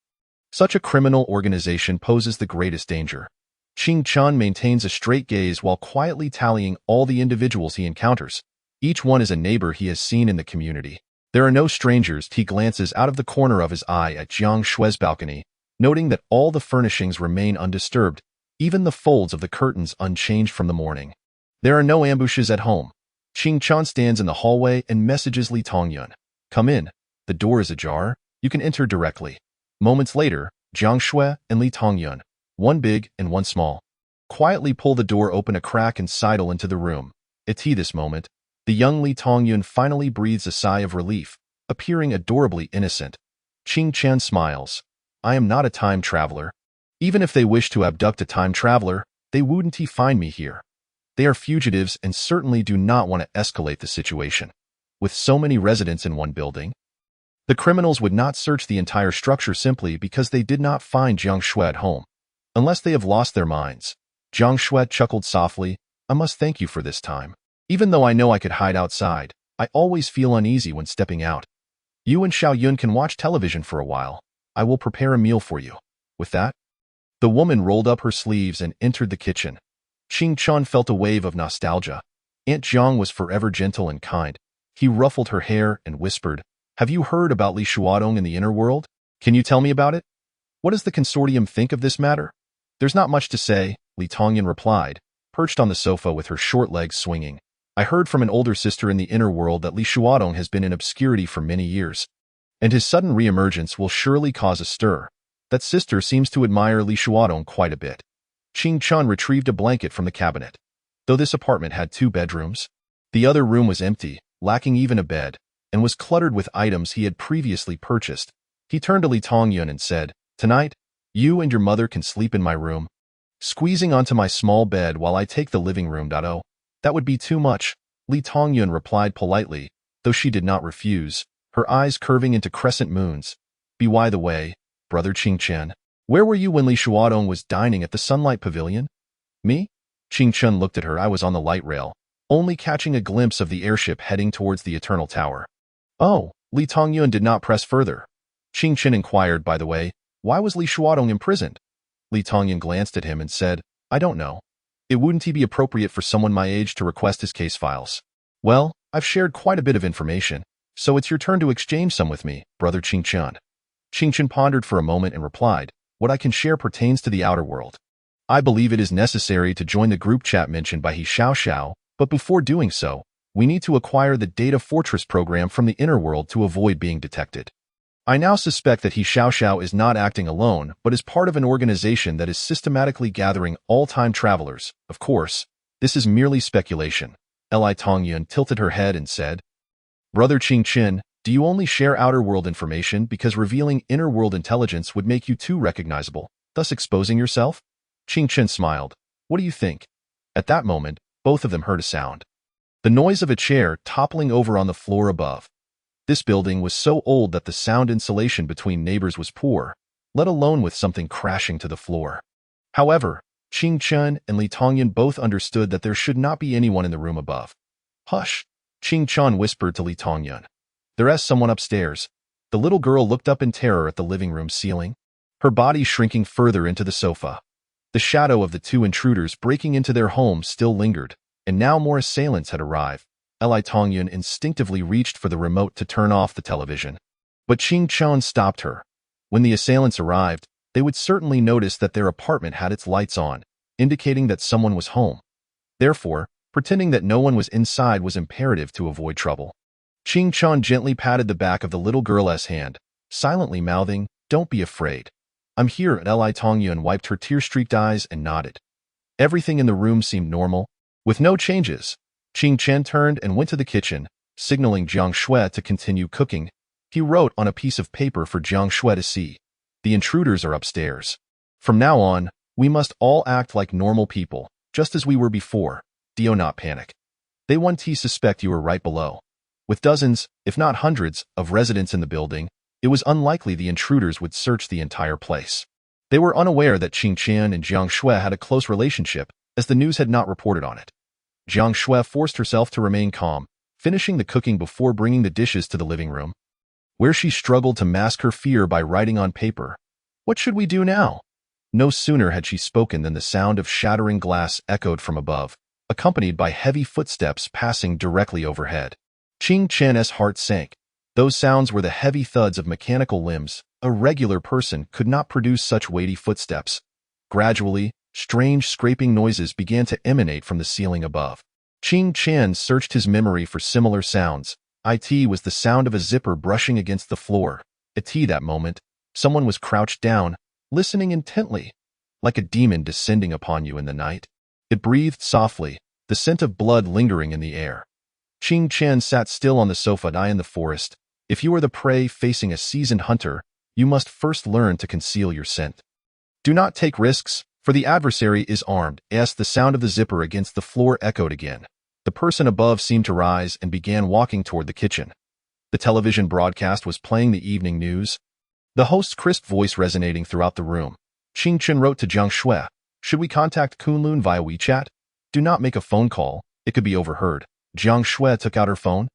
Such a criminal organization poses the greatest danger. Qing Chen maintains a straight gaze while quietly tallying all the individuals he encounters. Each one is a neighbor he has seen in the community. There are no strangers. He glances out of the corner of his eye at Jiang Shui's balcony, noting that all the furnishings remain undisturbed, even the folds of the curtains unchanged from the morning. There are no ambushes at home. Qing Chen stands in the hallway and messages Li Tongyun. Come in. The door is ajar. You can enter directly. Moments later, Jiang Shui and Li Tongyun, one big and one small, quietly pull the door open a crack and sidle into the room. At this moment, the young Li Tongyun finally breathes a sigh of relief, appearing adorably innocent. Qing Chen smiles. I am not a time traveler. Even if they wish to abduct a time traveler, they wouldn't find me here. They are fugitives and certainly do not want to escalate the situation. With so many residents in one building, the criminals would not search the entire structure simply because they did not find Jiang Shui at home. unless they have lost their minds. Jiang Shui chuckled softly. I must thank you for this time. Even though I know I could hide outside, I always feel uneasy when stepping out. You and Xiao Yun can watch television for a while. I will prepare a meal for you. With that, the woman rolled up her sleeves and entered the kitchen. Qing Chun felt a wave of nostalgia. Aunt Jiang was forever gentle and kind. He ruffled her hair and whispered, Have you heard about Li Shuadong in the inner world? Can you tell me about it? What does the consortium think of this matter? There's not much to say, Li Tongyan replied, perched on the sofa with her short legs swinging. I heard from an older sister in the inner world that Li Shuadong has been in obscurity for many years, and his sudden reemergence will surely cause a stir. That sister seems to admire Li Shuadong quite a bit. Qing Chun retrieved a blanket from the cabinet. Though this apartment had 2 bedrooms, the other room was empty, lacking even a bed, and was cluttered with items he had previously purchased. He turned to Li Tongyun and said, Tonight, you and your mother can sleep in my room, squeezing onto my small bed while I take the living room. Oh, that would be too much, Li Tongyun replied politely, though she did not refuse, her eyes curving into crescent moons. By the way, brother Qing Chen, where were you when Li Shuadong was dining at the Sunlight Pavilion? Me? Qing Chen looked at her. I was on the light rail, only catching a glimpse of the airship heading towards the Eternal Tower. Oh, Li Tongyun did not press further. Qing Chen inquired, by the way, why was Li Shuadong imprisoned? Li Tongyun glanced at him and said, I don't know. It wouldn't he be appropriate for someone my age to request his case files? Well, I've shared quite a bit of information, so it's your turn to exchange some with me, brother Qing Chen. Qing Chen pondered for a moment and replied, What I can share pertains to the outer world. I believe it is necessary to join the group chat mentioned by He Xiao, but before doing so, we need to acquire the Data Fortress program from the inner world to avoid being detected. I now suspect that He Xiao is not acting alone, but is part of an organization that is systematically gathering all-time travelers. Of course, this is merely speculation. Li Tongyun tilted her head and said, Brother Qing Chen, do you only share outer world information because revealing inner world intelligence would make you too recognizable, thus exposing yourself? Qing Chen smiled. What do you think? At that moment, both of them heard a sound. The noise of a chair toppling over on the floor above. This building was so old that the sound insulation between neighbors was poor, let alone with something crashing to the floor. However, Qing Chen and Li Tongyan both understood that there should not be anyone in the room above. Hush, Qing Chen whispered to Li Tongyan. There's someone upstairs. The little girl looked up in terror at the living room ceiling, her body shrinking further into the sofa. The shadow of the 2 intruders breaking into their home still lingered, and now more assailants had arrived. Li Tongyun instinctively reached for the remote to turn off the television. But Qing Chen stopped her. When the assailants arrived, they would certainly notice that their apartment had its lights on, indicating that someone was home. Therefore, pretending that no one was inside was imperative to avoid trouble. Qing Chen gently patted the back of the little girl's hand, silently mouthing, Don't be afraid. I'm here. Li Tongyun wiped her tear-streaked eyes and nodded. Everything in the room seemed normal, with no changes. Qing Chen turned and went to the kitchen, signaling Jiang Shui to continue cooking. He wrote on a piece of paper for Jiang Shui to see. The intruders are upstairs. From now on, we must all act like normal people, just as we were before. Do not panic. They won't suspect you were right below. With dozens, if not hundreds, of residents in the building, it was unlikely the intruders would search the entire place. They were unaware that Qing Chen and Jiang Shui had a close relationship, as the news had not reported on it. Jiang Shui forced herself to remain calm, finishing the cooking before bringing the dishes to the living room, where she struggled to mask her fear by writing on paper. What should we do now? No sooner had she spoken than the sound of shattering glass echoed from above, accompanied by heavy footsteps passing directly overhead. Qing Chen's heart sank. Those sounds were the heavy thuds of mechanical limbs. A regular person could not produce such weighty footsteps. Gradually, strange scraping noises began to emanate from the ceiling above. Qing Chen searched his memory for similar sounds. It was the sound of a zipper brushing against the floor. At that moment, someone was crouched down, listening intently, like a demon descending upon you in the night. It breathed softly, the scent of blood lingering in the air. Qing Chen sat still on the sofa. In the forest, if you are the prey facing a seasoned hunter, you must first learn to conceal your scent. Do not take risks, for the adversary is armed. As the sound of the zipper against the floor echoed again, the person above seemed to rise and began walking toward the kitchen. The television broadcast was playing the evening news, the host's crisp voice resonating throughout the room. Qing Chen wrote to Jiang Shui, should we contact Kunlun via WeChat? Do not make a phone call, it could be overheard. Jiang Shui took out her phone,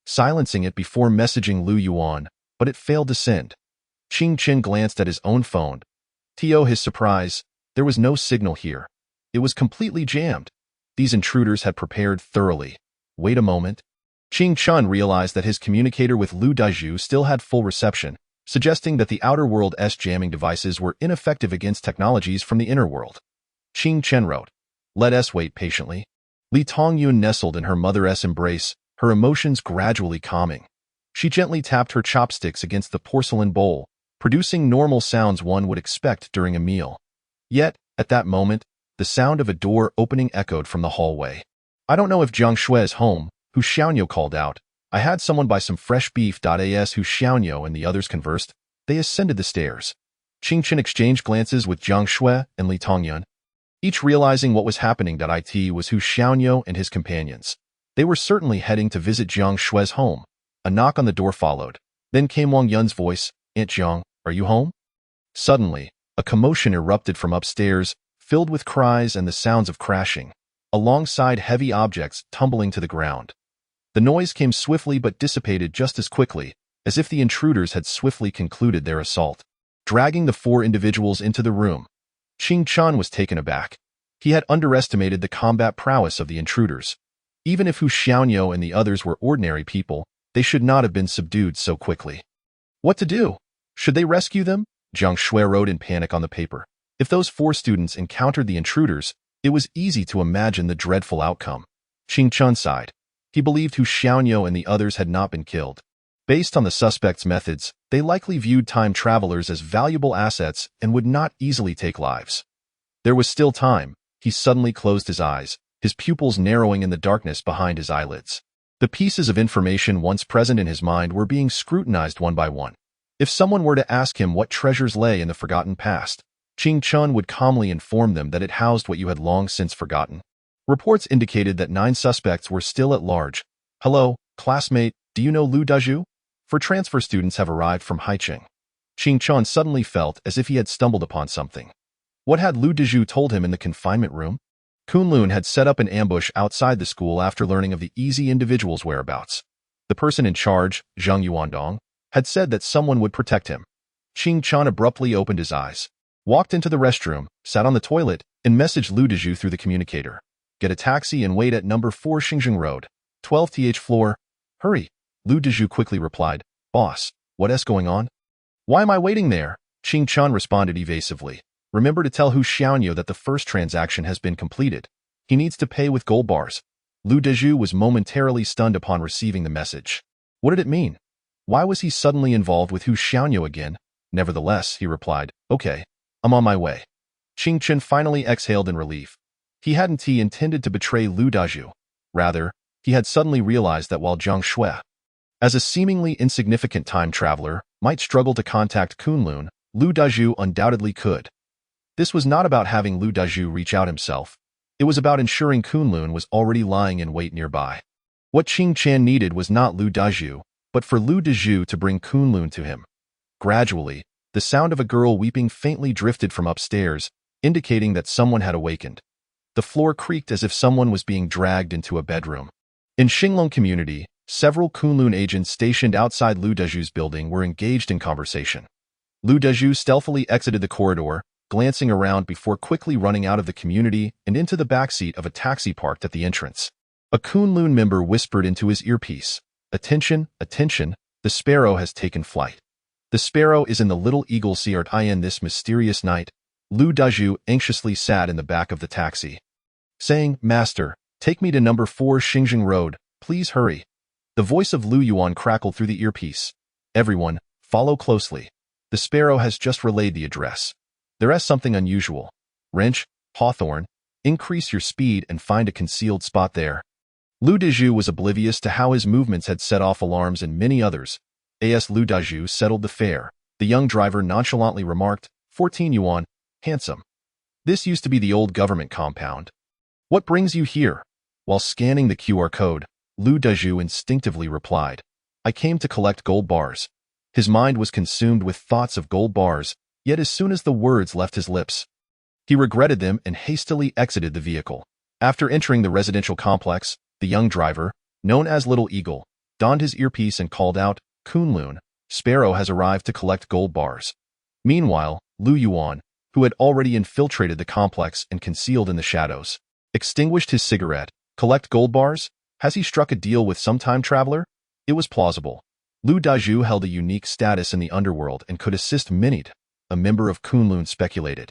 silencing it before messaging Lu Yuan, but it failed to send. Qing Chen glanced at his own phone. To his surprise, there was no signal here. It was completely jammed. These intruders had prepared thoroughly. Wait a moment. Qing Chen realized that his communicator with Lu Daju still had full reception, suggesting that the outer world's jamming devices were ineffective against technologies from the inner world. Qing Chen wrote, let us wait patiently. Li Tongyun nestled in her mother's embrace, her emotions gradually calming. She gently tapped her chopsticks against the porcelain bowl, producing normal sounds one would expect during a meal. Yet, at that moment, the sound of a door opening echoed from the hallway. I don't know if Jiang Shui is home, Hu Xiaoyo called out. I had someone buy some fresh beef. As Hu Xiaoyo and the others conversed, they ascended the stairs. Qing Chen exchanged glances with Jiang Shui and Li Tongyun, each realizing what was happening. It was Hu Xiaoyo and his companions. They were certainly heading to visit Jiang Shui's home. A knock on the door followed. Then came Wang Yun's voice, Aunt Jiang, are you home? Suddenly, a commotion erupted from upstairs, filled with cries and the sounds of crashing, alongside heavy objects tumbling to the ground. The noise came swiftly but dissipated just as quickly, as if the intruders had swiftly concluded their assault. Dragging the four individuals into the room, Qing Chen was taken aback. He had underestimated the combat prowess of the intruders. Even if Hu Xiaoyo and the others were ordinary people, they should not have been subdued so quickly. What to do? Should they rescue them? Jiang Shui wrote in panic on the paper. If those four students encountered the intruders, it was easy to imagine the dreadful outcome. Qing Chen sighed. He believed Hu Xiaoyo and the others had not been killed. Based on the suspects' methods, they likely viewed time travelers as valuable assets and would not easily take lives. There was still time. He suddenly closed his eyes, his pupils narrowing in the darkness behind his eyelids. The pieces of information once present in his mind were being scrutinized one by one. If someone were to ask him what treasures lay in the forgotten past, Qing Chen would calmly inform them that it housed what you had long since forgotten. Reports indicated that 9 suspects were still at large. Hello, classmate, do you know Lu Daju? 4 transfer students have arrived from Haicheng. Qing Chen suddenly felt as if he had stumbled upon something. What had Lu Daju told him in the confinement room? Kunlun had set up an ambush outside the school after learning of the easy individual's whereabouts. The person in charge, Zheng Yuandong, had said that someone would protect him. Qing Chen abruptly opened his eyes, walked into the restroom, sat on the toilet, and messaged Lu Daju through the communicator. Get a taxi and wait at number 4 Xinjiang Road, 12th floor. Hurry. Lu Daju quickly replied, Boss, what's going on? Why am I waiting there? Qing Chen responded evasively. Remember to tell Hu Xiaoyo that the first transaction has been completed. He needs to pay with gold bars. Lu Daju was momentarily stunned upon receiving the message. What did it mean? Why was he suddenly involved with Hu Xiaoyo again? Nevertheless, he replied, okay, I'm on my way. Qing Chen finally exhaled in relief. He hadn't intended to betray Lu Daju. Rather, he had suddenly realized that while Jiang Shui, as a seemingly insignificant time traveler, might struggle to contact Kunlun, Lu Daju undoubtedly could. This was not about having Lu Daju reach out himself. It was about ensuring Kunlun was already lying in wait nearby. What Qing Chen needed was not Lu Daju, but for Lu Daju to bring Kunlun to him. Gradually, the sound of a girl weeping faintly drifted from upstairs, indicating that someone had awakened. The floor creaked as if someone was being dragged into a bedroom. In Xinglong Community, several Kunlun agents stationed outside Lu Daju's building were engaged in conversation. Lu Daju stealthily exited the corridor, glancing around before quickly running out of the community and into the backseat of a taxi parked at the entrance. A Kunlun member whispered into his earpiece, Attention, attention, the sparrow has taken flight. The sparrow is in the Little Eagle Seart in this mysterious night. Lu Daju anxiously sat in the back of the taxi, saying, Master, take me to number 4 Xinjiang Road, please hurry. The voice of Lu Yuan crackled through the earpiece. Everyone, follow closely. The sparrow has just relayed the address. There is something unusual. Wrench, Hawthorne, increase your speed and find a concealed spot there. Lu Daju was oblivious to how his movements had set off alarms in many others. As Lu Daju settled the fare, the young driver nonchalantly remarked, 14 yuan, handsome. This used to be the old government compound. What brings you here? While scanning the QR code, Lu Daju instinctively replied, I came to collect gold bars. His mind was consumed with thoughts of gold bars, Yet as soon as the words left his lips, he regretted them and hastily exited the vehicle. After entering the residential complex, the young driver, known as Little Eagle, donned his earpiece and called out, "Kunlun, Sparrow has arrived to collect gold bars." Meanwhile, Lu Yuan, who had already infiltrated the complex and concealed in the shadows, extinguished his cigarette. Collect gold bars? Has he struck a deal with some time traveler? It was plausible. Lu Dazhu held a unique status in the underworld and could assist Minid, a member of Kunlun speculated.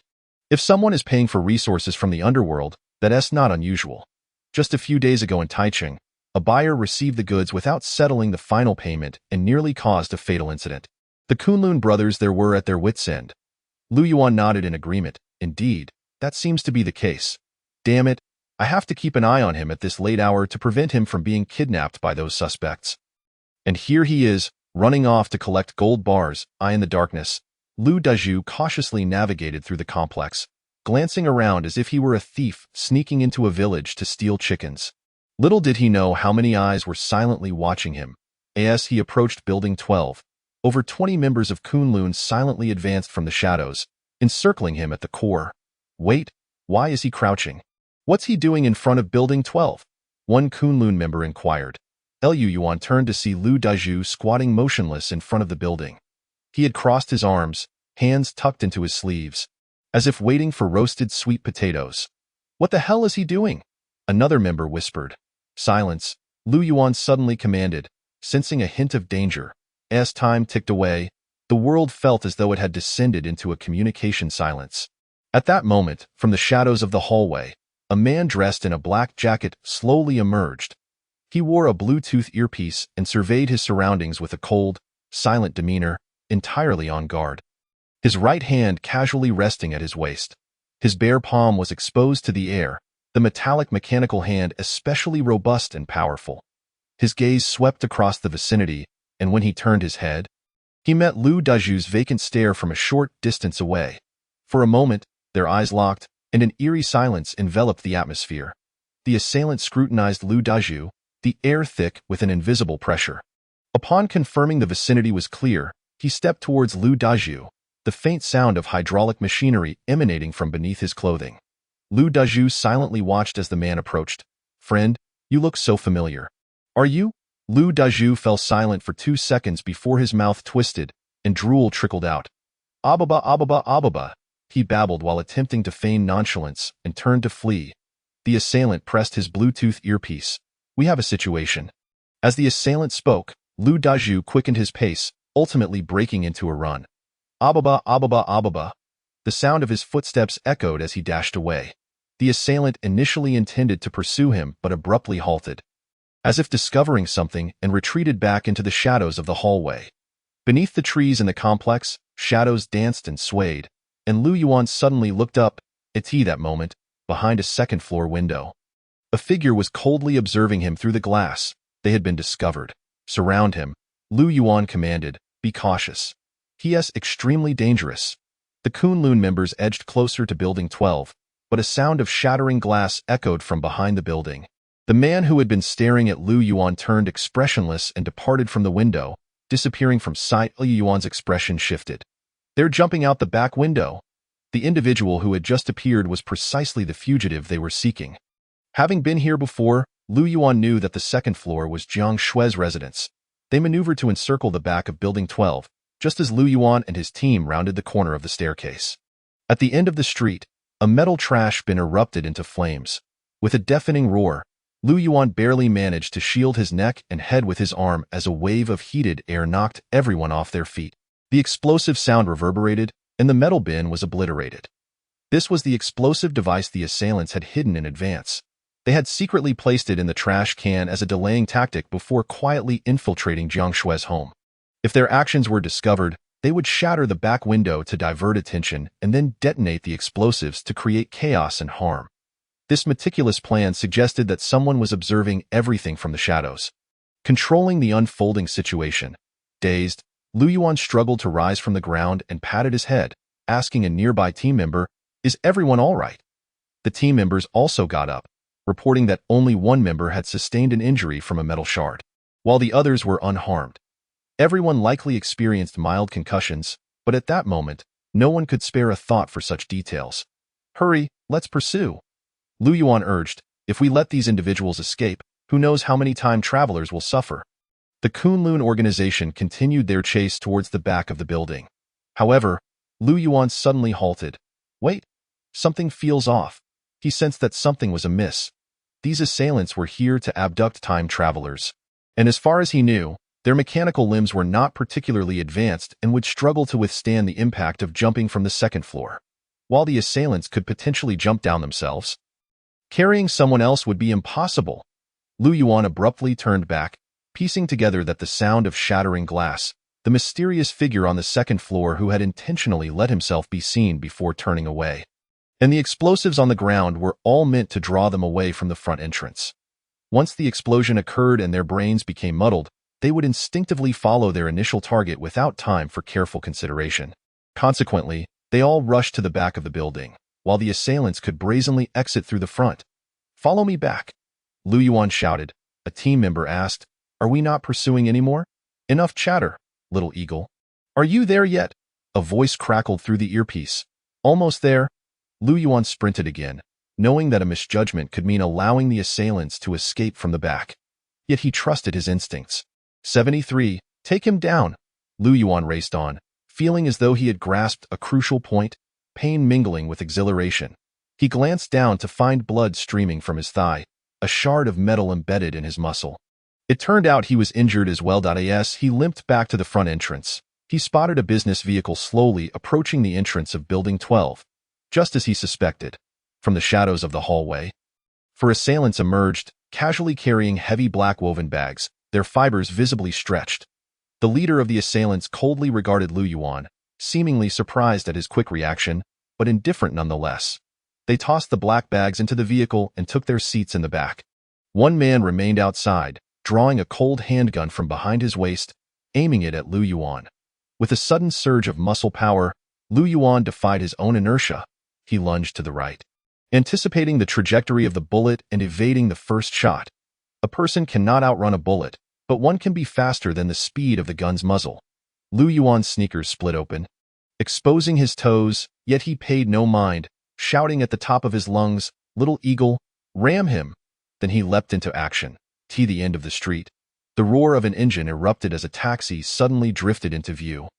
If someone is paying for resources from the underworld, that's not unusual. Just a few days ago in Taichung, a buyer received the goods without settling the final payment and nearly caused a fatal incident. The Kunlun brothers there were at their wits' end. Lu Yuan nodded in agreement. Indeed, that seems to be the case. Damn it, I have to keep an eye on him at this late hour to prevent him from being kidnapped by those suspects. And here he is, running off to collect gold bars. Eye in the darkness, Lu Dazhu cautiously navigated through the complex, glancing around as if he were a thief sneaking into a village to steal chickens. Little did he know how many eyes were silently watching him. As he approached Building 12, over 20 members of Kunlun silently advanced from the shadows, encircling him at the core. Wait, why is he crouching? What's he doing in front of Building 12? One Kunlun member inquired. Lu Yuan turned to see Lu Dazhu squatting motionless in front of the building. He had crossed his arms, hands tucked into his sleeves, as if waiting for roasted sweet potatoes. What the hell is he doing? Another member whispered. Silence, Lu Yuan suddenly commanded, sensing a hint of danger. As time ticked away, the world felt as though it had descended into a communication silence. At that moment, from the shadows of the hallway, a man dressed in a black jacket slowly emerged. He wore a Bluetooth earpiece and surveyed his surroundings with a cold, silent demeanor, entirely on guard. His right hand casually resting at his waist. His bare palm was exposed to the air, the metallic mechanical hand especially robust and powerful. His gaze swept across the vicinity, and when he turned his head, he met Lu Dazhu's vacant stare from a short distance away. For a moment, their eyes locked, and an eerie silence enveloped the atmosphere. The assailant scrutinized Lu Dazhu, the air thick with an invisible pressure. Upon confirming the vicinity was clear, he stepped towards Lu Dazhu, the faint sound of hydraulic machinery emanating from beneath his clothing. Lu Dazhu silently watched as the man approached. Friend, you look so familiar. Are you? Lu Dazhu fell silent for 2 seconds before his mouth twisted and drool trickled out. Ababa, he babbled while attempting to feign nonchalance and turned to flee. The assailant pressed his Bluetooth earpiece. We have a situation. As the assailant spoke, Lu Dazhu quickened his pace, ultimately breaking into a run. Ababa. The sound of his footsteps echoed as he dashed away. The assailant initially intended to pursue him but abruptly halted, as if discovering something, and retreated back into the shadows of the hallway. Beneath the trees in the complex, shadows danced and swayed, and Lu Yuan suddenly looked up, at that moment, behind a second-floor window. A figure was coldly observing him through the glass. They had been discovered. Surround him, Lu Yuan commanded. Be cautious. He is extremely dangerous. The Kunlun members edged closer to Building 12, but a sound of shattering glass echoed from behind the building. The man who had been staring at Lu Yuan turned expressionless and departed from the window, disappearing from sight. Lu Yuan's expression shifted. They're jumping out the back window. The individual who had just appeared was precisely the fugitive they were seeking. Having been here before, Lu Yuan knew that the second floor was Jiang Shui's residence. They maneuvered to encircle the back of Building 12, just as Lu Yuan and his team rounded the corner of the staircase. At the end of the street, a metal trash bin erupted into flames. With a deafening roar, Lu Yuan barely managed to shield his neck and head with his arm as a wave of heated air knocked everyone off their feet. The explosive sound reverberated, and the metal bin was obliterated. This was the explosive device the assailants had hidden in advance. They had secretly placed it in the trash can as a delaying tactic before quietly infiltrating Jiang Shui's home. If their actions were discovered, they would shatter the back window to divert attention and then detonate the explosives to create chaos and harm. This meticulous plan suggested that someone was observing everything from the shadows, controlling the unfolding situation. Dazed, Lu Yuan struggled to rise from the ground and patted his head, asking a nearby team member, "Is everyone all right?" The team members also got up, reporting that only one member had sustained an injury from a metal shard, while the others were unharmed. Everyone likely experienced mild concussions, but at that moment, No one could spare a thought for such details. Hurry, let's pursue. Lu Yuan urged. If we let these individuals escape, who knows how many time travelers will suffer. The Kunlun organization continued their chase towards the back of the building. However, Lu Yuan suddenly halted. Wait, something feels off. He sensed that something was amiss. These assailants were here to abduct time travelers. And as far as he knew, their mechanical limbs were not particularly advanced and would struggle to withstand the impact of jumping from the second floor. While the assailants could potentially jump down themselves, carrying someone else would be impossible. Lu Yuan abruptly turned back, piecing together that the sound of shattering glass, the mysterious figure on the second floor who had intentionally let himself be seen before turning away. And the explosives on the ground were all meant to draw them away from the front entrance. Once the explosion occurred and their brains became muddled, they would instinctively follow their initial target without time for careful consideration. Consequently, they all rushed to the back of the building, while the assailants could brazenly exit through the front. Follow me back, Lu Yuan shouted. A team member asked, Are we not pursuing anymore? Enough chatter, little eagle. Are you there yet? A voice crackled through the earpiece. Almost there. Lu Yuan sprinted again, knowing that a misjudgment could mean allowing the assailants to escape from the back. Yet he trusted his instincts. 73, take him down. Lu Yuan raced on, feeling as though he had grasped a crucial point, pain mingling with exhilaration. He glanced down to find blood streaming from his thigh, a shard of metal embedded in his muscle. It turned out he was injured as well. As he limped back to the front entrance, he spotted a business vehicle slowly approaching the entrance of Building 12, just as he suspected, from the shadows of the hallway. Four assailants emerged, casually carrying heavy black woven bags, their fibers visibly stretched. The leader of the assailants coldly regarded Lu Yuan, seemingly surprised at his quick reaction, but indifferent nonetheless. They tossed the black bags into the vehicle and took their seats in the back. One man remained outside, drawing a cold handgun from behind his waist, aiming it at Lu Yuan. With a sudden surge of muscle power, Lu Yuan defied his own inertia. He lunged to the right, anticipating the trajectory of the bullet and evading the first shot. A person cannot outrun a bullet, but one can be faster than the speed of the gun's muzzle. Lu Yuan's sneakers split open, exposing his toes, yet he paid no mind, shouting at the top of his lungs, "Little Eagle, ram him!" Then he leapt into action. To the end of the street, the roar of an engine erupted as a taxi suddenly drifted into view.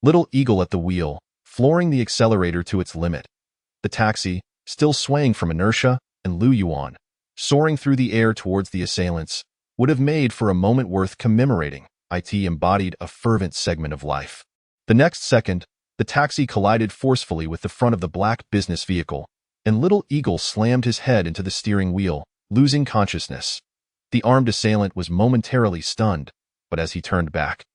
Little Eagle at the wheel, flooring the accelerator to its limit. The taxi, still swaying from inertia, and Lu Yuan, soaring through the air towards the assailants, would have made for a moment worth commemorating. It embodied a fervent segment of life. The next second, the taxi collided forcefully with the front of the black business vehicle, and Little Eagle slammed his head into the steering wheel, losing consciousness. The armed assailant was momentarily stunned, but as he turned back,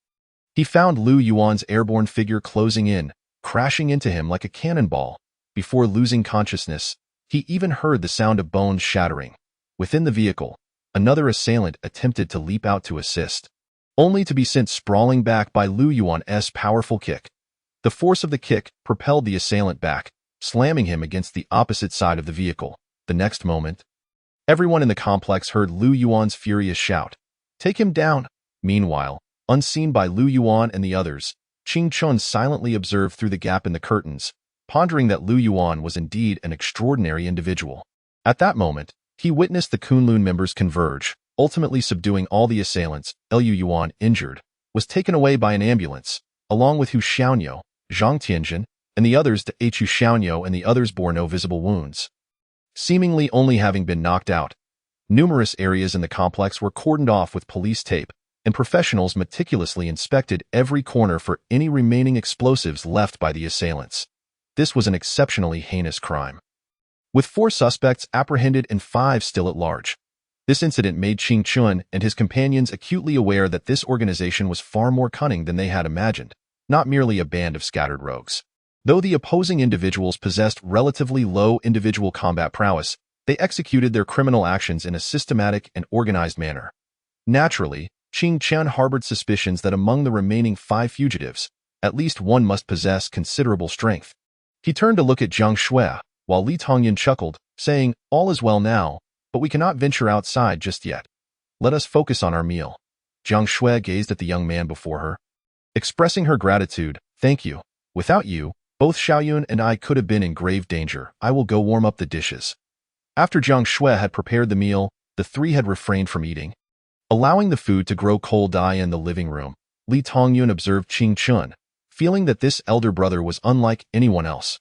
he found Lu Yuan's airborne figure closing in, crashing into him like a cannonball. Before losing consciousness, he even heard the sound of bones shattering. Within the vehicle, another assailant attempted to leap out to assist, only to be sent sprawling back by Lu Yuan's powerful kick. The force of the kick propelled the assailant back, slamming him against the opposite side of the vehicle. The next moment, everyone in the complex heard Lu Yuan's furious shout, "Take him down!" Meanwhile, unseen by Lu Yuan and the others, Ching Chun silently observed through the gap in the curtains, pondering that Lu Yuan was indeed an extraordinary individual. At that moment, he witnessed the Kunlun members converge, ultimately subduing all the assailants. Lu Yuan, injured, was taken away by an ambulance, along with Hu Xiaonyo, Zhang Tianjin, and the others. To Hu Xiaonyo and the others bore no visible wounds, seemingly only having been knocked out. Numerous areas in the complex were cordoned off with police tape, and professionals meticulously inspected every corner for any remaining explosives left by the assailants. This was an exceptionally heinous crime, with 4 suspects apprehended and 5 still at large. This incident made Ching Chun and his companions acutely aware that this organization was far more cunning than they had imagined, not merely a band of scattered rogues. Though the opposing individuals possessed relatively low individual combat prowess, they executed their criminal actions in a systematic and organized manner. Naturally, Ching Chun harbored suspicions that among the remaining 5 fugitives, at least one must possess considerable strength. He turned to look at Zhang Shui, while Li Tongyan chuckled, saying, "All is well now, but we cannot venture outside just yet. Let us focus on our meal." Zhang Shui gazed at the young man before her, expressing her gratitude. "Thank you. Without you, Both Xiaoyun and I could have been in grave danger. I will go warm up the dishes. After Jiang Shui had prepared the meal, the three had refrained from eating. Allowing the food to grow cold in the living room, Li Tongyun observed Qing Chun, feeling that this elder brother was unlike anyone else.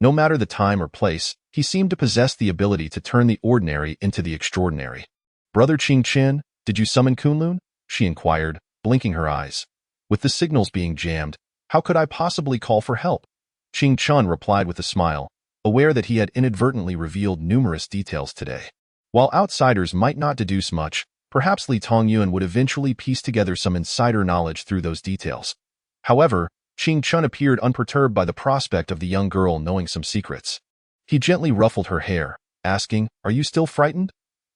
No matter the time or place, he seemed to possess the ability to turn the ordinary into the extraordinary. "Brother Qing Chin, did you summon Kunlun?" she inquired, blinking her eyes. "With the signals being jammed, how could I possibly call for help?" Qing Chun replied with a smile, aware that he had inadvertently revealed numerous details today. While outsiders might not deduce much, perhaps Li Tongyun would eventually piece together some insider knowledge through those details. However, Qing Chun appeared unperturbed by the prospect of the young girl knowing some secrets. He gently ruffled her hair, asking, "Are you still frightened?"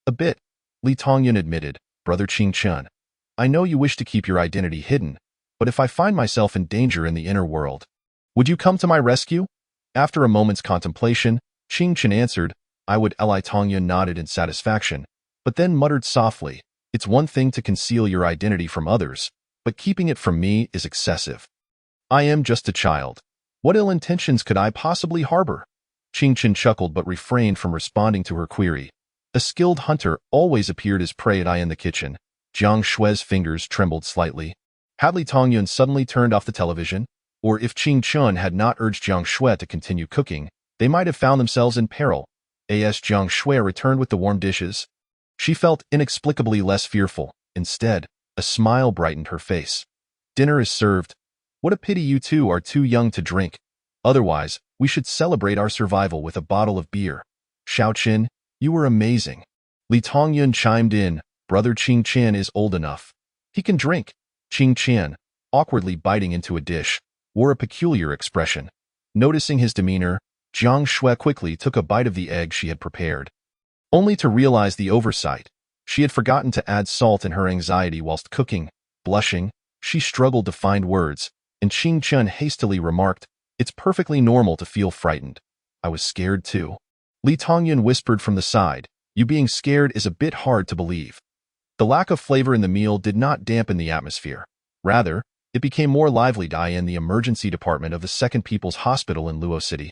"A bit," Li Tongyun admitted. "Brother Qing Chun, I know you wish to keep your identity hidden, but if I find myself in danger in the inner world, would you come to my rescue?" After a moment's contemplation, Qing Chun answered, "I would." Li Tongyun nodded in satisfaction, but then muttered softly, "It's one thing to conceal your identity from others, but keeping it from me is excessive. I am just a child. What ill intentions could I possibly harbor?" Qing Chun chuckled but refrained from responding to her query. A skilled hunter always appeared as prey in the kitchen. Jiang Shui's fingers trembled slightly. Had Li Tongyun suddenly turned off the television, or if Qing Chun had not urged Jiang Shui to continue cooking, they might have found themselves in peril. As Jiang Shui returned with the warm dishes, she felt inexplicably less fearful. Instead, a smile brightened her face. "Dinner is served. What a pity you two are too young to drink. Otherwise, we should celebrate our survival with a bottle of beer." "Xiao Qin, you were amazing." Li Tongyun chimed in, "Brother Qing Chan is old enough. He can drink." Qing Chan, awkwardly biting into a dish, wore a peculiar expression. Noticing his demeanor, Jiang Shui quickly took a bite of the egg she had prepared, only to realize the oversight. She had forgotten to add salt in her anxiety whilst cooking. Blushing, she struggled to find words, and Qing Chun hastily remarked, "It's perfectly normal to feel frightened. I was scared too." Li Tongyun whispered from the side, "You being scared is a bit hard to believe." The lack of flavor in the meal did not dampen the atmosphere. Rather, it became more lively in the emergency department of the Second People's Hospital in Luo City.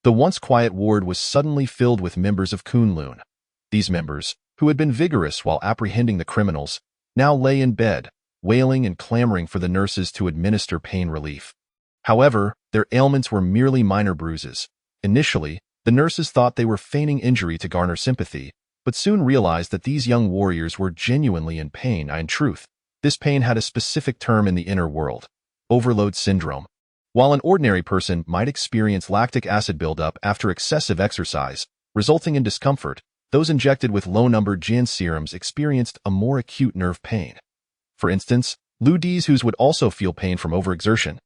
The once quiet ward was suddenly filled with members of Kunlun. These members, who had been vigorous while apprehending the criminals, now lay in bed, wailing and clamoring for the nurses to administer pain relief. However, their ailments were merely minor bruises. Initially, the nurses thought they were feigning injury to garner sympathy, but soon realized that these young warriors were genuinely in pain. In truth, this pain had a specific term in the inner world: overload syndrome. While an ordinary person might experience lactic acid buildup after excessive exercise, resulting in discomfort, those injected with low-numbered Jian serums experienced a more acute nerve pain. For instance, Lu Di's hues would also feel pain from overexertion.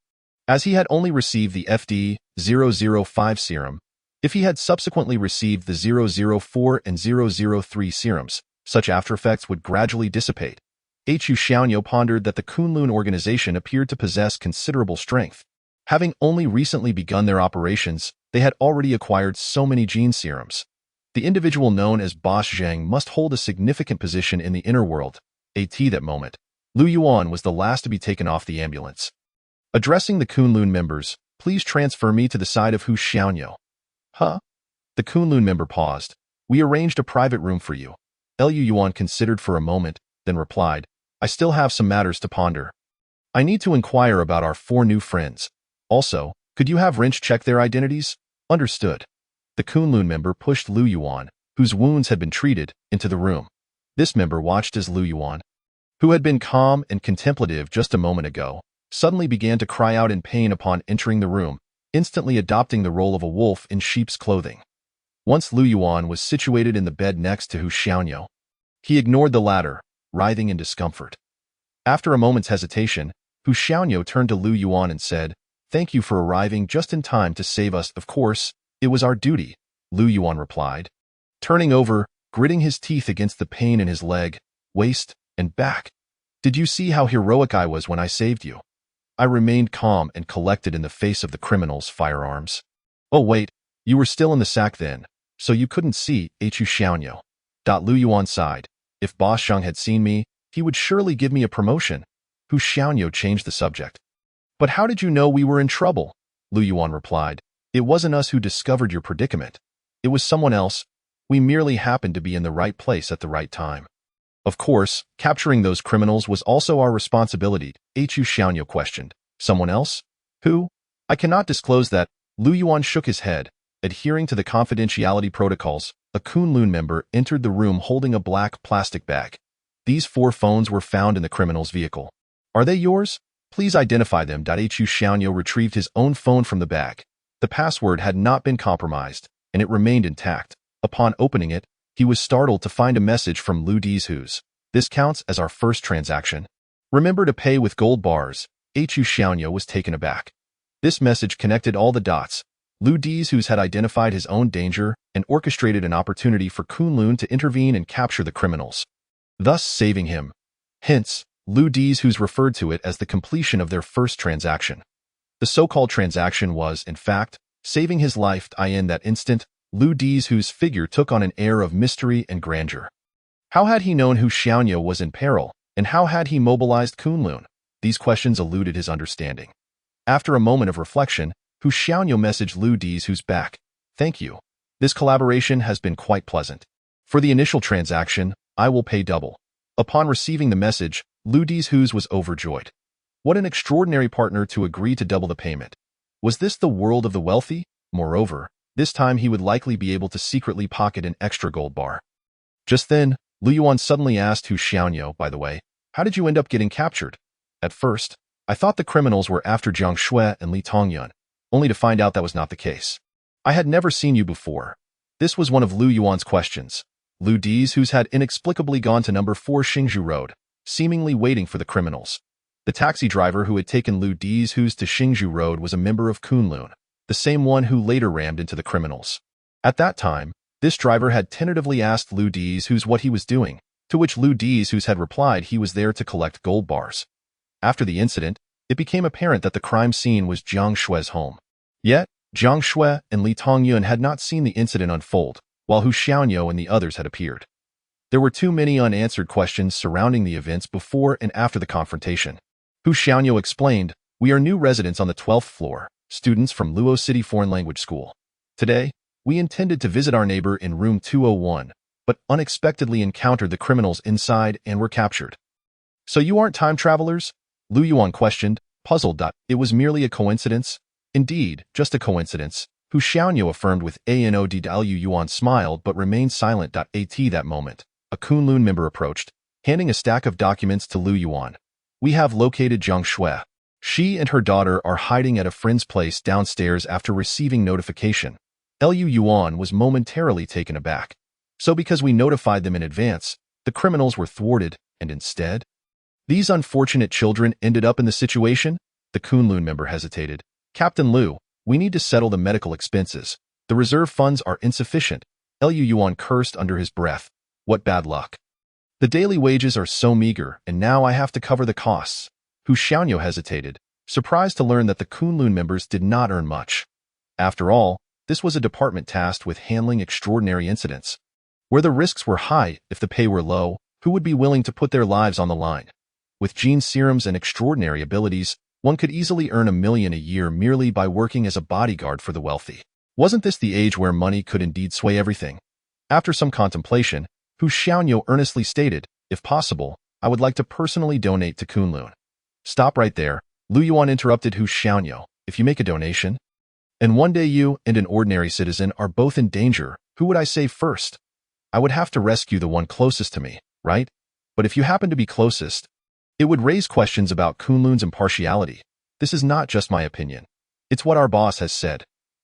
As he had only received the FD-005 serum, if he had subsequently received the 004 and 003 serums, such aftereffects would gradually dissipate. Hu Xiaonyo pondered that the Kunlun organization appeared to possess considerable strength. Having only recently begun their operations, they had already acquired so many gene serums. The individual known as Boss Zhang must hold a significant position in the inner world. At that moment, Lu Yuan was the last to be taken off the ambulance. Addressing the Kunlun members, "Please transfer me to the side of Hu Xiaonyo." "Huh?" The Kunlun member paused. "We arranged a private room for you." Lu Yuan considered for a moment, then replied, "I still have some matters to ponder. I need to inquire about our 4 new friends. Also, could you have Wrench check their identities?" "Understood." The Kunlun member pushed Lu Yuan, whose wounds had been treated, into the room. This member watched as Lu Yuan, who had been calm and contemplative just a moment ago, suddenly began to cry out in pain upon entering the room, instantly adopting the role of a wolf in sheep's clothing. Once Lu Yuan was situated in the bed next to Hu Xiaonyo, he ignored the latter, writhing in discomfort. After a moment's hesitation, Hu Xiaonyo turned to Lu Yuan and said, "Thank you for arriving just in time to save us." "Of course, it was our duty," Lu Yuan replied, turning over, gritting his teeth against the pain in his leg, waist, and back. "Did you see how heroic I was when I saved you?" "I remained calm and collected in the face of the criminals' firearms." "Oh wait, you were still in the sack then, so you couldn't see." Hu Xiaonyo. Lu Yuan sighed. "If Boss Zhang had seen me, he would surely give me a promotion." Hu Xiaonyo changed the subject. "But how did you know we were in trouble?" Lu Yuan replied. It wasn't us who discovered your predicament. It was someone else. We merely happened to be in the right place at the right time. Of course, capturing those criminals was also our responsibility, Hu Xiaoyo questioned. Someone else? Who? I cannot disclose that. Lu Yuan shook his head. Adhering to the confidentiality protocols, a Kunlun member entered the room holding a black plastic bag. These 4 phones were found in the criminal's vehicle. Are they yours? Please identify them. Hu Xiaoyo retrieved his own phone from the bag. The password had not been compromised, and it remained intact. Upon opening it, he was startled to find a message from Lu Hues. This counts as our first transaction. Remember to pay with gold bars. Hu Xiaoyo was taken aback. This message connected all the dots. Lu Hues had identified his own danger and orchestrated an opportunity for Kunlun to intervene and capture the criminals, thus saving him. Hence, Lu Hues referred to it as the completion of their first transaction. The so-called transaction was, in fact, saving his life. In that instant, Lu Hues' figure took on an air of mystery and grandeur. How had he known Hu Xiaoyo was in peril, and how had he mobilized Kunlun? These questions eluded his understanding. After a moment of reflection, Hu Xiaoyo messaged Lu Hues back. Thank you. This collaboration has been quite pleasant. For the initial transaction, I will pay double. Upon receiving the message, Lu Hues was overjoyed. What an extraordinary partner to agree to double the payment. Was this the world of the wealthy? Moreover, this time he would likely be able to secretly pocket an extra gold bar. Just then, Lu Yuan suddenly asked Hu Xiaoyo, by the way, how did you end up getting captured? At first, I thought the criminals were after Jiang Shui and Li Tongyun, only to find out that was not the case. I had never seen you before. This was one of Lu Yuan's questions. Lu Hues had inexplicably gone to number 4 Xingzhou Road, seemingly waiting for the criminals. The taxi driver who had taken Lu Hues to Xingzhou Road was a member of Kunlun, the same one who later rammed into the criminals. At that time, this driver had tentatively asked Lu Hues what he was doing, to which Lu Hues had replied he was there to collect gold bars. After the incident, it became apparent that the crime scene was Jiang Shui's home. Yet, Jiang Shui and Li Tongyun had not seen the incident unfold, while Hu Xiaoyo and the others had appeared. There were too many unanswered questions surrounding the events before and after the confrontation. Hu Xiaoyo explained, we are new residents on the 12th floor, students from Luo City Foreign Language School. Today, we intended to visit our neighbor in room 201, but unexpectedly encountered the criminals inside and were captured. So you aren't time travelers? Lu Yuan questioned, puzzled. It was merely a coincidence? Indeed, just a coincidence. Hu Xiaoyo affirmed with anod. Lu Yuan smiled but remained silent. At that moment, a Kunlun member approached, handing a stack of documents to Lu Yuan. We have located Jiang Shui. She and her daughter are hiding at a friend's place downstairs after receiving notification. Lu Yuan was momentarily taken aback. So because we notified them in advance, the criminals were thwarted, and instead? These unfortunate children ended up in the situation? The Kunlun member hesitated. Captain Lu, we need to settle the medical expenses. The reserve funds are insufficient. Lu Yuan cursed under his breath. What bad luck. The daily wages are so meager, and now I have to cover the costs. Hu Xiaoyo hesitated, surprised to learn that the Kunlun members did not earn much. After all, this was a department tasked with handling extraordinary incidents. Where the risks were high, if the pay were low, who would be willing to put their lives on the line? With gene serums and extraordinary abilities, one could easily earn $1 million a year merely by working as a bodyguard for the wealthy. Wasn't this the age where money could indeed sway everything? After some contemplation, Hu Xiaoyo earnestly stated, if possible, I would like to personally donate to Kunlun. Stop right there, Lu Yuan interrupted Hu Xiaoyo. If you make a donation, and one day you and an ordinary citizen are both in danger, who would I save first? I would have to rescue the one closest to me, right? But if you happen to be closest, it would raise questions about Kunlun's impartiality. This is not just my opinion. It's what our boss has said.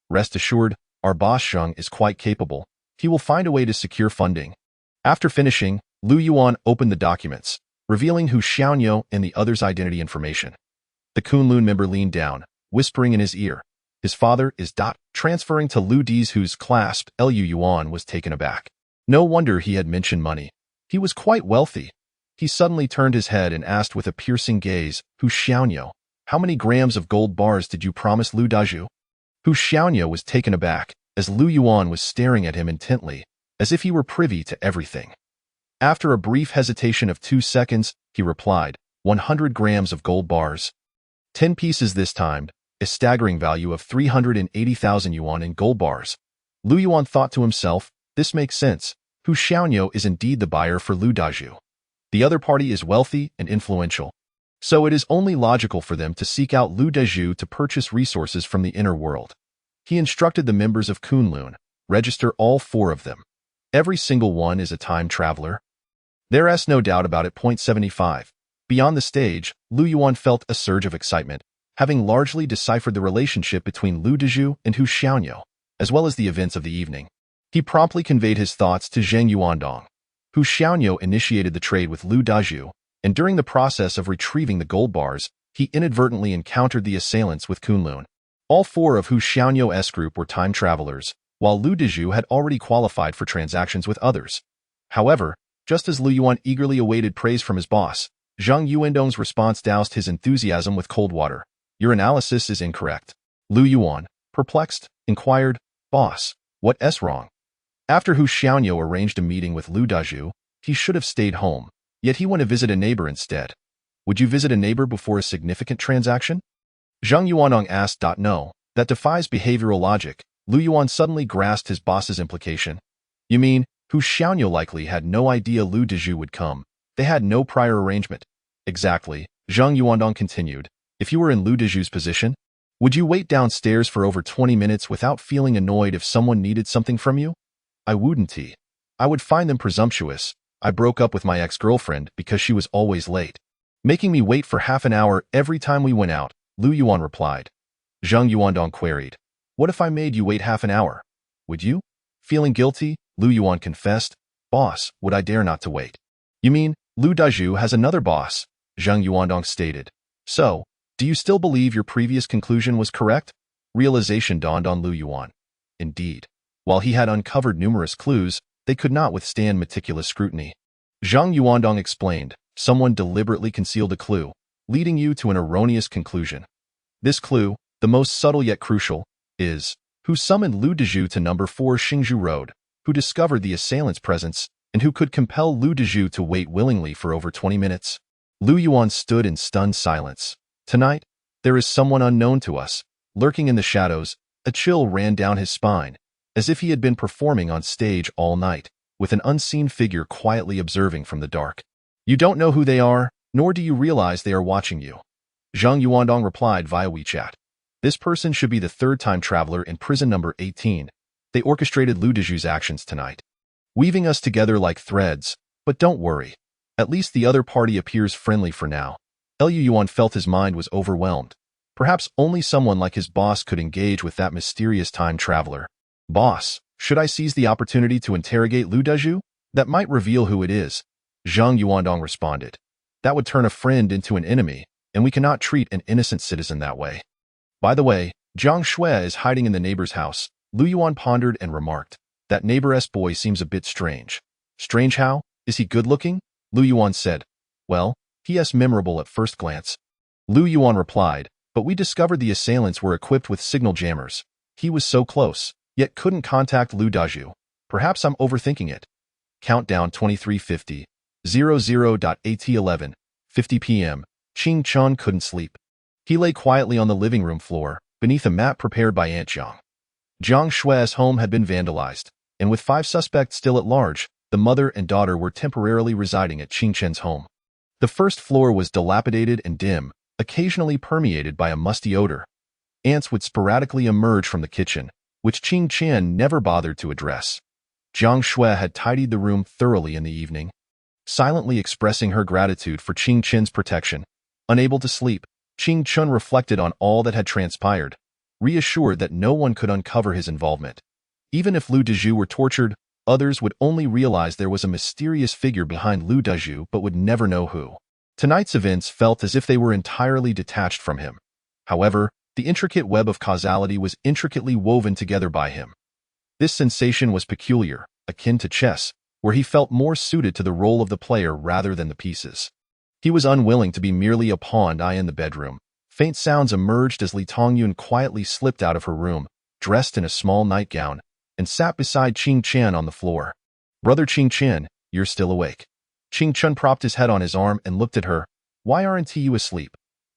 Rest assured, our boss Zheng is quite capable. He will find a way to secure funding. After finishing, Lu Yuan opened the documents, revealing Hu Xiaoyo and the others' identity information. The Kunlun member leaned down, whispering in his ear. His father is ... Transferring to Lu Hues' clasp, Lu Yuan was taken aback. No wonder he had mentioned money. He was quite wealthy. He suddenly turned his head and asked with a piercing gaze, Hu Xiaoyo, how many grams of gold bars did you promise Lu Daju? Hu Xiaoyo was taken aback, as Lu Yuan was staring at him intently, as if he were privy to everything. After a brief hesitation of 2 seconds, he replied, 100 grams of gold bars. 10 pieces this time. a staggering value of 380,000 yuan in gold bars. Lu Yuan thought to himself, this makes sense. Hu Xiaoniu is indeed the buyer for Lu Dazhu. The other party is wealthy and influential, so it is only logical for them to seek out Lu Dazhu to purchase resources from the inner world. He instructed the members of Kunlun, register all 4 of them. Every single one is a time traveler. There's no doubt about it. 75. Beyond the stage, Lu Yuan felt a surge of excitement, having largely deciphered the relationship between Lu Dazhu and Hu Xiaoniu, as well as the events of the evening. He promptly conveyed his thoughts to Zheng Yuandong. Hu Xiaoniu initiated the trade with Lu Dazhu, and during the process of retrieving the gold bars, he inadvertently encountered the assailants with Kunlun. All 4 of Hu Xiaoniu's group were time travelers, while Lu Dazhu had already qualified for transactions with others. However, just as Lu Yuan eagerly awaited praise from his boss, Zhang Yuandong's response doused his enthusiasm with cold water. Your analysis is incorrect. Lu Yuan, perplexed, inquired, Boss, what's wrong? After Hu Xiaoniu arranged a meeting with Lu Dazhu, he should have stayed home, yet he went to visit a neighbor instead. Would you visit a neighbor before a significant transaction? Zhang Yuandong asked. No, that defies behavioral logic. Lu Yuan suddenly grasped his boss's implication. You mean, Hu Xiaoniu likely had no idea Lu Dazhu would come. They had no prior arrangement. Exactly, Zhang Yuandong continued. If you were in Lu Dazhu's position, would you wait downstairs for over 20 minutes without feeling annoyed if someone needed something from you? I wouldn't. I would find them presumptuous. I broke up with my ex-girlfriend because she was always late, making me wait for half an hour every time we went out, Lu Yuan replied. Zhang Yuandong queried, what if I made you wait half an hour? Would you? Feeling guilty, Lu Yuan confessed, Boss, would I dare not to wait? You mean, Lu Dazhu has another boss? Zhang Yuandong stated. So, do you still believe your previous conclusion was correct? Realization dawned on Lu Yuan. Indeed. While he had uncovered numerous clues, they could not withstand meticulous scrutiny. Zhang Yuandong explained, someone deliberately concealed a clue, leading you to an erroneous conclusion. This clue, the most subtle yet crucial, is who summoned Lu Dazhu to number 4 Xingzhu Road, who discovered the assailant's presence, and who could compel Lu Dazhu to wait willingly for over 20 minutes. Lu Yuan stood in stunned silence. Tonight, there is someone unknown to us, lurking in the shadows. A chill ran down his spine, as if he had been performing on stage all night, with an unseen figure quietly observing from the dark. You don't know who they are, nor do you realize they are watching you. Zhang Yuandong replied via WeChat. This person should be the 3rd time traveler in prison number 18. They orchestrated Lu Dazhu's actions tonight, weaving us together like threads. But don't worry. At least the other party appears friendly for now. Lu Yuan felt his mind was overwhelmed. Perhaps only someone like his boss could engage with that mysterious time traveler. Boss, should I seize the opportunity to interrogate Lu Dazhu? That might reveal who it is. Zhang Yuandong responded. That would turn a friend into an enemy, and we cannot treat an innocent citizen that way. By the way, Jiang Shui is hiding in the neighbor's house. Lu Yuan pondered and remarked. That neighbor's boy seems a bit strange. Strange how? Is he good-looking? Lu Yuan said. Well, he is memorable at first glance. Lu Yuan replied, but we discovered the assailants were equipped with signal jammers. He was so close, yet couldn't contact Lu Dazhu. Perhaps I'm overthinking it. Countdown 2350. 00.at11. 50 p.m. Qing Chun couldn't sleep. He lay quietly on the living room floor, beneath a mat prepared by Aunt Jiang. Jiang Shui's home had been vandalized, and with 5 suspects still at large, the mother and daughter were temporarily residing at Qing Chen's home. The first floor was dilapidated and dim, occasionally permeated by a musty odor. Ants would sporadically emerge from the kitchen, which Qing Chen never bothered to address. Jiang Shui had tidied the room thoroughly in the evening, silently expressing her gratitude for Qing Chen's protection. Unable to sleep, Qing Chen reflected on all that had transpired, reassured that no one could uncover his involvement. Even if Lu Dazhu were tortured, others would only realize there was a mysterious figure behind Lu Dazhu but would never know who. Tonight's events felt as if they were entirely detached from him. However, the intricate web of causality was intricately woven together by him. This sensation was peculiar, akin to chess, where he felt more suited to the role of the player rather than the pieces. He was unwilling to be merely a pawn in the bedroom. Faint sounds emerged as Li Tongyun quietly slipped out of her room, dressed in a small nightgown, and sat beside Qing Chen on the floor. Brother Qing Chen, you're still awake. Qing Chen propped his head on his arm and looked at her. Why aren't you asleep?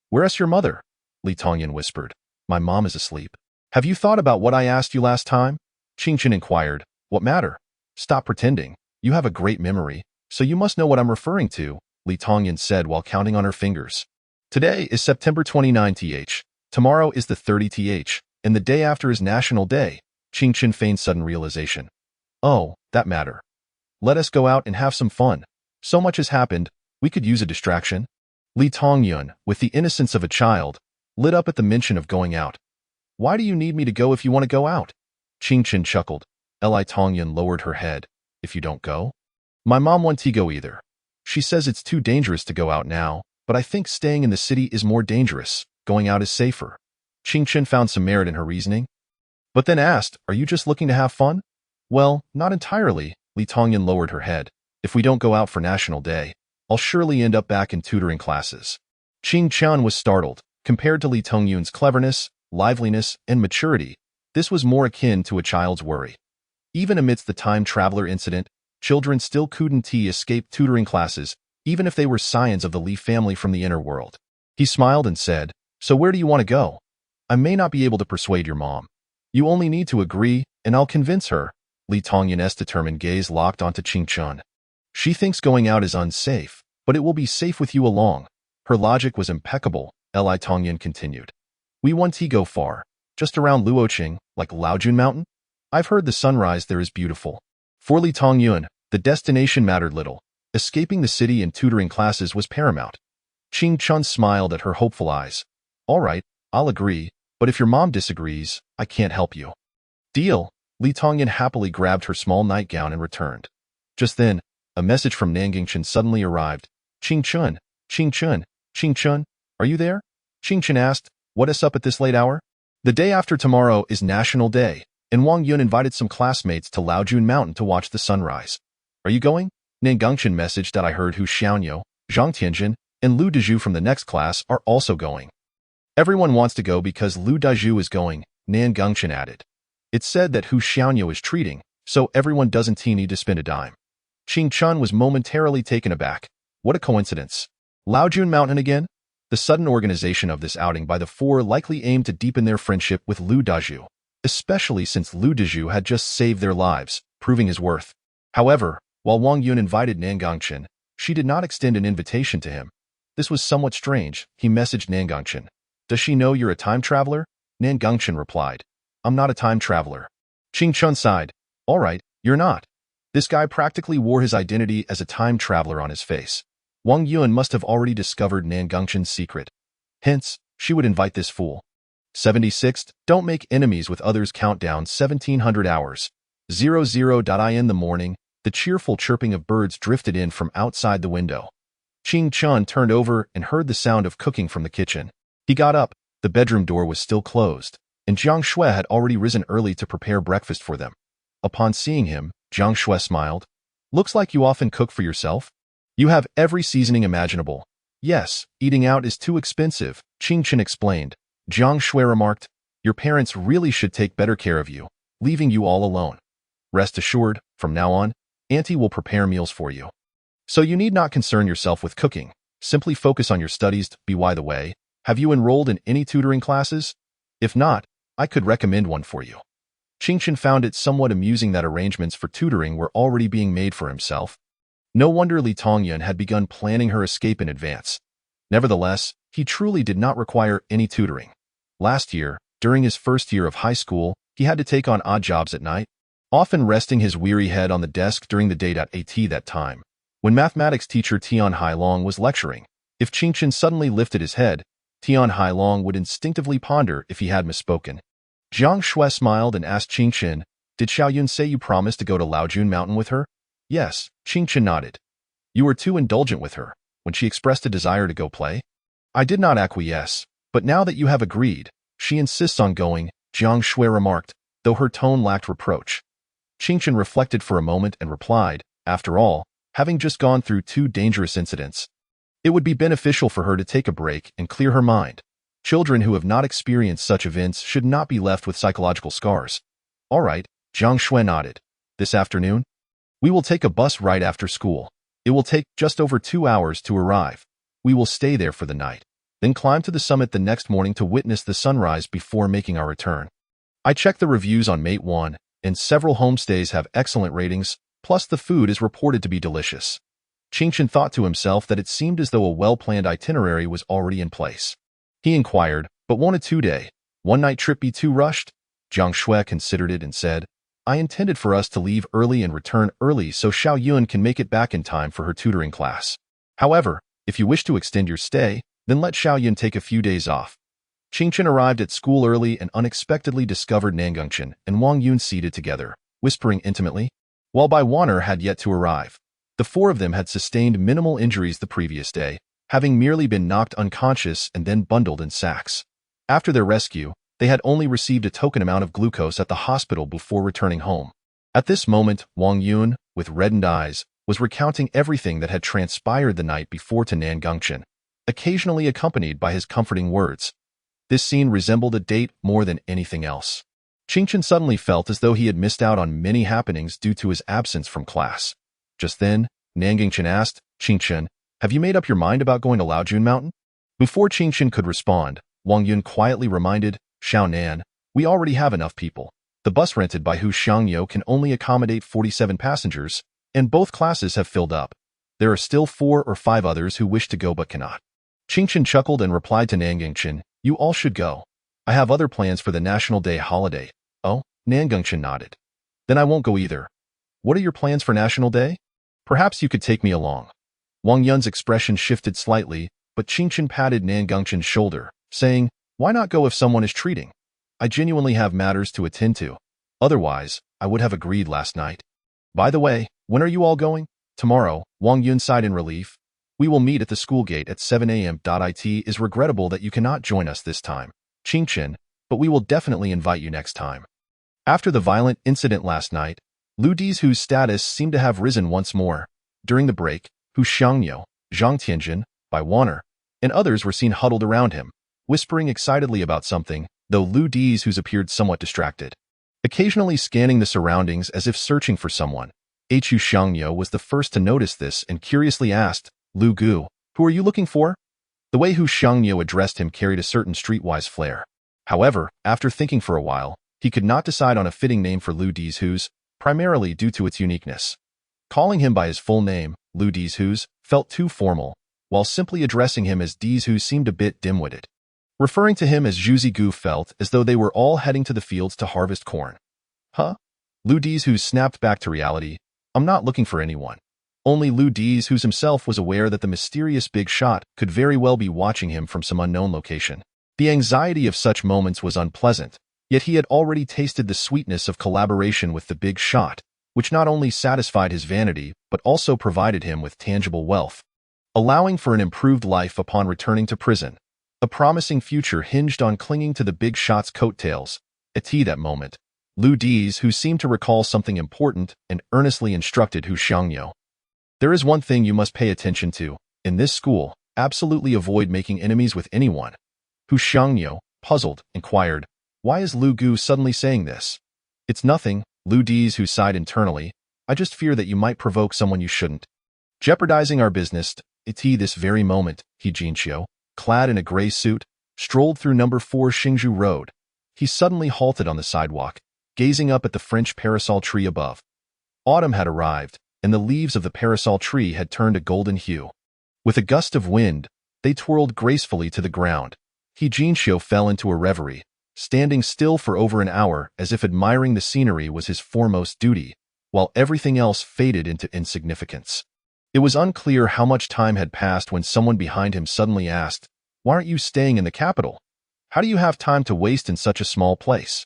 Where's your mother? Li Tongyun whispered. My mom is asleep. Have you thought about what I asked you last time? Qingchen inquired. What matter? Stop pretending. You have a great memory, so you must know what I'm referring to, Li Tongyan said while counting on her fingers. Today is September 29th. Tomorrow is the 30th, and the day after is National Day. Qingchen feigned sudden realization. Oh, that matter. Let us go out and have some fun. So much has happened, we could use a distraction. Li Tongyun, with the innocence of a child, lit up at the mention of going out. Why do you need me to go if you want to go out? Qingchen chuckled. Li Tongyun lowered her head. If you don't go? My mom won't go either. She says it's too dangerous to go out now, but I think staying in the city is more dangerous. Going out is safer. Qingchen found some merit in her reasoning, but then asked, are you just looking to have fun? Well, not entirely. Li Tongyan lowered her head. If we don't go out for National Day, I'll surely end up back in tutoring classes. Qing Qian was startled. Compared to Li Tongyun's cleverness, liveliness, and maturity, this was more akin to a child's worry. Even amidst the time traveler incident, children still couldn't escape tutoring classes, even if they were scions of the Li family from the inner world. He smiled and said, so where do you want to go? I may not be able to persuade your mom. You only need to agree, and I'll convince her. Li Tongyan's determined gaze locked onto Qing Qian. She thinks going out is unsafe, but it will be safe with you along. Her logic was impeccable, Li Tongyan continued. We want to go far, just around Luoqing, like Laojun Mountain. I've heard the sunrise there is beautiful. For Li Tongyun, the destination mattered little. Escaping the city and tutoring classes was paramount. Qing Qian smiled at her hopeful eyes. All right, I'll agree, but if your mom disagrees, I can't help you. Deal. Li Tongyan happily grabbed her small nightgown and returned. Just then, a message from Nanjingchen suddenly arrived. Qingchen, Qingchen, Qingchen, are you there? Qingchen asked, what is up at this late hour? The day after tomorrow is National Day, and Wang Yun invited some classmates to Laojun Mountain to watch the sunrise. Are you going? Nanjingchen messaged that I heard Hu Xiaonyou, Zhang Tianjin, and Lu Dezhu from the next class are also going. Everyone wants to go because Lu Dezhu is going, Nanjingchen added. It's said that Hu Xiaonyou is treating, so everyone doesn't need to spend a dime. Qing Qian was momentarily taken aback. What a coincidence. Laojun Mountain again? The sudden organization of this outing by the four likely aimed to deepen their friendship with Lu Dezhu, especially since Lu Dezhu had just saved their lives, proving his worth. However, while Wang Yun invited Nanjingchen, she did not extend an invitation to him. This was somewhat strange. He messaged Nanjingchen. Does she know you're a time traveler? Nanjingchen replied. I'm not a time traveler. Qing Qian sighed. All right, you're not. This guy practically wore his identity as a time traveler on his face. Wang Yun must have already discovered Nanjingchen's secret. Hence, she would invite this fool. 76th, don't make enemies with others. Countdown 1700 hours. 00. In the morning, the cheerful chirping of birds drifted in from outside the window. Qing Qian turned over and heard the sound of cooking from the kitchen. He got up. The bedroom door was still closed, and Jiang Shui had already risen early to prepare breakfast for them. Upon seeing him, Jiang Shui smiled. Looks like you often cook for yourself. You have every seasoning imaginable. Yes, eating out is too expensive, Qing Qian explained. Jiang Shui remarked, your parents really should take better care of you, leaving you all alone. Rest assured, from now on, Auntie will prepare meals for you. So you need not concern yourself with cooking. Simply focus on your studies. By the way, have you enrolled in any tutoring classes? If not, I could recommend one for you. Qing Qian found it somewhat amusing that arrangements for tutoring were already being made for himself. No wonder Li Tongyan had begun planning her escape in advance. Nevertheless, he truly did not require any tutoring. Last year, during his first year of high school, he had to take on odd jobs at night, often resting his weary head on the desk during the day. At that time, when mathematics teacher Tian Hailong was lecturing, if Qing Qian suddenly lifted his head, Tian Hailong would instinctively ponder if he had misspoken. Jiang Shui smiled and asked Qing Qian, did Xiaoyun say you promised to go to Laojun Mountain with her? Yes, Qing Qian nodded. You were too indulgent with her when she expressed a desire to go play? I did not acquiesce, but now that you have agreed, she insists on going, Jiang Shui remarked, though her tone lacked reproach. Qing Qian reflected for a moment and replied, after all, having just gone through two dangerous incidents, it would be beneficial for her to take a break and clear her mind. Children who have not experienced such events should not be left with psychological scars. All right, Jiang Shui nodded. This afternoon? We will take a bus right after school. It will take just over 2 hours to arrive. We will stay there for the night. then climbed to the summit the next morning to witness the sunrise before making our return. I checked the reviews on Mate 1, and several homestays have excellent ratings, plus the food is reported to be delicious. Qingchen thought to himself that it seemed as though a well-planned itinerary was already in place. He inquired, but won't a 2-day, 1-night trip be too rushed? Jiang Shui considered it and said, I intended for us to leave early and return early so Xiao Yun can make it back in time for her tutoring class. However, if you wish to extend your stay, then let Xiao Yun take a few days off. Qingchen arrived at school early and unexpectedly discovered Nangengchen and Wang Yun seated together, whispering intimately, while Bai Wan'er had yet to arrive. The four of them had sustained minimal injuries the previous day, having merely been knocked unconscious and then bundled in sacks. After their rescue, they had only received a token amount of glucose at the hospital before returning home. At this moment, Wang Yun, with reddened eyes, was recounting everything that had transpired the night before to Nangengchen, occasionally accompanied by his comforting words. This scene resembled a date more than anything else. Qingchen suddenly felt as though he had missed out on many happenings due to his absence from class. Just then, Nangengchen asked, Qingchen, have you made up your mind about going to Laojun Mountain? Before Qingchen could respond, Wang Yun quietly reminded, Xiao Nan, we already have enough people. The bus rented by Hu Xiangyo can only accommodate 47 passengers, and both classes have filled up. There are still 4 or 5 others who wish to go but cannot. Qingchen chuckled and replied to Nangengchen, you all should go. I have other plans for the National Day holiday. Oh, Nangengchen nodded. Then I won't go either. What are your plans for National Day? Perhaps you could take me along. Wang Yun's expression shifted slightly, but Qingchen patted Nangengchen's shoulder, saying, why not go if someone is treating? I genuinely have matters to attend to. Otherwise, I would have agreed last night. By the way, when are you all going? Tomorrow, Wang Yun sighed in relief. We will meet at the school gate at 7 a.m. It is regrettable that you cannot join us this time, Qingchen, but we will definitely invite you next time. After the violent incident last night, Lu Dizhu's status seemed to have risen once more. During the break, Hu Xiangyo, Zhang Tianjin, Bai Wan'er, and others were seen huddled around him, whispering excitedly about something, though Lu Dizhu's appeared somewhat distracted. Occasionally scanning the surroundings as if searching for someone, Hu Xiangyo was the first to notice this and curiously asked, Lu Gu, who are you looking for? The way Hu Xiangyo addressed him carried a certain streetwise flair. However, after thinking for a while, he could not decide on a fitting name for Lu Dizhu's, primarily due to its uniqueness. Calling him by his full name, Lu Dizhu's, felt too formal, while simply addressing him as Dizhu seemed a bit dim-witted. Referring to him as Zhuzigu felt as though they were all heading to the fields to harvest corn. Huh? Lu Dizhu snapped back to reality. I'm not looking for anyone. Only Lu Dizhu himself was aware that the mysterious big shot could very well be watching him from some unknown location. The anxiety of such moments was unpleasant, yet he had already tasted the sweetness of collaboration with the big shot, which not only satisfied his vanity but also provided him with tangible wealth, allowing for an improved life upon returning to prison. A promising future hinged on clinging to the big shot's coattails. At that moment, Lu Dizhu seemed to recall something important and earnestly instructed Hu Xiangyo. There is one thing you must pay attention to. In this school, absolutely avoid making enemies with anyone. Hu Xiangyo, puzzled, inquired, why is Lu Gu suddenly saying this? It's nothing, Lu Dizhu sighed internally. I just fear that you might provoke someone you shouldn't. Jeopardizing our business, this very moment, He Jinxiu, clad in a gray suit, strolled through number 4 Xingzhu Road. He suddenly halted on the sidewalk, gazing up at the French parasol tree above. Autumn had arrived, and the leaves of the parasol tree had turned a golden hue. With a gust of wind, they twirled gracefully to the ground. He Jinxiu fell into a reverie, standing still for over an hour as if admiring the scenery was his foremost duty, while everything else faded into insignificance. It was unclear how much time had passed when someone behind him suddenly asked, why aren't you staying in the capital? How do you have time to waste in such a small place?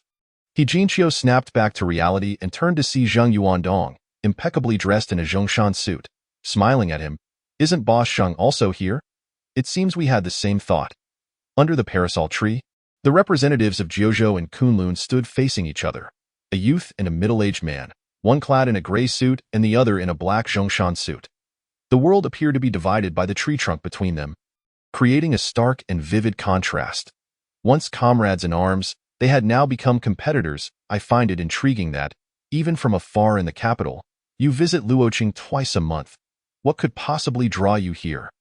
He Jinxiu snapped back to reality and turned to see Zheng Yuandong, impeccably dressed in a Zhongshan suit, smiling at him. Isn't Boss Zheng also here? It seems we had the same thought. Under the parasol tree, the representatives of Jiuzhou and Kunlun stood facing each other, a youth and a middle-aged man, one clad in a gray suit and the other in a black Zhongshan suit. The world appeared to be divided by the tree trunk between them, creating a stark and vivid contrast. Once comrades in arms, they had now become competitors. I find it intriguing that, even from afar in the capital, you visit Luoqing twice a month. What could possibly draw you here?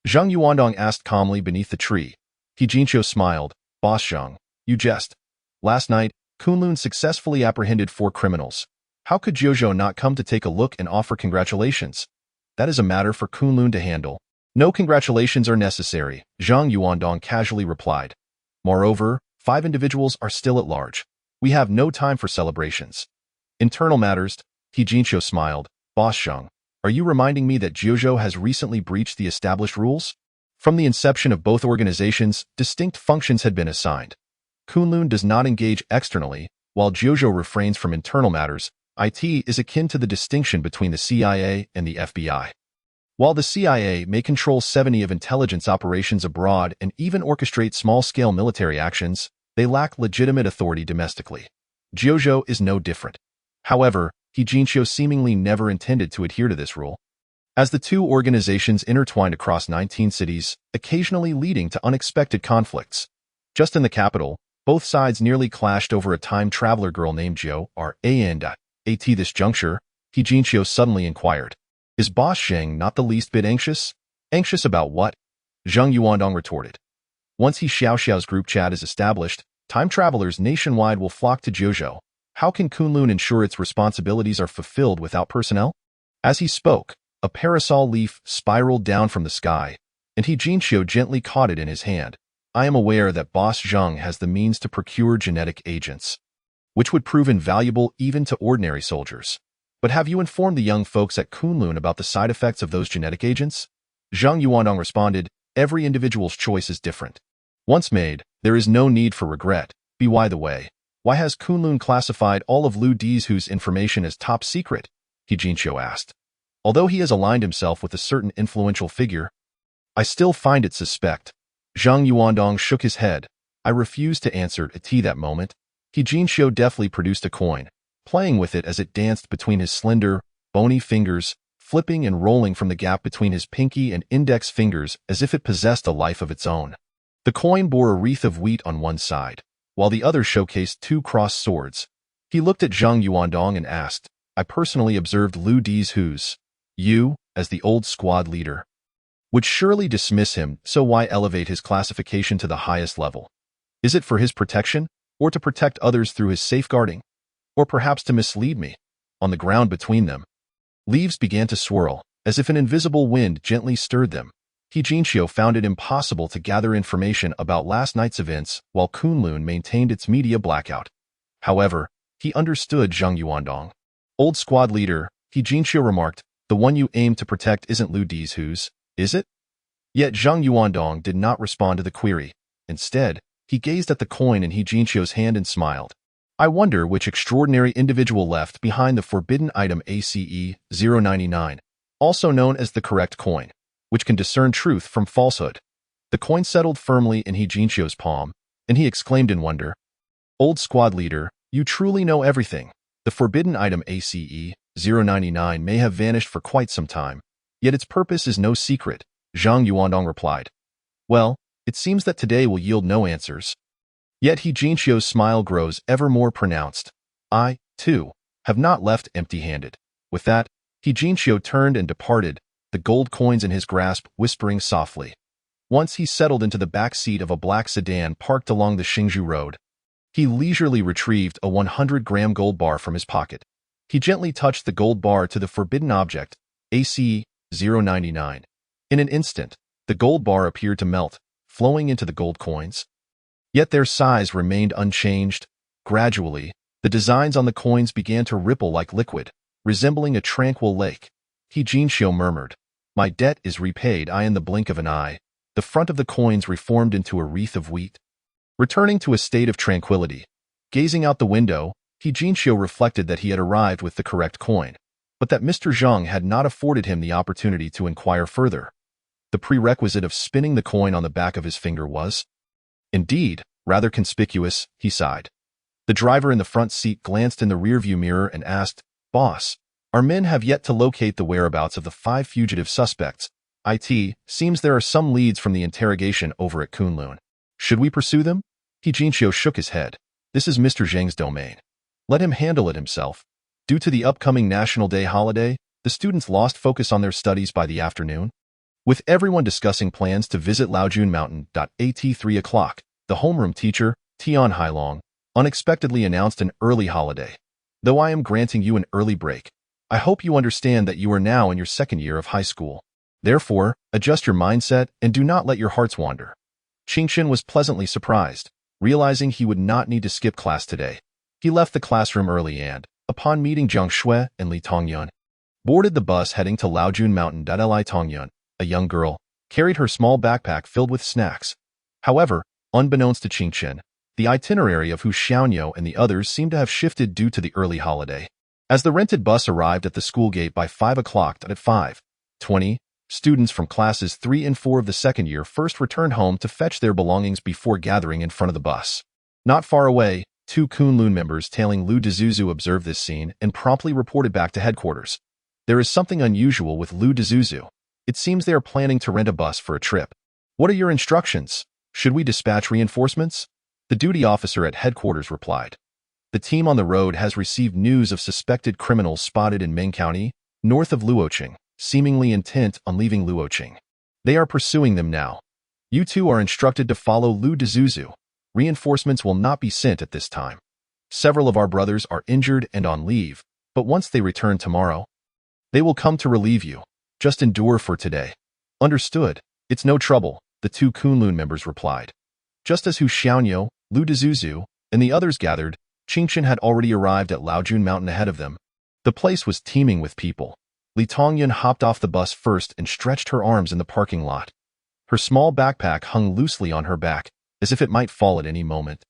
Zhang Yuandong asked calmly beneath the tree. He Jinqiu smiled. Boss Zhang, you jest. Last night, Kunlun successfully apprehended 4 criminals. How could Jojo not come to take a look and offer congratulations? That is a matter for Kunlun to handle. No congratulations are necessary, Zhang Yuandong casually replied. Moreover, 5 individuals are still at large. We have no time for celebrations. Internal matters, He Jinqiu smiled. Boss Zhang, are you reminding me that Jojo has recently breached the established rules? From the inception of both organizations, distinct functions had been assigned. Kunlun does not engage externally, while Jojo refrains from internal matters. IT is akin to the distinction between the CIA and the FBI. While the CIA may control 70 of intelligence operations abroad and even orchestrate small-scale military actions, they lack legitimate authority domestically. Jojo is no different. However, He Jinqiu seemingly never intended to adhere to this rule. As the two organizations intertwined across 19 cities, occasionally leading to unexpected conflicts. Just in the capital, both sides nearly clashed over a time traveler girl named Jo and at this juncture, He Jinqiu suddenly inquired. Is Boss Zhang not the least bit anxious? Anxious about what? Zhang Yuandong retorted. Once He Xiaoxiao's group chat is established, time travelers nationwide will flock to Jojo. How can Kunlun ensure its responsibilities are fulfilled without personnel? As he spoke, a parasol leaf spiraled down from the sky, and He Jinqiu gently caught it in his hand. I am aware that Boss Zhang has the means to procure genetic agents, which would prove invaluable even to ordinary soldiers. But have you informed the young folks at Kunlun about the side effects of those genetic agents? Zhang Yuandong responded, every individual's choice is different. Once made, there is no need for regret. By the way, why has Kunlun classified all of Lu Dizhu's information as top secret? He Jinqiu asked. Although he has aligned himself with a certain influential figure, I still find it suspect. Zhang Yuandong shook his head. I refused to answer at that moment. He Jinqiu deftly produced a coin, playing with it as it danced between his slender, bony fingers, flipping and rolling from the gap between his pinky and index fingers as if it possessed a life of its own. The coin bore a wreath of wheat on one side, while the other showcased 2 crossed swords. He looked at Zhang Yuandong and asked, I personally observed Lu Dizhu's. You, as the old squad leader, would surely dismiss him, so why elevate his classification to the highest level? Is it for his protection, or to protect others through his safeguarding? Or perhaps to mislead me? On the ground between them, leaves began to swirl, as if an invisible wind gently stirred them. He Jinqiu found it impossible to gather information about last night's events while Kunlun maintained its media blackout. However, he understood Zhang Yuandong. Old squad leader, He Jinqiu remarked, the one you aim to protect isn't Lu Dizhu's, is it? Yet Zhang Yuandong did not respond to the query. Instead, he gazed at the coin in He Jinqiu's hand and smiled. I wonder which extraordinary individual left behind the forbidden item ACE 099, also known as the correct coin, which can discern truth from falsehood. The coin settled firmly in He Jinqiu's palm, and he exclaimed in wonder, Old squad leader, you truly know everything. The forbidden item ACE 099 may have vanished for quite some time, yet its purpose is no secret, Zhang Yuandong replied. Well, it seems that today will yield no answers. Yet He Jinqiu's smile grows ever more pronounced. I, too, have not left empty-handed. With that, He Jinqiu turned and departed, the gold coins in his grasp whispering softly. Once he settled into the back seat of a black sedan parked along the Xingzhou road. He leisurely retrieved a 100-gram gold bar from his pocket. He gently touched the gold bar to the forbidden object, ACE 099. In an instant, the gold bar appeared to melt, flowing into the gold coins. Yet their size remained unchanged. Gradually, the designs on the coins began to ripple like liquid, resembling a tranquil lake. He Jinqiu murmured, My debt is repaid in the blink of an eye. The front of the coins reformed into a wreath of wheat. Returning to a state of tranquility, gazing out the window, He Jinqiu reflected that he had arrived with the correct coin, but that Mr. Zhang had not afforded him the opportunity to inquire further. The prerequisite of spinning the coin on the back of his finger was, indeed, rather conspicuous, he sighed. The driver in the front seat glanced in the rearview mirror and asked, Boss, our men have yet to locate the whereabouts of the 5 fugitive suspects. It seems there are some leads from the interrogation over at Kunlun. Should we pursue them? He Jinqiu shook his head. This is Mr. Zhang's domain. Let him handle it himself. Due to the upcoming National Day holiday, the students lost focus on their studies by the afternoon. With everyone discussing plans to visit Laojun Mountain at 3 o'clock, the homeroom teacher, Tian Hailong, unexpectedly announced an early holiday. Though I am granting you an early break, I hope you understand that you are now in your second year of high school. Therefore, adjust your mindset and do not let your hearts wander. Qingchen was pleasantly surprised, realizing he would not need to skip class today. He left the classroom early and, upon meeting Jiang Shui and Li Tongyun, boarded the bus heading to Laojun Mountain. Li Tongyun, a young girl, carried her small backpack filled with snacks. However, unbeknownst to Qingchen, the itinerary of Hu Xiaoyo and the others seemed to have shifted due to the early holiday. As the rented bus arrived at the school gate by 5 o'clock at 5:20, students from classes 3 and 4 of the second year first returned home to fetch their belongings before gathering in front of the bus. Not far away, 2 Kunlun members tailing Lu Dezuzu observed this scene and promptly reported back to headquarters. There is something unusual with Lu Dezuzu. It seems they are planning to rent a bus for a trip. What are your instructions? Should we dispatch reinforcements? The duty officer at headquarters replied. The team on the road has received news of suspected criminals spotted in Meng County, north of Luoqing, seemingly intent on leaving Luoqing. They are pursuing them now. You two are instructed to follow Lu Dezuzu. Reinforcements will not be sent at this time. Several of our brothers are injured and on leave, but once they return tomorrow, they will come to relieve you. Just endure for today. Understood. It's no trouble, the 2 Kunlun members replied. Just as Hu Xiaoyo, Lu Dezuzu, and the others gathered, Qingchen had already arrived at Laojun Mountain ahead of them. The place was teeming with people. Li Tongyun hopped off the bus first and stretched her arms in the parking lot. Her small backpack hung loosely on her back, as if it might fall at any moment.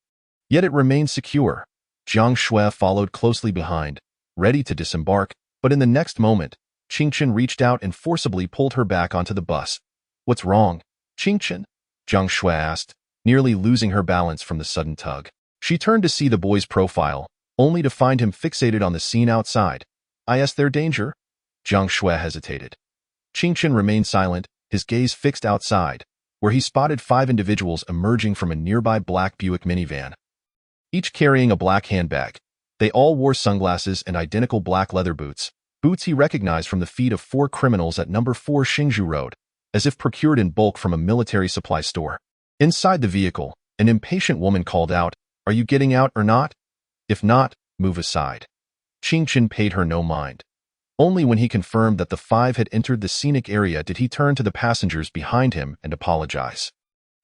Yet it remained secure. Jiang Shui followed closely behind, ready to disembark, but in the next moment, Qingchen reached out and forcibly pulled her back onto the bus. What's wrong, Qingchen? Jiang Shui asked, nearly losing her balance from the sudden tug. She turned to see the boy's profile, only to find him fixated on the scene outside. Is there danger? Jiang Shui hesitated. Qingchen remained silent, his gaze fixed outside, where he spotted 5 individuals emerging from a nearby black Buick minivan. Each carrying a black handbag. They all wore sunglasses and identical black leather boots he recognized from the feet of 4 criminals at number 4 Xingzhou Road, as if procured in bulk from a military supply store. Inside the vehicle, an impatient woman called out, "Are you getting out or not? If not, move aside." Qingchen paid her no mind. Only when he confirmed that the 5 had entered the scenic area did he turn to the passengers behind him and apologize.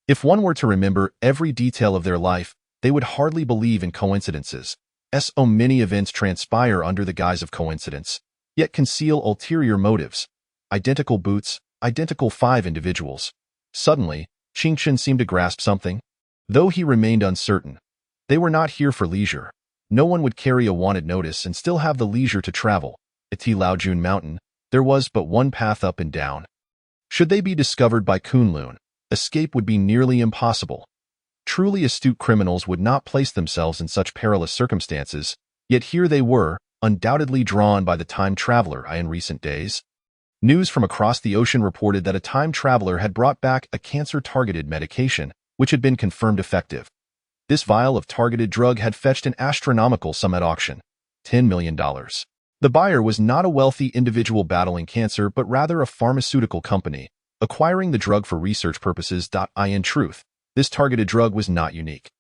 If one were to remember every detail of their life, they would hardly believe in coincidences. So many events transpire under the guise of coincidence, yet conceal ulterior motives. Identical boots, identical 5 individuals. Suddenly, Qingchen seemed to grasp something. Though he remained uncertain, they were not here for leisure. No one would carry a wanted notice and still have the leisure to travel. At Laojun Mountain, there was but one path up and down. Should they be discovered by Kunlun, escape would be nearly impossible. Truly astute criminals would not place themselves in such perilous circumstances, yet here they were, undoubtedly drawn by the time traveler in recent days. News from across the ocean reported that a time traveler had brought back a cancer-targeted medication, which had been confirmed effective. This vial of targeted drug had fetched an astronomical sum at auction, $10 million. The buyer was not a wealthy individual battling cancer, but rather a pharmaceutical company, acquiring the drug for research purposes. In truth, this targeted drug was not unique.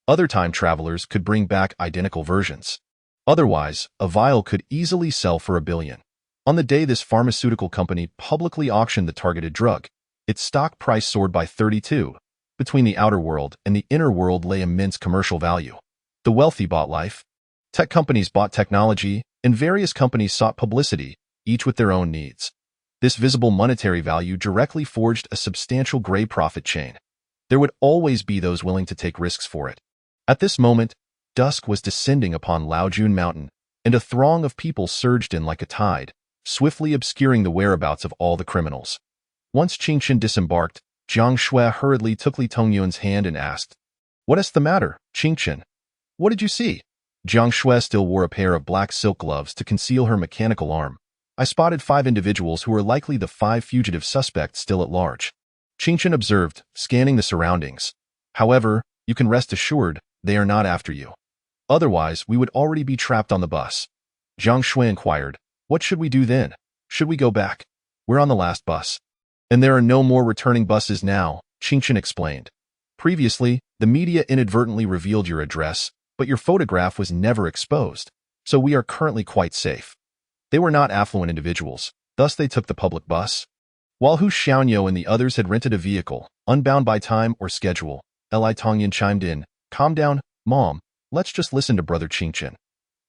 Other time travelers could bring back identical versions. Otherwise, a vial could easily sell for $1 billion. On the day this pharmaceutical company publicly auctioned the targeted drug, its stock price soared by 32. Between the outer world and the inner world lay immense commercial value. The wealthy bought life. Tech companies bought technology, and various companies sought publicity, each with their own needs. This visible monetary value directly forged a substantial gray profit chain. There would always be those willing to take risks for it. At this moment, dusk was descending upon Laojun Mountain, and a throng of people surged in like a tide, swiftly obscuring the whereabouts of all the criminals. Once Qingchen disembarked, Jiang Shui hurriedly took Li Tongyun's hand and asked, "What is the matter, Qingchen? What did you see?" Jiang Shui still wore a pair of black silk gloves to conceal her mechanical arm. "I spotted 5 individuals who were likely the 5 fugitive suspects still at large," Qingchen observed, scanning the surroundings. "However, you can rest assured they are not after you. Otherwise, we would already be trapped on the bus." Jiang Shui inquired, "What should we do then? Should we go back? We're on the last bus." And there are no more returning buses now, Qingchen explained. Previously, the media inadvertently revealed your address, but your photograph was never exposed, so we are currently quite safe. They were not affluent individuals, thus they took the public bus. While Hu Xiaoyo and the others had rented a vehicle, unbound by time or schedule, Li Tongyan chimed in, "Calm down, Mom, let's just listen to Brother Qingchen."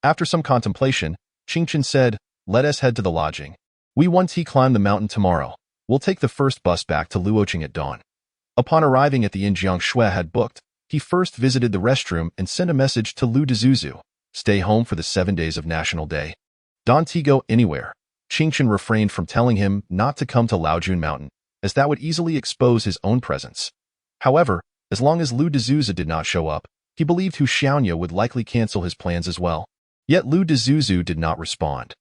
After some contemplation, Qingchen said, "Let us head to the lodging. We want to climb the mountain tomorrow. We'll take the first bus back to Luoqing at dawn." Upon arriving at the inn Jiang Shui had booked, he first visited the restroom and sent a message to Lu Dezuzu, "Stay home for the 7 days of National Day. Don't go anywhere." Qingchen refrained from telling him not to come to Laojun Mountain, as that would easily expose his own presence. However, as long as Lu Dezuzu did not show up, he believed Hu Xiaoyo would likely cancel his plans as well. Yet Lu Dezuzu did not respond.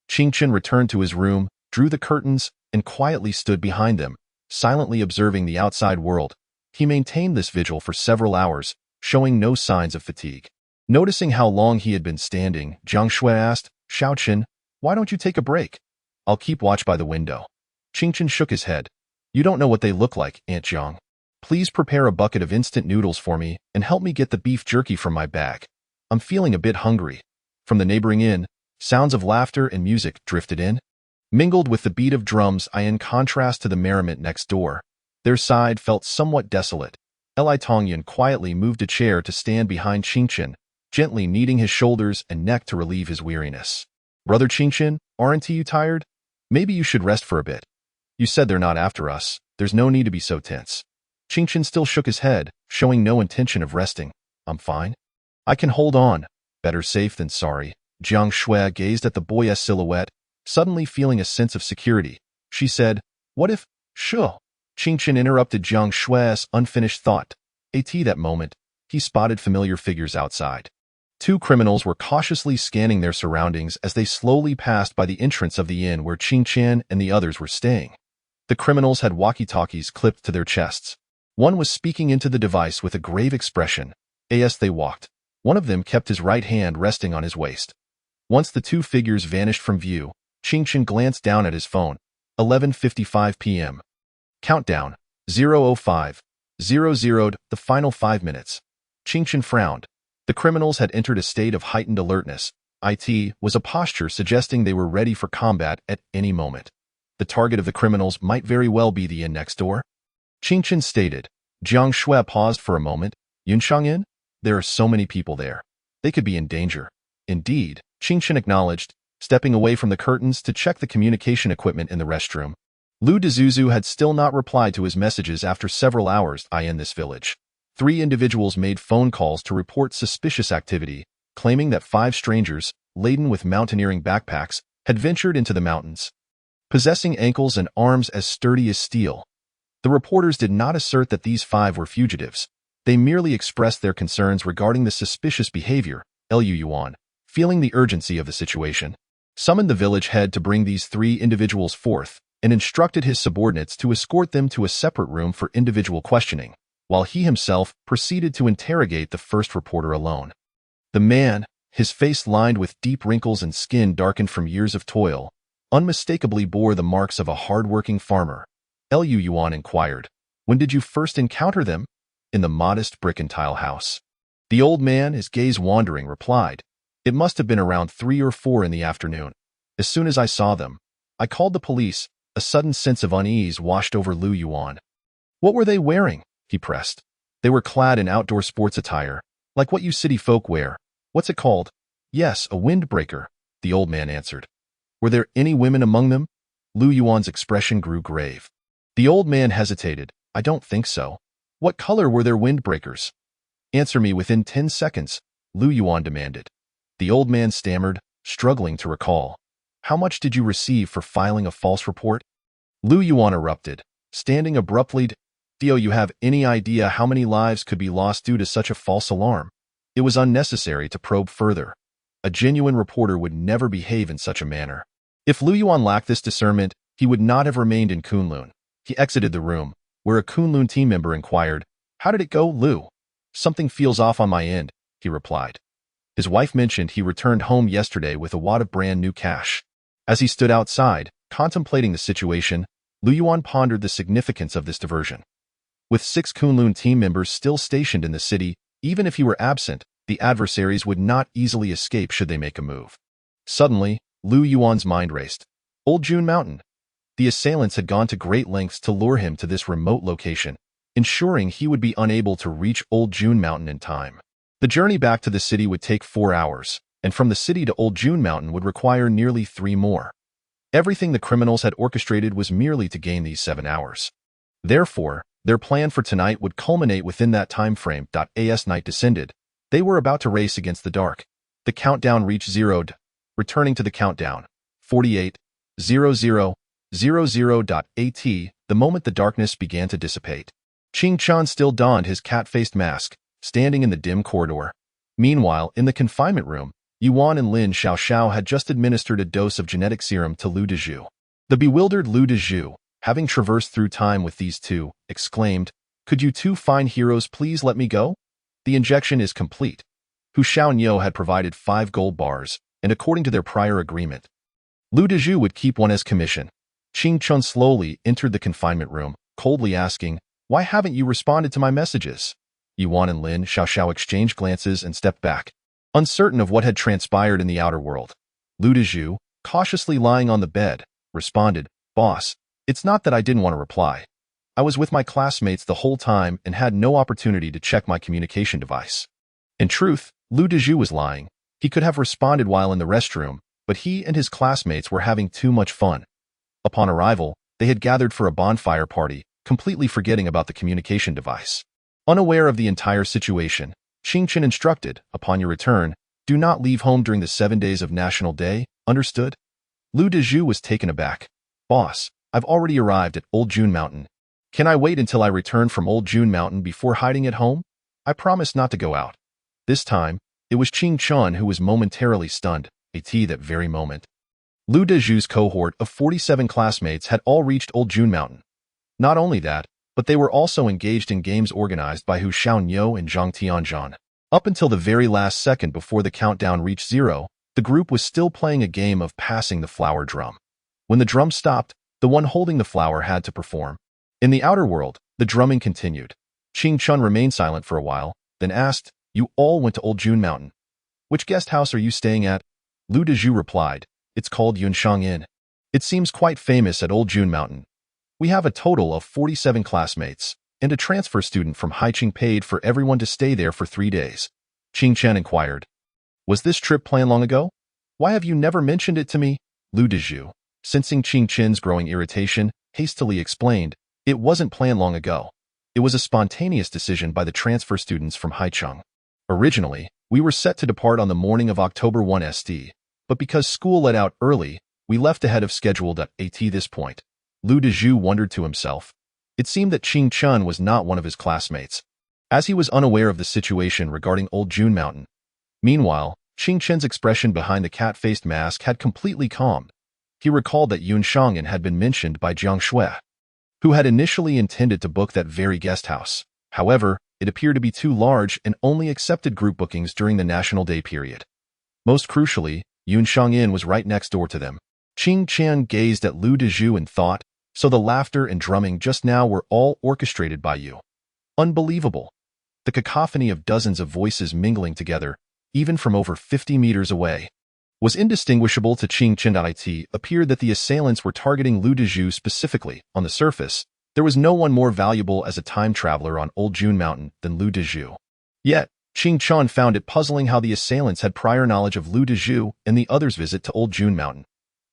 Qingchen returned to his room, drew the curtains, and quietly stood behind them, silently observing the outside world. He maintained this vigil for several hours, showing no signs of fatigue. Noticing how long he had been standing, Jiang Shui asked, "Xiaoqin, why don't you take a break? I'll keep watch by the window." Qingchen shook his head. "You don't know what they look like, Aunt Jiang. Please prepare a bucket of instant noodles for me and help me get the beef jerky from my bag. I'm feeling a bit hungry." From the neighboring inn, sounds of laughter and music drifted in, mingled with the beat of drums. In contrast to the merriment next door, their side felt somewhat desolate. Li Tongyan quietly moved a chair to stand behind Qingchen, gently kneading his shoulders and neck to relieve his weariness. "Brother Qingchen, aren't you tired? Maybe you should rest for a bit. You said they're not after us. There's no need to be so tense." Qingchen still shook his head, showing no intention of resting. "I'm fine. I can hold on. Better safe than sorry." Jiang Shui gazed at the boy's silhouette, suddenly feeling a sense of security. She said, "What if, sure?" Qingchen interrupted Jiang Shui's unfinished thought. At that moment, he spotted familiar figures outside. Two criminals were cautiously scanning their surroundings as they slowly passed by the entrance of the inn where Qingchen and the others were staying. The criminals had walkie-talkies clipped to their chests. One was speaking into the device with a grave expression. As they walked, one of them kept his right hand resting on his waist. Once the two figures vanished from view, Qingchen glanced down at his phone. 11:55 p.m. Countdown, 0:05:00, the final 5 minutes. Qingchen frowned. The criminals had entered a state of heightened alertness. It was a posture suggesting they were ready for combat at any moment. The target of the criminals might very well be the inn next door. Qingchen stated. Jiang Shui paused for a moment. "Yunshang Inn? There are so many people there. They could be in danger." "Indeed," Qingchen acknowledged, stepping away from the curtains to check the communication equipment in the restroom. Lu Dezuzu had still not replied to his messages after several hours in this village. 3 individuals made phone calls to report suspicious activity, claiming that 5 strangers, laden with mountaineering backpacks, had ventured into the mountains, possessing ankles and arms as sturdy as steel. The reporters did not assert that these 5 were fugitives. They merely expressed their concerns regarding the suspicious behavior. Lu Yuan, feeling the urgency of the situation, summoned the village head to bring these 3 individuals forth and instructed his subordinates to escort them to a separate room for individual questioning, while he himself proceeded to interrogate the first reporter alone. The man, his face lined with deep wrinkles and skin darkened from years of toil, unmistakably bore the marks of a hard-working farmer. Lu Yuan inquired, "When did you first encounter them?" "In the modest brick-and-tile house." The old man, his gaze wandering, replied, "It must have been around 3 or 4 in the afternoon. As soon as I saw them, I called the police." A sudden sense of unease washed over Lu Yuan. "What were they wearing?" he pressed. "They were clad in outdoor sports attire, like what you city folk wear. What's it called?" "Yes, a windbreaker," the old man answered. "Were there any women among them?" Lu Yuan's expression grew grave. The old man hesitated. "I don't think so." "What color were their windbreakers?" "Answer me within 10 seconds, Lu Yuan demanded. The old man stammered, struggling to recall. "How much did you receive for filing a false report?" Lu Yuan erupted, standing abruptly. "Do you have any idea how many lives could be lost due to such a false alarm?" It was unnecessary to probe further. A genuine reporter would never behave in such a manner. If Lu Yuan lacked this discernment, he would not have remained in Kunlun. He exited the room, where a Kunlun team member inquired, "How did it go, Lu?" "Something feels off on my end," he replied. His wife mentioned he returned home yesterday with a wad of brand new cash. As he stood outside, contemplating the situation, Lu Yuan pondered the significance of this diversion. With 6 Kunlun team members still stationed in the city, even if he were absent, the adversaries would not easily escape should they make a move. Suddenly, Lu Yuan's mind raced. Old June Mountain. The assailants had gone to great lengths to lure him to this remote location, ensuring he would be unable to reach Old June Mountain in time. The journey back to the city would take 4 hours, and from the city to Old June Mountain would require nearly 3 more. Everything the criminals had orchestrated was merely to gain these 7 hours. Therefore, their plan for tonight would culminate within that time frame. As night descended, they were about to race against the dark. The countdown reached 0. Returning to the countdown. 48, 00, 00.at, the moment the darkness began to dissipate. Ching Chan still donned his cat-faced mask, standing in the dim corridor. Meanwhile, in the confinement room, Yuan and Lin Xiaoxiao had just administered a dose of genetic serum to Lu Dezhu. The bewildered Lu Dezhu, having traversed through time with these two, exclaimed, "Could you two fine heroes please let me go? The injection is complete." Hu Xiaonyo had provided 5 gold bars, and according to their prior agreement, Lu Dezhu would keep one as commission. Ching Chun slowly entered the confinement room, coldly asking, "Why haven't you responded to my messages?" Yuan and Lin Xiaoxiao exchanged glances and stepped back, uncertain of what had transpired in the outer world. Lu Dezhu, cautiously lying on the bed, responded, "Boss, it's not that I didn't want to reply. I was with my classmates the whole time and had no opportunity to check my communication device." In truth, Lu Dezhu was lying. He could have responded while in the restroom, but he and his classmates were having too much fun. Upon arrival, they had gathered for a bonfire party, completely forgetting about the communication device. Unaware of the entire situation, Ching Chen instructed, "Upon your return, do not leave home during the 7 days of National Day, understood?" Lu Dezhu was taken aback. "Boss, I've already arrived at Old June Mountain. Can I wait until I return from Old June Mountain before hiding at home? I promise not to go out." This time, it was Ching Chun who was momentarily stunned, at that very moment. Lu Dezhu's cohort of 47 classmates had all reached Old June Mountain. Not only that, but they were also engaged in games organized by Hu Xiaonyo and Zhang Tianzhan. Up until the very last second before the countdown reached 0, the group was still playing a game of passing the flower drum. When the drum stopped, the one holding the flower had to perform. In the outer world, the drumming continued. Ching Chun remained silent for a while, then asked, "You all went to Old June Mountain. Which guest house are you staying at?" Lu Dezhu replied, "It's called Yunshang Inn. It seems quite famous at Old June Mountain. We have a total of 47 classmates, and a transfer student from Haiqing paid for everyone to stay there for 3 days." Ching Chen inquired, "Was this trip planned long ago? Why have you never mentioned it to me?" Lu Dezhu, sensing Ching Chen's growing irritation, hastily explained, "It wasn't planned long ago. It was a spontaneous decision by the transfer students from Haicheng. Originally, we were set to depart on the morning of October 1 ST, but because school let out early, we left ahead of schedule. At this point, Lu Dezhu wondered to himself. It seemed that Ching Chun was not one of his classmates, as he was unaware of the situation regarding Old June Mountain. Meanwhile, Ching Chen's expression behind the cat-faced mask had completely calmed. He recalled that Yunshangin had been mentioned by Jiang Shui, who had initially intended to book that very guest house. However, it appeared to be too large and only accepted group bookings during the National Day period. Most crucially, Yunshang Inn was right next door to them. Ching Chen gazed at Lu Dezhu and thought, "So the laughter and drumming just now were all orchestrated by you. Unbelievable." The cacophony of dozens of voices mingling together, even from over 50 meters away, was indistinguishable to Ching Chen. It appeared that the assailants were targeting Lu Dezhu specifically. On the surface, there was no one more valuable as a time traveler on Old June Mountain than Lu Dezhu. Yet, Ching Chun found it puzzling how the assailants had prior knowledge of Lu Dezhu and the others' visit to Old June Mountain.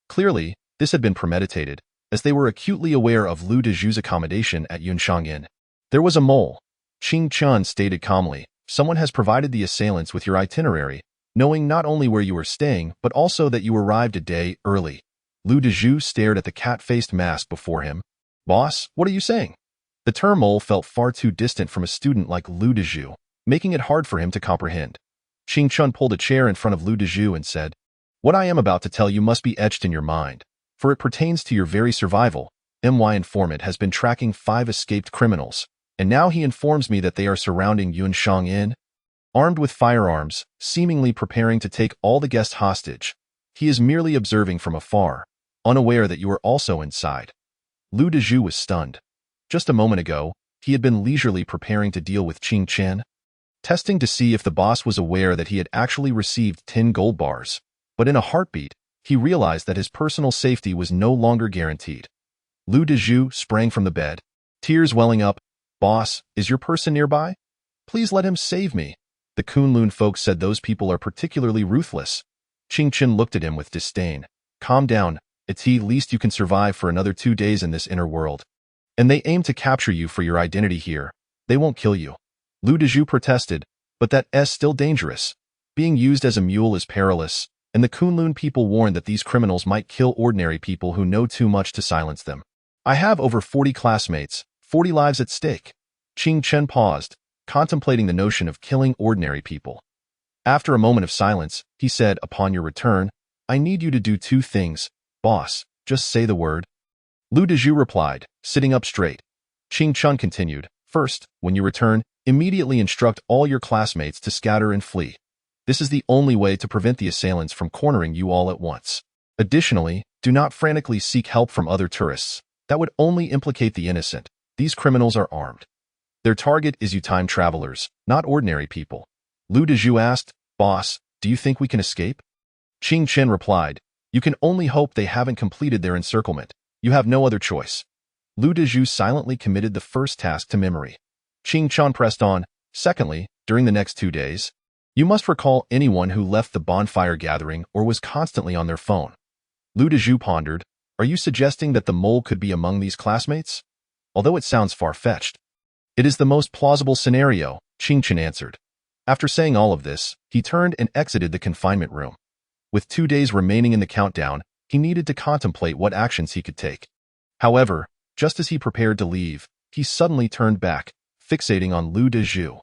Clearly, this had been premeditated, as they were acutely aware of Lu Dezhu's accommodation at Yunshang Inn. "There was a mole," Ching Chun stated calmly. "Someone has provided the assailants with your itinerary, knowing not only where you were staying, but also that you arrived a day early." Lu Dezhu stared at the cat-faced mask before him. "Boss, what are you saying?" The term mole felt far too distant from a student like Lu Dezhu, making it hard for him to comprehend. Ching Chun pulled a chair in front of Lu Dezhu and said, "What I am about to tell you must be etched in your mind, for it pertains to your very survival. My informant has been tracking 5 escaped criminals, and now he informs me that they are surrounding Yunshang Inn, armed with firearms, seemingly preparing to take all the guests hostage. He is merely observing from afar, unaware that you are also inside." Lu Dezhu was stunned. Just a moment ago, he had been leisurely preparing to deal with Qing Chen, testing to see if the boss was aware that he had actually received 10 gold bars. But in a heartbeat, he realized that his personal safety was no longer guaranteed. Lu Dezhu sprang from the bed, tears welling up. "Boss, is your person nearby? Please let him save me." The Kunlun folk said those people are particularly ruthless. Qing Chen looked at him with disdain. "Calm down, it's the least you can survive for another 2 days in this inner world. And they aim to capture you for your identity here. They won't kill you." Lu Dezhu protested, "But that's still dangerous. Being used as a mule is perilous, and the Kunlun people warned that these criminals might kill ordinary people who know too much to silence them. I have over 40 classmates, 40 lives at stake." Qing Chen paused, contemplating the notion of killing ordinary people. After a moment of silence, he said, "Upon your return, I need you to do 2 things. Boss, just say the word." Lu Dezhu replied, sitting up straight. Qing Chen continued, "First, when you return, immediately instruct all your classmates to scatter and flee. This is the only way to prevent the assailants from cornering you all at once. Additionally, do not frantically seek help from other tourists. That would only implicate the innocent. These criminals are armed. Their target is you time travelers, not ordinary people." Lu Dezhu asked, "Boss, do you think we can escape?" Qing Chen replied, "You can only hope they haven't completed their encirclement. You have no other choice." Lu Dezhu silently committed the first task to memory. Qing Chen pressed on, "Secondly, during the next 2 days, you must recall anyone who left the bonfire gathering or was constantly on their phone." Lu Dezhu pondered, "Are you suggesting that the mole could be among these classmates? Although it sounds far-fetched." "It is the most plausible scenario," Qing Chen answered. After saying all of this, he turned and exited the confinement room. With 2 days remaining in the countdown, he needed to contemplate what actions he could take. However, just as he prepared to leave, he suddenly turned back, fixating on Lu Dezhu.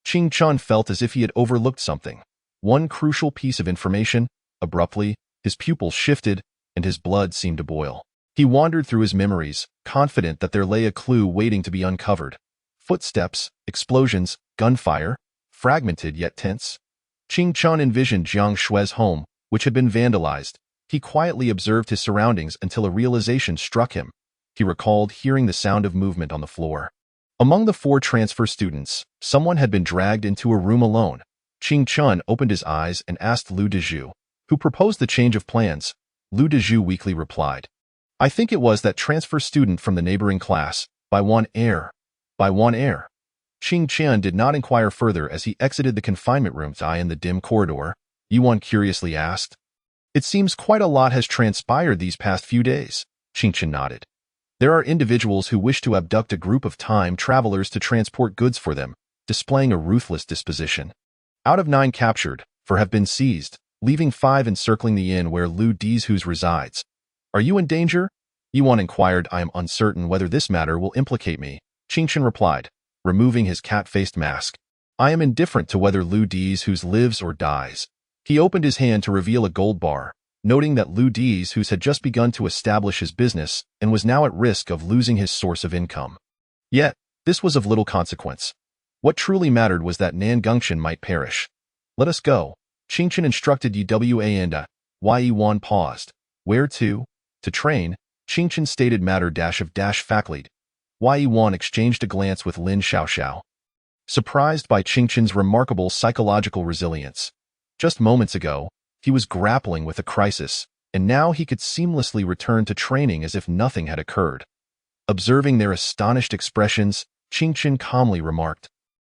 Qing Chen felt as if he had overlooked something. One crucial piece of information. Abruptly, his pupils shifted, and his blood seemed to boil. He wandered through his memories, confident that there lay a clue waiting to be uncovered. Footsteps, explosions, gunfire, fragmented yet tense. Qing Chen envisioned Jiang Shui's home, which had been vandalized. He quietly observed his surroundings until a realization struck him. He recalled hearing the sound of movement on the floor. Among the 4 transfer students, someone had been dragged into a room alone. Qing Chen opened his eyes and asked Lu Dezhu, who proposed the change of plans. Lu Dezhu weakly replied, "I think it was that transfer student from the neighboring class, by one heir." By one heir. Qing Chen did not inquire further as he exited the confinement room's eye in the dim corridor. Yuan curiously asked, "It seems quite a lot has transpired these past few days." Qing Chen nodded. "There are individuals who wish to abduct a group of time travelers to transport goods for them, displaying a ruthless disposition. Out of 9 captured, 4 have been seized, leaving 5 encircling the inn where Lu Dezhu resides. Are you in danger?" Yuan inquired. "I am uncertain whether this matter will implicate me," Qing Chen replied, removing his cat-faced mask. "I am indifferent to whether Lu Dezhu lives or dies." He opened his hand to reveal a gold bar, noting that Lu Dezhu had just begun to establish his business and was now at risk of losing his source of income. Yet, this was of little consequence. What truly mattered was that Nan Gongchen might perish. "Let us go," Qing Chen instructed Yua and Yuan paused. "Where to?" "To train," Qing Chen stated faculty. Yuan exchanged a glance with Lin Xiaoxiao, surprised by Qing Chen's remarkable psychological resilience. Just moments ago, he was grappling with a crisis, and now he could seamlessly return to training as if nothing had occurred. Observing their astonished expressions, Qing Chen calmly remarked,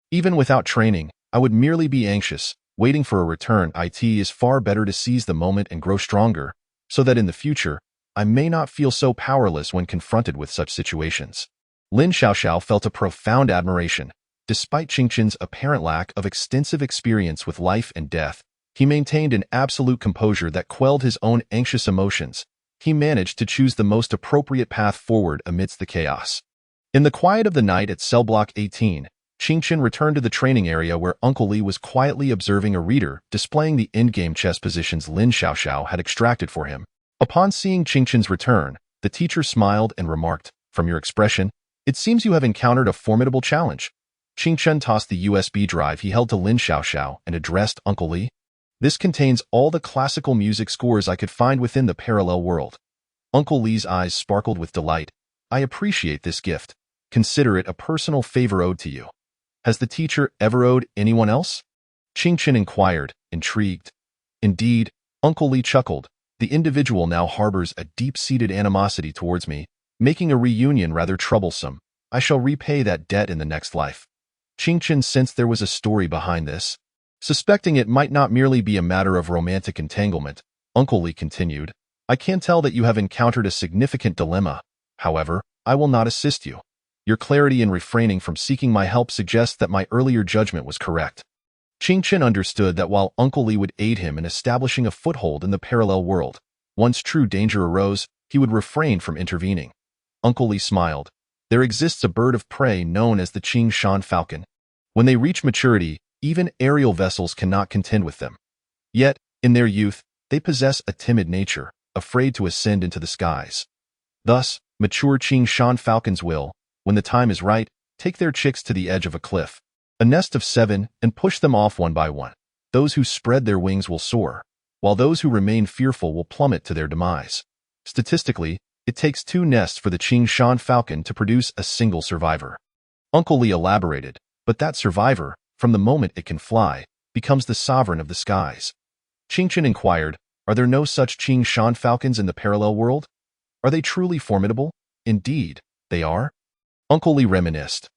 "Even without training, I would merely be anxious, waiting for a return. It is far better to seize the moment and grow stronger, so that in the future, I may not feel so powerless when confronted with such situations." Lin Xiaoxiao felt a profound admiration. Despite Qing Chen's apparent lack of extensive experience with life and death, he maintained an absolute composure that quelled his own anxious emotions. He managed to choose the most appropriate path forward amidst the chaos. In the quiet of the night at cell block 18, Qing Chen returned to the training area where Uncle Li was quietly observing a reader displaying the endgame chess positions Lin Xiaoxiao had extracted for him. Upon seeing Qing Chen's return, the teacher smiled and remarked, "From your expression, it seems you have encountered a formidable challenge." Qing Chen tossed the USB drive he held to Lin Xiaoxiao and addressed Uncle Li. "This contains all the classical music scores I could find within the parallel world." Uncle Li's eyes sparkled with delight. I appreciate this gift. Consider it a personal favor owed to you. Has the teacher ever owed anyone else? Qingchen inquired, intrigued. Indeed, Uncle Li chuckled. The individual now harbors a deep-seated animosity towards me, making a reunion rather troublesome. I shall repay that debt in the next life. Qingchen sensed there was a story behind this. Suspecting it might not merely be a matter of romantic entanglement, Uncle Li continued, I can tell that you have encountered a significant dilemma. However, I will not assist you. Your clarity in refraining from seeking my help suggests that my earlier judgment was correct. Qingchen understood that while Uncle Li would aid him in establishing a foothold in the parallel world, once true danger arose, he would refrain from intervening. Uncle Li smiled. There exists a bird of prey known as the Qing Shan falcon. When they reach maturity, even aerial vessels cannot contend with them. Yet, in their youth, they possess a timid nature, afraid to ascend into the skies. Thus, mature Qing Shan falcons will, when the time is right, take their chicks to the edge of a cliff, a nest of 7, and push them off one by one. Those who spread their wings will soar, while those who remain fearful will plummet to their demise. Statistically, it takes 2 nests for the Qing Shan falcon to produce a single survivor. Uncle Li elaborated, but that survivor, from the moment it can fly, becomes the sovereign of the skies. Qingchen inquired, are there no such Qing Shan falcons in the parallel world? Are they truly formidable? Indeed, they are. Uncle Li reminisced.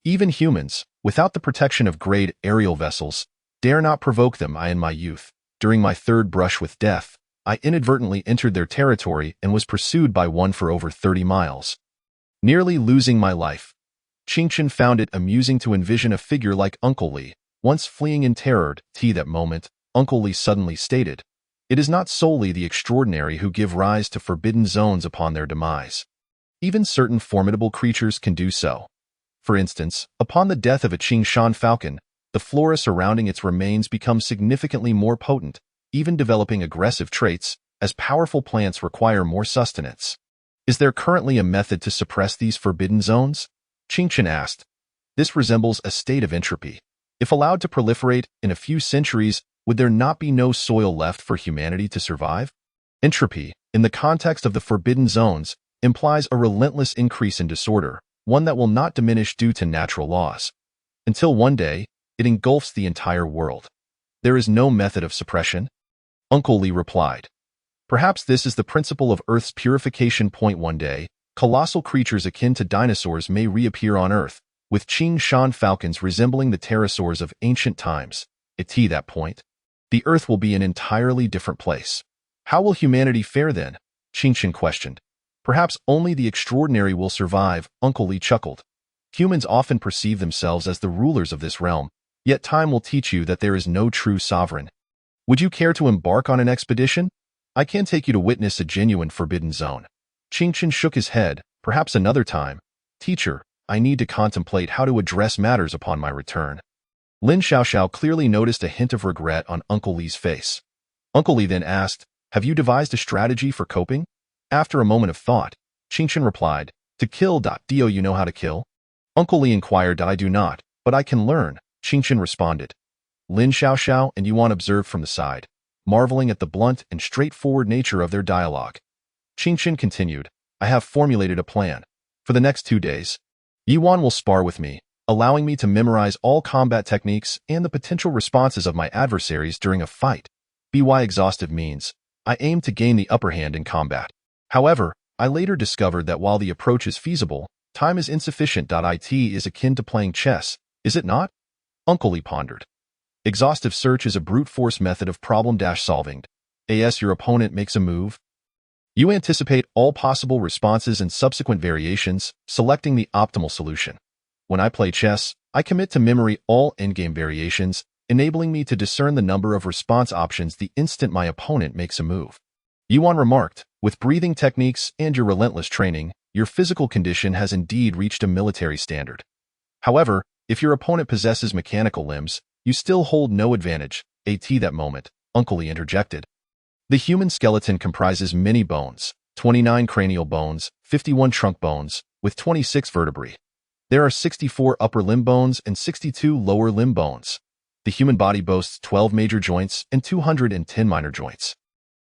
Even humans, without the protection of great aerial vessels, dare not provoke them. In my youth, during my 3rd brush with death, I inadvertently entered their territory and was pursued by one for over 30 miles. Nearly losing my life. Qingchen found it amusing to envision a figure like Uncle Li, once fleeing in terror. That moment, Uncle Li suddenly stated, it is not solely the extraordinary who give rise to forbidden zones upon their demise. Even certain formidable creatures can do so. For instance, upon the death of a Qing Shan falcon, the flora surrounding its remains becomes significantly more potent, even developing aggressive traits, as powerful plants require more sustenance. Is there currently a method to suppress these forbidden zones? Qingchen asked. This resembles a state of entropy. If allowed to proliferate in a few centuries, would there not be no soil left for humanity to survive? Entropy, in the context of the forbidden zones, implies a relentless increase in disorder, one that will not diminish due to natural laws. Until one day, it engulfs the entire world. There is no method of suppression? Uncle Li replied. Perhaps this is the principle of Earth's purification. One day, colossal creatures akin to dinosaurs may reappear on Earth, with Qing Shan falcons resembling the pterosaurs of ancient times. At that point, the Earth will be an entirely different place. How will humanity fare then? Qingchen questioned. Perhaps only the extraordinary will survive, Uncle Li chuckled. Humans often perceive themselves as the rulers of this realm, yet time will teach you that there is no true sovereign. Would you care to embark on an expedition? I can take you to witness a genuine forbidden zone. Qingchen shook his head, perhaps another time. Teacher, I need to contemplate how to address matters upon my return. Lin Xiaoxiao clearly noticed a hint of regret on Uncle Li's face. Uncle Li then asked, have you devised a strategy for coping? After a moment of thought, Qingchen replied, to kill. Do you know how to kill? Uncle Li inquired. I do not, but I can learn, Qingchen responded. Lin Xiaoxiao and Yuan observed from the side, marveling at the blunt and straightforward nature of their dialogue. Qingchen continued, I have formulated a plan. For the next 2 days, Yuan will spar with me, allowing me to memorize all combat techniques and the potential responses of my adversaries during a fight. By exhaustive means, I aim to gain the upper hand in combat. However, I later discovered that while the approach is feasible, time is insufficient. It is akin to playing chess, is it not? Uncle Li pondered. Exhaustive search is a brute force method of problem-solving. As your opponent makes a move, you anticipate all possible responses and subsequent variations, selecting the optimal solution. When I play chess, I commit to memory all endgame variations, enabling me to discern the number of response options the instant my opponent makes a move. Yuan remarked, with breathing techniques and your relentless training, your physical condition has indeed reached a military standard. However, if your opponent possesses mechanical limbs, you still hold no advantage. At that moment, Uncle Li interjected. The human skeleton comprises many bones, 29 cranial bones, 51 trunk bones, with 26 vertebrae. There are 64 upper limb bones and 62 lower limb bones. The human body boasts 12 major joints and 210 minor joints.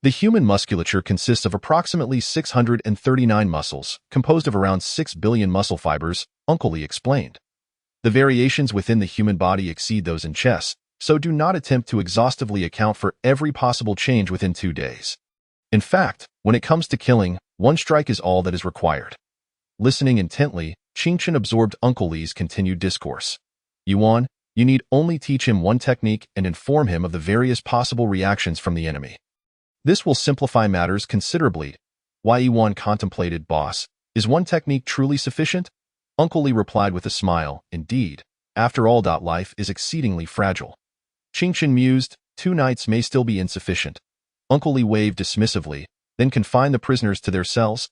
The human musculature consists of approximately 639 muscles, composed of around 6 billion muscle fibers, Uncle Lee explained. The variations within the human body exceed those in chess, so do not attempt to exhaustively account for every possible change within 2 days. In fact, when it comes to killing, one strike is all that is required. Listening intently, Qingchen absorbed Uncle Lee's continued discourse. Yuan, you need only teach him one technique and inform him of the various possible reactions from the enemy. This will simplify matters considerably. Yuan contemplated, boss. Is one technique truly sufficient? Uncle Lee replied with a smile, indeed. After all, life is exceedingly fragile. Qingchen mused, 2 nights may still be insufficient. Uncle Lee waved dismissively, then confined the prisoners to their cells,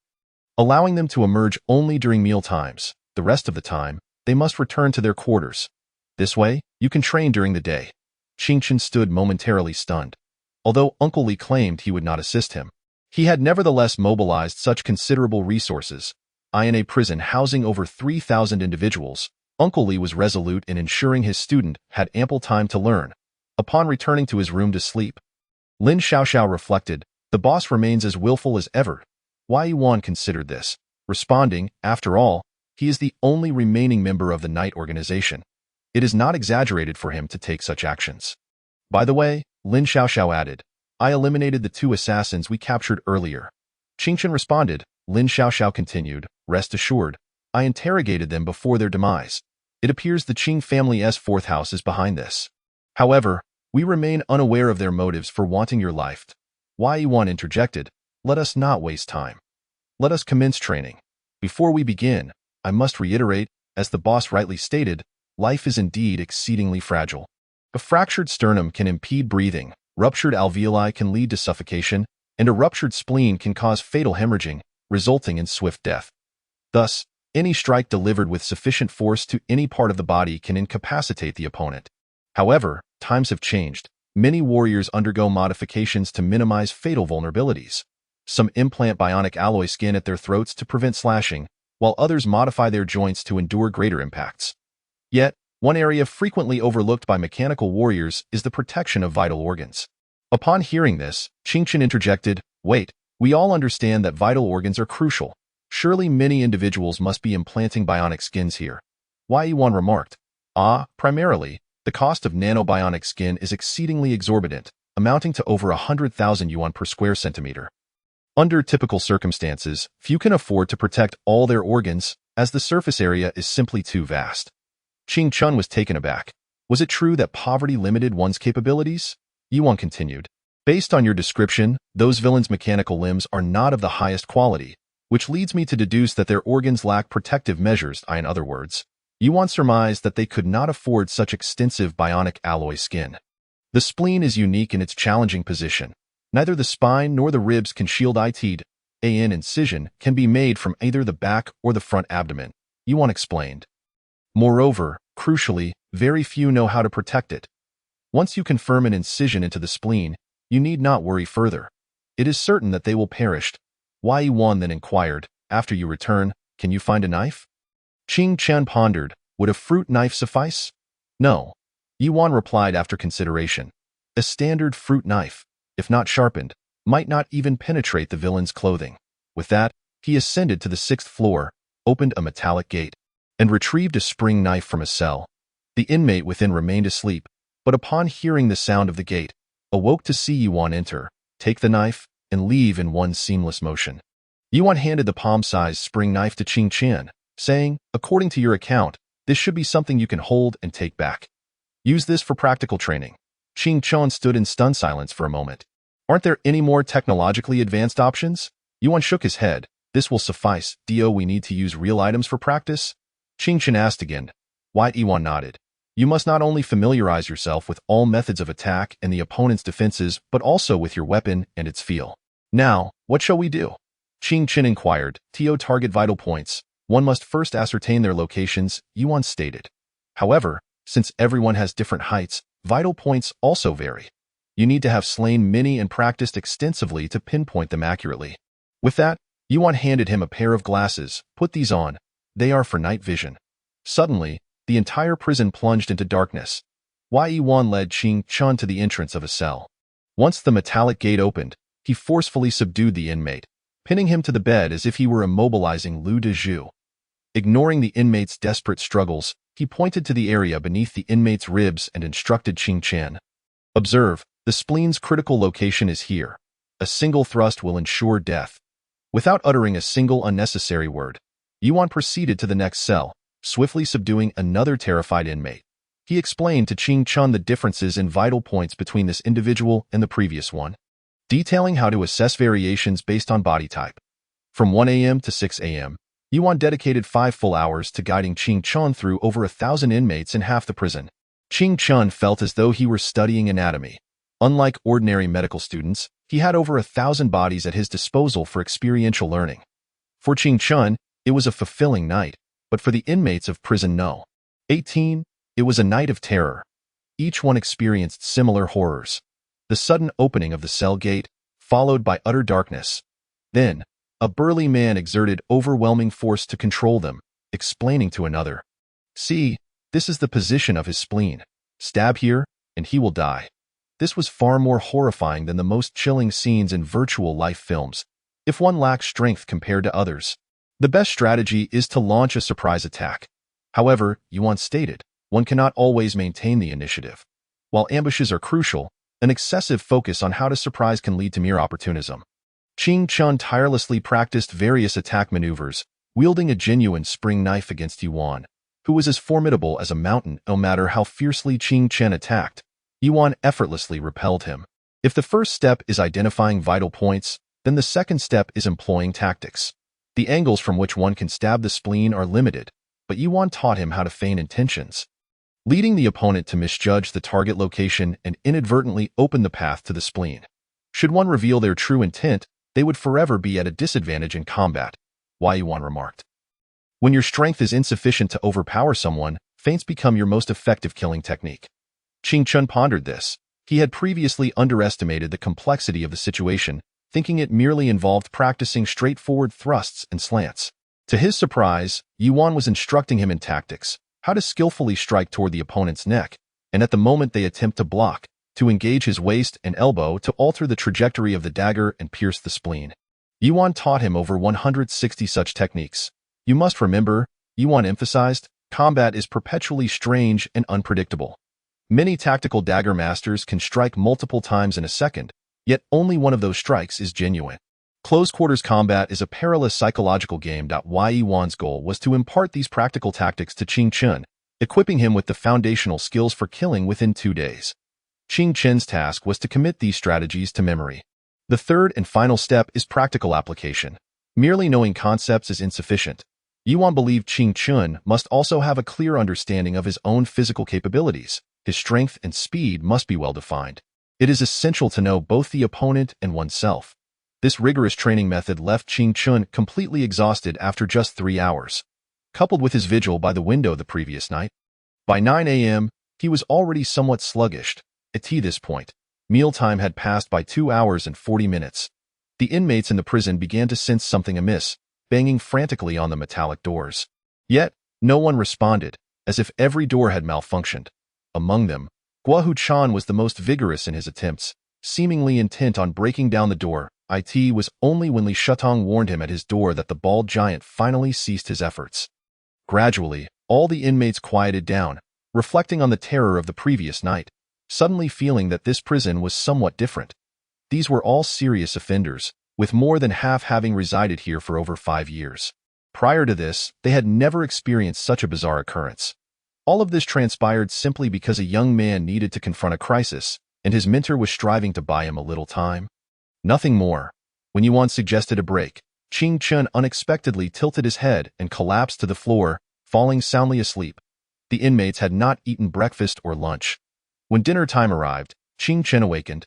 allowing them to emerge only during meal times. The rest of the time, they must return to their quarters. This way, you can train during the day. Qingchen stood momentarily stunned. Although Uncle Lee claimed he would not assist him, he had nevertheless mobilized such considerable resources. In a prison housing over 3,000 individuals, Uncle Lee was resolute in ensuring his student had ample time to learn. Upon returning to his room to sleep, Lin Xiaoxiao reflected, the boss remains as willful as ever. Yuan considered this, responding, after all, he is the only remaining member of the night organization. It is not exaggerated for him to take such actions. By the way, Lin Xiaoxiao added, I eliminated the 2 assassins we captured earlier. Qingchen responded. Lin Xiaoxiao continued, rest assured, I interrogated them before their demise. It appears the Qing family's 4th house is behind this. However, we remain unaware of their motives for wanting your life. Yuan interjected, let us not waste time. Let us commence training. Before we begin, I must reiterate, as the boss rightly stated, life is indeed exceedingly fragile. A fractured sternum can impede breathing, ruptured alveoli can lead to suffocation, and a ruptured spleen can cause fatal hemorrhaging, resulting in swift death. Thus, any strike delivered with sufficient force to any part of the body can incapacitate the opponent. However, times have changed. Many warriors undergo modifications to minimize fatal vulnerabilities. Some implant bionic alloy skin at their throats to prevent slashing, while others modify their joints to endure greater impacts. Yet, one area frequently overlooked by mechanical warriors is the protection of vital organs. Upon hearing this, Qingchen interjected, wait, we all understand that vital organs are crucial. Surely many individuals must be implanting bionic skins here. Yuan remarked, primarily, the cost of nanobionic skin is exceedingly exorbitant, amounting to over 100,000 yuan per square centimeter. Under typical circumstances, few can afford to protect all their organs, as the surface area is simply too vast. Qingchen was taken aback. Was it true that poverty limited one's capabilities? Yuan continued. Based on your description, those villains' mechanical limbs are not of the highest quality, which leads me to deduce that their organs lack protective measures. In other words, Yuan surmised that they could not afford such extensive bionic alloy skin. The spleen is unique in its challenging position. Neither the spine nor the ribs can shield it. An incision can be made from either the back or the front abdomen, Yuan explained. Moreover, crucially, very few know how to protect it. Once you confirm an incision into the spleen, you need not worry further. It is certain that they will perish. Yuan then inquired, after you return, can you find a knife? Qingchen pondered, would a fruit knife suffice? No. Yuan replied after consideration. A standard fruit knife, if not sharpened, might not even penetrate the villain's clothing. With that, he ascended to the 6th floor, opened a metallic gate, and retrieved a spring knife from a cell. The inmate within remained asleep, but upon hearing the sound of the gate, awoke to see Yuan enter, take the knife, and leave in one seamless motion. Yuan handed the palm-sized spring knife to Qingchen, saying, according to your account, this should be something you can hold and take back. Use this for practical training. Qingchen stood in stunned silence for a moment. Aren't there any more technologically advanced options? Yuan shook his head. This will suffice. We need to use real items for practice? Qingchen asked again. Yuan nodded. You must not only familiarize yourself with all methods of attack and the opponent's defenses, but also with your weapon and its feel. Now, what shall we do? Qingchen inquired. Target vital points. One must first ascertain their locations, Yuan stated. However, since everyone has different heights, vital points also vary. You need to have slain many and practiced extensively to pinpoint them accurately. With that, Yuan handed him a pair of glasses. Put these on. They are for night vision. Suddenly, the entire prison plunged into darkness. Yuan led Qingchen to the entrance of a cell. Once the metallic gate opened, he forcefully subdued the inmate, pinning him to the bed as if he were immobilizing Liu Dezhu. Ignoring the inmate's desperate struggles, he pointed to the area beneath the inmate's ribs and instructed Qing Chen. Observe, the spleen's critical location is here. A single thrust will ensure death. Without uttering a single unnecessary word, Yuan proceeded to the next cell, swiftly subduing another terrified inmate. He explained to Qing Chen the differences in vital points between this individual and the previous one, detailing how to assess variations based on body type. From 1 a.m. to 6 a.m., Yuan dedicated 5 full hours to guiding Qing Chen through over 1,000 inmates in half the prison. Qing Chen felt as though he were studying anatomy. Unlike ordinary medical students, he had over 1,000 bodies at his disposal for experiential learning. For Qing Chen, it was a fulfilling night, but for the inmates of prison No. 18, it was a night of terror. Each one experienced similar horrors. The sudden opening of the cell gate, followed by utter darkness. Then, a burly man exerted overwhelming force to control them, explaining to another, "See, this is the position of his spleen. Stab here, and he will die." This was far more horrifying than the most chilling scenes in virtual life films, if one lacks strength compared to others. The best strategy is to launch a surprise attack. However, Yuan stated, one cannot always maintain the initiative. While ambushes are crucial, an excessive focus on how to surprise can lead to mere opportunism. Qing Chen tirelessly practiced various attack maneuvers, wielding a genuine spring knife against Yuan, who was as formidable as a mountain. No matter how fiercely Qing Chen attacked, Yuan effortlessly repelled him. If the first step is identifying vital points, then the second step is employing tactics. The angles from which one can stab the spleen are limited, but Yuan taught him how to feign intentions, leading the opponent to misjudge the target location and inadvertently open the path to the spleen. Should one reveal their true intent, they would forever be at a disadvantage in combat, Yuan remarked. When your strength is insufficient to overpower someone, feints become your most effective killing technique. Qing Chen pondered this. He had previously underestimated the complexity of the situation, thinking it merely involved practicing straightforward thrusts and slants. To his surprise, Yuan was instructing him in tactics, how to skillfully strike toward the opponent's neck, and at the moment they attempt to block, to engage his waist and elbow to alter the trajectory of the dagger and pierce the spleen. Yuan taught him over 160 such techniques. You must remember, Yuan emphasized, combat is perpetually strange and unpredictable. Many tactical dagger masters can strike multiple times in a second, yet only one of those strikes is genuine. Close-quarters combat is a perilous psychological game. Yuan's goal was to impart these practical tactics to Qing Chen, equipping him with the foundational skills for killing within 2 days. Qing Chen's task was to commit these strategies to memory. The third and final step is practical application. Merely knowing concepts is insufficient. Yuan believed Qing Chen must also have a clear understanding of his own physical capabilities. His strength and speed must be well defined. It is essential to know both the opponent and oneself. This rigorous training method left Qing Chen completely exhausted after just 3 hours, coupled with his vigil by the window the previous night. By 9 a.m., he was already somewhat sluggish. At this point, mealtime had passed by 2 hours and 40 minutes. The inmates in the prison began to sense something amiss, banging frantically on the metallic doors. Yet, no one responded, as if every door had malfunctioned. Among them, Guohu Chan was the most vigorous in his attempts, seemingly intent on breaking down the door. It was only when Li Shutong warned him at his door that the bald giant finally ceased his efforts. Gradually, all the inmates quieted down, reflecting on the terror of the previous night, suddenly feeling that this prison was somewhat different. These were all serious offenders, with more than half having resided here for over 5 years. Prior to this, they had never experienced such a bizarre occurrence. All of this transpired simply because a young man needed to confront a crisis, and his mentor was striving to buy him a little time. Nothing more. When Yuan suggested a break, Qing Chen unexpectedly tilted his head and collapsed to the floor, falling soundly asleep. The inmates had not eaten breakfast or lunch. When dinner time arrived, Qing Chen awakened,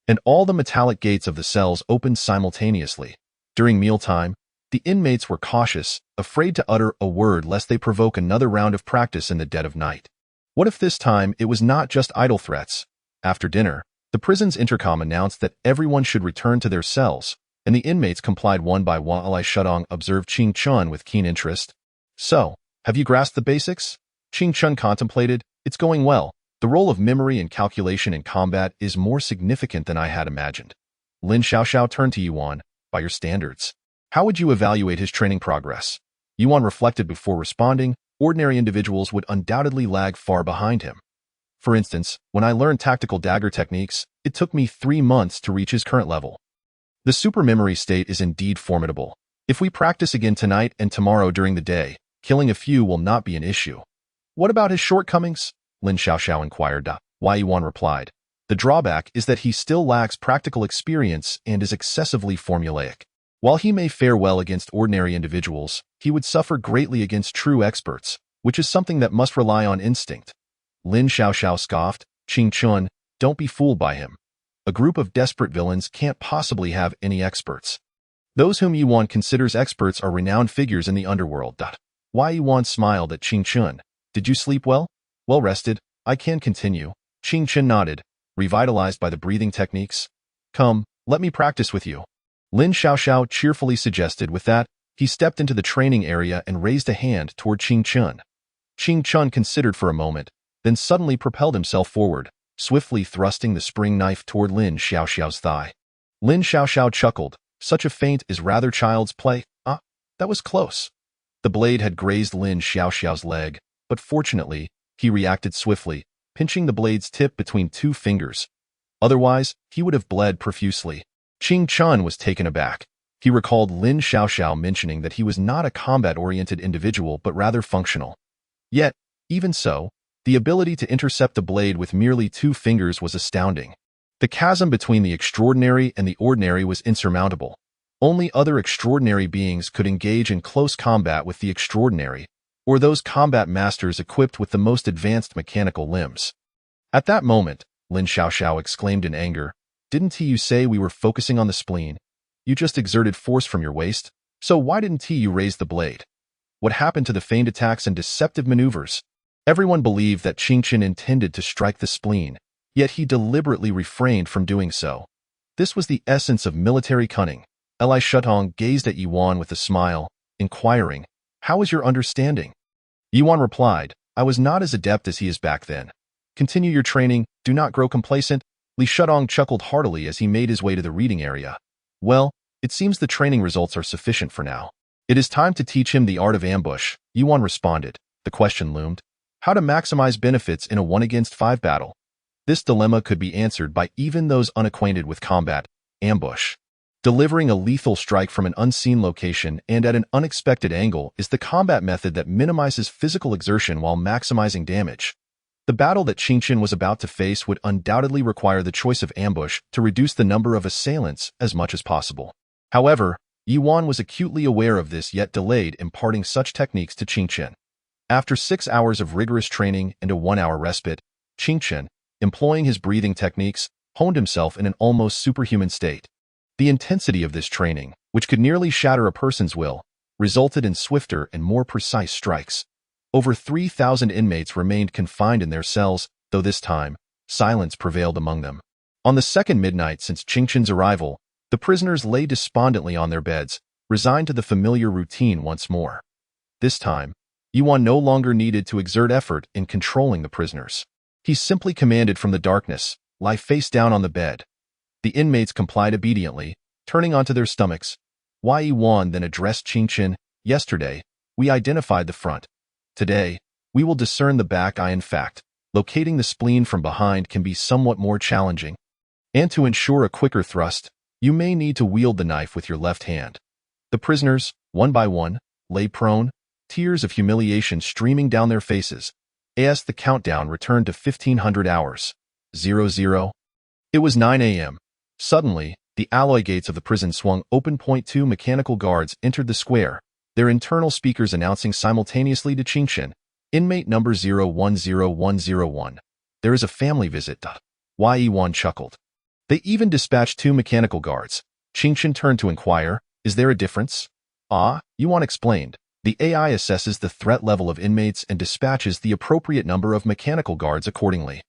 and all the metallic gates of the cells opened simultaneously. During mealtime, the inmates were cautious, afraid to utter a word lest they provoke another round of practice in the dead of night. What if this time it was not just idle threats? After dinner, the prison's intercom announced that everyone should return to their cells, and the inmates complied one by one. Li Shutong observed Qing Chen with keen interest. So, have you grasped the basics? Qing Chen contemplated. It's going well. The role of memory and calculation in combat is more significant than I had imagined. Lin Xiaoxiao turned to Yuan. By your standards, how would you evaluate his training progress? Yuan reflected before responding. Ordinary individuals would undoubtedly lag far behind him. For instance, when I learned tactical dagger techniques, it took me 3 months to reach his current level. The supermemory state is indeed formidable. If we practice again tonight and tomorrow during the day, killing a few will not be an issue. What about his shortcomings? Lin Xiaoxiao inquired. Why Yuan replied. The drawback is that he still lacks practical experience and is excessively formulaic. While he may fare well against ordinary individuals, he would suffer greatly against true experts, which is something that must rely on instinct. Lin Xiaoxiao scoffed. Qing Chun, don't be fooled by him. A group of desperate villains can't possibly have any experts. Those whom Yuan considers experts are renowned figures in the underworld. Why Yuan smiled at Qing Chun. Did you sleep well? Well rested, I can continue. Qing Chun nodded, revitalized by the breathing techniques. Come, let me practice with you. Lin Xiaoxiao cheerfully suggested. With that, he stepped into the training area and raised a hand toward Qing Chun. Qing Chun considered for a moment, then suddenly propelled himself forward, swiftly thrusting the spring knife toward Lin Xiaoxiao's thigh. Lin Xiaoxiao chuckled. Such a feint is rather child's play. That was close. The blade had grazed Lin Xiaoxiao's leg, but fortunately, he reacted swiftly, pinching the blade's tip between 2 fingers. Otherwise, he would have bled profusely. Qing Chun was taken aback. He recalled Lin Xiaoxiao mentioning that he was not a combat-oriented individual but rather functional. Yet, even so, the ability to intercept a blade with merely 2 fingers was astounding. The chasm between the extraordinary and the ordinary was insurmountable. Only other extraordinary beings could engage in close combat with the extraordinary, or those combat masters equipped with the most advanced mechanical limbs. At that moment, Lin Xiaoxiao exclaimed in anger, Didn't you say we were focusing on the spleen? You just exerted force from your waist, so why didn't you raise the blade? What happened to the feigned attacks and deceptive maneuvers? Everyone believed that Qing Chun intended to strike the spleen, yet he deliberately refrained from doing so. This was the essence of military cunning. Li Shutong gazed at Yuan with a smile, inquiring, How is your understanding? Yuan replied, I was not as adept as he is back then. Continue your training, do not grow complacent. Li Shutong chuckled heartily as he made his way to the reading area. Well, it seems the training results are sufficient for now. It is time to teach him the art of ambush, Yuan responded. The question loomed. How to maximize benefits in a 1-against-5 battle? This dilemma could be answered by even those unacquainted with combat. Ambush. Delivering a lethal strike from an unseen location and at an unexpected angle is the combat method that minimizes physical exertion while maximizing damage. The battle that Qing Chun was about to face would undoubtedly require the choice of ambush to reduce the number of assailants as much as possible. However, Yuan was acutely aware of this yet delayed imparting such techniques to Qing Chun. After 6 hours of rigorous training and a 1-hour respite, Qing Chun, employing his breathing techniques, honed himself in an almost superhuman state. The intensity of this training, which could nearly shatter a person's will, resulted in swifter and more precise strikes. Over 3,000 inmates remained confined in their cells, though this time, silence prevailed among them. On the second midnight since Qing Chun's arrival, the prisoners lay despondently on their beds, resigned to the familiar routine once more. This time, Yuan no longer needed to exert effort in controlling the prisoners. He simply commanded from the darkness, lie face down on the bed. The inmates complied obediently, turning onto their stomachs. Yuan then addressed Qing Chun, Yesterday, we identified the front. Today, we will discern the back. In fact, locating the spleen from behind can be somewhat more challenging. And to ensure a quicker thrust, you may need to wield the knife with your left hand. The prisoners, one by one, lay prone, tears of humiliation streaming down their faces. As the countdown returned to 1500 hours. 00. It was 9 a.m. Suddenly, the alloy gates of the prison swung open. 2 mechanical guards entered the square, their internal speakers announcing simultaneously to Qing Chun, Inmate number 010101. There is a family visit. Yuan chuckled. They even dispatched 2 mechanical guards. Qing Chun turned to inquire, Is there a difference? Yuan explained. The AI assesses the threat level of inmates and dispatches the appropriate number of mechanical guards accordingly.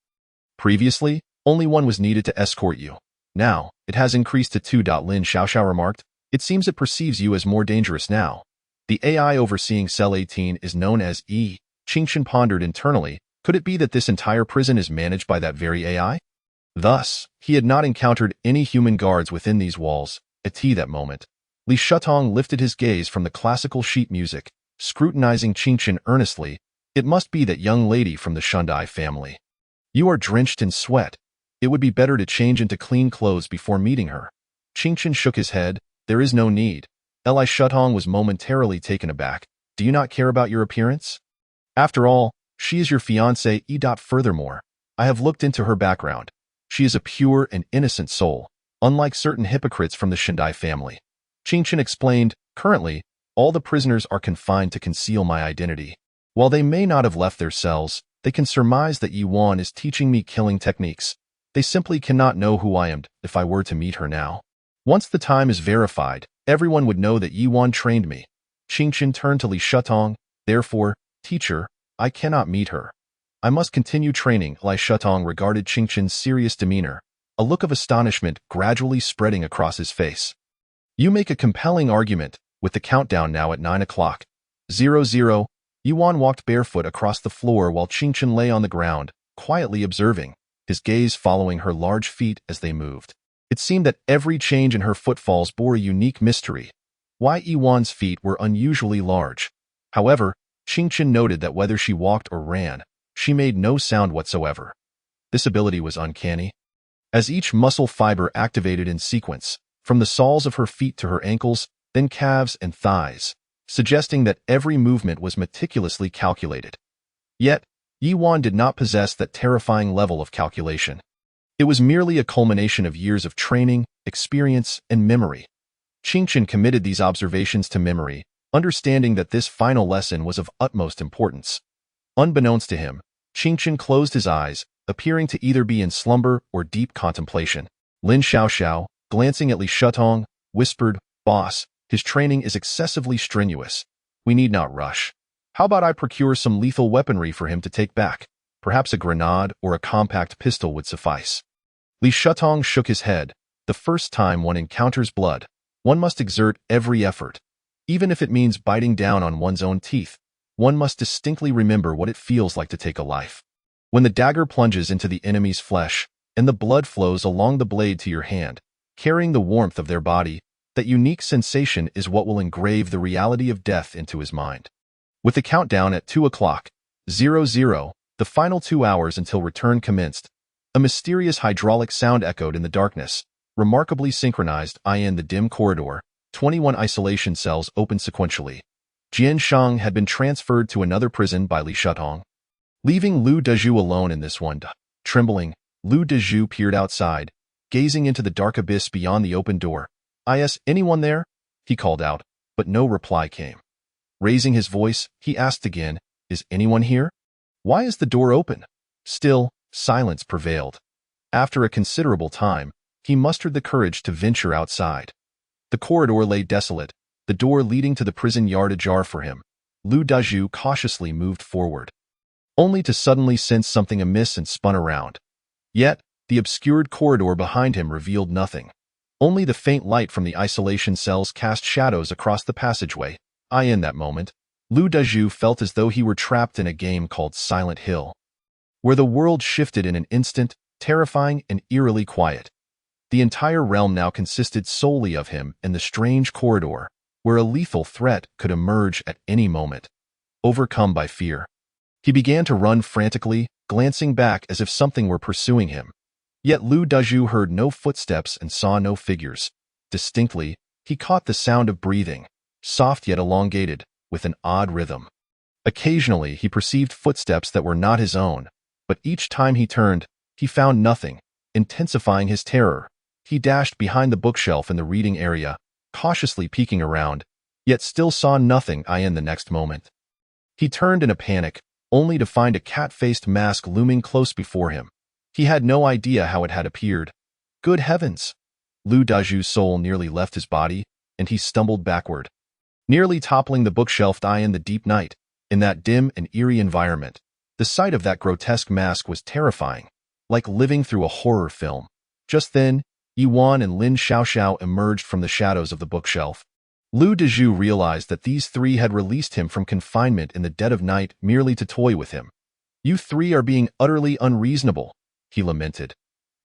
Previously, only 1 was needed to escort you. Now, it has increased to 2. Lin Xiaoxiao remarked. It seems it perceives you as more dangerous now. The AI overseeing Cell 18 is known as E. Qing Chun pondered internally. Could it be that this entire prison is managed by that very AI? Thus, he had not encountered any human guards within these walls. At that moment, Li Shutong lifted his gaze from the classical sheet music, scrutinizing Qingchen earnestly. It must be that young lady from the Shundai family. You are drenched in sweat. It would be better to change into clean clothes before meeting her. Qingchen shook his head. There is no need. Li Shutong was momentarily taken aback. Do you not care about your appearance? After all, she is your fiancée. Furthermore, I have looked into her background. She is a pure and innocent soul, unlike certain hypocrites from the Shundai family. Qingchen explained, currently, all the prisoners are confined to conceal my identity. While they may not have left their cells, they can surmise that Yuan is teaching me killing techniques. They simply cannot know who I am if I were to meet her now. Once the time is verified, everyone would know that Yuan trained me. Qingchen turned to Li Shutong. Therefore, teacher, I cannot meet her. I must continue training. Li Shutong regarded Qingchen's serious demeanor, a look of astonishment gradually spreading across his face. You make a compelling argument. With the countdown now at 9 o'clock. 00, Yuan walked barefoot across the floor while Qingchen lay on the ground, quietly observing, his gaze following her large feet as they moved. It seemed that every change in her footfalls bore a unique mystery. Why Yuan's feet were unusually large. However, Qingchen noted that whether she walked or ran, she made no sound whatsoever. This ability was uncanny. As each muscle fiber activated in sequence, from the soles of her feet to her ankles, then calves and thighs, suggesting that every movement was meticulously calculated. Yet, Yuan did not possess that terrifying level of calculation. It was merely a culmination of years of training, experience, and memory. Qingchen committed these observations to memory, understanding that this final lesson was of utmost importance. Unbeknownst to him, Qingchen closed his eyes, appearing to either be in slumber or deep contemplation. Lin Xiaoxiao, glancing at Li Shutong, whispered, "Boss, his training is excessively strenuous. We need not rush. How about I procure some lethal weaponry for him to take back? Perhaps a grenade or a compact pistol would suffice." Li Shutong shook his head. The first time one encounters blood, one must exert every effort. Even if it means biting down on one's own teeth, one must distinctly remember what it feels like to take a life. When the dagger plunges into the enemy's flesh, and the blood flows along the blade to your hand, carrying the warmth of their body, that unique sensation is what will engrave the reality of death into his mind. With the countdown at 2 o'clock, 00, the final 2 hours until return commenced, a mysterious hydraulic sound echoed in the darkness, remarkably synchronized. In the dim corridor, 21 isolation cells opened sequentially. Jian Shang had been transferred to another prison by Li Shutong. Leaving Lu Dezhu alone in this one, trembling, Lu Dezhu peered outside, gazing into the dark abyss beyond the open door. "Is anyone there?" he called out, but no reply came. Raising his voice, he asked again, "Is anyone here? Why is the door open?" Still, silence prevailed. After a considerable time, he mustered the courage to venture outside. The corridor lay desolate, the door leading to the prison yard ajar for him. Lu Dezhu cautiously moved forward, only to suddenly sense something amiss and spun around. Yet, the obscured corridor behind him revealed nothing. Only the faint light from the isolation cells cast shadows across the passageway. In that moment, Lu Dezhu felt as though he were trapped in a game called Silent Hill, where the world shifted in an instant, terrifying and eerily quiet. The entire realm now consisted solely of him and the strange corridor, where a lethal threat could emerge at any moment. Overcome by fear, he began to run frantically, glancing back as if something were pursuing him. Yet Lu Dezhu heard no footsteps and saw no figures. Distinctly, he caught the sound of breathing, soft yet elongated, with an odd rhythm. Occasionally, he perceived footsteps that were not his own, but each time he turned, he found nothing, intensifying his terror. He dashed behind the bookshelf in the reading area, cautiously peeking around, yet still saw nothing. In the next moment, he turned in a panic, only to find a cat-faced mask looming close before him. He had no idea how it had appeared. Good heavens! Lu Dezhu's soul nearly left his body, and he stumbled backward, nearly toppling the bookshelf. In the deep night, in that dim and eerie environment, the sight of that grotesque mask was terrifying, like living through a horror film. Just then, Yuan and Lin Xiaoxiao emerged from the shadows of the bookshelf. Lu Dezhu realized that these three had released him from confinement in the dead of night merely to toy with him. "You three are being utterly unreasonable," he lamented.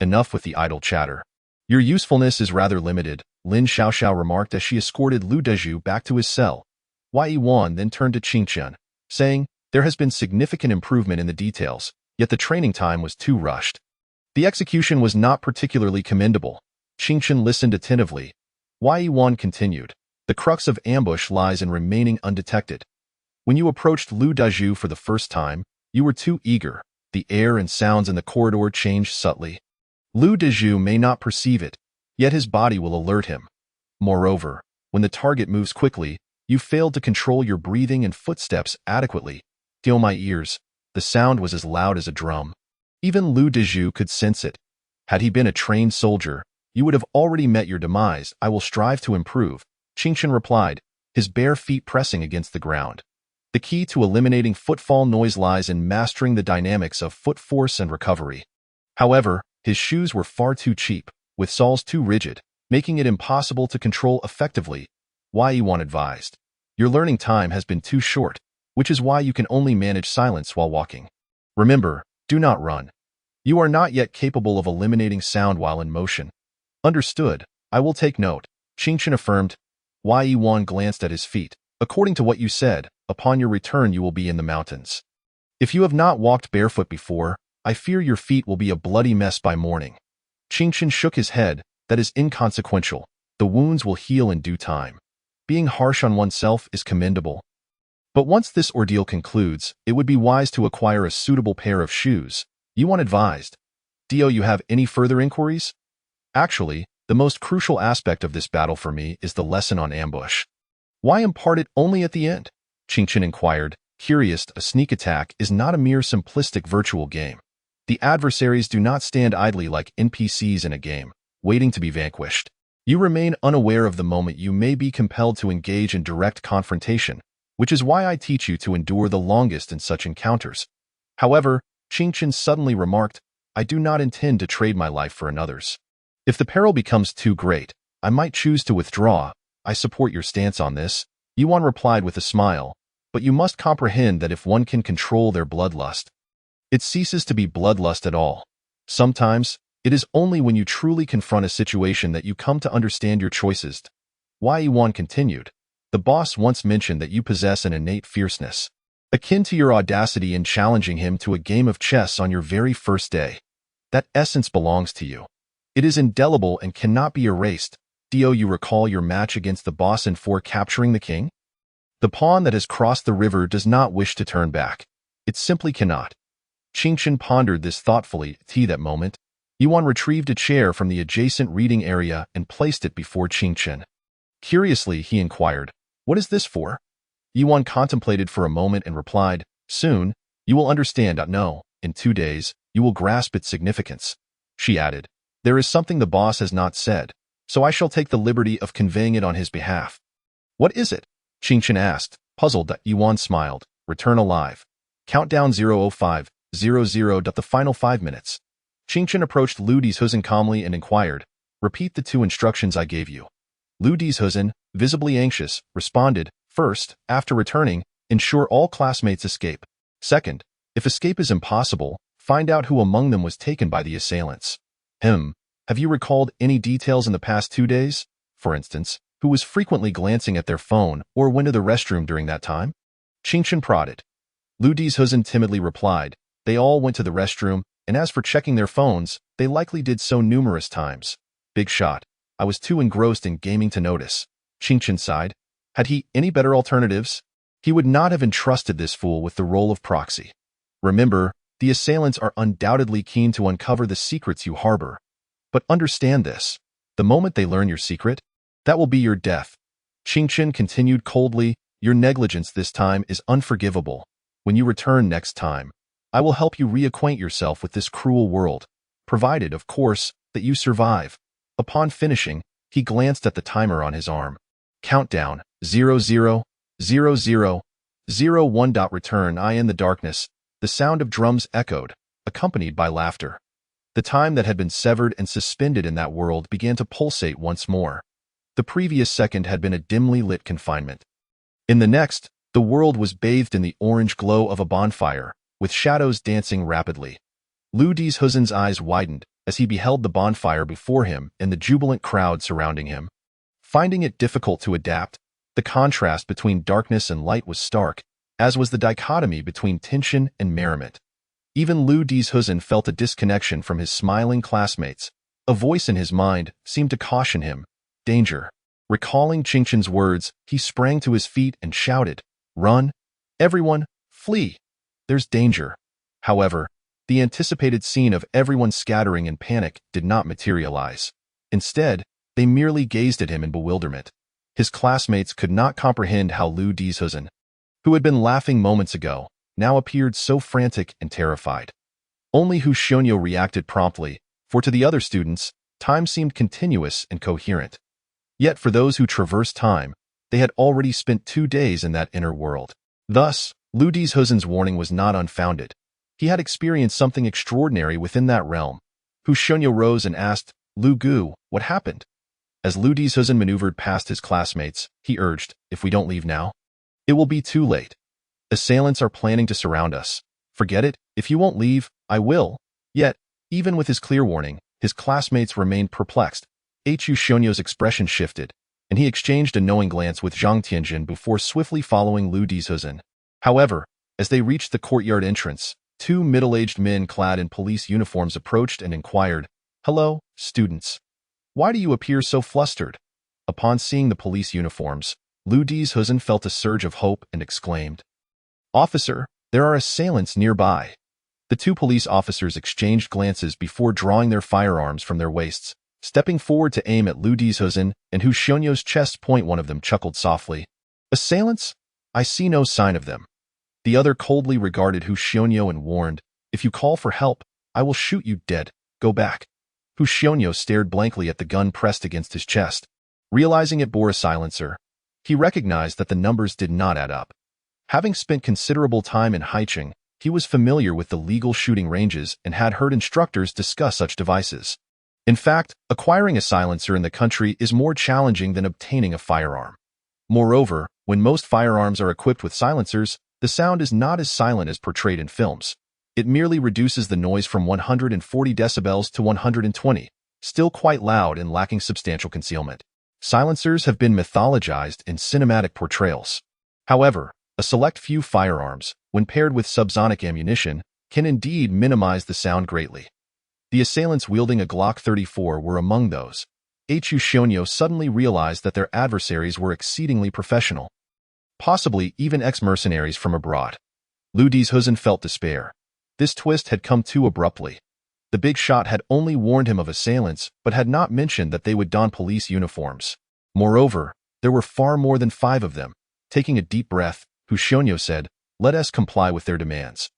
enough with the idle chatter. Your usefulness is rather limited, Lin Xiaoxiao remarked as she escorted Lu Dezhu back to his cell. Yi Wan then turned to Qingchen, saying, there has been significant improvement in the details, yet the training time was too rushed. The execution was not particularly commendable. Qingchen listened attentively. Yi Wan continued, the crux of ambush lies in remaining undetected. When you approached Lu Dezhu for the first time, you were too eager. The air and sounds in the corridor changed subtly. Lu Dezhu may not perceive it, yet his body will alert him. Moreover, when the target moves quickly, you failed to control your breathing and footsteps adequately. To my ears, the sound was as loud as a drum. Even Lu Dezhu could sense it. Had he been a trained soldier, you would have already met your demise. I will strive to improve, Qingchen replied, his bare feet pressing against the ground. The key to eliminating footfall noise lies in mastering the dynamics of foot force and recovery. However, his shoes were far too cheap, with soles too rigid, making it impossible to control effectively. Yi Wan advised, your learning time has been too short, which is why you can only manage silence while walking. Remember, do not run. You are not yet capable of eliminating sound while in motion. Understood, I will take note, Qingchen affirmed. Yi Wan glanced at his feet. According to what you said, upon your return you will be in the mountains. If you have not walked barefoot before, I fear your feet will be a bloody mess by morning. Qingchen shook his head. That is inconsequential. The wounds will heal in due time. Being harsh on oneself is commendable. But once this ordeal concludes, it would be wise to acquire a suitable pair of shoes. Yuan advised. Do you have any further inquiries? Actually, the most crucial aspect of this battle for me is the lesson on ambush. Why impart it only at the end? Qingchen inquired, curious. A sneak attack is not a mere simplistic virtual game. The adversaries do not stand idly like NPCs in a game, waiting to be vanquished. You remain unaware of the moment you may be compelled to engage in direct confrontation, which is why I teach you to endure the longest in such encounters. However, Qingchen suddenly remarked, I do not intend to trade my life for another's. If the peril becomes too great, I might choose to withdraw. I support your stance on this, Yuan replied with a smile, but you must comprehend that if one can control their bloodlust, it ceases to be bloodlust at all. Sometimes, it is only when you truly confront a situation that you come to understand your choices. Yuan continued, the boss once mentioned that you possess an innate fierceness, akin to your audacity in challenging him to a game of chess on your very first day. That essence belongs to you. It is indelible and cannot be erased. Do you recall your match against the boss and for capturing the king? The pawn that has crossed the river does not wish to turn back. It simply cannot. Qingchen pondered this thoughtfully. At that moment, Yuan retrieved a chair from the adjacent reading area and placed it before Qingchen. Curiously, he inquired, what is this for? Yuan contemplated for a moment and replied, soon, you will understand. No, in 2 days, you will grasp its significance. She added, there is something the boss has not said, so I shall take the liberty of conveying it on his behalf. What is it? Qingchen asked, puzzled. Yuan smiled, return alive. Countdown 00500. The final 5 minutes. Qingchen approached Lu Dezhusen calmly and inquired, repeat the 2 instructions I gave you. Lu Dezhusen, visibly anxious, responded, first, after returning, ensure all classmates escape. Second, if escape is impossible, find out who among them was taken by the assailants. Have you recalled any details in the past 2 days? For instance, who was frequently glancing at their phone or went to the restroom during that time? Qingchen prodded. Lu Dezhusen timidly replied, they all went to the restroom, and as for checking their phones, they likely did so numerous times. Big shot. I was too engrossed in gaming to notice. Qingchen sighed. Had he any better alternatives? He would not have entrusted this fool with the role of proxy. Remember, the assailants are undoubtedly keen to uncover the secrets you harbor. But understand this. The moment they learn your secret, that will be your death. Qingchen continued coldly, your negligence this time is unforgivable. When you return next time, I will help you reacquaint yourself with this cruel world, provided, of course, that you survive. Upon finishing, he glanced at the timer on his arm. Countdown, 000001. Return. In the darkness, the sound of drums echoed, accompanied by laughter. The time that had been severed and suspended in that world began to pulsate once more. The previous second had been a dimly lit confinement. In the next, the world was bathed in the orange glow of a bonfire, with shadows dancing rapidly. Lu Dizhuzin's eyes widened as he beheld the bonfire before him and the jubilant crowd surrounding him. Finding it difficult to adapt, the contrast between darkness and light was stark, as was the dichotomy between tension and merriment. Even Lu Dizhuzin felt a disconnection from his smiling classmates. A voice in his mind seemed to caution him. Danger. Recalling Qingqin's words, he sprang to his feet and shouted, "Run! Everyone, flee! There's danger." However, the anticipated scene of everyone scattering in panic did not materialize. Instead, they merely gazed at him in bewilderment. His classmates could not comprehend how Lu Dizhuzin, who had been laughing moments ago, now appeared so frantic and terrified. Only Hu Shunyo reacted promptly, for to the other students, time seemed continuous and coherent. Yet for those who traversed time, they had already spent 2 days in that inner world. Thus, Lu Dizhuzin's warning was not unfounded. He had experienced something extraordinary within that realm. Hu Shunyo rose and asked, "Lu Gu, what happened?" As Lu Dizhuzin maneuvered past his classmates, he urged, "If we don't leave now, it will be too late. Assailants are planning to surround us. Forget it, if you won't leave, I will." Yet, even with his clear warning, his classmates remained perplexed. Hu Shunyo's expression shifted, and he exchanged a knowing glance with Zhang Tianjin before swiftly following Lu Dizhuzin. However, as they reached the courtyard entrance, 2 middle-aged men clad in police uniforms approached and inquired, "Hello, students. Why do you appear so flustered?" Upon seeing the police uniforms, Lu Dizhuzin felt a surge of hope and exclaimed, "Officer, there are assailants nearby." The 2 police officers exchanged glances before drawing their firearms from their waists. Stepping forward to aim at Lu Dizhuzin and Hu Shunyo's chest point, one of them chuckled softly. "Assailants? I see no sign of them." The other coldly regarded Hu Shunyo and warned, "If you call for help, I will shoot you dead. Go back." Hu Shunyo stared blankly at the gun pressed against his chest. Realizing it bore a silencer, he recognized that the numbers did not add up. Having spent considerable time in Haicheng, he was familiar with the legal shooting ranges and had heard instructors discuss such devices. In fact, acquiring a silencer in the country is more challenging than obtaining a firearm. Moreover, when most firearms are equipped with silencers, the sound is not as silent as portrayed in films. It merely reduces the noise from 140 decibels to 120, still quite loud and lacking substantial concealment. Silencers have been mythologized in cinematic portrayals. However, a select few firearms, when paired with subsonic ammunition, can indeed minimize the sound greatly. The assailants wielding a Glock 34 were among those. Hu Shunyo suddenly realized that their adversaries were exceedingly professional, possibly even ex-mercenaries from abroad. Lu Dizhuzin felt despair. This twist had come too abruptly. The big shot had only warned him of assailants, but had not mentioned that they would don police uniforms. Moreover, there were far more than 5 of them. Taking a deep breath, Hu Shunyo said, "Let us comply with their demands."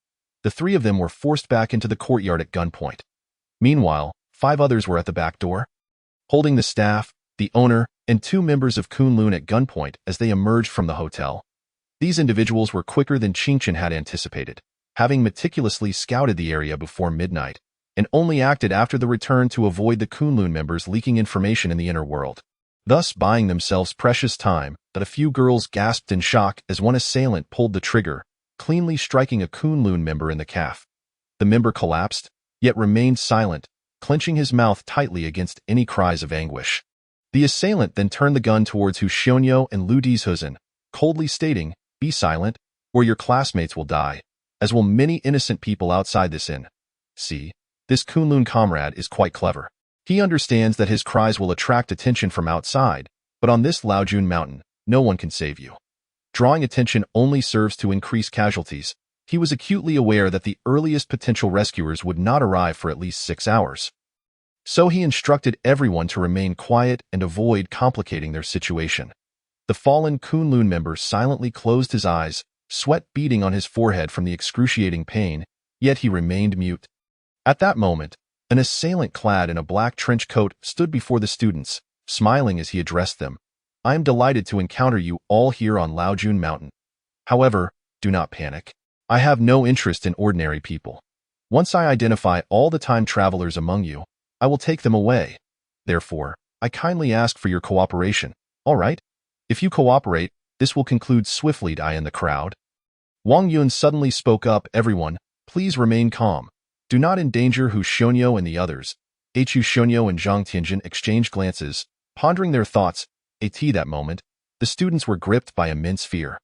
The 3 of them were forced back into the courtyard at gunpoint. Meanwhile, 5 others were at the back door, holding the staff, the owner, and 2 members of Kunlun at gunpoint as they emerged from the hotel. These individuals were quicker than Qingqin had anticipated, having meticulously scouted the area before midnight, and only acted after the return to avoid the Kunlun members leaking information in the inner world, thus buying themselves precious time. That a few girls gasped in shock as one assailant pulled the trigger, cleanly striking a Kunlun member in the calf. The member collapsed, yet remained silent, clenching his mouth tightly against any cries of anguish. The assailant then turned the gun towards Hu Shunyo and Lu Dizhuzin, coldly stating, "Be silent, or your classmates will die, as will many innocent people outside this inn. See, this Kunlun comrade is quite clever. He understands that his cries will attract attention from outside, but on this Laojun mountain, no one can save you." Drawing attention only serves to increase casualties. He was acutely aware that the earliest potential rescuers would not arrive for at least 6 hours. So he instructed everyone to remain quiet and avoid complicating their situation. The fallen Kunlun member silently closed his eyes, sweat beading on his forehead from the excruciating pain, yet he remained mute. At that moment, an assailant clad in a black trench coat stood before the students, smiling as he addressed them. "I am delighted to encounter you all here on Laojun Mountain. However, do not panic. I have no interest in ordinary people. Once I identify all the time travelers among you, I will take them away. Therefore, I kindly ask for your cooperation. All right? If you cooperate, this will conclude swiftly." In the crowd, Wang Yun suddenly spoke up, "Everyone, please remain calm. Do not endanger Hu Shonyo and the others. Hu Shonyo and Zhang Tianjin exchanged glances, pondering their thoughts. At that moment, the students were gripped by immense fear.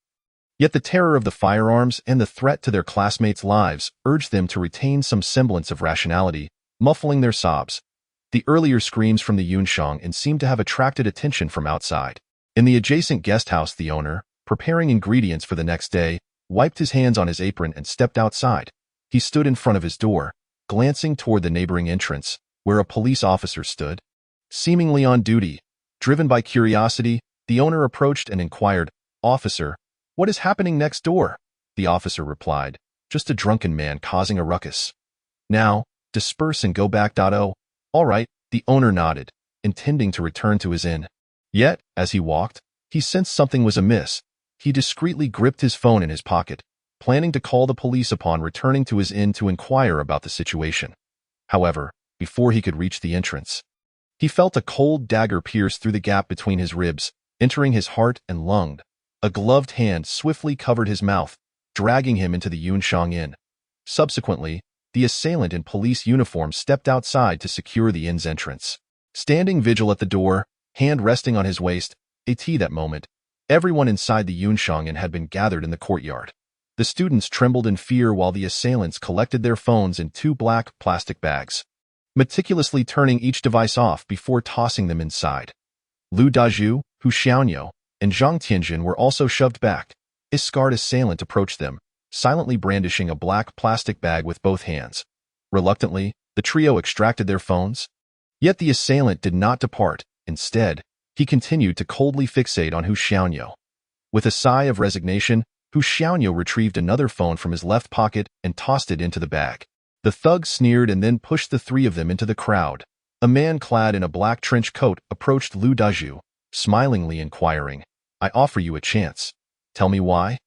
Yet the terror of the firearms and the threat to their classmates' lives urged them to retain some semblance of rationality, muffling their sobs. The earlier screams from the Yunshang and seemed to have attracted attention from outside. In the adjacent guest house, the owner, preparing ingredients for the next day, wiped his hands on his apron and stepped outside. He stood in front of his door, glancing toward the neighboring entrance, where a police officer stood. Seemingly on duty, driven by curiosity, the owner approached and inquired, "Officer, what is happening next door?" The officer replied, "Just a drunken man causing a ruckus. Now, disperse and go back. Oh, all right," the owner nodded, intending to return to his inn. Yet, as he walked, he sensed something was amiss. He discreetly gripped his phone in his pocket, planning to call the police upon returning to his inn to inquire about the situation. However, before he could reach the entrance, he felt a cold dagger pierce through the gap between his ribs, entering his heart and lung. A gloved hand swiftly covered his mouth, dragging him into the Yunshang Inn. Subsequently, the assailant in police uniform stepped outside to secure the inn's entrance. Standing vigil at the door, hand resting on his waist, at that moment, everyone inside the Yunshang Inn had been gathered in the courtyard. The students trembled in fear while the assailants collected their phones in 2 black plastic bags, meticulously turning each device off before tossing them inside. Lu Dazhu, Hu Xiaonyo, and Zhang Tianjin were also shoved back. A scarred assailant approached them, silently brandishing a black plastic bag with both hands. Reluctantly, the trio extracted their phones. Yet the assailant did not depart. Instead, he continued to coldly fixate on Hu Xiaonyo. With a sigh of resignation, Hu Xiaonyo retrieved another phone from his left pocket and tossed it into the bag. The thug sneered and then pushed the 3 of them into the crowd. A man clad in a black trench coat approached Lu Dazhu, smilingly inquiring, "I offer you a chance. Tell me why?"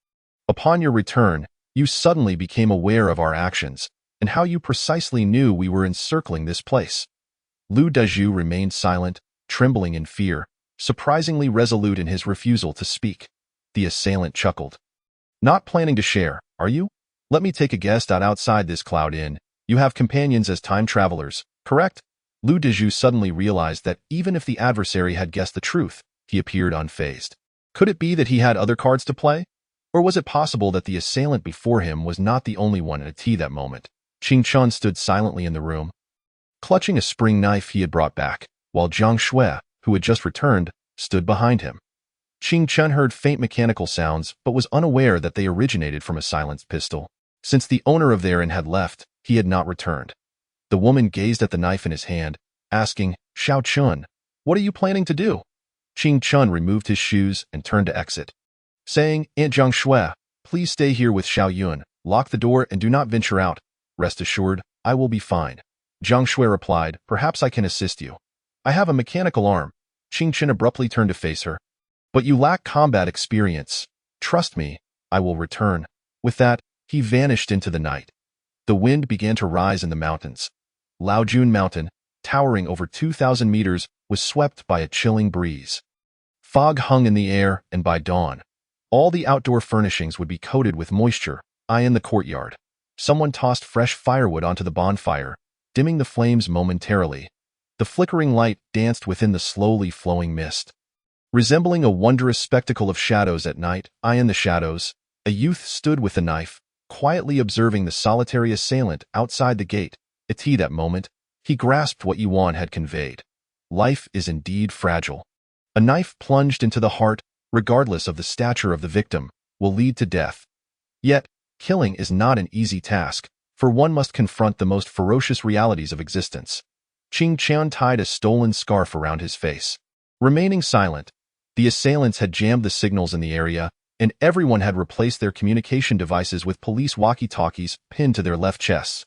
"Upon your return, you suddenly became aware of our actions, and how you precisely knew we were encircling this place." Lu Dazhu remained silent, trembling in fear, surprisingly resolute in his refusal to speak. The assailant chuckled. "Not planning to share, are you? Let me take a guess. Outside this cloud inn, you have companions as time travelers, correct?" Lu Dazhu suddenly realized that even if the adversary had guessed the truth, he appeared unfazed. Could it be that he had other cards to play? Or was it possible that the assailant before him was not the only one at that moment? Qing Chun stood silently in the room, clutching a spring knife he had brought back, while Jiang Shui, who had just returned, stood behind him. Qing Chun heard faint mechanical sounds but was unaware that they originated from a silenced pistol. Since the owner of their inn had left, he had not returned. The woman gazed at the knife in his hand, asking, "Xiao Chun, what are you planning to do?" Qing Chun removed his shoes and turned to exit, saying, "Aunt Jiang Shui, please stay here with Xiao Yun. Lock the door and do not venture out. Rest assured, I will be fine." Jiang Shui replied, "Perhaps I can assist you. I have a mechanical arm." Qing Chun abruptly turned to face her. "But you lack combat experience. Trust me, I will return." With that, he vanished into the night. The wind began to rise in the mountains. Laojun Mountain, towering over 2,000 meters, was swept by a chilling breeze. Fog hung in the air, and by dawn, all the outdoor furnishings would be coated with moisture. In the courtyard, someone tossed fresh firewood onto the bonfire, dimming the flames momentarily. The flickering light danced within the slowly flowing mist, resembling a wondrous spectacle of shadows at night. In the shadows, a youth stood with a knife, quietly observing the solitary assailant outside the gate. At that moment, he grasped what Yuan had conveyed. Life is indeed fragile. A knife plunged into the heart, regardless of the stature of the victim, will lead to death. Yet, killing is not an easy task, for one must confront the most ferocious realities of existence. Qing Qian tied a stolen scarf around his face. Remaining silent, the assailants had jammed the signals in the area, and everyone had replaced their communication devices with police walkie-talkies pinned to their left chests.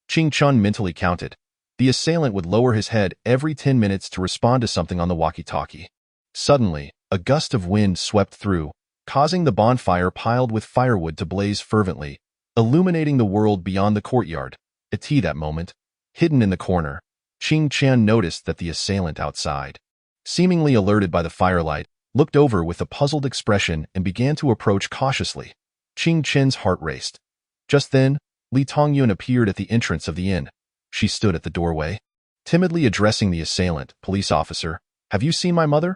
Qing Chun mentally counted. The assailant would lower his head every 10 minutes to respond to something on the walkie-talkie. Suddenly, a gust of wind swept through, causing the bonfire piled with firewood to blaze fervently, illuminating the world beyond the courtyard. At that moment, hidden in the corner, Qing Qian noticed that the assailant outside, seemingly alerted by the firelight, looked over with a puzzled expression and began to approach cautiously. Qing Qian's heart raced. Just then, Li Tongyun appeared at the entrance of the inn. She stood at the doorway, timidly addressing the assailant. Police officer, have you seen my mother?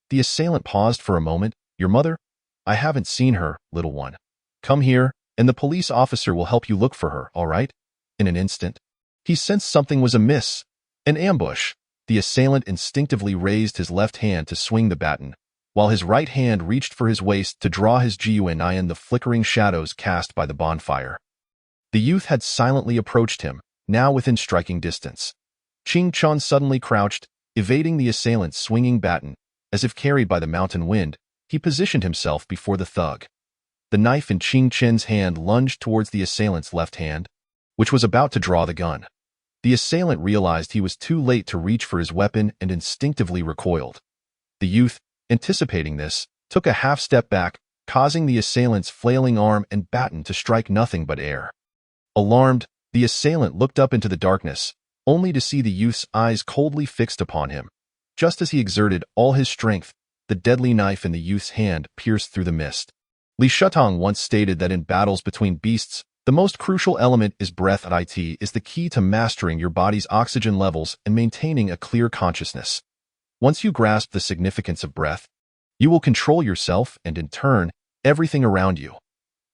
The assailant paused for a moment. Your mother? I haven't seen her, little one. Come here, and the police officer will help you look for her, all right? In an instant, he sensed something was amiss. An ambush. The assailant instinctively raised his left hand to swing the baton, while his right hand reached for his waist to draw his gun in the flickering shadows cast by the bonfire. The youth had silently approached him, now within striking distance. Ching Chun suddenly crouched, evading the assailant's swinging baton. As if carried by the mountain wind, he positioned himself before the thug. The knife in Ching Chen's hand lunged towards the assailant's left hand, which was about to draw the gun. The assailant realized he was too late to reach for his weapon and instinctively recoiled. The youth, anticipating this, took a half-step back, causing the assailant's flailing arm and baton to strike nothing but air. Alarmed, the assailant looked up into the darkness, only to see the youth's eyes coldly fixed upon him. Just as he exerted all his strength, the deadly knife in the youth's hand pierced through the mist. Li Shutong once stated that in battles between beasts, the most crucial element is breath. It is the key to mastering your body's oxygen levels and maintaining a clear consciousness. Once you grasp the significance of breath, you will control yourself and, in turn, everything around you.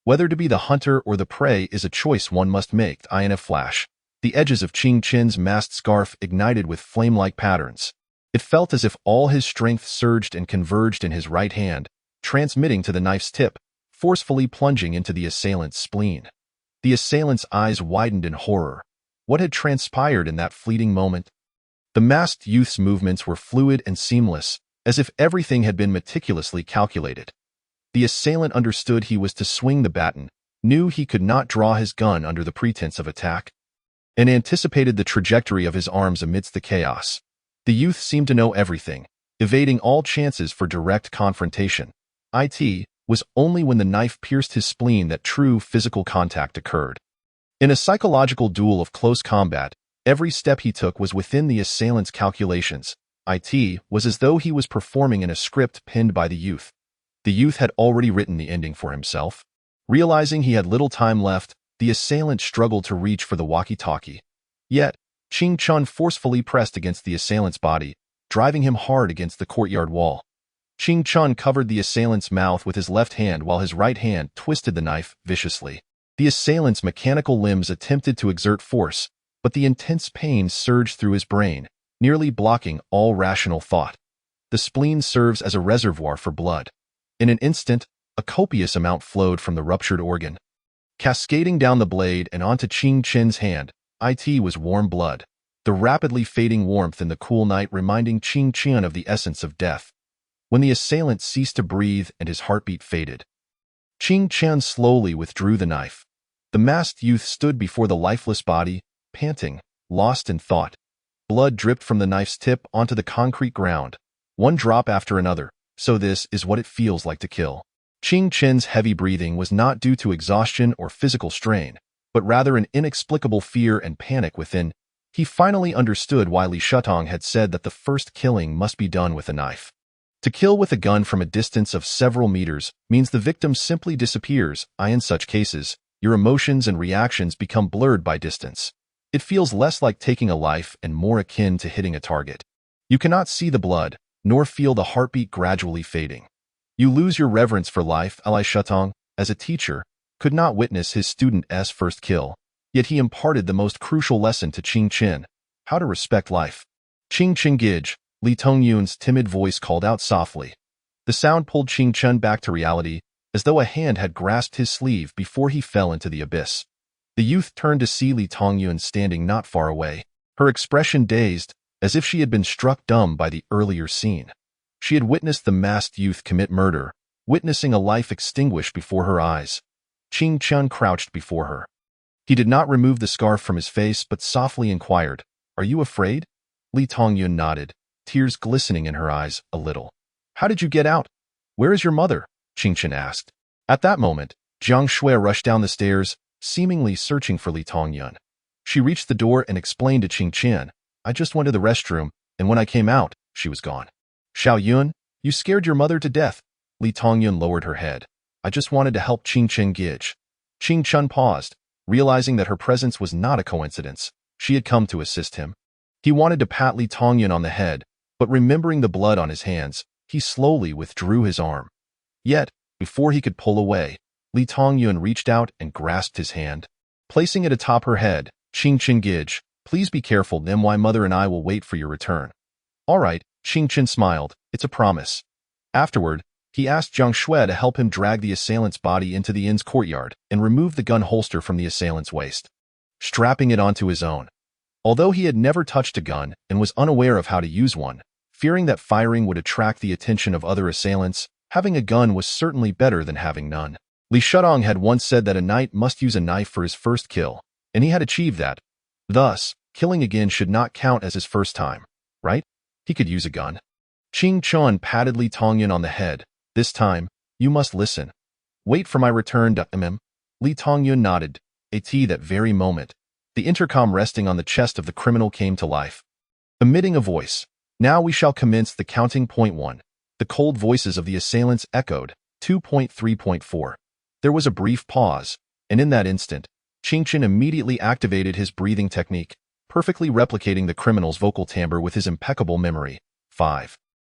Whether to be the hunter or the prey is a choice one must make. In a flash, the edges of Ching Chen's masked scarf ignited with flame-like patterns. It felt as if all his strength surged and converged in his right hand, transmitting to the knife's tip, forcefully plunging into the assailant's spleen. The assailant's eyes widened in horror. What had transpired in that fleeting moment? The masked youth's movements were fluid and seamless, as if everything had been meticulously calculated. The assailant understood he was to swing the baton, knew he could not draw his gun under the pretense of attack, and anticipated the trajectory of his arms amidst the chaos. The youth seemed to know everything, evading all chances for direct confrontation. It was only when the knife pierced his spleen that true physical contact occurred. In a psychological duel of close combat, every step he took was within the assailant's calculations. It was as though he was performing in a script penned by the youth. The youth had already written the ending for himself. Realizing he had little time left, the assailant struggled to reach for the walkie-talkie. Yet, Ching Chun forcefully pressed against the assailant's body, driving him hard against the courtyard wall. Ching Chun covered the assailant's mouth with his left hand while his right hand twisted the knife viciously. The assailant's mechanical limbs attempted to exert force, but the intense pain surged through his brain, nearly blocking all rational thought. The spleen serves as a reservoir for blood. In an instant, a copious amount flowed from the ruptured organ. Cascading down the blade and onto Ching Chen's hand, it was warm blood, the rapidly fading warmth in the cool night reminding Ching Chen of the essence of death. When the assailant ceased to breathe and his heartbeat faded, Ching Chen slowly withdrew the knife. The masked youth stood before the lifeless body, panting, lost in thought. Blood dripped from the knife's tip onto the concrete ground, one drop after another. So this is what it feels like to kill. Ching Chen's heavy breathing was not due to exhaustion or physical strain, but rather an inexplicable fear and panic within. He finally understood why Li Shutong had said that the first killing must be done with a knife. To kill with a gun from a distance of several meters means the victim simply disappears. In such cases, your emotions and reactions become blurred by distance. It feels less like taking a life and more akin to hitting a target. You cannot see the blood, nor feel the heartbeat gradually fading. You lose your reverence for life. Li Shutong, as a teacher, could not witness his student's first kill, yet he imparted the most crucial lesson to Ching Chen: how to respect life. Ching Chen Gij, Li Tongyun's timid voice called out softly. The sound pulled Ching Chen back to reality, as though a hand had grasped his sleeve before he fell into the abyss. The youth turned to see Li Tongyun standing not far away, her expression dazed, as if she had been struck dumb by the earlier scene. She had witnessed the masked youth commit murder, witnessing a life extinguished before her eyes. Ching Chen crouched before her. He did not remove the scarf from his face, but softly inquired, "Are you afraid?" Li Tongyun nodded, tears glistening in her eyes a little. "How did you get out? Where is your mother?" Ching Chen asked. At that moment, Jiang Shui rushed down the stairs, seemingly searching for Li Tongyun. She reached the door and explained to Ching Chen, "I just went to the restroom, and when I came out, she was gone." "Xiao Yun, you scared your mother to death." Li Tongyun lowered her head. "I just wanted to help Ching Chen Gij." Ching Chen paused, realizing that her presence was not a coincidence. She had come to assist him. He wanted to pat Li Tongyun on the head, but remembering the blood on his hands, he slowly withdrew his arm. Yet, before he could pull away, Li Tongyun reached out and grasped his hand. Placing it atop her head, Qing Chen Gij, please be careful, then my mother and I will wait for your return. All right, Qing Chen smiled, it's a promise. Afterward, he asked Jiang Shui to help him drag the assailant's body into the inn's courtyard and remove the gun holster from the assailant's waist, strapping it onto his own. Although he had never touched a gun and was unaware of how to use one, fearing that firing would attract the attention of other assailants, having a gun was certainly better than having none. Li Shudong had once said that a knight must use a knife for his first kill, and he had achieved that. Thus, killing again should not count as his first time, right? He could use a gun. Qing Chun patted Li Tongyun on the head. This time, you must listen. Wait for my return, Li Tongyun nodded. That very moment, the intercom resting on the chest of the criminal came to life, emitting a voice. Now we shall commence the counting. Point 1. The cold voices of the assailants echoed. 2.3.4. There was a brief pause, and in that instant, Qing Chen immediately activated his breathing technique, perfectly replicating the criminal's vocal timbre with his impeccable memory. 5.